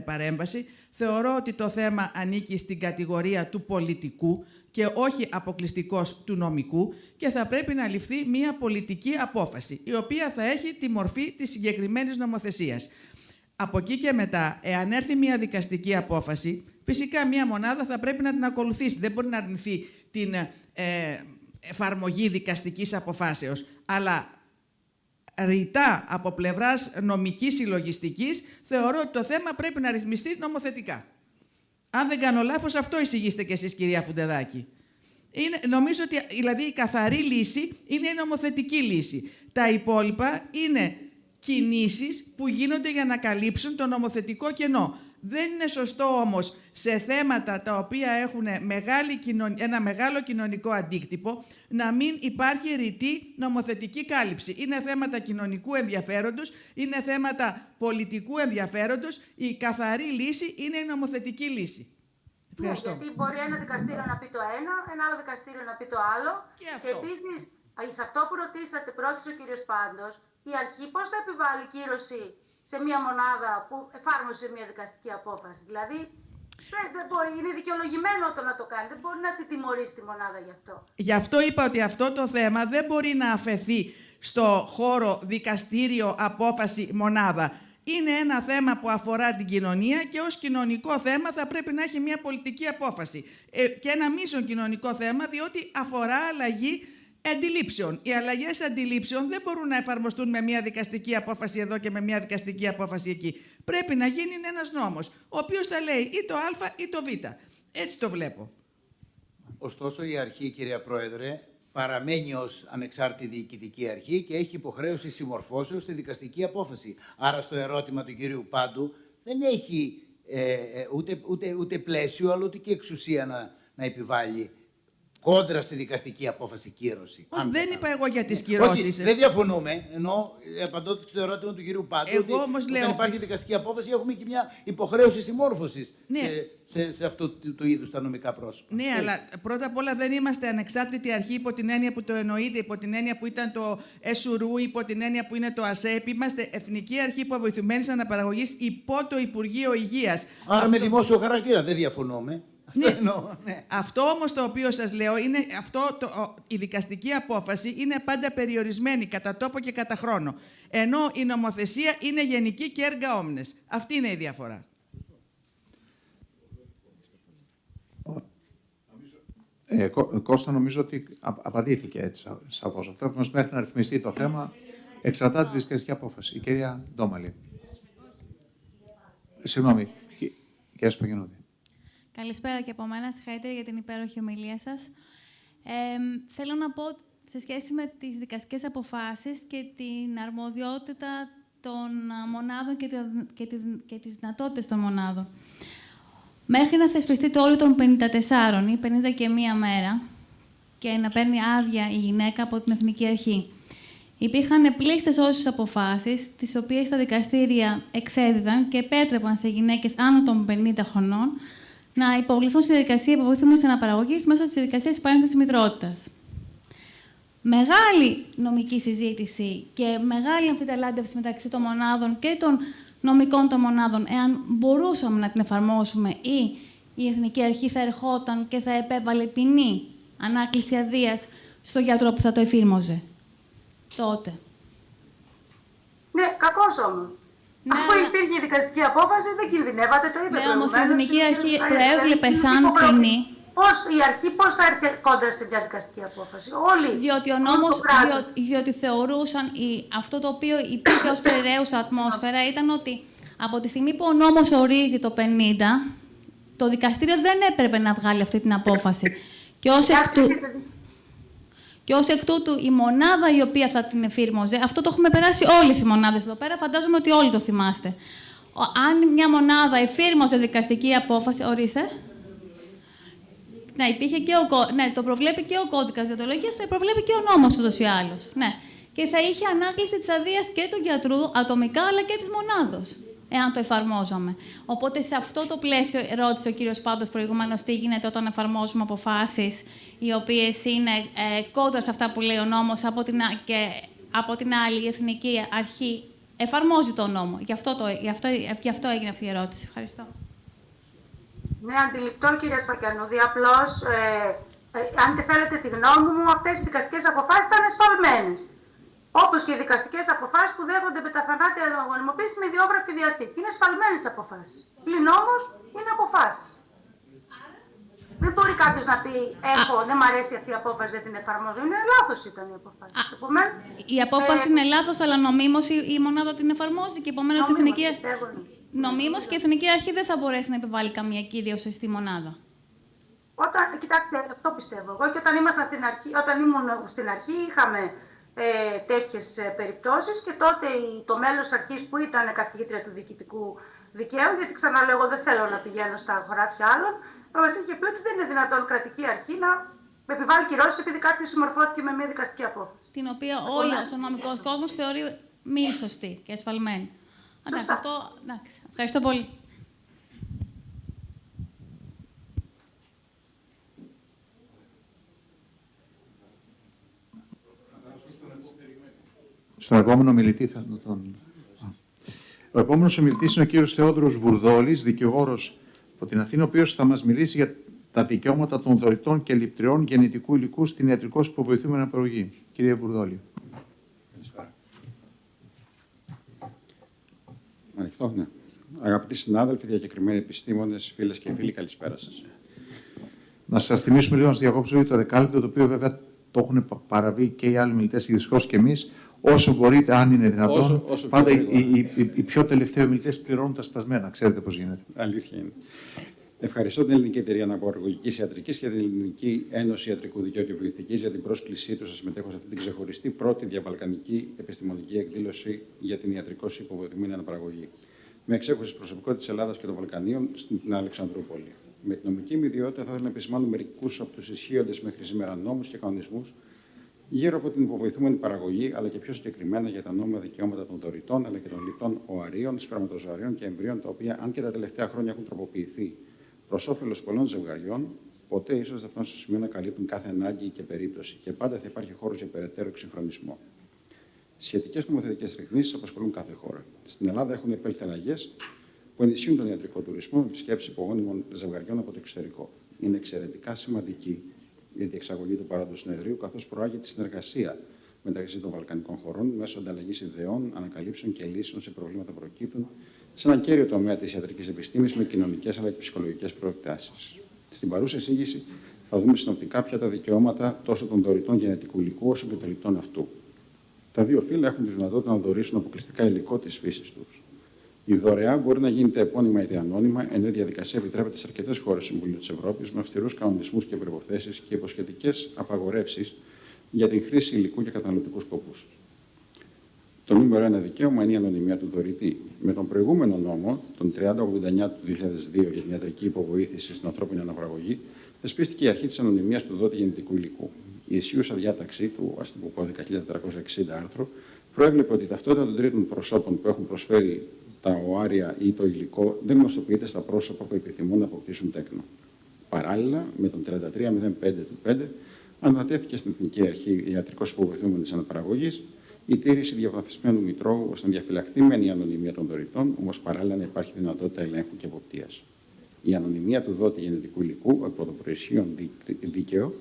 παρέμβαση. Θεωρώ ότι το θέμα ανήκει στην κατηγορία του πολιτικού και όχι αποκλειστικώς του νομικού και θα πρέπει να ληφθεί μια πολιτική απόφαση, η οποία θα έχει τη μορφή της συγκεκριμένης νομοθεσίας. Από εκεί και μετά, εάν έρθει μια δικαστική απόφαση, φυσικά μια μονάδα θα πρέπει να την ακολουθήσει. Δεν μπορεί να αρνηθεί την εφαρμογή δικαστικής αποφάσεως. Αλλά ρητά από πλευράς νομικής συλλογιστικής, θεωρώ ότι το θέμα πρέπει να ρυθμιστεί νομοθετικά. Αν δεν κάνω λάθος, αυτό εισηγήστε κι εσείς, κυρία Φουντεδάκη. Νομίζω ότι δηλαδή η καθαρή λύση είναι η νομοθετική λύση. Τα υπόλοιπα είναι κινήσεις που γίνονται για να καλύψουν το νομοθετικό κενό. Δεν είναι σωστό όμως σε θέματα τα οποία έχουν ένα μεγάλο κοινωνικό αντίκτυπο να μην υπάρχει ρητή νομοθετική κάλυψη. Είναι θέματα κοινωνικού ενδιαφέροντος, είναι θέματα πολιτικού ενδιαφέροντος. Η καθαρή λύση είναι η νομοθετική λύση. Ευχαριστώ. Ναι, γιατί μπορεί ένα δικαστήριο να πει το ένα άλλο δικαστήριο να πει το άλλο. Και επίσης, σε αυτό που ρώτησε ο κύριος Πάντος, η αρχή πώς θα επιβάλλει κύρωση σε μια μονάδα που εφάρμοσε μια δικαστική απόφαση? Δηλαδή, δεν μπορεί, είναι δικαιολογημένο το να το κάνει, δεν μπορεί να τη τιμωρήσει τη μονάδα γι' αυτό. Γι' αυτό είπα ότι αυτό το θέμα δεν μπορεί να αφαιθεί στο χώρο δικαστήριο, απόφαση, μονάδα. Είναι ένα θέμα που αφορά την κοινωνία και ως κοινωνικό θέμα θα πρέπει να έχει μια πολιτική απόφαση. Και ένα μείζον κοινωνικό θέμα, διότι αφορά αλλαγή αντιλήψεων. Οι αλλαγές αντιλήψεων δεν μπορούν να εφαρμοστούν με μια δικαστική απόφαση εδώ και με μια δικαστική απόφαση εκεί. Πρέπει να γίνει ένας νόμος, ο οποίος θα λέει ή το Α ή το Β. Έτσι το βλέπω. Ωστόσο, η αρχή, κυρία Πρόεδρε, παραμένει ως ανεξάρτητη διοικητική αρχή και έχει υποχρέωση συμμορφώσεως στη δικαστική απόφαση. Άρα, στο ερώτημα του κυρίου Πάντου, δεν έχει ούτε πλαίσιο, αλλά ούτε και εξουσία να επιβάλλει κόντρα στη δικαστική απόφαση κύρωση. Δεν είπα εγώ για τις κυρώσεις. Όχι, δεν διαφωνούμε. Ενώ απαντώντας στο ερώτημα του κυρίου Πάντου, ότι όταν υπάρχει δικαστική απόφαση έχουμε και μια υποχρέωση συμμόρφωσης σε αυτού του είδους τα νομικά πρόσωπα. Ναι, αλλά πρώτα απ' όλα δεν είμαστε ανεξάρτητη αρχή υπό την έννοια που το εννοείται, υπό την έννοια που ήταν το ΕΣΟΥΡΟΥ, υπό την έννοια που είναι το ΑΣΕΠ. Είμαστε εθνική αρχή υποβοηθημένης αναπαραγωγής υπό το Υπουργείο Υγείας. Άρα με δημόσιο χαρακτήρα δεν διαφωνούμε. Αυτό όμως το οποίο σας λέω είναι η δικαστική απόφαση είναι πάντα περιορισμένη κατά τόπο και κατά χρόνο. Ενώ η νομοθεσία είναι γενική και έργα όμνες. Αυτή είναι η διαφορά. Κώστα, νομίζω ότι απαντήθηκε έτσι σαφώς. Αυτό που μας μέχρι να ρυθμιστεί το θέμα εξαρτάται τη δικαστική απόφαση. Η κυρία Ντόμαλη. Συγγνώμη, κυρία Σπαγγινώδη. Καλησπέρα και από μένα. Συγχαρητήρια για την υπέροχη ομιλία σας. Θέλω να πω σε σχέση με τις δικαστικές αποφάσεις και την αρμοδιότητα των μονάδων και τις δυνατότητες των μονάδων. Μέχρι να θεσπιστεί το όριο των 54 ή 51 μέρα και να παίρνει άδεια η γυναίκα από την Εθνική Αρχή, υπήρχαν πλήστες όσες αποφάσεις, τις οποίες τα δικαστήρια εξέδιδαν και επέτρεπαν σε γυναίκες άνω των 50 χρονών να υποβληθούν στη διαδικασία υποβοήθησης αναπαραγωγής μέσω της διαδικασίας παρένθεσης μητρότητας. Μεγάλη νομική συζήτηση και μεγάλη αμφιταλάντευση μεταξύ των μονάδων και των νομικών των μονάδων, εάν μπορούσαμε να την εφαρμόσουμε ή η Εθνική Αρχή θα ερχόταν και θα επέβαλε ποινή ανάκληση αδείας στο γιατρό που θα το εφήρμοζε τότε. Ναι, κακώς όμως. Ναι, αφού υπήρχε η δικαστική απόφαση, δεν κινδυνεύατε, το είπε. Ναι, όμως η Εθνική Αρχή το έβλεπε σαν ποινή. Η αρχή πώς θα έρθει κόντρα σε μια δικαστική απόφαση? Όλοι. Διότι ο νόμος, διότι θεωρούσαν αυτό το οποίο υπήρχε ως περιραίουσα ατμόσφαιρα ήταν ότι από τη στιγμή που ο νόμος ορίζει το 50, το δικαστήριο δεν έπρεπε να βγάλει αυτή την απόφαση. Και ως εκ τούτου η μονάδα η οποία θα την εφήρμοζε, αυτό το έχουμε περάσει όλες οι μονάδες εδώ πέρα, φαντάζομαι ότι όλοι το θυμάστε. Αν μια μονάδα εφήρμοζε δικαστική απόφαση, ορίστε. Ναι, ναι, το προβλέπει και ο κώδικας διοντολογίας, το προβλέπει και ο νόμος ούτως ή άλλως. Ναι. Και θα είχε ανάκληση της αδείας και του γιατρού ατομικά, αλλά και της μονάδος, εάν το εφαρμόζαμε. Οπότε σε αυτό το πλαίσιο ρώτησε ο κύριος Πάντος προηγουμένως τι γίνεται όταν εφαρμόζουμε αποφάσεις οι οποίες είναι κόντρα σε αυτά που λέει ο νόμος, και από την άλλη η Εθνική Αρχή εφαρμόζει τον νόμο. Γι' αυτό έγινε αυτή η ερώτηση. Ευχαριστώ. Ναι, αντιληπτό, κυρία Σφακιανούδη. Απλώς, αν και θέλετε τη γνώμη μου, αυτές οι δικαστικές αποφάσεις ήταν εσφαλμένες. Όπως και οι δικαστικές αποφάσεις που δέχονται με τα θανάτια γονιμοποίηση με ιδιόγραφη διαθήκη. Είναι εσφαλμένες αποφάσεις. Πλην όμως είναι αποφάσεις. Δεν μπορεί κάποιος να πει: δεν μ' αρέσει αυτή η απόφαση, δεν την εφαρμόζω. Είναι λάθος ήταν η απόφαση. Η απόφαση είναι λάθος, αλλά νομίμως η μονάδα την εφαρμόζει και επομένως η Εθνική Αρχή. Νομίμως και η Εθνική Αρχή δεν θα μπορέσει να επιβάλλει καμία κύρωση στη μονάδα. Κοιτάξτε, αυτό πιστεύω εγώ. Και όταν ήμουν στην αρχή, είχαμε τέτοιες περιπτώσεις και τότε το μέλος της αρχής που ήταν καθηγήτρια του διοικητικού δικαίου, γιατί ξαναλέω, εγώ δεν θέλω να πηγαίνω στα χωράφια άλλων, μας είχε πει ότι δεν είναι δυνατόν κρατική αρχή να επιβάλλει κυρώσεις επειδή κάποιος συμμορφώθηκε με μια δικαστική απόφαση. Την οποία όλος ο νομικός κόσμος θεωρεί μη σωστή και ασφαλμένη. Εντάξει, ευχαριστώ πολύ. Στον επόμενο μιλητή θα τον... Ο επόμενος ομιλητής είναι ο κύριος Θεόδωρος Βουρδόλης, δικηγόρος από την Αθήνα, ο οποίος θα μας μιλήσει για τα δικαιώματα των δωρητών και ληπτριών γεννητικού υλικού στην ιατρικώς υποβοηθούμενη αναπαραγωγή. Κύριε Βουρδόλη. Ανοιχτό, ναι. Αγαπητοί συνάδελφοι, διακεκριμένοι επιστήμονες, φίλες και φίλοι, καλησπέρα σας. Να σας θυμίσουμε λίγο να σας διακόψω το δεκάλεπτο, το οποίο βέβαια το έχουν παραβεί και οι άλλοι μιλητές, δυστυχώς και εμείς. Όσο μπορείτε, αν είναι δυνατόν, πάντα οι πιο τελευταίοι μιλητές πληρώνουν τα σπασμένα. Ξέρετε πώς γίνεται. Αλήθεια είναι. Ευχαριστώ την Ελληνική Εταιρεία Αναπαραγωγικής Ιατρικής και την Ελληνική Ένωση Ιατρικού Δικαίου και Βοηθητικής για την πρόσκλησή τους να συμμετέχω σε αυτή την ξεχωριστή πρώτη διαβαλκανική επιστημονική εκδήλωση για την ιατρικώς υποβοηθημένη αναπαραγωγή. Με εξέχουση προσωπικότητα της Ελλάδας και των Βαλκανίων στην Αλεξανδρούπολη. Με την νομική μου ιδιότητα θα ήθελα να επισημάνω μερικούς από τους ισχύοντες μέχρι σήμερα νόμους και κανονισμούς γύρω από την υποβοηθούμενη παραγωγή, αλλά και πιο συγκεκριμένα για τα νόμιμα δικαιώματα των δωρητών αλλά και των λιπτών οαρίων, σπερματοζωαρίων και εμβρίων, τα οποία, αν και τα τελευταία χρόνια έχουν τροποποιηθεί προς όφελος πολλών ζευγαριών, ποτέ ίσως δεν φτάνουν στο σημείο να καλύπτουν κάθε ανάγκη και περίπτωση και πάντα θα υπάρχει χώρος για περαιτέρω εξυγχρονισμό. Σχετικές νομοθετικές ρυθμίσεις απασχολούν κάθε χώρα. Στην Ελλάδα έχουν επέλθει αλλαγές που ενισχύουν τον ιατρικό τουρισμό με επισκέψεις υπογόνιμων ζευγαριών από το εξωτερικό. Είναι εξαιρετικά σημαντική για την εξαγωγή του παρόντος συνεδρίου, καθώς προάγει τη συνεργασία μεταξύ των Βαλκανικών χωρών μέσω ανταλλαγής ιδεών, ανακαλύψεων και λύσεων σε προβλήματα που προκύπτουν σε έναν κέριο τομέα της ιατρικής επιστήμης με κοινωνικές αλλά και ψυχολογικές προεκτάσεις. Στην παρούσα εισήγηση θα δούμε συνοπτικά ποια τα δικαιώματα τόσο των δωρητών γενετικού υλικού όσο και των λιπτών αυτού. Τα δύο φύλλα έχουν τη δυνατότητα να δωρήσουν αποκλειστικά υλικό της φύσης τους. Η δωρεά μπορεί να γίνεται επώνυμα είτε ανώνυμα, ενώ η διαδικασία επιτρέπεται σε αρκετές χώρες του Συμβουλίου της Ευρώπης με αυστηρούς κανονισμούς και προϋποθέσεις και υποσχετικές απαγορεύσεις για την χρήση υλικού για καταναλωτικούς σκοπούς. Το νούμερο 1 δικαίωμα είναι η ανωνυμία του δωρητή. Με τον προηγούμενο νόμο, τον 3089 του 2002 για την ιατρική υποβοήθηση στην ανθρώπινη αναπαραγωγή, θεσπίστηκε η αρχή της ανωνυμίας του δότη γεννητικού υλικού. Η ισχύουσα διάταξη του αστικού κώδικα 1460 άρθρο προέβλεπε ότι η ταυτότητα των τρίτων προσώπων που έχουν προσφέρει τα οάρια ή το υλικό δεν γνωστοποιείται στα πρόσωπα που επιθυμούν να αποκτήσουν τέκνο. Παράλληλα, με τον 3305 του 5, ανατέθηκε στην Εθνική Αρχή Ιατρικώς Υποβοηθούμενης Αναπαραγωγής η τήρηση διαβαθμισμένου μητρώου ώστε να διαφυλαχθεί μεν η ανωνυμία των δωρητών, όμως παράλληλα να υπάρχει δυνατότητα ελέγχου και εποπτείας. Η ανωνυμία του δότη γενετικού υλικού από το προϊσχύον δίκαιο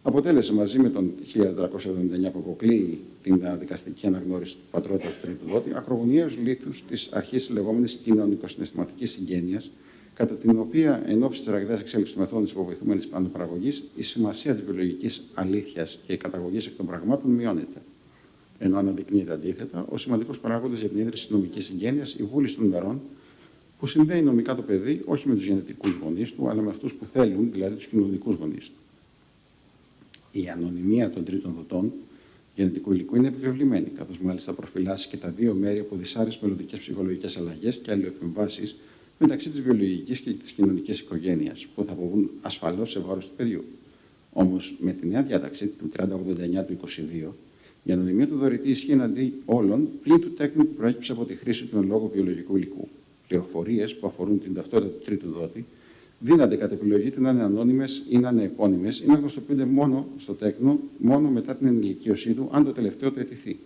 αποτέλεσε μαζί με τον 1479 που αποκλείει την δικαστική αναγνώριση του πατρότητας του τρίτου δότη ακρογωνιαίους λίθους της αρχής της λεγόμενης κοινωνικοσυναισθηματικής συγγένειας, κατά την οποία, εν ώψη της ραγδαίας εξέλιξης των μεθόδων της υποβοηθούμενης αναπαραγωγής, η σημασία της βιολογικής αλήθειας και η καταγωγής εκ των πραγμάτων μειώνεται. Ενώ αναδεικνύεται αντίθετα, ο σημαντικός παράγοντας για την ίδρυση της νομικής συγγένειας, η βούληση των μερών, που συνδέει νομικά το παιδί όχι με τους γενετικούς γονείς του, αλλά με αυτούς που θέλουν, δηλαδή τους κοινωνικούς γονείς του. Η ανωνυμία των τρίτων δοτών γενετικού υλικού είναι επιβεβλημένη, καθώς μάλιστα προφυλάσσει και τα δύο μέρη από δυσάρεστες μελλοντικές ψυχολογικές αλλαγές και αλληλοεπεμβάσεις μεταξύ της βιολογικής και της κοινωνικής οικογένειας, που θα αποβούν ασφαλώς σε βάρος του παιδιού. Όμως, με τη νέα διάταξη του 3089 του 22, η ανωνυμία του δωρητή ισχύει εναντί όλων πλην του τέκνου που προέκυψε από τη χρήση του εν λόγω βιολογικού υλικού. Πληροφορίες που αφορούν την ταυτότητα του τρίτου δότη δίνονται κατ' επιλογή του να είναι ανώνυμες ή να είναι επώνυμες ή να γνωστοποιούνται μόνο στο τέκνο, μόνο μετά την ενηλικίωσή του, αν το τελευταίο του αιτηθεί.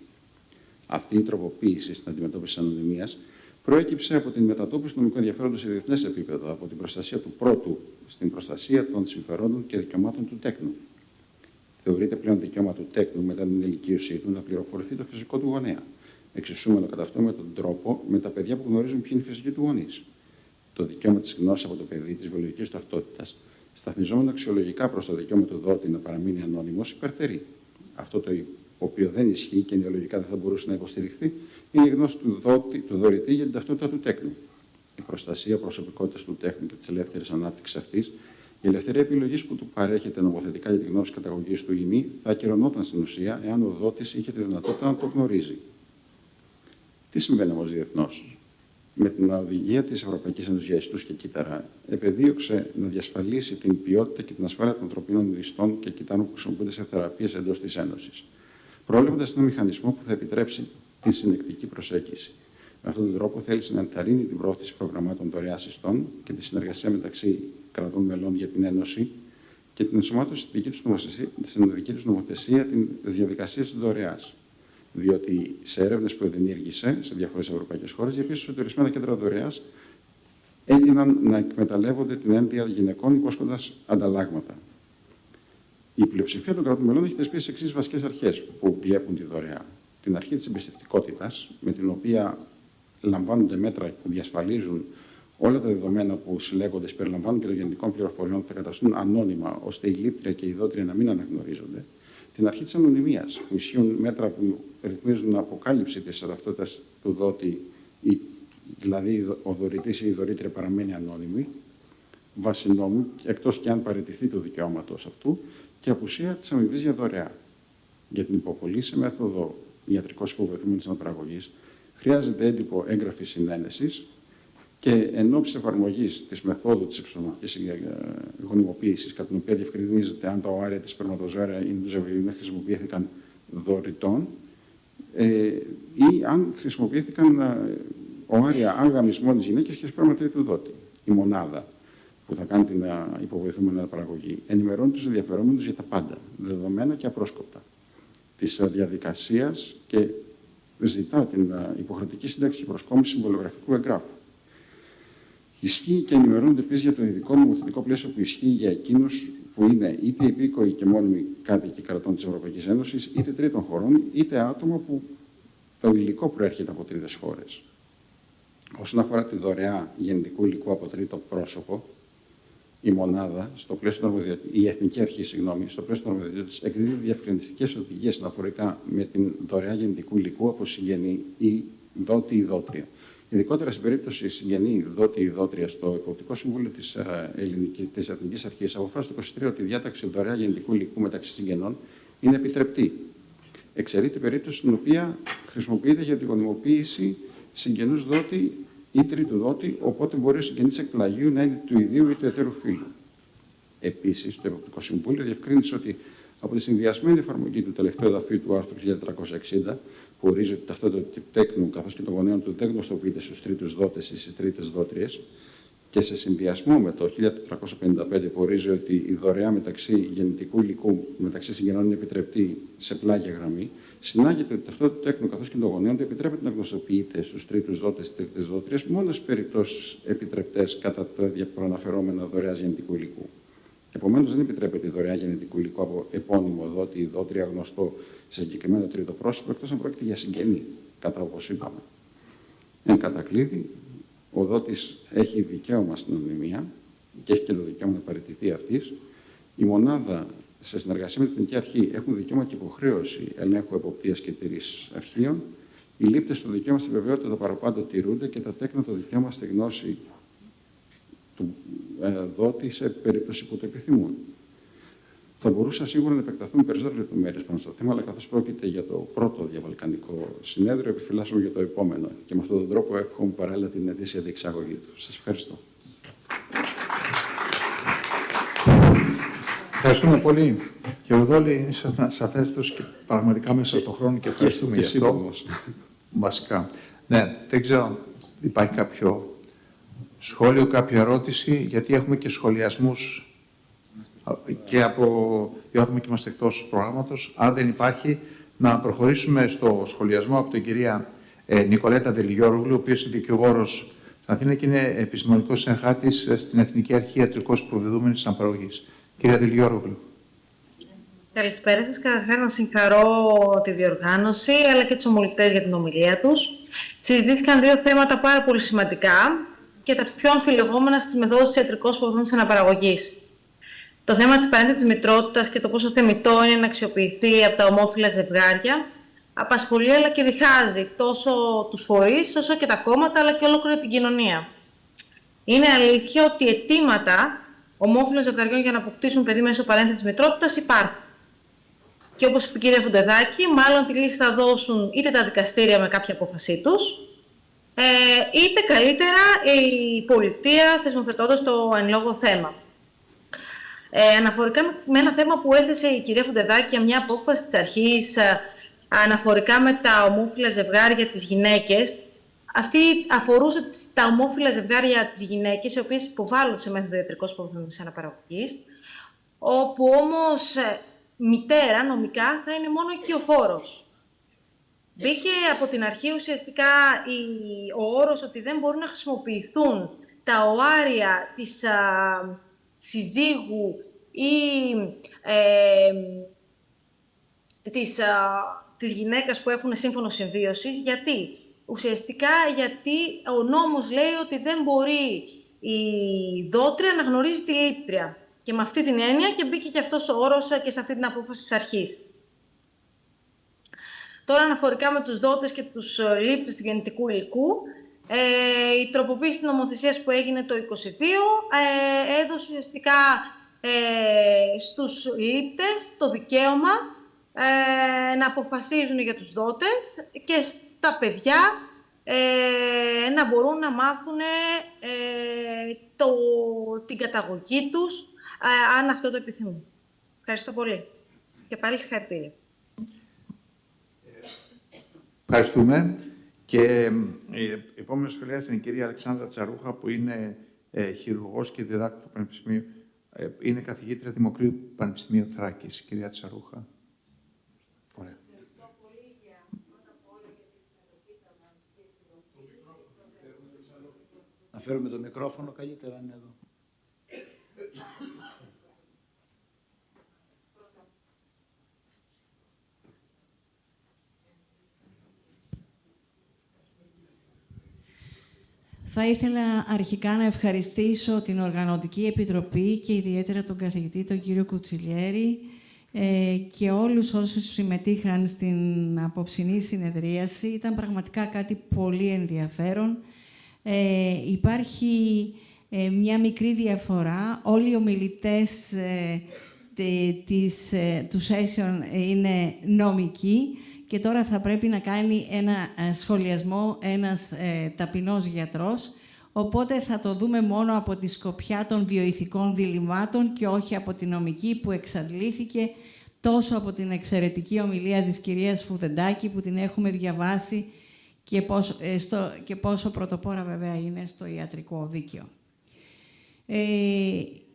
Αυτή η τροποποίηση στην αντιμετώπιση της ανωνυμίας προέκυψε από την μετατόπιση του νομικού ενδιαφέροντος σε διεθνές επίπεδο, από την προστασία του πρώτου στην προστασία των συμφερόντων και δικαιωμάτων του τέκνου. Θεωρείται πλέον δικαίωμα του τέκνου μετά την ενηλικίωσή του να πληροφορηθεί το φυσικό του γονέα, εξισούμενο κατά αυτό με τον τρόπο με τα παιδιά που γνωρίζουν ποιοι είναι οι φυσικοί του γονείς. Το δικαίωμα της γνώσης από το παιδί, της βιολογικής ταυτότητας, σταθμιζόμενο αξιολογικά προς το δικαίωμα του δότη να παραμείνει ανώνυμος, υπερτερεί. Αυτό το οποίο δεν ισχύει και νεολογικά δεν θα μπορούσε να υποστηριχθεί είναι η γνώση του δωρητή για την ταυτότητα του τέκνου. Η προστασία προσωπικότητας του τέκνου και της ελεύθερης ανάπτυξης αυτής, η ελευθερία επιλογής που του παρέχεται νομοθετικά για τη γνώση καταγωγής του ΙΜΗ θα ακυρωνόταν στην ουσία εάν ο δότης είχε τη δυνατότητα να το γνωρίζει. Τι συμβαίνει όμως διεθνώς? Με την οδηγία της Ευρωπαϊκής Ένωσης για ιστούς και κύτταρα, επεδίωξε να διασφαλίσει την ποιότητα και την ασφάλεια των ανθρωπίνων ιστών και κυττάρων που χρησιμοποιούνται σε θεραπείες εντός της Ένωσης, προβλέποντας ένα μηχανισμό που θα επιτρέψει την συνεκτική προσέγγιση. Με αυτόν τον τρόπο θέλησε να ενθαρρύνει την πρόθεση προγραμμάτων δωρεάς ιστών και τη συνεργασία μεταξύ κρατών μελών για την Ένωση και την ενσωμάτωση στην δική του νομοθεσία τη διαδικασία της δωρεάς. Διότι σε έρευνες που ενήργησε σε διάφορες ευρωπαϊκές χώρες, διαπίστωσε ότι ορισμένα κέντρα δωρεάς έτειναν να εκμεταλλεύονται την ένδυα γυναικών υπόσχοντας ανταλλάγματα. Η πλειοψηφία των κρατών μελών έχει θεσπίσει εξής βασικές αρχές που διέπουν τη δωρεά. Την αρχή της εμπιστευτικότητας, με την οποία λαμβάνονται μέτρα που διασφαλίζουν όλα τα δεδομένα που συλλέγονται συμπεριλαμβάνουν και των γενετικών πληροφοριών που θα καταστούν ανώνυμα, ώστε η λήπτρια και η δότρια να μην αναγνωρίζονται. Την αρχή της ανωνυμίας, που ισχύουν μέτρα που ρυθμίζουν την αποκάλυψη της ταυτότητας του δότη, δηλαδή ο δωρητής ή η δωρήτρια παραμένει ανώνυμη, βάσει νόμου, εκτός και αν παραιτηθεί του δικαιώματος αυτού, και απουσία της αμοιβής για δωρεά. Για την υποβολή σε μέθοδο ιατρικώς υποβοηθούμενης αναπαραγωγής χρειάζεται έντυπο έγγραφης συνένεσης και εν ώψη εφαρμογής της μεθόδου της εξωσωματικής γονιμοποίησης, κατά την οποία διευκρινίζεται αν τα οάρια της σπερματοζώα ή του ζευγαριού χρησιμοποιήθηκαν δωρητών ή αν χρησιμοποιήθηκαν οάρια άγαμης μόνης γυναίκας και σπέρμα του δότη. Η μονάδα που θα κάνει την υποβοηθούμενη αναπαραγωγή ενημερώνει τους ενδιαφερόμενους για τα πάντα, δεδομένα και απρόσκοπτα της διαδικασίας και ζητά την υποχρεωτική σύνταξη και προσκόμιση συμβολογραφικού εγγράφου. Ισχύει και ενημερώνονται επίσης για το ειδικό νομοθετικό πλαίσιο που ισχύει για εκείνους που είναι είτε υπήκοοι και μόνιμοι κάτοικοι κρατών της Ευρωπαϊκής Ένωσης, είτε τρίτων χωρών, είτε άτομα που το υλικό προέρχεται από τρίτες χώρες. Όσον αφορά τη δωρεά γενετικού υλικού από τρίτο πρόσωπο, η μονάδα, η Εθνική Αρχή, στο πλαίσιο των αρμοδιοτήτων της, εκδίδει διευκρινιστικές οδηγίες αναφορικά με την δωρεά γενετικού υλικού από συγγενή ή δότη ή δότρια. Ειδικότερα στην περίπτωση συγγενή δότη ή δότρια, στο Υποπτικό Συμβούλιο της Εθνικής Αρχής αποφάσισε το 23 ότι η διάταξη δωρεά γενετικού υλικού μεταξύ συγγενών είναι επιτρεπτή. Εξαιρείται η περίπτωση στην οποία χρησιμοποιείται για την γονιμοποίηση συγγενούς δότη ή τρίτου δότη, οπότε μπορεί ο συγγενής εκπλαγίου να είναι του ιδίου ή του εταίρου φύλου. Επίσης, το Υποπτικό Συμβούλιο διευκρίνησε ότι από τη συνδυασμένη εφαρμογή του τελευταίου εδαφίου του άρθρου 1360, που ορίζει ότι ταυτότητα του τέκνου καθώς και των γονέων του δεν γνωστοποιείται στους τρίτους δότες ή στις τρίτες δότριες, και σε συνδυασμό με το 1455 που ορίζει ότι η δωρεά μεταξύ γενετικού υλικού μεταξύ συγγενών είναι επιτρεπτή σε πλάγια γραμμή, συνάγεται ότι αυτό το τέκνο καθώς και των γονέων επιτρέπεται να γνωστοποιείται στους τρίτους δότες και τρίτες δότριες μόνο στις περιπτώσεις επιτρεπτές κατά τα προαναφερόμενα δωρεάς γενετικού υλικού. Επομένως, δεν επιτρέπεται η δωρεά γενετικού υλικού από επώνυμο δότη ή δότρια γνωστό σε συγκεκριμένο τρίτο πρόσωπο, εκτός αν πρόκειται για συγγενή, κατά όπως είπαμε. Εν κατακλείδη, ο δότης έχει δικαίωμα στην ανωνυμία και έχει και το δικαίωμα να παραιτηθεί αυτής. Η μονάδα, σε συνεργασία με την Εθνική Αρχή, έχουν δικαίωμα και υποχρέωση ελέγχου, εποπτείας και τήρησης αρχείων. Οι λήπτες το δικαίωμα στη βεβαιότητα το παραπάνω τηρούνται και τα τέκνα το δικαίωμα στη γνώση του δότη σε περίπτωση που το επιθυμούν. Θα μπορούσα σίγουρα να επεκταθούμε περισσότερες λεπτομέρειες πάνω στο θέμα, αλλά καθώς πρόκειται για το πρώτο διαβαλκανικό συνέδριο, επιφυλάσσομαι για το επόμενο. Και με αυτόν τον τρόπο εύχομαι παράλληλα την ετήσια διεξαγωγή του. Σας ευχαριστώ. Ευχαριστούμε πολύ. Κύριε Ιδώλη, ήσασταν σαφέστατος και πραγματικά μέσα στον χρόνο και ευχαριστούμε για αυτό. Βασικά. Ναι, δεν ξέρω, υπάρχει κάποιο σχόλιο, κάποια ερώτηση, γιατί έχουμε και σχολιασμούς και έχουμε και είμαστε εκτός προγράμματος. Αν δεν υπάρχει, να προχωρήσουμε στο σχολιασμό από την κυρία Νικολέτα Δελιγιώργλου, ο οποίος είναι δικηγόρος στην Αθήνα και είναι επιστημονικός συνεργάτης στην Εθνική Αρχή Ιατρικός Προβιδούμενης Αναπαραγωγής. Κυρία Δελιγιώργλου. Καλησπέρα σας. Καταρχάς να συγχαρώ τη διοργάνωση αλλά και τους ομιλητές για την ομιλία τους. Συζητήθηκαν δύο θέματα πάρα πολύ σημαντικά και τα πιο αμφιλεγόμενα στις μεθόδους της ιατρικώς προβιδούμενης αναπαραγωγής. Το θέμα της παρένθετης μητρότητας και το πόσο θεμιτό είναι να αξιοποιηθεί από τα ομόφυλα ζευγάρια απασχολεί αλλά και διχάζει τόσο τους φορείς όσο και τα κόμματα αλλά και ολόκληρη την κοινωνία. Είναι αλήθεια ότι αιτήματα ομόφυλων ζευγαριών για να αποκτήσουν παιδί μέσω παρένθετης μητρότητας υπάρχουν. Και όπως είπε η κυρία Φουντεδάκη, μάλλον τη λύση θα δώσουν είτε τα δικαστήρια με κάποια απόφασή τους, είτε καλύτερα η πολιτεία θεσμοθετώντας το εν λόγω θέμα. Αναφορικά με ένα θέμα που έθεσε η κυρία Φουντεδάκη για μια απόφαση της αρχής αναφορικά με τα ομόφυλα ζευγάρια τις γυναίκες, αυτή αφορούσε τα ομόφυλα ζευγάρια τις γυναίκες, οι οποίες υποβάλλονται σε μέθοδο ιατρικός προβιδούμενης αναπαραγωγής, όπου όμως μητέρα νομικά θα είναι μόνο οικειοφόρος. Μπήκε από την αρχή ουσιαστικά ο όρος ότι δεν μπορούν να χρησιμοποιηθούν τα οάρια της συζύγου ή της γυναίκας που έχουν σύμφωνο συμβίωσης. Γιατί? Ουσιαστικά γιατί ο νόμος λέει ότι δεν μπορεί η δότρια να γνωρίζει τη λήπτρια. Και με αυτή την έννοια και μπήκε και αυτός ο όρος και σε αυτή την απόφαση της αρχής. Τώρα αναφορικά με τους δότες και τους λήπτες του γενετικού υλικού, η τροποποίηση της νομοθεσίας που έγινε το 2022 έδωσε ουσιαστικά στους λήπτες το δικαίωμα να αποφασίζουν για τους δότες και στα παιδιά να μπορούν να μάθουν την καταγωγή τους αν αυτό το επιθυμούν. Ευχαριστώ πολύ. Και πάλι συγχαρητήρια. Ευχαριστούμε. Και η επόμενη σχολιάστρια είναι η κυρία Αλεξάνδρα Τσαρούχα, που είναι χειρουργός και διδάκτης του Πανεπιστημίου. Είναι καθηγήτρια Δημοκρίου Πανεπιστημίου Θράκης. Κυρία Τσαρούχα. Ωραία. Να φέρουμε το μικρόφωνο καλύτερα, είναι εδώ. Θα ήθελα αρχικά να ευχαριστήσω την Οργανωτική Επιτροπή και ιδιαίτερα τον καθηγητή, τον κύριο Κουτσιλιέρη, και όλους όσους συμμετείχαν στην απόψινή συνεδρίαση. Ήταν πραγματικά κάτι πολύ ενδιαφέρον. Υπάρχει μια μικρή διαφορά. Όλοι οι ομιλητές του session είναι νομικοί και τώρα θα πρέπει να κάνει ένα σχολιασμό ένας ταπεινός γιατρός, οπότε θα το δούμε μόνο από τη σκοπιά των βιοηθικών διλημμάτων και όχι από τη νομική που εξαντλήθηκε τόσο από την εξαιρετική ομιλία της κυρίας Φουδεντάκη που την έχουμε διαβάσει και πόσο πρωτοπόρα βέβαια είναι στο ιατρικό δίκαιο.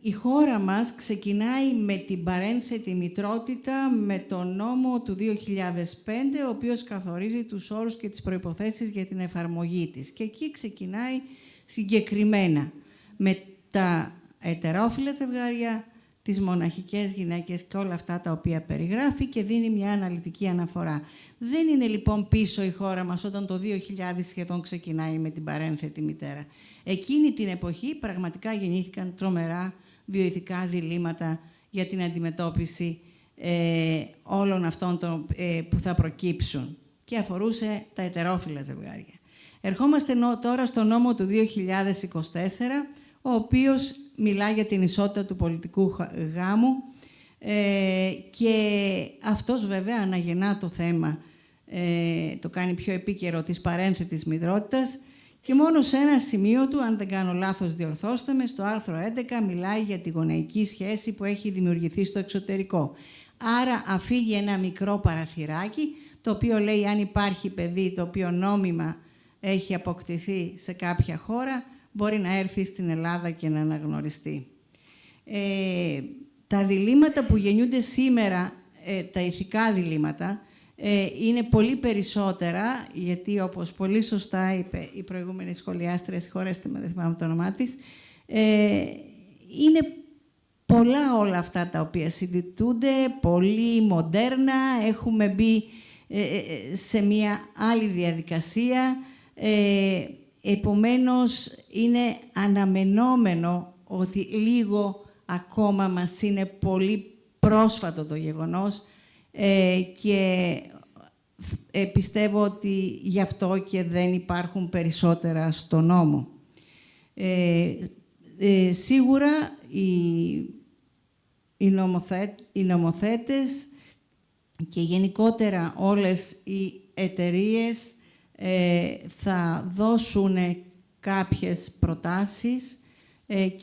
Η χώρα μας ξεκινάει με την παρένθετη μητρότητα με τον νόμο του 2005, ο οποίος καθορίζει τους όρους και τις προϋποθέσεις για την εφαρμογή της. Και εκεί ξεκινάει συγκεκριμένα με τα ετερόφιλα ζευγάρια, τις μοναχικές γυναίκες και όλα αυτά τα οποία περιγράφει και δίνει μια αναλυτική αναφορά. Δεν είναι λοιπόν πίσω η χώρα μας όταν το 2000 σχεδόν ξεκινάει με την παρένθετη μητέρα. Εκείνη την εποχή πραγματικά γεννήθηκαν τρομερά βιοηθικά διλήμματα για την αντιμετώπιση όλων αυτών που θα προκύψουν και αφορούσε τα ετερόφιλα ζευγάρια. Ερχόμαστε τώρα στο νόμο του 2024, ο οποίος μιλά για την ισότητα του πολιτικού γάμου και αυτός βέβαια αναγεννά το θέμα, το κάνει πιο επίκαιρο της παρένθετης μητρότητας και μόνο σε ένα σημείο του, αν δεν κάνω λάθος διορθώστε με, στο άρθρο 11 μιλάει για τη γονεϊκή σχέση που έχει δημιουργηθεί στο εξωτερικό. Άρα αφήγει ένα μικρό παραθυράκι, το οποίο λέει αν υπάρχει παιδί το οποίο νόμιμα έχει αποκτηθεί σε κάποια χώρα, μπορεί να έρθει στην Ελλάδα και να αναγνωριστεί. Τα διλήμματα που γεννιούνται σήμερα, τα ηθικά διλήμματα, είναι πολύ περισσότερα, γιατί όπως πολύ σωστά είπε η προηγούμενη σχολιάστρια, συγχωρέστε με, δεν θυμάμαι το όνομά της, είναι πολλά όλα αυτά τα οποία συζητούνται, πολύ μοντέρνα, έχουμε μπει σε μια άλλη διαδικασία, επομένως είναι αναμενόμενο ότι λίγο ακόμα μας είναι πολύ πρόσφατο το γεγονός και πιστεύω ότι γι' αυτό και δεν υπάρχουν περισσότερα στο νόμο. Σίγουρα οι νομοθέτες και γενικότερα όλες οι εταιρείες θα δώσουν κάποιες προτάσεις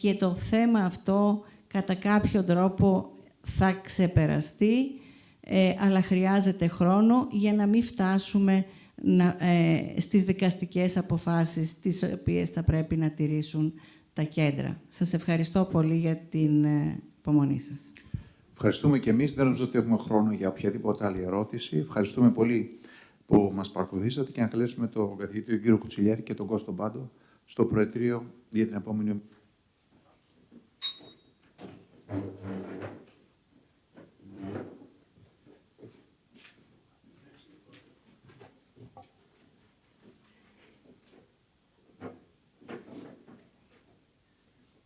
και το θέμα αυτό κατά κάποιο τρόπο θα ξεπεραστεί, αλλά χρειάζεται χρόνο για να μην φτάσουμε στις δικαστικές αποφάσεις τις οποίες θα πρέπει να τηρήσουν τα κέντρα. Σας ευχαριστώ πολύ για την υπομονή σας. Ευχαριστούμε και εμείς. Δεν νομίζω ότι έχουμε χρόνο για οποιαδήποτε άλλη ερώτηση. Ευχαριστούμε πολύ που μας παρακολουθήσατε και να καλέσουμε τον καθηγητή τον κύριο Κουτσιλιέρη και τον Κώστο Πάντο στο Προεδρείο για την επόμενη.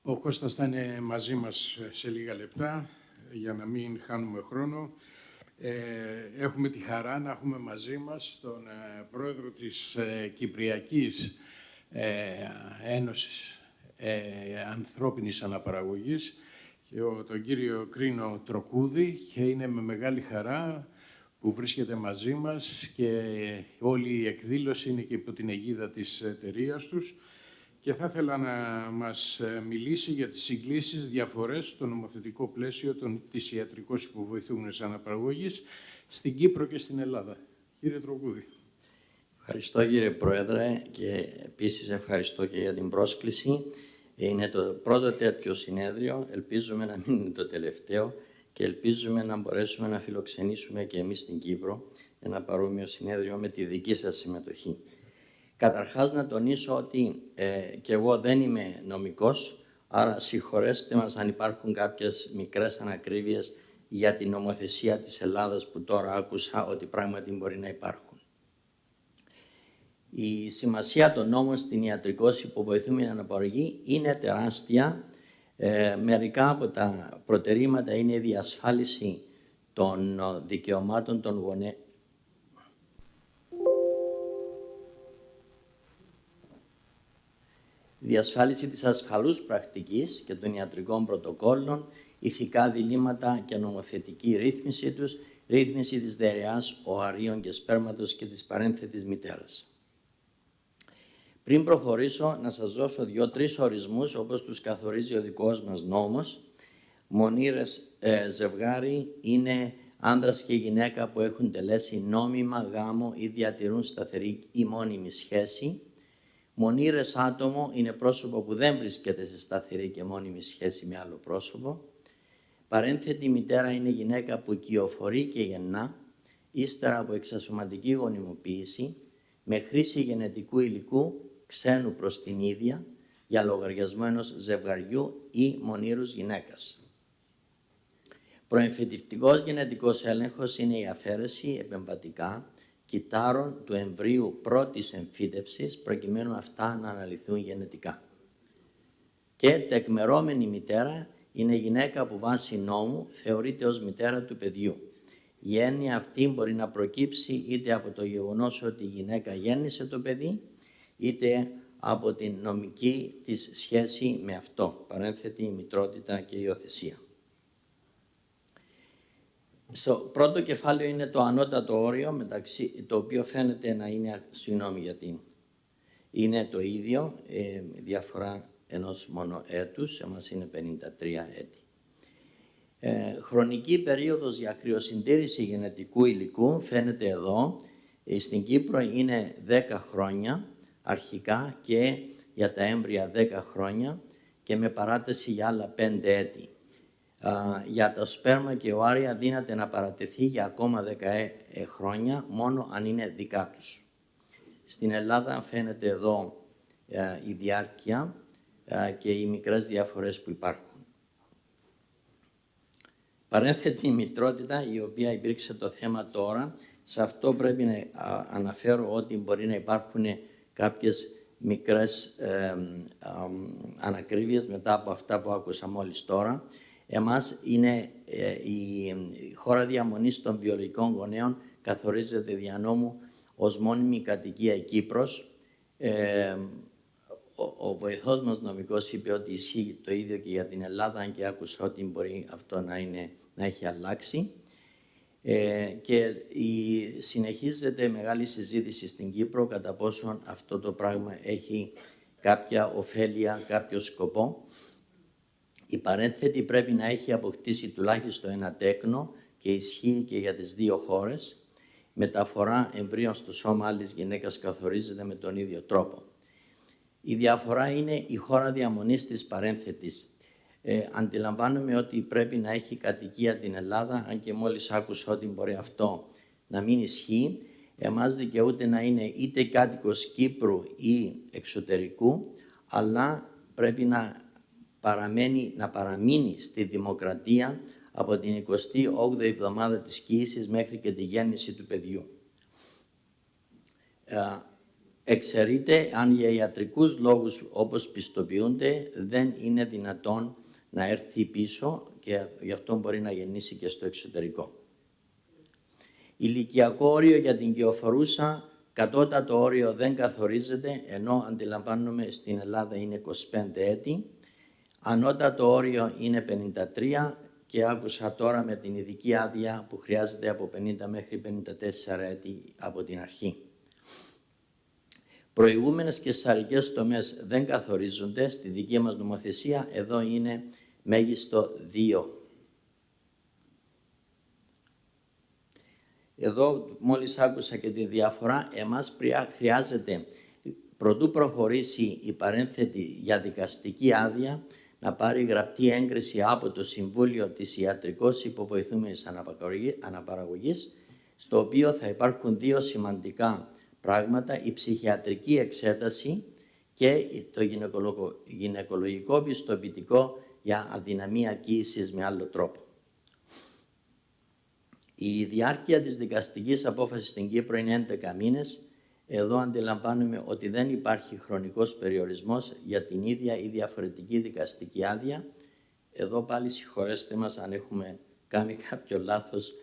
Ο Κώστας θα είναι μαζί μας σε λίγα λεπτά, για να μην χάνουμε χρόνο. Έχουμε τη χαρά να έχουμε μαζί μας τον πρόεδρο της Κυπριακής Ένωσης Ανθρώπινης Αναπαραγωγής, τον κύριο Κρίνο Τροκούδη, και είναι με μεγάλη χαρά που βρίσκεται μαζί μας και όλη η εκδήλωση είναι και υπό την αιγίδα της εταιρείας τους. Και θα ήθελα να μας μιλήσει για τις συγκλήσεις, διαφορές στο νομοθετικό πλαίσιο της ιατρικώς υποβοηθούμενης αναπαραγωγής στην Κύπρο και στην Ελλάδα. Κύριε Τροκούδη. Ευχαριστώ κύριε Πρόεδρε και επίσης ευχαριστώ και για την πρόσκληση. Είναι το πρώτο τέτοιο συνέδριο, ελπίζουμε να μην είναι το τελευταίο και ελπίζουμε να μπορέσουμε να φιλοξενήσουμε και εμείς στην Κύπρο ένα παρόμοιο συνέδριο με τη δική σας συμμετοχή. Καταρχάς να τονίσω ότι και εγώ δεν είμαι νομικός, άρα συγχωρέστε μας αν υπάρχουν κάποιες μικρές ανακρίβειες για την νομοθεσία της Ελλάδας που τώρα άκουσα ότι πράγματι μπορεί να υπάρχουν. Η σημασία των νόμων στην ιατρικώς υποβοηθούμενη αναπαραγωγή είναι τεράστια. Μερικά από τα προτερήματα είναι η διασφάλιση των δικαιωμάτων των γονέων. Διασφάλιση της ασφαλούς πρακτικής και των ιατρικών πρωτοκόλλων, ηθικά διλήμματα και νομοθετική ρύθμιση τους, ρύθμιση της δωρεάς οαρίων και σπέρματος και της παρένθετης μητέρας. Πριν προχωρήσω, να σας δώσω 2-3 ορισμούς, όπως τους καθορίζει ο δικός μας νόμος. Μονήρες ζευγάρι είναι άνδρας και γυναίκα που έχουν τελέσει νόμιμα γάμο ή διατηρούν σταθερή ή μόνιμη σχέση. Μονήρες άτομο είναι πρόσωπο που δεν βρίσκεται σε σταθερή και μόνιμη σχέση με άλλο πρόσωπο. Παρένθετη μητέρα είναι γυναίκα που κυοφορεί και γεννά, ύστερα από εξασωματική γονιμοποίηση, με χρήση γενετικού υλικού ξένου προς την ίδια, για λογαριασμό ενός ζευγαριού ή μονήρους γυναίκας. Προεμφυτευτικός γενετικός έλεγχος είναι η αφαίρεση επεμβατικά κυττάρων του εμβρίου πρώτης εμφύτευσης, προκειμένου αυτά να αναλυθούν γενετικά. Και τεκμερώμενη μητέρα είναι γυναίκα που βάσει νόμου θεωρείται ως μητέρα του παιδιού. Η έννοια αυτή μπορεί να προκύψει είτε από το γεγονός ότι η γυναίκα γέννησε το παιδί, είτε από την νομική της σχέση με αυτό, παρένθετη μητρότητα και υιοθεσία. Στο πρώτο κεφάλαιο είναι το ανώτατο όριο, μεταξύ, το οποίο φαίνεται να είναι, είναι το ίδιο, διαφορά ενός μόνο έτους, εμάς είναι 53 έτη. Χρονική περίοδος για κρυοσυντήρηση γενετικού υλικού φαίνεται εδώ. Στην Κύπρο είναι 10 χρόνια αρχικά και για τα έμβρια 10 χρόνια και με παράταση για άλλα 5 έτη. Για το σπέρμα και οάρια δύναται να παρατεθεί για ακόμα 10 χρόνια μόνο αν είναι δικά τους. Στην Ελλάδα φαίνεται εδώ η διάρκεια και οι μικρές διαφορές που υπάρχουν. Παρένθετη μητρότητα, η οποία υπήρξε το θέμα τώρα, σε αυτό πρέπει να αναφέρω ότι μπορεί να υπάρχουν κάποιες μικρές ανακρίβειες μετά από αυτά που άκουσα μόλις τώρα. Εμάς είναι η χώρα διαμονής των βιολογικών γονέων καθορίζεται δια νόμου ως μόνιμη κατοικία η Κύπρος. Ο βοηθός μας νομικός είπε ότι ισχύει το ίδιο και για την Ελλάδα, αν και άκουσα ότι μπορεί αυτό να έχει αλλάξει. Και συνεχίζεται μεγάλη συζήτηση στην Κύπρο κατά πόσον αυτό το πράγμα έχει κάποια ωφέλεια, κάποιο σκοπό. Η παρένθετη πρέπει να έχει αποκτήσει τουλάχιστον ένα τέκνο και ισχύει και για τις δύο χώρες. Μεταφορά εμβρίων στο σώμα άλλης γυναίκας καθορίζεται με τον ίδιο τρόπο. Η διαφορά είναι η χώρα διαμονής της παρένθετης. Αντιλαμβάνομαι ότι πρέπει να έχει κατοικία την Ελλάδα, αν και μόλις άκουσα ότι μπορεί αυτό να μην ισχύει. Εμάς δικαιούται να είναι είτε κάτοικος Κύπρου ή εξωτερικού, αλλά πρέπει να παραμείνει στη δημοκρατία από την 28η εβδομάδα της κύησης μέχρι και τη γέννηση του παιδιού. Εξαιρείται αν για ιατρικούς λόγους όπως πιστοποιούνται δεν είναι δυνατόν να έρθει πίσω και γι' αυτό μπορεί να γεννήσει και στο εξωτερικό. Ηλικιακό όριο για την κυοφορούσα, κατώτατο όριο δεν καθορίζεται, ενώ αντιλαμβάνομαι στην Ελλάδα είναι 25 έτη. Ανώτατο όριο είναι 53 και άκουσα τώρα με την ειδική άδεια που χρειάζεται από 50 μέχρι 54 έτη από την αρχή. Προηγούμενες καισαρικές τομές δεν καθορίζονται στη δική μας νομοθεσία, εδώ είναι μέγιστο 2. Εδώ μόλις άκουσα και τη διαφορά, εμάς χρειάζεται προτού προχωρήσει η παρένθετη για δικαστική άδεια να πάρει γραπτή έγκριση από το Συμβούλιο της Ιατρικός Υποβοηθούμενης Αναπαραγωγής, στο οποίο θα υπάρχουν δύο σημαντικά πράγματα, η ψυχιατρική εξέταση και το γυναικολογικό πιστοποιητικό για αδυναμία κύησης με άλλο τρόπο. Η διάρκεια της δικαστικής απόφασης στην Κύπρο είναι 11 μήνες. Εδώ αντιλαμβάνουμε ότι δεν υπάρχει χρονικός περιορισμός για την ίδια ή διαφορετική δικαστική άδεια. Εδώ πάλι συγχωρέστε μας αν έχουμε κάνει κάποιο λάθος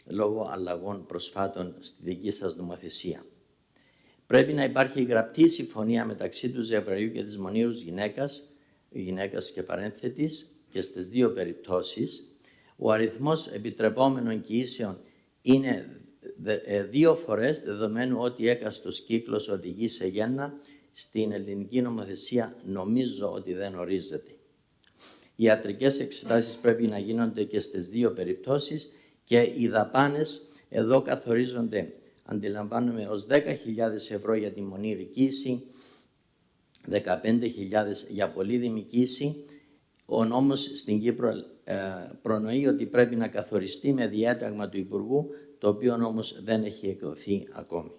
λόγω αλλαγών προσφάτων στη δική σας νομοθεσία. Πρέπει να υπάρχει γραπτή συμφωνία μεταξύ του ζευγαριού και της μονήρους γυναίκας και παρένθετης και στις δύο περιπτώσεις. Ο αριθμός επιτρεπόμενων κοιήσεων είναι 2 φορές, δεδομένου ότι έκαστος κύκλος οδηγεί σε γέννα. Στην ελληνική νομοθεσία νομίζω ότι δεν ορίζεται. Οι ιατρικές εξετάσεις πρέπει να γίνονται και στις δύο περιπτώσεις και οι δαπάνες εδώ καθορίζονται αντιλαμβάνομαι ως 10.000 ευρώ για τη μονήρη κοίηση, 15.000 για πολύδημη κοίηση. Ο νόμος στην Κύπρο προνοεί ότι πρέπει να καθοριστεί με διάταγμα του Υπουργού, το οποίο όμως δεν έχει εκδοθεί ακόμη.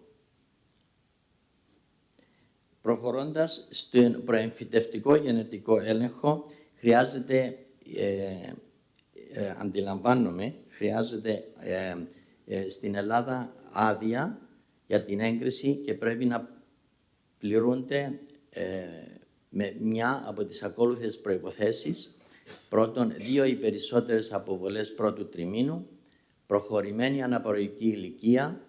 Προχωρώντας στον προεμφυτευτικό γενετικό έλεγχο, χρειάζεται, αντιλαμβάνομαι, χρειάζεται στην Ελλάδα άδεια για την έγκριση και πρέπει να πληρούνται με μια από τις ακόλουθες προϋποθέσεις. Πρώτον, 2 ή περισσότερες αποβολές πρώτου τριμήνου, προχωρημένη αναπαραγωγική ηλικία,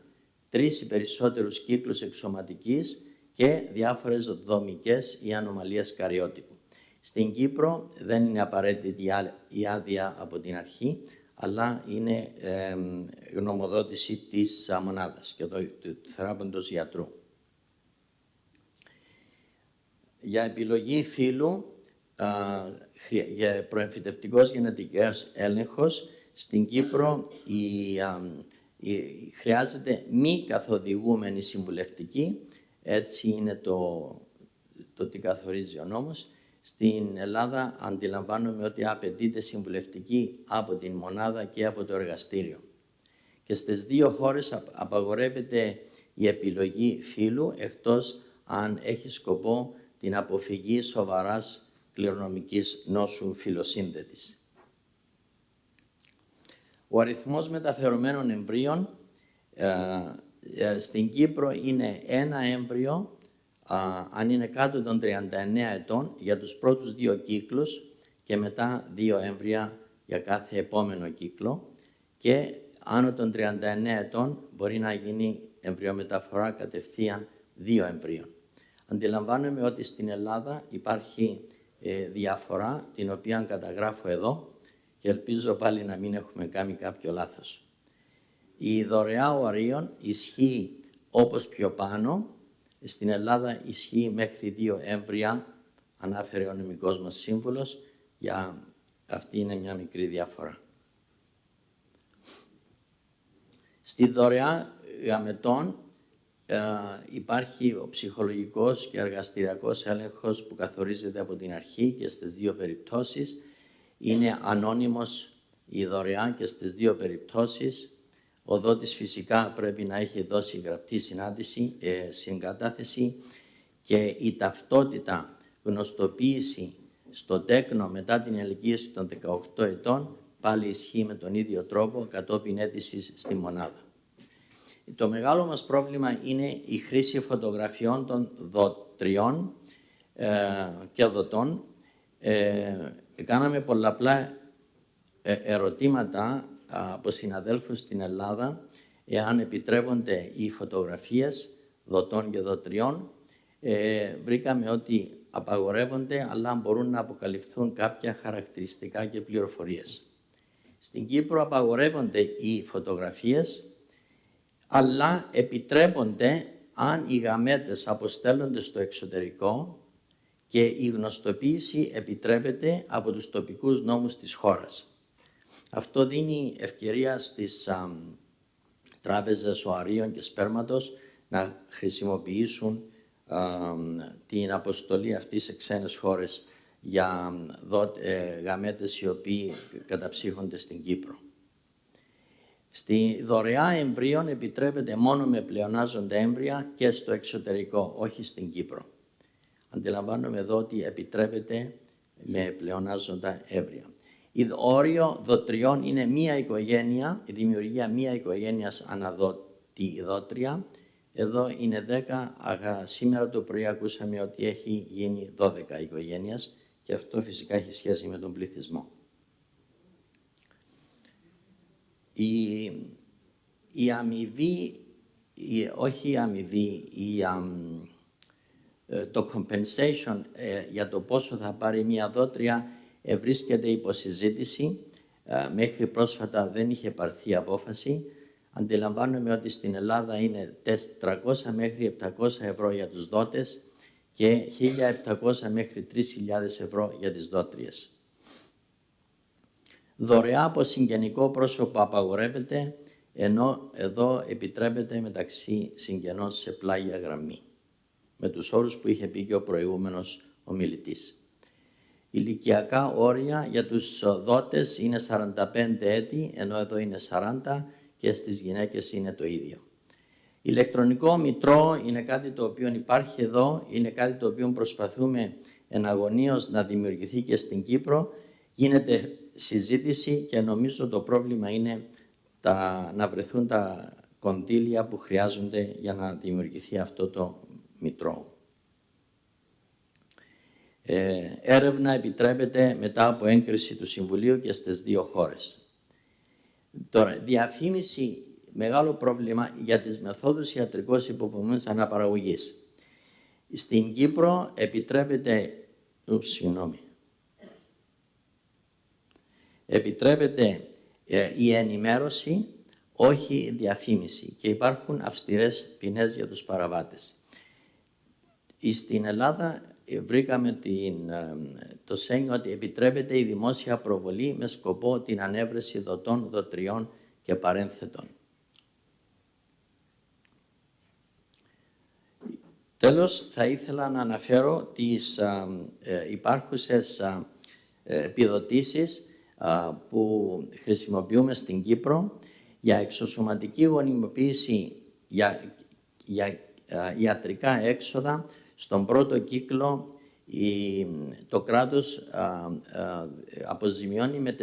3 ή περισσότερους κύκλους εξωματικής και διάφορες δομικές ή ανομαλίες καριότυπου. Στην Κύπρο δεν είναι απαραίτητη η άδεια από την αρχή, αλλά είναι γνωμοδότηση της μονάδας και του θεράποντος ιατρού. Για επιλογή φύλου, για προεμφυτευτικός γενετικός έλεγχος, στην Κύπρο χρειάζεται μη καθοδηγούμενη συμβουλευτική, έτσι είναι το τι καθορίζει ο νόμος. Στην Ελλάδα αντιλαμβάνομαι ότι απαιτείται συμβουλευτική από την μονάδα και από το εργαστήριο. Και στις 2 χώρες απαγορεύεται η επιλογή φύλου, εκτός αν έχει σκοπό την αποφυγή σοβαράς κληρονομικής νόσου φυλοσύνδετης. Ο αριθμός μεταφερομένων εμβρίων στην Κύπρο είναι 1 έμβριο αν είναι κάτω των 39 ετών για τους πρώτους 2 κύκλους και μετά 2 έμβρια για κάθε επόμενο κύκλο, και άνω των 39 ετών μπορεί να γίνει εμβριομεταφορά κατευθείαν 2 εμβρίων. Αντιλαμβάνομαι ότι στην Ελλάδα υπάρχει διαφορά, την οποία καταγράφω εδώ και ελπίζω πάλι να μην έχουμε κάνει κάποιο λάθος. Η δωρεά ορίων ισχύει όπως πιο πάνω. Στην Ελλάδα ισχύει μέχρι 2 έμβρια, ανάφερε ο νομικός μας σύμβουλος, για αυτή είναι μια μικρή διαφορά. Στη δωρεά γαμετών υπάρχει ο ψυχολογικός και εργαστηριακός έλεγχος που καθορίζεται από την αρχή και στις 2 περιπτώσεις. Είναι ανώνυμος η δωρεά και στις 2 περιπτώσεις. Ο δότης φυσικά πρέπει να έχει δώσει γραπτή συγκατάθεση και η ταυτότητα γνωστοποίηση στο τέκνο μετά την ηλικίαση των 18 ετών πάλι ισχύει με τον ίδιο τρόπο κατόπιν αίτησης στη μονάδα. Το μεγάλο μας πρόβλημα είναι η χρήση φωτογραφιών των δοτριών και δοτών. Κάναμε πολλαπλά ερωτήματα από συναδέλφους στην Ελλάδα εάν επιτρέπονται οι φωτογραφίες δοτών και δοτριών. Βρήκαμε ότι απαγορεύονται, αλλά μπορούν να αποκαλυφθούν κάποια χαρακτηριστικά και πληροφορίες. Στην Κύπρο απαγορεύονται οι φωτογραφίες, αλλά επιτρέπονται αν οι γαμέτες αποστέλλονται στο εξωτερικό και η γνωστοποίηση επιτρέπεται από τους τοπικούς νόμους της χώρας. Αυτό δίνει ευκαιρία στις τράπεζες οαρίων και σπέρματος να χρησιμοποιήσουν την αποστολή αυτή σε ξένες χώρες για γαμέτες οι οποίοι καταψύχονται στην Κύπρο. Στη δωρεά εμβρίων επιτρέπεται μόνο με πλεονάζοντα έμβρια και στο εξωτερικό, όχι στην Κύπρο. Αντιλαμβάνομαι εδώ ότι επιτρέπεται με πλεονάζοντα έμβρια. Η όριο δοτριών είναι μία οικογένεια, η δημιουργία μία οικογένειας αναδότη δότρια. Εδώ είναι 10, σήμερα το πρωί ακούσαμε ότι έχει γίνει 12 οικογένειας και αυτό φυσικά έχει σχέση με τον πληθυσμό. Η αμοιβή, όχι η αμοιβή, το compensation για το πόσο θα πάρει μία δότρια βρίσκεται υπό συζήτηση. Μέχρι πρόσφατα δεν είχε πάρθει απόφαση. Αντιλαμβάνομαι ότι στην Ελλάδα είναι 300 μέχρι 700 ευρώ για τους δότες και 1.700 μέχρι 3.000 ευρώ για τις δότριες. Δωρεά από συγγενικό πρόσωπο απαγορεύεται ενώ εδώ επιτρέπεται μεταξύ συγγενών σε πλάγια γραμμή, με τους όρους που είχε πει και ο προηγούμενος ομιλητής. Ηλικιακά όρια για τους δότες είναι 45 έτη, ενώ εδώ είναι 40 και στις γυναίκες είναι το ίδιο. Ηλεκτρονικό μητρό είναι κάτι το οποίο υπάρχει εδώ, είναι κάτι το οποίο προσπαθούμε εναγωνίως να δημιουργηθεί και στην Κύπρο. Γίνεται συζήτηση και νομίζω το πρόβλημα είναι να βρεθούν τα κονδύλια που χρειάζονται για να δημιουργηθεί αυτό το μητρό. Έρευνα επιτρέπεται μετά από έγκριση του Συμβουλίου και στις 2 χώρες. Τώρα, διαφήμιση, μεγάλο πρόβλημα για τις μεθόδους ιατρικώς υποβοηθούμενης αναπαραγωγής. Στην Κύπρο επιτρέπεται η ενημέρωση, όχι η διαφήμιση, και υπάρχουν αυστηρές ποινές για τους παραβάτες. Στην Ελλάδα βρήκαμε το σένιο ότι επιτρέπεται η δημόσια προβολή με σκοπό την ανέβρεση δοτών, δοτριών και παρένθετων. Τέλος, θα ήθελα να αναφέρω τις υπάρχουσες επιδοτήσεις που χρησιμοποιούμε στην Κύπρο για εξωσωματική γονιμοποίηση για ιατρικά έξοδα. Στον πρώτο κύκλο το κράτος αποζημιώνει με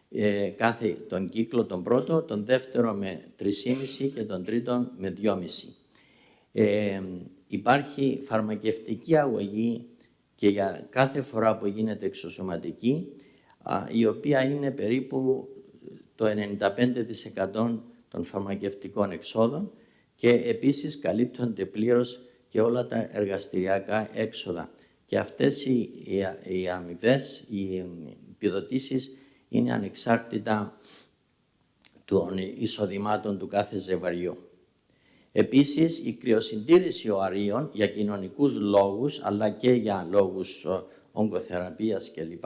4.500 κάθε τον κύκλο τον πρώτο, τον δεύτερο με 3.500 και τον τρίτο με 2.500. Υπάρχει φαρμακευτική αγωγή και για κάθε φορά που γίνεται εξωσωματική, η οποία είναι περίπου το 95% των φαρμακευτικών εξόδων, και επίσης καλύπτονται πλήρως και όλα τα εργαστηριακά έξοδα. Και αυτές οι αμοιβές, οι επιδοτήσεις είναι ανεξάρτητα των εισοδημάτων του κάθε ζευγαριού. Επίσης, η κρυοσυντήρηση οαρίων για κοινωνικούς λόγους, αλλά και για λόγους ογκοθεραπείας κλπ.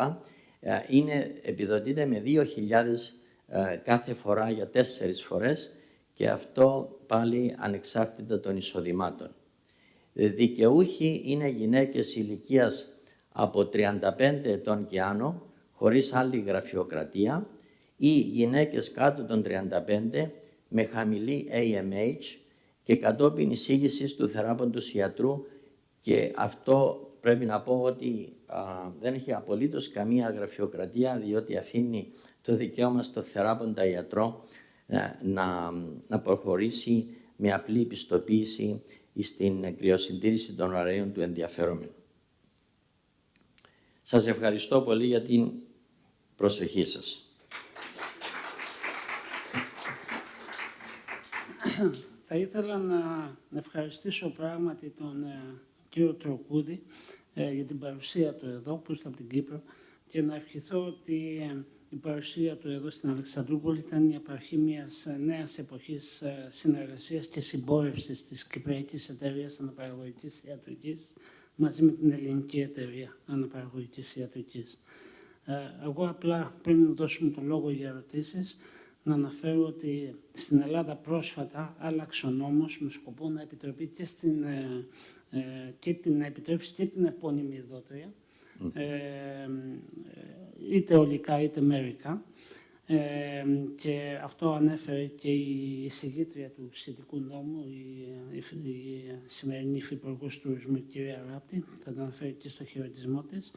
Επιδοτείται με 2.000 κάθε φορά για 4 φορές, και αυτό πάλι ανεξάρτητα των εισοδημάτων. Δικαιούχοι είναι γυναίκες ηλικίας από 35 ετών και άνω, χωρίς άλλη γραφειοκρατία, ή γυναίκες κάτω των 35 με χαμηλή AMH και κατόπιν εισήγησης του θεράποντος ιατρού, και αυτό πρέπει να πω ότι δεν έχει απολύτως καμία γραφειοκρατία, διότι αφήνει το δικαίωμα στο θεράποντα ιατρό να προχωρήσει με απλή πιστοποίηση στην κρυοσυντήρηση των ωραίων του ενδιαφερόμενου. Σας ευχαριστώ πολύ για την προσοχή σας. Θα ήθελα να ευχαριστήσω πράγματι τον κύριο Τροκούδη για την παρουσία του εδώ, που ήρθε από την Κύπρο, και να ευχηθώ ότι η παρουσία του εδώ στην Αλεξανδρούπολη θα είναι η απαρχή μιας νέας εποχής συνεργασίας και συμπόρευσης της Κυπριακής Εταιρείας Αναπαραγωγικής Ιατρικής μαζί με την Ελληνική Εταιρεία Αναπαραγωγικής Ιατρικής. Εγώ απλά, πριν δώσουμε το λόγο για ερωτήσεις, να αναφέρω ότι στην Ελλάδα πρόσφατα άλλαξε ο νόμος με σκοπό να επιτρέπει να επιτρέψει και την επώνυμη δότρια, είτε ολικά είτε μερικά, και αυτό ανέφερε και η εισηγήτρια του σχετικού νόμου, η σημερινή Υφυπουργός Τουρισμού, η κυρία Ράπτη, θα το αναφέρει και στο χαιρετισμό της.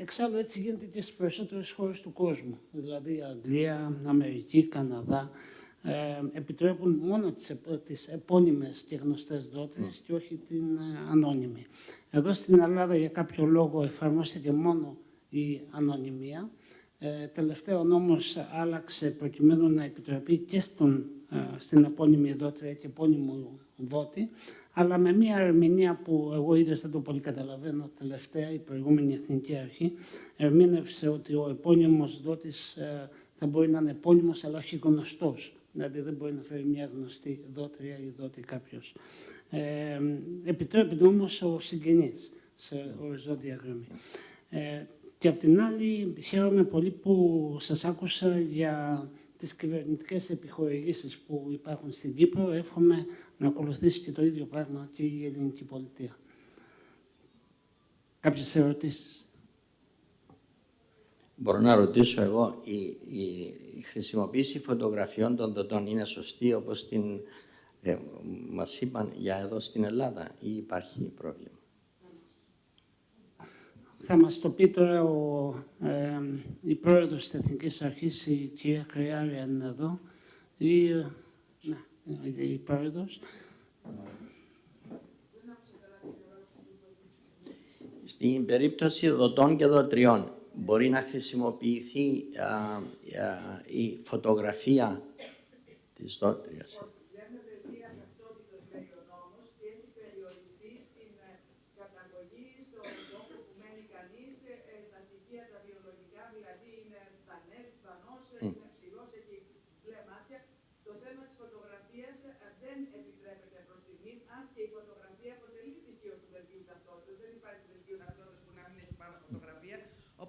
Εξάλλου έτσι γίνεται και στις περισσότερες χώρες του κόσμου, δηλαδή Αγγλία, Αμερική, Καναδά, επιτρέπουν μόνο τις επώνυμες και γνωστές δότριες και όχι την ανώνυμη. Εδώ στην Ελλάδα για κάποιο λόγο εφαρμόστηκε μόνο η ανωνυμία. Τελευταία ο νόμος άλλαξε προκειμένου να επιτραπεί και στην επώνυμη δότρια και επώνυμο δότη, αλλά με μια ερμηνεία που εγώ ίδιος δεν το πολύ καταλαβαίνω. Τελευταία η προηγούμενη Εθνική Αρχή ερμήνευσε ότι ο επώνυμος δότης θα μπορεί να είναι επώνυμος αλλά όχι γνωστός. Δηλαδή δεν μπορεί να φέρει μια γνωστή δότρια ή δότη κάποιος. Επιτρέπεται όμως ο συγγενής σε οριζόντια γραμμή. Και απ' την άλλη χαίρομαι πολύ που σας άκουσα για τις κυβερνητικές επιχορηγήσεις που υπάρχουν στην Κύπρο, εύχομαι να ακολουθήσει και το ίδιο πράγμα και η ελληνική πολιτεία. Κάποιες ερωτήσεις? Μπορώ να ρωτήσω εγώ, η χρησιμοποίηση φωτογραφιών των δοτών είναι σωστή όπως μας είπαν για εδώ στην Ελλάδα ή υπάρχει πρόβλημα? Θα μας το πει τώρα η πρόεδρος της Εθνικής Αρχής, η κυρία Κρυάρη, αν είναι εδώ, ή η πρόεδρος. Στην περίπτωση δοτών και δοτριών, μπορεί να χρησιμοποιηθεί η φωτογραφία της δότριας?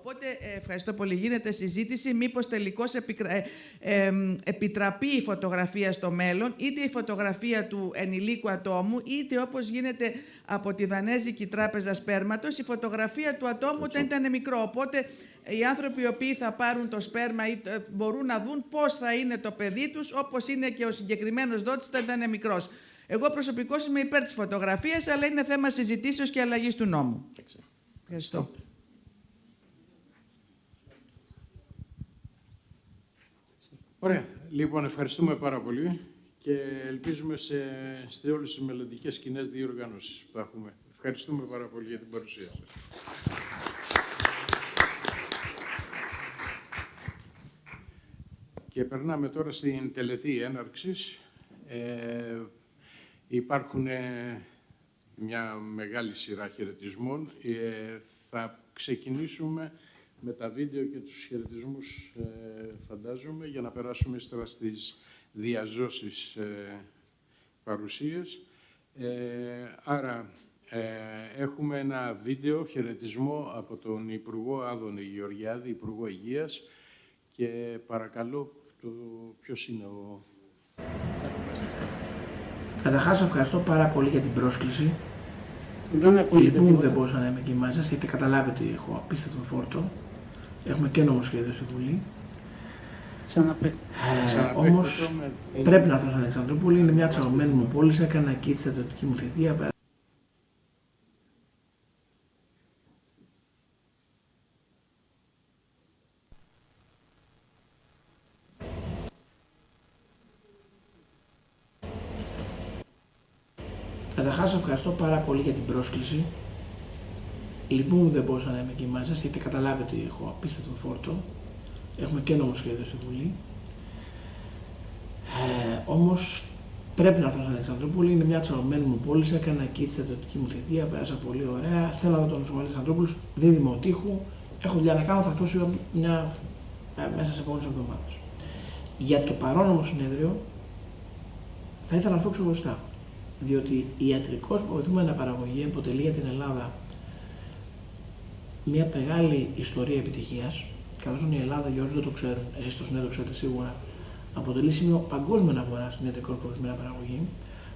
Οπότε, ευχαριστώ πολύ. Γίνεται συζήτηση μήπως τελικώς επιτραπεί η φωτογραφία στο μέλλον, είτε η φωτογραφία του ενηλίκου ατόμου, είτε όπως γίνεται από τη Δανέζικη Τράπεζα Σπέρματος, η φωτογραφία του ατόμου όταν ήταν μικρό. Οπότε, οι άνθρωποι οι οποίοι θα πάρουν το σπέρμα μπορούν να δουν πώς θα είναι το παιδί τους, όπως είναι και ο συγκεκριμένος δότης όταν ήταν μικρός. Εγώ προσωπικώς είμαι υπέρ της φωτογραφίας, αλλά είναι θέμα συζητήσεως και αλλαγής του νόμου. Ευχαριστώ. Ωραία. Λοιπόν, ευχαριστούμε πάρα πολύ και ελπίζουμε σε όλες τις μελλοντικές κοινές διοργανώσεις που έχουμε. Ευχαριστούμε πάρα πολύ για την παρουσία σας. Και περνάμε τώρα στην τελετή έναρξης. Υπάρχουν μια μεγάλη σειρά χαιρετισμών. Θα ξεκινήσουμε με τα βίντεο και τους χαιρετισμούς, φαντάζομαι, για να περάσουμε ύστερα στις διαζώσεις παρουσίες. Άρα, έχουμε ένα βίντεο χαιρετισμό από τον Υπουργό Άδωνη Γεωργιάδη, Υπουργό Υγείας, και παρακαλώ, ποιος είναι ο... Καταρχάς, ευχαριστώ πάρα πολύ για την πρόσκληση. Δεν ακούγεται τίποτα. Δεν μπορούσα να είμαι εκεί μαζί σας, γιατί καταλάβετε ότι έχω απίστευτο φόρτο. Έχουμε και νομοσχέδιο στη Βουλή. Όμως, πρέπει να έρθω στην Αλεξανδρούπολη. Είναι μια τσαγωμένη μου πόλη. Έκανα εκεί τη στρατιωτική μου θητεία. Καταρχάς, ευχαριστώ πάρα πολύ για την πρόσκληση. Λυπούμαι δεν μπορούσα να είμαι εκεί μαζί σας, γιατί καταλάβετε ότι έχω απίστευτο φόρτο. Έχουμε και νομοσχέδιο στη Βουλή. Όμως, πρέπει να έρθω στην Αλεξανδρούπολη. Είναι μια τσαγωμένη μου πόλη. Έκανα εκεί τη στρατιωτική μου θητεία. Πέρασα πολύ ωραία. Θέλω να δω το νοσοκομείο της Αλεξανδρούπολης. Δίδυμο τείχου. Έχω δουλειά να κάνω. Θα έρθω μέσα σε επόμενες εβδομάδες. Για το παρόν όμως συνέδριο, θα ήθελα να έρθω ξεχωριστά. Διότι η ιατρικώς βοηθούμενη αναπαραγωγή αποτελεί για την Ελλάδα μια μεγάλη ιστορία επιτυχίας, καθώς η Ελλάδα, για όσους δεν το ξέρουν, εσείς το συνέδριο ξέρετε σίγουρα, αποτελεί σημείο παγκόσμιου αναφορά στην ιατρικώς βοηθούμενη αναπαραγωγή.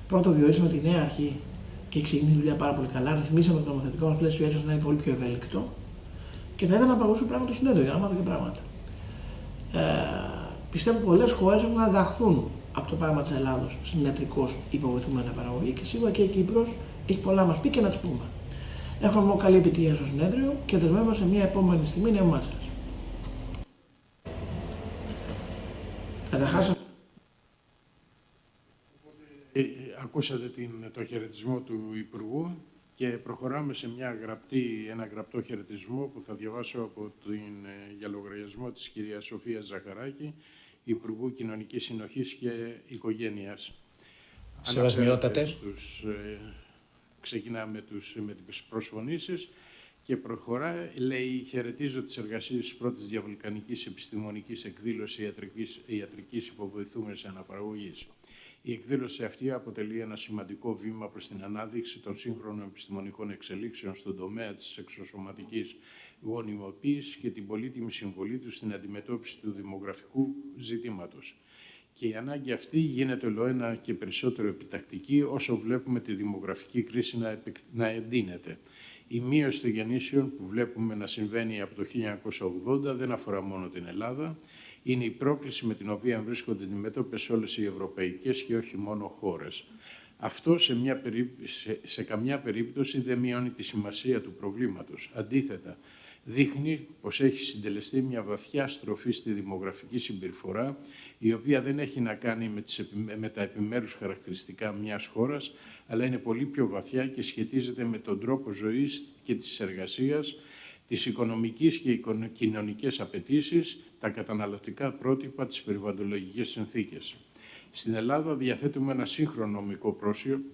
Πρώτα διορίσαμε τη νέα αρχή και έχει ξεκινήσει τη δουλειά πάρα πολύ καλά. Ρυθμίσαμε το νομοθετικό μας πλαίσιο έτσι ώστε να είναι πολύ πιο ευέλικτο. Και θα ήθελα να παγώσω πράγμα το συνέδριο για να μάθω και πράγματα. Πιστεύω πολλές χώρες έχουν να διδαχθούν από το πράγμα της Ελλάδος στην ιατρικώς υποβοηθούμενη αναπαραγωγή και σίγουρα και η Κύπρος έχει πολλά να μας πει και να τις πούμε. Εύχομαι καλή επιτυχία στο συνέδριο και δεσμεύομαι σε μια επόμενη στιγμή να είμαι μαζί σας. Καταρχάς, ακούσατε το χαιρετισμό του Υπουργού και προχωράμε σε ένα γραπτό χαιρετισμό που θα διαβάσω από για λογαριασμό της κυρίας Σοφίας Ζαχαράκη, Υπουργού Κοινωνικής Συνοχής και Οικογένειας. Σεβασμιότατε. Ξεκινάμε με τις προσφωνήσεις και προχωρά. Λέει: χαιρετίζω τις εργασίες της πρώτης διαβαλκανικής επιστημονικής εκδήλωσης ιατρικής υποβοηθούμενης αναπαραγωγής. Η εκδήλωση αυτή αποτελεί ένα σημαντικό βήμα προς την ανάδειξη των σύγχρονων επιστημονικών εξελίξεων στον τομέα της εξωσωματικής γονιμοποίησης και την πολύτιμη συμβολή του στην αντιμετώπιση του δημογραφικού ζητήματος. Και η ανάγκη αυτή γίνεται ολοένα και περισσότερο επιτακτική όσο βλέπουμε τη δημογραφική κρίση να εντείνεται. Η μείωση των γεννήσεων που βλέπουμε να συμβαίνει από το 1980 δεν αφορά μόνο την Ελλάδα. Είναι η πρόκληση με την οποία βρίσκονται αντιμέτωπες όλες οι ευρωπαϊκές και όχι μόνο χώρες. Αυτό σε καμιά περίπτωση δεν μειώνει τη σημασία του προβλήματος. Αντίθετα, δείχνει πως έχει συντελεστεί μια βαθιά στροφή στη δημογραφική συμπεριφορά, η οποία δεν έχει να κάνει με τα επιμέρους χαρακτηριστικά μιας χώρας, αλλά είναι πολύ πιο βαθιά και σχετίζεται με τον τρόπο ζωής και της εργασίας, τις οικονομικές και κοινωνικές απαιτήσεις, τα καταναλωτικά πρότυπα, τις περιβαλλοντολογικές συνθήκες. Στην Ελλάδα διαθέτουμε ένα σύγχρονο νομικό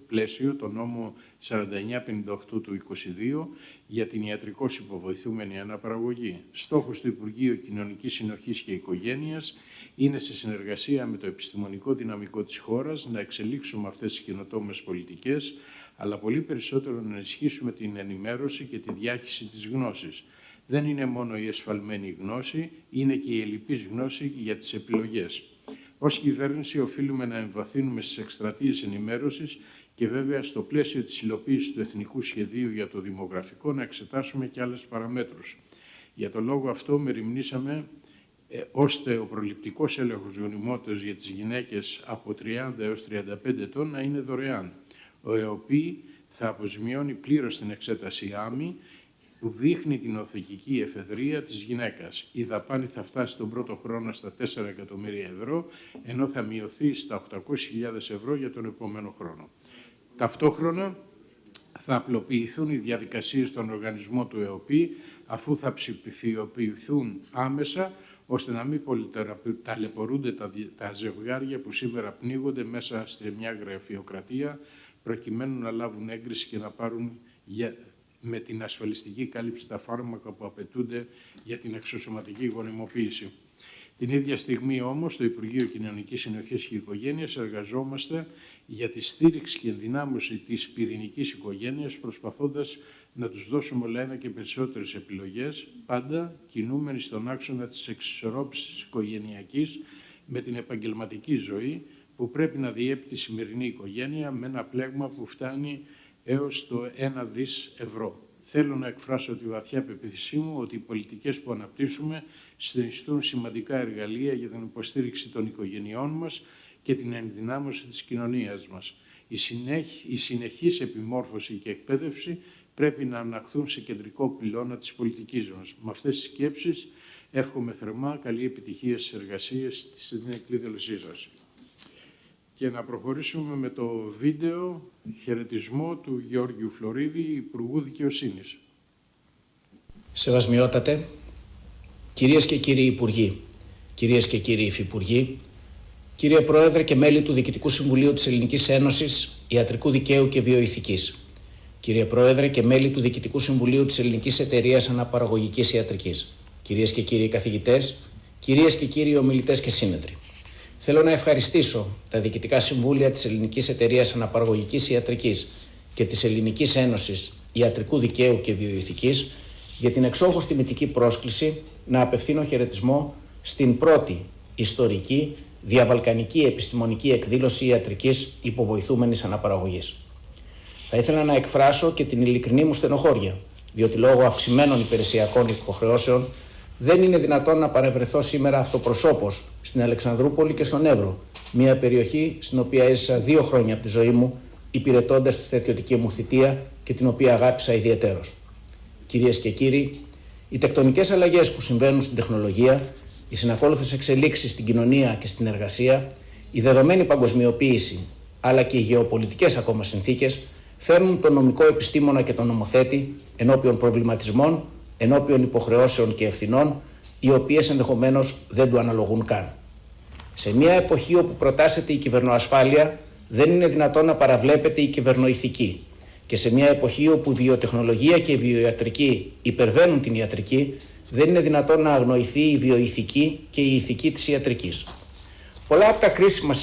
πλαίσιο, το νόμο 4958 του 22, για την ιατρικώς υποβοηθούμενη αναπαραγωγή. Στόχος του Υπουργείου Κοινωνικής Συνοχής και Οικογένειας είναι, σε συνεργασία με το επιστημονικό δυναμικό της χώρας, να εξελίξουμε αυτές τις καινοτόμες πολιτικές, αλλά πολύ περισσότερο να ενισχύσουμε την ενημέρωση και τη διάχυση της γνώσης. Δεν είναι μόνο η εσφαλμένη γνώση, είναι και η ελλειπής γνώση για τις επιλογές. Ως κυβέρνηση οφείλουμε να εμβαθύνουμε στις εκστρατείες ενημέρωσης και βέβαια στο πλαίσιο της υλοποίησης του Εθνικού Σχεδίου για το Δημογραφικό να εξετάσουμε και άλλες παραμέτρους. Για τον λόγο αυτό μεριμνήσαμε ώστε ο προληπτικός έλεγχος γονιμότητας για τις γυναίκες από 30 έως 35 ετών να είναι δωρεάν. Ο ΕΟΠΗ θα αποζημιώνει πλήρως την εξέταση ΆΜΗ που δείχνει την οθικική εφεδρεία της γυναίκας. Η δαπάνη θα φτάσει τον πρώτο χρόνο στα 4 εκατομμύρια ευρώ, ενώ θα μειωθεί στα 800.000 ευρώ για τον επόμενο χρόνο. Ταυτόχρονα θα απλοποιηθούν οι διαδικασίες στον οργανισμό του ΕΟΠΗ, αφού θα ψηφιοποιηθούν άμεσα, ώστε να μην ταλαιπωρούνται τα ζευγάρια που σήμερα πνίγονται μέσα σε μια γραφειοκρατία, προκειμένου να λάβουν έγκριση και να πάρουν με την ασφαλιστική κάλυψη τα φάρμακα που απαιτούνται για την εξωσωματική γονιμοποίηση. Την ίδια στιγμή όμως, στο Υπουργείο Κοινωνικής Συνοχής και Οικογένειας εργαζόμαστε για τη στήριξη και ενδυνάμωση της πυρηνικής οικογένειας, προσπαθώντας να τους δώσουμε όλα ένα και περισσότερες επιλογές, πάντα κινούμενοι στον άξονα της εξισορρόπησης οικογενειακής με την επαγγελματική ζωή, που πρέπει να διέπει τη σημερινή οικογένεια με ένα πλέγμα που φτάνει έως το 1 δις ευρώ. Θέλω να εκφράσω τη βαθιά πεποίθησή μου ότι οι πολιτικές που αναπτύσσουμε συνιστούν σημαντικά εργαλεία για την υποστήριξη των οικογενειών μας και την ενδυνάμωση της κοινωνίας μας. Η συνεχής επιμόρφωση και εκπαίδευση πρέπει να αναχθούν σε κεντρικό πυλώνα της πολιτικής μας. Με αυτές τις σκέψεις εύχομαι θερμά καλή επιτυχία στις εργασίες στην εκδήλωσή σας. Και να προχωρήσουμε με το βίντεο χαιρετισμό του Γεώργιου Φλωρίδη, Υπουργού Δικαιοσύνης. Σεβασμιότατε, κυρίες και κύριοι Υπουργοί, κυρίες και κύριοι Υφυπουργοί, κύριε Πρόεδρε και μέλη του Διοικητικού Συμβουλίου της Ελληνικής Ένωσης Ιατρικού Δικαίου και Βιοειθικής, κύριε Πρόεδρε και μέλη του Διοικητικού Συμβουλίου της Ελληνικής Εταιρείας Αναπαραγωγικής Ιατρικής, κυρίες και κύριοι καθηγητές, κυρίες και κύριοι ομιλητές και σύνεδροι. Θέλω να ευχαριστήσω τα Διοικητικά Συμβούλια της Ελληνικής Εταιρείας Αναπαραγωγικής Ιατρικής και της Ελληνικής Ένωσης Ιατρικού Δικαίου και Βιοειθικής για την εξόχως τιμητική πρόσκληση να απευθύνω χαιρετισμό στην πρώτη ιστορική διαβαλκανική επιστημονική εκδήλωση ιατρικής υποβοηθούμενης αναπαραγωγής. Θα ήθελα να εκφράσω και την ειλικρινή μου στενοχώρια, διότι λόγω αυξημένων υπηρεσιακών υποχρεώσεων δεν είναι δυνατόν να παρευρεθώ σήμερα αυτοπροσώπως στην Αλεξανδρούπολη και στον Εύρο, μια περιοχή στην οποία έζησα 2 χρόνια από τη ζωή μου, υπηρετώντας τη στρατιωτική μου θητεία και την οποία αγάπησα ιδιαιτέρως. Κυρίες και κύριοι, οι τεκτονικές αλλαγές που συμβαίνουν στην τεχνολογία, οι συνακόλουθες εξελίξεις στην κοινωνία και στην εργασία, η δεδομένη παγκοσμιοποίηση, αλλά και οι γεωπολιτικές ακόμα συνθήκες, φέρνουν τον νομικό επιστήμονα και τον νομοθέτη ενώπιον προβληματισμών, ενώπιον υποχρεώσεων και ευθυνών, οι οποίες ενδεχομένως δεν του αναλογούν καν. Σε μια εποχή όπου προτάσσεται η κυβερνοασφάλεια, δεν είναι δυνατόν να παραβλέπεται η κυβερνοηθική. Και σε μια εποχή όπου η βιοτεχνολογία και η βιοιατρική υπερβαίνουν την ιατρική, δεν είναι δυνατόν να αγνοηθεί η βιοειθική και η ηθική της ιατρικής. Πολλά από τα κρίσιμα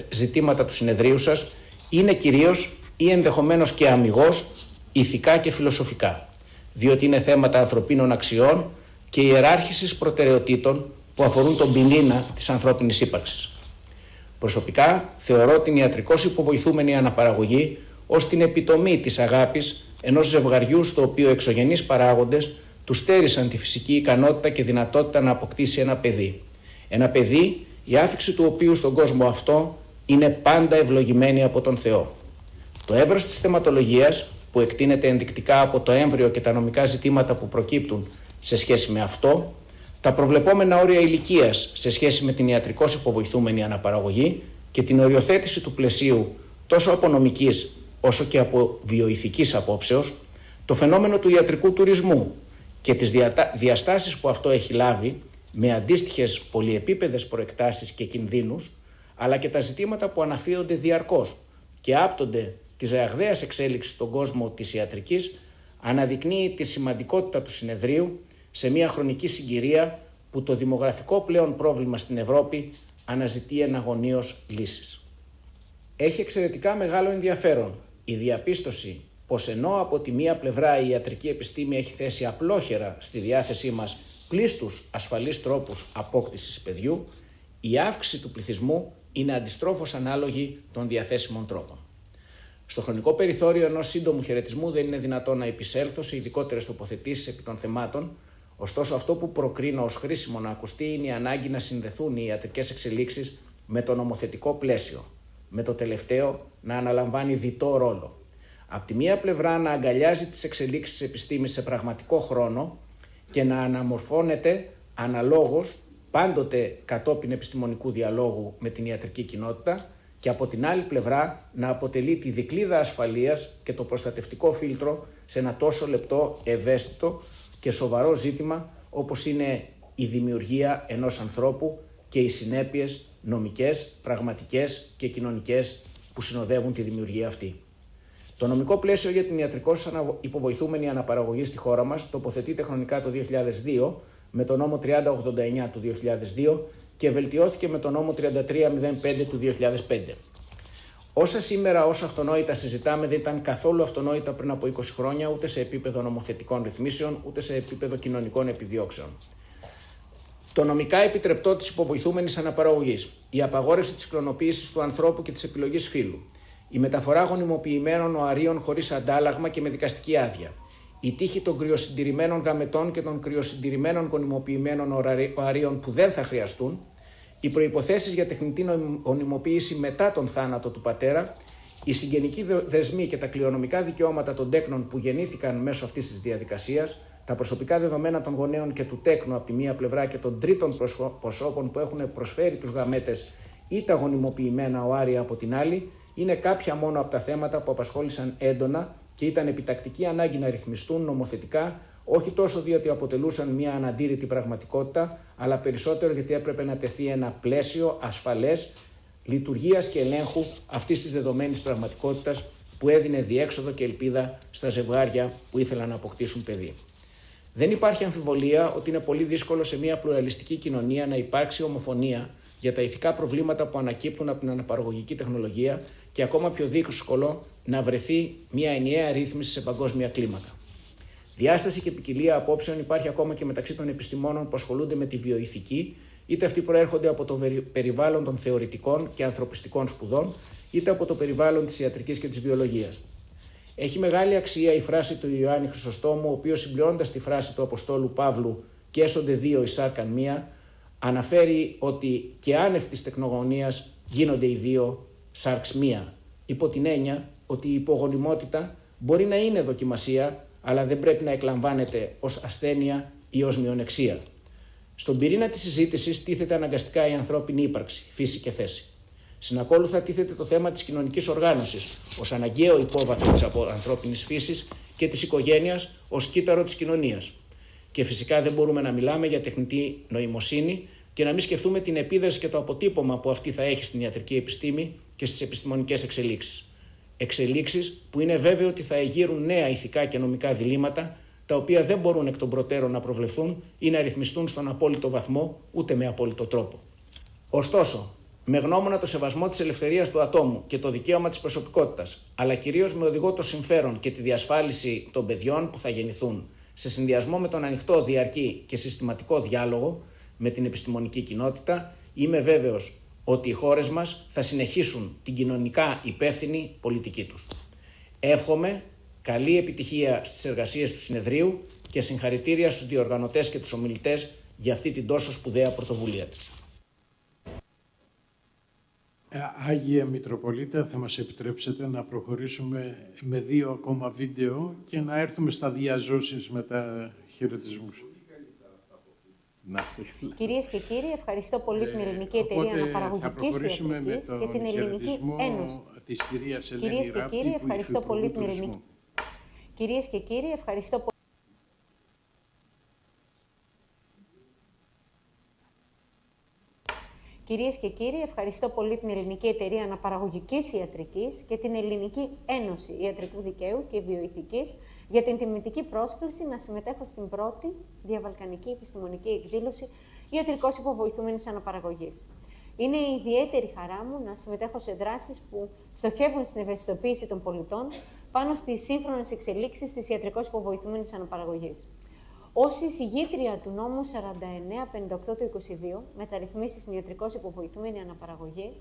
ζητήματα του συνεδρίου σας είναι κυρίως ή ενδεχομένως και αμιγώς ηθικά και φιλοσοφικά, διότι είναι θέματα ανθρωπίνων αξιών και ιεράρχησης προτεραιοτήτων που αφορούν τον πυρήνα της ανθρώπινης ύπαρξης. Προσωπικά, θεωρώ την ιατρικώς υποβοηθούμενη αναπαραγωγή ως την επιτομή της αγάπης ενός ζευγαριού στο οποίο εξωγενείς παράγοντες του στέρισαν τη φυσική ικανότητα και δυνατότητα να αποκτήσει ένα παιδί. Ένα παιδί, η άφιξη του οποίου στον κόσμο αυτό είναι πάντα ευλογημένη από τον Θεό. Το εύρος της θεματολογίας, που εκτείνεται ενδεικτικά από το έμβριο και τα νομικά ζητήματα που προκύπτουν σε σχέση με αυτό, τα προβλεπόμενα όρια ηλικίας σε σχέση με την ιατρικώς υποβοηθούμενη αναπαραγωγή και την οριοθέτηση του πλαισίου τόσο από νομικής όσο και από βιοηθικής απόψεως, το φαινόμενο του ιατρικού τουρισμού και τις διαστάσεις που αυτό έχει λάβει με αντίστοιχες πολυεπίπεδες προεκτάσεις και κινδύνους, αλλά και τα ζητήματα που αναφύονται διαρκώς και άπτονται της ραγδαίας εξέλιξης στον κόσμο της ιατρικής, αναδεικνύει τη σημαντικότητα του συνεδρίου σε μια χρονική συγκυρία που το δημογραφικό πλέον πρόβλημα στην Ευρώπη αναζητεί εναγωνίως λύσεις. Έχει εξαιρετικά μεγάλο ενδιαφέρον η διαπίστωση πως ενώ από τη μία πλευρά η ιατρική επιστήμη έχει θέσει απλόχερα στη διάθεσή μας πλήστους ασφαλείς τρόπους απόκτησης παιδιού, η αύξηση του πληθυσμού είναι αντιστρόφως ανάλογη των διαθέσιμων τρόπων. Στο χρονικό περιθώριο ενός σύντομου χαιρετισμού δεν είναι δυνατό να επισέλθω σε ειδικότερες τοποθετήσεις επί των θεμάτων, ωστόσο αυτό που προκρίνω ως χρήσιμο να ακουστεί είναι η ανάγκη να συνδεθούν οι ιατρικές εξελίξεις με το νομοθετικό πλαίσιο, με το τελευταίο να αναλαμβάνει διτό ρόλο. Απ' τη μία πλευρά να αγκαλιάζει τις εξελίξεις της επιστήμης σε πραγματικό χρόνο και να αναμορφώνεται αναλόγως πάντοτε κατόπιν επιστημονικού διαλόγου με την ιατρική κοινότητα και από την άλλη πλευρά να αποτελεί τη δικλείδα ασφαλείας και το προστατευτικό φίλτρο σε ένα τόσο λεπτό, ευαίσθητο και σοβαρό ζήτημα όπως είναι η δημιουργία ενός ανθρώπου και οι συνέπειες νομικές, πραγματικές και κοινωνικές που συνοδεύουν τη δημιουργία αυτή. Το νομικό πλαίσιο για την ιατρικώς υποβοηθούμενη αναπαραγωγή στη χώρα μας τοποθετείται χρονικά το 2002 με το νόμο 3089 του 2002 και βελτιώθηκε με το νόμο 3305 του 2005. Όσα σήμερα ως αυτονόητα συζητάμε δεν ήταν καθόλου αυτονόητα πριν από 20 χρόνια ούτε σε επίπεδο νομοθετικών ρυθμίσεων ούτε σε επίπεδο κοινωνικών επιδιώξεων. Το νομικά επιτρεπτό της υποβοηθούμενης αναπαραγωγής, η απαγόρευση της κλωνοποίησης του ανθρώπου και της επιλογής φύλου, η μεταφορά γονιμοποιημένων οαρίων χωρίς αντάλλαγμα και με δικαστική άδεια, η τύχη των κρυοσυντηρημένων γαμετών και των κρυοσυντηρημένων γονιμοποιημένων οαρίων που δεν θα χρειαστούν, οι προϋποθέσεις για τεχνητή γονιμοποίηση μετά τον θάνατο του πατέρα, οι συγγενικοί δεσμοί και τα κληρονομικά δικαιώματα των τέκνων που γεννήθηκαν μέσω αυτής της διαδικασίας, τα προσωπικά δεδομένα των γονέων και του τέκνου από τη μία πλευρά και των τρίτων προσώπων που έχουν προσφέρει τους γαμέτες ή τα γονιμοποιημένα οάρια από την άλλη, είναι κάποια μόνο από τα θέματα που απασχόλησαν έντονα και ήταν επιτακτική ανάγκη να ρυθμιστούν νομοθετικά, όχι τόσο διότι αποτελούσαν μια αναντήρητη πραγματικότητα, αλλά περισσότερο γιατί έπρεπε να τεθεί ένα πλαίσιο ασφαλές λειτουργίας και ελέγχου αυτής της δεδομένης πραγματικότητας που έδινε διέξοδο και ελπίδα στα ζευγάρια που ήθελαν να αποκτήσουν παιδί. Δεν υπάρχει αμφιβολία ότι είναι πολύ δύσκολο σε μια πλουραλιστική κοινωνία να υπάρξει ομοφωνία για τα ηθικά προβλήματα που ανακύπτουν από την αναπαραγωγική τεχνολογία και ακόμα πιο δύσκολο να βρεθεί μια ενιαία ρύθμιση σε παγκόσμια κλίμακα. Διάσταση και ποικιλία απόψεων υπάρχει ακόμα και μεταξύ των επιστημόνων που ασχολούνται με τη βιοηθική, είτε αυτοί προέρχονται από το περιβάλλον των θεωρητικών και ανθρωπιστικών σπουδών, είτε από το περιβάλλον της ιατρικής και της βιολογίας. Έχει μεγάλη αξία η φράση του Ιωάννη Χρυσοστόμου, ο οποίος συμπληρώνοντας τη φράση του Αποστόλου Παύλου «Και έσονται δύο εισάρκαν μία», αναφέρει ότι και άνευ της τεκνογωνίας γίνονται οι δύο σάρξ μία, υπό την έννοια ότι η υπογονιμότητα μπορεί να είναι δοκιμασία, αλλά δεν πρέπει να εκλαμβάνεται ως ασθένεια ή ως μειονεξία. Στον πυρήνα της συζήτησης τίθεται αναγκαστικά η ανθρώπινη ύπαρξη, φύση και θέση. Συνακόλουθα τίθεται το θέμα της κοινωνικής οργάνωσης ως αναγκαίο υπόβαθρο της ανθρώπινης φύσης και της οικογένειας ως κύτταρο της κοινωνίας. Και φυσικά δεν μπορούμε να μιλάμε για τεχνητή νοημοσύνη και να μην σκεφτούμε την επίδραση και το αποτύπωμα που αυτή θα έχει στην ιατρική επιστήμη και στις επιστημονικές εξελίξεις. Εξελίξεις που είναι βέβαιο ότι θα εγείρουν νέα ηθικά και νομικά διλήμματα, τα οποία δεν μπορούν εκ των προτέρων να προβλεφθούν ή να ρυθμιστούν στον απόλυτο βαθμό ούτε με απόλυτο τρόπο. Ωστόσο, Με γνώμονα το σεβασμό της ελευθερίας του ατόμου και το δικαίωμα της προσωπικότητας, αλλά κυρίως με οδηγό το συμφέρον και τη διασφάλιση των παιδιών που θα γεννηθούν, σε συνδυασμό με τον ανοιχτό, διαρκή και συστηματικό διάλογο με την επιστημονική κοινότητα, είμαι βέβαιος ότι οι χώρες μας θα συνεχίσουν την κοινωνικά υπεύθυνη πολιτική τους. Εύχομαι καλή επιτυχία στις εργασίες του συνεδρίου και συγχαρητήρια στους διοργανωτές και τους ομιλητές για αυτή την τόσο σπουδαία πρωτοβουλία της. Άγιε Μητροπολίτε, θα μας επιτρέψετε να προχωρήσουμε με 2 ακόμα βίντεο και να έρθουμε στα διαζώσεις με τα χαιρετισμούς. Κυρίες και κύριοι, ευχαριστώ πολύ την Ελληνική Εταιρεία Αναπαραγωγικής Ιατρικής και την Ελληνική Ένωση. Κυρίες και κύριοι, ευχαριστώ πολύ την Ελληνική. Κυρίες και κύριοι, ευχαριστώ πολύ. Κυρίες και κύριοι, ευχαριστώ πολύ την Ελληνική Εταιρεία Αναπαραγωγικής Ιατρικής και την Ελληνική Ένωση Ιατρικού Δικαίου και Βιοειθικής για την τιμητική πρόσκληση να συμμετέχω στην πρώτη διαβαλκανική επιστημονική εκδήλωση ιατρικός υποβοηθούμενης αναπαραγωγής. Είναι η ιδιαίτερη χαρά μου να συμμετέχω σε δράσεις που στοχεύουν στην ευαισθητοποίηση των πολιτών πάνω στις σύγχρονες εξελίξεις της ιατρικός υποβοηθούμενης αναπαραγωγής. Ως εισηγήτρια του νόμου 4958 του 22, μεταρρυθμίσεις στην ιατρικώς υποβοηθούμενη αναπαραγωγή,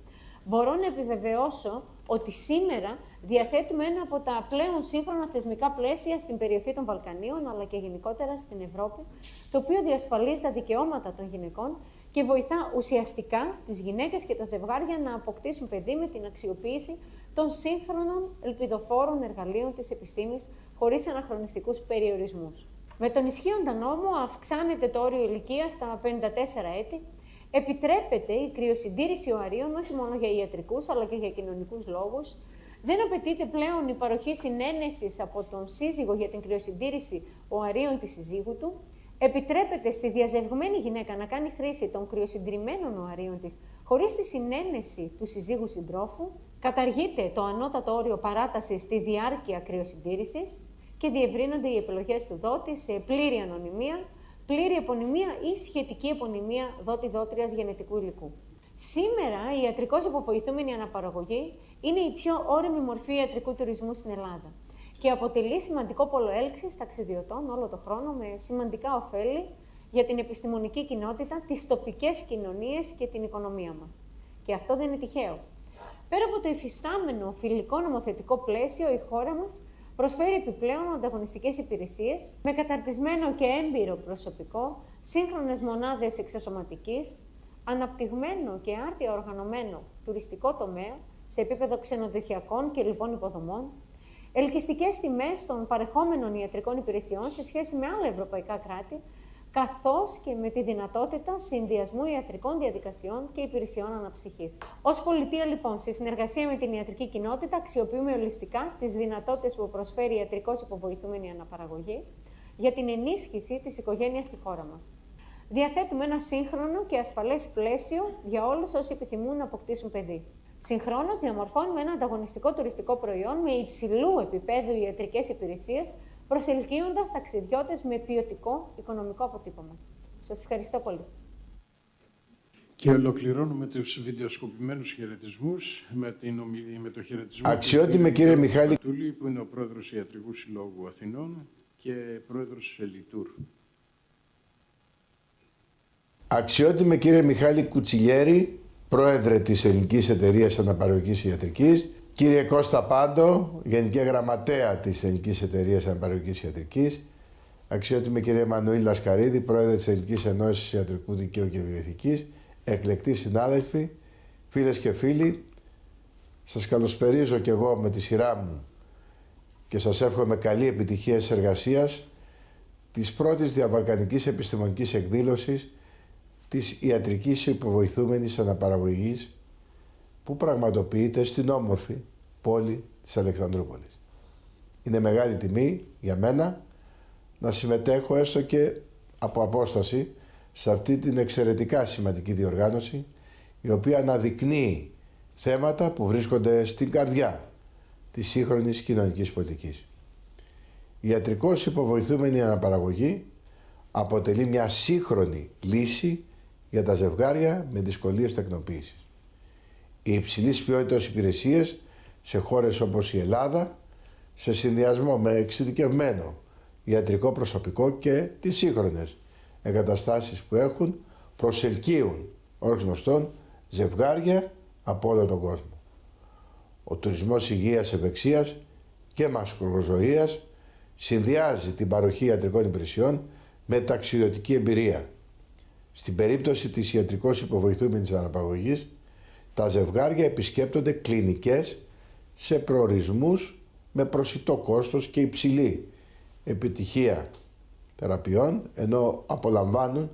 μπορώ να επιβεβαιώσω ότι σήμερα διαθέτουμε ένα από τα πλέον σύγχρονα θεσμικά πλαίσια στην περιοχή των Βαλκανίων, αλλά και γενικότερα στην Ευρώπη, το οποίο διασφαλίζει τα δικαιώματα των γυναικών και βοηθά ουσιαστικά τις γυναίκες και τα ζευγάρια να αποκτήσουν παιδί με την αξιοποίηση των σύγχρονων ελπιδοφόρων εργαλείων της επιστήμης, χωρίς αναχρονιστικούς περιορισμούς. Με τον ισχύοντα νόμο αυξάνεται το όριο ηλικίας στα 54 έτη, επιτρέπεται η κρυοσυντήρηση οαρίων όχι μόνο για ιατρικούς αλλά και για κοινωνικούς λόγους, δεν απαιτείται πλέον η παροχή συνένεσης από τον σύζυγο για την κρυοσυντήρηση οαρίων της συζύγου του, επιτρέπεται στη διαζευγμένη γυναίκα να κάνει χρήση των κρυοσυντριμμένων οαρίων της χωρίς τη συνένεση του συζύγου συντρόφου, καταργείται το ανώτατο όριο παράτασης στη διάρκεια κρυοσυντήρησης και διευρύνονται οι επιλογές του δότη σε πλήρη ανωνυμία, πλήρη επωνυμία ή σχετική επωνυμία δότη-δότριας γενετικού υλικού. Σήμερα η ιατρικώς υποβοηθούμενη αναπαραγωγή είναι η πιο όριμη μορφή ιατρικού τουρισμού στην Ελλάδα και αποτελεί σημαντικό πόλο έλξης ταξιδιωτών όλο το χρόνο με σημαντικά ωφέλη για την επιστημονική κοινότητα, τις τοπικές κοινωνίες και την οικονομία μας. Και αυτό δεν είναι τυχαίο. Πέρα από το υφιστάμενο φιλικό νομοθετικό πλαίσιο, η χώρα μας προσφέρει επιπλέον ανταγωνιστικές υπηρεσίες με καταρτισμένο και έμπειρο προσωπικό, σύγχρονες μονάδες εξωσωματικής, αναπτυγμένο και άρτια οργανωμένο τουριστικό τομέα σε επίπεδο ξενοδοχειακών και λοιπών υποδομών, ελκυστικές τιμές των παρεχόμενων ιατρικών υπηρεσιών σε σχέση με άλλα ευρωπαϊκά κράτη, καθώς και με τη δυνατότητα συνδυασμού ιατρικών διαδικασιών και υπηρεσιών αναψυχής. Ως πολιτεία, λοιπόν, σε συνεργασία με την ιατρική κοινότητα, αξιοποιούμε ολιστικά τις δυνατότητες που προσφέρει η ιατρικώς υποβοηθούμενη αναπαραγωγή για την ενίσχυση της οικογένειας στη χώρα μας. Διαθέτουμε ένα σύγχρονο και ασφαλές πλαίσιο για όλους όσοι επιθυμούν να αποκτήσουν παιδί. Συγχρόνως, διαμορφώνουμε ένα ανταγωνιστικό τουριστικό προϊόν με υψηλού επίπεδου ιατρικές υπηρεσίες, προσελκύοντας ταξιδιώτες με ποιοτικό οικονομικό αποτύπωμα. Σας ευχαριστώ πολύ. Και ολοκληρώνουμε τους βιντεοσκοπημένους χαιρετισμούς με το χαιρετισμό Αξιότιμε κύριε Μιχάλη, που είναι ο πρόεδρος Ιατρικού Συλλόγου Αθηνών και πρόεδρος Ελιτούρ. Αξιότιμε κύριε Μιχάλη Κουτσιλιέρη, πρόεδρε της Ελληνικής Εταιρείας Αναπαραγωγικής Ιατρικής, κύριε Κώστα Πάντο, Γενική Γραμματέα της Ελληνικής Εταιρείας Αναπαραγωγικής Ιατρικής, αξιότιμη κυρία Μανουήλ Λασκαρίδη, πρόεδρε της Ελληνικής Ενώσης Ιατρικού Δικαίου και Βιοειθικής, εκλεκτοί συνάδελφοι, φίλες και φίλοι, σας καλωσπερίζω και εγώ με τη σειρά μου και σας εύχομαι καλή επιτυχία της εργασίας της πρώτης διαβαλκανικής επιστημονικής εκδήλωσης της ιατρικής υποβοηθούμενης αναπαραγωγής που πραγματοποιείται στην όμορφη πόλη της Αλεξανδρούπολης. Είναι μεγάλη τιμή για μένα να συμμετέχω έστω και από απόσταση σε αυτή την εξαιρετικά σημαντική διοργάνωση, η οποία αναδεικνύει θέματα που βρίσκονται στην καρδιά της σύγχρονης κοινωνικής πολιτικής. Η ιατρικώς υποβοηθούμενη αναπαραγωγή αποτελεί μια σύγχρονη λύση για τα ζευγάρια με δυσκολίες τεκνοποίησης. Οι υψηλής ποιότητας υπηρεσίες σε χώρες όπως η Ελλάδα, σε συνδυασμό με εξειδικευμένο ιατρικό προσωπικό και τις σύγχρονες εγκαταστάσεις που έχουν, προσελκύουν ως γνωστόν ζευγάρια από όλο τον κόσμο. Ο τουρισμός υγείας, ευεξίας και μακροζωίας συνδυάζει την παροχή ιατρικών υπηρεσιών με ταξιδιωτική εμπειρία. Στην περίπτωση της ιατρικώς υποβοηθούμενης αναπαραγωγής, τα ζευγάρια επισκέπτονται κλινικές σε προορισμούς με προσιτό κόστος και υψηλή επιτυχία θεραπείων, ενώ απολαμβάνουν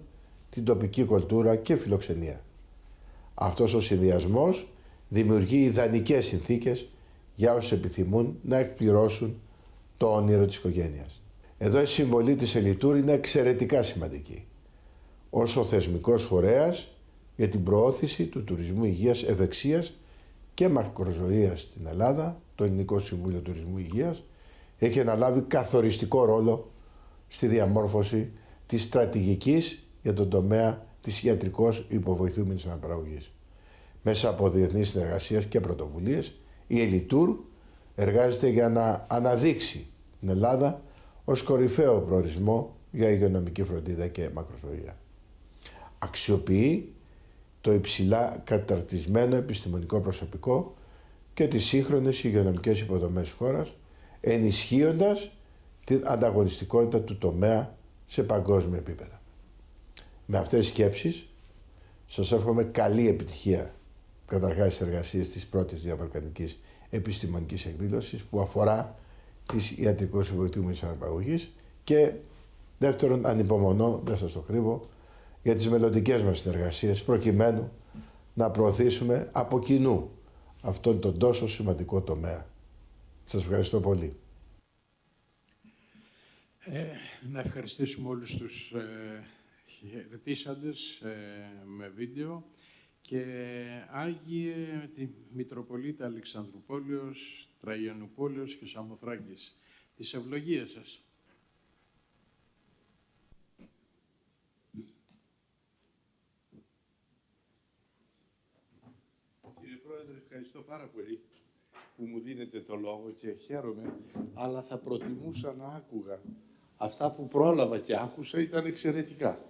την τοπική κουλτούρα και φιλοξενία. Αυτός ο συνδυασμός δημιουργεί ιδανικές συνθήκες για όσους επιθυμούν να εκπληρώσουν το όνειρο της οικογένειας. Εδώ η συμβολή της Ελιτούρ είναι εξαιρετικά σημαντική. Ως ο θεσμικός φορέας για την προώθηση του τουρισμού υγείας, ευεξίας και μακροζωίας στην Ελλάδα, το Ελληνικό Συμβούλιο Τουρισμού Υγείας έχει αναλάβει καθοριστικό ρόλο στη διαμόρφωση της στρατηγικής για τον τομέα της ιατρικώς υποβοηθούμενης αναπαραγωγής. Μέσα από διεθνείς συνεργασίες και πρωτοβουλίες, η Ελιτούρ εργάζεται για να αναδείξει την Ελλάδα ως κορυφαίο προορισμό για υγειονομική φροντίδα και μακροζωία. Αξιοποιεί το υψηλά καταρτισμένο επιστημονικό προσωπικό και τις σύγχρονες υγειονομικές υποδομές της χώρας, ενισχύοντας την ανταγωνιστικότητα του τομέα σε παγκόσμιο επίπεδο. Με αυτές τις σκέψεις, σας εύχομαι καλή επιτυχία καταρχάς στις εργασίες της πρώτης διαβαλκανικής επιστημονικής εκδήλωσης που αφορά της ιατρικώς βοηθούμενης αναπαραγωγής και δεύτερον, ανυπομονώ, δεν σας το κρύβω, για τις μελλοντικές μας συνεργασίες προκειμένου να προωθήσουμε από κοινού αυτόν τον τόσο σημαντικό τομέα. Σας ευχαριστώ πολύ. Να ευχαριστήσουμε όλους τους χαιρετήσαντες με βίντεο και Άγιε τη Μητροπολίτα Αλεξανδρουπόλεως, Τραϊανουπόλεως και Σαμοθράκης. Τις ευλογίες σας. Κύριε Πρόεδρε, ευχαριστώ πάρα πολύ που μου δίνετε το λόγο και χαίρομαι, αλλά θα προτιμούσα να άκουγα. Αυτά που πρόλαβα και άκουσα ήταν εξαιρετικά.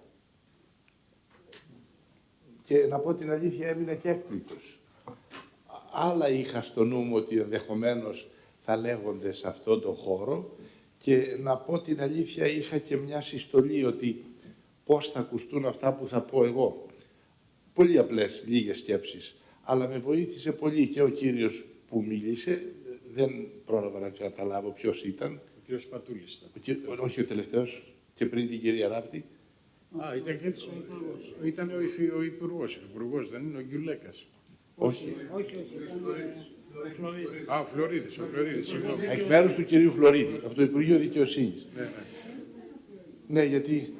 Και να πω την αλήθεια, έμεινα και έκπληκτος. Άλλα είχα στο νου μου ότι ενδεχομένως θα λέγονται σε αυτόν τον χώρο και να πω την αλήθεια είχα και μια συστολή ότι πώς θα ακουστούν αυτά που θα πω εγώ. Πολύ απλές, λίγες σκέψεις. Αλλά με βοήθησε πολύ και ο κύριος που μίλησε, δεν πρόλαβα να καταλάβω ποιος ήταν. Ο κύριος Πατούλης. Όχι ο τελευταίος, και πριν την κυρία Ράπτη. Ήταν και ήταν ο υπουργός, δεν είναι ο Γκιουλέκας. Όχι. Ο Φλωρίδης, συγγνώμη. Εκ μέρους του κυρίου Φλωρίδη, από το Υπουργείο Δικαιοσύνης. Ναι, γιατί...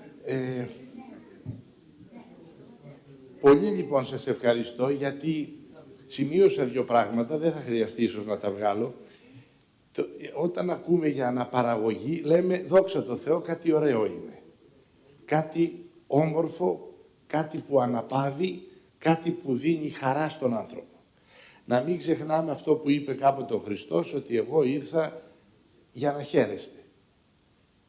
Πολύ λοιπόν σας ευχαριστώ, γιατί σημείωσα δύο πράγματα, δεν θα χρειαστεί ίσως να τα βγάλω. Όταν ακούμε για αναπαραγωγή, λέμε δόξα τω Θεώ, κάτι ωραίο είναι. Κάτι όμορφο, κάτι που αναπαύει, κάτι που δίνει χαρά στον άνθρωπο. Να μην ξεχνάμε αυτό που είπε κάποτε ο Χριστός, ότι εγώ ήρθα για να χαίρεστε.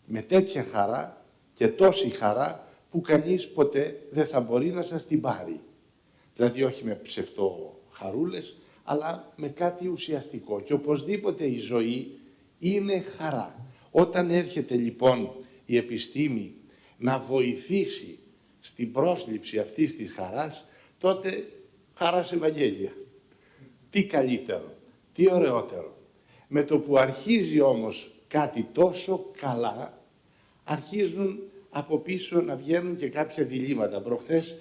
Με τέτοια χαρά και τόση χαρά που κανείς ποτέ δεν θα μπορεί να σας την πάρει. Δηλαδή όχι με ψευτοχαρούλες, αλλά με κάτι ουσιαστικό. Και οπωσδήποτε η ζωή είναι χαρά. Όταν έρχεται λοιπόν η επιστήμη να βοηθήσει στην πρόσληψη αυτής της χαράς, τότε χαράς Ευαγγέλια. Τι καλύτερο, τι ωραιότερο. Με το που αρχίζει όμως κάτι τόσο καλά, αρχίζουν από πίσω να βγαίνουν και κάποια διλήμματα. Προχθές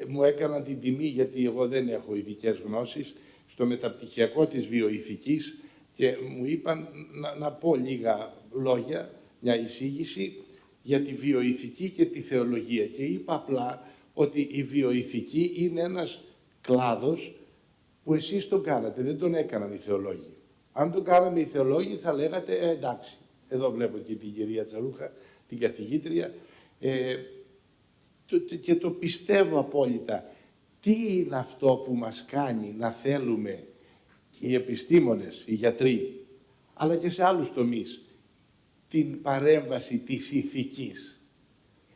μου έκαναν την τιμή, γιατί εγώ δεν έχω ειδικές γνώσεις, στο μεταπτυχιακό της βιοηθικής και μου είπαν να πω λίγα λόγια, μια εισήγηση για τη βιοηθική και τη θεολογία. Και είπα απλά ότι η βιοηθική είναι ένας κλάδος που εσείς τον κάνατε, δεν τον έκαναν οι θεολόγοι. Αν τον κάναμε οι θεολόγοι θα λέγατε εντάξει. Εδώ βλέπω και την κυρία Τσαρούχα, την καθηγήτρια, και το πιστεύω απόλυτα. Τι είναι αυτό που μας κάνει να θέλουμε οι επιστήμονες, οι γιατροί, αλλά και σε άλλους τομείς, την παρέμβαση της ηθικής.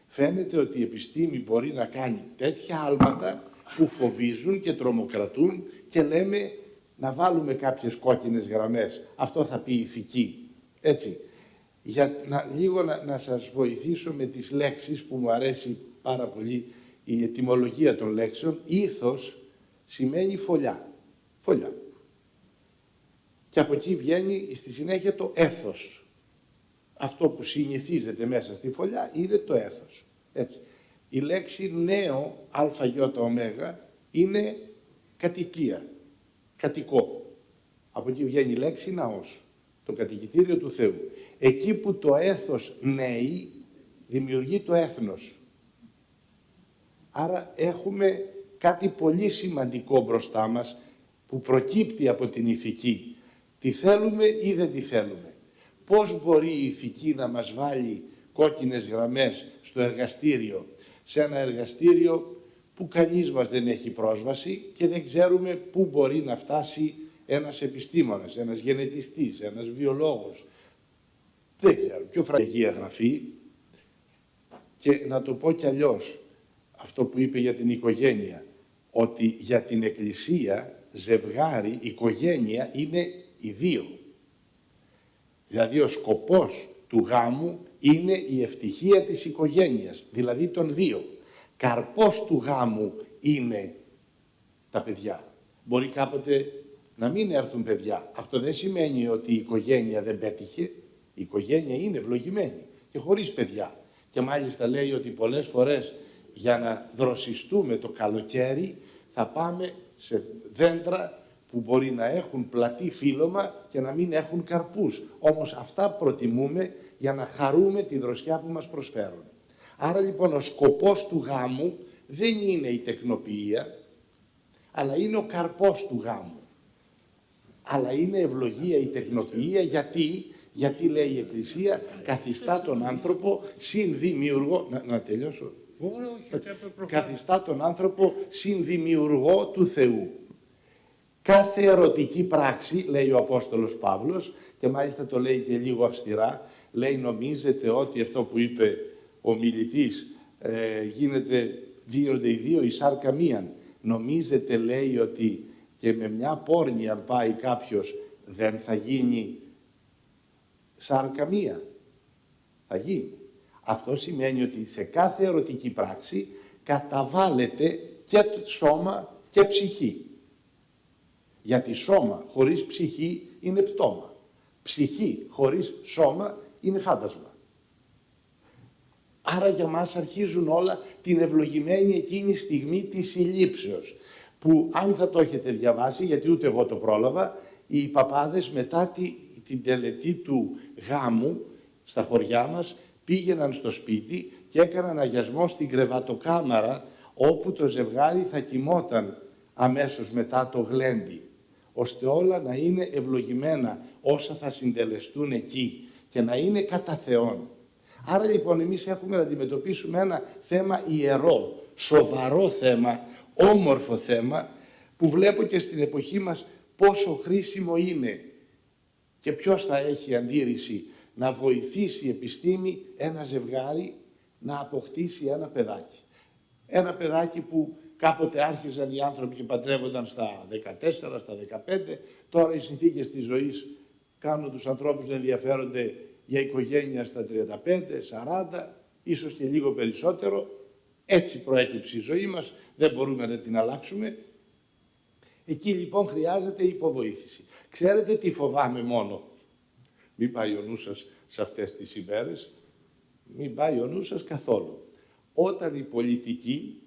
Φαίνεται ότι η επιστήμη μπορεί να κάνει τέτοια άλματα που φοβίζουν και τρομοκρατούν και λέμε να βάλουμε κάποιες κόκκινες γραμμές. Αυτό θα πει ηθική. Έτσι. Λίγο να σας βοηθήσω με τις λέξεις που μου αρέσει πάρα πολύ η ετυμολογία των λέξεων. Ήθος σημαίνει φωλιά. Φωλιά. Και από εκεί βγαίνει στη συνέχεια το έθος. Αυτό που συνηθίζεται μέσα στη φωλιά είναι το έθος. Έτσι. Η λέξη νέο, ΑΙ-ω, είναι κατοικία, κατοικό. Από εκεί βγαίνει η λέξη ναός, το κατοικητήριο του Θεού. Εκεί που το έθος νέει, δημιουργεί το έθνος. Άρα έχουμε κάτι πολύ σημαντικό μπροστά μας που προκύπτει από την ηθική. Τι θέλουμε ή δεν τη θέλουμε. Πώς μπορεί η ηθική να μας βάλει κόκκινες γραμμές στο εργαστήριο, σε ένα εργαστήριο που κανείς μας δεν έχει πρόσβαση και δεν ξέρουμε πού μπορεί να φτάσει ένας επιστήμονας, ένας γενετιστής, ένας βιολόγος. Δεν ξέρω. Ποιο φραγία γραφή. Και να το πω κι αλλιώς, αυτό που είπε για την οικογένεια, ότι για την Εκκλησία ζευγάρι, οικογένεια είναι οι δύο. Δηλαδή ο σκοπός του γάμου είναι η ευτυχία της οικογένειας, δηλαδή των δύο. Καρπός του γάμου είναι τα παιδιά. Μπορεί κάποτε να μην έρθουν παιδιά. Αυτό δεν σημαίνει ότι η οικογένεια δεν πέτυχε. Η οικογένεια είναι ευλογημένη και χωρίς παιδιά. Και μάλιστα λέει ότι πολλές φορές για να δροσιστούμε το καλοκαίρι θα πάμε σε δέντρα που μπορεί να έχουν πλατή φύλλωμα και να μην έχουν καρπούς. Όμως αυτά προτιμούμε για να χαρούμε τη δροσιά που μας προσφέρουν. Άρα λοιπόν ο σκοπός του γάμου δεν είναι η τεκνοποιία, αλλά είναι ο καρπός του γάμου. Αλλά είναι ευλογία η τεκνοποιία γιατί λέει η Εκκλησία καθιστά τον άνθρωπο συνδημιουργό. Να τελειώσω. Καθιστά τον άνθρωπο συνδημιουργό του Θεού. Κάθε ερωτική πράξη, λέει ο Απόστολος Παύλος, και μάλιστα το λέει και λίγο αυστηρά, λέει νομίζετε ότι αυτό που είπε ο μιλητής δίνονται οι δύο η σάρκα μίαν. Νομίζετε, λέει, ότι και με μια πόρνη αν πάει κάποιος δεν θα γίνει σάρκα μία. Θα γίνει. Αυτό σημαίνει ότι σε κάθε ερωτική πράξη καταβάλλεται και σώμα και ψυχή. Γιατί σώμα χωρίς ψυχή είναι πτώμα. Ψυχή χωρίς σώμα είναι φάντασμα. Άρα για μας αρχίζουν όλα την ευλογημένη εκείνη στιγμή της συλλήψεως. Που αν θα το έχετε διαβάσει, γιατί ούτε εγώ το πρόλαβα, οι παπάδες μετά την τελετή του γάμου στα χωριά μας πήγαιναν στο σπίτι και έκαναν αγιασμό στην κρεβατοκάμαρα όπου το ζευγάρι θα κοιμόταν αμέσως μετά το γλέντι, ώστε όλα να είναι ευλογημένα όσα θα συντελεστούν εκεί και να είναι κατά Θεόν. Άρα λοιπόν εμείς έχουμε να αντιμετωπίσουμε ένα θέμα ιερό, σοβαρό θέμα, όμορφο θέμα, που βλέπω και στην εποχή μας πόσο χρήσιμο είναι και ποιος θα έχει αντίρρηση να βοηθήσει η επιστήμη ένα ζευγάρι να αποκτήσει ένα παιδάκι. Ένα παιδάκι που κάποτε άρχιζαν οι άνθρωποι και παντρεύονταν στα 14, στα 15, τώρα οι συνθήκες της ζωής κάνουν τους ανθρώπους να ενδιαφέρονται για οικογένεια στα 35, 40, ίσως και λίγο περισσότερο. Έτσι προέκυψε η ζωή μας, δεν μπορούμε να την αλλάξουμε. Εκεί λοιπόν χρειάζεται υποβοήθηση. Ξέρετε τι φοβάμαι μόνο? Μην πάει ο νους σας σε αυτές τις ημέρες, μην πάει ο νους σας καθόλου. Όταν η πολιτική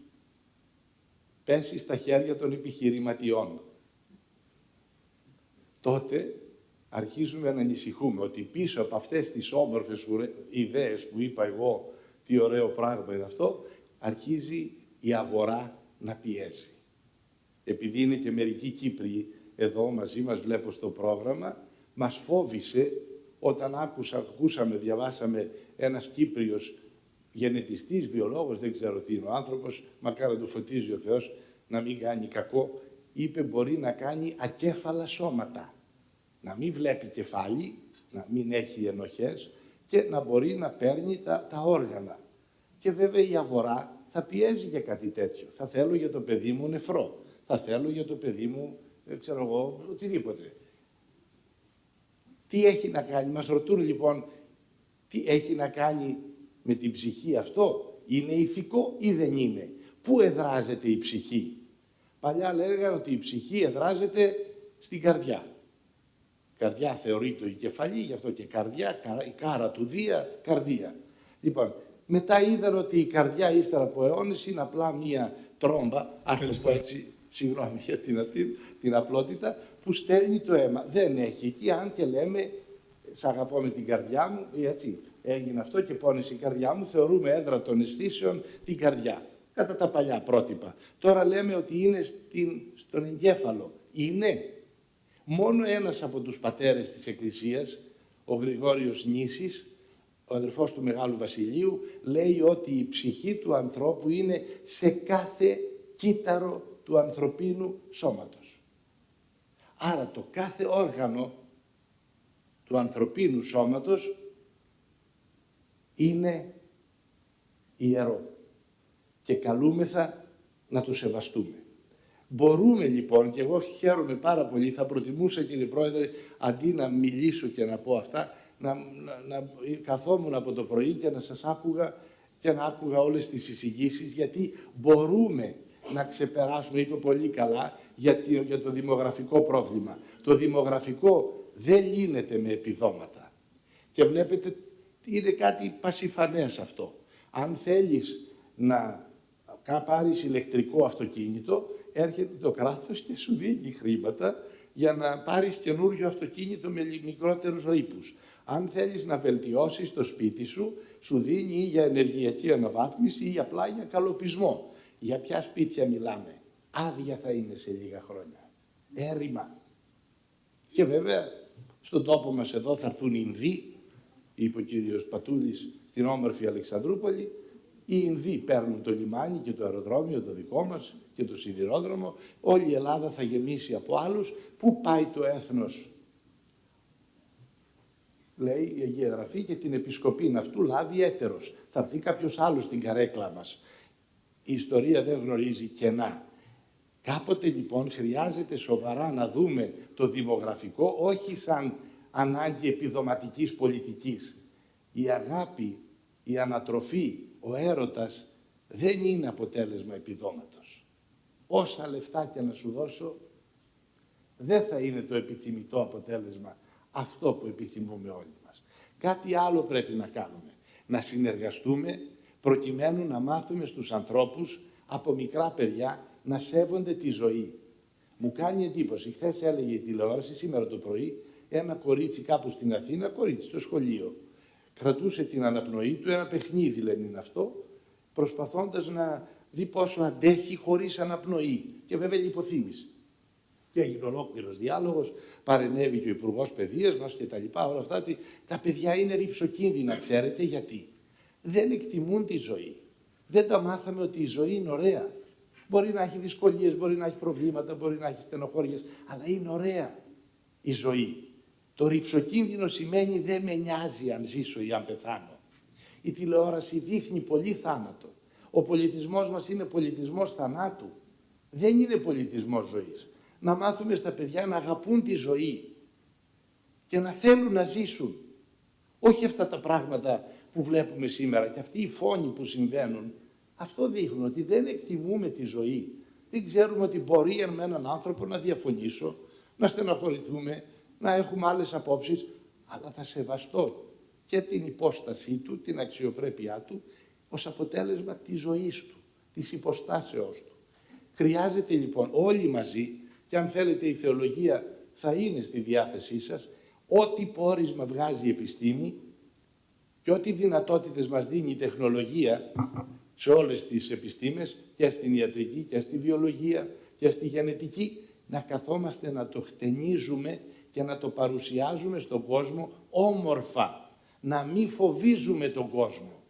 πέσει στα χέρια των επιχειρηματιών, τότε αρχίζουμε να ανησυχούμε ότι πίσω από αυτές τις όμορφες ιδέες που είπα εγώ, τι ωραίο πράγμα είναι αυτό, αρχίζει η αγορά να πιέζει. Επειδή είναι και μερικοί Κύπριοι εδώ μαζί μας, βλέπω στο πρόγραμμα, μας φόβησε όταν ακούσαμε, διαβάσαμε ένας Κύπριος γενετιστής, βιολόγος, δεν ξέρω τι είναι ο άνθρωπος, μακάρι να του φωτίζει ο Θεός, να μην κάνει κακό. Είπε μπορεί να κάνει ακέφαλα σώματα. Να μην βλέπει κεφάλι, να μην έχει ενοχές και να μπορεί να παίρνει τα όργανα. Και βέβαια η αγορά θα πιέζει για κάτι τέτοιο. Θα θέλω για το παιδί μου νεφρό. Θα θέλω για το παιδί μου, ξέρω εγώ, οτιδήποτε. Τι έχει να κάνει, μας ρωτούν λοιπόν, τι έχει να κάνει με την ψυχή αυτό, είναι ηθικό ή δεν είναι. Πού εδράζεται η ψυχή. Παλιά λέγανε ότι η ψυχή εδράζεται στην καρδιά. Καρδιά θεωρείται η κεφαλή, γι' αυτό και καρδιά, η κάρα του Δία, καρδία. Λοιπόν, μετά είδαν ότι η καρδιά ύστερα από αιώνες είναι απλά μία τρόμπα, ας το πω έτσι, συγγνώμη για την απλότητα, που στέλνει το αίμα. Δεν έχει εκεί, αν και λέμε, σ' αγαπώ με την καρδιά μου, έτσι, έγινε αυτό και πόνεσε η καρδιά μου, θεωρούμε έδρα των αισθήσεων την καρδιά. Κατά τα παλιά πρότυπα. Τώρα λέμε ότι είναι στον εγκέφαλο. Είναι. Μόνο ένας από τους πατέρες της Εκκλησίας, ο Γρηγόριος Νήσης, ο αδερφός του Μεγάλου Βασιλείου, λέει ότι η ψυχή του ανθρώπου είναι σε κάθε κύτταρο του ανθρωπίνου σώματος. Άρα το κάθε όργανο του ανθρωπίνου σώματος είναι ιερό και καλούμεθα να το σεβαστούμε. Μπορούμε λοιπόν, και εγώ χαίρομαι πάρα πολύ, θα προτιμούσα κύριε Πρόεδρε, αντί να μιλήσω και να πω αυτά, να καθόμουν από το πρωί και να σας άκουγα και να άκουγα όλες τις εισηγήσεις, γιατί μπορούμε να ξεπεράσουμε, είπε πολύ καλά, για το δημογραφικό πρόβλημα. Το δημογραφικό δεν λύνεται με επιδόματα. Και βλέπετε, είναι κάτι πασιφανές αυτό. Αν θέλεις να πάρεις ηλεκτρικό αυτοκίνητο, έρχεται το κράτος και σου δίνει χρήματα για να πάρεις καινούριο αυτοκίνητο με μικρότερους ρήπους. Αν θέλεις να βελτιώσεις το σπίτι σου, σου δίνει ή για ενεργειακή αναβάθμιση ή απλά για καλοπισμό. Για ποια σπίτια μιλάμε. Άδεια θα είναι σε λίγα χρόνια. Έρημα. Και βέβαια, στον τόπο μας εδώ θα έρθουν οι Ινδοί, είπε ο κύριος Πατούλης, στην όμορφη Αλεξανδρούπολη. Οι Ινδοί παίρνουν το λιμάνι και το αεροδρόμιο, το δικό μας, και το σιδηρόδρομο. Όλη η Ελλάδα θα γεμίσει από άλλους. Πού πάει το έθνος, λέει η Αγία Γραφή, και την επισκοπήν αυτού λάβει έτερος. Θα έρθει κάποιος άλλος στην καρέκλα μας. Η ιστορία δεν γνωρίζει κενά. Κάποτε λοιπόν χρειάζεται σοβαρά να δούμε το δημογραφικό, όχι σαν ανάγκη επιδοματικής πολιτικής. Η αγάπη, η ανατροφή, ο έρωτας δεν είναι αποτέλεσμα επιδόματος. Όσα λεφτά και να σου δώσω, δεν θα είναι το επιθυμητό αποτέλεσμα αυτό που επιθυμούμε όλοι μας. Κάτι άλλο πρέπει να κάνουμε. Να συνεργαστούμε προκειμένου να μάθουμε στους ανθρώπους από μικρά παιδιά να σέβονται τη ζωή. Μου κάνει εντύπωση. Χθες έλεγε η τηλεόραση, σήμερα το πρωί, ένα κορίτσι κάπου στην Αθήνα, κορίτσι στο σχολείο. Κρατούσε την αναπνοή του, ένα παιχνίδι λένε είναι αυτό, προσπαθώντας να δει πόσο αντέχει χωρίς αναπνοή. Και βέβαια λιποθύμησε. Και έγινε ολόκληρος διάλογος, παρενέβη και ο Υπουργός Παιδείας μας και τα λοιπά, όλα αυτά. Τα παιδιά είναι ρυψοκίνδυνα, ξέρετε γιατί. Δεν εκτιμούν τη ζωή. Δεν τα μάθαμε ότι η ζωή είναι ωραία. Μπορεί να έχει δυσκολίες, μπορεί να έχει προβλήματα, μπορεί να έχει στενοχώριες, αλλά είναι ωραία η ζωή. Το ρυψοκίνδυνο σημαίνει δεν με νοιάζει αν ζήσω ή αν πεθάνω. Η τηλεόραση δείχνει πολύ θάνατο. Ο πολιτισμός μας είναι πολιτισμός θανάτου. Δεν είναι πολιτισμός ζωής. Να μάθουμε στα παιδιά να αγαπούν τη ζωή και να θέλουν να ζήσουν. Όχι αυτά τα πράγματα που βλέπουμε σήμερα και αυτοί οι φόνοι που συμβαίνουν. Αυτό δείχνουν ότι δεν εκτιμούμε τη ζωή. Δεν ξέρουμε ότι μπορεί με έναν άνθρωπο να διαφωνήσω, να στεναχωρηθούμε, να έχουμε άλλες απόψεις, αλλά θα σεβαστώ και την υπόστασή του, την αξιοπρέπειά του, ως αποτέλεσμα της ζωής του, της υποστάσεώς του. Χρειάζεται λοιπόν όλοι μαζί, και αν θέλετε η θεολογία θα είναι στη διάθεσή σας, ό,τι πόρισμα βγάζει η επιστήμη και ό,τι δυνατότητες μας δίνει η τεχνολογία σε όλες τις επιστήμες, και στην ιατρική και στη βιολογία και στη γενετική, να καθόμαστε να το χτενίζουμε και να το παρουσιάζουμε στον κόσμο όμορφα. Να μην φοβίζουμε τον κόσμο.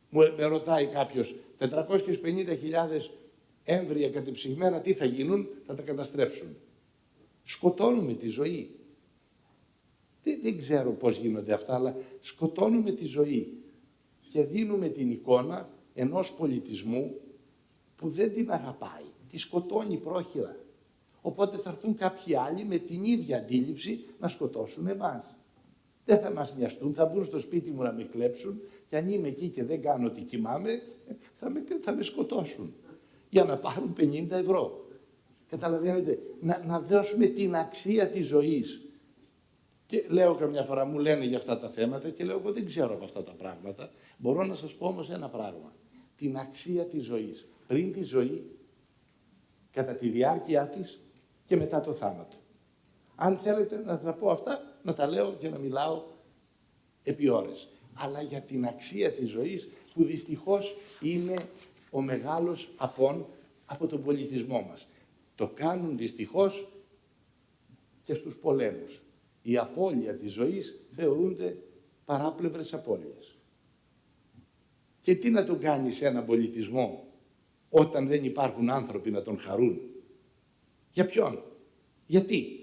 Με ρωτάει κάποιος, 450.000 έμβρια κατεψυγμένα τι θα γίνουν, θα τα καταστρέψουν. Σκοτώνουμε τη ζωή. Δεν ξέρω πώς γίνονται αυτά, αλλά σκοτώνουμε τη ζωή και δίνουμε την εικόνα ενός πολιτισμού που δεν την αγαπάει, τη σκοτώνει πρόχειρα. Οπότε θα έρθουν κάποιοι άλλοι με την ίδια αντίληψη να σκοτώσουν εμάς. Δεν θα μας νοιαστούν, θα μπουν στο σπίτι μου να με κλέψουν και αν είμαι εκεί και δεν κάνω ότι κοιμάμαι, θα με σκοτώσουν για να πάρουν 50 ευρώ. Καταλαβαίνετε, να δώσουμε την αξία της ζωής. Και λέω καμιά φορά, μου λένε για αυτά τα θέματα και λέω, εγώ δεν ξέρω από αυτά τα πράγματα. Μπορώ να σας πω όμως ένα πράγμα. Την αξία της ζωής. Πριν τη ζωή, κατά τη διάρκεια της και μετά το θάνατο. Αν θέλετε να τα πω αυτά, να τα λέω και να μιλάω επί ώρες. Αλλά για την αξία της ζωής, που δυστυχώς είναι ο μεγάλος αφών από τον πολιτισμό μας. Το κάνουν δυστυχώς και στους πολέμους. Η απώλεια της ζωής θεωρούνται παράπλευρες απώλειες. Και τι να τον κάνει σε έναν πολιτισμό όταν δεν υπάρχουν άνθρωποι να τον χαρούν? Για ποιον? Γιατί?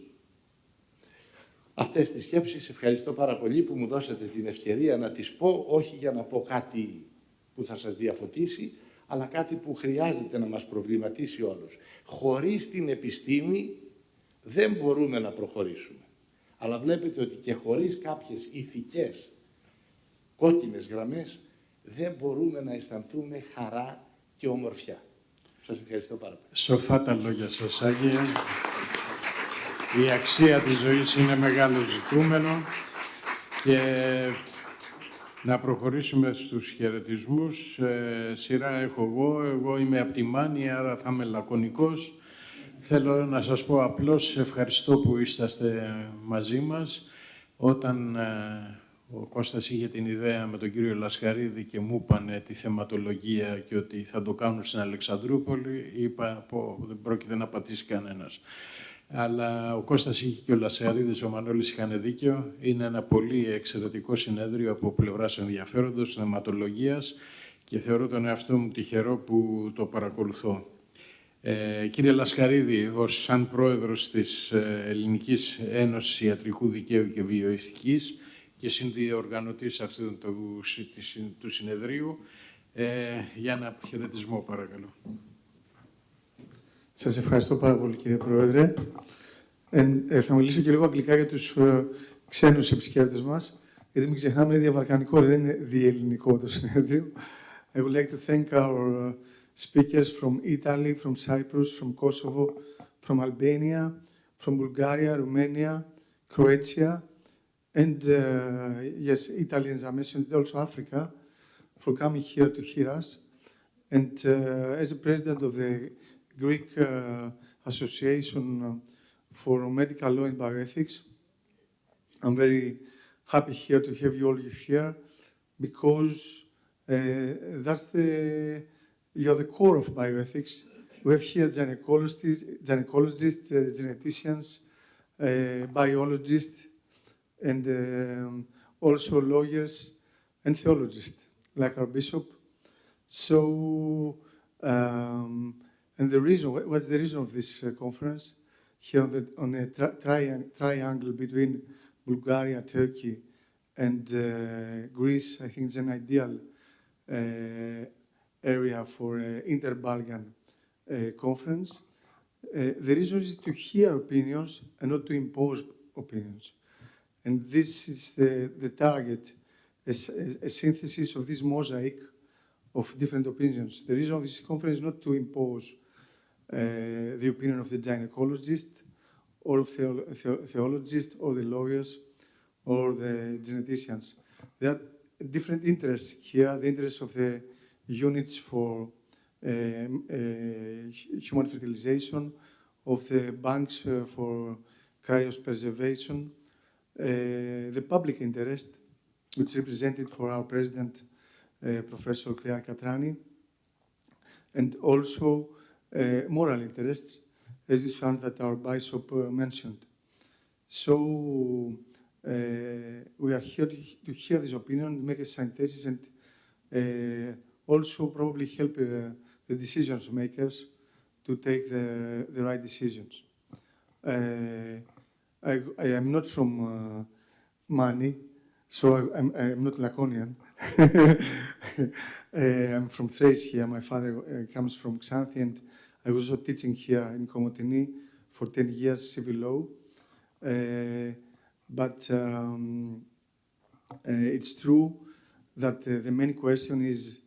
Αυτές τις σκέψεις ευχαριστώ πάρα πολύ που μου δώσατε την ευκαιρία να τις πω, όχι για να πω κάτι που θα σας διαφωτίσει, αλλά κάτι που χρειάζεται να μας προβληματίσει όλους. Χωρίς την επιστήμη δεν μπορούμε να προχωρήσουμε. Αλλά βλέπετε ότι και χωρίς κάποιες ηθικές κόκκινες γραμμές δεν μπορούμε να αισθανθούμε χαρά και ομορφιά. Σας ευχαριστώ πάρα πολύ. Σοφά τα λόγια σας, Άγιε. Η αξία της ζωής είναι μεγάλο ζητούμενο και να προχωρήσουμε στους χαιρετισμούς. Σειρά έχω εγώ είμαι από τη Μάνη, άρα θα είμαι λακωνικός. Θέλω να σας πω απλώς ευχαριστώ που είσαστε μαζί μας. Όταν ο Κώστας είχε την ιδέα με τον κύριο Λασχαρίδη και μου είπανε τη θεματολογία και ότι θα το κάνουν στην Αλεξανδρούπολη, είπα δεν πρόκειται να πατήσει κανένας. Αλλά ο Κώστας είχε και ο Λασχαρίδης, ο Μανώλης είχαν δίκιο. Είναι ένα πολύ εξαιρετικό συνέδριο από πλευράς ενδιαφέροντος, θεματολογίας και θεωρώ τον εαυτό μου τυχερό που το παρακολουθώ. Κύριε Λασχαρίδη, σαν πρόεδρος της Ελληνικής Ένωσης Ιατρικού Δικαίου και Βιοηθικής και συνδιοργανωτής αυτού του συνεδρίου, για ένα χαιρετισμό παρακαλώ. Σας ευχαριστώ πάρα πολύ κύριε Πρόεδρε. Θα μιλήσω και λίγο αγγλικά για τους ξένους επισκέπτες μας, γιατί μην ξεχνάμε είναι διαβαλκανικό, δεν είναι διελληνικό το συνέδριο. I would like to thank our speakers from Italy, from Cyprus, from Kosovo, from Albania, from Bulgaria, Romania, Croatia, and yes, Italy, as I mentioned, also Africa, for coming here to hear us. And as a president of the Greek Association for Medical Law and Bioethics, I'm very happy here to have you all here, because that's you're the core of bioethics. We have here gynecologists, geneticians, biologists, and also lawyers and theologists, like our bishop. So, and the reason, what's the reason of this conference? Here on a triangle between Bulgaria, Turkey, and Greece, I think it's an ideal area for an inter-Balkan conference. The reason is to hear opinions and not to impose opinions. And this is the target, a synthesis of this mosaic of different opinions. The reason of this conference is not to impose the opinion of the gynecologist, or of the theologist, or the lawyers, or the geneticians. There are different interests here, the interests of the units for human fertilization, of the banks for cryopreservation, the public interest, which is represented for our president, Professor Kriar Katrani, and also moral interests, as this one that our bishop mentioned. So we are here to hear this opinion, make a synthesis, and also probably help the decision makers to take the right decisions. I am not from money, so I'm not Laconian. I'm from Thracia. My father comes from Xanthi, and I was also teaching here in Komotini for 10 years civil law. But it's true that the main question is,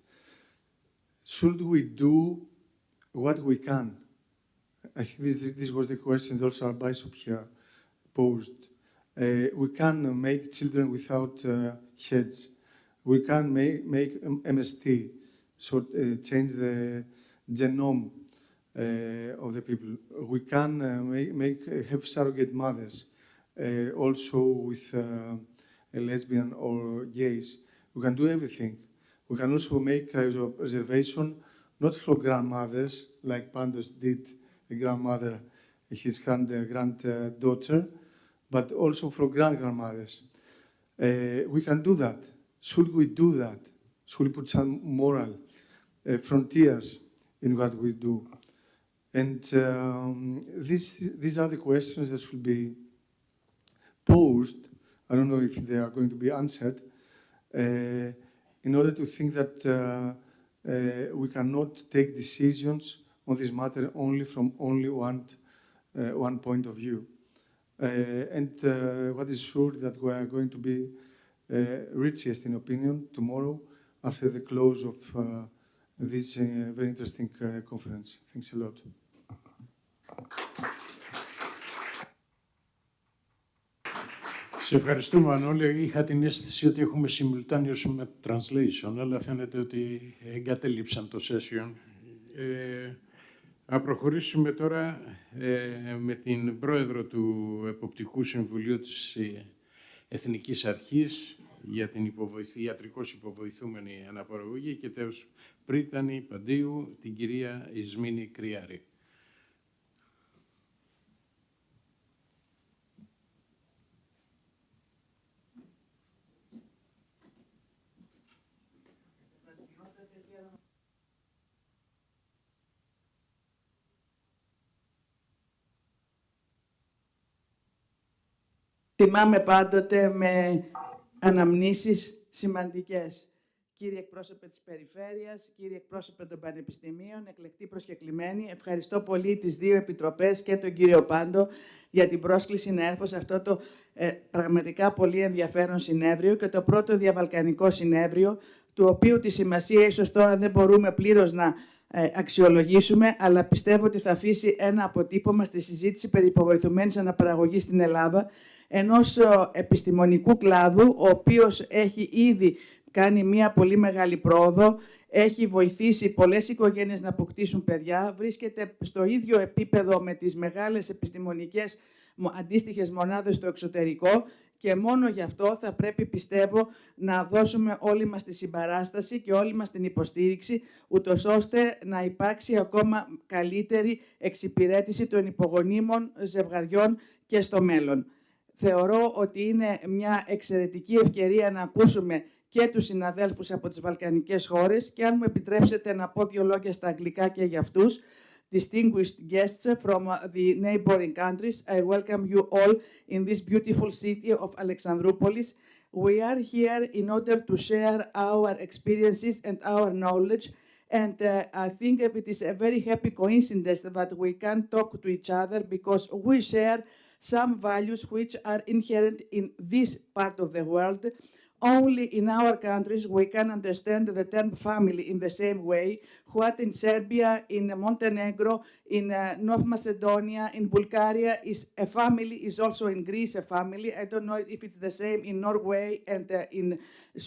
should we do what we can? I think this was the question also our bishop here posed. We can make children without heads. We can make MST, so change the genome of the people. We can have surrogate mothers, also with a lesbian or gays. We can do everything. We can also make reservation, not for grandmothers, like Pandos did, a grandmother, his granddaughter, but also for grandmothers. We can do that. Should we do that? Should we put some moral frontiers in what we do? And these are the questions that should be posed. I don't know if they are going to be answered, in order to think that we cannot take decisions on this matter only from one point of view. And what is sure that we are going to be richest in opinion tomorrow after the close of this very interesting conference. Thanks a lot. Σε ευχαριστούμε, Μανώλη. Είχα την αίσθηση ότι έχουμε simultaneous με translation, αλλά φαίνεται ότι εγκατέλειψαν το session. Να προχωρήσουμε τώρα με την πρόεδρο του Εποπτικού Συμβουλίου της Εθνικής Αρχής για την ιατρικώς υποβοηθούμενη αναπαραγωγή και τέλος πρίτανη Παντίου, την κυρία Ισμήνη Κρυάρη. Θυμάμαι πάντοτε με αναμνήσεις σημαντικές. Κύριε εκπρόσωπε της Περιφέρειας, κύριε εκπρόσωπε των Πανεπιστημίων, εκλεκτοί προσκεκλημένοι, ευχαριστώ πολύ τις δύο επιτροπές και τον κύριο Πάντο για την πρόσκληση να έρθω σε αυτό το πραγματικά πολύ ενδιαφέρον συνέδριο και το πρώτο διαβαλκανικό συνέδριο, του οποίου τη σημασία ίσως τώρα δεν μπορούμε πλήρως να αξιολογήσουμε, αλλά πιστεύω ότι θα αφήσει ένα αποτύπωμα στη συζήτηση περί υποβοηθουμένης αναπαραγωγής στην Ελλάδα, ενός επιστημονικού κλάδου, ο οποίος έχει ήδη κάνει μια πολύ μεγάλη πρόοδο, έχει βοηθήσει πολλές οικογένειες να αποκτήσουν παιδιά, βρίσκεται στο ίδιο επίπεδο με τις μεγάλες επιστημονικές αντίστοιχες μονάδες στο εξωτερικό και μόνο γι' αυτό θα πρέπει, πιστεύω, να δώσουμε όλοι μας τη συμπαράσταση και όλοι μας την υποστήριξη, ούτως ώστε να υπάρξει ακόμα καλύτερη εξυπηρέτηση των υπογονίμων ζευγαριών και στο μέλλον. Θεωρώ ότι είναι μια εξαιρετική ευκαιρία να ακούσουμε και τους συναδέλφους από τις βαλκανικές χώρες και αν μου επιτρέψετε να πω δύο λόγια στα αγγλικά και για αυτούς. Distinguished guests from the neighboring countries, I welcome you all in this beautiful city of Alexandroupolis. We are here in order to share our experiences and our knowledge, and I think it is a very happy coincidence that we can talk to each other because we share some values which are inherent in this part of the world. Only in our countries we can understand the term family in the same way, what in Serbia, in Montenegro, in North Macedonia, in Bulgaria is a family, is also in Greece a family. I don't know if it's the same in Norway and in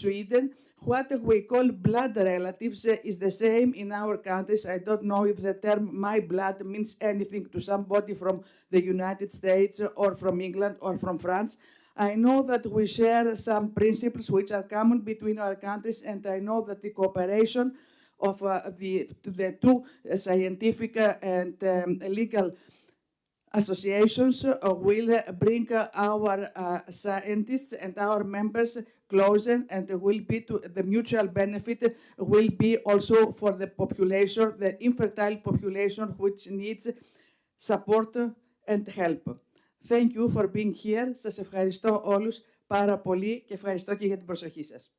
Sweden. What we call blood relatives is the same in our countries. I don't know if the term my blood means anything to somebody from the United States or from England or from France. I know that we share some principles which are common between our countries, and I know that the cooperation of the two scientific and legal associations will bring our scientists and our members closer, and will be to the mutual benefit will be also for the population, the infertile population, which needs support and help. Thank you for being here. Σας ευχαριστώ όλους πάρα πολύ και ευχαριστώ και για την προσοχή σας.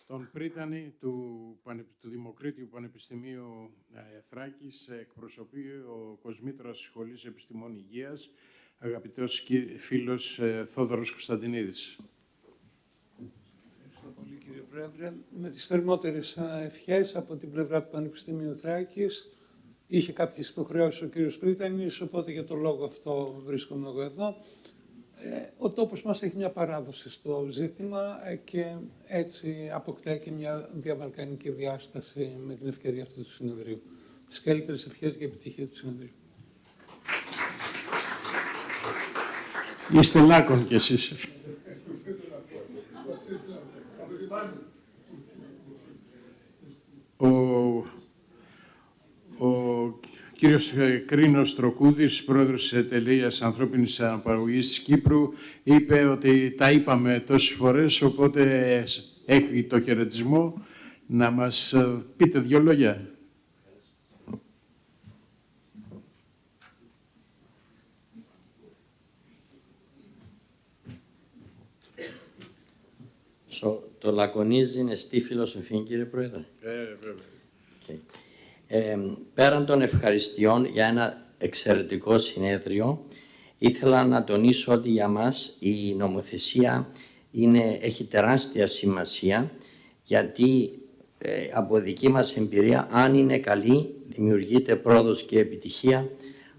Τον πρίτανη του Δημοκρίτιου Πανεπιστημίου Θράκης εκπροσωπεί ο Κοσμήτρας Σχολής Επιστημών Υγείας, αγαπητός φίλος Θόδωρος Κωνσταντινίδης. Ευχαριστώ πολύ, κύριε Πρόεδρε. Με τις θερμότερες ευχές από την πλευρά του Πανεπιστημίου Θράκης. Είχε κάποιες υποχρεώσεις ο κύριος Πρίτανης, οπότε για το λόγο αυτό βρίσκομαι εγώ εδώ. Ο τόπος μας έχει μια παράδοση στο ζήτημα και έτσι αποκτά και μια διαβαλκανική διάσταση με την ευκαιρία αυτού του συνεδρίου. Τις καλύτερες ευχές και επιτυχία του συνεδρίου. Είστε λάκων κι εσείς. Ο κύριος Κρίνος Τροκούδης, πρόεδρος της Εταιρείας Ανθρώπινης Αναπαραγωγής της Κύπρου, είπε ότι τα είπαμε τόσες φορές, οπότε έχει το χαιρετισμό να μας πείτε δύο λόγια. Το λακωνίζει είναι στη φιλοσοφία, κύριε Πρόεδρε. Βέβαια. Πέραν των ευχαριστειών για ένα εξαιρετικό συνέδριο, ήθελα να τονίσω ότι για μας η νομοθεσία έχει τεράστια σημασία, γιατί από δική μας εμπειρία, αν είναι καλή, δημιουργείται πρόοδος και επιτυχία,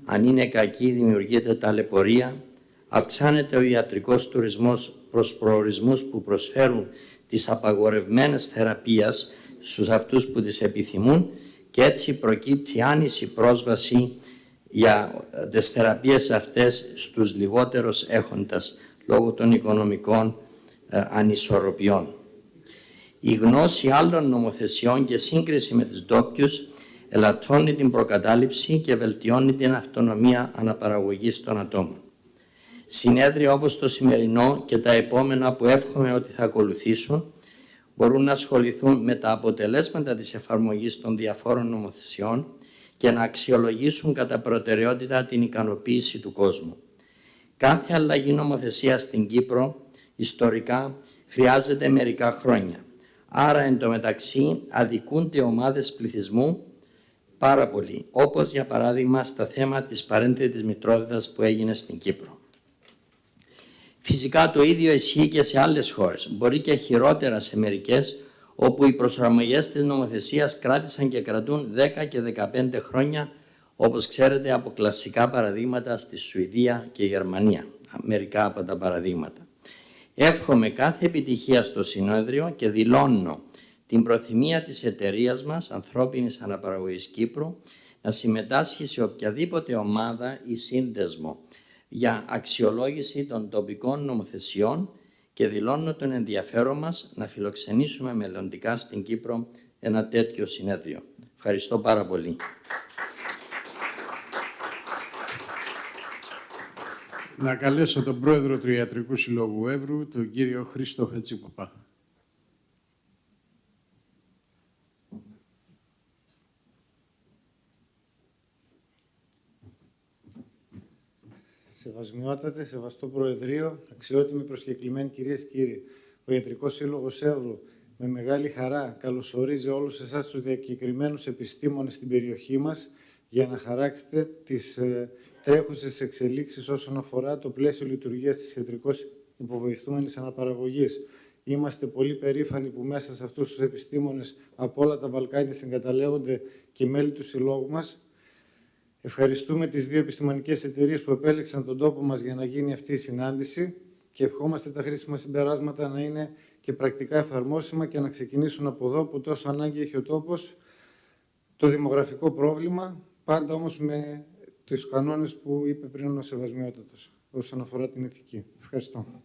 αν είναι κακή, δημιουργείται ταλαιπωρία, αυξάνεται ο ιατρικός τουρισμός προς προορισμούς που προσφέρουν τις απαγορευμένες θεραπείες στους αυτούς που τις επιθυμούν και έτσι προκύπτει άνηση πρόσβαση για τις θεραπείες αυτές στους λιγότερους έχοντας λόγω των οικονομικών ανισορροπιών. Η γνώση άλλων νομοθεσιών και σύγκριση με τις ντόπιους ελαττώνει την προκατάληψη και βελτιώνει την αυτονομία αναπαραγωγής των ατόμων. Συνέδρια όπως το σημερινό και τα επόμενα που εύχομαι ότι θα ακολουθήσουν μπορούν να ασχοληθούν με τα αποτελέσματα της εφαρμογής των διαφόρων νομοθεσιών και να αξιολογήσουν κατά προτεραιότητα την ικανοποίηση του κόσμου. Κάθε αλλαγή νομοθεσία στην Κύπρο ιστορικά χρειάζεται μερικά χρόνια. Άρα εντωμεταξύ αδικούνται ομάδες πληθυσμού πάρα πολύ, όπως για παράδειγμα στα θέματα της παρένθετης μητρότητας που έγινε στην Κύπρο. Φυσικά το ίδιο ισχύει και σε άλλες χώρες, μπορεί και χειρότερα σε μερικές, όπου οι προσαρμογές της νομοθεσίας κράτησαν και κρατούν 10 και 15 χρόνια, όπως ξέρετε από κλασικά παραδείγματα στη Σουηδία και Γερμανία, μερικά από τα παραδείγματα. Εύχομαι κάθε επιτυχία στο συνέδριο και δηλώνω την προθυμία της εταιρείας μας, Ανθρώπινης Αναπαραγωγής Κύπρου, να συμμετάσχει σε οποιαδήποτε ομάδα ή σύνδεσμο για αξιολόγηση των τοπικών νομοθεσιών και δηλώνω τον ενδιαφέρον μας να φιλοξενήσουμε μελλοντικά στην Κύπρο ένα τέτοιο συνέδριο. Ευχαριστώ πάρα πολύ. Να καλέσω τον πρόεδρο του Ιατρικού Συλλόγου Εύρου, τον κύριο Χρήστο Χατζηπαπά. Σεβασμιότατε, σεβαστό Προεδρείο, αξιότιμοι προσκεκλημένοι κυρίες και κύριοι, ο Ιατρικός Σύλλογος Εύρου με μεγάλη χαρά καλωσορίζει όλους εσάς τους διακεκριμένους επιστήμονες στην περιοχή μας για να χαράξετε τις τρέχουσες εξελίξεις όσον αφορά το πλαίσιο λειτουργίας της ιατρικώς υποβοηθούμενης αναπαραγωγής. Είμαστε πολύ περήφανοι που μέσα σε αυτούς τους επιστήμονες από όλα τα Βαλκάνια συγκαταλέγονται και μέλη του Συλλόγου μας. Ευχαριστούμε τις δύο επιστημονικές εταιρείες που επέλεξαν τον τόπο μας για να γίνει αυτή η συνάντηση και ευχόμαστε τα χρήσιμα συμπεράσματα να είναι και πρακτικά εφαρμόσιμα και να ξεκινήσουν από εδώ που τόσο ανάγκη έχει ο τόπος, το δημογραφικό πρόβλημα, πάντα όμως με τους κανόνες που είπε πριν ο Σεβασμιότατος όσον αφορά την ηθική. Ευχαριστώ.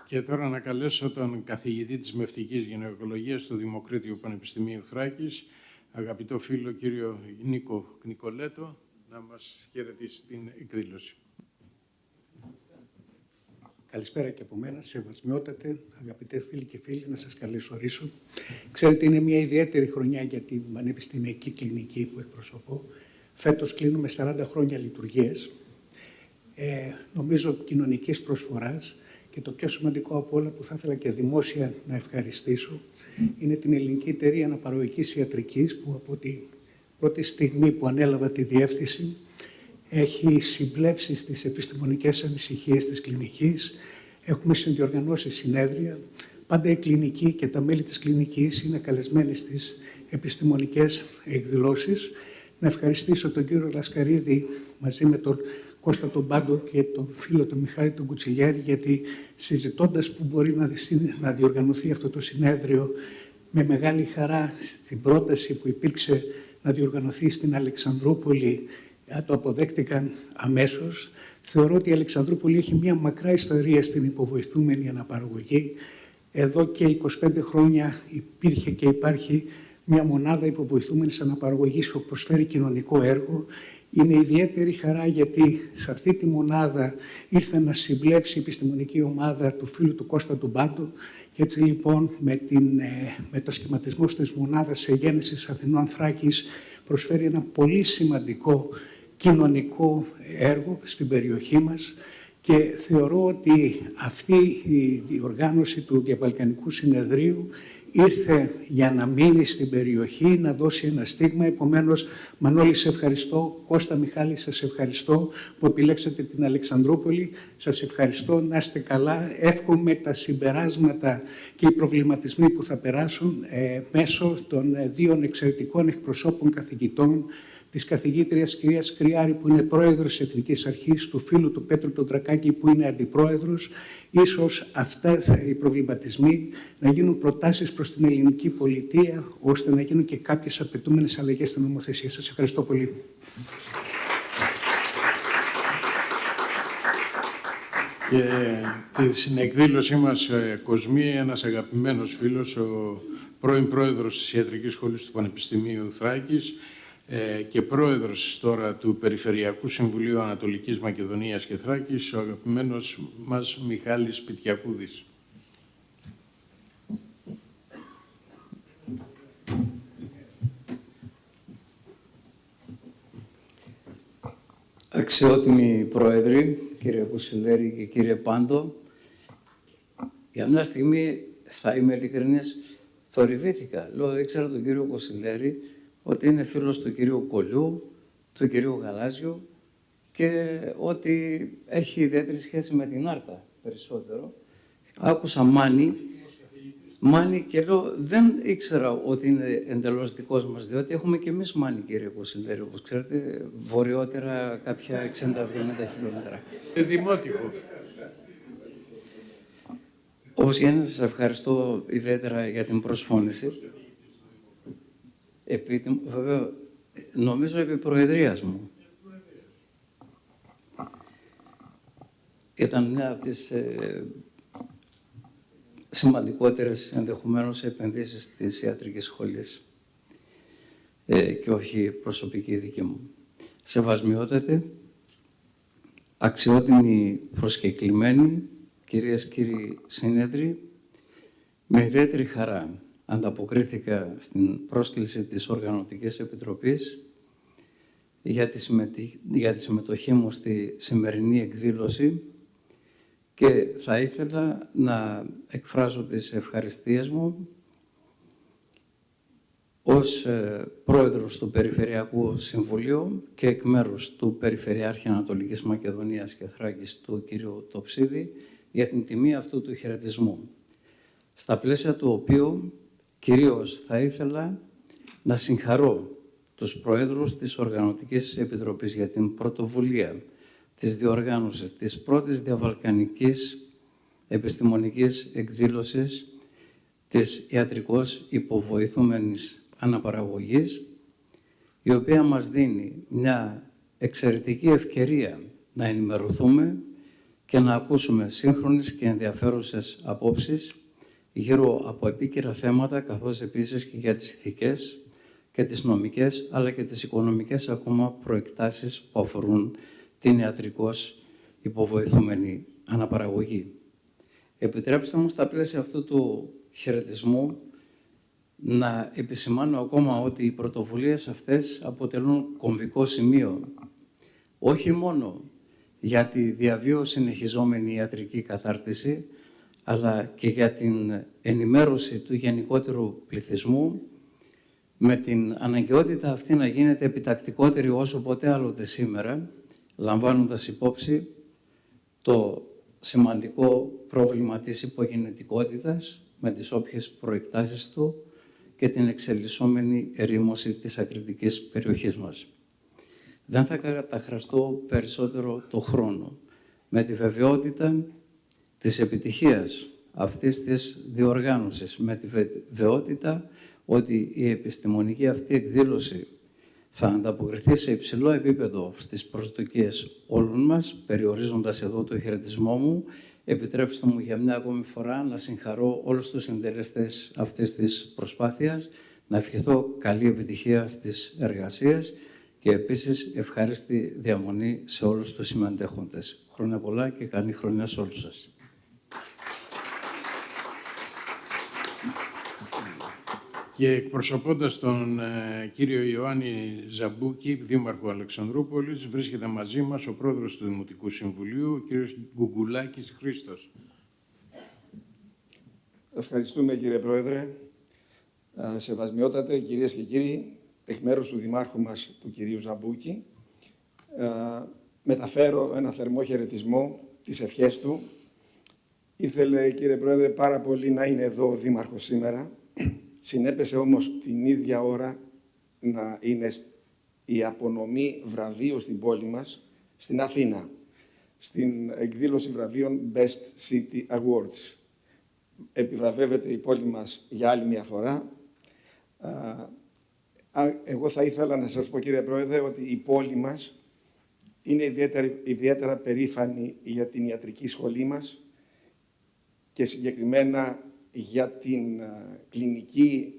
Και τώρα να καλέσω τον καθηγητή της Μευτικής Γυναικολογίας του Δημοκρίτιου Πανεπιστημίου Θράκης, αγαπητό φίλο κύριο Νίκο Νικολέτο να μας χαιρετήσει την εκδήλωση. Καλησπέρα και από μένα, σεβασμιότατε, αγαπητέ φίλοι και φίλοι, να σας καλωσορίσω. Ξέρετε, είναι μια ιδιαίτερη χρονιά για την πανεπιστημιακή κλινική που εκπροσωπώ. Φέτος κλείνουμε 40 χρόνια λειτουργίες, νομίζω κοινωνικής προσφοράς, και το πιο σημαντικό από όλα που θα ήθελα και δημόσια να ευχαριστήσω είναι την Ελληνική Εταιρεία Αναπαραγωγικής Ιατρικής, που από την πρώτη στιγμή που ανέλαβα τη διεύθυνση έχει συμπλέψει στις επιστημονικές ανησυχίες της κλινικής. Έχουμε συνδιοργανώσει συνέδρια. Πάντα η κλινική και τα μέλη της κλινικής είναι καλεσμένοι στις επιστημονικές εκδηλώσεις. Να ευχαριστήσω τον κύριο Λασκαρίδη μαζί με τον Κώστα τον Πάντο και τον φίλο τον Μιχάλη τον Κουτσιλιέρη, γιατί συζητώντας που μπορεί να διοργανωθεί αυτό το συνέδριο, με μεγάλη χαρά στην πρόταση που υπήρξε να διοργανωθεί στην Αλεξανδρούπολη, το αποδέχτηκαν αμέσως. Θεωρώ ότι η Αλεξανδρούπολη έχει μια μακρά ιστορία στην υποβοηθούμενη αναπαραγωγή. Εδώ και 25 χρόνια υπήρχε και υπάρχει μια μονάδα υποβοηθούμενης αναπαραγωγής που προσφέρει κοινωνικό έργο. Είναι ιδιαίτερη χαρά γιατί σε αυτή τη μονάδα ήρθε να συμπλέψει η επιστημονική ομάδα του φίλου του Κώστα του Μπάντου, και έτσι λοιπόν με το σχηματισμό της μονάδας Εγέννησης Αθηνών Θράκης προσφέρει ένα πολύ σημαντικό κοινωνικό έργο στην περιοχή μας, και θεωρώ ότι αυτή η διοργάνωση του Διαβαλκανικού Συνεδρίου ήρθε για να μείνει στην περιοχή, να δώσει ένα στίγμα. Επομένως, Μανώλη, σε ευχαριστώ. Κώστα, Μιχάλη, σας ευχαριστώ που επιλέξατε την Αλεξανδρούπολη. Σας ευχαριστώ, να είστε καλά. Εύχομαι τα συμπεράσματα και οι προβληματισμοί που θα περάσουν μέσω των δύο εξαιρετικών εκπροσώπων καθηγητών, της καθηγήτριας κυρίας Κρυάρη, που είναι πρόεδρος της Εθνικής Αρχής, του φίλου του Πέτρου τον Δρακάκη, που είναι αντιπρόεδρος. Ίσως αυτά οι προβληματισμοί να γίνουν προτάσεις προς την ελληνική πολιτεία, ώστε να γίνουν και κάποιες απαιτούμενες αλλαγές στην νομοθεσία. Σας ευχαριστώ πολύ. Και στην εκδήλωσή μας κοσμεί ένας αγαπημένος φίλος, ο πρώην πρόεδρος της Ιατρικής Σχολής του Πανεπιστημίου Θράκης, και πρόεδρος τώρα του Περιφερειακού Συμβουλίου Ανατολικής Μακεδονίας και Θράκης, ο αγαπημένος μας Μιχάλης Πιτιακούδης. Αξιότιμοι Πρόεδροι, κύριε Κουσιλέρη και κύριε Πάντο, για μια στιγμή θα είμαι ειλικρινής, θορυβήθηκα. Λέω, ήξερα τον κύριο Κουσιλέρη ότι είναι φίλος του κυρίου Κολιού, του κυρίου Γαλάζιου, και ότι έχει ιδιαίτερη σχέση με την Άρτα περισσότερο. Άκουσα Μάνη και λέω, δεν ήξερα ότι είναι εντελώς δικός μας, διότι έχουμε και εμείς Μάνη, κύριε Κουσιλέρη, όπως ξέρετε, βορειότερα κάποια 60-70 χιλιόμετρα. Δημότικο. Όπως γίνεται, σας ευχαριστώ ιδιαίτερα για την προσφώνηση. Βέβαια, νομίζω επί προεδρίας μου. Ήταν μια από τις σημαντικότερες ενδεχομένως επενδύσεις της ιατρικής σχολής και όχι προσωπική δική μου. Σεβασμιότατε, αξιότιμοι προσκεκλημένοι, κυρίες και κύριοι συνέδροι, με ιδιαίτερη χαρά ανταποκρίθηκα στην πρόσκληση της Οργανωτικής Επιτροπής για τη συμμετοχή μου στη σημερινή εκδήλωση, και θα ήθελα να εκφράσω τις ευχαριστίες μου ως πρόεδρος του Περιφερειακού Συμβουλίου και εκ μέρους του Περιφερειάρχη Ανατολικής Μακεδονίας και Θράκης, του κ. Τοψίδη, για την τιμή αυτού του χαιρετισμού, στα πλαίσια του οποίου κυρίως θα ήθελα να συγχαρώ τους Προέδρους της Οργανωτικής Επιτροπής για την πρωτοβουλία της διοργάνωσης της πρώτης διαβαλκανικής επιστημονικής εκδήλωσης της ιατρικώς υποβοηθούμενης αναπαραγωγής, η οποία μας δίνει μια εξαιρετική ευκαιρία να ενημερωθούμε και να ακούσουμε σύγχρονες και ενδιαφέρουσες απόψεις γύρω από επίκαιρα θέματα, καθώς επίσης και για τις ηθικές και τις νομικές αλλά και τις οικονομικές ακόμα προεκτάσεις που αφορούν την ιατρικώς υποβοηθούμενη αναπαραγωγή. Επιτρέψτε μου στα πλαίσια αυτού του χαιρετισμού να επισημάνω ακόμα ότι οι πρωτοβουλίες αυτές αποτελούν κομβικό σημείο όχι μόνο για τη διαβίω συνεχιζόμενη ιατρική κατάρτιση, αλλά και για την ενημέρωση του γενικότερου πληθυσμού, με την αναγκαιότητα αυτή να γίνεται επιτακτικότερη όσο ποτέ άλλοτε σήμερα, λαμβάνοντας υπόψη το σημαντικό πρόβλημα της υπογεννητικότητας με τις όποιες προεκτάσεις του και την εξελισσόμενη ερήμωση της ακριτικής περιοχής μας. Δεν θα καταχραστώ περισσότερο το χρόνο με τη βεβαιότητα της επιτυχίας αυτής της διοργάνωσης, με τη βεβαιότητα ότι η επιστημονική αυτή εκδήλωση θα ανταποκριθεί σε υψηλό επίπεδο στις προσδοκίες όλων μας, περιορίζοντας εδώ το χαιρετισμό μου. Επιτρέψτε μου για μια ακόμη φορά να συγχαρώ όλους τους συντελεστές αυτής της προσπάθειας, να ευχηθώ καλή επιτυχία στις εργασίες και επίσης ευχάριστη διαμονή σε όλους τους συμμετέχοντες. Χρόνια πολλά και καλή χρονιά σε όλους σας. Και εκπροσωπώντας τον κύριο Ιωάννη Ζαμπούκη, δήμαρχο Αλεξανδρούπολης, βρίσκεται μαζί μας ο πρόεδρος του Δημοτικού Συμβουλίου, ο κύριος Γκουγκουλάκης Χρήστος. Ευχαριστούμε, κύριε Πρόεδρε. Σεβασμιότατε, κυρίες και κύριοι, εκ μέρους του Δημάρχου μας, του κυρίου Ζαμπούκη, μεταφέρω ένα θερμό χαιρετισμό, τις ευχές του. Ήθελε, κύριε Πρόεδρε, πάρα πολύ να είναι εδώ ο Δήμαρχος σήμερα. Συνέπεσε όμως την ίδια ώρα να είναι η απονομή βραβείου στην πόλη μας, στην Αθήνα, στην εκδήλωση βραβείων Best City Awards. Επιβραβεύεται η πόλη μας για άλλη μια φορά. Εγώ θα ήθελα να σας πω, κύριε Πρόεδρε, ότι η πόλη μας είναι ιδιαίτερα περήφανη για την ιατρική σχολή μας και συγκεκριμένα για την κλινική,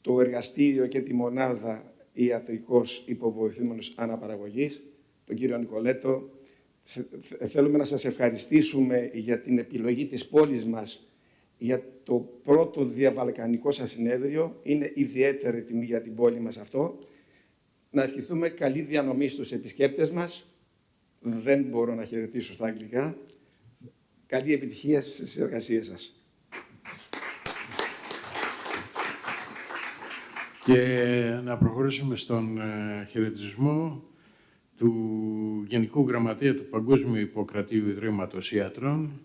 το εργαστήριο και τη μονάδα ιατρικός υποβοηθούμενος αναπαραγωγής, τον κύριο Νικολέτο. Θέλουμε να σας ευχαριστήσουμε για την επιλογή της πόλης μας για το πρώτο διαβαλκανικό σας συνέδριο. Είναι ιδιαίτερη τιμή για την πόλη μας αυτό. Να ευχηθούμε καλή διανομή στους επισκέπτες μας. Δεν μπορώ να χαιρετήσω στα αγγλικά. Καλή επιτυχία στις εργασίες σας. Και να προχωρήσουμε στον χαιρετισμό του Γενικού Γραμματέα του Παγκόσμιου Ιπποκρατείου Ιδρύματος Ιατρών,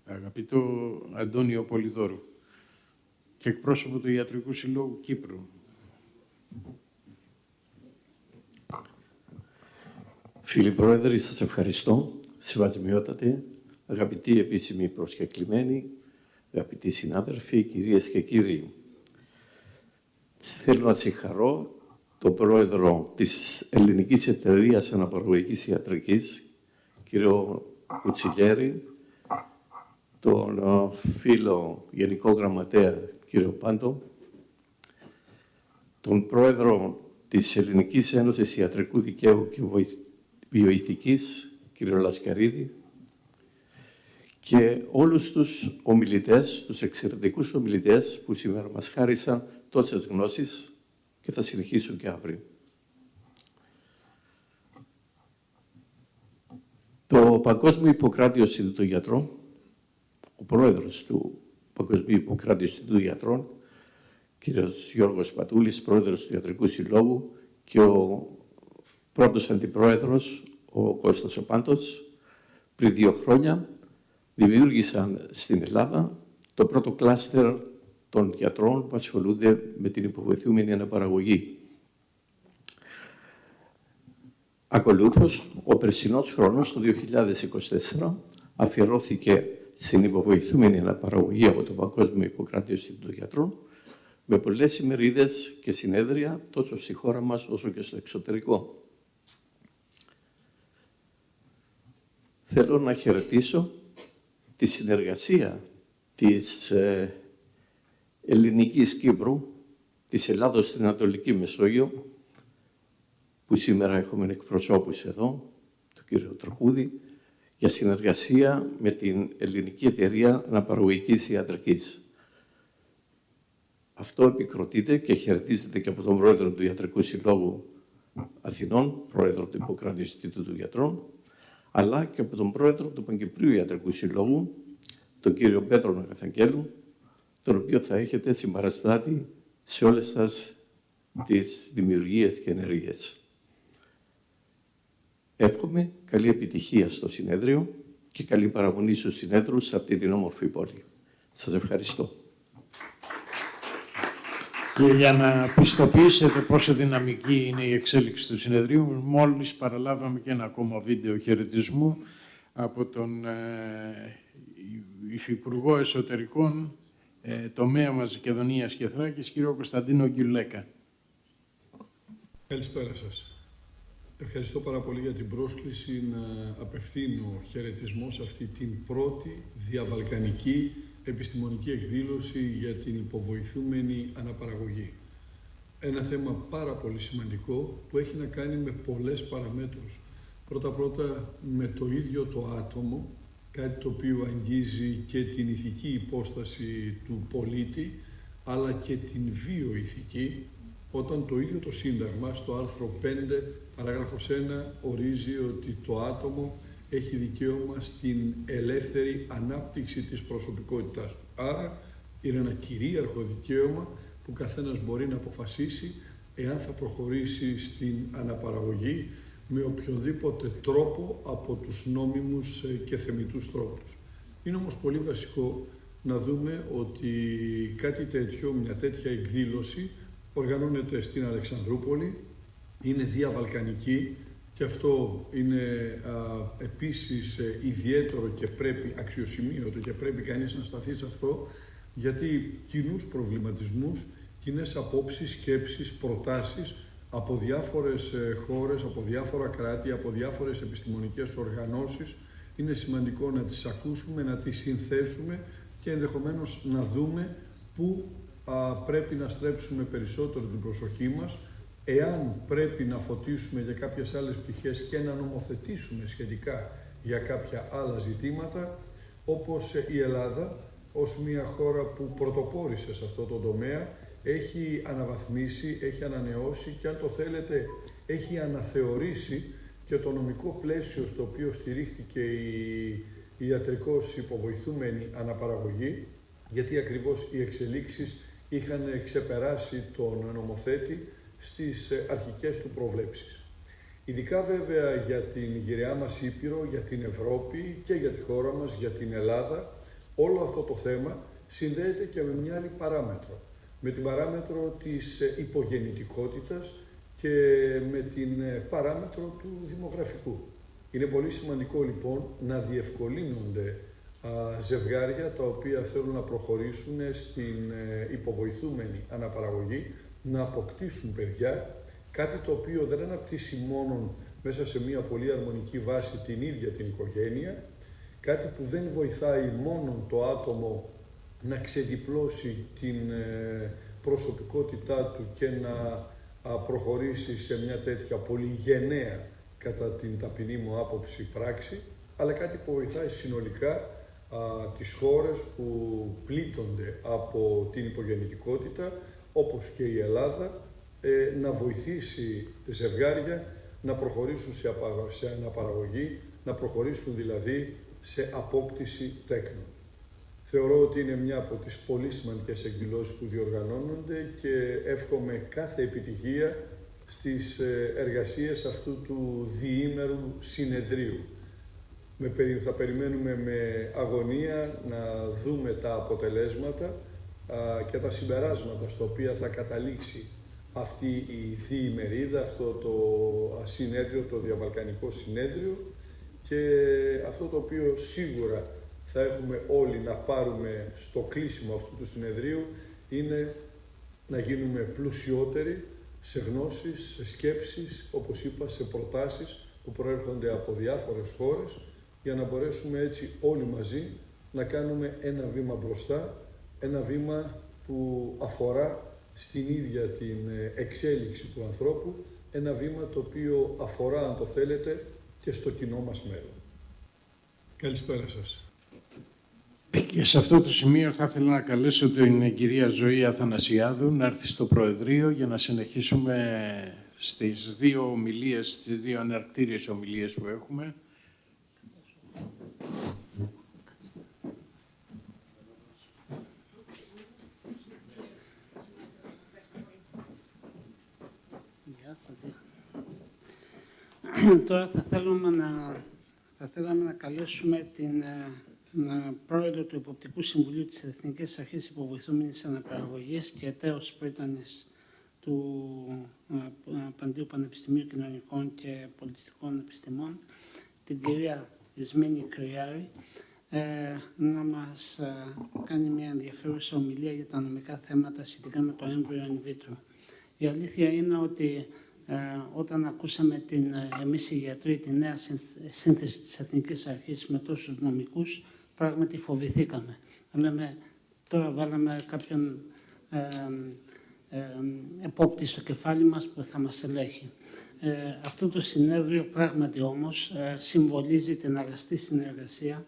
αγαπητό Αντώνιο Πολυδώρου, και εκπρόσωπο του Ιατρικού Συλλόγου Κύπρου. Φίλοι Πρόεδροι, σας ευχαριστώ. Σεβασμιότατε, αγαπητοί επίσημοι προσκεκλημένοι, αγαπητοί συνάδελφοι, κυρίες και κύριοι. Θέλω να συγχαρώ τον πρόεδρο της Ελληνικής Εταιρείας Αναπαραγωγικής Ιατρικής, κύριο Κουτσιλιέρη, τον φίλο Γενικό Γραμματέα, κύριο Πάντο, τον πρόεδρο της Ελληνικής Ένωσης Ιατρικού Δικαίου και Βιοειθικής, κύριο Λασκαρίδη, και όλους τους ομιλητές, τους εξαιρετικούς ομιλητές που σήμερα μας χάρισαν τόσες γνώσεις και θα συνεχίσουν και αύριο. Το Παγκόσμιο Ιπποκράτειο Ινστιτούτου Γιατρών, ο πρόεδρος του Παγκοσμίου Ιπποκράτειου Ινστιτούτου Γιατρών, κύριος Γιώργος Πατούλης, πρόεδρος του Ιατρικού Συλλόγου, και ο πρώτος αντιπρόεδρος, ο Κώστας ο Πάντος, πριν 2 χρόνια δημιούργησαν στην Ελλάδα το πρώτο κλάστερ των γιατρών που ασχολούνται με την υποβοηθούμενη αναπαραγωγή. Ακολούθως, ο περσινός χρόνος, το 2024, αφιερώθηκε στην υποβοηθούμενη αναπαραγωγή από το Παγκόσμιο Ιπποκράτειο Ινστιτούτο Γιατρών, με πολλές ημερίδες και συνέδρια τόσο στη χώρα μας όσο και στο εξωτερικό. Θέλω να χαιρετήσω τη συνεργασία της Ελληνικής Κύπρου της Ελλάδος στην Ανατολική Μεσόγειο, που σήμερα έχουμε εκπροσώπους εδώ, τον κύριο Τροχούδη, για συνεργασία με την Ελληνική Εταιρεία Αναπαραγωγικής Ιατρικής. Αυτό επικροτείται και χαιρετίζεται και από τον πρόεδρο του Ιατρικού Συλλόγου Αθηνών, πρόεδρο του Ιπποκράτειου Ινστιτούτου Γιατρών, αλλά και από τον πρόεδρο του Παγκυπρίου Ιατρικού Συλλόγου, τον κύριο Πέτρο Νακαθαγγέλου, τον οποίο θα έχετε συμπαραστάτη σε όλες σας τις δημιουργίες και ενέργειες. Εύχομαι καλή επιτυχία στο συνέδριο και καλή παραμονή στους συνέδρους σε αυτή την όμορφη πόλη. Σας ευχαριστώ. Και για να πιστοποιήσετε πόσο δυναμική είναι η εξέλιξη του συνεδρίου, μόλις παραλάβαμε και ένα ακόμα βίντεο χαιρετισμού από τον Υφυπουργό Εσωτερικών τομέα Μακεδονίας και Θράκης, κύριο Κωνσταντίνο Γκιουλέκα. Καλησπέρα σας. Ευχαριστώ πάρα πολύ για την πρόσκληση να απευθύνω χαιρετισμό σε αυτή την πρώτη διαβαλκανική επιστημονική εκδήλωση για την υποβοηθούμενη αναπαραγωγή. Ένα θέμα πάρα πολύ σημαντικό που έχει να κάνει με πολλές παραμέτρους. Πρώτα-πρώτα με το ίδιο το άτομο, κάτι το οποίο αγγίζει και την ηθική υπόσταση του πολίτη, αλλά και την βιοηθική, όταν το ίδιο το Σύνταγμα, στο άρθρο 5, παράγραφος 1, ορίζει ότι το άτομο έχει δικαίωμα στην ελεύθερη ανάπτυξη της προσωπικότητάς του. Άρα, είναι ένα κυρίαρχο δικαίωμα που καθένας μπορεί να αποφασίσει εάν θα προχωρήσει στην αναπαραγωγή με οποιοδήποτε τρόπο από τους νόμιμους και θεμιτούς τρόπους. Είναι όμως πολύ βασικό να δούμε ότι κάτι τέτοιο, μια τέτοια εκδήλωση, οργανώνεται στην Αλεξανδρούπολη, είναι διαβαλκανική και αυτό είναι επίσης ιδιαίτερο και πρέπει, αξιοσημείωτο και πρέπει κανείς να σταθεί σε αυτό, γιατί κοινούς προβληματισμούς, κοινές απόψεις, σκέψεις, προτάσεις από διάφορες χώρες, από διάφορα κράτη, από διάφορες επιστημονικές οργανώσεις, είναι σημαντικό να τις ακούσουμε, να τις συνθέσουμε και ενδεχομένως να δούμε πού πρέπει να στρέψουμε περισσότερο την προσοχή μας, εάν πρέπει να φωτίσουμε για κάποιες άλλες πτυχές και να νομοθετήσουμε σχετικά για κάποια άλλα ζητήματα, όπως η Ελλάδα, ως μια χώρα που πρωτοπόρησε σε αυτό το τομέα, έχει αναβαθμίσει, έχει ανανεώσει και αν το θέλετε έχει αναθεωρήσει και το νομικό πλαίσιο στο οποίο στηρίχθηκε η ιατρικώς υποβοηθούμενη αναπαραγωγή, γιατί ακριβώς οι εξελίξεις είχαν ξεπεράσει τον νομοθέτη στις αρχικές του προβλέψεις. Ειδικά βέβαια για την γυραιά μας Ήπειρο, για την Ευρώπη και για τη χώρα μας, για την Ελλάδα, όλο αυτό το θέμα συνδέεται και με μια άλλη παράμετρο. Με την παράμετρο της υπογεννητικότητας και με την παράμετρο του δημογραφικού. Είναι πολύ σημαντικό λοιπόν να διευκολύνονται ζευγάρια τα οποία θέλουν να προχωρήσουν στην υποβοηθούμενη αναπαραγωγή, να αποκτήσουν παιδιά, κάτι το οποίο δεν αναπτύσσει μόνο μέσα σε μια πολύ αρμονική βάση την ίδια την οικογένεια, κάτι που δεν βοηθάει μόνο το άτομο να ξεδιπλώσει την προσωπικότητά του και να προχωρήσει σε μια τέτοια πολύ γενναία, κατά την ταπεινή μου άποψη, πράξη, αλλά κάτι που βοηθάει συνολικά τις χώρες που πλήττονται από την υπογεννητικότητα, όπως και η Ελλάδα, να βοηθήσει ζευγάρια να προχωρήσουν σε αναπαραγωγή, να προχωρήσουν δηλαδή σε απόκτηση τέκνων. Θεωρώ ότι είναι μια από τις πολύ σημαντικές εκδηλώσεις που διοργανώνονται και εύχομαι κάθε επιτυχία στις εργασίες αυτού του διήμερου συνεδρίου. Θα περιμένουμε με αγωνία να δούμε τα αποτελέσματα και τα συμπεράσματα στα οποία θα καταλήξει αυτή η διημερίδα, αυτό το συνέδριο, το διαβαλκανικό συνέδριο, και αυτό το οποίο σίγουρα θα έχουμε όλοι να πάρουμε στο κλείσιμο αυτού του συνεδρίου είναι να γίνουμε πλουσιότεροι σε γνώσεις, σε σκέψεις, όπως είπα, σε προτάσεις που προέρχονται από διάφορες χώρες, για να μπορέσουμε έτσι όλοι μαζί να κάνουμε ένα βήμα μπροστά, ένα βήμα που αφορά στην ίδια την εξέλιξη του ανθρώπου, ένα βήμα το οποίο αφορά, αν το θέλετε, και στο κοινό μας μέλλον. Καλησπέρα σας. Και σε αυτό το σημείο θα ήθελα να καλέσω την κυρία Ζωή Αθανασιάδου να έρθει στο Προεδρείο για να συνεχίσουμε στις δύο ομιλίες, στις δύο αναρκτήριες ομιλίες που έχουμε. Τώρα θα θέλαμε να καλέσουμε την πρόεδρο του Υποπτικού Συμβουλίου της Εθνικής Αρχής Υποβοηθούμενης Αναπαραγωγής και εταίρος πρίτανης του Παντίου Πανεπιστημίου Κοινωνικών και Πολιτιστικών Επιστημών, την κυρία Ισμήνη Κρυάρη, να μας κάνει μια ενδιαφέρουσα ομιλία για τα νομικά θέματα σχετικά με το έμβριο in vitro. Η αλήθεια είναι ότι όταν ακούσαμε εμείς οι γιατροί τη νέα σύνθεση της Εθνικής Αρχής με τόσους νομικούς, πράγματι φοβηθήκαμε. Λέμε, τώρα βάλαμε κάποιον επόπτη στο κεφάλι μας που θα μας ελέγχει. Αυτό το συνέδριο πράγματι όμως συμβολίζει την αγαστή συνεργασία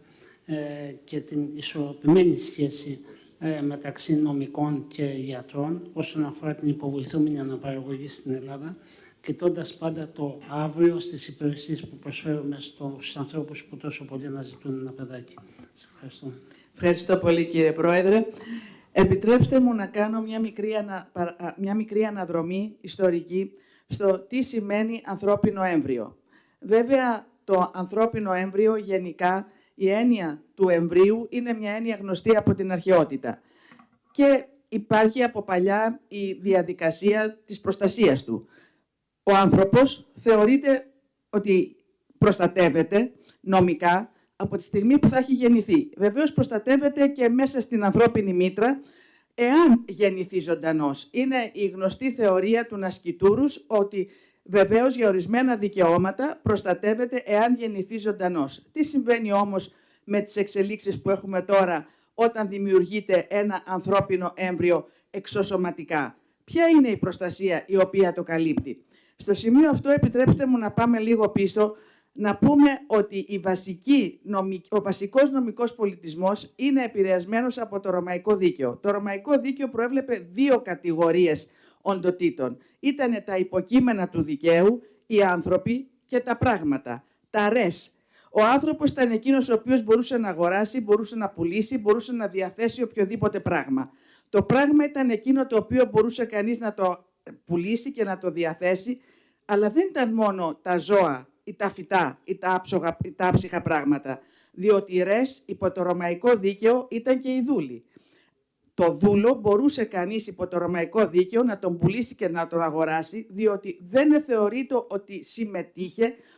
και την ισορροπημένη σχέση μεταξύ νομικών και γιατρών όσον αφορά την υποβοηθούμενη αναπαραγωγή στην Ελλάδα, κοιτώντας πάντα το αύριο στις υπηρεσίες που προσφέρουμε στους ανθρώπους που τόσο πολύ αναζητούν ένα παιδάκι. Σας ευχαριστώ. Ευχαριστώ πολύ, κύριε Πρόεδρε. Επιτρέψτε μου να κάνω μια μικρή αναδρομή ιστορική στο τι σημαίνει ανθρώπινο έμβριο. Βέβαια, το ανθρώπινο έμβριο γενικά, η έννοια του εμβρίου είναι μια έννοια γνωστή από την αρχαιότητα. Και υπάρχει από παλιά η διαδικασία της προστασίας του. Ο άνθρωπος θεωρείται ότι προστατεύεται νομικά από τη στιγμή που θα έχει γεννηθεί. Βεβαίως προστατεύεται και μέσα στην ανθρώπινη μήτρα, εάν γεννηθεί ζωντανός. Είναι η γνωστή θεωρία του Νασκητούρους ότι βεβαίως για ορισμένα δικαιώματα προστατεύεται εάν γεννηθεί ζωντανός. Τι συμβαίνει όμως με τις εξελίξεις που έχουμε τώρα όταν δημιουργείται ένα ανθρώπινο έμβριο εξωσωματικά? Ποια είναι η προστασία η οποία το καλύπτει? Στο σημείο αυτό επιτρέψτε μου να πάμε λίγο πίσω, να πούμε ότι ο βασικός νομικός πολιτισμός είναι επηρεασμένος από το Ρωμαϊκό Δίκαιο. Το Ρωμαϊκό Δίκαιο προέβλεπε δύο κατηγορίες οντοτήτων. Ήτανε τα υποκείμενα του δικαίου, οι άνθρωποι και τα πράγματα, τα ρες. Ο άνθρωπος ήταν εκείνος ο οποίος μπορούσε να αγοράσει, μπορούσε να πουλήσει, μπορούσε να διαθέσει οποιοδήποτε πράγμα. Το πράγμα ήταν εκείνο το οποίο μπορούσε κανείς να το πουλήσει και να το διαθέσει, αλλά δεν ήταν μόνο τα ζώα ή τα φυτά ή τα άψυχα πράγματα, διότι οι ρες υπό το Ρωμαϊκό Δίκαιο ήταν και οι δούλοι. Το δούλο μπορούσε κανείς υπό το Ρωμαϊκό Δίκαιο να τον πουλήσει και να τον αγοράσει, διότι δεν θεωρείται ότι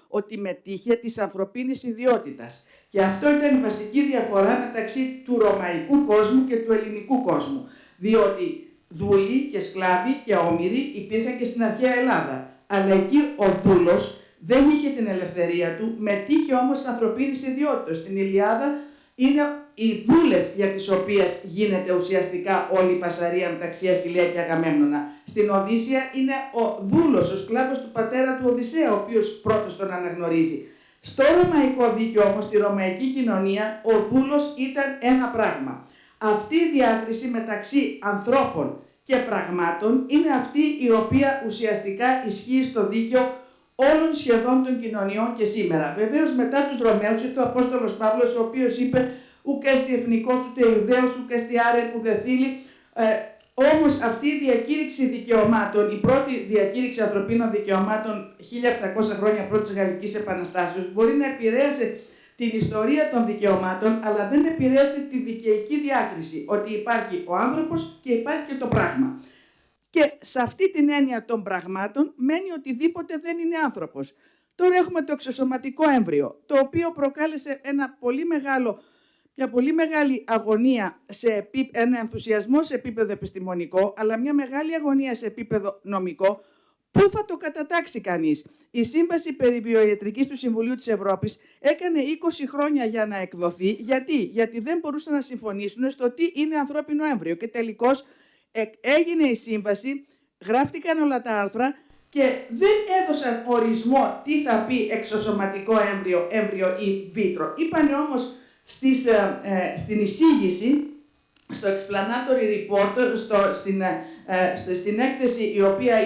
ότι μετήχε της ανθρωπίνης ιδιότητας. Και αυτό ήταν η βασική διαφορά μεταξύ του ρωμαϊκού κόσμου και του ελληνικού κόσμου, διότι δούλοι και σκλάβοι και όμηροι υπήρχαν και στην αρχαία Ελλάδα. Αλλά εκεί ο δούλος δεν είχε την ελευθερία του, μετήχε όμως της ανθρωπίνης ιδιότητας. Στην Ιλιάδα είναι οι δούλες για τις οποίες γίνεται ουσιαστικά όλη η φασαρία μεταξύ Αχιλλέα και Αγαμέμνονα. Στην Οδύσσεια είναι ο δούλος, ο σκλάβος του πατέρα του Οδυσσέα, ο οποίος πρώτος τον αναγνωρίζει. Στο Ρωμαϊκό Δίκαιο όμως, στη Ρωμαϊκή κοινωνία, ο δούλος ήταν ένα πράγμα. Αυτή η διάκριση μεταξύ ανθρώπων και πραγμάτων είναι αυτή η οποία ουσιαστικά ισχύει στο δίκαιο όλων σχεδόν των κοινωνιών και σήμερα. Βεβαίως μετά τους Ρωμαίους ήρθε ο Απόστολος Παύλος, ο οποίος είπε «Ουκ έστι εθνικός, ούτε Ιουδαίος, ουκ έστι άρεν, ουδε θήλη». Όμως αυτή η διακήρυξη δικαιωμάτων, η πρώτη διακήρυξη ανθρωπίνων δικαιωμάτων 1700 χρόνια πρώτης Γαλλικής Επαναστάσεως, μπορεί να επηρέασε την ιστορία των δικαιωμάτων, αλλά δεν επηρέασε τη δικαιική διάκριση, ότι υπάρχει ο άνθρωπος και υπάρχει και το πράγμα. Και σε αυτή την έννοια των πραγμάτων μένει οτιδήποτε δεν είναι άνθρωπος. Τώρα έχουμε το εξωσωματικό έμβριο, το οποίο προκάλεσε μια πολύ μεγάλη αγωνία, ένα ενθουσιασμό σε επίπεδο επιστημονικό, αλλά μια μεγάλη αγωνία σε επίπεδο νομικό. Πού θα το κατατάξει κανείς? Η Σύμβαση περί βιοιατρικής του Συμβουλίου της Ευρώπης έκανε 20 χρόνια για να εκδοθεί. Γιατί δεν μπορούσαν να συμφωνήσουν στο τι είναι ανθρώπινο έμβριο. Και τελικώς Έγινε η σύμβαση, γράφτηκαν όλα τα άρθρα και δεν έδωσαν ορισμό τι θα πει εξωσωματικό έμβριο ή βίτρο. Είπανε όμως στην εισήγηση, στο explanatory report, στην έκθεση η οποία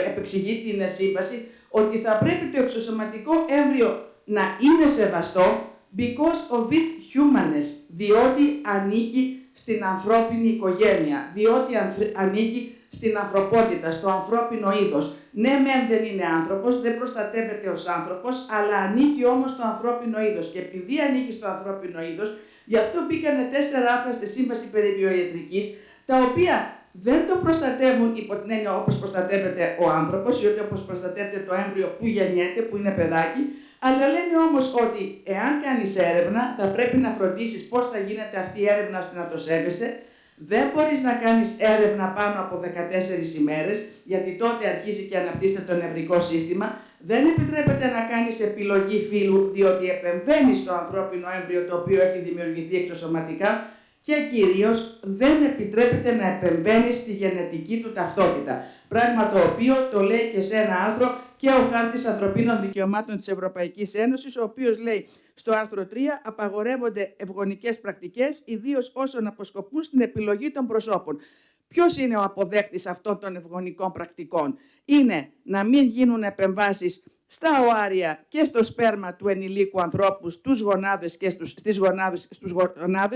επεξηγεί την σύμβαση, ότι θα πρέπει το εξωσωματικό έμβριο να είναι σεβαστό because of its humanness, διότι ανήκει στην ανθρώπινη οικογένεια, διότι ανήκει στην ανθρωπότητα, στο ανθρώπινο είδος. Ναι, μεν δεν είναι άνθρωπος, δεν προστατεύεται ως άνθρωπος, αλλά ανήκει όμως στο ανθρώπινο είδος. Και επειδή ανήκει στο ανθρώπινο είδος, γι' αυτό μπήκανε 4 άρθρα στη Σύμβαση περί βιοιατρικής, τα οποία δεν το προστατεύουν υπό την έννοια όπως προστατεύεται ο άνθρωπος ή όπως προστατεύεται το έμβριο που γεννιέται, που είναι παιδάκι, αλλά λένε όμως ότι εάν κάνεις έρευνα θα πρέπει να φροντίσεις πώς θα γίνεται αυτή η έρευνα ώστε να το σέβεσαι. Δεν μπορείς να κάνεις έρευνα πάνω από 14 ημέρες, γιατί τότε αρχίζει και αναπτύσσεται το νευρικό σύστημα. Δεν επιτρέπεται να κάνεις επιλογή φύλου, διότι επεμβαίνεις στο ανθρώπινο έμβριο το οποίο έχει δημιουργηθεί εξωσωματικά και κυρίως δεν επιτρέπεται να επεμβαίνεις στη γενετική του ταυτότητα. Πράγμα το οποίο το λέει και σε ένα άρθρο και ο Χάρτης Ανθρωπίνων Δικαιωμάτων της Ευρωπαϊκής Ένωσης, ο οποίος λέει στο άρθρο 3 απαγορεύονται ευγονικές πρακτικές, ιδίως όσων αποσκοπούν στην επιλογή των προσώπων. Ποιος είναι ο αποδέκτης αυτών των ευγονικών πρακτικών? Είναι να μην γίνουν επεμβάσεις στα οάρια και στο σπέρμα του ενηλίκου ανθρώπου, στους γονάδες,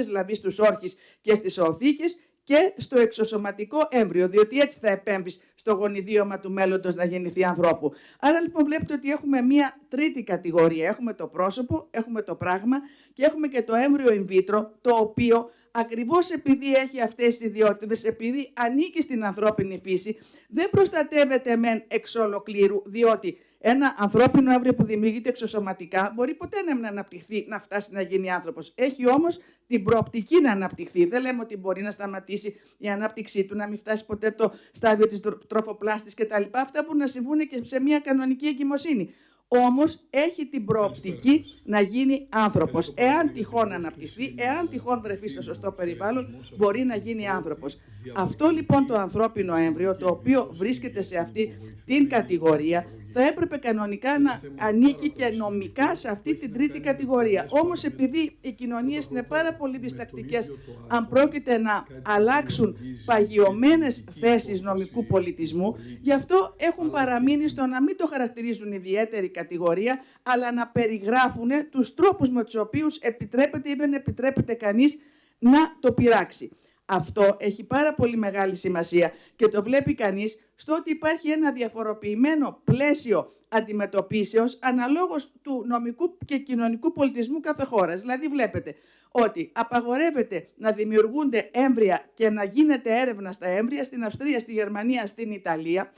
δηλαδή στους όρχες και στις οοθήκες, και στο εξωσωματικό έμβριο, διότι έτσι θα επέμβεις στο γονιδίωμα του μέλλοντος να γεννηθεί ανθρώπου. Άρα λοιπόν βλέπετε ότι έχουμε μία τρίτη κατηγορία. Έχουμε το πρόσωπο, έχουμε το πράγμα και έχουμε και το έμβριο in vitro, το οποίο ακριβώς επειδή έχει αυτές τις ιδιότητες, επειδή ανήκει στην ανθρώπινη φύση, δεν προστατεύεται μεν εξ ολοκλήρου, διότι ένα ανθρώπινο έμβριο που δημιουργείται εξωσωματικά μπορεί ποτέ να αναπτυχθεί, να φτάσει να γίνει άνθρωπος. Έχει όμως την προοπτική να αναπτυχθεί. Δεν λέμε ότι μπορεί να σταματήσει η ανάπτυξή του, να μην φτάσει ποτέ το στάδιο της τροφοπλάστης κτλ. Αυτά που να συμβούν και σε μια κανονική εγκυμοσύνη. Όμως έχει την προοπτική να γίνει άνθρωπος. Εάν τυχόν αναπτυχθεί, εάν τυχόν βρεθεί στο σωστό περιβάλλον, μπορεί να γίνει άνθρωπος. Αυτό λοιπόν το ανθρώπινο έμβριο, το οποίο βρίσκεται σε αυτή την κατηγορία, θα έπρεπε κανονικά να ανήκει και νομικά σε αυτή την τρίτη κατηγορία. Όμως επειδή οι κοινωνίες είναι πάρα πολύ διστακτικές, αν πρόκειται να αλλάξουν παγιωμένες θέσεις νομικού πολιτισμού, γι' αυτό έχουν παραμείνει στο να μην το χαρακτηρίζουν ιδιαίτερη κατηγορία, αλλά να περιγράφουν τους τρόπους με τους οποίους επιτρέπεται ή δεν επιτρέπεται κανείς να το πειράξει. Αυτό έχει πάρα πολύ μεγάλη σημασία και το βλέπει κανείς στο ότι υπάρχει ένα διαφοροποιημένο πλαίσιο αντιμετωπίσεως αναλόγως του νομικού και κοινωνικού πολιτισμού κάθε χώρας. Δηλαδή βλέπετε ότι απαγορεύεται να δημιουργούνται έμβρια και να γίνεται έρευνα στα έμβρια στην Αυστρία, στη Γερμανία, στην Ιταλία.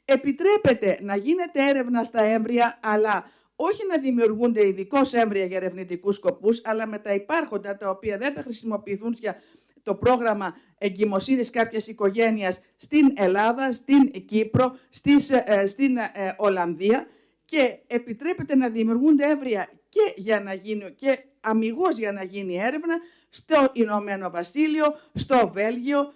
Επιτρέπεται να γίνεται έρευνα στα έμβρια, αλλά όχι να δημιουργούνται ειδικώς έμβρια για ερευνητικούς σκοπούς, αλλά με τα υπάρχοντα τα οποία δεν θα χρησιμοποιηθούν για το πρόγραμμα εγκυμοσύνης κάποιας οικογένειας στην Ελλάδα, στην Κύπρο, στην Ολλανδία, και επιτρέπεται να δημιουργούνται έμβρια και αμιγώς για να γίνει έρευνα στο Ηνωμένο Βασίλειο, στο Βέλγιο,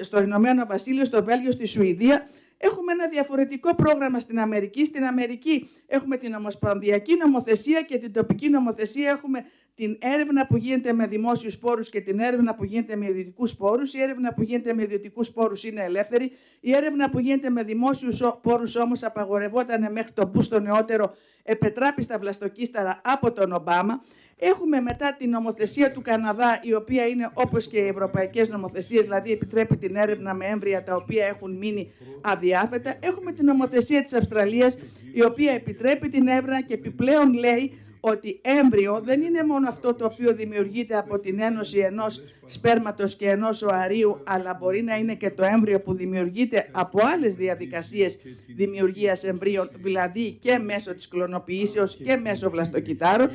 στο Ηνωμένο Βασίλειο, στο Βέλγιο, στη Σουηδία. Έχουμε ένα διαφορετικό πρόγραμμα στην Αμερική. Στην Αμερική έχουμε την ομοσπονδιακή νομοθεσία και την τοπική νομοθεσία. Έχουμε την έρευνα που γίνεται με δημόσιους πόρους και την έρευνα που γίνεται με ιδιωτικούς πόρους. Η έρευνα που γίνεται με ιδιωτικούς πόρους είναι ελεύθερη. Η έρευνα που γίνεται με δημόσιους πόρους όμως απαγορευόταν μέχρι τον Μπούς το νεότερο, επετράπη στα βλαστοκύσταρα από τον Ομπάμα. Έχουμε μετά την νομοθεσία του Καναδά, η οποία είναι όπως και οι ευρωπαϊκές νομοθεσίες, δηλαδή επιτρέπει την έρευνα με έμβρια τα οποία έχουν μείνει αδιάφετα. Έχουμε την νομοθεσία της Αυστραλίας, η οποία επιτρέπει την έρευνα και επιπλέον λέει ότι έμβριο δεν είναι μόνο αυτό το οποίο δημιουργείται από την ένωση ενός σπέρματος και ενός οαρίου, αλλά μπορεί να είναι και το έμβριο που δημιουργείται από άλλες διαδικασίες δημιουργίας εμβρίων, δηλαδή και μέσω της κλωνοποιήσεως και μέσω βλαστοκυτάρων.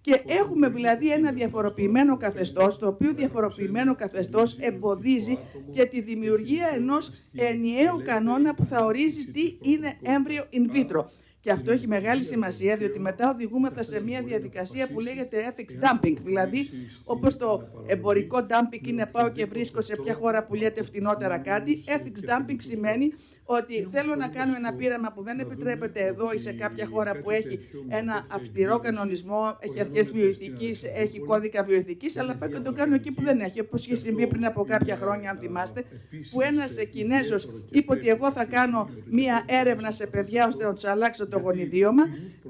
Και έχουμε δηλαδή ένα διαφοροποιημένο καθεστώς, το οποίο διαφοροποιημένο καθεστώς εμποδίζει και τη δημιουργία ενός ενιαίου κανόνα που θα ορίζει τι είναι έμβριο in vitro. Και αυτό έχει μεγάλη σημασία, διότι μετά οδηγούμεθα σε μια διαδικασία που λέγεται ethics dumping. Δηλαδή, όπως το εμπορικό dumping είναι πάω και βρίσκω σε ποια χώρα πουλιέται φτηνότερα κάτι, ethics dumping σημαίνει ότι θέλω να κάνω ένα πείραμα που δεν επιτρέπεται εδώ ή σε κάποια χώρα που έχει ένα αυστηρό κανονισμό, έχει αρχές βιοειθικής, έχει κώδικα βιοειθικής, αλλά πάω και το κάνω εκεί που δεν έχει. Όπως είχε συμβεί πριν από κάποια χρόνια, αν θυμάστε, που ένας Κινέζος είπε ότι εγώ θα κάνω μία έρευνα σε παιδιά ώστε να τους αλλάξω το γονιδίωμα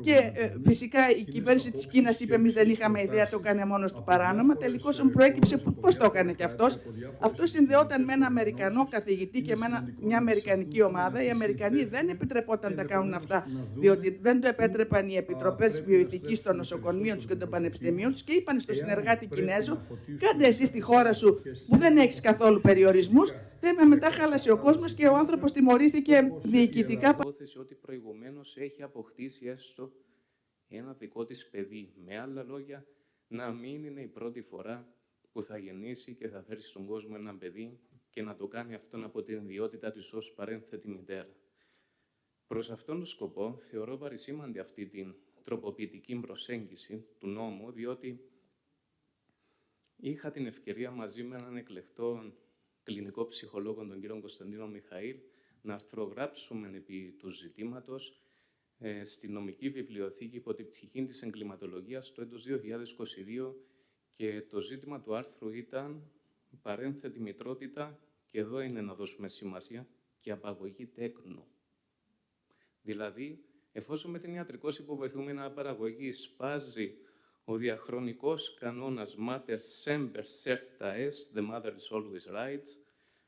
και φυσικά η κυβέρνηση της Κίνας είπε εμείς δεν είχαμε ιδέα, το έκανε μόνος του παράνομα. Τελικώς μου προέκυψε πώς το έκανε και αυτός. Αυτό συνδεόταν με ένα Αμερικανό καθηγητή και με μια Αμερικανική ομάδα. Οι Αμερικανοί δεν επιτρεπόταν να τα κάνουν αυτά, διότι δεν το επέτρεπαν οι επιτροπές βιοειθικής των νοσοκομείων τους και των πανεπιστημίων τους και είπαν στο συνεργάτη Κινέζο, κάντε εσύ στη χώρα σου που δεν έχεις καθόλου περιορισμούς. Μετά χάλασε ο κόσμος και ο άνθρωπος τιμωρήθηκε διοικητικά. Υπόθεση ότι προηγουμένως έχει αποκτήσει έστω ένα δικό της παιδί. Με άλλα λόγια, να μην είναι η πρώτη φορά που θα γεννήσει και θα φέρει στον κόσμο ένα παιδί και να το κάνει αυτόν από την ιδιότητα της ως παρένθετη μητέρα. Προς αυτόν τον σκοπό θεωρώ παρησήμαντη αυτή την τροποποιητική προσέγγιση του νόμου, διότι είχα την ευκαιρία μαζί με έναν εκλεκτό κλινικό ψυχολόγο, τον κύριο Κωνσταντίνο Μιχαήλ, να αρθρογράψουμε επί του ζητήματος στη νομική βιβλιοθήκη υπό την πτυχή της εγκληματολογίας το έτος 2022 και το ζήτημα του άρθρου ήταν παρένθετη μητρότητα και εδώ είναι να δώσουμε σημασία και απαγωγή τέκνου. Δηλαδή, εφόσον με την ιατρικώς υποβοηθούμενη αναπαραγωγή σπάζει ο διαχρονικός κανόνας mater semper certa est, the mother is always right,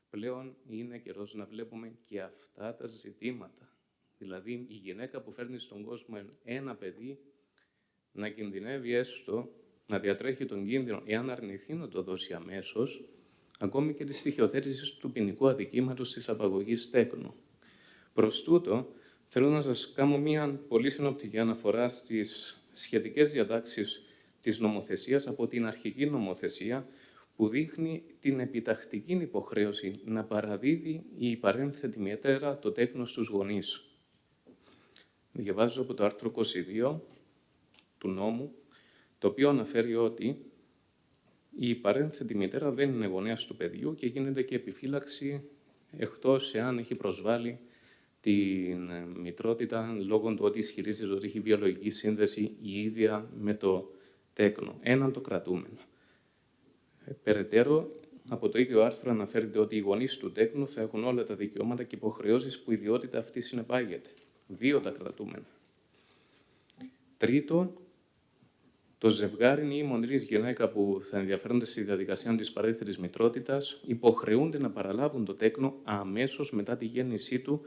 πλέον είναι καιρός να βλέπουμε και αυτά τα ζητήματα. Δηλαδή, η γυναίκα που φέρνει στον κόσμο ένα παιδί να κινδυνεύει έστω, να διατρέχει τον κίνδυνο, εάν αρνηθεί να το δώσει αμέσως, ακόμη και τη στοιχειοθέτηση του ποινικού αδικήματος της απαγωγής τέκνου. Προς τούτο, θέλω να σας κάνω μια πολύ συνοπτική αναφορά στις σχετικές διατάξεις της νομοθεσίας από την αρχική νομοθεσία που δείχνει την επιτακτική υποχρέωση να παραδίδει η παρένθετη μητέρα το τέκνο στους γονείς. Διαβάζω από το άρθρο 22 του νόμου, το οποίο αναφέρει ότι η παρένθετη μητέρα δεν είναι γονέας του παιδιού και γίνεται και επιφύλαξη εκτός εάν έχει προσβάλει την μητρότητα λόγω του ότι ισχυρίζεται ότι έχει βιολογική σύνδεση η ίδια με το τέκνο. Έναν το κρατούμενο. Περαιτέρω, από το ίδιο άρθρο αναφέρεται ότι οι γονείς του τέκνου θα έχουν όλα τα δικαιώματα και υποχρεώσεις που η ιδιότητα αυτή συνεπάγεται. 2 τα κρατούμενα. Τρίτο, το ζευγάρι ή η μονηρής γυναίκα που θα ενδιαφέρονται στη διαδικασία της παρένθετης μητρότητας υποχρεούνται να παραλάβουν το τέκνο αμέσως μετά τη γέννησή του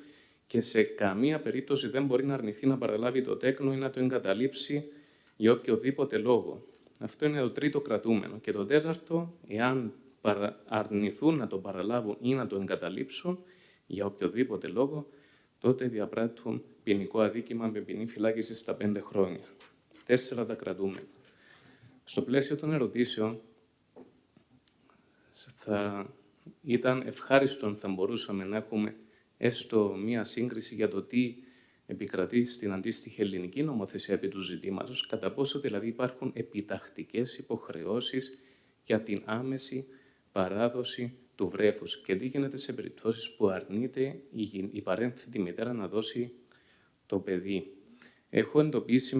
και σε καμία περίπτωση δεν μπορεί να αρνηθεί να παραλάβει το τέκνο ή να το εγκαταλείψει για οποιοδήποτε λόγο. Αυτό είναι το τρίτο κρατούμενο. Και το τέταρτο, εάν αρνηθούν να το παραλάβουν ή να το εγκαταλείψουν για οποιοδήποτε λόγο, τότε διαπράττουν ποινικό αδίκημα με ποινή φυλάκιση στα 5 χρόνια. 4 τα κρατούμενα. Στο πλαίσιο των ερωτήσεων, θα ήταν ευχάριστο αν θα μπορούσαμε να έχουμε έστω μία σύγκριση για το τι επικρατεί στην αντίστοιχη ελληνική νομοθεσία επί του ζητήματος, κατά πόσο δηλαδή υπάρχουν επιτακτικές υποχρεώσεις για την άμεση παράδοση του βρέφους και τι γίνεται σε περιπτώσεις που αρνείται η παρένθετη μητέρα να δώσει το παιδί. Έχω εντοπίσει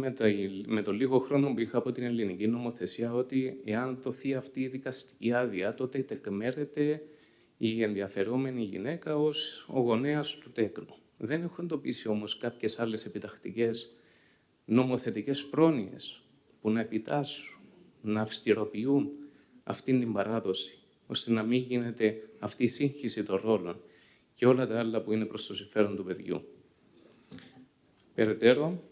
με το λίγο χρόνο που είχα από την ελληνική νομοθεσία ότι εάν δοθεί αυτή η δικαστική άδεια, τότε τεκμέρεται η ενδιαφερόμενη γυναίκα ως ο γονέας του τέκνου. Δεν έχω εντοπίσει όμως κάποιες άλλες επιτακτικές νομοθετικές πρόνοιες που να επιτάσσουν, να αυστηροποιούν αυτήν την παράδοση, ώστε να μην γίνεται αυτή η σύγχυση των ρόλων και όλα τα άλλα που είναι προς το συμφέρον του παιδιού. Περαιτέρω,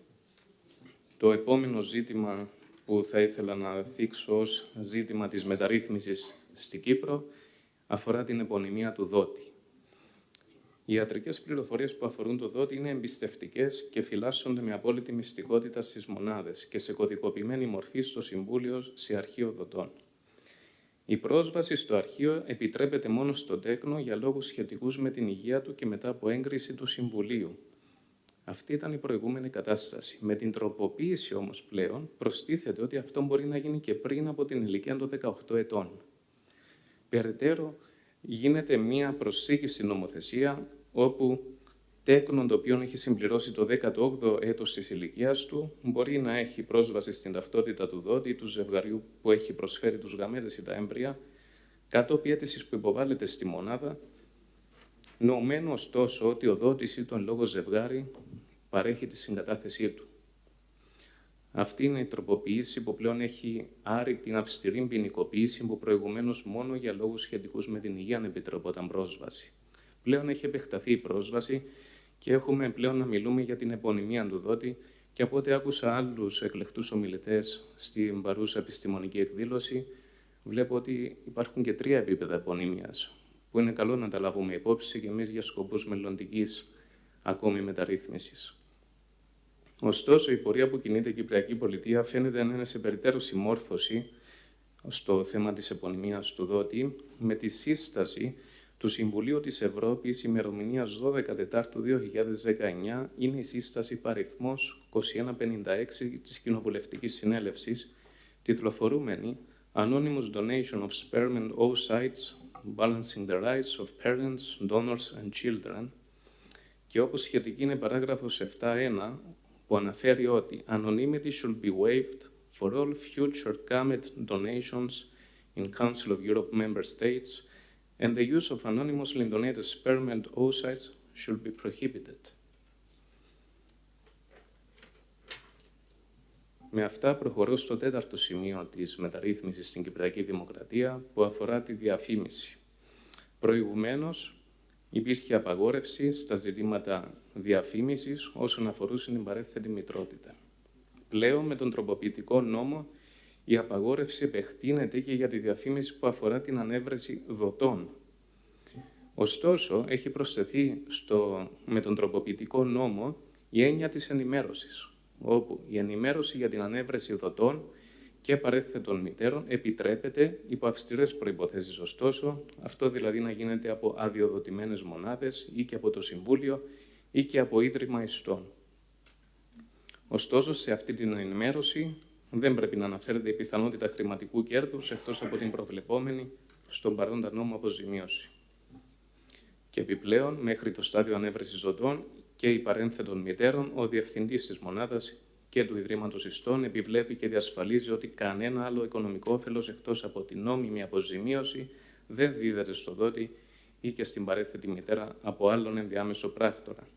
το επόμενο ζήτημα που θα ήθελα να θίξω ως ζήτημα της μεταρρύθμισης στην Κύπρο αφορά την επωνυμία του δότη. Οι ιατρικές πληροφορίες που αφορούν το δότη είναι εμπιστευτικές και φυλάσσονται με απόλυτη μυστικότητα στις μονάδες και σε κωδικοποιημένη μορφή στο Συμβούλιο σε αρχείο δοτών. Η πρόσβαση στο αρχείο επιτρέπεται μόνο στο τέκνο για λόγους σχετικούς με την υγεία του και μετά από έγκριση του Συμβουλίου. Αυτή ήταν η προηγούμενη κατάσταση. Με την τροποποίηση όμως πλέον προστίθεται ότι αυτό μπορεί να γίνει και πριν από την ηλικία των 18 ετών. Περαιτέρω, γίνεται μία προσθήκη στην νομοθεσία όπου τέκνον το οποίο έχει συμπληρώσει το 18ο έτος της ηλικίας του μπορεί να έχει πρόσβαση στην ταυτότητα του δότη ή του ζευγαριού που έχει προσφέρει τους γαμέτες ή τα έμβρια, κατόπιν αίτησης που υποβάλλεται στη μονάδα, νοουμένου ωστόσο ότι ο δότης ή το εν λόγω ζευγάρι παρέχει τη συγκατάθεσή του. Αυτή είναι η τροποποίηση που πλέον έχει άρει την αυστηρή ποινικοποίηση που προηγουμένως μόνο για λόγους σχετικούς με την υγεία επιτρεπόταν πρόσβαση. Πλέον έχει επεκταθεί η πρόσβαση και έχουμε πλέον να μιλούμε για την επωνυμία του δότη και από ό,τι άκουσα άλλους εκλεκτούς ομιλητές στην παρούσα επιστημονική εκδήλωση, βλέπω ότι υπάρχουν και 3 επίπεδα επωνυμίας, που είναι καλό να τα λάβουμε υπόψη και εμείς για σκοπούς μελλοντικής ακόμη μεταρρύθμισης. Ωστόσο, η πορεία που κινείται η Κυπριακή Πολιτεία φαίνεται να είναι σε περαιτέρω συμμόρφωση στο θέμα της επωνυμίας του δότη με τη σύσταση του Συμβουλίου της Ευρώπης ημερομηνίας 12 Τετάρτου 2019 είναι η σύσταση παριθμός 2156 της Κοινοβουλευτικής Συνέλευσης, τιτλοφορούμενη Anonymous Donation of Sperm and Oocytes, Balancing the Rights of Parents, Donors and Children, και όπως σχετική είναι παράγραφος 7.1 που αναφέρει ότι «Anonymity should be waived for all future gamete donations in Council of Europe member states and the use of anonymously donated sperm and oocytes should be prohibited». Με αυτά προχωρώ στο 4ο σημείο της μεταρρύθμισης στην Κυπριακή Δημοκρατία που αφορά τη διαφήμιση. Προηγουμένως, υπήρχε απαγόρευση στα ζητήματα διαφήμισης όσον αφορούσε την παρένθετη μητρότητα. Πλέον, με τον τροποποιητικό νόμο, η απαγόρευση επεκτείνεται και για τη διαφήμιση που αφορά την ανέβρεση δοτών. Ωστόσο, έχει προσθεθεί με τον τροποποιητικό νόμο η έννοια της ενημέρωσης, όπου η ενημέρωση για την ανέβρεση δοτών και παρένθετων μητέρων επιτρέπεται υπό αυστηρές προϋποθέσεις. Ωστόσο, αυτό δηλαδή να γίνεται από αδειοδοτημένες μονάδες ή και από το Συμβούλιο ή και από Ίδρυμα Ιστών. Ωστόσο, σε αυτή την ενημέρωση δεν πρέπει να αναφέρεται η πιθανότητα χρηματικού κέρδους εκτός από την προβλεπόμενη στον παρόντα νόμο αποζημίωση. Και επιπλέον, μέχρι το στάδιο ανέβρεσης δοτών και υπαρένθετων μητέρων, ο διευθυντής της μονάδας και του Ιδρύματος Ιστών επιβλέπει και διασφαλίζει ότι κανένα άλλο οικονομικό όφελος εκτός από την νόμιμη αποζημίωση δεν δίδεται στο δότη ή και στην παρένθετη μητέρα από άλλον ενδιάμεσο πράκτορα.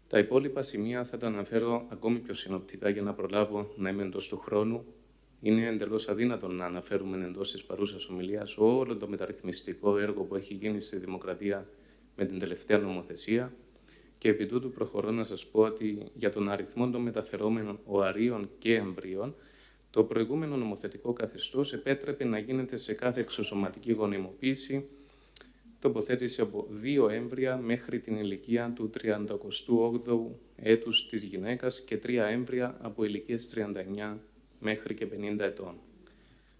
Τα υπόλοιπα σημεία θα τα αναφέρω ακόμη πιο συνοπτικά για να προλάβω να είμαι εντός του χρόνου. Είναι εντελώς αδύνατο να αναφέρουμε εντός της παρούσας ομιλίας όλο το μεταρρυθμιστικό έργο που έχει γίνει στη Δημοκρατία με την τελευταία νομοθεσία. Και επί τούτου προχωρώ να σας πω ότι για τον αριθμό των μεταφερόμενων οαρίων και εμβρίων, το προηγούμενο νομοθετικό καθεστώς επέτρεπε να γίνεται σε κάθε εξωσωματική γονιμοποίηση τοποθέτηση από 2 έμβρια μέχρι την ηλικία του 38ου έτους της γυναίκας και 3 έμβρια από ηλικίες 39 μέχρι και 50 ετών.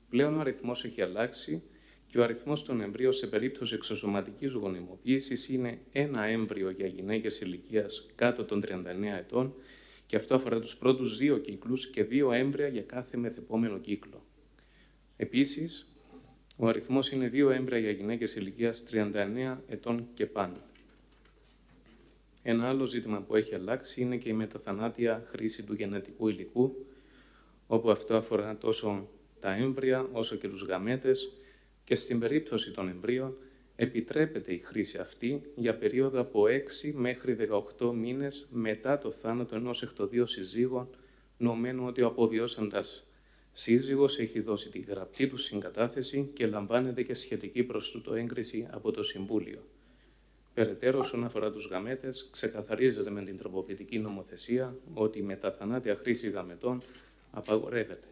Πλέον ο αριθμός έχει αλλάξει και ο αριθμός των εμβρίων σε περίπτωση εξωσωματικής γονιμοποίησης είναι 1 έμβριο για γυναίκες ηλικίας κάτω των 39 ετών και αυτό αφορά τους πρώτους 2 κύκλους και 2 έμβρια για κάθε μεθεπόμενο κύκλο. Επίσης, ο αριθμός είναι 2 έμβρια για γυναίκες ηλικίας 39 ετών και πάνω. Ένα άλλο ζήτημα που έχει αλλάξει είναι και η μεταθανάτια χρήση του γενετικού υλικού, όπου αυτό αφορά τόσο τα έμβρια όσο και τους γαμέτες και στην περίπτωση των εμβρίων επιτρέπεται η χρήση αυτή για περίοδο από 6 μέχρι 18 μήνες μετά το θάνατο ενός εκ των 2 συζύγων, νομένου ότι ο αποβιώσαντας σύζυγος έχει δώσει τη γραπτή του συγκατάθεση και λαμβάνεται και σχετική προς τούτο έγκριση από το Συμβούλιο. Περαιτέρω, όσον αφορά τους γαμέτες, ξεκαθαρίζεται με την τροποποιητική νομοθεσία ότι η μεταθανάτια χρήση γαμετών απαγορεύεται.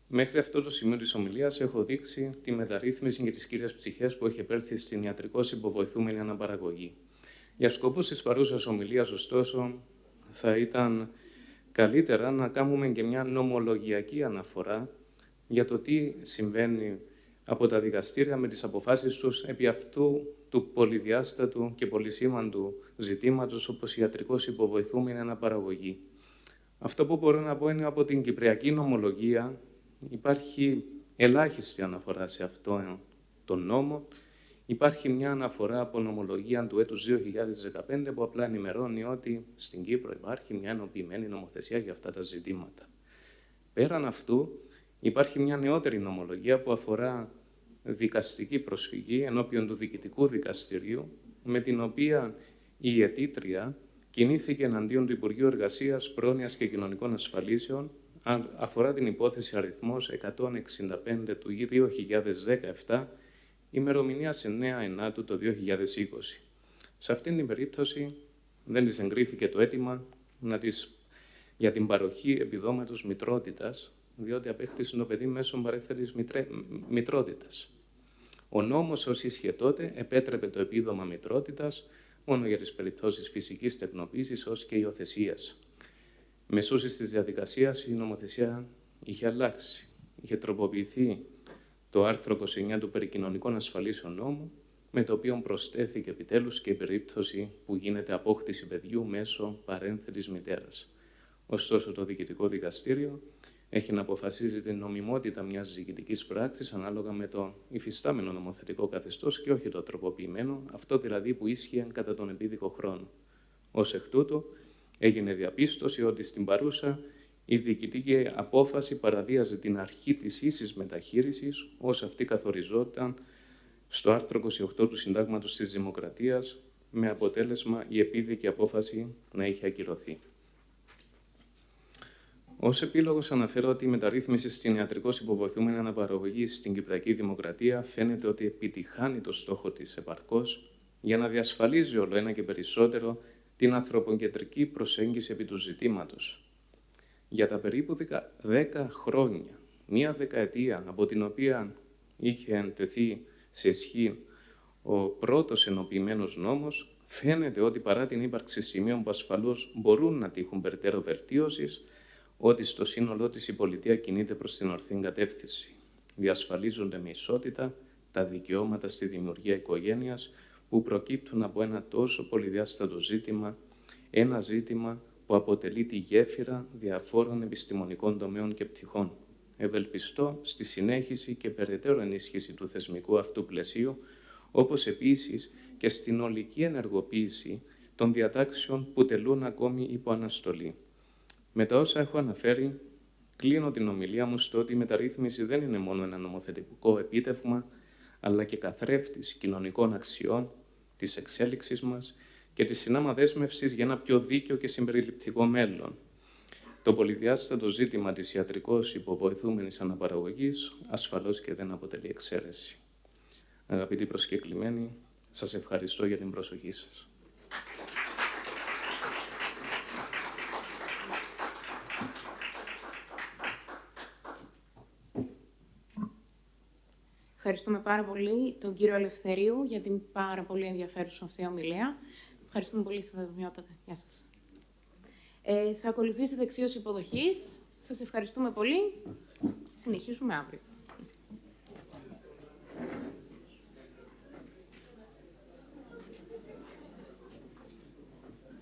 Μέχρι αυτό το σημείο της ομιλίας έχω δείξει τη μεταρρύθμιση και τις κύριες πτυχές που έχει επέλθει στην ιατρικώς υποβοηθούμενη αναπαραγωγή. Για σκοπούς της παρούσας ομιλίας, ωστόσο, θα ήταν καλύτερα να κάνουμε και μια νομολογιακή αναφορά για το τι συμβαίνει από τα δικαστήρια με τις αποφάσεις τους επί αυτού του του πολυδιάστατου και πολυσήμαντου ζητήματος όπως ιατρικός υποβοηθούμενη αναπαραγωγή. Αυτό που μπορώ να πω είναι από την κυπριακή νομολογία υπάρχει ελάχιστη αναφορά σε αυτόν τον νόμο. Υπάρχει μια αναφορά από νομολογία του έτους 2015 που απλά ενημερώνει ότι στην Κύπρο υπάρχει μια ενοποιημένη νομοθεσία για αυτά τα ζητήματα. Πέραν αυτού, υπάρχει μια νεότερη νομολογία που αφορά δικαστική προσφυγή ενώπιον του Διοικητικού Δικαστηρίου, με την οποία η αιτήτρια κινήθηκε εναντίον του Υπουργείου Εργασίας, Πρόνοιας και Κοινωνικών Ασφαλίσεων, αφορά την υπόθεση αριθμός 165 του 2017, ημερομηνία 9/9 το 2020. Σε αυτήν την περίπτωση δεν της εγκρίθηκε το αίτημα για την παροχή επιδόματος μητρότητας, διότι απέκτησε το παιδί μέσω παρεύθερης μητρότητας. Ο νόμος ως ίσχυε τότε επέτρεπε το επίδομα μητρότητας μόνο για τις περιπτώσεις φυσικής τεκνοποίησης ως και υιοθεσίας. Μεσούσης της διαδικασίας η νομοθεσία είχε αλλάξει. Είχε τροποποιηθεί το άρθρο 29 του Περικοινωνικών Ασφαλίσεων Νόμου, με το οποίο προσθέθηκε επιτέλους και η περίπτωση που γίνεται απόκτηση παιδιού μέσω παρένθετης μητέρας. Ωστόσο, το Διοικητικό Δικαστήριο έχει να αποφασίζει την νομιμότητα μιας διοικητικής πράξης ανάλογα με το υφιστάμενο νομοθετικό καθεστώς και όχι το τροποποιημένο, αυτό δηλαδή που ίσχυε κατά τον επίδικο χρόνο. Ως εκ τούτου, έγινε διαπίστωση ότι στην παρούσα η διοικητική απόφαση παραβίαζε την αρχή της ίσης μεταχείρισης, ως αυτή καθοριζόταν στο άρθρο 28 του Συντάγματος της Δημοκρατίας, με αποτέλεσμα η επίδικη απόφαση να είχε ακυρωθεί. Ως επίλογος αναφέρω ότι η μεταρρύθμιση στην ιατρικώς υποβοηθούμενη αναπαραγωγή στην Κυπριακή Δημοκρατία φαίνεται ότι επιτυχάνει το στόχο της επαρκώς για να διασφαλίζει όλο ένα και περισσότερο την ανθρωποκεντρική προσέγγιση επί του ζητήματος. Για τα περίπου 10 χρόνια, μία δεκαετία από την οποία είχε τεθεί σε ισχύ ο πρώτος ενοποιημένος νόμος, φαίνεται ότι παρά την ύπαρξη σημείων που ασφαλώς μπορούν να τύχουν περαιτέρω βελτίωσης, ότι στο σύνολό της η πολιτεία κινείται προς την ορθή κατεύθυνση. Διασφαλίζονται με ισότητα τα δικαιώματα στη δημιουργία οικογένειας που προκύπτουν από ένα τόσο πολυδιάστατο ζήτημα, ένα ζήτημα που αποτελεί τη γέφυρα διαφόρων επιστημονικών τομέων και πτυχών. Ευελπιστώ στη συνέχιση και περαιτέρω ενίσχυση του θεσμικού αυτού πλαισίου, όπως επίσης και στην ολική ενεργοποίηση των διατάξεων που τελούν ακόμη υπό αναστολή. Με τα όσα έχω αναφέρει, κλείνω την ομιλία μου στο ότι η μεταρρύθμιση δεν είναι μόνο ένα νομοθετικό επίτευγμα, αλλά και καθρέφτης κοινωνικών αξιών, της εξέλιξης μας και της συνάμα δέσμευσης για ένα πιο δίκαιο και συμπεριληπτικό μέλλον. Το πολυδιάστατο ζήτημα της ιατρικώς υποβοηθούμενης αναπαραγωγής ασφαλώς και δεν αποτελεί εξαίρεση. Αγαπητοί προσκεκλημένοι, σας ευχαριστώ για την προσοχή σας. Ευχαριστούμε πάρα πολύ τον κύριο Ελευθερίου για την πάρα πολύ ενδιαφέρουσα αυτή ομιλία. Ευχαριστούμε πολύ, Σεβασμιότατε. Γεια σας. Θα ακολουθήσει δεξίωση υποδοχής. Σας ευχαριστούμε πολύ. Συνεχίζουμε αύριο.